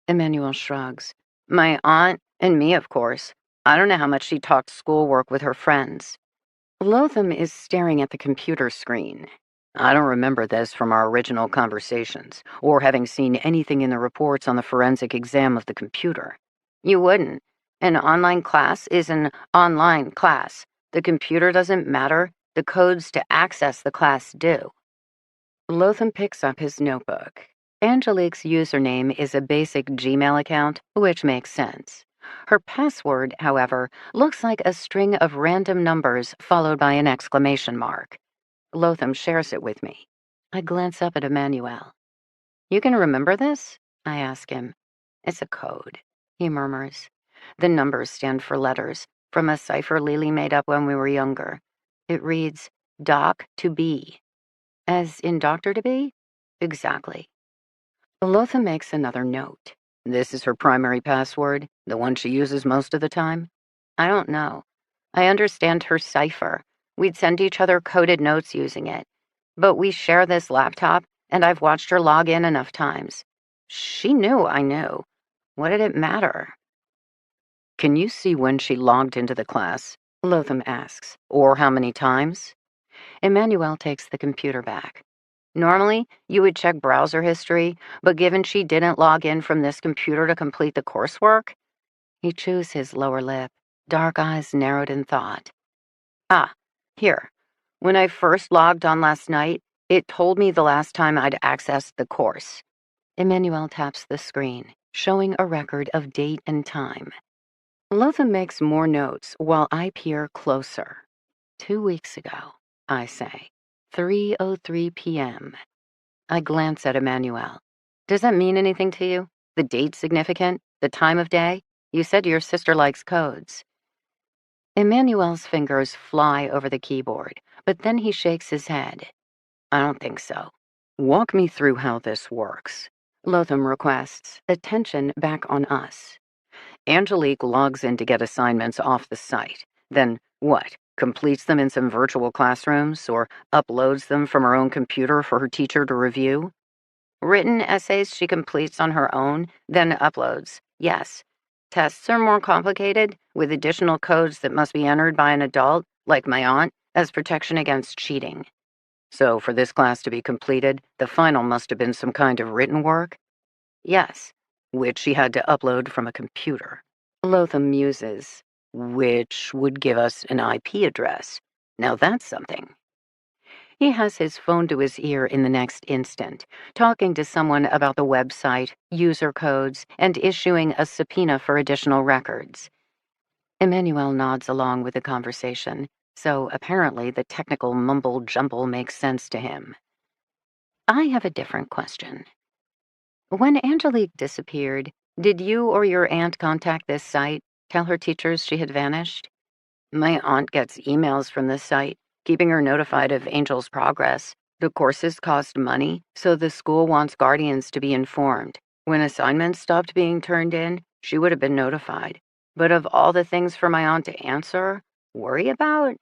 Emmanuel shrugs. My aunt, and me, of course. I don't know how much she talked schoolwork with her friends. Lotham is staring at the computer screen. I don't remember this from our original conversations, or having seen anything in the reports on the forensic exam of the computer. You wouldn't. An online class is an online class. The computer doesn't matter. The codes to access the class do. Lotham picks up his notebook. Angelique's username is a basic Gmail account, which makes sense. Her password, however, looks like a string of random numbers followed by an exclamation mark. Lotham shares it with me. I glance up at Emmanuel. You can remember this? I ask him. It's a code, he murmurs. The numbers stand for letters, from a cipher Lily made up when we were younger. It reads, Doc to be. As in doctor to be? Exactly. Lotham makes another note. This is her primary password, the one she uses most of the time? I don't know. I understand her cipher. We'd send each other coded notes using it. But we share this laptop, and I've watched her log in enough times. She knew I knew. What did it matter? Can you see when she logged into the class? Lotham asks. Or how many times? Emmanuel takes the computer back. Normally, you would check browser history, but given she didn't log in from this computer to complete the coursework, he chews his lower lip, dark eyes narrowed in thought. Ah, here. When I first logged on last night, it told me the last time I'd accessed the course. Emmanuel taps the screen, showing a record of date and time. Lotham makes more notes while I peer closer. 2 weeks ago, I say. 3:03 p.m. I glance at Emmanuel. Does that mean anything to you? The date significant? The time of day? You said your sister likes codes. Emmanuel's fingers fly over the keyboard, but then he shakes his head. I don't think so. Walk me through how this works. Lotham requests, attention back on us. Angelique logs in to get assignments off the site. Then what? Completes them in some virtual classrooms or uploads them from her own computer for her teacher to review? Written essays she completes on her own, then uploads. Yes. Tests are more complicated, with additional codes that must be entered by an adult, like my aunt, as protection against cheating. So for this class to be completed, the final must have been some kind of written work? Yes, which she had to upload from a computer. Lotham muses, which would give us an IP address. Now that's something. He has his phone to his ear in the next instant, talking to someone about the website, user codes, and issuing a subpoena for additional records. Emmanuel nods along with the conversation, so apparently the technical mumble-jumble makes sense to him. I have a different question. When Angelique disappeared, did you or your aunt contact this site, tell her teachers she had vanished? My aunt gets emails from this site, keeping her notified of Angel's progress. The courses cost money, so the school wants guardians to be informed. When assignments stopped being turned in, she would have been notified. But of all the things for my aunt to answer, worry about?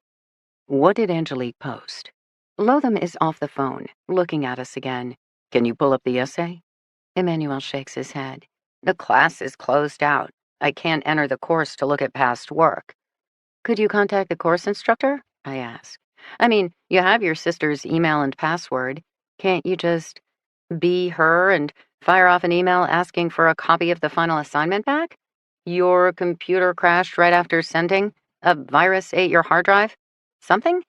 What did Angelique post? Lotham is off the phone, looking at us again. Can you pull up the essay? Emmanuel shakes his head. The class is closed out. I can't enter the course to look at past work. Could you contact the course instructor? I ask. I mean, you have your sister's email and password. Can't you just be her and fire off an email asking for a copy of the final assignment back? Your computer crashed right after sending? A virus ate your hard drive? Something?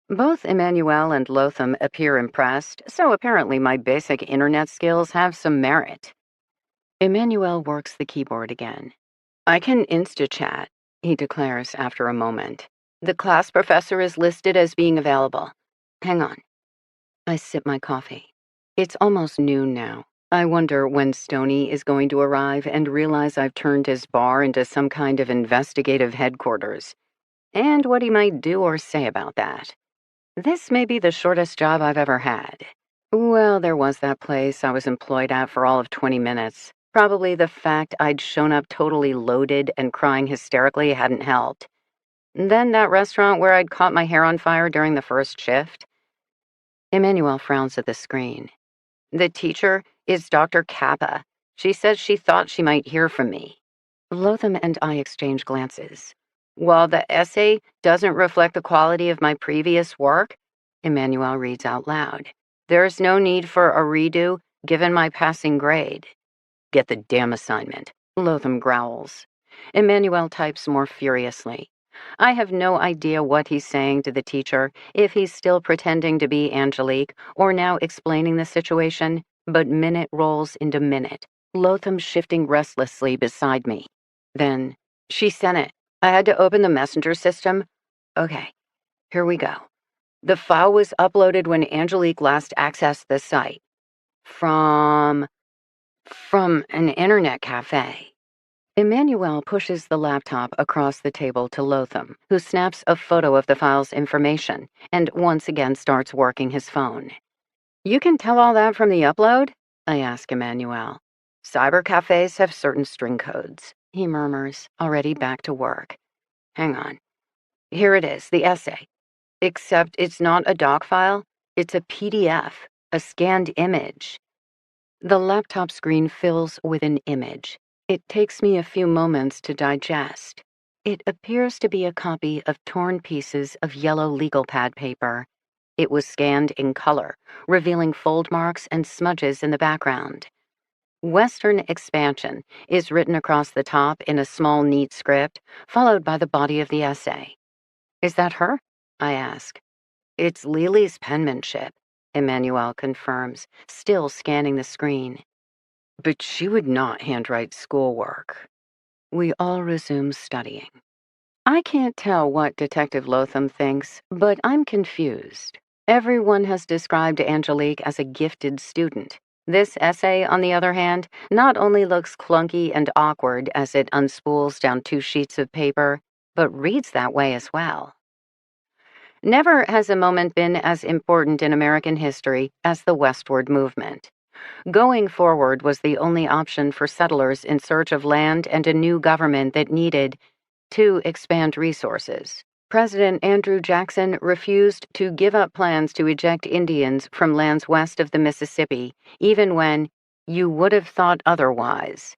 Both Emmanuel and Lotham appear impressed, so apparently my basic internet skills have some merit. Emmanuel works the keyboard again. I can insta-chat, he declares after a moment. The class professor is listed as being available. Hang on. I sip my coffee. It's almost noon now. I wonder when Stoney is going to arrive and realize I've turned his bar into some kind of investigative headquarters, and what he might do or say about that. This may be the shortest job I've ever had. Well, there was that place I was employed at for all of 20 minutes. Probably the fact I'd shown up totally loaded and crying hysterically hadn't helped. Then that restaurant where I'd caught my hair on fire during the first shift. Emmanuel frowns at the screen. The teacher is Dr. Kappa. She says she thought she might hear from me. Lotham and I exchange glances. While the essay doesn't reflect the quality of my previous work, Emmanuel reads out loud, there's no need for a redo given my passing grade. Get the damn assignment, Lotham growls. Emmanuel types more furiously. I have no idea what he's saying to the teacher, if he's still pretending to be Angelique or now explaining the situation, but minute rolls into minute, Lotham shifting restlessly beside me. Then, she sent it. I had to open the messenger system. Okay, here we go. The file was uploaded when Angelique last accessed the site. From an internet cafe. Emmanuel pushes the laptop across the table to Lotham, who snaps a photo of the file's information and once again starts working his phone. You can tell all that from the upload? I ask Emmanuel. Cyber cafes have certain string codes, he murmurs, already back to work. Hang on. Here it is, the essay. Except it's not a doc file, it's a PDF, a scanned image. The laptop screen fills with an image. It takes me a few moments to digest. It appears to be a copy of torn pieces of yellow legal pad paper. It was scanned in color, revealing fold marks and smudges in the background. Western Expansion is written across the top in a small, neat script, followed by the body of the essay. Is that her? I ask. It's Lily's penmanship, Emmanuel confirms, still scanning the screen. But she would not handwrite schoolwork. We all resume studying. I can't tell what Detective Lotham thinks, but I'm confused. Everyone has described Angelique as a gifted student. This essay, on the other hand, not only looks clunky and awkward as it unspools down 2 sheets of paper, but reads that way as well. Never has a moment been as important in American history as the westward movement. Going forward was the only option for settlers in search of land and a new government that needed to expand resources. President Andrew Jackson refused to give up plans to eject Indians from lands west of the Mississippi, even when you would have thought otherwise.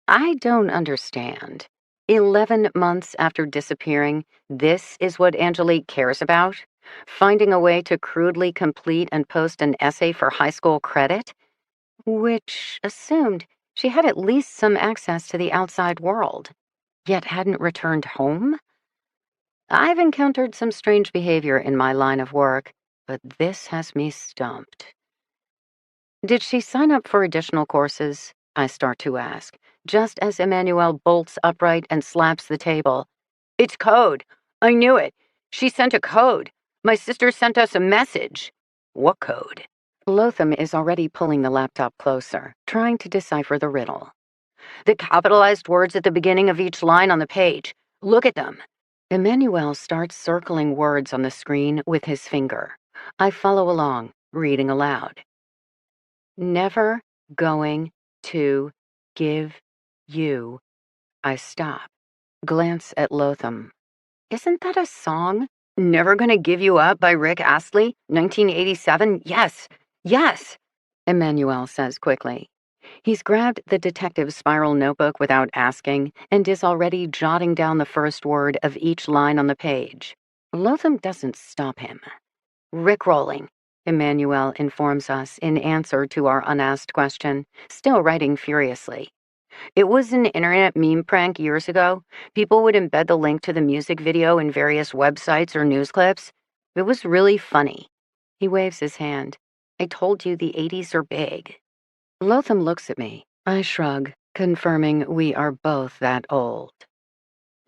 I don't understand. 11 months after disappearing, this is what Angelique cares about? Finding a way to crudely complete and post an essay for high school credit? Which assumed she had at least some access to the outside world, yet hadn't returned home? I've encountered some strange behavior in my line of work, but this has me stumped. Did she sign up for additional courses? I start to ask, just as Emmanuel bolts upright and slaps the table. It's code. I knew it. She sent a code. My sister sent us a message. What code? Lotham is already pulling the laptop closer, trying to decipher the riddle. The capitalized words at the beginning of each line on the page. Look at them. Emmanuel starts circling words on the screen with his finger. I follow along, reading aloud. Never going to give you. I stop, glance at Lotham. Isn't that a song? Never Gonna Give You Up by Rick Astley, 1987? Yes, yes, Emmanuel says quickly. He's grabbed the detective's spiral notebook without asking and is already jotting down the first word of each line on the page. Lotham doesn't stop him. Rickrolling, Emmanuel informs us in answer to our unasked question, still writing furiously. It was an internet meme prank years ago. People would embed the link to the music video in various websites or news clips. It was really funny. He waves his hand. I told you the 80s are big. Lotham looks at me. I shrug, confirming we are both that old.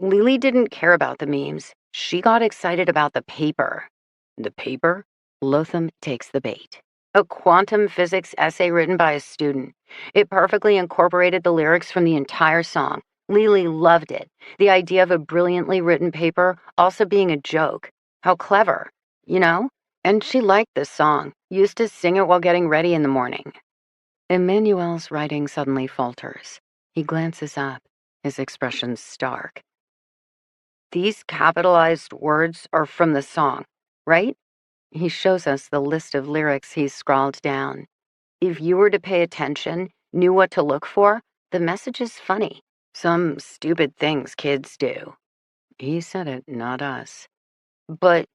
Lily didn't care about the memes. She got excited about the paper. The paper? Lotham takes the bait. A quantum physics essay written by a student. It perfectly incorporated the lyrics from the entire song. Lily loved it. The idea of a brilliantly written paper also being a joke. How clever, you know? And she liked this song. Used to sing it while getting ready in the morning. Emmanuel's writing suddenly falters. He glances up, his expression stark. These capitalized words are from the song, right? He shows us the list of lyrics he's scrawled down. If you were to pay attention, knew what to look for, the message is funny. Some stupid things kids do. He said it, not us. But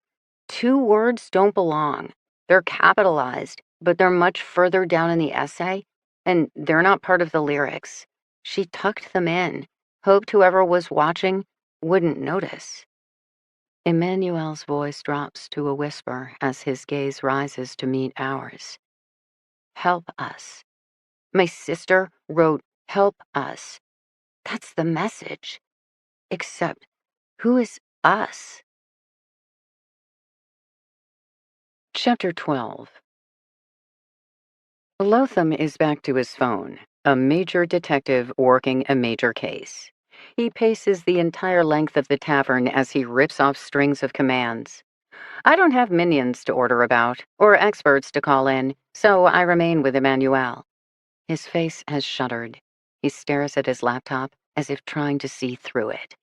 2 words don't belong. They're capitalized, but they're much further down in the essay, and they're not part of the lyrics. She tucked them in, hoped whoever was watching wouldn't notice. Emmanuel's voice drops to a whisper as his gaze rises to meet ours. Help us. My sister wrote, help us. That's the message. Except, who is us? Chapter 12. Lotham is back to his phone, a major detective working a major case. He paces the entire length of the tavern as he rips off strings of commands. I don't have minions to order about, or experts to call in, so I remain with Emmanuel. His face has shuddered. He stares at his laptop as if trying to see through it.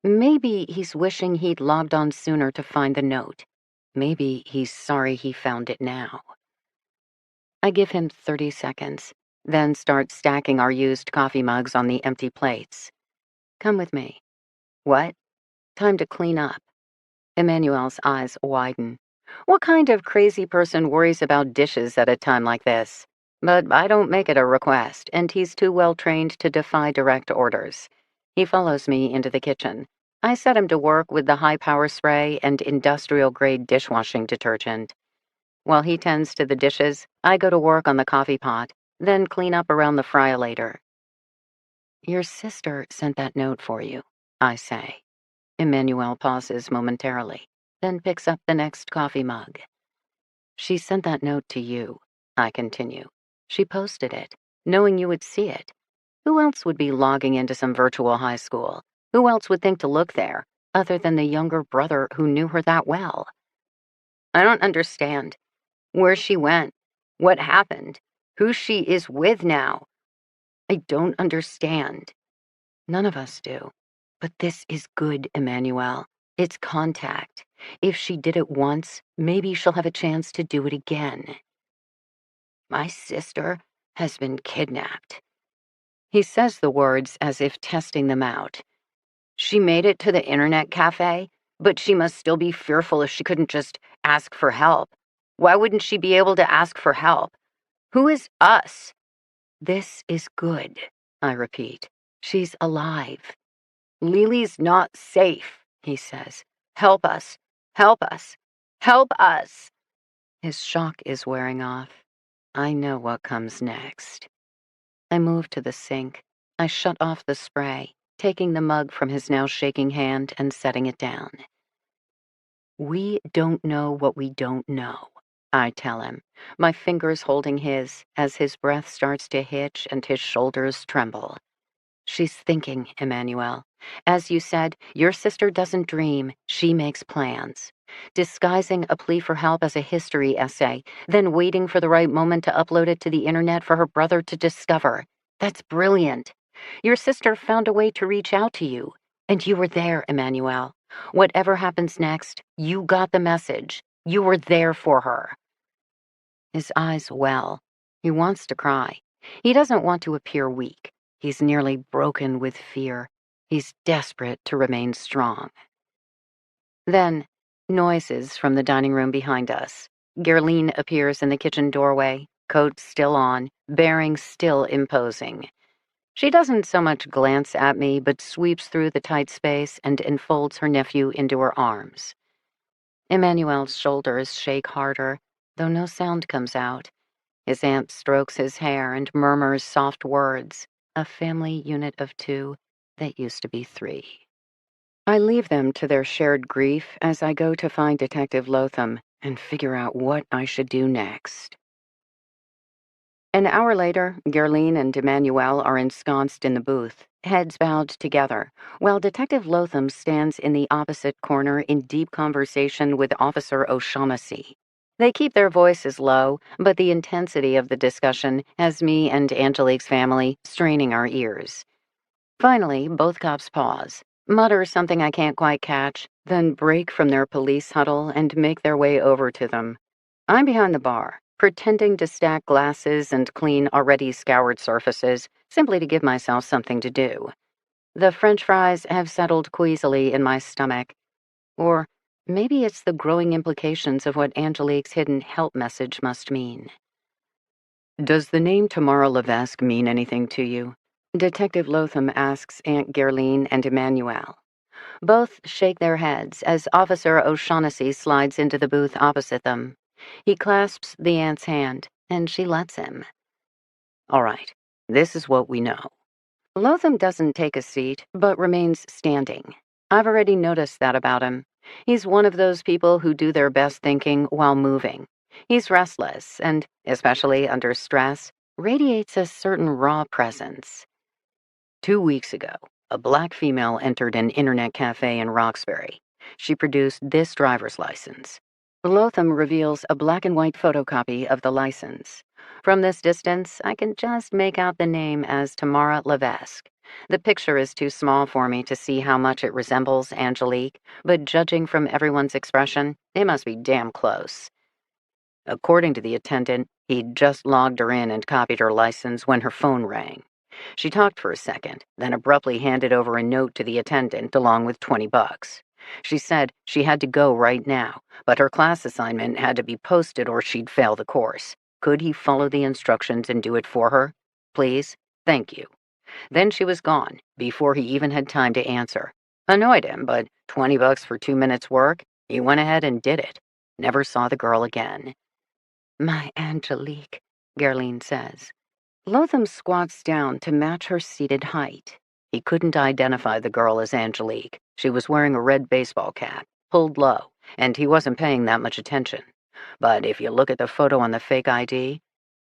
Maybe he's wishing he'd logged on sooner to find the note. Maybe he's sorry he found it now. I give him 30 seconds, then start stacking our used coffee mugs on the empty plates. Come with me. What? Time to clean up. Emmanuel's eyes widen. What kind of crazy person worries about dishes at a time like this? But I don't make it a request, and he's too well trained to defy direct orders. He follows me into the kitchen. I set him to work with the high-power spray and industrial-grade dishwashing detergent. While he tends to the dishes, I go to work on the coffee pot, then clean up around the fryolator. Your sister sent that note for you, I say. Emmanuel pauses momentarily, then picks up the next coffee mug. She sent that note to you, I continue. She posted it, knowing you would see it. Who else would be logging into some virtual high school? Who else would think to look there, other than the younger brother who knew her that well? I don't understand. Where she went, what happened, who she is with now. I don't understand. None of us do. But this is good, Emmanuel. It's contact. If she did it once, maybe she'll have a chance to do it again. My sister has been kidnapped. He says the words as if testing them out. She made it to the internet cafe, but she must still be fearful if she couldn't just ask for help. Why wouldn't she be able to ask for help? Who is us? This is good, I repeat. She's alive. Lily's not safe, he says. Help us. Help us. Help us. His shock is wearing off. I know what comes next. I move to the sink. I shut off the spray, taking the mug from his now shaking hand and setting it down. We don't know what we don't know, I tell him, my fingers holding his as his breath starts to hitch and his shoulders tremble. She's thinking, Emmanuel. As you said, your sister doesn't dream, she makes plans. Disguising a plea for help as a history essay, then waiting for the right moment to upload it to the internet for her brother to discover. That's brilliant. Your sister found a way to reach out to you, and you were there, Emmanuel. Whatever happens next, you got the message. You were there for her. His eyes well. He wants to cry. He doesn't want to appear weak. He's nearly broken with fear. He's desperate to remain strong. Then, noises from the dining room behind us. Gerline appears in the kitchen doorway, coat still on, bearing still imposing. She doesn't so much glance at me, but sweeps through the tight space and enfolds her nephew into her arms. Emmanuel's shoulders shake harder, though no sound comes out. His aunt strokes his hair and murmurs soft words, a family unit of two that used to be three. I leave them to their shared grief as I go to find Detective Lotham and figure out what I should do next. An hour later, Gerline and Emmanuel are ensconced in the booth, heads bowed together, while Detective Lotham stands in the opposite corner in deep conversation with Officer O'Shaughnessy. They keep their voices low, but the intensity of the discussion has me and Angelique's family straining our ears. Finally, both cops pause, mutter something I can't quite catch, then break from their police huddle and make their way over to them. I'm behind the bar, pretending to stack glasses and clean already scoured surfaces, simply to give myself something to do. The French fries have settled queasily in my stomach. Or maybe it's the growing implications of what Angelique's hidden help message must mean. Does the name Tamara Levesque mean anything to you? Detective Lotham asks Aunt Gerline and Emmanuel. Both shake their heads as Officer O'Shaughnessy slides into the booth opposite them. He clasps the aunt's hand, and she lets him. All right, this is what we know. Lotham doesn't take a seat, but remains standing. I've already noticed that about him. He's one of those people who do their best thinking while moving. He's restless and, especially under stress, radiates a certain raw presence. 2 weeks ago, a black female entered an internet cafe in Roxbury. She produced this driver's license. Lotham reveals a black and white photocopy of the license. From this distance, I can just make out the name as Tamara Levesque. The picture is too small for me to see how much it resembles Angelique, but judging from everyone's expression, it must be damn close. According to the attendant, he'd just logged her in and copied her license when her phone rang. She talked for a second, then abruptly handed over a note to the attendant along with $20. She said she had to go right now, but her class assignment had to be posted or she'd fail the course. Could he follow the instructions and do it for her? Please? Thank you. Then she was gone, before he even had time to answer. Annoyed him, but $20 for 2 minutes' work? He went ahead and did it. Never saw the girl again. My Angelique, Gerline says. Lotham squats down to match her seated height. He couldn't identify the girl as Angelique. She was wearing a red baseball cap, pulled low, and he wasn't paying that much attention. But if you look at the photo on the fake ID,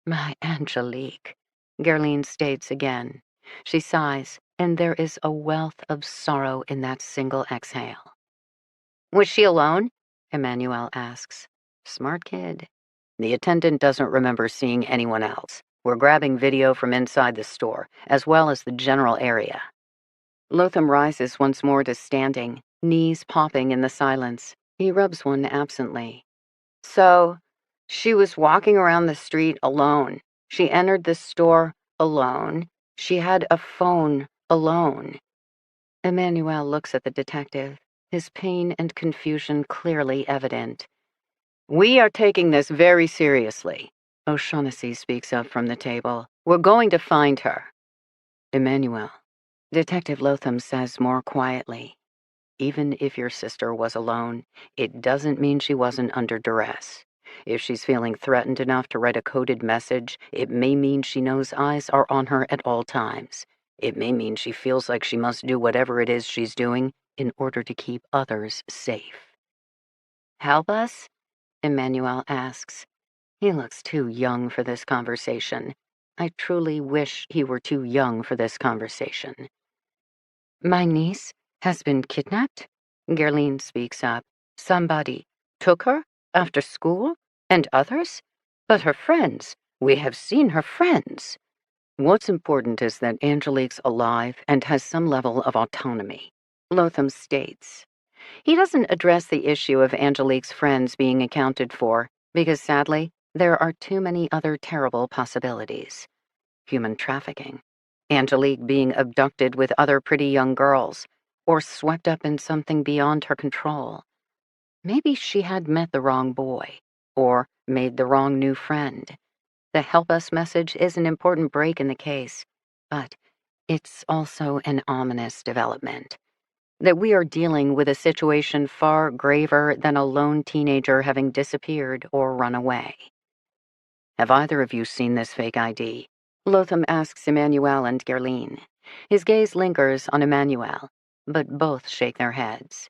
my Angelique, Gerline states again. She sighs, and there is a wealth of sorrow in that single exhale. Was she alone? Emmanuel asks. Smart kid. The attendant doesn't remember seeing anyone else. We're grabbing video from inside the store, as well as the general area. Lotham rises once more to standing, knees popping in the silence. He rubs one absently. So, she was walking around the street alone. She entered the store alone. She had a phone alone. Emmanuel looks at the detective, his pain and confusion clearly evident. We are taking this very seriously. O'Shaughnessy speaks up from the table. We're going to find her. Emmanuel. Detective Lotham says more quietly. Even if your sister was alone, it doesn't mean she wasn't under duress. If she's feeling threatened enough to write a coded message, it may mean she knows eyes are on her at all times. It may mean she feels like she must do whatever it is she's doing in order to keep others safe. Help us? Emmanuel asks. He looks too young for this conversation. I truly wish he were too young for this conversation. My niece has been kidnapped? Gerline speaks up. Somebody took her after school? And others? But her friends. We have seen her friends. What's important is that Angelique's alive and has some level of autonomy, Lotham states. He doesn't address the issue of Angelique's friends being accounted for, because sadly, there are too many other terrible possibilities. Human trafficking, Angelique being abducted with other pretty young girls, or swept up in something beyond her control. Maybe she had met the wrong boy, or made the wrong new friend. The help us message is an important break in the case, but it's also an ominous development. That we are dealing with a situation far graver than a lone teenager having disappeared or run away. Have either of you seen this fake ID? Lotham asks Emmanuel and Gerline. His gaze lingers on Emmanuel, but both shake their heads.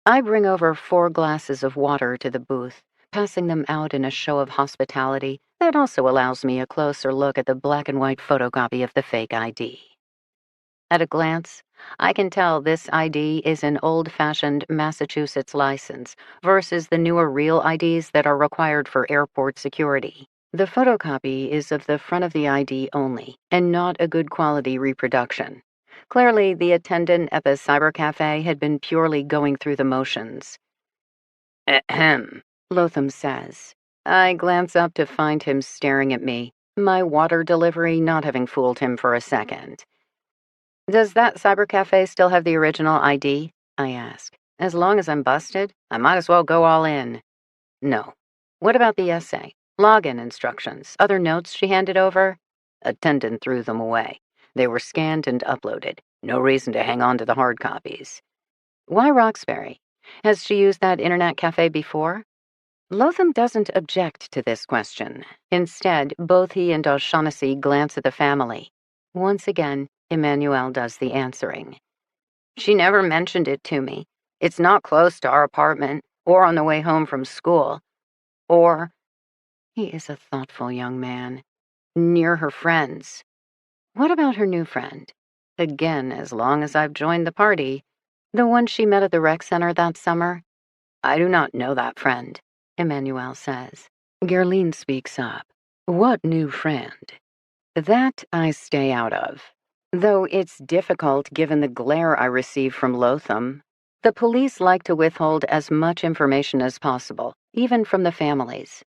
I bring over 4 glasses of water to the booth, passing them out in a show of hospitality that also allows me a closer look at the black and white photocopy of the fake ID. At a glance, I can tell this ID is an old-fashioned Massachusetts license versus the newer real IDs that are required for airport security. The photocopy is of the front of the ID only, and not a good quality reproduction. Clearly, the attendant at the cyber cafe had been purely going through the motions. Ahem, Lotham says. I glance up to find him staring at me, my water delivery not having fooled him for a second. Does that cyber cafe still have the original ID? I ask. As long as I'm busted, I might as well go all in. No. What about the essay? Login instructions, other notes she handed over? Attendant threw them away. They were scanned and uploaded. No reason to hang on to the hard copies. Why Roxbury? Has she used that internet cafe before? Lotham doesn't object to this question. Instead, both he and O'Shaughnessy glance at the family. Once again, Emmanuel does the answering. She never mentioned it to me. It's not close to our apartment, or on the way home from school. Or, he is a thoughtful young man, near her friends. What about her new friend? Again, as long as I've joined the party. The one she met at the rec center that summer? I do not know that friend, Emmanuel says. Gerline speaks up. What new friend? That I stay out of. Though it's difficult given the glare I receive from Lotham. The police like to withhold as much information as possible, even from the families.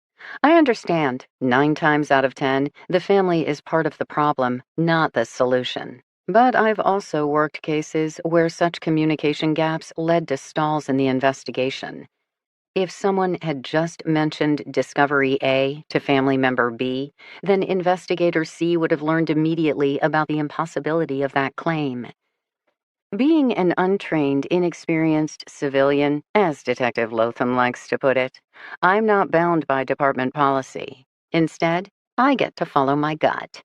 I understand, 9 times out of 10, the family is part of the problem, not the solution. But I've also worked cases where such communication gaps led to stalls in the investigation. If someone had just mentioned Discovery A to family member B, then Investigator C would have learned immediately about the impossibility of that claim. Being an untrained, inexperienced civilian, as Detective Lotham likes to put it, I'm not bound by department policy. Instead, I get to follow my gut.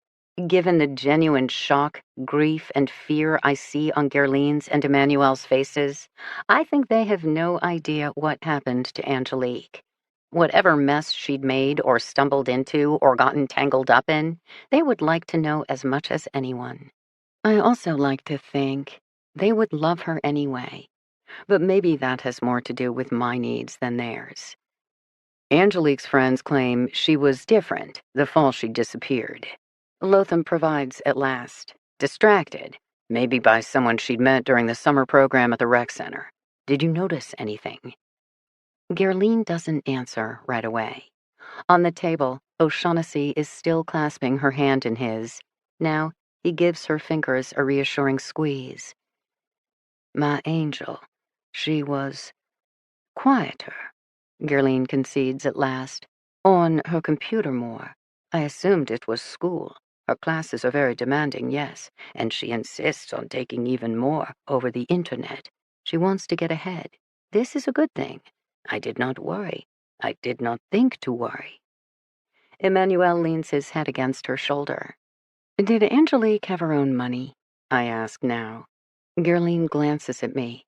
Given the genuine shock, grief, and fear I see on Gerline's and Emmanuel's faces, I think they have no idea what happened to Angelique. Whatever mess she'd made or stumbled into or gotten tangled up in, they would like to know as much as anyone. I also like to think they would love her anyway, but maybe that has more to do with my needs than theirs. Angelique's friends claim she was different the fall she disappeared. Lotham provides at last, distracted, maybe by someone she'd met during the summer program at the rec center. Did you notice anything? Gerline doesn't answer right away. On the table, O'Shaughnessy is still clasping her hand in his. Now, he gives her fingers a reassuring squeeze. My angel, she was quieter, Gerline concedes at last. On her computer more. I assumed it was school. Her classes are very demanding, yes, and she insists on taking even more over the internet. She wants to get ahead. This is a good thing. I did not worry. I did not think to worry. Emmanuel leans his head against her shoulder. Did Angelique have her own money? I ask now. Gerline glances at me.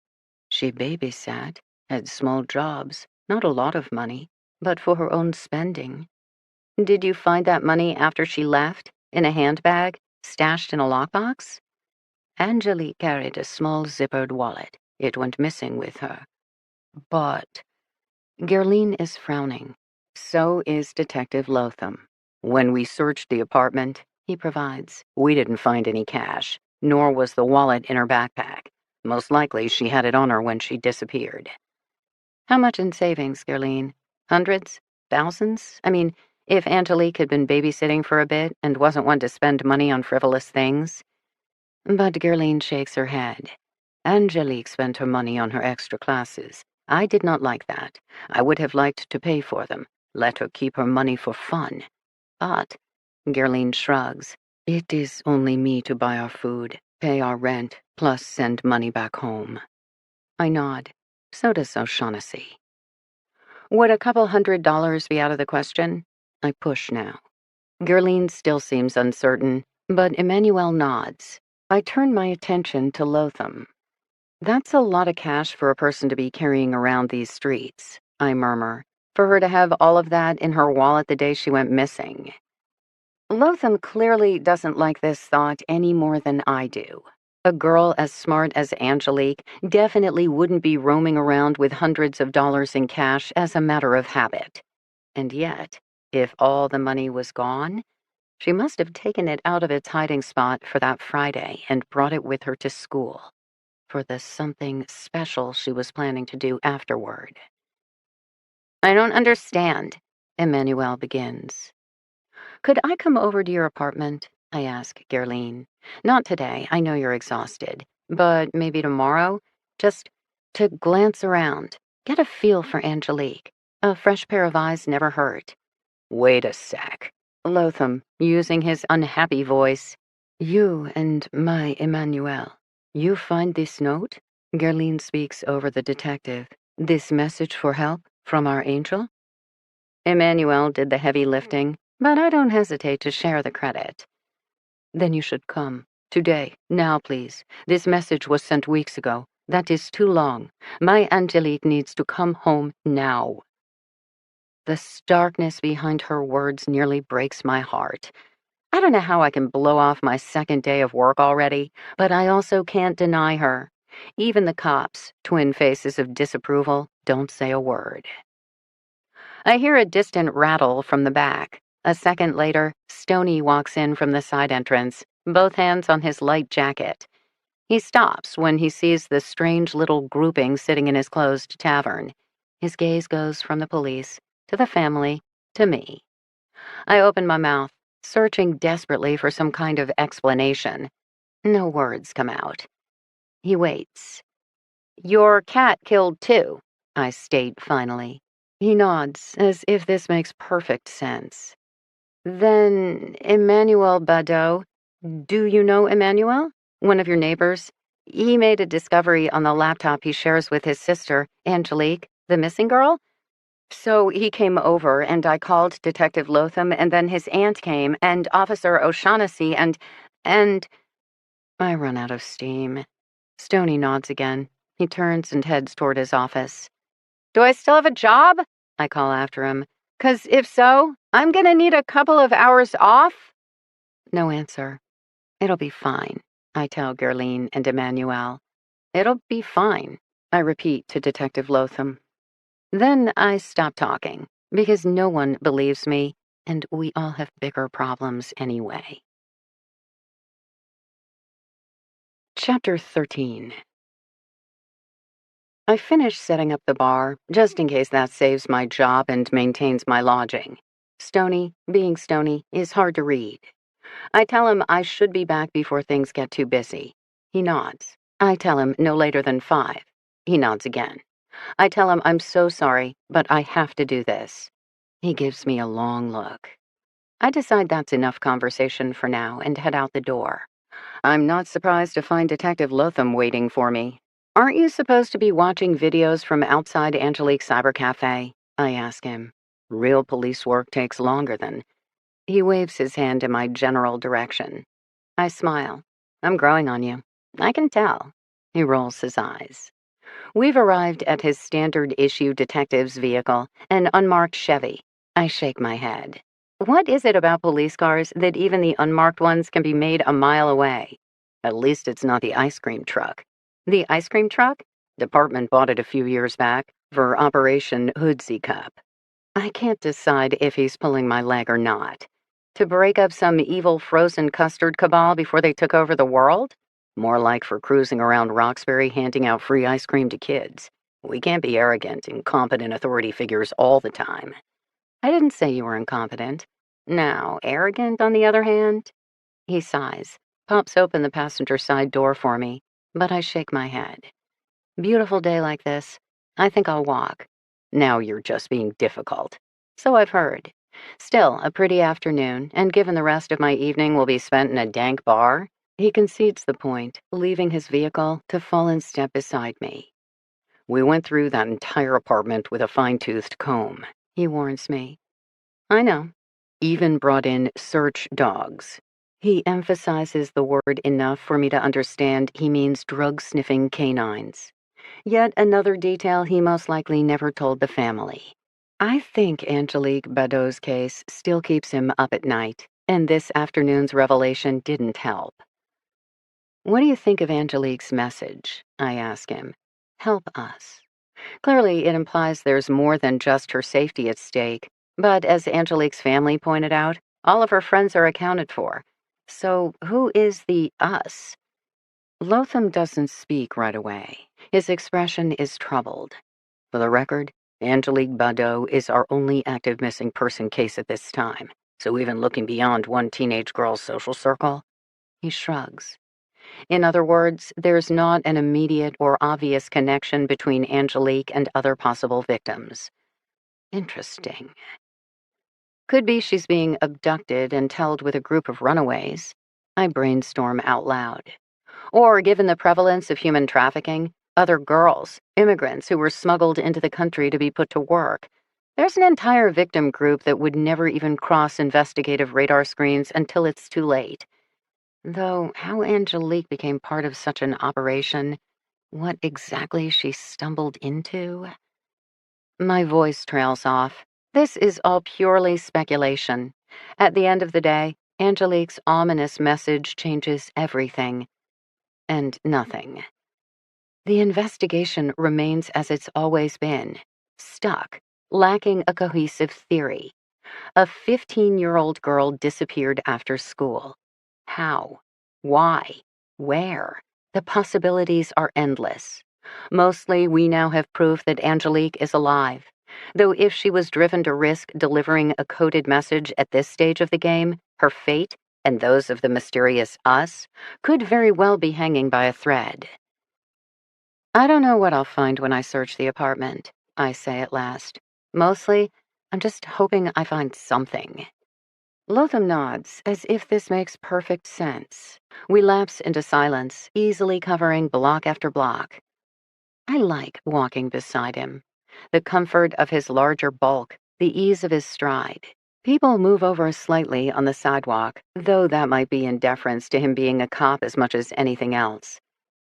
She babysat, had small jobs, not a lot of money, but for her own spending. Did you find that money after she left, in a handbag, stashed in a lockbox? Angelique carried a small zippered wallet. It went missing with her. But Gerline is frowning. So is Detective Lotham. When we searched the apartment, he provides, we didn't find any cash, nor was the wallet in her backpack. Most likely she had it on her when she disappeared. How much in savings, Gerline? Hundreds? Thousands? I mean, if Angelique had been babysitting for a bit and wasn't one to spend money on frivolous things. But Gerline shakes her head. Angelique spent her money on her extra classes. I did not like that. I would have liked to pay for them, let her keep her money for fun. But, Gerline shrugs, it is only me to buy our food, pay our rent, plus send money back home. I nod. So does O'Shaughnessy. Would a couple $100 be out of the question? I push now. Gerline still seems uncertain, but Emmanuel nods. I turn my attention to Lotham. That's a lot of cash for a person to be carrying around these streets, I murmur, for her to have all of that in her wallet the day she went missing. Lotham clearly doesn't like this thought any more than I do. A girl as smart as Angelique definitely wouldn't be roaming around with hundreds of dollars in cash as a matter of habit. And yet, if all the money was gone, she must have taken it out of its hiding spot for that Friday and brought it with her to school, for the something special she was planning to do afterward. I don't understand, Emmanuel begins. Could I come over to your apartment? I ask Gerline. Not today, I know you're exhausted, but maybe tomorrow? Just to glance around, get a feel for Angelique. A fresh pair of eyes never hurt. Wait a sec. Lotham, using his unhappy voice. You and my Emmanuel. You find this note? Gerline speaks over the detective. This message for help from our angel? Emmanuel did the heavy lifting, but I don't hesitate to share the credit. Then you should come. Today. Now, please. This message was sent weeks ago. That is too long. My Angelique needs to come home now. The starkness behind her words nearly breaks my heart. I don't know how I can blow off my second day of work already, but I also can't deny her. Even the cops, twin faces of disapproval, don't say a word. I hear a distant rattle from the back. A second later, Stoney walks in from the side entrance, both hands on his light jacket. He stops when he sees the strange little grouping sitting in his closed tavern. His gaze goes from the police to the family to me. I open my mouth, searching desperately for some kind of explanation. No words come out. He waits. "Your cat killed too," I state finally. He nods, as if this makes perfect sense. "Then, Emmanuel Badeau, do you know Emmanuel? One of your neighbors? He made a discovery on the laptop he shares with his sister, Angelique, the missing girl? So he came over, and I called Detective Lotham, and then his aunt came, and Officer O'Shaughnessy, and I run out of steam. Stoney nods again. He turns and heads toward his office. "Do I still have a job?" I call after him. "'Cause if so, I'm gonna need a couple of hours off." No answer. "It'll be fine," I tell Gerline and Emmanuel. "It'll be fine," I repeat to Detective Lotham. Then I stop talking, because no one believes me, and we all have bigger problems anyway. Chapter 13. I finish setting up the bar, just in case that saves my job and maintains my lodging. Stoney, being Stoney, is hard to read. I tell him I should be back before things get too busy. He nods. I tell him no later than 5. He nods again. I tell him I'm so sorry, but I have to do this. He gives me a long look. I decide that's enough conversation for now and head out the door. I'm not surprised to find Detective Lotham waiting for me. "Aren't you supposed to be watching videos from outside Angelique's cyber cafe?" I ask him. "Real police work takes longer than—" He waves his hand in my general direction. I smile. "I'm growing on you. I can tell." He rolls his eyes. We've arrived at his standard issue detective's vehicle, an unmarked Chevy. I shake my head. What is it about police cars that even the unmarked ones can be made a mile away? At least it's not the ice cream truck. The ice cream truck? Department bought it a few years back for Operation Hoodsy Cup. I can't decide if he's pulling my leg or not. To break up some evil frozen custard cabal before they took over the world? More like for cruising around Roxbury handing out free ice cream to kids. We can't be arrogant, incompetent authority figures all the time. I didn't say you were incompetent. Now, arrogant, on the other hand? He sighs, pops open the passenger side door for me, but I shake my head. Beautiful day like this, I think I'll walk. Now you're just being difficult. So I've heard. Still, a pretty afternoon, and given the rest of my evening will be spent in a dank bar, he concedes the point, leaving his vehicle to fall in step beside me. "We went through that entire apartment with a fine-toothed comb," he warns me. I know. Even brought in search dogs. He emphasizes the word enough for me to understand he means drug-sniffing canines. Yet another detail he most likely never told the family. I think Angelique Badeau's case still keeps him up at night, and this afternoon's revelation didn't help. "What do you think of Angelique's message?" I ask him. "Help us." Clearly, it implies there's more than just her safety at stake, but as Angelique's family pointed out, all of her friends are accounted for. So who is the us? Lotham doesn't speak right away. His expression is troubled. For the record, Angelique Badeau is our only active missing person case at this time, so even looking beyond one teenage girl's social circle, he shrugs. In other words, there's not an immediate or obvious connection between Angelique and other possible victims. Interesting. Could be she's being abducted and held with a group of runaways. I brainstorm out loud. Or, given the prevalence of human trafficking, other girls, immigrants who were smuggled into the country to be put to work. There's an entire victim group that would never even cross investigative radar screens until it's too late. Though how Angelique became part of such an operation, what exactly she stumbled into? My voice trails off. This is all purely speculation. At the end of the day, Angelique's ominous message changes everything. And nothing. The investigation remains as it's always been. Stuck, lacking a cohesive theory. A 15-year-old girl disappeared after school. How? Why? Where? The possibilities are endless. Mostly, we now have proof that Angelique is alive. Though if she was driven to risk delivering a coded message at this stage of the game, her fate, and those of the mysterious us, could very well be hanging by a thread. I don't know what I'll find when I search the apartment, I say at last. Mostly, I'm just hoping I find something. Lotham nods, as if this makes perfect sense. We lapse into silence, easily covering block after block. I like walking beside him. The comfort of his larger bulk, the ease of his stride. People move over slightly on the sidewalk, though that might be in deference to him being a cop as much as anything else.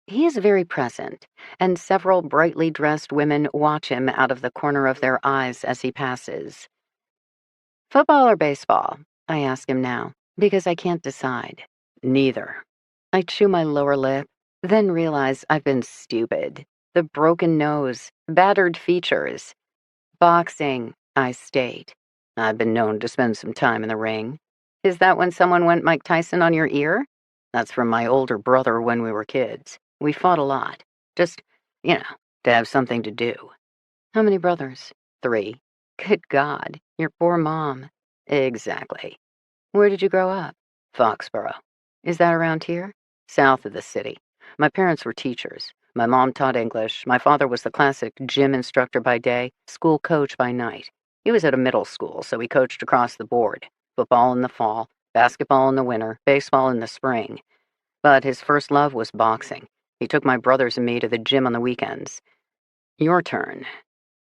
He is very present, and several brightly dressed women watch him out of the corner of their eyes as he passes. Football or baseball? I ask him now, because I can't decide. Neither. I chew my lower lip, then realize I've been stupid. The broken nose, battered features. Boxing, I state. I've been known to spend some time in the ring. Is that when someone went Mike Tyson on your ear? That's from my older brother when we were kids. We fought a lot. Just, to have something to do. How many brothers? 3. Good God, your poor mom. Exactly. Where did you grow up? Foxborough. Is that around here? South of the city. My parents were teachers. My mom taught English. My father was the classic gym instructor by day, school coach by night. He was at a middle school, so he coached across the board. Football in the fall, basketball in the winter, baseball in the spring. But his first love was boxing. He took my brothers and me to the gym on the weekends. Your turn.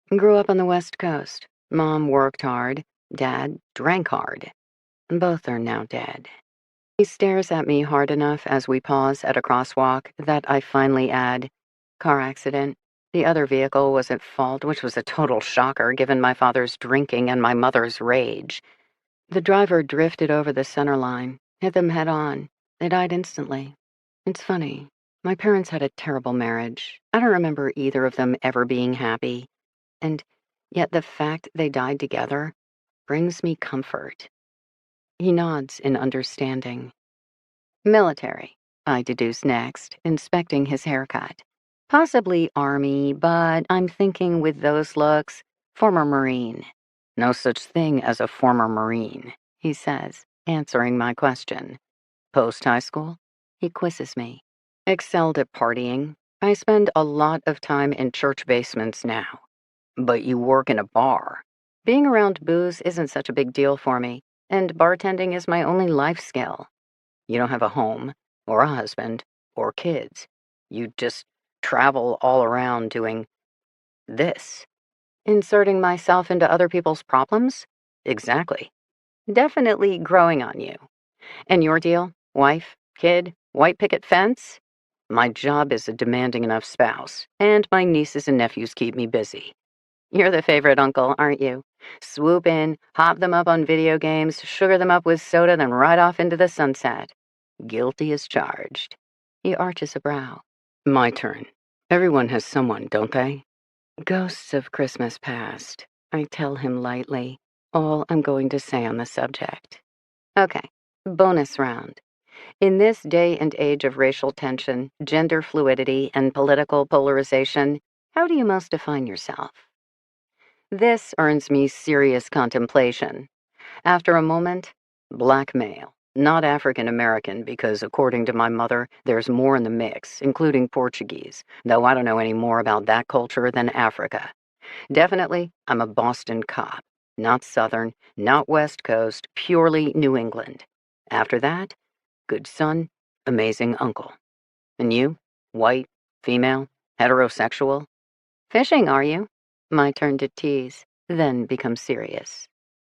Grew up on the West Coast. Mom worked hard. Dad drank hard. Both are now dead. He stares at me hard enough as we pause at a crosswalk that I finally add, car accident. The other vehicle was at fault, which was a total shocker given my father's drinking and my mother's rage. The driver drifted over the center line, hit them head on. They died instantly. It's funny. My parents had a terrible marriage. I don't remember either of them ever being happy. And yet the fact they died together brings me comfort. He nods in understanding. Military, I deduce next, inspecting his haircut. Possibly Army, but I'm thinking with those looks, former Marine. No such thing as a former Marine, he says, answering my question. Post-high school? He quizzes me. Excelled at partying. I spend a lot of time in church basements now. But you work in a bar. Being around booze isn't such a big deal for me, and bartending is my only life skill. You don't have a home, or a husband, or kids. You just travel all around doing this. Inserting myself into other people's problems? Exactly. Definitely growing on you. And your deal? Wife, kid, white picket fence? My job is a demanding enough spouse, and my nieces and nephews keep me busy. You're the favorite uncle, aren't you? Swoop in, hop them up on video games, sugar them up with soda, then ride off into the sunset. Guilty as charged. He arches a brow. My turn. Everyone has someone, don't they? Ghosts of Christmas past, I tell him lightly, all I'm going to say on the subject. Okay, bonus round. In this day and age of racial tension, gender fluidity, and political polarization, how do you most define yourself? This earns me serious contemplation. After a moment, black male, not African American, because according to my mother, there's more in the mix, including Portuguese, though I don't know any more about that culture than Africa. Definitely, I'm a Boston cop, not Southern, not West Coast, purely New England. After that, good son, amazing uncle. And you? White, female, heterosexual? Fishing, are you? My turn to tease, then become serious.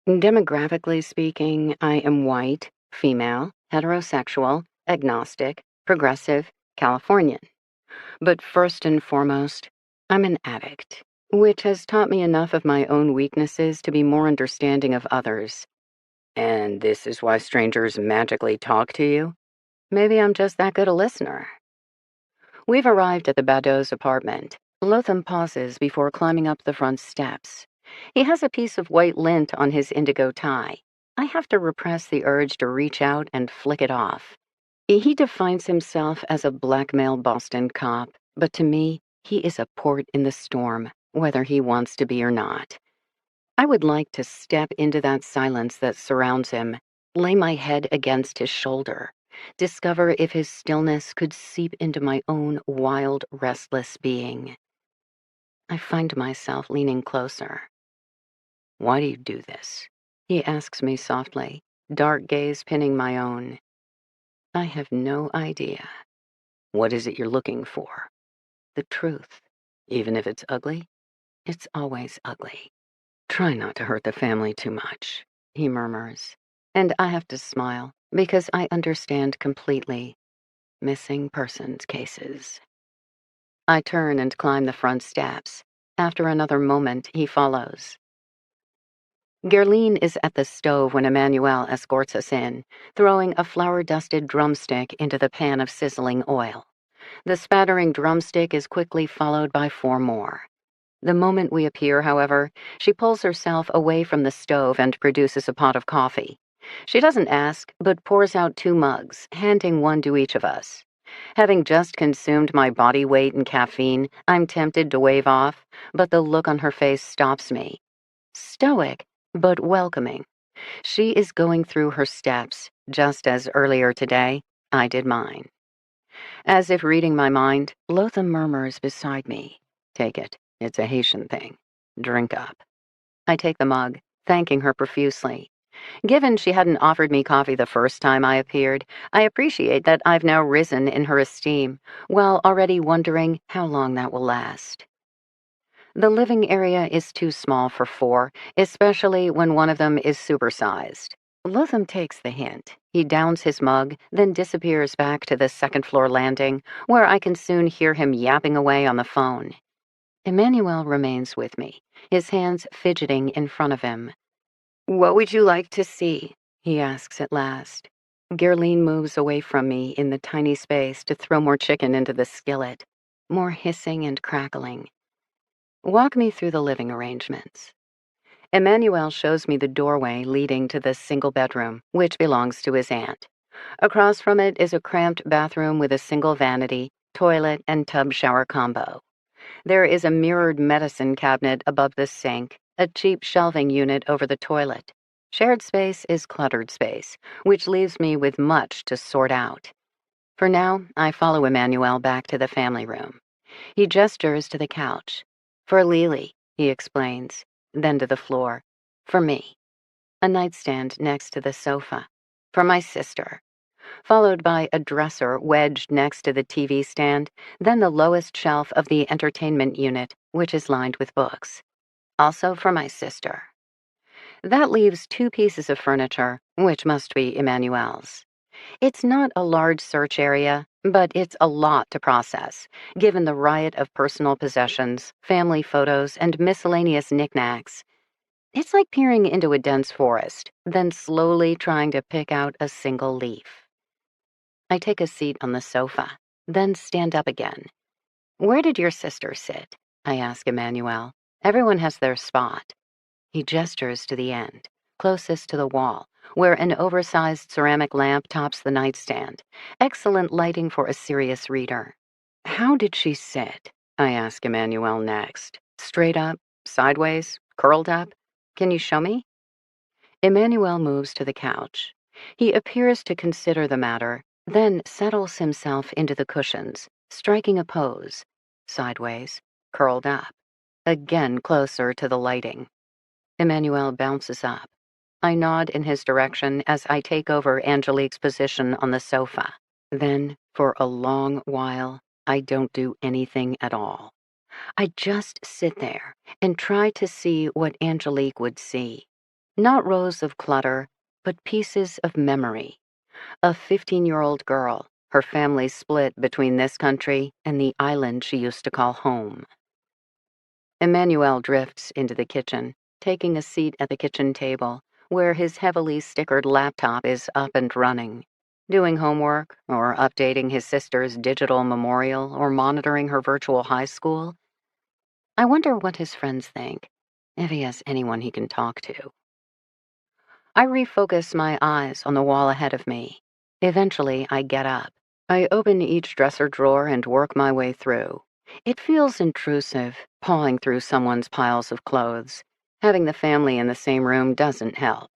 Demographically speaking, I am white, female, heterosexual, agnostic, progressive, Californian. But first and foremost, I'm an addict, which has taught me enough of my own weaknesses to be more understanding of others. And this is why strangers magically talk to you? Maybe I'm just that good a listener. We've arrived at the Badeau's apartment. Lotham pauses before climbing up the front steps. He has a piece of white lint on his indigo tie. I have to repress the urge to reach out and flick it off. He defines himself as a blackmail Boston cop, but to me, he is a port in the storm, whether he wants to be or not. I would like to step into that silence that surrounds him, lay my head against his shoulder, discover if his stillness could seep into my own wild, restless being. I find myself leaning closer. "Why do you do this?" he asks me softly, dark gaze pinning my own. I have no idea. "What is it you're looking for?" "The truth. Even if it's ugly, it's always ugly." "Try not to hurt the family too much," he murmurs. And I have to smile, because I understand completely. Missing persons cases. I turn and climb the front steps. After another moment, he follows. Gerline is at the stove when Emmanuel escorts us in, throwing a flour-dusted drumstick into the pan of sizzling oil. The spattering drumstick is quickly followed by 4 more. The moment we appear, however, she pulls herself away from the stove and produces a pot of coffee. She doesn't ask, but pours out 2 mugs, handing one to each of us. Having just consumed my body weight in caffeine, I'm tempted to wave off, but the look on her face stops me. Stoic, but welcoming. She is going through her steps, just as earlier today, I did mine. As if reading my mind, Lotham murmurs beside me. "Take it. It's a Haitian thing. Drink up." I take the mug, thanking her profusely. Given she hadn't offered me coffee the first time I appeared, I appreciate that I've now risen in her esteem, while already wondering how long that will last. The living area is too small for 4, especially when one of them is supersized. Lotham takes the hint. He downs his mug, then disappears back to the second-floor landing, where I can soon hear him yapping away on the phone. Emmanuel remains with me, his hands fidgeting in front of him. "What would you like to see?" he asks at last. Gerline moves away from me in the tiny space to throw more chicken into the skillet. More hissing and crackling. "Walk me through the living arrangements." Emmanuel shows me the doorway leading to the single bedroom, which belongs to his aunt. Across from it is a cramped bathroom with a single vanity, toilet, and tub shower combo. There is a mirrored medicine cabinet above the sink, a cheap shelving unit over the toilet. Shared space is cluttered space, which leaves me with much to sort out. For now, I follow Emmanuel back to the family room. He gestures to the couch. "For Lily," he explains, then to the floor. "For me." A nightstand next to the sofa. "For my sister." Followed by a dresser wedged next to the TV stand, then the lowest shelf of the entertainment unit, which is lined with books. "Also for my sister." That leaves 2 pieces of furniture, which must be Emmanuel's. It's not a large search area, but it's a lot to process, given the riot of personal possessions, family photos, and miscellaneous knickknacks. It's like peering into a dense forest, then slowly trying to pick out a single leaf. I take a seat on the sofa, then stand up again. "Where did your sister sit?" I ask Emmanuel. "Everyone has their spot." He gestures to the end, closest to the wall, where an oversized ceramic lamp tops the nightstand. Excellent lighting for a serious reader. "How did she sit?" I ask Emmanuel next. "Straight up? Sideways? Curled up? Can you show me?" Emmanuel moves to the couch. He appears to consider the matter, then settles himself into the cushions, striking a pose. Sideways, curled up. Again closer to the lighting. Emmanuel bounces up. I nod in his direction as I take over Angelique's position on the sofa. Then, for a long while, I don't do anything at all. I just sit there and try to see what Angelique would see. Not rows of clutter, but pieces of memory. A 15-year-old girl, her family split between this country and the island she used to call home. Emmanuel drifts into the kitchen, taking a seat at the kitchen table, where his heavily stickered laptop is up and running. Doing homework, or updating his sister's digital memorial, or monitoring her virtual high school. I wonder what his friends think, if he has anyone he can talk to. I refocus my eyes on the wall ahead of me. Eventually, I get up. I open each dresser drawer and work my way through. It feels intrusive, pawing through someone's piles of clothes. Having the family in the same room doesn't help.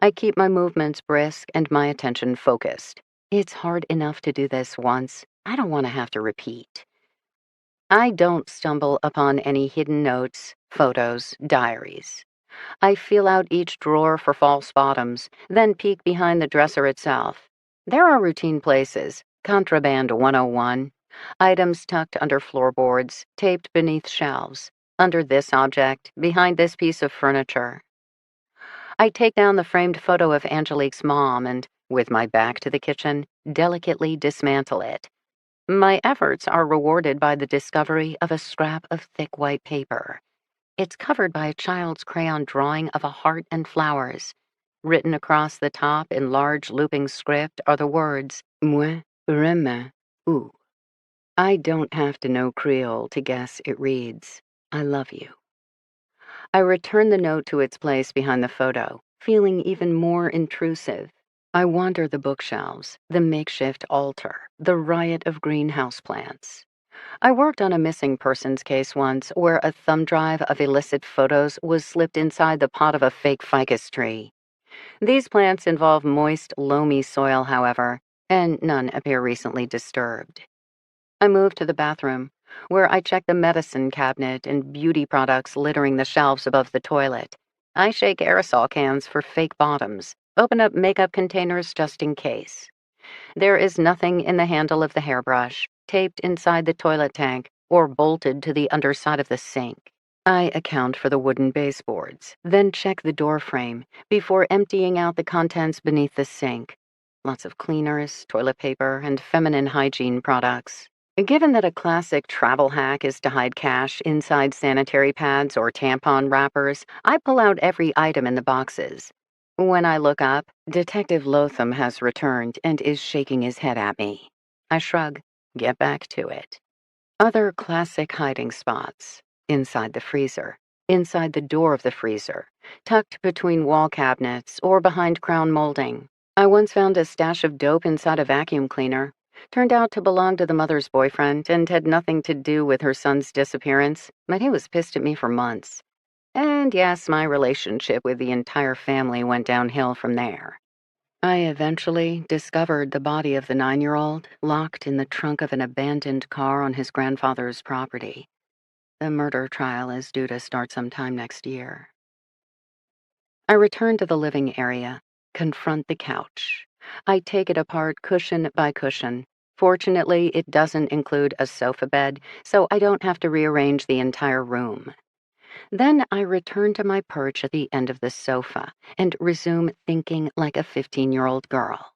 I keep my movements brisk and my attention focused. It's hard enough to do this once. I don't want to have to repeat. I don't stumble upon any hidden notes, photos, diaries. I feel out each drawer for false bottoms, then peek behind the dresser itself. There are routine places, contraband 101, items tucked under floorboards, taped beneath shelves, under this object, behind this piece of furniture. I take down the framed photo of Angelique's mom and, with my back to the kitchen, delicately dismantle it. My efforts are rewarded by the discovery of a scrap of thick white paper. It's covered by a child's crayon drawing of a heart and flowers. Written across the top in large looping script are the words, Moi, Rema, ou. I don't have to know Creole to guess it reads, I love you. I return the note to its place behind the photo, feeling even more intrusive. I wander the bookshelves, the makeshift altar, the riot of greenhouse plants. I worked on a missing persons case once where a thumb drive of illicit photos was slipped inside the pot of a fake ficus tree. These plants involve moist, loamy soil, however, and none appear recently disturbed. I move to the bathroom, where I check the medicine cabinet and beauty products littering the shelves above the toilet. I shake aerosol cans for fake bottoms, open up makeup containers just in case. There is nothing in the handle of the hairbrush, taped inside the toilet tank, or bolted to the underside of the sink. I account for the wooden baseboards, then check the door frame before emptying out the contents beneath the sink. Lots of cleaners, toilet paper, and feminine hygiene products. Given that a classic travel hack is to hide cash inside sanitary pads or tampon wrappers, I pull out every item in the boxes. When I look up, Detective Lotham has returned and is shaking his head at me. I shrug, get back to it. Other classic hiding spots. Inside the freezer, inside the door of the freezer, tucked between wall cabinets or behind crown molding. I once found a stash of dope inside a vacuum cleaner. Turned out to belong to the mother's boyfriend and had nothing to do with her son's disappearance, but he was pissed at me for months. And yes, my relationship with the entire family went downhill from there. I eventually discovered the body of the 9-year-old locked in the trunk of an abandoned car on his grandfather's property. The murder trial is due to start sometime next year. I return to the living area, confront the couch. I take it apart cushion by cushion. Fortunately, it doesn't include a sofa bed, so I don't have to rearrange the entire room. Then I return to my perch at the end of the sofa and resume thinking like a 15-year-old girl.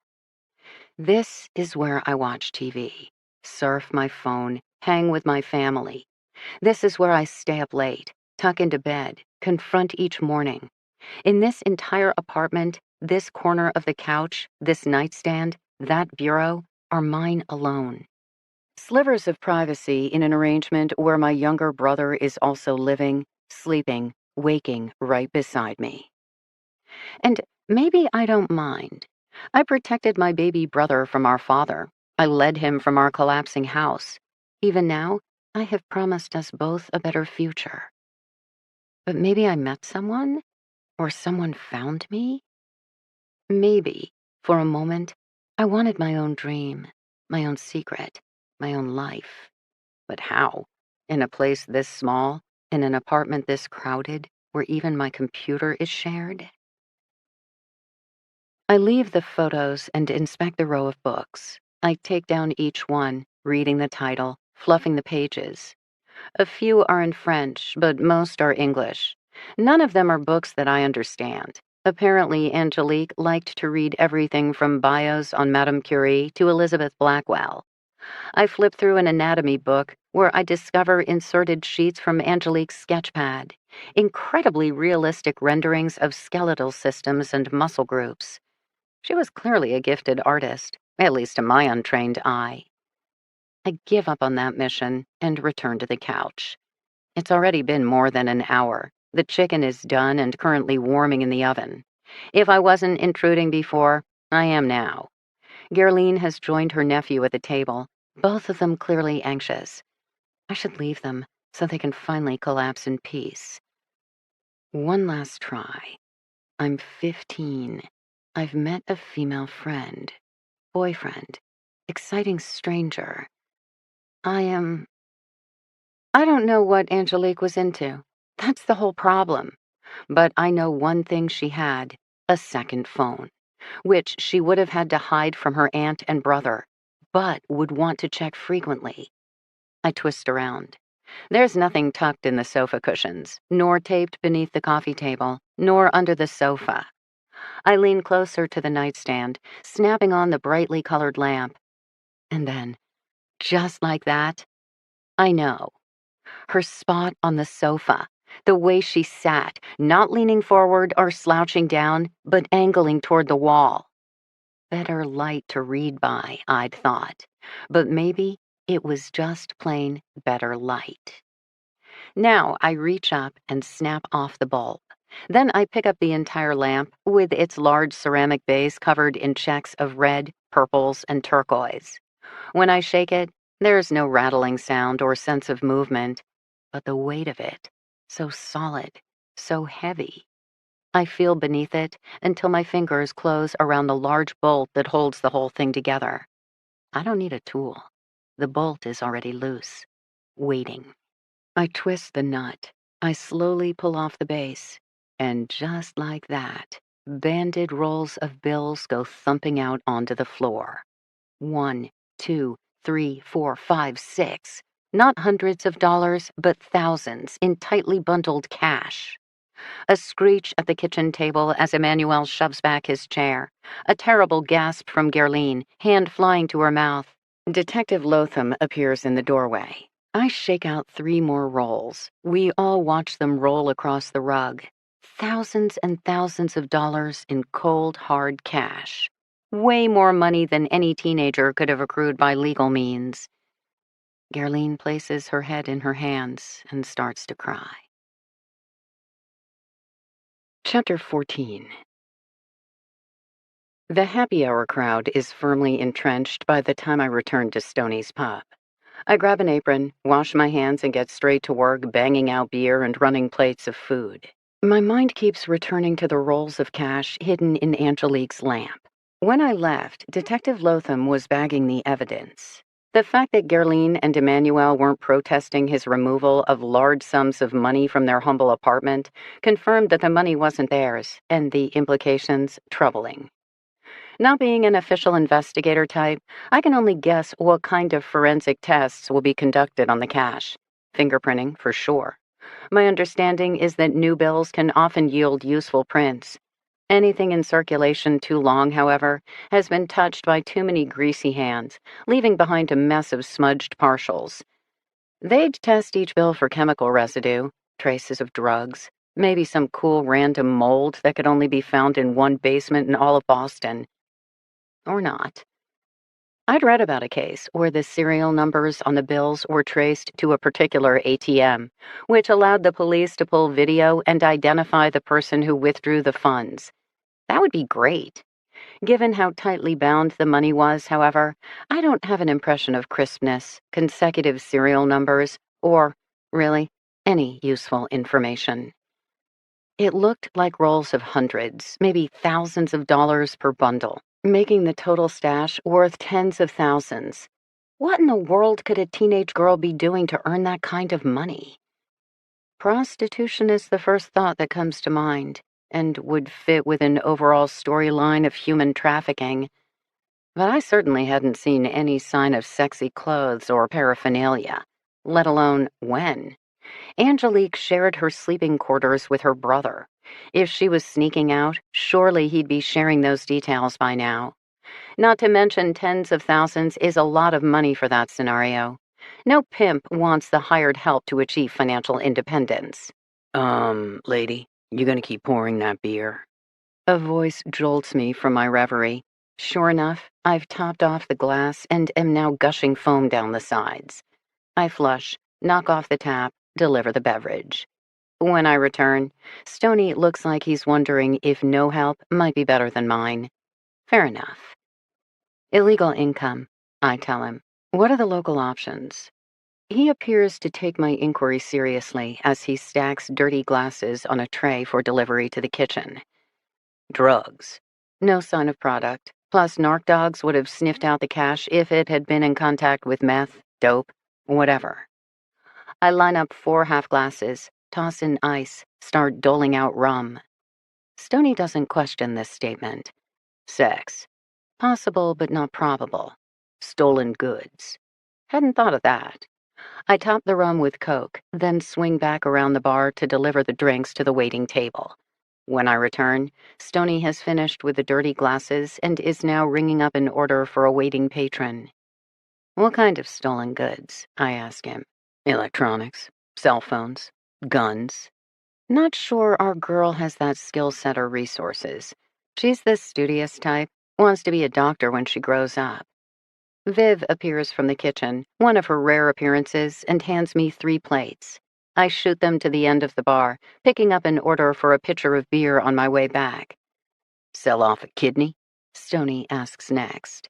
This is where I watch TV, surf my phone, hang with my family. This is where I stay up late, tuck into bed, confront each morning. In this entire apartment, this corner of the couch, this nightstand, that bureau, are mine alone. Slivers of privacy in an arrangement where my younger brother is also living, sleeping, waking right beside me. And maybe I don't mind. I protected my baby brother from our father. I led him from our collapsing house. Even now, I have promised us both a better future. But maybe I met someone? Or someone found me? Maybe, for a moment, I wanted my own dream, my own secret, my own life. But how? In a place this small, in an apartment this crowded, where even my computer is shared? I leave the photos and inspect the row of books. I take down each one, reading the title, fluffing the pages. A few are in French, but most are English. None of them are books that I understand. Apparently, Angelique liked to read everything from bios on Madame Curie to Elizabeth Blackwell. I flip through an anatomy book where I discover inserted sheets from Angelique's sketchpad, incredibly realistic renderings of skeletal systems and muscle groups. She was clearly a gifted artist, at least to my untrained eye. I give up on that mission and return to the couch. It's already been more than an hour. The chicken is done and currently warming in the oven. If I wasn't intruding before, I am now. Gerline has joined her nephew at the table, both of them clearly anxious. I should leave them so they can finally collapse in peace. One last try. I'm 15. I've met a female friend, boyfriend, exciting stranger. I don't know what Angelique was into. That's the whole problem. But I know one thing she had, a second phone, which she would have had to hide from her aunt and brother, but would want to check frequently. I twist around. There's nothing tucked in the sofa cushions, nor taped beneath the coffee table, nor under the sofa. I lean closer to the nightstand, snapping on the brightly colored lamp. And then, just like that, I know. Her spot on the sofa, the way she sat, not leaning forward or slouching down, but angling toward the wall. Better light to read by, I'd thought. But maybe it was just plain better light. Now I reach up and snap off the bulb. Then I pick up the entire lamp with its large ceramic base covered in checks of red, purples, and turquoise. When I shake it, there's no rattling sound or sense of movement, but the weight of it, so solid, so heavy. I feel beneath it until my fingers close around the large bolt that holds the whole thing together. I don't need a tool. The bolt is already loose, waiting. I twist the nut. I slowly pull off the base. And just like that, banded rolls of bills go thumping out onto the floor. 1, 2, 3, 4, 5, 6. Not hundreds of dollars, but thousands in tightly bundled cash. A screech at the kitchen table as Emmanuel shoves back his chair. A terrible gasp from Gerline, hand flying to her mouth. Detective Lotham appears in the doorway. I shake out 3 more rolls. We all watch them roll across the rug. Thousands and thousands of dollars in cold, hard cash. Way more money than any teenager could have accrued by legal means. Gerline places her head in her hands and starts to cry. Chapter 14. The happy hour crowd is firmly entrenched by the time I return to Stoney's pub. I grab an apron, wash my hands, and get straight to work banging out beer and running plates of food. My mind keeps returning to the rolls of cash hidden in Angelique's lamp. When I left, Detective Lotham was bagging the evidence. The fact that Gerline and Emmanuel weren't protesting his removal of large sums of money from their humble apartment confirmed that the money wasn't theirs, and the implications troubling. Not being an official investigator type, I can only guess what kind of forensic tests will be conducted on the cash. Fingerprinting, for sure. My understanding is that new bills can often yield useful prints. Anything in circulation too long, however, has been touched by too many greasy hands, leaving behind a mess of smudged partials. They'd test each bill for chemical residue, traces of drugs, maybe some cool random mold that could only be found in one basement in all of Boston. Or not. I'd read about a case where the serial numbers on the bills were traced to a particular ATM, which allowed the police to pull video and identify the person who withdrew the funds. That would be great. Given how tightly bound the money was, however, I don't have an impression of crispness, consecutive serial numbers, or, really, any useful information. It looked like rolls of hundreds, maybe thousands of dollars per bundle, making the total stash worth tens of thousands. What in the world could a teenage girl be doing to earn that kind of money? Prostitution is the first thought that comes to mind, and would fit with an overall storyline of human trafficking. But I certainly hadn't seen any sign of sexy clothes or paraphernalia, let alone when. Angelique shared her sleeping quarters with her brother. If she was sneaking out, surely he'd be sharing those details by now. Not to mention tens of thousands is a lot of money for that scenario. No pimp wants the hired help to achieve financial independence. Lady, you gonna keep pouring that beer? A voice jolts me from my reverie. Sure enough, I've topped off the glass and am now gushing foam down the sides. I flush, knock off the tap, deliver the beverage. When I return, Stoney looks like he's wondering if no help might be better than mine. Fair enough. Illegal income, I tell him. What are the local options? He appears to take my inquiry seriously as he stacks dirty glasses on a tray for delivery to the kitchen. Drugs. No sign of product. Plus, narc dogs would have sniffed out the cash if it had been in contact with meth, dope, whatever. I line up 4 half glasses, toss in ice, start doling out rum. Stoney doesn't question this statement. Sex. Possible but not probable. Stolen goods. Hadn't thought of that. I top the rum with Coke, then swing back around the bar to deliver the drinks to the waiting table. When I return, Stoney has finished with the dirty glasses and is now ringing up an order for a waiting patron. What kind of stolen goods? I ask him. Electronics, cell phones, guns. Not sure our girl has that skill set or resources. She's the studious type, wants to be a doctor when she grows up. Viv appears from the kitchen, one of her rare appearances, and hands me 3 plates. I shoot them to the end of the bar, picking up an order for a pitcher of beer on my way back. Sell off a kidney? Stoney asks next.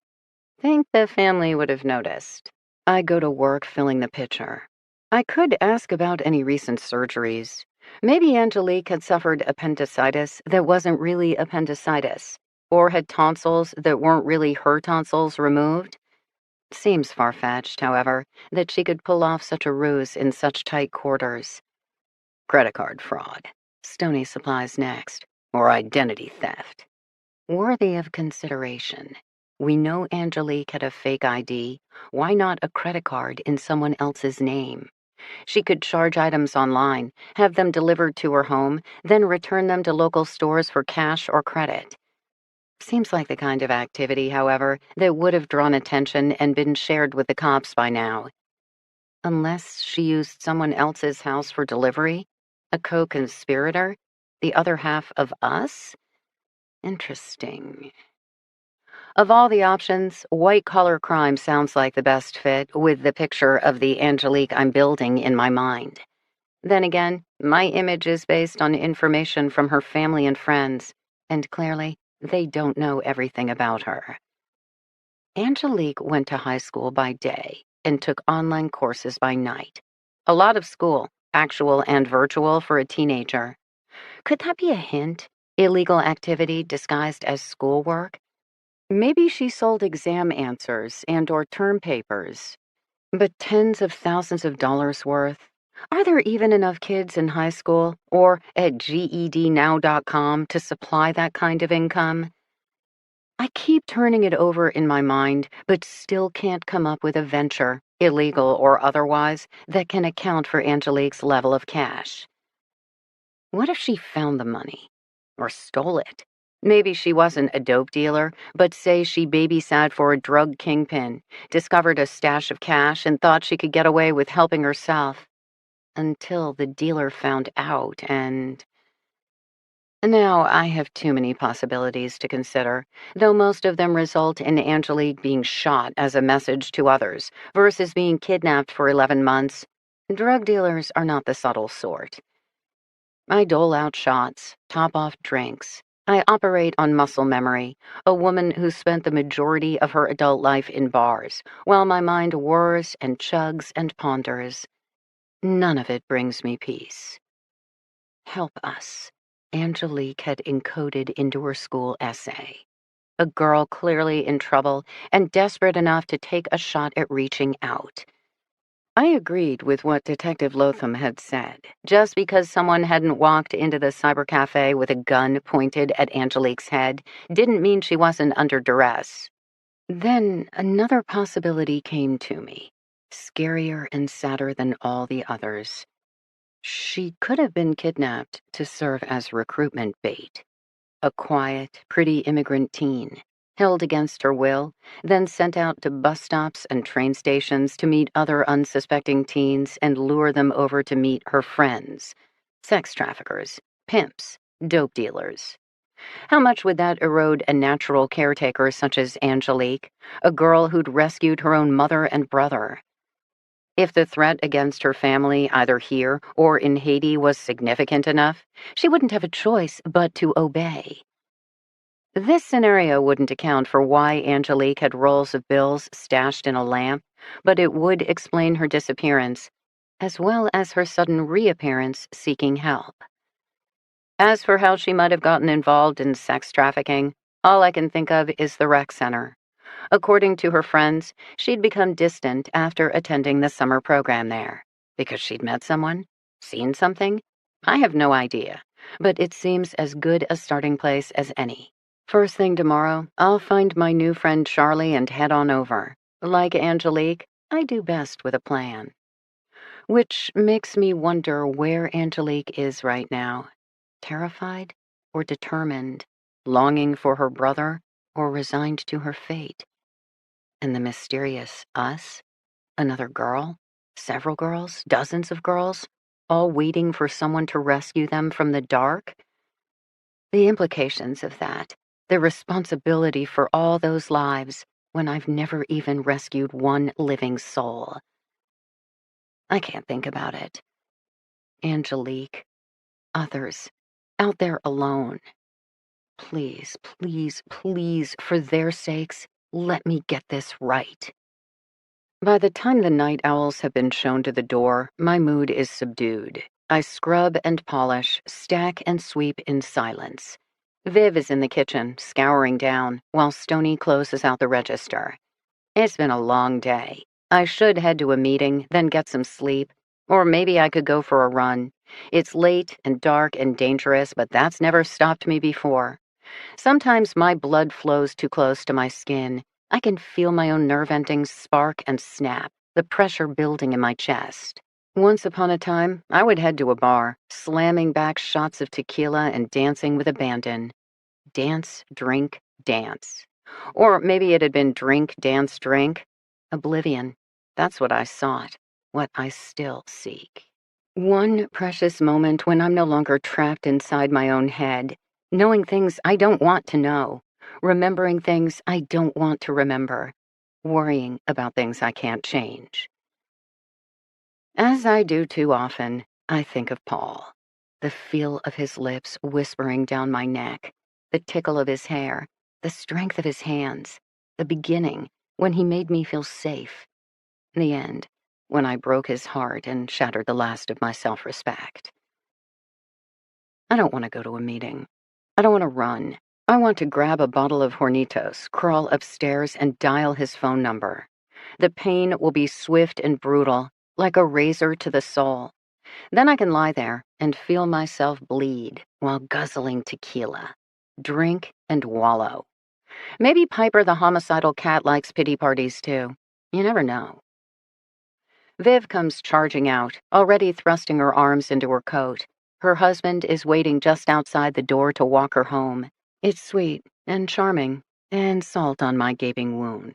Think the family would have noticed. I go to work filling the pitcher. I could ask about any recent surgeries. Maybe Angelique had suffered appendicitis that wasn't really appendicitis, or had tonsils that weren't really her tonsils removed. Seems far-fetched, however, that she could pull off such a ruse in such tight quarters. Credit card fraud. Stoney supplies next. Or identity theft. Worthy of consideration. We know Angelique had a fake ID. Why not a credit card in someone else's name? She could charge items online, have them delivered to her home, then return them to local stores for cash or credit. Seems like the kind of activity, however, that would have drawn attention and been shared with the cops by now. Unless she used someone else's house for delivery? A co-conspirator? The other half of us? Interesting. Of all the options, white-collar crime sounds like the best fit with the picture of the Angelique I'm building in my mind. Then again, my image is based on information from her family and friends, and clearly, they don't know everything about her. Angelique went to high school by day and took online courses by night. A lot of school, actual and virtual, for a teenager. Could that be a hint? Illegal activity disguised as schoolwork? Maybe she sold exam answers and/or term papers. But tens of thousands of dollars worth? Are there even enough kids in high school or at GEDnow.com to supply that kind of income? I keep turning it over in my mind, but still can't come up with a venture, illegal or otherwise, that can account for Angelique's level of cash. What if she found the money? Or stole it? Maybe she wasn't a dope dealer, but say she babysat for a drug kingpin, discovered a stash of cash, and thought she could get away with helping herself. Until the dealer found out and... Now I have too many possibilities to consider, though most of them result in Angelique being shot as a message to others versus being kidnapped for 11 months. Drug dealers are not the subtle sort. I dole out shots, top off drinks. I operate on muscle memory, a woman who spent the majority of her adult life in bars, while my mind whirs and chugs and ponders. None of it brings me peace. Help us. Angelique had encoded into her school essay. A girl clearly in trouble and desperate enough to take a shot at reaching out. I agreed with what Detective Lotham had said. Just because someone hadn't walked into the cybercafe with a gun pointed at Angelique's head didn't mean she wasn't under duress. Then another possibility came to me, scarier and sadder than all the others. She could have been kidnapped to serve as recruitment bait. A quiet, pretty immigrant teen, held against her will, then sent out to bus stops and train stations to meet other unsuspecting teens and lure them over to meet her friends. Sex traffickers, pimps, dope dealers. How much would that erode a natural caretaker such as Angelique, a girl who'd rescued her own mother and brother? If the threat against her family, either here or in Haiti, was significant enough, she wouldn't have a choice but to obey. This scenario wouldn't account for why Angelique had rolls of bills stashed in a lamp, but it would explain her disappearance, as well as her sudden reappearance seeking help. As for how she might have gotten involved in sex trafficking, all I can think of is the rec center. According to her friends, she'd become distant after attending the summer program there. Because she'd met someone? Seen something? I have no idea, but it seems as good a starting place as any. First thing tomorrow, I'll find my new friend Charlie and head on over. Like Angelique, I do best with a plan. Which makes me wonder where Angelique is right now. Terrified or determined? Longing for her brother or resigned to her fate? And the mysterious us? Another girl? Several girls? Dozens of girls? All waiting for someone to rescue them from the dark? The implications of that. The responsibility for all those lives when I've never even rescued one living soul. I can't think about it. Angelique. Others. Out there alone. Please, please, please, for their sakes, let me get this right. By the time the night owls have been shown to the door, my mood is subdued. I scrub and polish, stack and sweep in silence. Viv is in the kitchen, scouring down, while Stoney closes out the register. It's been a long day. I should head to a meeting, then get some sleep, or maybe I could go for a run. It's late and dark and dangerous, but that's never stopped me before. Sometimes my blood flows too close to my skin. I can feel my own nerve endings spark and snap, the pressure building in my chest. Once upon a time, I would head to a bar, slamming back shots of tequila and dancing with abandon. Dance, drink, dance. Or maybe it had been drink, dance, drink. Oblivion. That's what I sought, what I still seek. One precious moment when I'm no longer trapped inside my own head, knowing things I don't want to know, remembering things I don't want to remember, worrying about things I can't change. As I do too often, I think of Paul, the feel of his lips whispering down my neck, the tickle of his hair, the strength of his hands, the beginning when he made me feel safe, the end when I broke his heart and shattered the last of my self-respect. I don't want to go to a meeting. I don't want to run. I want to grab a bottle of Hornitos, crawl upstairs, and dial his phone number. The pain will be swift and brutal, like a razor to the soul. Then I can lie there and feel myself bleed while guzzling tequila. Drink and wallow. Maybe Piper the homicidal cat likes pity parties too. You never know. Viv comes charging out, already thrusting her arms into her coat. Her husband is waiting just outside the door to walk her home. It's sweet and charming, and salt on my gaping wound.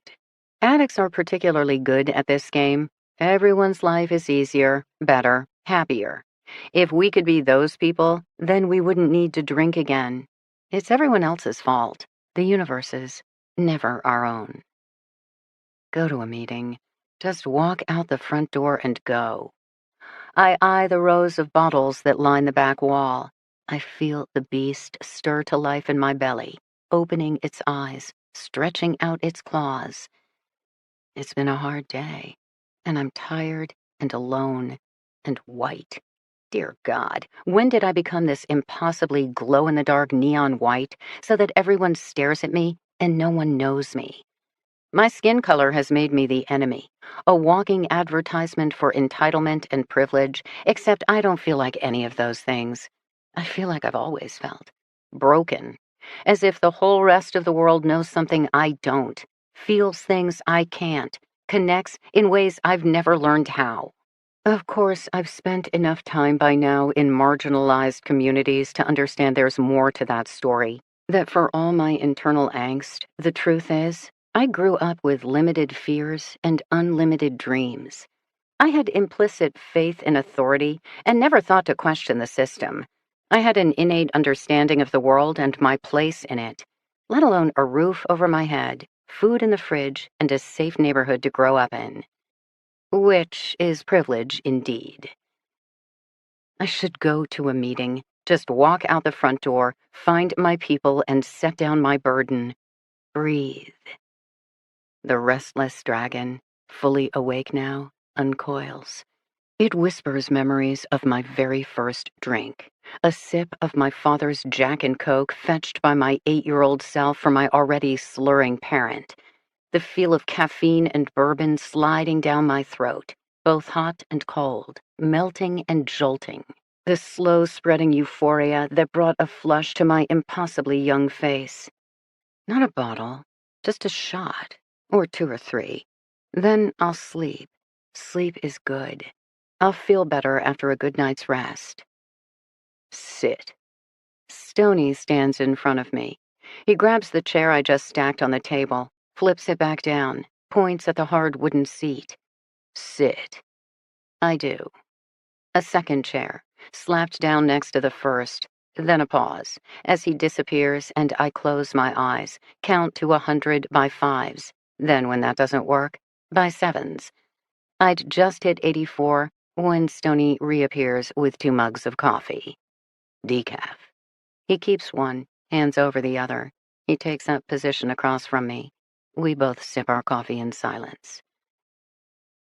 Addicts are particularly good at this game. Everyone's life is easier, better, happier. If we could be those people, then we wouldn't need to drink again. It's everyone else's fault. The universe's, never our own. Go to a meeting. Just walk out the front door and go. I eye the rows of bottles that line the back wall. I feel the beast stir to life in my belly, opening its eyes, stretching out its claws. It's been a hard day, and I'm tired and alone and white. Dear God, when did I become this impossibly glow-in-the-dark neon white so that everyone stares at me and no one knows me? My skin color has made me the enemy, a walking advertisement for entitlement and privilege, except I don't feel like any of those things. I feel like I've always felt. Broken. As if the whole rest of the world knows something I don't, feels things I can't, connects in ways I've never learned how. Of course, I've spent enough time by now in marginalized communities to understand there's more to that story. That for all my internal angst, the truth is, I grew up with limited fears and unlimited dreams. I had implicit faith in authority and never thought to question the system. I had an innate understanding of the world and my place in it, let alone a roof over my head, food in the fridge, and a safe neighborhood to grow up in. Which is privilege indeed. I should go to a meeting, Just walk out the front door, find my people, and set down my burden. Breathe. The restless dragon, fully awake now, uncoils. It whispers memories of my very first drink, a sip of my father's Jack and Coke fetched by my 8-year-old self from my already slurring parent, the feel of caffeine and bourbon sliding down my throat, both hot and cold, melting and jolting, the slow-spreading euphoria that brought a flush to my impossibly young face. Not a bottle, just a shot, or 2 or 3. Then I'll sleep. Sleep is good. I'll feel better after a good night's rest. Sit. Stoney stands in front of me. He grabs the chair I just stacked on the table, flips it back down, points at the hard wooden seat. Sit. I do. A second chair, slapped down next to the first, then a pause, as he disappears and I close my eyes, count to 100 by 5s, then when that doesn't work, by 7s. I'd just hit 84 when Stoney reappears with 2 mugs of coffee. Decaf. He keeps one, hands over the other. He takes up position across from me. We both sip our coffee in silence.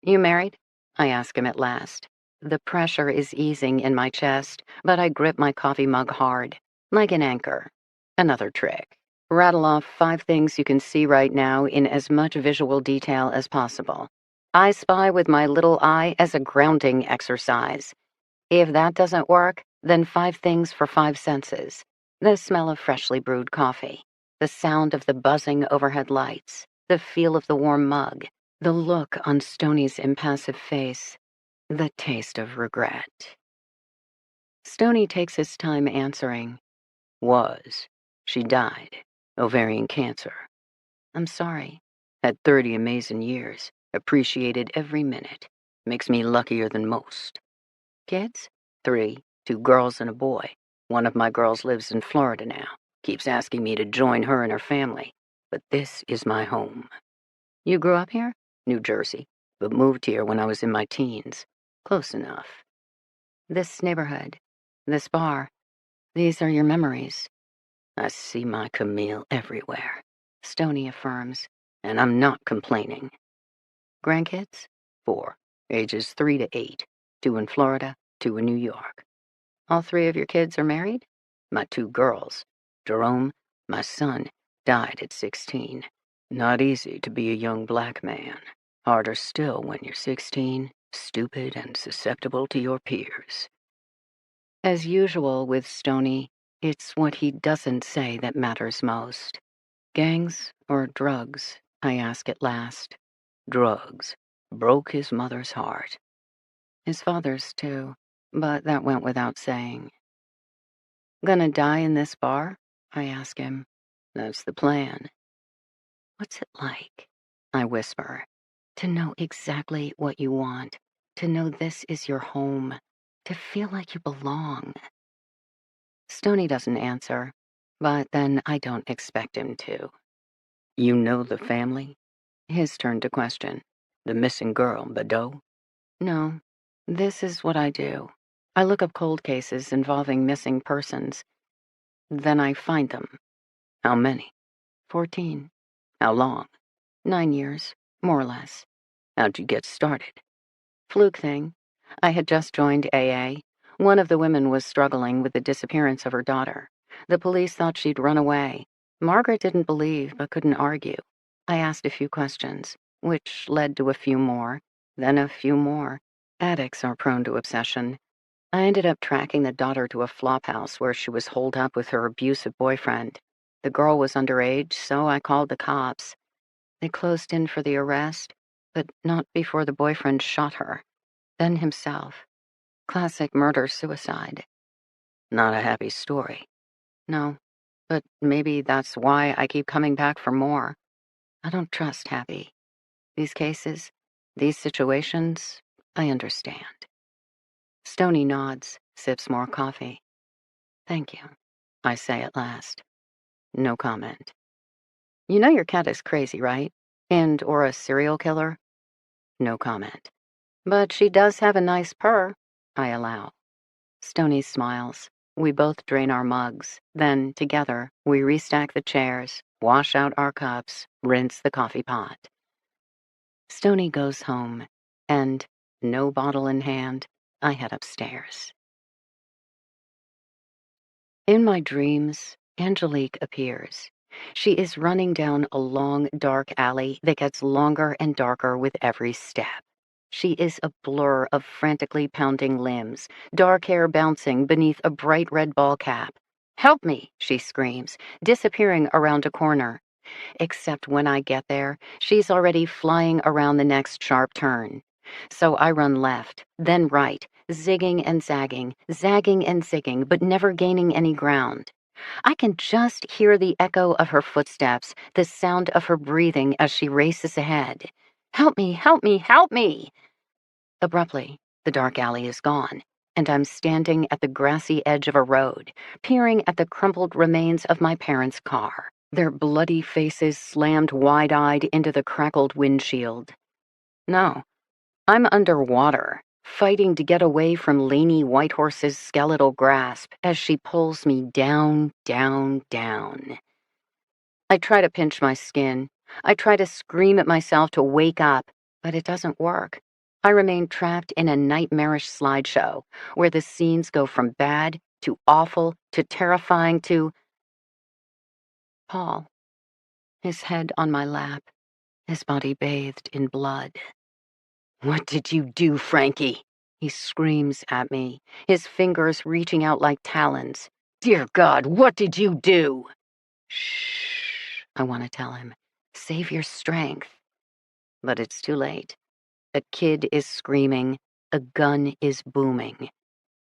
You married? I ask him at last. The pressure is easing in my chest, but I grip my coffee mug hard, like an anchor. Another trick. Rattle off 5 things you can see right now in as much visual detail as possible. I spy with my little eye as a grounding exercise. If that doesn't work, then 5 things for 5 senses. The smell of freshly brewed coffee, the sound of the buzzing overhead lights, the feel of the warm mug, the look on Stoney's impassive face, the taste of regret. Stoney takes his time answering. Was. She died. Ovarian cancer. I'm sorry. Had 30 amazing years. Appreciated every minute. Makes me luckier than most. Kids? 3, 2 girls and a boy. One of my girls lives in Florida now. Keeps asking me to join her and her family. But this is my home. You grew up here? New Jersey. But moved here when I was in my teens. Close enough. This neighborhood. This bar. These are your memories. I see my Camille everywhere, Stoney affirms, and I'm not complaining. Grandkids? 4, ages 3 to 8, 2 in Florida, 2 in New York. All 3 of your kids are married? My 2 girls. Jerome, my son, died at 16. Not easy to be a young black man. Harder still when you're 16, stupid and susceptible to your peers. As usual with Stoney, it's what he doesn't say that matters most. Gangs or drugs, I ask at last. Drugs. Broke his mother's heart. His father's too, but that went without saying. Gonna die in this bar? I ask him. That's the plan. What's it like? I whisper. To know exactly what you want. To know this is your home. To feel like you belong. Stoney doesn't answer, but then I don't expect him to. You know the family? His turn to question. The missing girl, Badeau? No, this is what I do. I look up cold cases involving missing persons. Then I find them. How many? 14. How long? 9 years, more or less. How'd you get started? Fluke thing. I had just joined AA. One of the women was struggling with the disappearance of her daughter. The police thought she'd run away. Margaret didn't believe but couldn't argue. I asked a few questions, which led to a few more, then a few more. Addicts are prone to obsession. I ended up tracking the daughter to a flophouse where she was holed up with her abusive boyfriend. The girl was underage, so I called the cops. They closed in for the arrest, but not before the boyfriend shot her. Then himself. Classic murder-suicide. Not a happy story. No, but maybe that's why I keep coming back for more. I don't trust happy. These cases, these situations, I understand. Stoney nods, sips more coffee. Thank you, I say at last. No comment. You know your cat is crazy, right? Or a serial killer? No comment. But she does have a nice purr, I allow. Stoney smiles. We both drain our mugs. Then, together, we restack the chairs, wash out our cups, rinse the coffee pot. Stoney goes home, and, no bottle in hand, I head upstairs. In my dreams, Angelique appears. She is running down a long, dark alley that gets longer and darker with every step. She is a blur of frantically pounding limbs, dark hair bouncing beneath a bright red ball cap. "Help me," she screams, disappearing around a corner. Except when I get there, she's already flying around the next sharp turn. So I run left, then right, zigging and zagging, zagging and zigging, but never gaining any ground. I can just hear the echo of her footsteps, the sound of her breathing as she races ahead. "Help me, help me, help me!" Abruptly, the dark alley is gone, and I'm standing at the grassy edge of a road, peering at the crumpled remains of my parents' car, their bloody faces slammed wide-eyed into the crackled windshield. No, I'm underwater, fighting to get away from Laney Whitehorse's skeletal grasp as she pulls me down, down, down. I try to pinch my skin. I try to scream at myself to wake up, but it doesn't work. I remain trapped in a nightmarish slideshow where the scenes go from bad to awful to terrifying to Paul, his head on my lap, his body bathed in blood. "What did you do, Frankie?" He screams at me, his fingers reaching out like talons. "Dear God, what did you do?" "Shh," I want to tell him. "Save your strength." But it's too late. A kid is screaming. A gun is booming.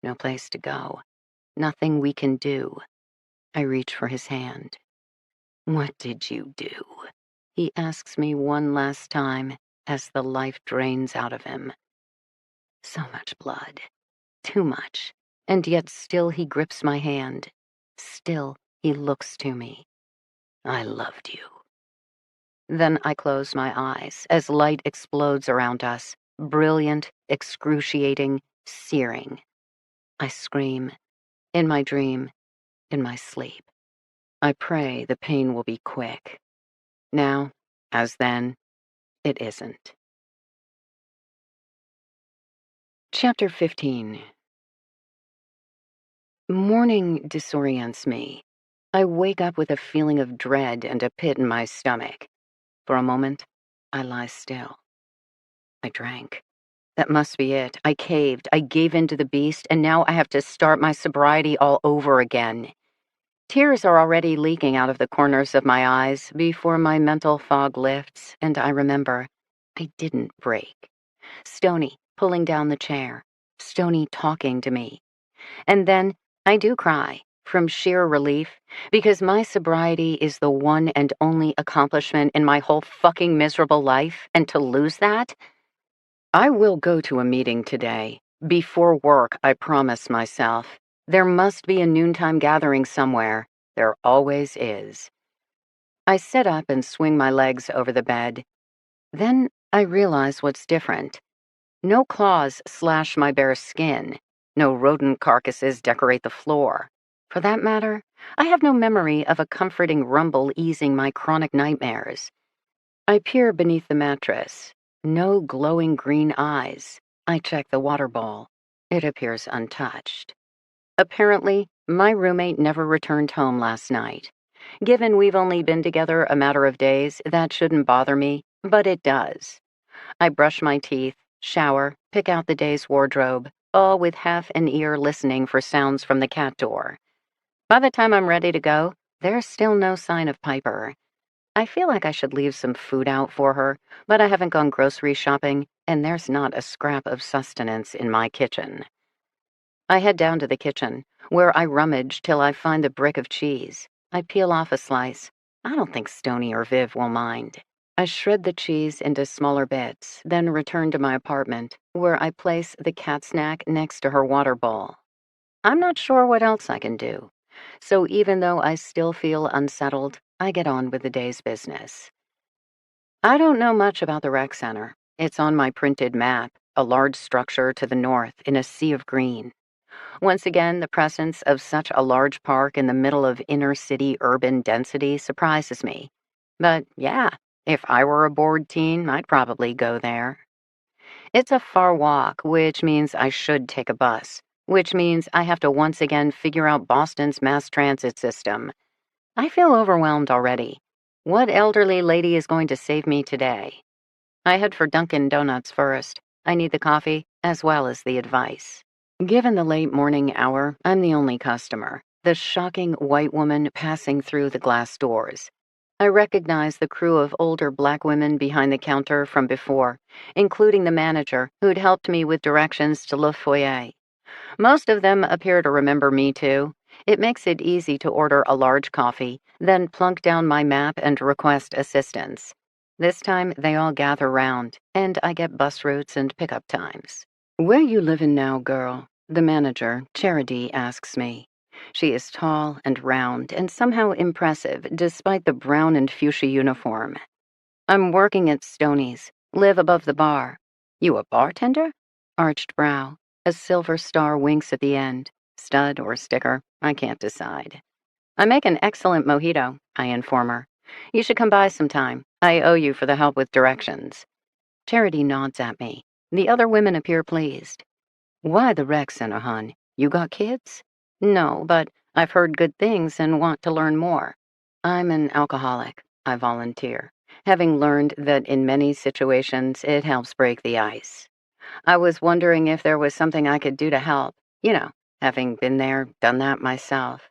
No place to go. Nothing we can do. I reach for his hand. "What did you do?" He asks me one last time as the life drains out of him. So much blood. Too much. And yet still he grips my hand. Still he looks to me. "I loved you." Then I close my eyes as light explodes around us, brilliant, excruciating, searing. I scream, in my dream, in my sleep. I pray the pain will be quick. Now, as then, it isn't. Chapter 15. Morning disorients me. I wake up with a feeling of dread and a pit in my stomach. For a moment, I lie still. I drank. That must be it. I caved. I gave in to the beast, and now I have to start my sobriety all over again. Tears are already leaking out of the corners of my eyes before my mental fog lifts, and I remember I didn't break. Stoney pulling down the chair. Stoney talking to me. And then I do cry from sheer relief because my sobriety is the one and only accomplishment in my whole fucking miserable life, and to lose that? I will go to a meeting today. Before work, I promise myself. There must be a noontime gathering somewhere. There always is. I sit up and swing my legs over the bed. Then I realize what's different. No claws slash my bare skin. No rodent carcasses decorate the floor. For that matter, I have no memory of a comforting rumble easing my chronic nightmares. I peer beneath the mattress. No glowing green eyes. I check the water bowl. It appears untouched. Apparently, my roommate never returned home last night. Given we've only been together a matter of days, that shouldn't bother me, but it does. I brush my teeth, shower, pick out the day's wardrobe, all with half an ear listening for sounds from the cat door. By the time I'm ready to go, there's still no sign of Piper. I feel like I should leave some food out for her, but I haven't gone grocery shopping, and there's not a scrap of sustenance in my kitchen. I head down to the kitchen, where I rummage till I find the brick of cheese. I peel off a slice. I don't think Stoney or Viv will mind. I shred the cheese into smaller bits, then return to my apartment, where I place the cat snack next to her water bowl. I'm not sure what else I can do, so even though I still feel unsettled, I get on with the day's business. I don't know much about the rec center. It's on my printed map, a large structure to the north in a sea of green. Once again, the presence of such a large park in the middle of inner city urban density surprises me. But yeah, if I were a bored teen, I'd probably go there. It's a far walk, which means I should take a bus, which means I have to once again figure out Boston's mass transit system. I feel overwhelmed already. What elderly lady is going to save me today? I head for Dunkin' Donuts first. I need the coffee as well as the advice. Given the late morning hour, I'm the only customer, the shocking white woman passing through the glass doors. I recognize the crew of older black women behind the counter from before, including the manager who'd helped me with directions to Le Foyer. Most of them appear to remember me too. It makes it easy to order a large coffee, then plunk down my map and request assistance. This time, they all gather round, and I get bus routes and pickup times. "Where you livin' now, girl?" the manager, Charity, asks me. She is tall and round and somehow impressive despite the brown and fuchsia uniform. "I'm working at Stoney's. Live above the bar." "You a bartender?" Arched brow. A silver star winks at the end. Stud or sticker, I can't decide. "I make an excellent mojito," I inform her. "You should come by sometime. I owe you for the help with directions." Charity nods at me. The other women appear pleased. "Why the rec center, hon? You got kids?" "No, but I've heard good things and want to learn more." "I'm an alcoholic," I volunteer, having learned that in many situations it helps break the ice. I was wondering if there was something I could do to help, having been there, done that myself.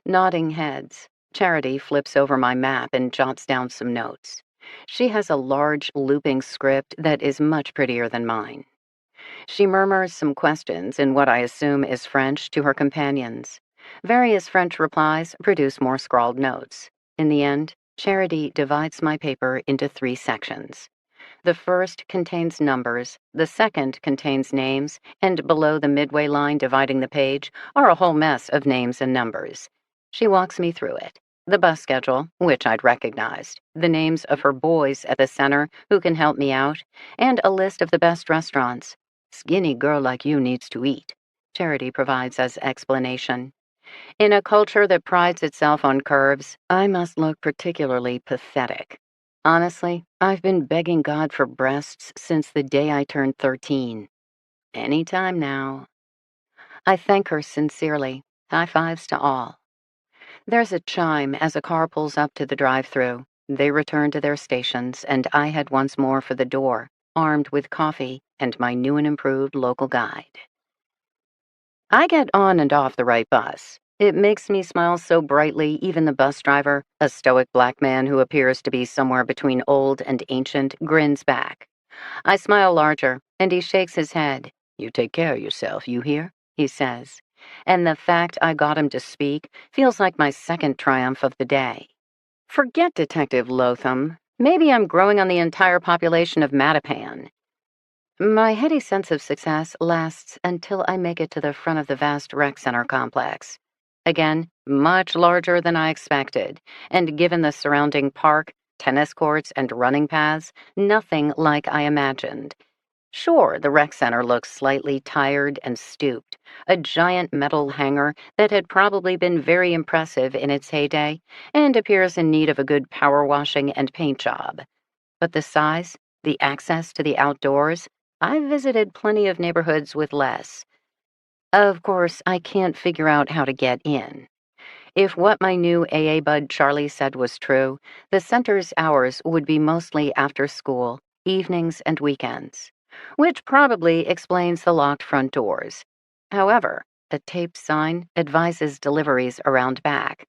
Nodding heads, Charity flips over my map and jots down some notes. She has a large, looping script that is much prettier than mine. She murmurs some questions in what I assume is French to her companions. Various French replies produce more scrawled notes. In the end, Charity divides my paper into 3 sections. The first contains numbers, the second contains names, and below the midway line dividing the page are a whole mess of names and numbers. She walks me through it. The bus schedule, which I'd recognized, the names of her boys at the center who can help me out, and a list of the best restaurants. "Skinny girl like you needs to eat," Charity provides as explanation. In a culture that prides itself on curves, I must look particularly pathetic. Honestly, I've been begging God for breasts since the day I turned 13. Anytime now. I thank her sincerely. High fives to all. There's a chime as a car pulls up to the drive-thru. They return to their stations, and I head once more for the door, armed with coffee and my new and improved local guide. I get on and off the right bus. It makes me smile so brightly, even the bus driver, a stoic black man who appears to be somewhere between old and ancient, grins back. I smile larger, and he shakes his head. "You take care of yourself, you hear?" he says. And the fact I got him to speak feels like my second triumph of the day. Forget Detective Lotham. Maybe I'm growing on the entire population of Mattapan. My heady sense of success lasts until I make it to the front of the vast rec center complex. Again, much larger than I expected, and given the surrounding park, tennis courts, and running paths, nothing like I imagined. Sure, the rec center looks slightly tired and stooped, a giant metal hangar that had probably been very impressive in its heyday, and appears in need of a good power washing and paint job. But the size, the access to the outdoors, I've visited plenty of neighborhoods with less. Of course, I can't figure out how to get in. If what my new AA bud Charlie said was true, the center's hours would be mostly after school, evenings, and weekends, which probably explains the locked front doors. However, a taped sign advises deliveries around back.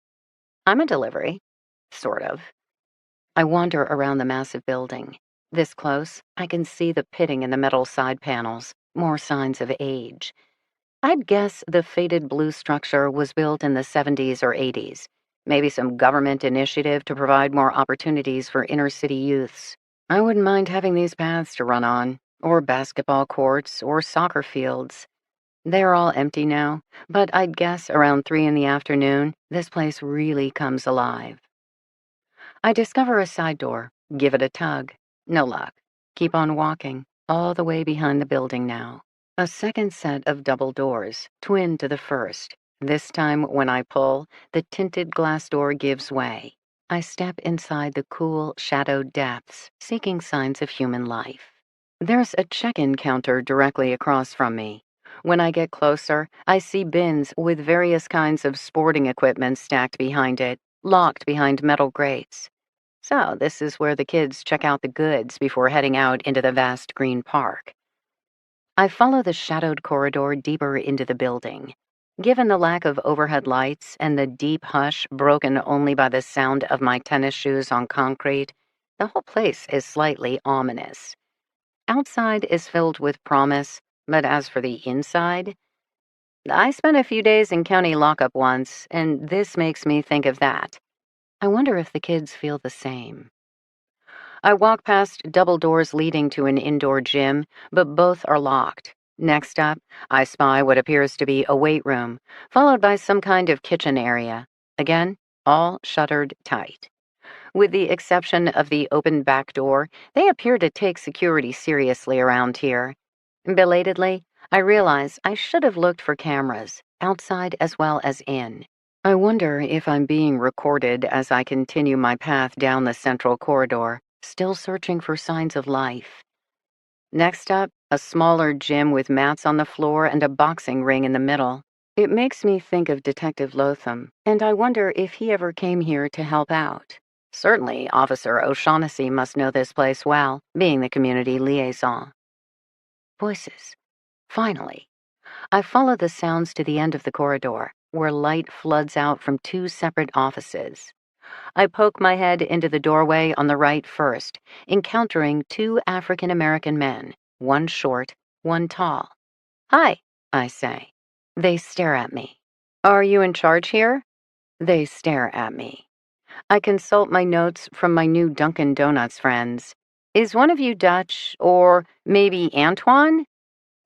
I'm a delivery. Sort of. I wander around the massive building. This close, I can see the pitting in the metal side panels, more signs of age. I'd guess the faded blue structure was built in the 70s or 80s, maybe some government initiative to provide more opportunities for inner city youths. I wouldn't mind having these paths to run on, or basketball courts, or soccer fields. They're all empty now, but I'd guess around 3 in the afternoon, this place really comes alive. I discover a side door, give it a tug. No luck. Keep on walking, all the way behind the building now. A second set of double doors, twin to the first. This time, when I pull, the tinted glass door gives way. I step inside the cool, shadowed depths, seeking signs of human life. There's a check-in counter directly across from me. When I get closer, I see bins with various kinds of sporting equipment stacked behind it, locked behind metal grates. So, this is where the kids check out the goods before heading out into the vast green park. I follow the shadowed corridor deeper into the building. Given the lack of overhead lights and the deep hush broken only by the sound of my tennis shoes on concrete, the whole place is slightly ominous. Outside is filled with promise, but as for the inside, I spent a few days in county lockup once, and this makes me think of that. I wonder if the kids feel the same. I walk past double doors leading to an indoor gym, but both are locked. Next up, I spy what appears to be a weight room, followed by some kind of kitchen area. Again, all shuttered tight. With the exception of the open back door, they appear to take security seriously around here. Belatedly, I realize I should have looked for cameras, outside as well as in. I wonder if I'm being recorded as I continue my path down the central corridor, still searching for signs of life. Next up, a smaller gym with mats on the floor and a boxing ring in the middle. It makes me think of Detective Lotham, and I wonder if he ever came here to help out. Certainly, Officer O'Shaughnessy must know this place well, being the community liaison. Voices. Finally. I follow the sounds to the end of the corridor, where light floods out from two separate offices. I poke my head into the doorway on the right first, encountering two African American men, one short, one tall. "Hi," I say. They stare at me. "Are you in charge here?" They stare at me. I consult my notes from my new Dunkin' Donuts friends. "Is one of you Dutch, or maybe Antoine?"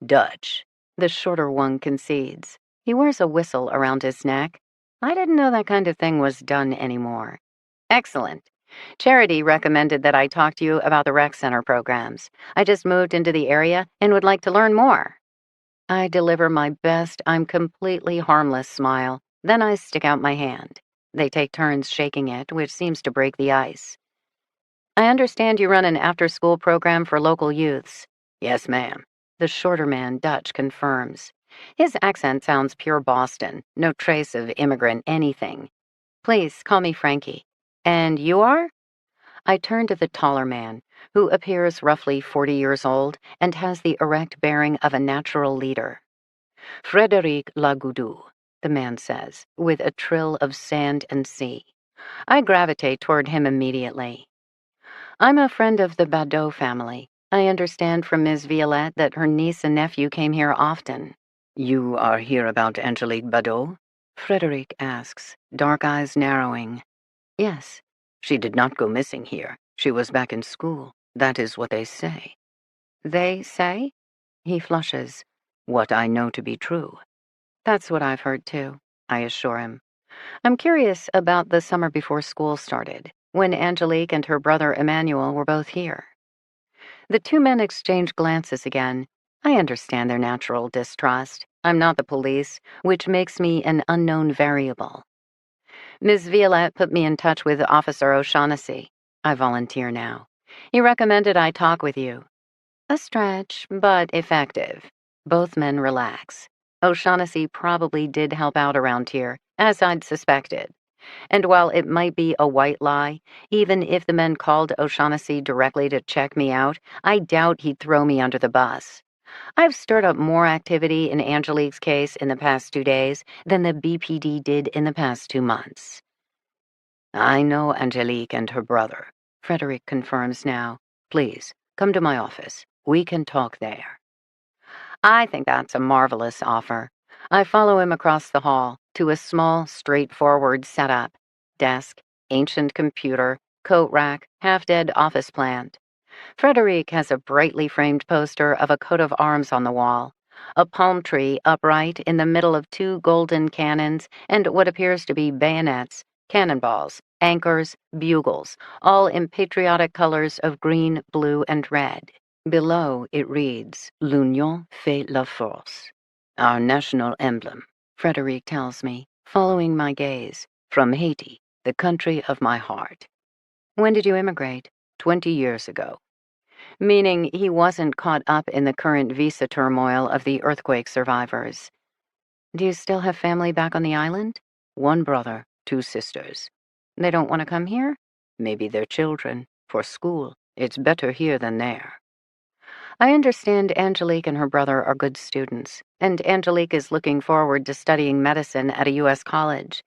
"Dutch," the shorter one concedes. He wears a whistle around his neck. I didn't know that kind of thing was done anymore. "Excellent. Charity recommended that I talk to you about the rec center programs. I just moved into the area and would like to learn more." I deliver my best I'm completely harmless smile. Then I stick out my hand. They take turns shaking it, which seems to break the ice. "I understand you run an after-school program for local youths." "Yes, ma'am," the shorter man, Dutch, confirms. His accent sounds pure Boston, no trace of immigrant anything. "Please, call me Frankie." "And you are?" I turn to the taller man, who appears roughly 40 years old and has the erect bearing of a natural leader. "Frédéric Lagoudou," the man says, with a trill of sand and sea. I gravitate toward him immediately. "I'm a friend of the Badeau family. I understand from Ms. Violette that her niece and nephew came here often." "You are here about Angelique Badeau?" Frédéric asks, dark eyes narrowing. "Yes." "She did not go missing here. She was back in school. That is what they say." "They say?" He flushes. "What I know to be true." "That's what I've heard too," I assure him. "I'm curious about the summer before school started, when Angelique and her brother Emmanuel were both here." The two men exchange glances again. I understand their natural distrust. I'm not the police, which makes me an unknown variable. "Ms. Violette put me in touch with Officer O'Shaughnessy." I volunteer now. "He recommended I talk with you." A stretch, but effective. Both men relax. O'Shaughnessy probably did help out around here, as I'd suspected. And while it might be a white lie, even if the men called O'Shaughnessy directly to check me out, I doubt he'd throw me under the bus. I've stirred up more activity in Angelique's case in the past 2 days than the BPD did in the past 2 months. "I know Angelique and her brother," Frédéric confirms now. "Please, come to my office. We can talk there." I think that's a marvelous offer. I follow him across the hall to a small, straightforward setup. Desk, ancient computer, coat rack, half-dead office plant. Frédéric has a brightly framed poster of a coat of arms on the wall, a palm tree upright in the middle of two golden cannons and what appears to be bayonets, cannonballs, anchors, bugles, all in patriotic colors of green, blue, and red. Below, it reads, L'union fait la force. Our national emblem, Frederic tells me, following my gaze, from Haiti, the country of my heart. When did you immigrate? 20 years ago. Meaning he wasn't caught up in the current visa turmoil of the earthquake survivors. Do you still have family back on the island? One brother, two sisters. They don't want to come here? Maybe their children. For school. It's better here than there. I understand Angelique and her brother are good students, and Angelique is looking forward to studying medicine at a U.S. college.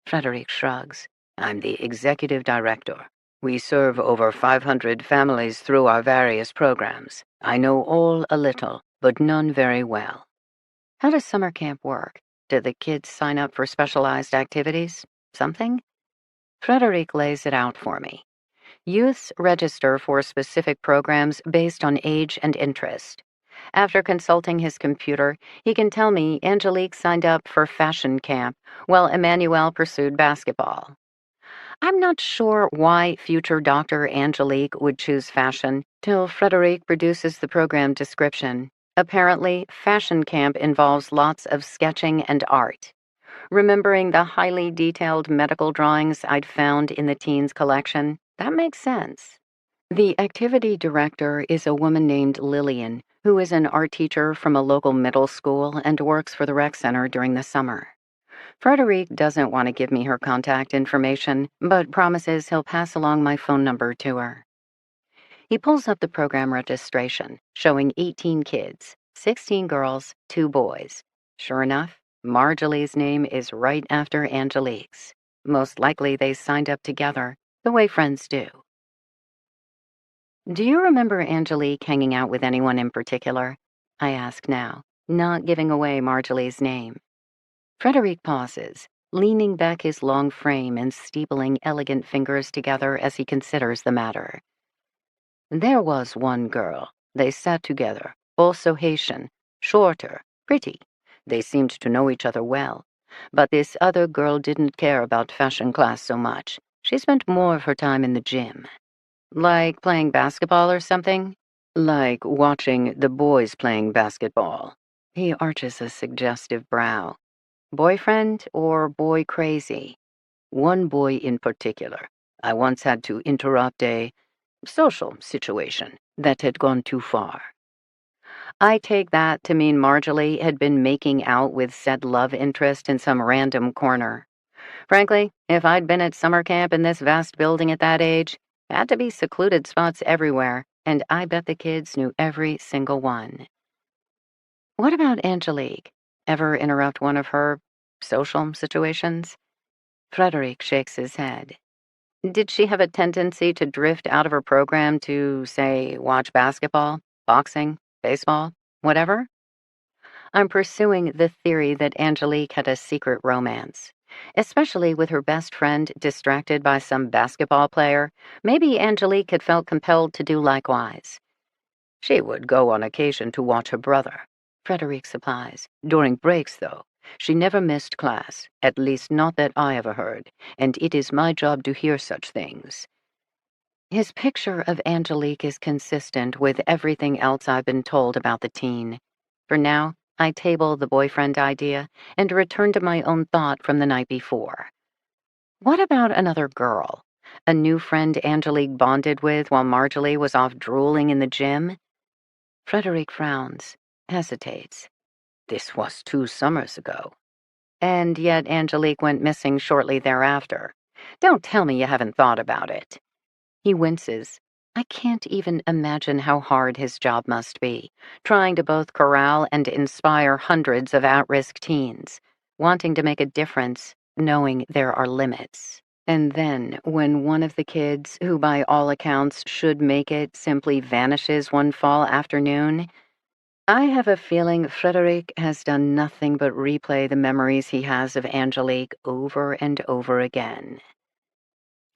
Frederic shrugs. I'm the executive director. We serve over 500 families through our various programs. I know all a little, but none very well. How does summer camp work? Do the kids sign up for specialized activities? Something? Frederic lays it out for me. Youths register for specific programs based on age and interest. After consulting his computer, he can tell me Angelique signed up for fashion camp, while Emmanuel pursued basketball. I'm not sure why future Dr. Angelique would choose fashion till Frederic produces the program description. Apparently, fashion camp involves lots of sketching and art. Remembering the highly detailed medical drawings I'd found in the teens' collection, that makes sense. The activity director is a woman named Lillian, who is an art teacher from a local middle school and works for the rec center during the summer. Frederic doesn't want to give me her contact information, but promises he'll pass along my phone number to her. He pulls up the program registration, showing 18 kids, 16 girls, 2 boys. Sure enough, Marjolie's name is right after Angelique's. Most likely they signed up together, the way friends do. Do you remember Angelique hanging out with anyone in particular? I ask now, not giving away Marjolie's name. Frederic pauses, leaning back his long frame and steepling elegant fingers together as he considers the matter. There was one girl. They sat together, also Haitian, shorter, pretty. They seemed to know each other well. But this other girl didn't care about fashion class so much. She spent more of her time in the gym. Like playing basketball or something? Like watching the boys playing basketball. He arches a suggestive brow. Boyfriend or boy crazy? One boy in particular. I once had to interrupt a social situation that had gone too far. I take that to mean Marjorie had been making out with said love interest in some random corner. Frankly, if I'd been at summer camp in this vast building at that age, had to be secluded spots everywhere, and I bet the kids knew every single one. What about Angelique? Ever interrupt one of her social situations? Frederic shakes his head. Did she have a tendency to drift out of her program to, say, watch basketball, boxing, baseball, whatever? I'm pursuing the theory that Angelique had a secret romance. Especially with her best friend distracted by some basketball player, maybe Angelique had felt compelled to do likewise. She would go on occasion to watch her brother, Frederic supplies. During breaks, though, she never missed class, at least not that I ever heard, and it is my job to hear such things. His picture of Angelique is consistent with everything else I've been told about the teen. For now, I table the boyfriend idea and return to my own thought from the night before. What about another girl? A new friend Angelique bonded with while Marjorie was off drooling in the gym? Frederic frowns, hesitates. This was 2 summers ago. And yet Angelique went missing shortly thereafter. Don't tell me you haven't thought about it. He winces. I can't even imagine how hard his job must be, trying to both corral and inspire hundreds of at-risk teens, wanting to make a difference, knowing there are limits. And then, when one of the kids, who by all accounts should make it, simply vanishes one fall afternoon, I have a feeling Frederic has done nothing but replay the memories he has of Angelique over and over again.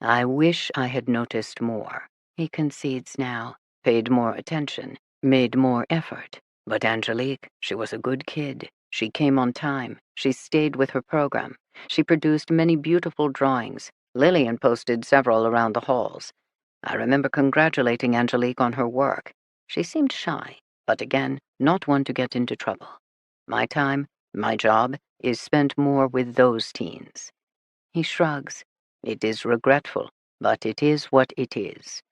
I wish I had noticed more, he concedes now, paid more attention, made more effort. But Angelique, she was a good kid. She came on time. She stayed with her program. She produced many beautiful drawings. Lillian posted several around the halls. I remember congratulating Angelique on her work. She seemed shy, but again, not one to get into trouble. My time, my job, is spent more with those teens. He shrugs. It is regretful, but it is what it is.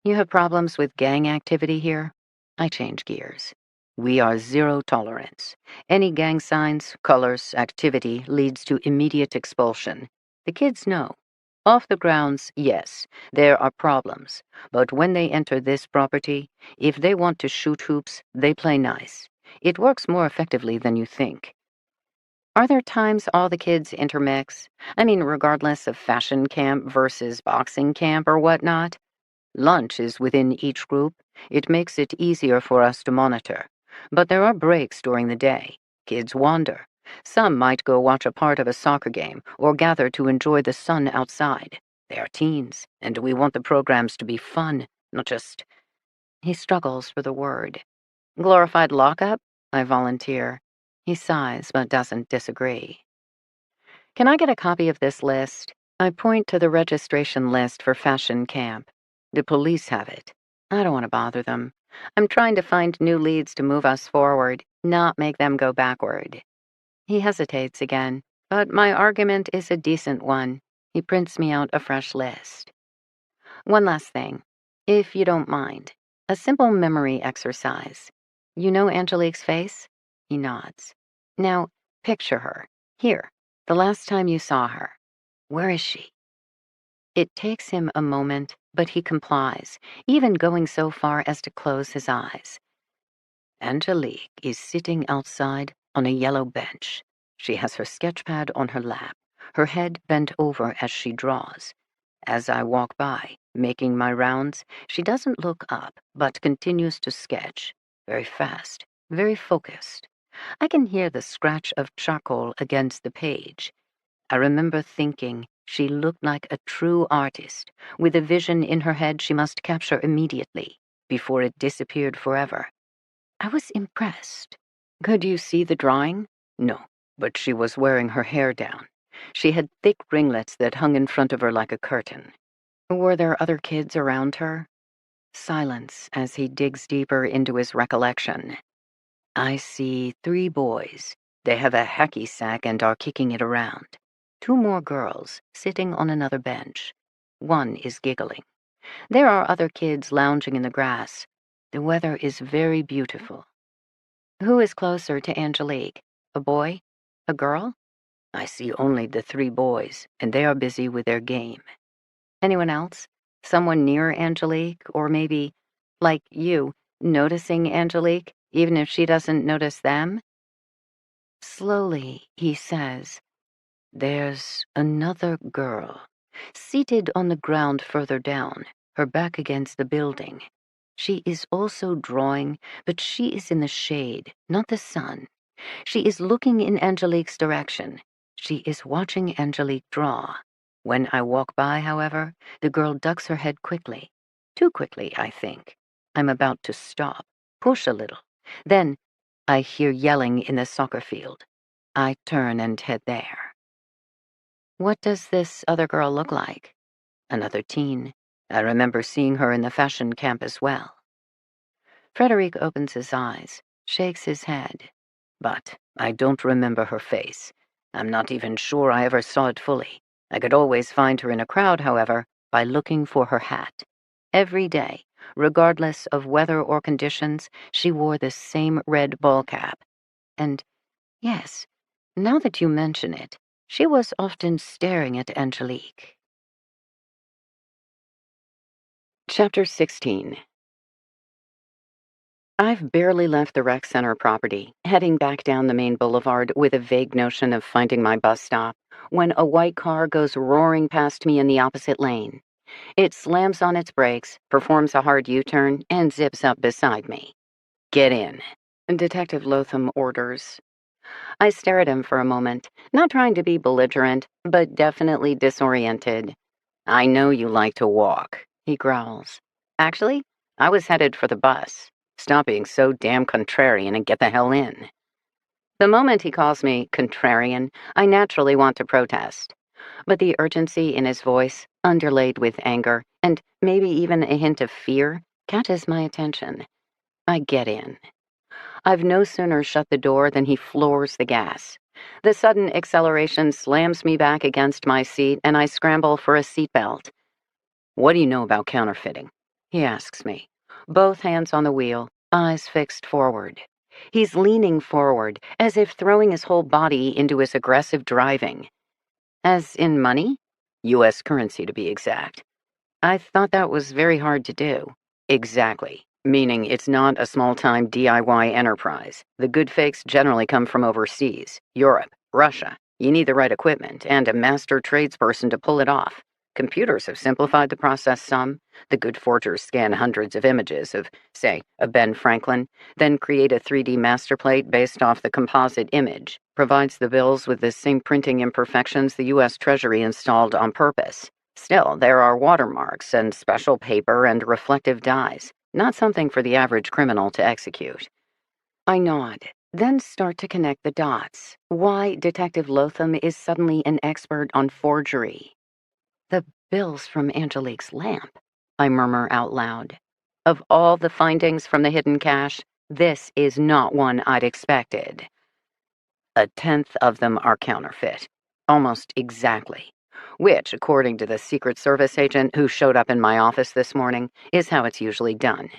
You have problems with gang activity here? I change gears. We are zero tolerance. Any gang signs, colors, activity leads to immediate expulsion. The kids know. Off the grounds, yes, there are problems. But when they enter this property, if they want to shoot hoops, they play nice. It works more effectively than you think. Are there times all the kids intermix? I mean, regardless of fashion camp versus boxing camp or whatnot? Lunch is within each group. It makes it easier for us to monitor. But there are breaks during the day. Kids wander. Some might go watch a part of a soccer game or gather to enjoy the sun outside. They are teens, and we want the programs to be fun, not just... He struggles for the word. Glorified lockup? I volunteer. He sighs, but doesn't disagree. Can I get a copy of this list? I point to the registration list for fashion camp. The police have it. I don't want to bother them. I'm trying to find new leads to move us forward, not make them go backward. He hesitates again, but my argument is a decent one. He prints me out a fresh list. One last thing, if you don't mind. A simple memory exercise. You know Angelique's face? He nods. Now, picture her. Here, the last time you saw her. Where is she? It takes him a moment, but he complies, even going so far as to close his eyes. Angelique is sitting outside on a yellow bench. She has her sketchpad on her lap, her head bent over as she draws. As I walk by, making my rounds, she doesn't look up, but continues to sketch, very fast, very focused. I can hear the scratch of charcoal against the page. I remember thinking she looked like a true artist, with a vision in her head she must capture immediately, before it disappeared forever. I was impressed. Could you see the drawing? No, but she was wearing her hair down. She had thick ringlets that hung in front of her like a curtain. Were there other kids around her? Silence as he digs deeper into his recollection. I see 3 boys. They have a hacky sack and are kicking it around. 2 more girls, sitting on another bench. One is giggling. There are other kids lounging in the grass. The weather is very beautiful. Who is closer to Angelique? A boy? A girl? I see only the 3 boys, and they are busy with their game. Anyone else? Someone near Angelique, or maybe, like you, noticing Angelique, even if she doesn't notice them? Slowly, he says, there's another girl, seated on the ground further down, her back against the building. She is also drawing, but she is in the shade, not the sun. She is looking in Angelique's direction. She is watching Angelique draw. When I walk by, however, the girl ducks her head quickly. Too quickly, I think. I'm about to stop, push a little. Then I hear yelling in the soccer field. I turn and head there. What does this other girl look like? Another teen. I remember seeing her in the fashion camp as well. Frederic opens his eyes, shakes his head. But I don't remember her face. I'm not even sure I ever saw it fully. I could always find her in a crowd, however, by looking for her hat. Every day, regardless of weather or conditions, she wore the same red ball cap. And, yes, now that you mention it, she was often staring at Angelique. Chapter 16. I've barely left the rec center property, heading back down the main boulevard with a vague notion of finding my bus stop, when a white car goes roaring past me in the opposite lane. It slams on its brakes, performs a hard U-turn, and zips up beside me. Get in, Detective Lotham orders. I stare at him for a moment, not trying to be belligerent, but definitely disoriented. I know you like to walk, he growls. Actually, I was headed for the bus. Stop being so damn contrarian and get the hell in. The moment he calls me contrarian, I naturally want to protest. But the urgency in his voice, underlaid with anger, and maybe even a hint of fear, catches my attention. I get in. I've no sooner shut the door than he floors the gas. The sudden acceleration slams me back against my seat, and I scramble for a seatbelt. "What do you know about counterfeiting?" he asks me, both hands on the wheel, eyes fixed forward. He's leaning forward, as if throwing his whole body into his aggressive driving. As in money? U.S. currency, to be exact. I thought that was very hard to do. Exactly. Meaning it's not a small-time DIY enterprise. The good fakes generally come from overseas, Europe, Russia. You need the right equipment and a master tradesperson to pull it off. Computers have simplified the process some. The good forgers scan hundreds of images of, say, a Ben Franklin, then create a 3D master plate based off the composite image, provides the bills with the same printing imperfections the U.S. Treasury installed on purpose. Still, there are watermarks and special paper and reflective dyes, not something for the average criminal to execute. I nod, then start to connect the dots. Why Detective Lotham is suddenly an expert on forgery. The bills from Angelique's lamp, I murmur out loud. Of all the findings from the hidden cache, this is not one I'd expected. 1/10 of them are counterfeit. Almost exactly. Which, according to the Secret Service agent who showed up in my office this morning, is how it's usually done.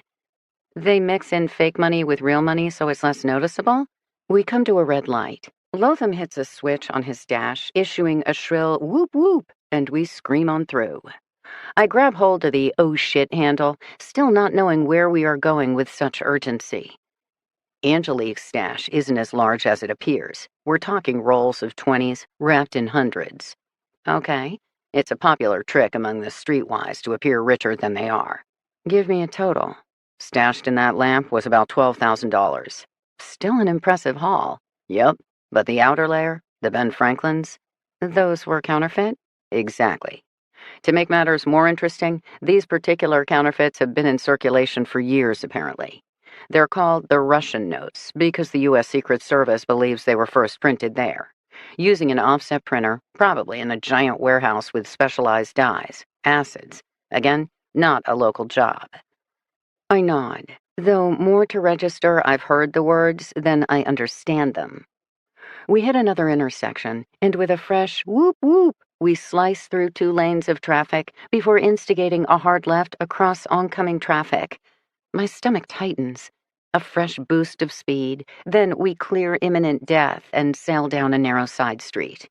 They mix in fake money with real money so it's less noticeable? We come to a red light. Lotham hits a switch on his dash, issuing a shrill whoop whoop, and we scream on through. I grab hold of the oh shit handle, still not knowing where we are going with such urgency. Angelique's stash isn't as large as it appears. We're talking rolls of 20s, wrapped in hundreds. Okay, it's a popular trick among the streetwise to appear richer than they are. Give me a total. Stashed in that lamp was about $12,000. Still an impressive haul. Yep, but the outer layer, the Ben Franklins, those were counterfeit? Exactly. To make matters more interesting, these particular counterfeits have been in circulation for years, apparently. They're called the Russian notes because the U.S. Secret Service believes they were first printed there, using an offset printer, probably in a giant warehouse with specialized dyes, acids. Again, not a local job. I nod, though more to register I've heard the words than I understand them. We hit another intersection, and with a fresh whoop whoop, we slice through 2 lanes of traffic before instigating a hard left across oncoming traffic. My stomach tightens. A fresh boost of speed, then we clear imminent death and sail down a narrow side street.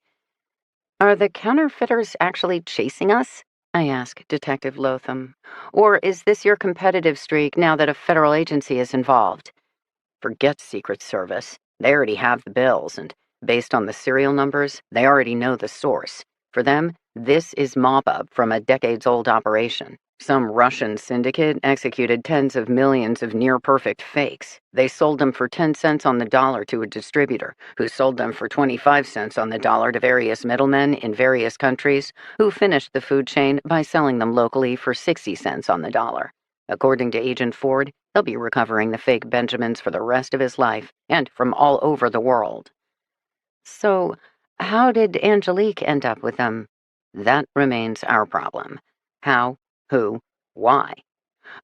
Are the counterfeiters actually chasing us? I ask Detective Lotham. Or is this your competitive streak now that a federal agency is involved? Forget Secret Service. They already have the bills, and based on the serial numbers, they already know the source. For them, this is mop-up from a decades-old operation. Some Russian syndicate executed tens of millions of near-perfect fakes. They sold them for 10 cents on the dollar to a distributor, who sold them for 25 cents on the dollar to various middlemen in various countries, who finished the food chain by selling them locally for 60 cents on the dollar. According to Agent Ford, he'll be recovering the fake Benjamins for the rest of his life, and from all over the world. So, how did Angelique end up with them? That remains our problem. How, who, why?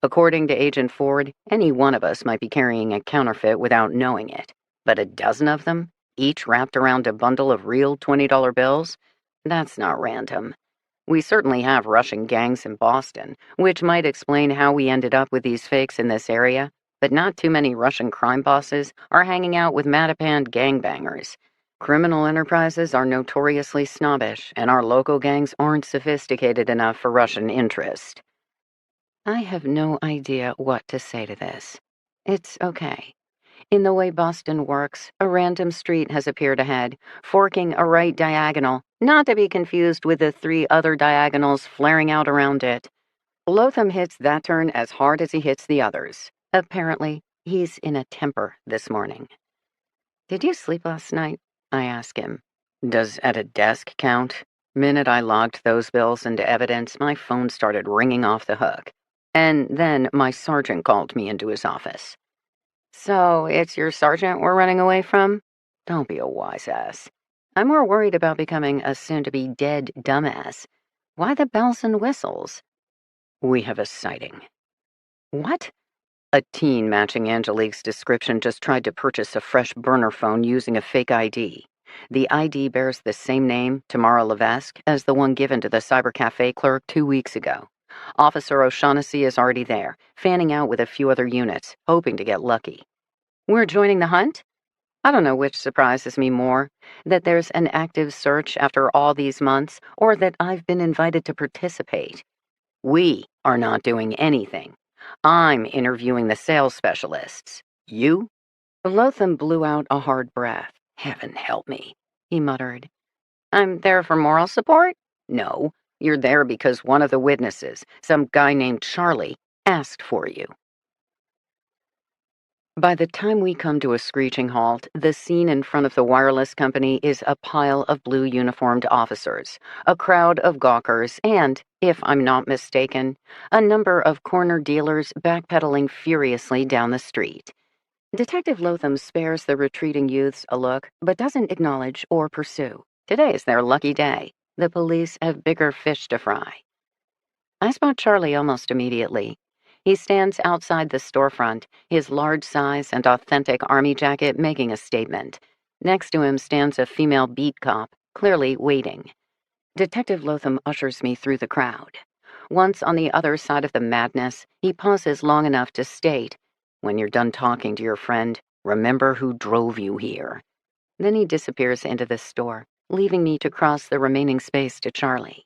According to Agent Ford, any one of us might be carrying a counterfeit without knowing it. But a dozen of them, each wrapped around a bundle of real $20 bills? That's not random. We certainly have Russian gangs in Boston, which might explain how we ended up with these fakes in this area, but not too many Russian crime bosses are hanging out with Mattapan gangbangers. Criminal enterprises are notoriously snobbish, and our local gangs aren't sophisticated enough for Russian interest. I have no idea what to say to this. It's okay. In the way Boston works, a random street has appeared ahead, forking a right diagonal, not to be confused with the 3 other diagonals flaring out around it. Lotham hits that turn as hard as he hits the others. Apparently, he's in a temper this morning. Did you sleep last night? I ask him. Does at a desk count? Minute I logged those bills into evidence, my phone started ringing off the hook. And then my sergeant called me into his office. So, it's your sergeant we're running away from? Don't be a wise ass. I'm more worried about becoming a soon-to-be dead dumbass. Why the bells and whistles? We have a sighting. What? A teen matching Angelique's description just tried to purchase a fresh burner phone using a fake ID. The ID bears the same name, Tamara Levesque, as the one given to the cyber cafe clerk 2 weeks ago. Officer O'Shaughnessy is already there, fanning out with a few other units, hoping to get lucky. We're joining the hunt? I don't know which surprises me more, that there's an active search after all these months, or that I've been invited to participate. We are not doing anything. I'm interviewing the sales specialists. You? Lotham blew out a hard breath. Heaven help me, he muttered. I'm there for moral support? No, you're there because one of the witnesses, some guy named Charlie, asked for you. By the time we come to a screeching halt, the scene in front of the wireless company is a pile of blue uniformed officers, a crowd of gawkers, and, if I'm not mistaken, a number of corner dealers backpedaling furiously down the street. Detective Lotham spares the retreating youths a look, but doesn't acknowledge or pursue. Today is their lucky day. The police have bigger fish to fry. I spot Charlie almost immediately. He stands outside the storefront, his large size and authentic army jacket making a statement. Next to him stands a female beat cop, clearly waiting. Detective Lotham ushers me through the crowd. Once on the other side of the madness, he pauses long enough to state, "When you're done talking to your friend, remember who drove you here." Then he disappears into the store, leaving me to cross the remaining space to Charlie.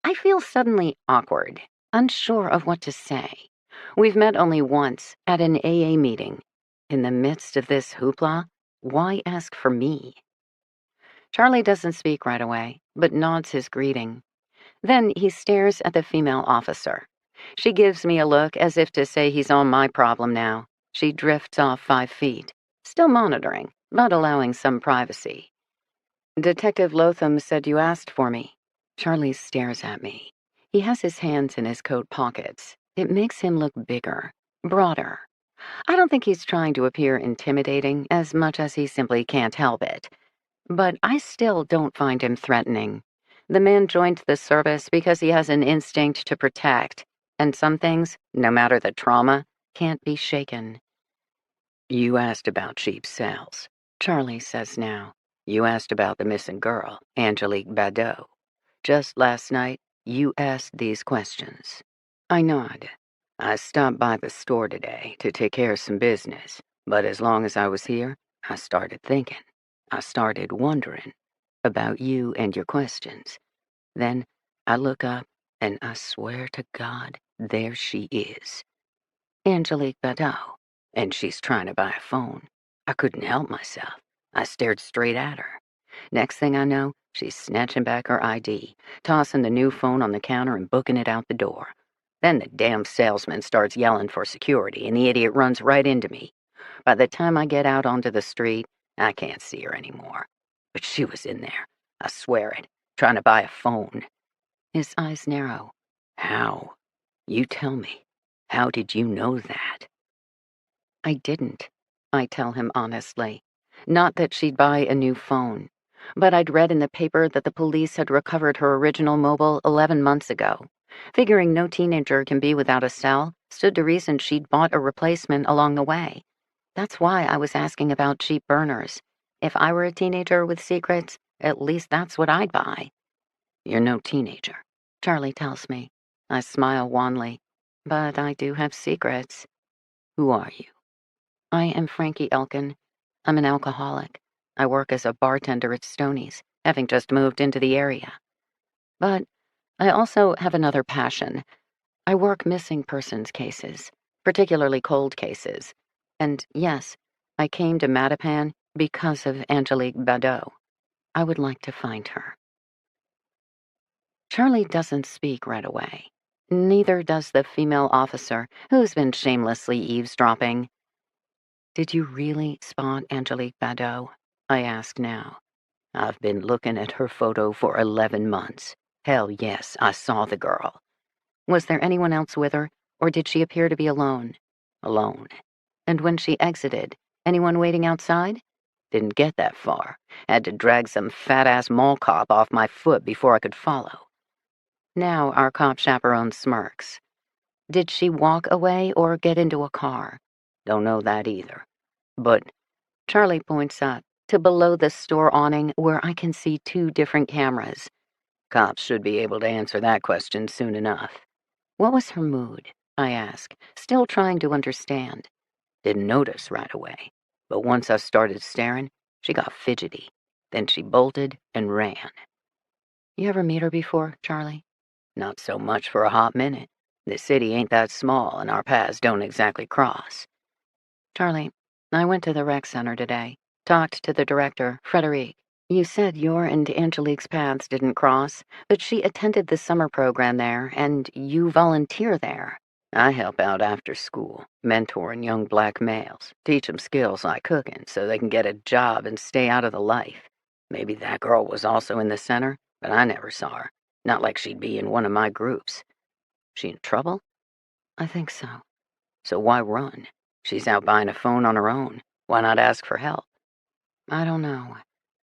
I feel suddenly awkward, unsure of what to say. We've met only once, at an AA meeting. In the midst of this hoopla, why ask for me? Charlie doesn't speak right away, but nods his greeting. Then he stares at the female officer. She gives me a look as if to say he's on my problem now. She drifts off 5 feet, still monitoring, but allowing some privacy. Detective Lotham said you asked for me. Charlie stares at me. He has his hands in his coat pockets. It makes him look bigger, broader. I don't think he's trying to appear intimidating as much as he simply can't help it. But I still don't find him threatening. The man joined the service because he has an instinct to protect, and some things, no matter the trauma, can't be shaken. You asked about cheap sales, Charlie says now. You asked about the missing girl, Angelique Liar. Just last night, you asked these questions. I nod. I stopped by the store today to take care of some business, but as long as I was here, I started thinking. I started wondering about you and your questions. Then I look up, and I swear to God, there she is. Angelique Liar, and she's trying to buy a phone. I couldn't help myself. I stared straight at her. Next thing I know, she's snatching back her ID, tossing the new phone on the counter and booking it out the door. Then the damn salesman starts yelling for security, and the idiot runs right into me. By the time I get out onto the street, I can't see her anymore. But she was in there, I swear it, trying to buy a phone. His eyes narrow. How? You tell me. How did you know that? I didn't, I tell him honestly. Not that she'd buy a new phone, but I'd read in the paper that the police had recovered her original mobile 11 months ago. Figuring no teenager can be without a cell, stood to reason she'd bought a replacement along the way. That's why I was asking about cheap burners. If I were a teenager with secrets, at least that's what I'd buy. You're no teenager, Charlie tells me. I smile wanly. But I do have secrets. Who are you? I am Frankie Elkin. I'm an alcoholic. I work as a bartender at Stoney's, having just moved into the area. But I also have another passion. I work missing persons cases, particularly cold cases. And yes, I came to Mattapan because of Angelique Liar. I would like to find her. Charlie doesn't speak right away. Neither does the female officer, who's been shamelessly eavesdropping. Did you really spot Angelique Liar? I ask now. I've been looking at her photo for 11 months. Hell yes, I saw the girl. Was there anyone else with her, or did she appear to be alone? Alone. And when she exited, anyone waiting outside? Didn't get that far. Had to drag some fat-ass mall cop off my foot before I could follow. Now our cop chaperone smirks. Did she walk away or get into a car? Don't know that either. But Charlie points up to below the store awning where I can see two different cameras. Cops should be able to answer that question soon enough. What was her mood? I ask, still trying to understand. Didn't notice right away, but once I started staring, she got fidgety. Then she bolted and ran. You ever meet her before, Charlie? Not so much for a hot minute. This city ain't that small, and our paths don't exactly cross. Charlie, I went to the rec center today. Talked to the director, Frederique. You said your and Angelique's paths didn't cross, but she attended the summer program there, and you volunteer there. I help out after school, mentoring young black males, teach them skills like cooking so they can get a job and stay out of the life. Maybe that girl was also in the center, but I never saw her. Not like she'd be in one of my groups. She in trouble? I think so. So why run? She's out buying a phone on her own. Why not ask for help? I don't know.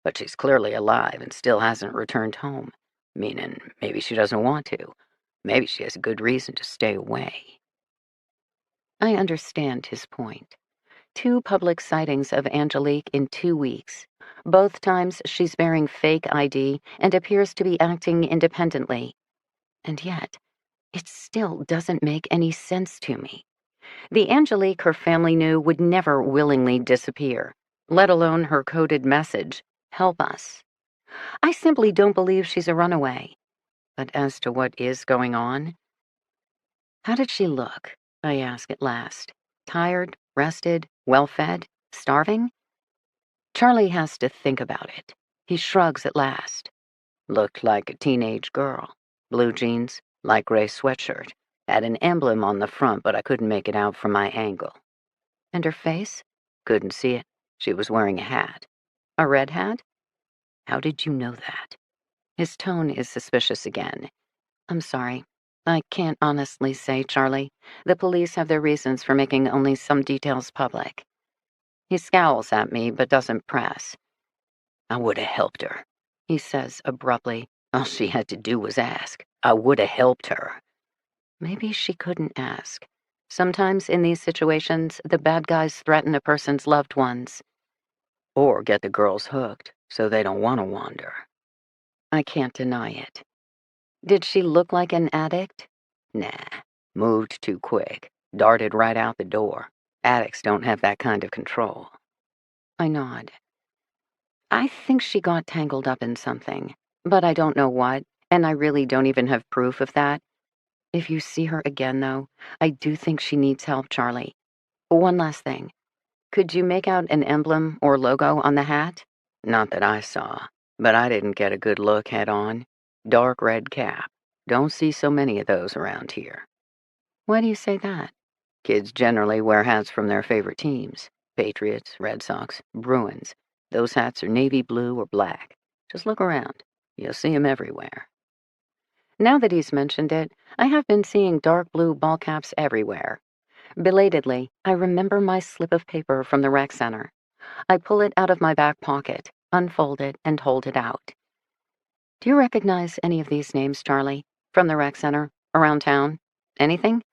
But she's clearly alive and still hasn't returned home. Meaning, maybe she doesn't want to. Maybe she has a good reason to stay away. I understand his point. 2 public sightings of Angelique in 2 weeks. Both times she's bearing fake ID and appears to be acting independently. And yet, it still doesn't make any sense to me. The Angelique her family knew would never willingly disappear, let alone her coded message, "Help us." I simply don't believe she's a runaway. But as to what is going on, how did she look? I ask at last. Tired, rested, well-fed, starving? Charlie has to think about it. He shrugs at last. Looked like a teenage girl. Blue jeans, light gray sweatshirt. Had an emblem on the front, but I couldn't make it out from my angle. And her face? Couldn't see it. She was wearing a hat. A red hat? How did you know that? His tone is suspicious again. I'm sorry. I can't honestly say, Charlie. The police have their reasons for making only some details public. He scowls at me, but doesn't press. I would have helped her, he says abruptly. All she had to do was ask. I would have helped her. Maybe she couldn't ask. Sometimes in these situations, the bad guys threaten a person's loved ones. Or get the girls hooked, so they don't want to wander. I can't deny it. Did she look like an addict? Nah. Moved too quick. Darted right out the door. Addicts don't have that kind of control. I nod. I think she got tangled up in something, but I don't know what, and I really don't even have proof of that. If you see her again, though, I do think she needs help, Charlie. One last thing. Could you make out an emblem or logo on the hat? Not that I saw, but I didn't get a good look head on. Dark red cap. Don't see so many of those around here. Why do you say that? Kids generally wear hats from their favorite teams. Patriots, Red Sox, Bruins. Those hats are navy blue or black. Just look around. You'll see 'em everywhere. Now that he's mentioned it, I have been seeing dark blue ball caps everywhere. Belatedly, I remember my slip of paper from the rec center. I pull it out of my back pocket, unfold it, and hold it out. Do you recognize any of these names, Charlie? From the rec center? Around town? Anything?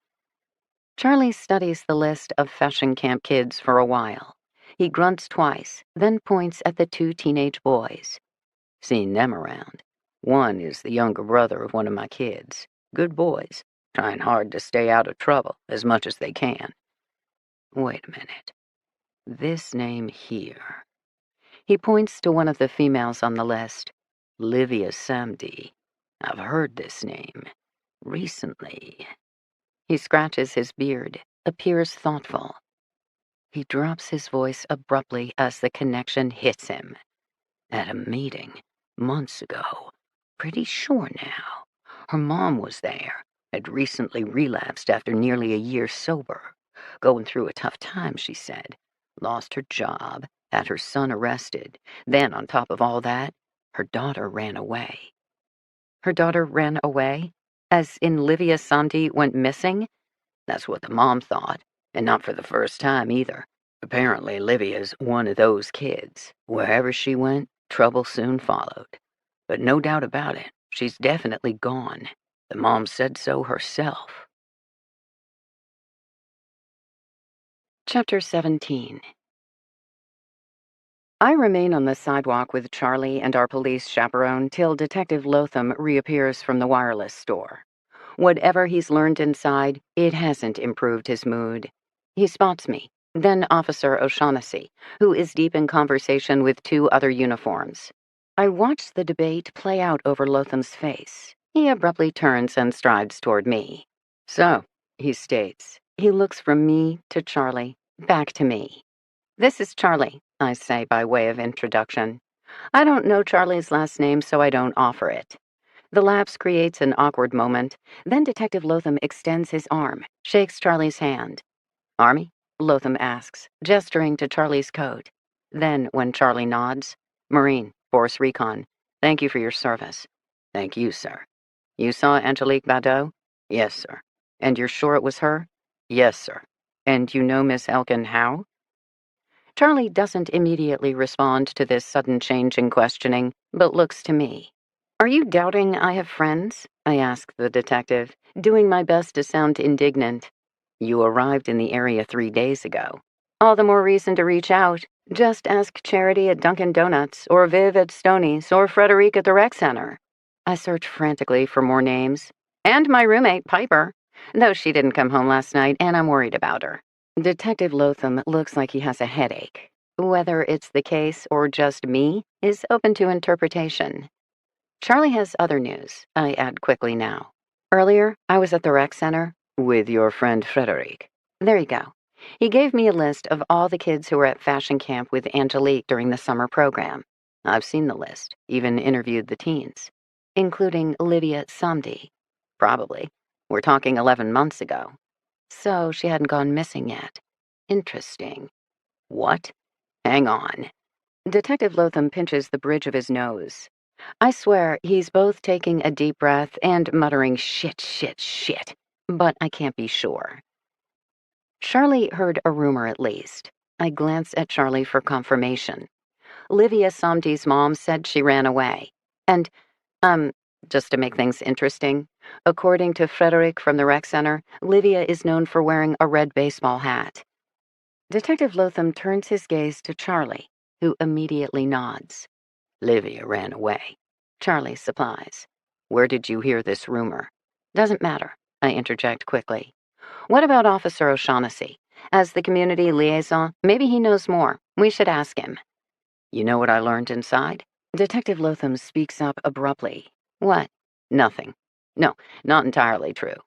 Charlie studies the list of fashion camp kids for a while. He grunts twice, then points at the 2 teenage boys. Seen them around. One is the younger brother of one of my kids. Good boys, trying hard to stay out of trouble as much as they can. Wait a minute. This name here. He points to one of the females on the list. Livia Samdi. I've heard this name. Recently. He scratches his beard, appears thoughtful. He drops his voice abruptly as the connection hits him. At a meeting, months ago. Pretty sure now. Her mom was there. Had recently relapsed after nearly a year sober. Going through a tough time, she said. Lost her job, had her son arrested. Then, on top of all that, her daughter ran away. Her daughter ran away? As in Livia Santi went missing? That's what the mom thought, and not for the first time either. Apparently, Livia's one of those kids. Wherever she went, trouble soon followed. But no doubt about it, she's definitely gone. The mom said so herself. Chapter 17. I remain on the sidewalk with Charlie and our police chaperone till Detective Lotham reappears from the wireless store. Whatever he's learned inside, it hasn't improved his mood. He spots me, then Officer O'Shaughnessy, who is deep in conversation with two other uniforms. I watch the debate play out over Lotham's face. He abruptly turns and strides toward me. So, he states. He looks from me to Charlie, back to me. This is Charlie, I say by way of introduction. I don't know Charlie's last name, so I don't offer it. The lapse creates an awkward moment. Then Detective Lotham extends his arm, shakes Charlie's hand. Army? Lotham asks, gesturing to Charlie's coat. Then, when Charlie nods, Marine, Force Recon. Thank you for your service. Thank you, sir. You saw Angelique Liar? Yes, sir. And you're sure it was her? Yes, sir. And you know Miss Elkin how? Charlie doesn't immediately respond to this sudden change in questioning, but looks to me. Are you doubting I have friends? I ask the detective, doing my best to sound indignant. You arrived in the area 3 days ago. All the more reason to reach out. Just ask Charity at Dunkin' Donuts, or Viv at Stoney's, or Frederique at the rec center. I search frantically for more names. And my roommate, Piper. Though she didn't come home last night, and I'm worried about her. Detective Lotham looks like he has a headache. Whether it's the case or just me is open to interpretation. Charlie has other news, I add quickly now. Earlier, I was at the rec center with your friend Frederique. There you go. He gave me a list of all the kids who were at fashion camp with Angelique during the summer program. I've seen the list, even interviewed the teens, including Lydia Samdi. Probably. We're talking 11 months ago. So she hadn't gone missing yet. Interesting. What? Hang on. Detective Lotham pinches the bridge of his nose. I swear he's both taking a deep breath and muttering shit, shit, shit, but I can't be sure. Charlie heard a rumor at least. I glance at Charlie for confirmation. Livia Somdi's mom said she ran away. And, just to make things interesting, according to Frederick from the rec center, Livia is known for wearing a red baseball hat. Detective Lotham turns his gaze to Charlie, who immediately nods. Livia ran away. Charlie supplies. Where did you hear this rumor? Doesn't matter, I interject quickly. What about Officer O'Shaughnessy? As the community liaison, maybe he knows more. We should ask him. You know what I learned inside? Detective Lotham speaks up abruptly. What? Nothing. No, not entirely true.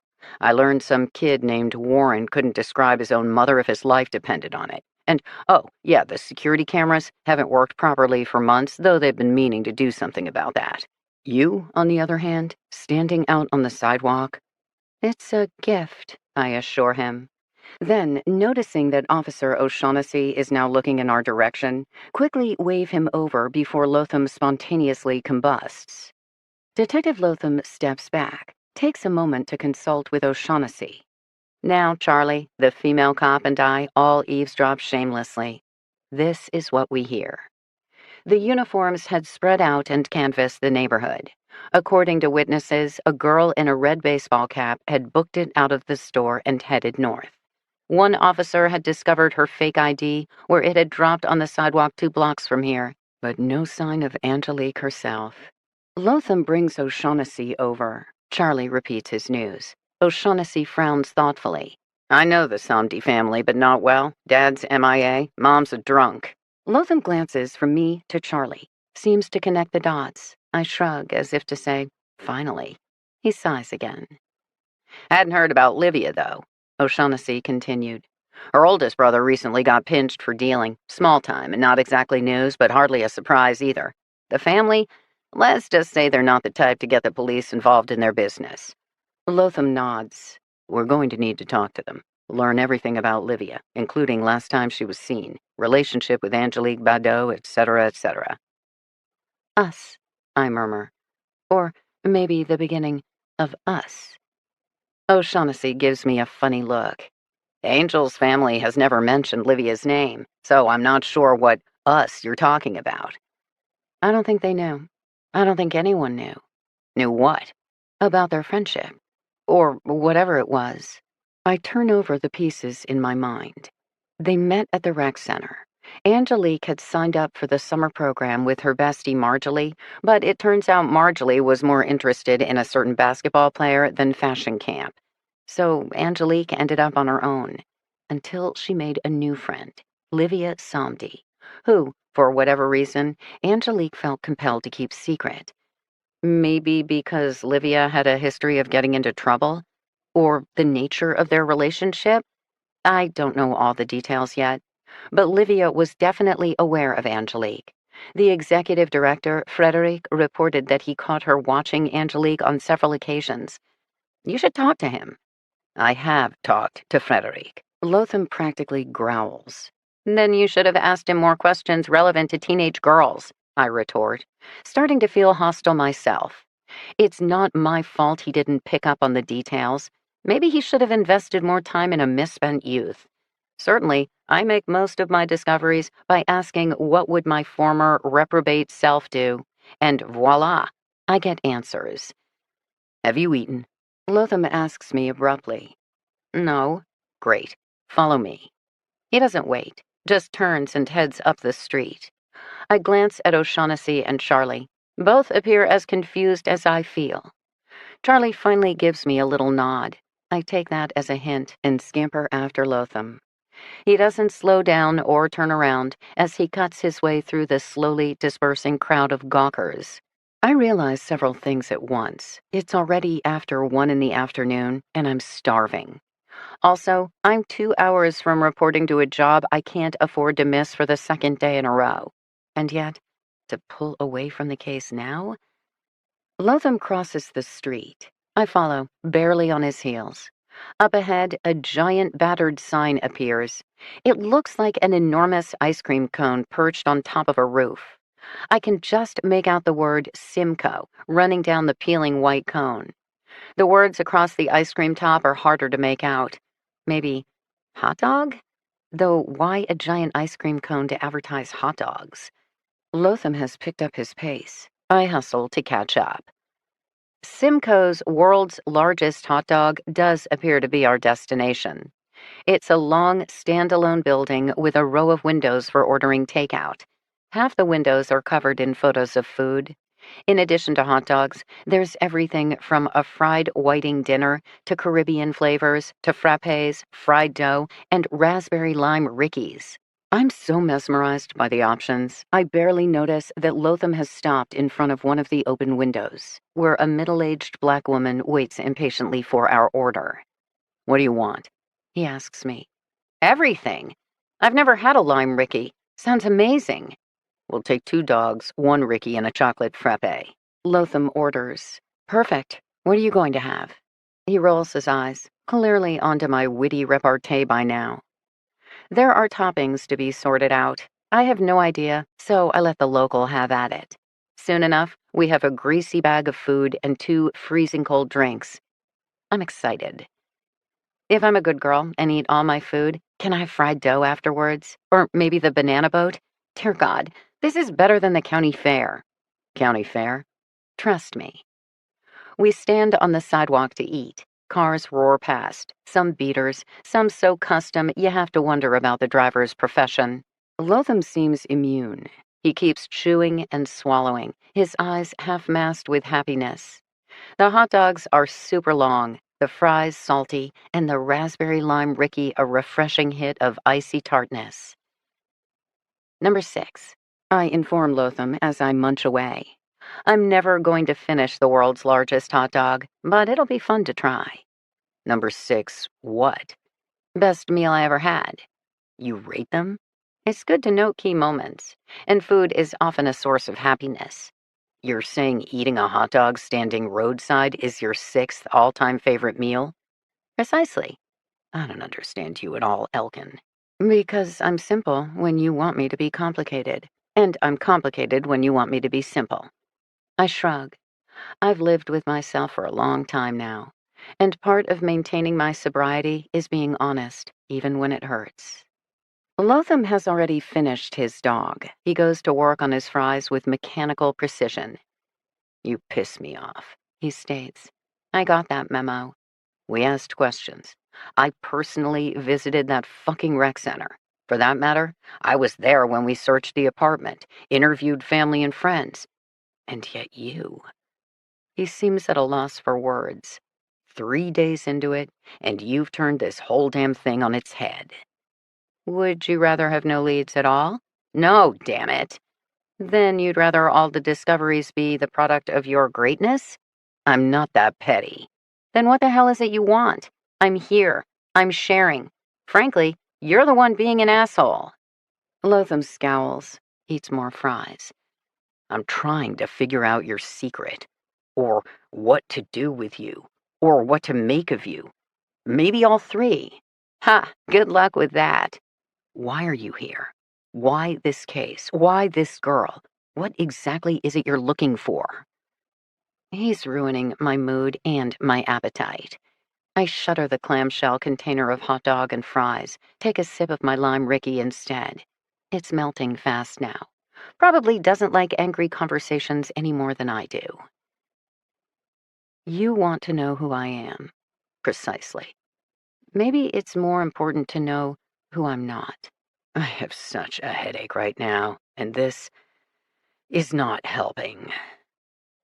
I learned some kid named Warren couldn't describe his own mother if his life depended on it. And, oh, yeah, the security cameras haven't worked properly for months, though they've been meaning to do something about that. You, on the other hand, standing out on the sidewalk? It's a gift, I assure him. Then, noticing that Officer O'Shaughnessy is now looking in our direction, quickly wave him over before Lotham spontaneously combusts. Detective Lotham steps back, takes a moment to consult with O'Shaughnessy. Now, Charlie, the female cop, and I all eavesdrop shamelessly. This is what we hear. The uniforms had spread out and canvassed the neighborhood. According to witnesses, a girl in a red baseball cap had booked it out of the store and headed north. One officer had discovered her fake ID where it had dropped on the sidewalk 2 blocks from here, but no sign of Angelique herself. Lotham brings O'Shaughnessy over. Charlie repeats his news. O'Shaughnessy frowns thoughtfully. I know the Somdi family, but not well. Dad's MIA, mom's a drunk. Lotham glances from me to Charlie, seems to connect the dots. I shrug as if to say, finally. He sighs again. Hadn't heard about Livia, though, O'Shaughnessy continued. Her oldest brother recently got pinched for dealing. Small time, and not exactly news, but hardly a surprise either. The family, let's just say they're not the type to get the police involved in their business. Lotham nods. We're going to need to talk to them. Learn everything about Livia, including last time she was seen, relationship with Angelique Liar, etc., etc. Us, I murmur. Or maybe the beginning of us. O'Shaughnessy gives me a funny look. Angel's family has never mentioned Livia's name, so I'm not sure what us you're talking about. I don't think they knew. I don't think anyone knew. Knew what? About their friendship. Or whatever it was. I turn over the pieces in my mind. They met at the rec center. Angelique had signed up for the summer program with her bestie Marjorie, but it turns out Marjorie was more interested in a certain basketball player than fashion camp. So Angelique ended up on her own, until she made a new friend, Livia Somdi, who, for whatever reason, Angelique felt compelled to keep secret. Maybe because Livia had a history of getting into trouble? Or the nature of their relationship? I don't know all the details yet, but Livia was definitely aware of Angelique. The executive director, Frederic, reported that he caught her watching Angelique on several occasions. You should talk to him. I have talked to Frederic. Lotham practically growls. Then you should have asked him more questions relevant to teenage girls, I retort, starting to feel hostile myself. It's not my fault he didn't pick up on the details. Maybe he should have invested more time in a misspent youth. Certainly, I make most of my discoveries by asking what would my former reprobate self do, and voila, I get answers. Have you eaten? Lotham asks me abruptly. No. Great. Follow me. He doesn't wait, just turns and heads up the street. I glance at O'Shaughnessy and Charlie. Both appear as confused as I feel. Charlie finally gives me a little nod. I take that as a hint and scamper after Lotham. He doesn't slow down or turn around as he cuts his way through the slowly dispersing crowd of gawkers. I realize several things at once. It's already after 1 in the afternoon, and I'm starving. Also, I'm 2 hours from reporting to a job I can't afford to miss for the second day in a row. And yet, to pull away from the case now? Lotham crosses the street. I follow, barely on his heels. Up ahead, a giant battered sign appears. It looks like an enormous ice cream cone perched on top of a roof. I can just make out the word Simcoe running down the peeling white cone. The words across the ice cream top are harder to make out. Maybe hot dog? Though why a giant ice cream cone to advertise hot dogs? Lotham has picked up his pace. I hustle to catch up. Simcoe's world's largest hot dog does appear to be our destination. It's a long, standalone building with a row of windows for ordering takeout. Half the windows are covered in photos of food. In addition to hot dogs, there's everything from a fried whiting dinner to Caribbean flavors to frappes, fried dough, and raspberry lime rickeys. I'm so mesmerized by the options, I barely notice that Lotham has stopped in front of one of the open windows, where a middle-aged black woman waits impatiently for our order. What do you want? He asks me. Everything. I've never had a lime rickey. Sounds amazing. We'll take 2 dogs, 1 rickey, and a chocolate frappe. Lotham orders. Perfect. What are you going to have? He rolls his eyes, clearly onto my witty repartee by now. There are toppings to be sorted out. I have no idea, so I let the local have at it. Soon enough, we have a greasy bag of food and 2 freezing cold drinks. I'm excited. If I'm a good girl and eat all my food, can I have fried dough afterwards? Or maybe the banana boat? Dear God, this is better than the county fair. County fair? Trust me. We stand on the sidewalk to eat. Cars roar past, some beaters, some so custom you have to wonder about the driver's profession. Lotham seems immune. He keeps chewing and swallowing, his eyes half-masked with happiness. The hot dogs are super long, the fries salty, and the raspberry lime rickey a refreshing hit of icy tartness. Number 6. I inform Lotham as I munch away. I'm never going to finish the world's largest hot dog, but it'll be fun to try. Number 6, what? Best meal I ever had. You rate them? It's good to note key moments, and food is often a source of happiness. You're saying eating a hot dog standing roadside is your 6th all-time favorite meal? Precisely. I don't understand you at all, Elkin. Because I'm simple when you want me to be complicated, and I'm complicated when you want me to be simple. I shrug. I've lived with myself for a long time now, and part of maintaining my sobriety is being honest, even when it hurts. Lotham has already finished his dog. He goes to work on his fries with mechanical precision. You piss me off, he states. I got that memo. We asked questions. I personally visited that fucking rec center. For that matter, I was there when we searched the apartment, interviewed family and friends. And yet you. He seems at a loss for words. 3 days into it, and you've turned this whole damn thing on its head. Would you rather have no leads at all? No, damn it. Then you'd rather all the discoveries be the product of your greatness? I'm not that petty. Then what the hell is it you want? I'm here. I'm sharing. Frankly, you're the one being an asshole. Lotham scowls, eats more fries. I'm trying to figure out your secret, or what to do with you, or what to make of you. Maybe all three. Ha, good luck with that. Why are you here? Why this case? Why this girl? What exactly is it you're looking for? He's ruining my mood and my appetite. I shutter the clamshell container of hot dog and fries, take a sip of my lime Ricky instead. It's melting fast now. Probably doesn't like angry conversations any more than I do. You want to know who I am. Precisely. Maybe it's more important to know who I'm not. I have such a headache right now, and this is not helping.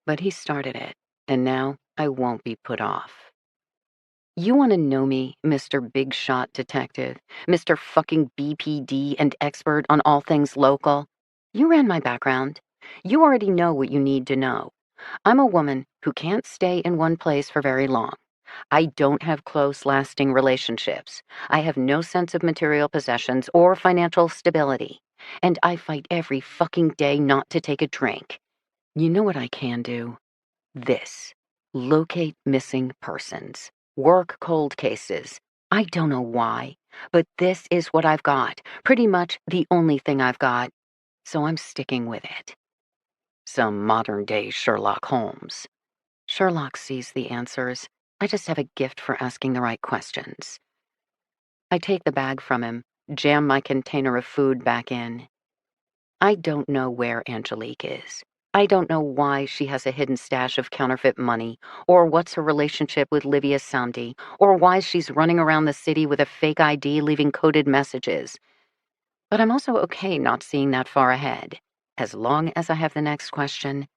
But he started it, and now I won't be put off. You want to know me, Mr. Big Shot Detective, Mr. fucking BPD and expert on all things local? You ran my background. You already know what you need to know. I'm a woman who can't stay in one place for very long. I don't have close, lasting relationships. I have no sense of material possessions or financial stability. And I fight every fucking day not to take a drink. You know what I can do? This. Locate missing persons. Work cold cases. I don't know why, but this is what I've got. Pretty much the only thing I've got. So I'm sticking with it. Some modern-day Sherlock Holmes. Sherlock sees the answers. I just have a gift for asking the right questions. I take the bag from him, jam my container of food back in. I don't know where Angelique is. I don't know why she has a hidden stash of counterfeit money, or what's her relationship with Livia Samdi, or why she's running around the city with a fake ID leaving coded messages. But I'm also okay not seeing that far ahead. As long as I have the next question,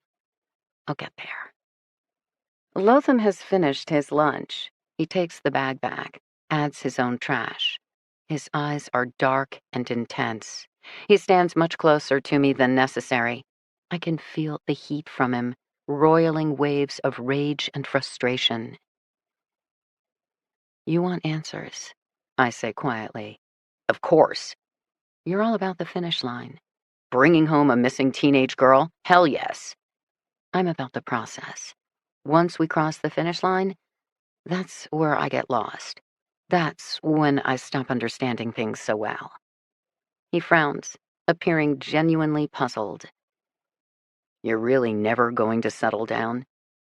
I'll get there. Lotham has finished his lunch. He takes the bag back, adds his own trash. His eyes are dark and intense. He stands much closer to me than necessary. I can feel the heat from him, roiling waves of rage and frustration. You want answers, I say quietly. Of course. You're all about the finish line. Bringing home a missing teenage girl? Hell yes. I'm about the process. Once we cross the finish line, that's where I get lost. That's when I stop understanding things so well. He frowns, appearing genuinely puzzled. You're really never going to settle down?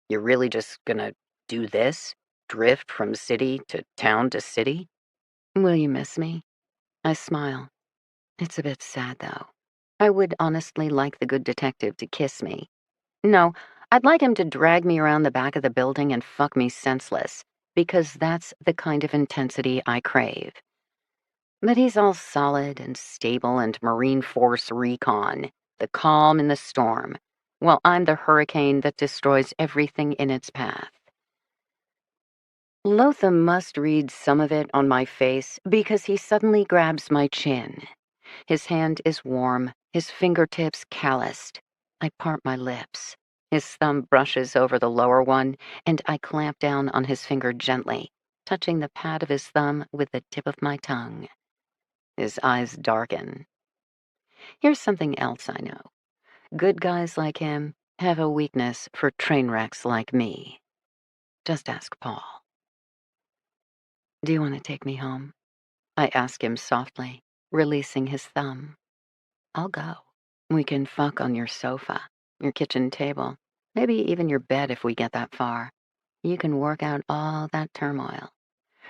You're really just gonna do this? Drift from city to town to city? Will you miss me? I smile. It's a bit sad, though. I would honestly like the good detective to kiss me. No, I'd like him to drag me around the back of the building and fuck me senseless, because that's the kind of intensity I crave. But he's all solid and stable and Marine Force recon, the calm in the storm, while I'm the hurricane that destroys everything in its path. Lotham must read some of it on my face because he suddenly grabs my chin. His hand is warm, his fingertips calloused. I part my lips. His thumb brushes over the lower one, and I clamp down on his finger gently, touching the pad of his thumb with the tip of my tongue. His eyes darken. Here's something else I know. Good guys like him have a weakness for train wrecks like me. Just ask Paul. Do you want to take me home? I ask him softly, releasing his thumb. I'll go. We can fuck on your sofa, your kitchen table, maybe even your bed if we get that far. You can work out all that turmoil.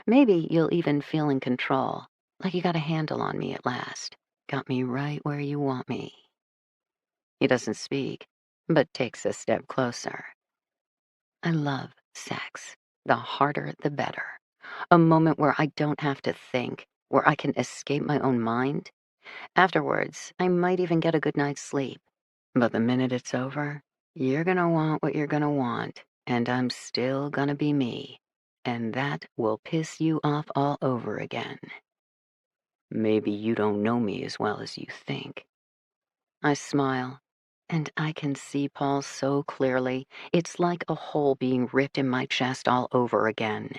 Maybe you'll even feel in control, like you got a handle on me at last. Got me right where you want me. He doesn't speak, but takes a step closer. I love sex. The harder, the better. A moment where I don't have to think, where I can escape my own mind, Afterwards, I might even get a good night's sleep. But the minute it's over, you're gonna want what you're gonna want, and I'm still gonna be me. And that will piss you off all over again. Maybe you don't know me as well as you think. I smile, and I can see Paul so clearly. It's like a hole being ripped in my chest all over again.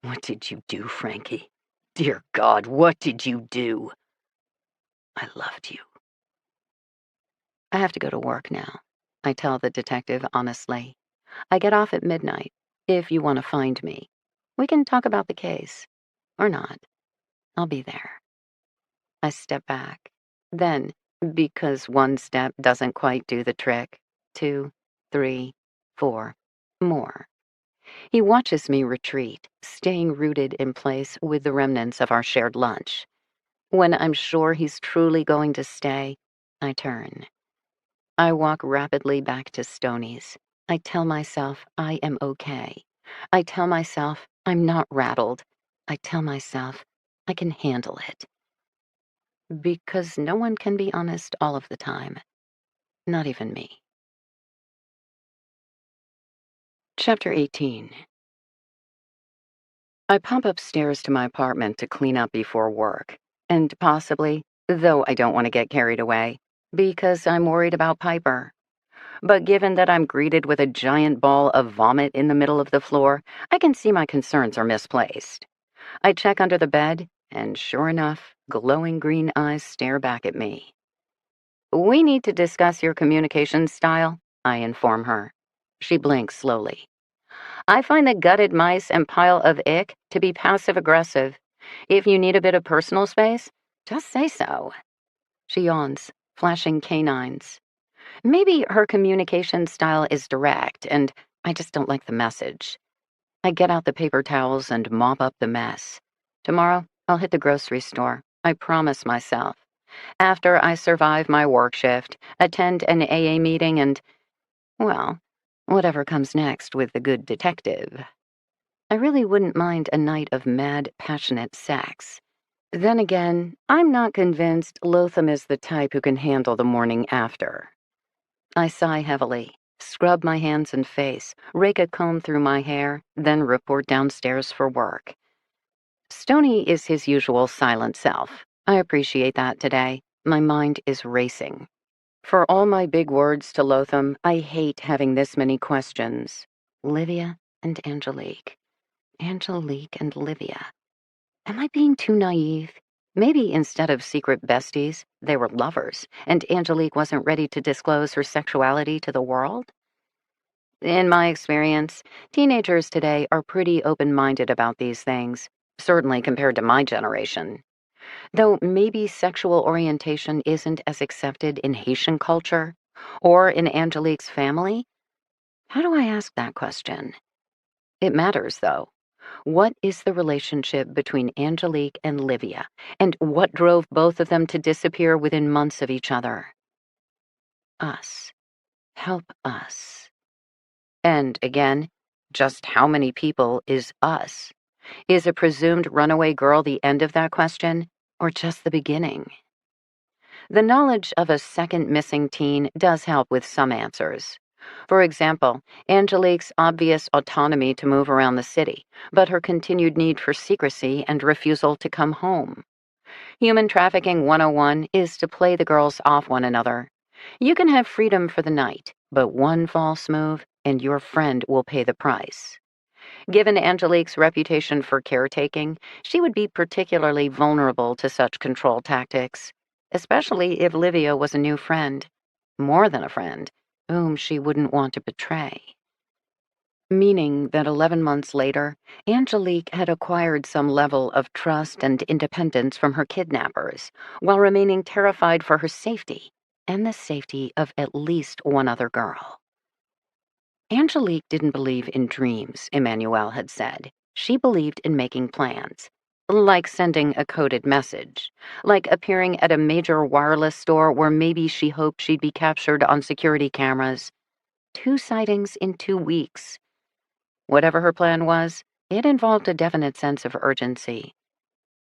What did you do, Frankie? Dear God, what did you do? I loved you. I have to go to work now, I tell the detective honestly. I get off at midnight. If you want to find me, we can talk about the case. Or not. I'll be there. I step back. Then, because one step doesn't quite do the trick, 2, 3, 4, more. He watches me retreat, staying rooted in place with the remnants of our shared lunch. When I'm sure he's truly going to stay, I turn. I walk rapidly back to Stoney's. I tell myself I am okay. I tell myself I'm not rattled. I tell myself I can handle it. Because no one can be honest all of the time. Not even me. Chapter 18. I pop upstairs to my apartment to clean up before work. And possibly, though I don't want to get carried away, because I'm worried about Piper. But given that I'm greeted with a giant ball of vomit in the middle of the floor, I can see my concerns are misplaced. I check under the bed, and sure enough, glowing green eyes stare back at me. We need to discuss your communication style, I inform her. She blinks slowly. I find the gutted mice and pile of ick to be passive-aggressive. If you need a bit of personal space, just say so. She yawns, flashing canines. Maybe her communication style is direct, and I just don't like the message. I get out the paper towels and mop up the mess. Tomorrow, I'll hit the grocery store. I promise myself. After I survive my work shift, attend an AA meeting, and, well, whatever comes next with the good detective. I really wouldn't mind a night of mad, passionate sex. Then again, I'm not convinced Lotham is the type who can handle the morning after. I sigh heavily, scrub my hands and face, rake a comb through my hair, then report downstairs for work. Stoney is his usual silent self. I appreciate that today. My mind is racing. For all my big words to Lotham, I hate having this many questions. Livia and Angelique. Angelique and Livia. Am I being too naive? Maybe instead of secret besties, they were lovers, and Angelique wasn't ready to disclose her sexuality to the world? In my experience, teenagers today are pretty open-minded about these things, certainly compared to my generation. Though maybe sexual orientation isn't as accepted in Haitian culture, or in Angelique's family. How do I ask that question? It matters, though. What is the relationship between Angelique and Livia, and what drove both of them to disappear within months of each other? Us. Help us. And again, just how many people is us? Is a presumed runaway girl the end of that question, or just the beginning? The knowledge of a second missing teen does help with some answers. For example, Angelique's obvious autonomy to move around the city, but her continued need for secrecy and refusal to come home. Human trafficking 101 is to play the girls off one another. You can have freedom for the night, but one false move and your friend will pay the price. Given Angelique's reputation for caretaking, she would be particularly vulnerable to such control tactics, especially if Livia was a new friend, more than a friend, whom she wouldn't want to betray. Meaning that 11 months later, Angelique had acquired some level of trust and independence from her kidnappers, while remaining terrified for her safety and the safety of at least one other girl. Angelique didn't believe in dreams, Emmanuel had said. She believed in making plans. Like sending a coded message. Like appearing at a major wireless store where maybe she hoped she'd be captured on security cameras. 2 sightings in 2 weeks. Whatever her plan was, it involved a definite sense of urgency.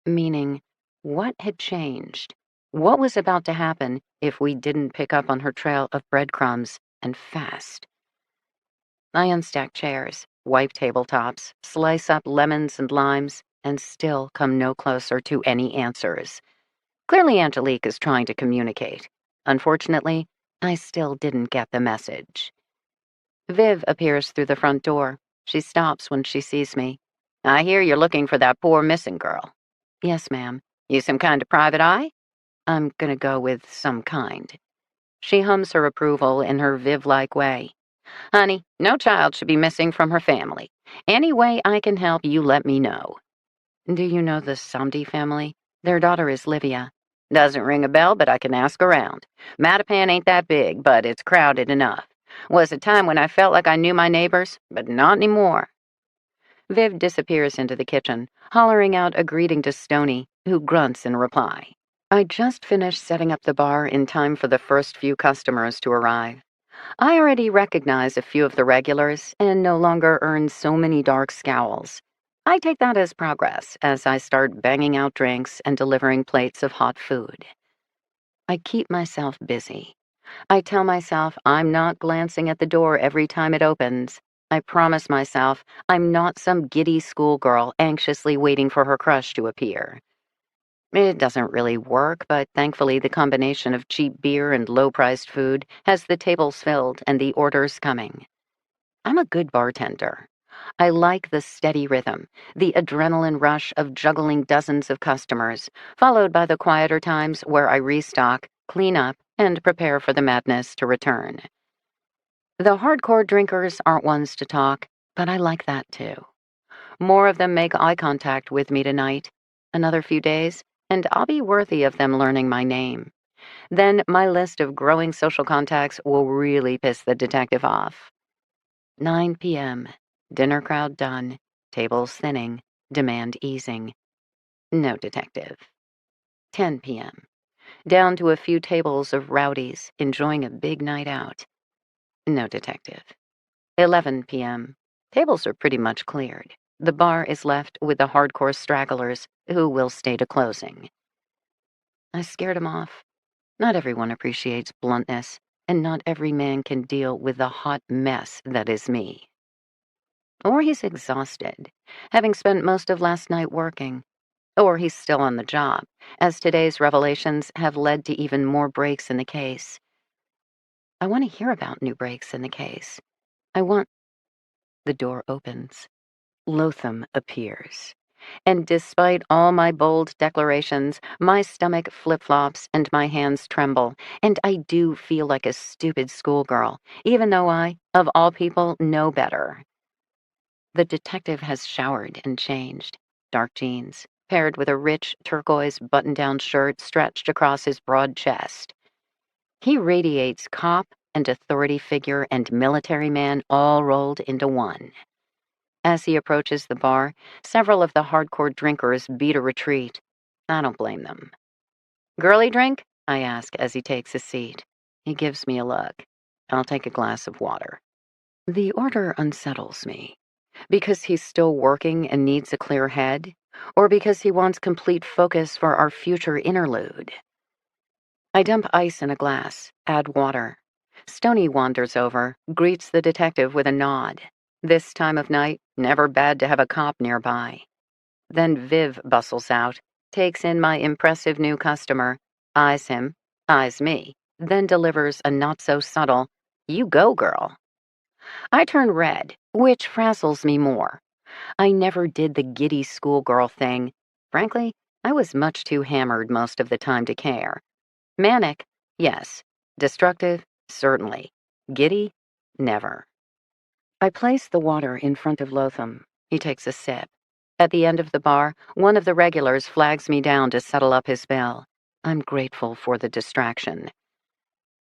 Meaning, what had changed? What was about to happen if we didn't pick up on her trail of breadcrumbs, and fast? I unstack chairs, wipe tabletops, slice up lemons and limes, and still come no closer to any answers. Clearly, Angelique is trying to communicate. Unfortunately, I still didn't get the message. Viv appears through the front door. She stops when she sees me. I hear you're looking for that poor missing girl. Yes, ma'am. You some kind of private eye? I'm gonna go with some kind. She hums her approval in her Viv-like way. Honey, no child should be missing from her family. Any way I can help, you let me know. Do you know the Samdi family? Their daughter is Livia. Doesn't ring a bell, but I can ask around. Mattapan ain't that big, but it's crowded enough. Was a time when I felt like I knew my neighbors, but not anymore. Viv disappears into the kitchen, hollering out a greeting to Stony, who grunts in reply. I just finished setting up the bar in time for the first few customers to arrive. I already recognize a few of the regulars and no longer earn so many dark scowls. I take that as progress as I start banging out drinks and delivering plates of hot food. I keep myself busy. I tell myself I'm not glancing at the door every time it opens. I promise myself I'm not some giddy schoolgirl anxiously waiting for her crush to appear. It doesn't really work, but thankfully the combination of cheap beer and low-priced food has the tables filled and the orders coming. I'm a good bartender. I like the steady rhythm, the adrenaline rush of juggling dozens of customers, followed by the quieter times where I restock, clean up, and prepare for the madness to return. The hardcore drinkers aren't ones to talk, but I like that too. More of them make eye contact with me tonight. Another few days, and I'll be worthy of them learning my name. Then my list of growing social contacts will really piss the detective off. 9 p.m. Dinner crowd done. Tables thinning. Demand easing. No detective. 10 p.m. Down to a few tables of rowdies enjoying a big night out. No detective. 11 p.m. Tables are pretty much cleared. The bar is left with the hardcore stragglers who will stay to closing. I scared him off. Not everyone appreciates bluntness, and not every man can deal with the hot mess that is me. Or he's exhausted, having spent most of last night working. Or he's still on the job, as today's revelations have led to even more breaks in the case. I want to hear about new breaks in the case. The door opens. Lotham appears. And despite all my bold declarations, my stomach flip-flops and my hands tremble, and I do feel like a stupid schoolgirl, even though I, of all people, know better. The detective has showered and changed. Dark jeans, paired with a rich turquoise button-down shirt stretched across his broad chest. He radiates cop and authority figure and military man all rolled into one. As he approaches the bar, several of the hardcore drinkers beat a retreat. I don't blame them. Girly drink? I ask as he takes his seat. He gives me a look. I'll take a glass of water. The order unsettles me. Because he's still working and needs a clear head? Or because he wants complete focus for our future interlude? I dump ice in a glass, add water. Stony wanders over, greets the detective with a nod. This time of night, never bad to have a cop nearby. Then Viv bustles out, takes in my impressive new customer, eyes him, eyes me, then delivers a not-so-subtle, "You go, girl." I turn red, which frazzles me more. I never did the giddy schoolgirl thing. Frankly, I was much too hammered most of the time to care. Manic, yes. Destructive, certainly. Giddy, never. I place the water in front of Lotham. He takes a sip. At the end of the bar, one of the regulars flags me down to settle up his bill. I'm grateful for the distraction.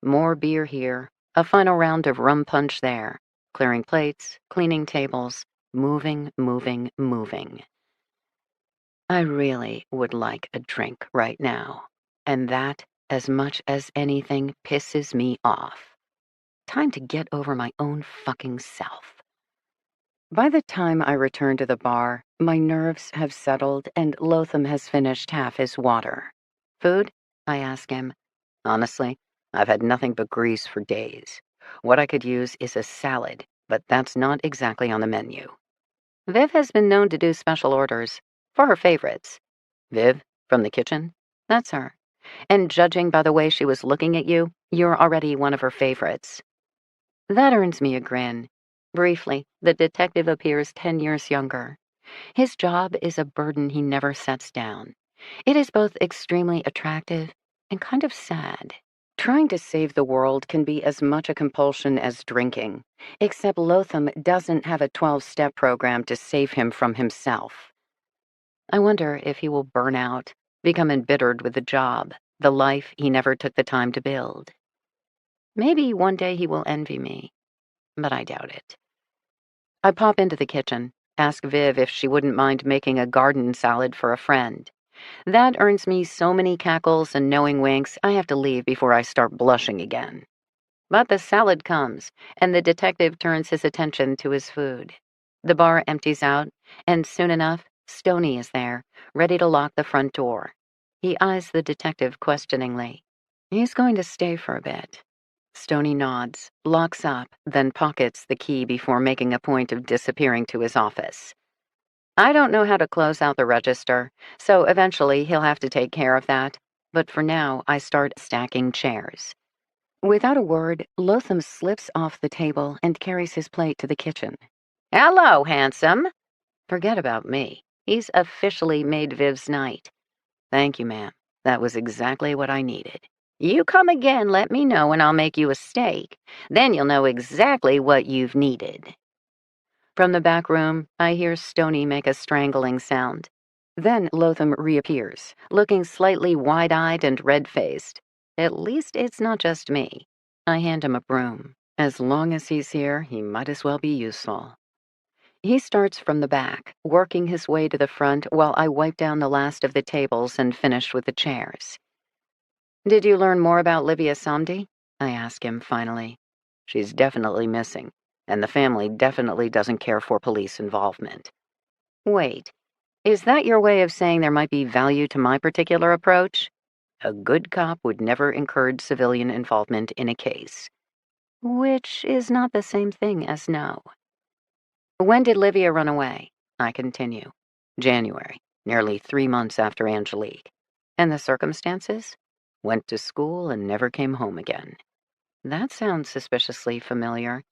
More beer here, a final round of rum punch there, clearing plates, cleaning tables, moving, moving, moving. I really would like a drink right now, and that, as much as anything, pisses me off. Time to get over my own fucking self. By the time I return to the bar, my nerves have settled and Lotham has finished half his water. Food? I ask him. Honestly, I've had nothing but grease for days. What I could use is a salad, but that's not exactly on the menu. Viv has been known to do special orders for her favorites. Viv, from the kitchen? That's her. And judging by the way she was looking at you, you're already one of her favorites. That earns me a grin. Briefly, the detective appears 10 years younger. His job is a burden he never sets down. It is both extremely attractive and kind of sad. Trying to save the world can be as much a compulsion as drinking, except Lotham doesn't have a 12-step program to save him from himself. I wonder if he will burn out, become embittered with the job, the life he never took the time to build. Maybe one day he will envy me, but I doubt it. I pop into the kitchen, ask Viv if she wouldn't mind making a garden salad for a friend. That earns me so many cackles and knowing winks, I have to leave before I start blushing again. But the salad comes, and the detective turns his attention to his food. The bar empties out, and soon enough, Stoney is there, ready to lock the front door. He eyes the detective questioningly. He's going to stay for a bit. Stoney nods, locks up, then pockets the key before making a point of disappearing to his office. I don't know how to close out the register, so eventually he'll have to take care of that. But for now, I start stacking chairs. Without a word, Lotham slips off the table and carries his plate to the kitchen. Hello, handsome. Forget about me. He's officially made Viv's night. Thank you, ma'am. That was exactly what I needed. You come again, let me know, and I'll make you a steak. Then you'll know exactly what you've needed. From the back room, I hear Stoney make a strangling sound. Then Lotham reappears, looking slightly wide-eyed and red-faced. At least it's not just me. I hand him a broom. As long as he's here, he might as well be useful. He starts from the back, working his way to the front while I wipe down the last of the tables and finish with the chairs. Did you learn more about Livia Samdi? I ask him finally. She's definitely missing, and the family definitely doesn't care for police involvement. Wait, is that your way of saying there might be value to my particular approach? A good cop would never encourage civilian involvement in a case. Which is not the same thing as no. When did Livia run away? I continue. January, nearly 3 months after Angelique. And the circumstances? Went to school and never came home again. That sounds suspiciously familiar.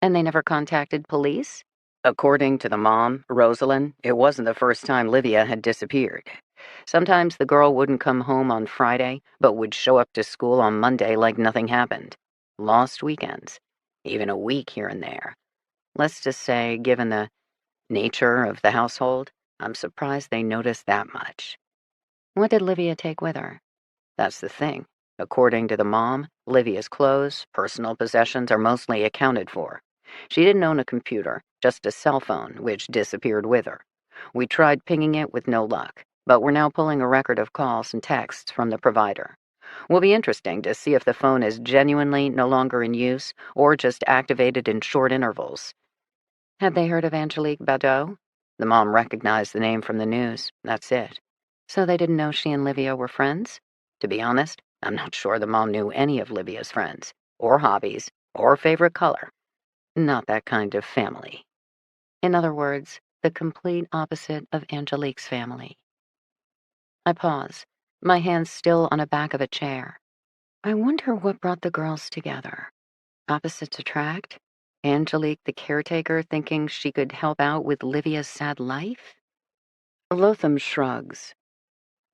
And they never contacted police? According to the mom, Rosalind, it wasn't the first time Livia had disappeared. Sometimes the girl wouldn't come home on Friday, but would show up to school on Monday like nothing happened. Lost weekends. Even a week here and there. Let's just say, given the nature of the household, I'm surprised they noticed that much. What did Livia take with her? That's the thing. According to the mom, Livia's clothes, personal possessions are mostly accounted for. She didn't own a computer, just a cell phone, which disappeared with her. We tried pinging it with no luck, but we're now pulling a record of calls and texts from the provider. Will be interesting to see if the phone is genuinely no longer in use or just activated in short intervals. Had they heard of Angelique Badeau? The mom recognized the name from the news. That's it. So they didn't know she and Livia were friends? To be honest, I'm not sure the mom knew any of Livia's friends, or hobbies, or favorite color. Not that kind of family. In other words, the complete opposite of Angelique's family. I pause, my hands still on the back of a chair. I wonder what brought the girls together. Opposites attract? Angelique, the caretaker, thinking she could help out with Livia's sad life? Lotham shrugs.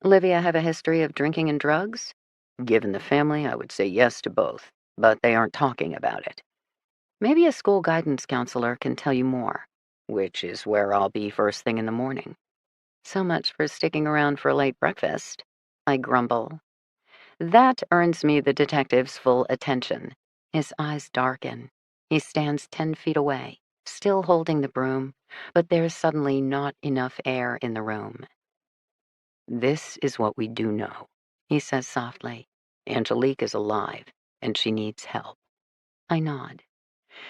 Livia have a history of drinking and drugs? Given the family, I would say yes to both, but they aren't talking about it. Maybe a school guidance counselor can tell you more, which is where I'll be first thing in the morning. So much for sticking around for a late breakfast, I grumble. That earns me the detective's full attention. His eyes darken. He stands 10 feet away, still holding the broom, but there's suddenly not enough air in the room. This is what we do know, he says softly. Angelique is alive, and she needs help. I nod.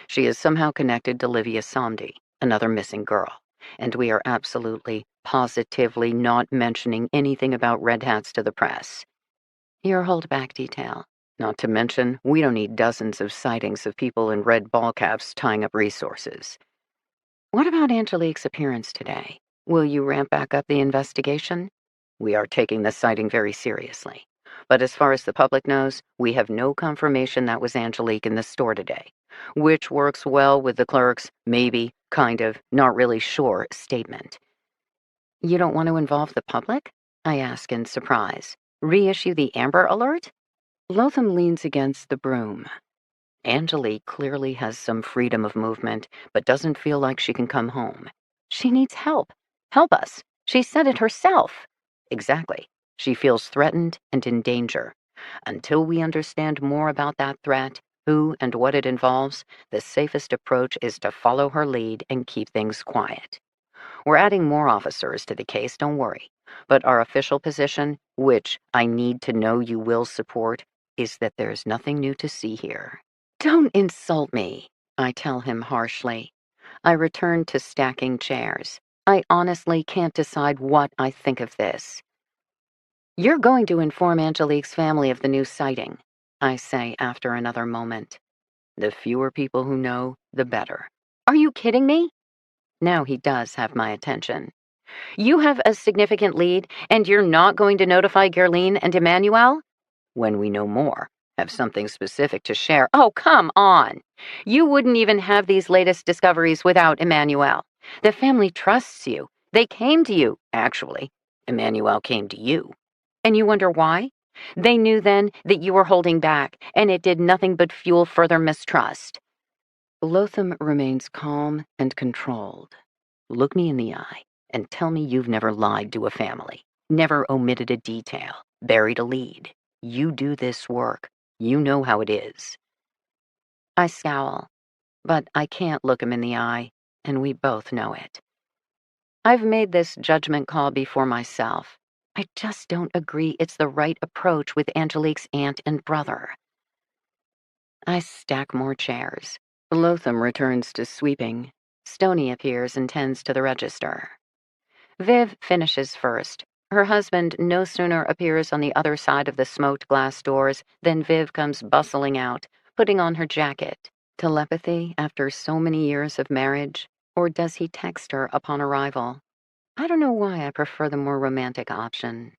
She is somehow connected to Livia Samdi, another missing girl, and we are absolutely, positively not mentioning anything about red hats to the press. Your holdback detail. Not to mention, we don't need dozens of sightings of people in red ball caps tying up resources. What about Angelique's appearance today? Will you ramp back up the investigation? We are taking the sighting very seriously. But as far as the public knows, we have no confirmation that was Angelique in the store today, which works well with the clerk's maybe, kind of, not really sure statement. You don't want to involve the public? I ask in surprise. Reissue the Amber Alert? Lotham leans against the broom. Angelique clearly has some freedom of movement, but doesn't feel like she can come home. She needs help. Help us. She said it herself. Exactly. She feels threatened and in danger. Until we understand more about that threat, who and what it involves, the safest approach is to follow her lead and keep things quiet. We're adding more officers to the case, don't worry. But our official position, which I need to know you will support, is that there's nothing new to see here. Don't insult me, I tell him harshly. I return to stacking chairs. I honestly can't decide what I think of this. You're going to inform Angelique's family of the new sighting, I say after another moment. The fewer people who know, the better. Are you kidding me? Now he does have my attention. You have a significant lead, and you're not going to notify Gerline and Emmanuel? When we know more, have something specific to share. Oh, come on. You wouldn't even have these latest discoveries without Emmanuel. The family trusts you. They came to you, actually. Emmanuel came to you. And you wonder why? They knew then that you were holding back, and it did nothing but fuel further mistrust. Lotham remains calm and controlled. Look me in the eye and tell me you've never lied to a family, never omitted a detail, buried a lead. You do this work. You know how it is. I scowl, but I can't look him in the eye, and we both know it. I've made this judgment call before myself. I just don't agree it's the right approach with Angelique's aunt and brother. I stack more chairs. Lotham returns to sweeping. Stoney appears and tends to the register. Viv finishes first. Her husband no sooner appears on the other side of the smoked glass doors than Viv comes bustling out, putting on her jacket. Telepathy after so many years of marriage? Or does he text her upon arrival? I don't know why I prefer the more romantic option.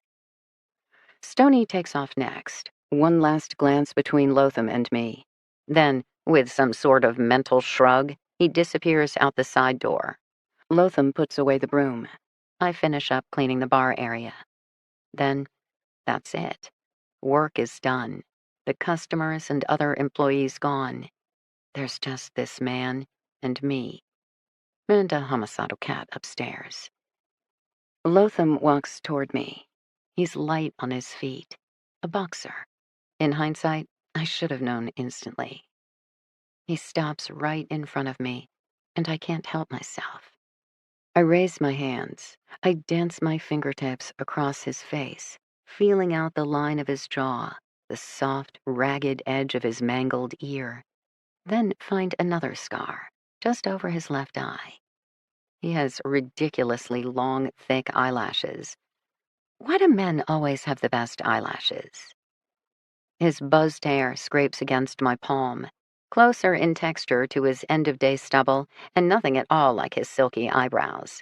Stoney takes off next. One last glance between Lotham and me. Then, with some sort of mental shrug, he disappears out the side door. Lotham puts away the broom. I finish up cleaning the bar area. Then, that's it. Work is done. The customers and other employees gone. There's just this man and me. And a homicidal cat upstairs. Lotham walks toward me. He's light on his feet. A boxer. In hindsight, I should have known instantly. He stops right in front of me, and I can't help myself. I raise my hands. I dance my fingertips across his face, feeling out the line of his jaw, the soft, ragged edge of his mangled ear. Then find another scar, just over his left eye. He has ridiculously long, thick eyelashes. Why do men always have the best eyelashes? His buzzed hair scrapes against my palm, closer in texture to his end-of-day stubble, and nothing at all like his silky eyebrows.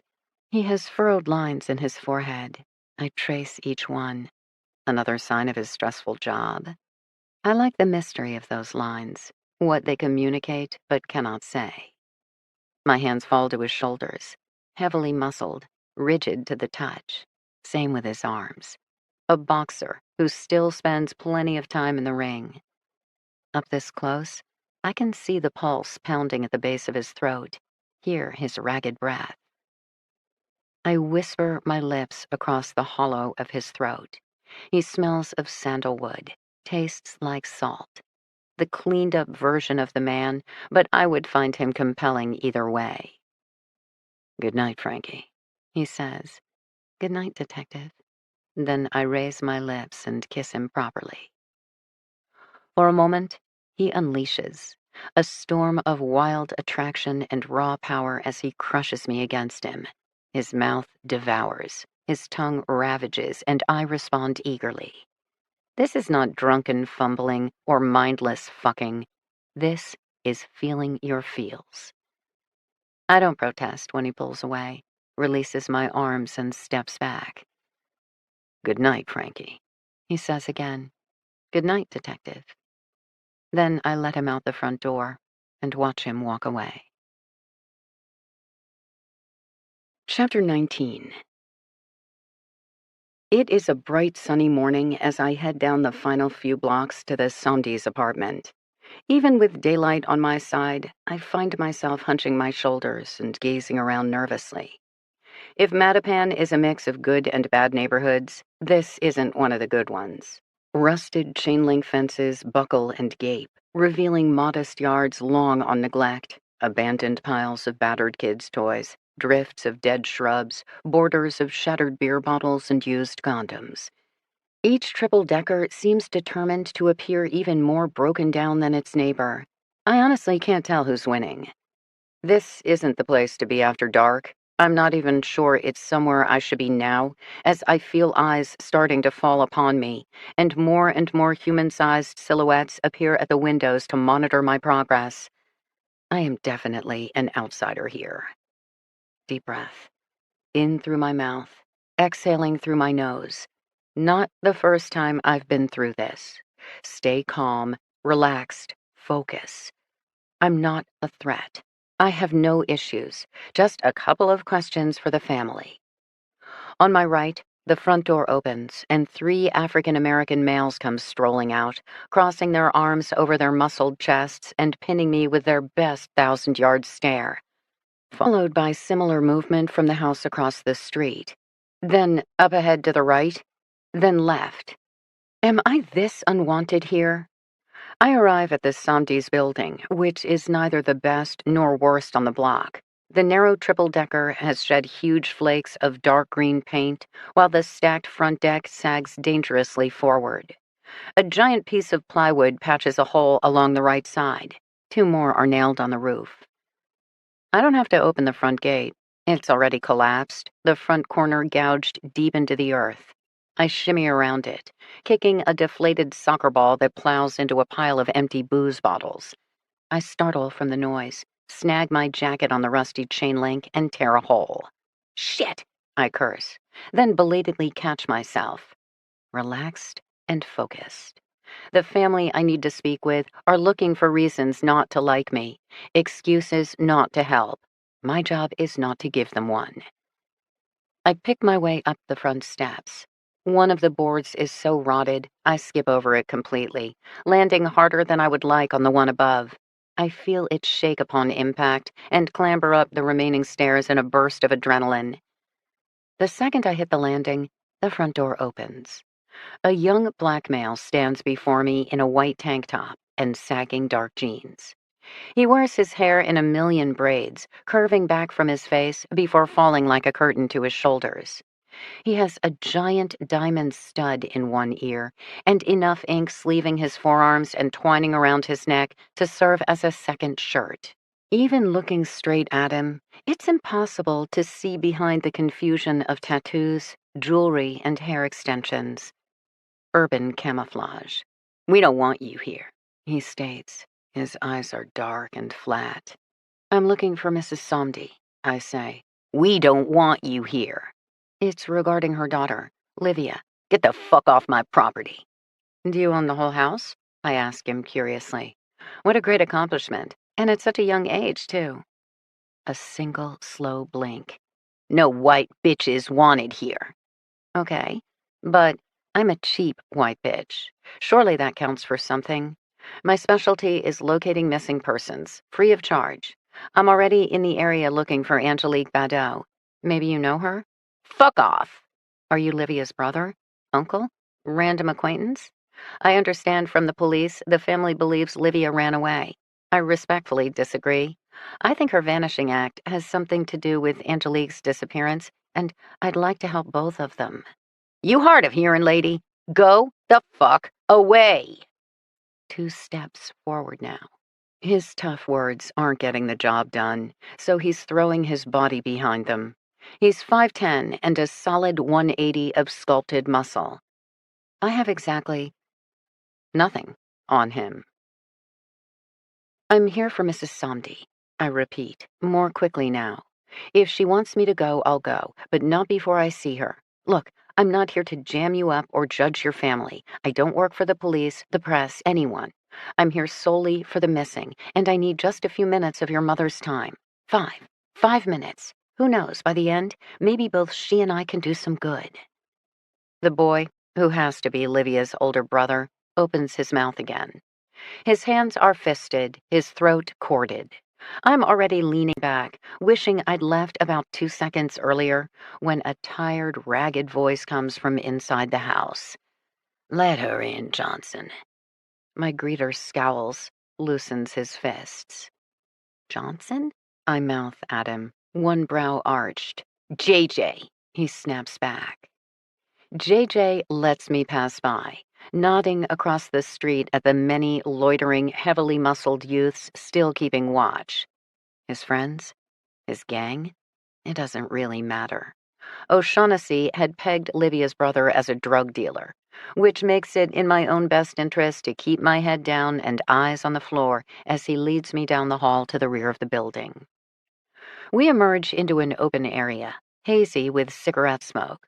He has furrowed lines in his forehead. I trace each one. Another sign of his stressful job. I like the mystery of those lines, what they communicate but cannot say. My hands fall to his shoulders, heavily muscled, rigid to the touch. Same with his arms. A boxer who still spends plenty of time in the ring. Up this close, I can see the pulse pounding at the base of his throat, hear his ragged breath. I whisper my lips across the hollow of his throat. He smells of sandalwood, tastes like salt. The cleaned-up version of the man, but I would find him compelling either way. "Good night, Frankie," he says. "Good night, Detective." Then I raise my lips and kiss him properly. For a moment, he unleashes, a storm of wild attraction and raw power as he crushes me against him. His mouth devours, his tongue ravages, and I respond eagerly. This is not drunken fumbling or mindless fucking. This is feeling your feels. I don't protest when he pulls away, releases my arms, and steps back. "Good night, Frankie," he says again. "Good night, detective." Then I let him out the front door and watch him walk away. Chapter 19. It is a bright, sunny morning as I head down the final few blocks to the Somdi's apartment. Even with daylight on my side, I find myself hunching my shoulders and gazing around nervously. If Mattapan is a mix of good and bad neighborhoods, this isn't one of the good ones. Rusted chain-link fences buckle and gape, revealing modest yards long on neglect, abandoned piles of battered kids' toys, drifts of dead shrubs, borders of shattered beer bottles and used condoms. Each triple-decker seems determined to appear even more broken down than its neighbor. I honestly can't tell who's winning. This isn't the place to be after dark. I'm not even sure it's somewhere I should be now, as I feel eyes starting to fall upon me, and more human-sized silhouettes appear at the windows to monitor my progress. I am definitely an outsider here. Deep breath. In through my mouth, exhaling through my nose. Not the first time I've been through this. Stay calm, relaxed, focus. I'm not a threat. I have no issues, just a couple of questions for the family. On my right, the front door opens, and 3 African-American males come strolling out, crossing their arms over their muscled chests and pinning me with their best 1,000-yard stare, followed by similar movement from the house across the street. Then up ahead to the right, then left. Am I this unwanted here? I arrive at the Somdi's building, which is neither the best nor worst on the block. The narrow triple-decker has shed huge flakes of dark green paint, while the stacked front deck sags dangerously forward. A giant piece of plywood patches a hole along the right side. 2 more are nailed on the roof. I don't have to open the front gate. It's already collapsed, the front corner gouged deep into the earth. I shimmy around it, kicking a deflated soccer ball that plows into a pile of empty booze bottles. I startle from the noise, snag my jacket on the rusty chain link, and tear a hole. "Shit!" I curse, then belatedly catch myself. Relaxed and focused. The family I need to speak with are looking for reasons not to like me, excuses not to help. My job is not to give them one. I pick my way up the front steps. One of the boards is so rotted, I skip over it completely, landing harder than I would like on the one above. I feel it shake upon impact and clamber up the remaining stairs in a burst of adrenaline. The second I hit the landing, the front door opens. A young black male stands before me in a white tank top and sagging dark jeans. He wears his hair in a million braids, curving back from his face before falling like a curtain to his shoulders. He has a giant diamond stud in one ear and enough ink sleeving his forearms and twining around his neck to serve as a second shirt. Even looking straight at him, it's impossible to see behind the confusion of tattoos, jewelry, and hair extensions. Urban camouflage. "We don't want you here," he states. His eyes are dark and flat. "I'm looking for Mrs. Somdi," I say. "We don't want you here." "It's regarding her daughter, Livia." "Get the fuck off my property." "Do you own the whole house?" I ask him curiously. What a great accomplishment, and at such a young age, too. A single slow blink. "No white bitches wanted here." "Okay, but I'm a cheap white bitch. Surely that counts for something. My specialty is locating missing persons, free of charge. I'm already in the area looking for Angelique Liar. Maybe you know her?" "Fuck off." "Are you Livia's brother? Uncle? Random acquaintance?" I understand from the police the family believes Livia ran away. I respectfully disagree. I think her vanishing act has something to do with Angelique's disappearance, and I'd like to help both of them. "You hard of hearing, lady. Go the fuck away." 2 steps forward now. His tough words aren't getting the job done, so he's throwing his body behind them. He's 5'10" and a solid 180 of sculpted muscle. I have exactly Nothing on him. I'm here for Mrs. Somdi. I repeat, more quickly now. If she wants me to go, I'll go, but not before I see her. Look, I'm not here to jam you up or judge your family. I don't work for the police, the press, anyone. I'm here solely for the missing, and I need just a few minutes of your mother's time. 5 minutes. Who knows, by the end, maybe both she and I can do some good. The boy, who has to be Livia's older brother, opens his mouth again. His hands are fisted, his throat corded. I'm already leaning back, wishing I'd left about 2 seconds earlier, when a tired, ragged voice comes from inside the house. "Let her in, Johnson." My greeter scowls, loosens his fists. "Johnson?" I mouth at him, one brow arched. "JJ," he snaps back. JJ lets me pass by, nodding across the street at the many loitering, heavily muscled youths still keeping watch. His friends? His gang? It doesn't really matter. O'Shaughnessy had pegged Livia's brother as a drug dealer, which makes it in my own best interest to keep my head down and eyes on the floor as he leads me down the hall to the rear of the building. We emerge into an open area, hazy with cigarette smoke.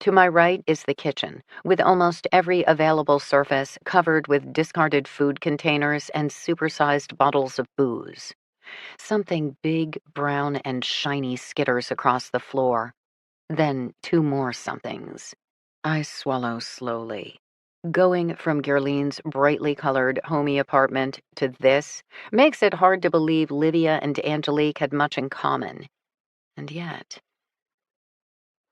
To my right is the kitchen, with almost every available surface covered with discarded food containers and supersized bottles of booze. Something big, brown, and shiny skitters across the floor. Then 2 more somethings. I swallow slowly. Going from Gerline's brightly colored homey apartment to this makes it hard to believe Livia and Angelique had much in common. And yet...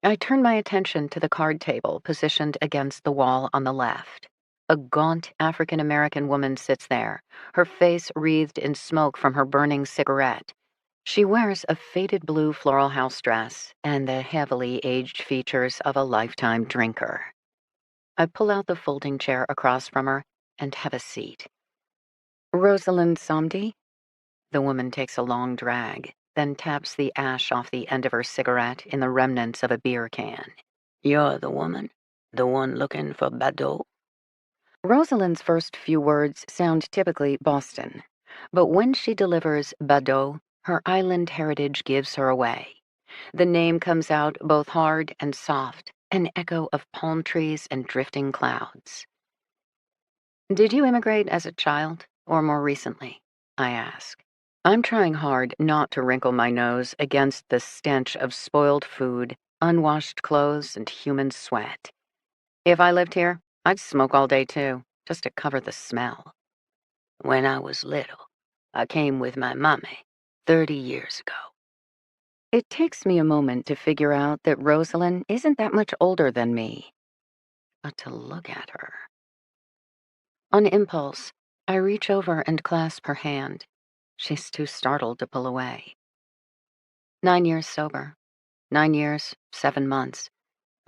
I turn my attention to the card table positioned against the wall on the left. A gaunt African-American woman sits there, her face wreathed in smoke from her burning cigarette. She wears a faded blue floral house dress and the heavily aged features of a lifetime drinker. I pull out the folding chair across from her and have a seat. "Rosalind Somdi?" The woman takes a long drag, then taps the ash off the end of her cigarette in the remnants of a beer can. "You're the woman? The one looking for Badeau?" Rosalind's first few words sound typically Boston, but when she delivers Badeau, her island heritage gives her away. The name comes out both hard and soft, an echo of palm trees and drifting clouds. "Did you immigrate as a child, or more recently?" I ask. I'm trying hard not to wrinkle my nose against the stench of spoiled food, unwashed clothes, and human sweat. If I lived here, I'd smoke all day too, just to cover the smell. "When I was little, I came with my mommy 30 years ago." It takes me a moment to figure out that Rosalind isn't that much older than me. But to look at her... On impulse, I reach over and clasp her hand. She's too startled to pull away. 9 years sober. 9 years, 7 months.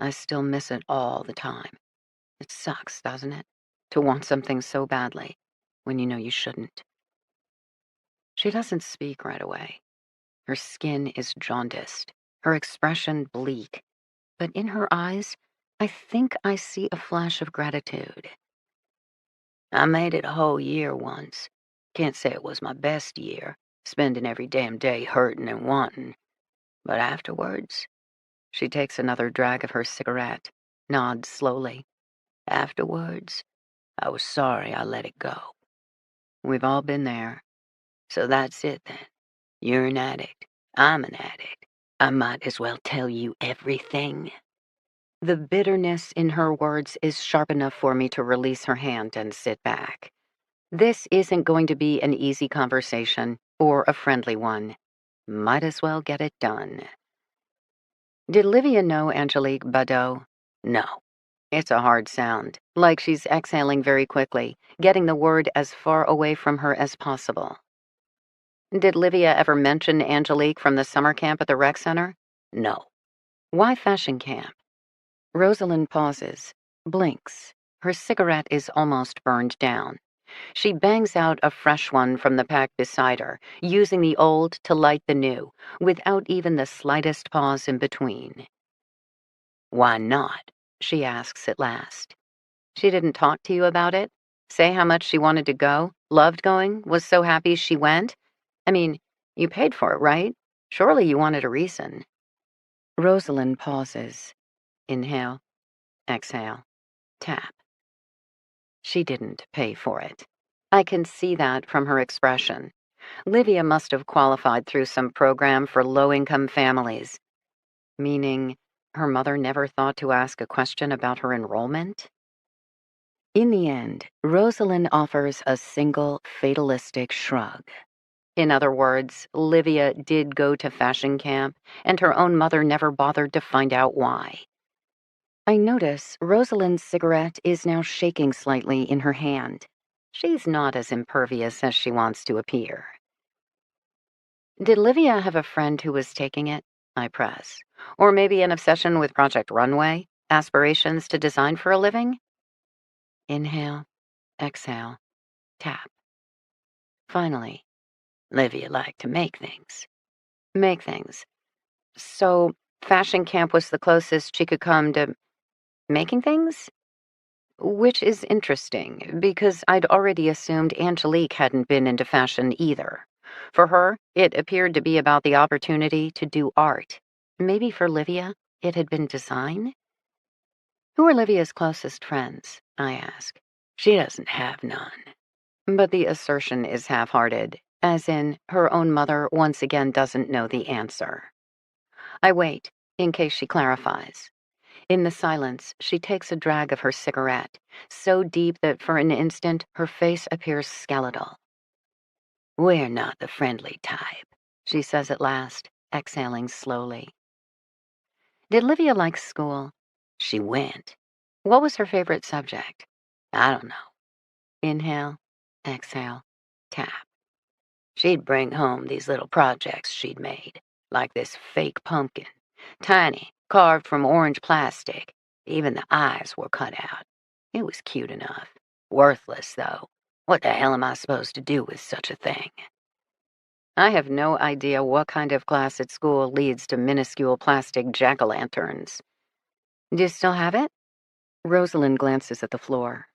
I still miss it all the time. It sucks, doesn't it? To want something so badly, when you know you shouldn't. She doesn't speak right away. Her skin is jaundiced, her expression bleak. But in her eyes, I think I see a flash of gratitude. "I made it a whole year once. Can't say it was my best year, spending every damn day hurting and wanting. But afterwards..." She takes another drag of her cigarette, nods slowly. "Afterwards, I was sorry I let it go." We've all been there. "So that's it then. You're an addict. I'm an addict. I might as well tell you everything." The bitterness in her words is sharp enough for me to release her hand and sit back. This isn't going to be an easy conversation or a friendly one. Might as well get it done. "Did Livia know Angelique Badeau?" "No." It's a hard sound, like she's exhaling very quickly, getting the word as far away from her as possible. "Did Livia ever mention Angelique from the summer camp at the rec center?" "No." "Why fashion camp?" Rosalind pauses, blinks. Her cigarette is almost burned down. She bangs out a fresh one from the pack beside her, using the old to light the new, without even the slightest pause in between. "Why not?" she asks at last. "She didn't talk to you about it?" Say how much she wanted to go, loved going, was so happy she went? I mean, you paid for it, right? Surely you wanted a reason. Rosalind pauses. Inhale, exhale, tap. She didn't pay for it. I can see that from her expression. Livia must have qualified through some program for low-income families. Meaning, her mother never thought to ask a question about her enrollment? In the end, Rosalind offers a single fatalistic shrug. In other words, Livia did go to fashion camp, and her own mother never bothered to find out why. I notice Rosalind's cigarette is now shaking slightly in her hand. She's not as impervious as she wants to appear. Did Livia have a friend who was taking it? I press. Or maybe an obsession with Project Runway? Aspirations to design for a living? Inhale, exhale, tap. Finally, Livia liked to make things. Make things. So, fashion camp was the closest she could come to making things? Which is interesting, because I'd already assumed Angelique hadn't been into fashion either. For her, it appeared to be about the opportunity to do art. Maybe for Livia, it had been design? Who are Livia's closest friends? I ask. She doesn't have none. But the assertion is half-hearted, as in, her own mother once again doesn't know the answer. I wait, in case she clarifies. In the silence, she takes a drag of her cigarette, so deep that for an instant her face appears skeletal. We're not the friendly type, she says at last, exhaling slowly. Did Livia like school? She went. What was her favorite subject? I don't know. Inhale, exhale, tap. She'd bring home these little projects she'd made, like this fake pumpkin, tiny, carved from orange plastic. Even the eyes were cut out. It was cute enough. Worthless, though. What the hell am I supposed to do with such a thing? I have no idea what kind of class at school leads to minuscule plastic jack-o'-lanterns. Do you still have it? Rosalind glances at the floor.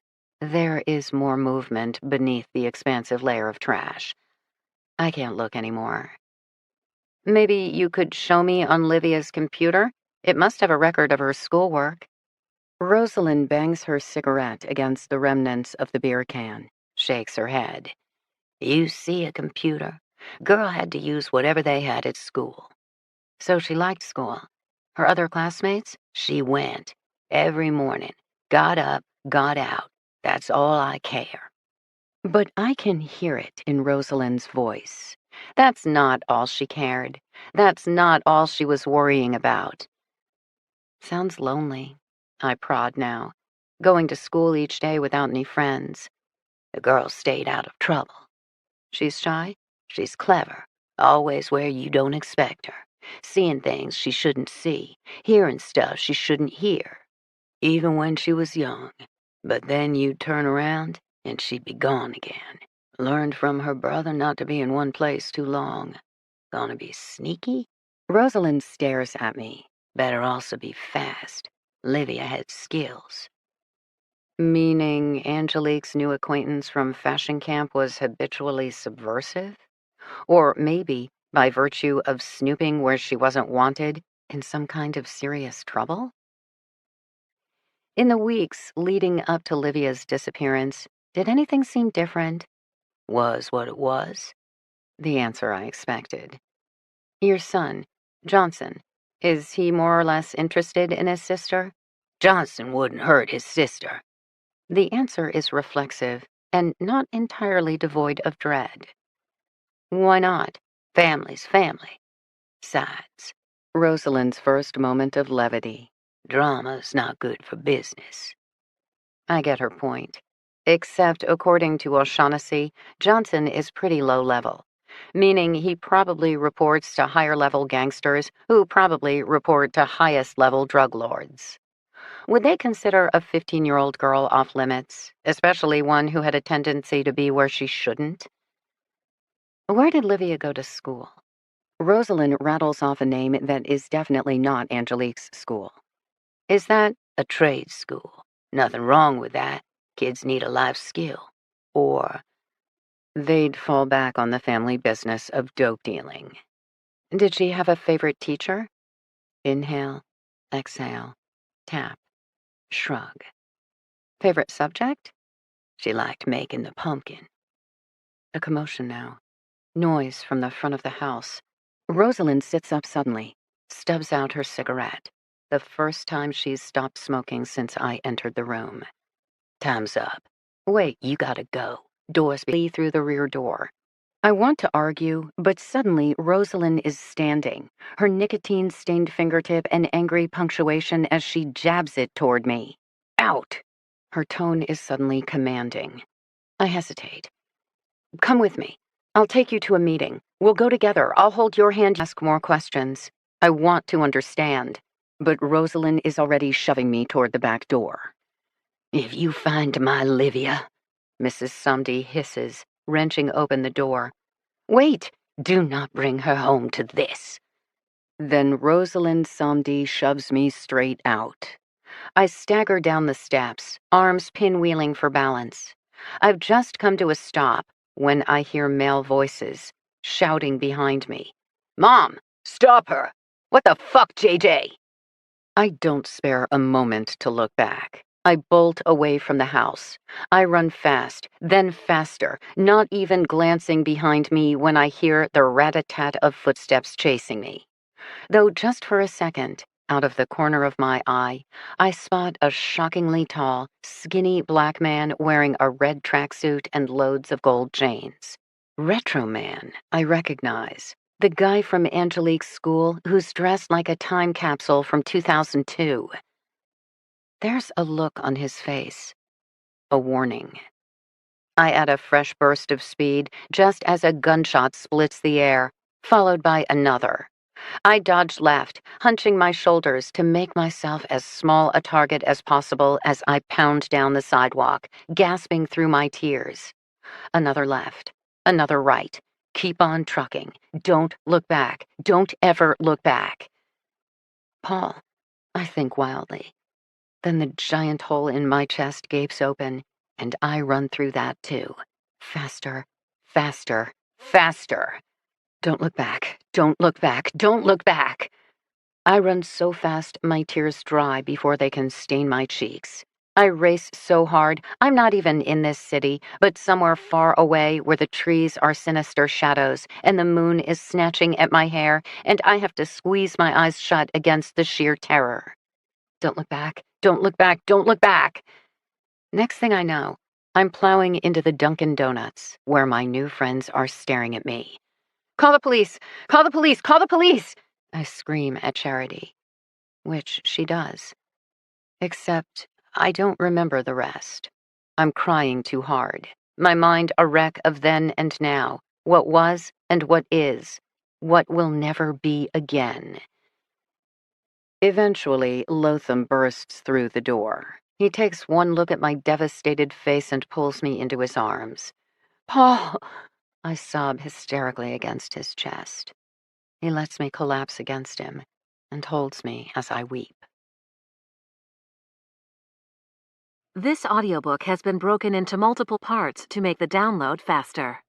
There is more movement beneath the expansive layer of trash. I can't look anymore. Maybe you could show me on Livia's computer? It must have a record of her schoolwork. Rosalind bangs her cigarette against the remnants of the beer can, shakes her head. You see a computer? Girl had to use whatever they had at school. So she liked school. Her other classmates? She went. Every morning. Got up, got out. That's all I care. But I can hear it in Rosalind's voice. That's not all she cared. That's not all she was worrying about. Sounds lonely. I prod now. Going to school each day without any friends. The girl stayed out of trouble. She's shy. She's clever. Always where you don't expect her. Seeing things she shouldn't see. Hearing stuff she shouldn't hear. Even when she was young. But then you'd turn around and she'd be gone again. Learned from her brother not to be in one place too long. Gonna be sneaky? Rosalind stares at me. Better also be fast. Livia had skills. Meaning Angelique's new acquaintance from fashion camp was habitually subversive? Or maybe, by virtue of snooping where she wasn't wanted, in some kind of serious trouble? In the weeks leading up to Livia's disappearance, did anything seem different? Was what it was? The answer I expected. Your son, Johnson, is he more or less interested in his sister? Johnson wouldn't hurt his sister. The answer is reflexive and not entirely devoid of dread. Why not? Family's family. Sides. Rosalind's first moment of levity. Drama's not good for business. I get her point. Except, according to O'Shaughnessy, Johnson is pretty low level, meaning he probably reports to higher level gangsters who probably report to highest level drug lords. Would they consider a 15-year-old girl off limits, especially one who had a tendency to be where she shouldn't? Where did Livia go to school? Rosalind rattles off a name that is definitely not Angelique's school. Is that a trade school? Nothing wrong with that. Kids need a life skill. Or they'd fall back on the family business of dope dealing. Did she have a favorite teacher? Inhale, exhale, tap, shrug. Favorite subject? She liked making the pumpkin. A commotion now. Noise from the front of the house. Rosalind sits up suddenly, stubs out her cigarette. The first time she's stopped smoking since I entered the room. Time's up. Wait, you gotta go. Doors flee through the rear door. I want to argue, but suddenly Rosalind is standing, her nicotine-stained fingertip an angry punctuation as she jabs it toward me. Out! Her tone is suddenly commanding. I hesitate. Come with me. I'll take you to a meeting. We'll go together. I'll hold your hand. Ask more questions. I want to understand. But Rosalind is already shoving me toward the back door. If you find my Livia, Mrs. Sumdy hisses, wrenching open the door. Wait! Do not bring her home to this. Then Rosalind Sumdy shoves me straight out. I stagger down the steps, arms pinwheeling for balance. I've just come to a stop when I hear male voices shouting behind me. Mom, stop her! What the fuck, JJ? I don't spare a moment to look back. I bolt away from the house. I run fast, then faster, not even glancing behind me when I hear the rat-a-tat of footsteps chasing me. Though just for a second, out of the corner of my eye, I spot a shockingly tall, skinny black man wearing a red tracksuit and loads of gold chains. Retro Man, I recognize. The guy from Angelique's school who's dressed like a time capsule from 2002. There's a look on his face. A warning. I add a fresh burst of speed just as a gunshot splits the air, followed by another. I dodge left, hunching my shoulders to make myself as small a target as possible as I pound down the sidewalk, gasping through my tears. Another left, another right. Keep on trucking. Don't look back. Don't ever look back. Paul, I think wildly. Then the giant hole in my chest gapes open, and I run through that too. Faster, faster, faster. Don't look back. Don't look back. Don't look back. I run so fast my tears dry before they can stain my cheeks. I race so hard, I'm not even in this city, but somewhere far away where the trees are sinister shadows and the moon is snatching at my hair and I have to squeeze my eyes shut against the sheer terror. Don't look back, don't look back, don't look back. Next thing I know, I'm plowing into the Dunkin' Donuts where my new friends are staring at me. Call the police! Call the police! Call the police! I scream at Charity, which she does. Except I don't remember the rest. I'm crying too hard. My mind a wreck of then and now, what was and what is, what will never be again. Eventually, Lotham bursts through the door. He takes one look at my devastated face and pulls me into his arms. Paul! I sob hysterically against his chest. He lets me collapse against him and holds me as I weep. This audiobook has been broken into multiple parts to make the download faster.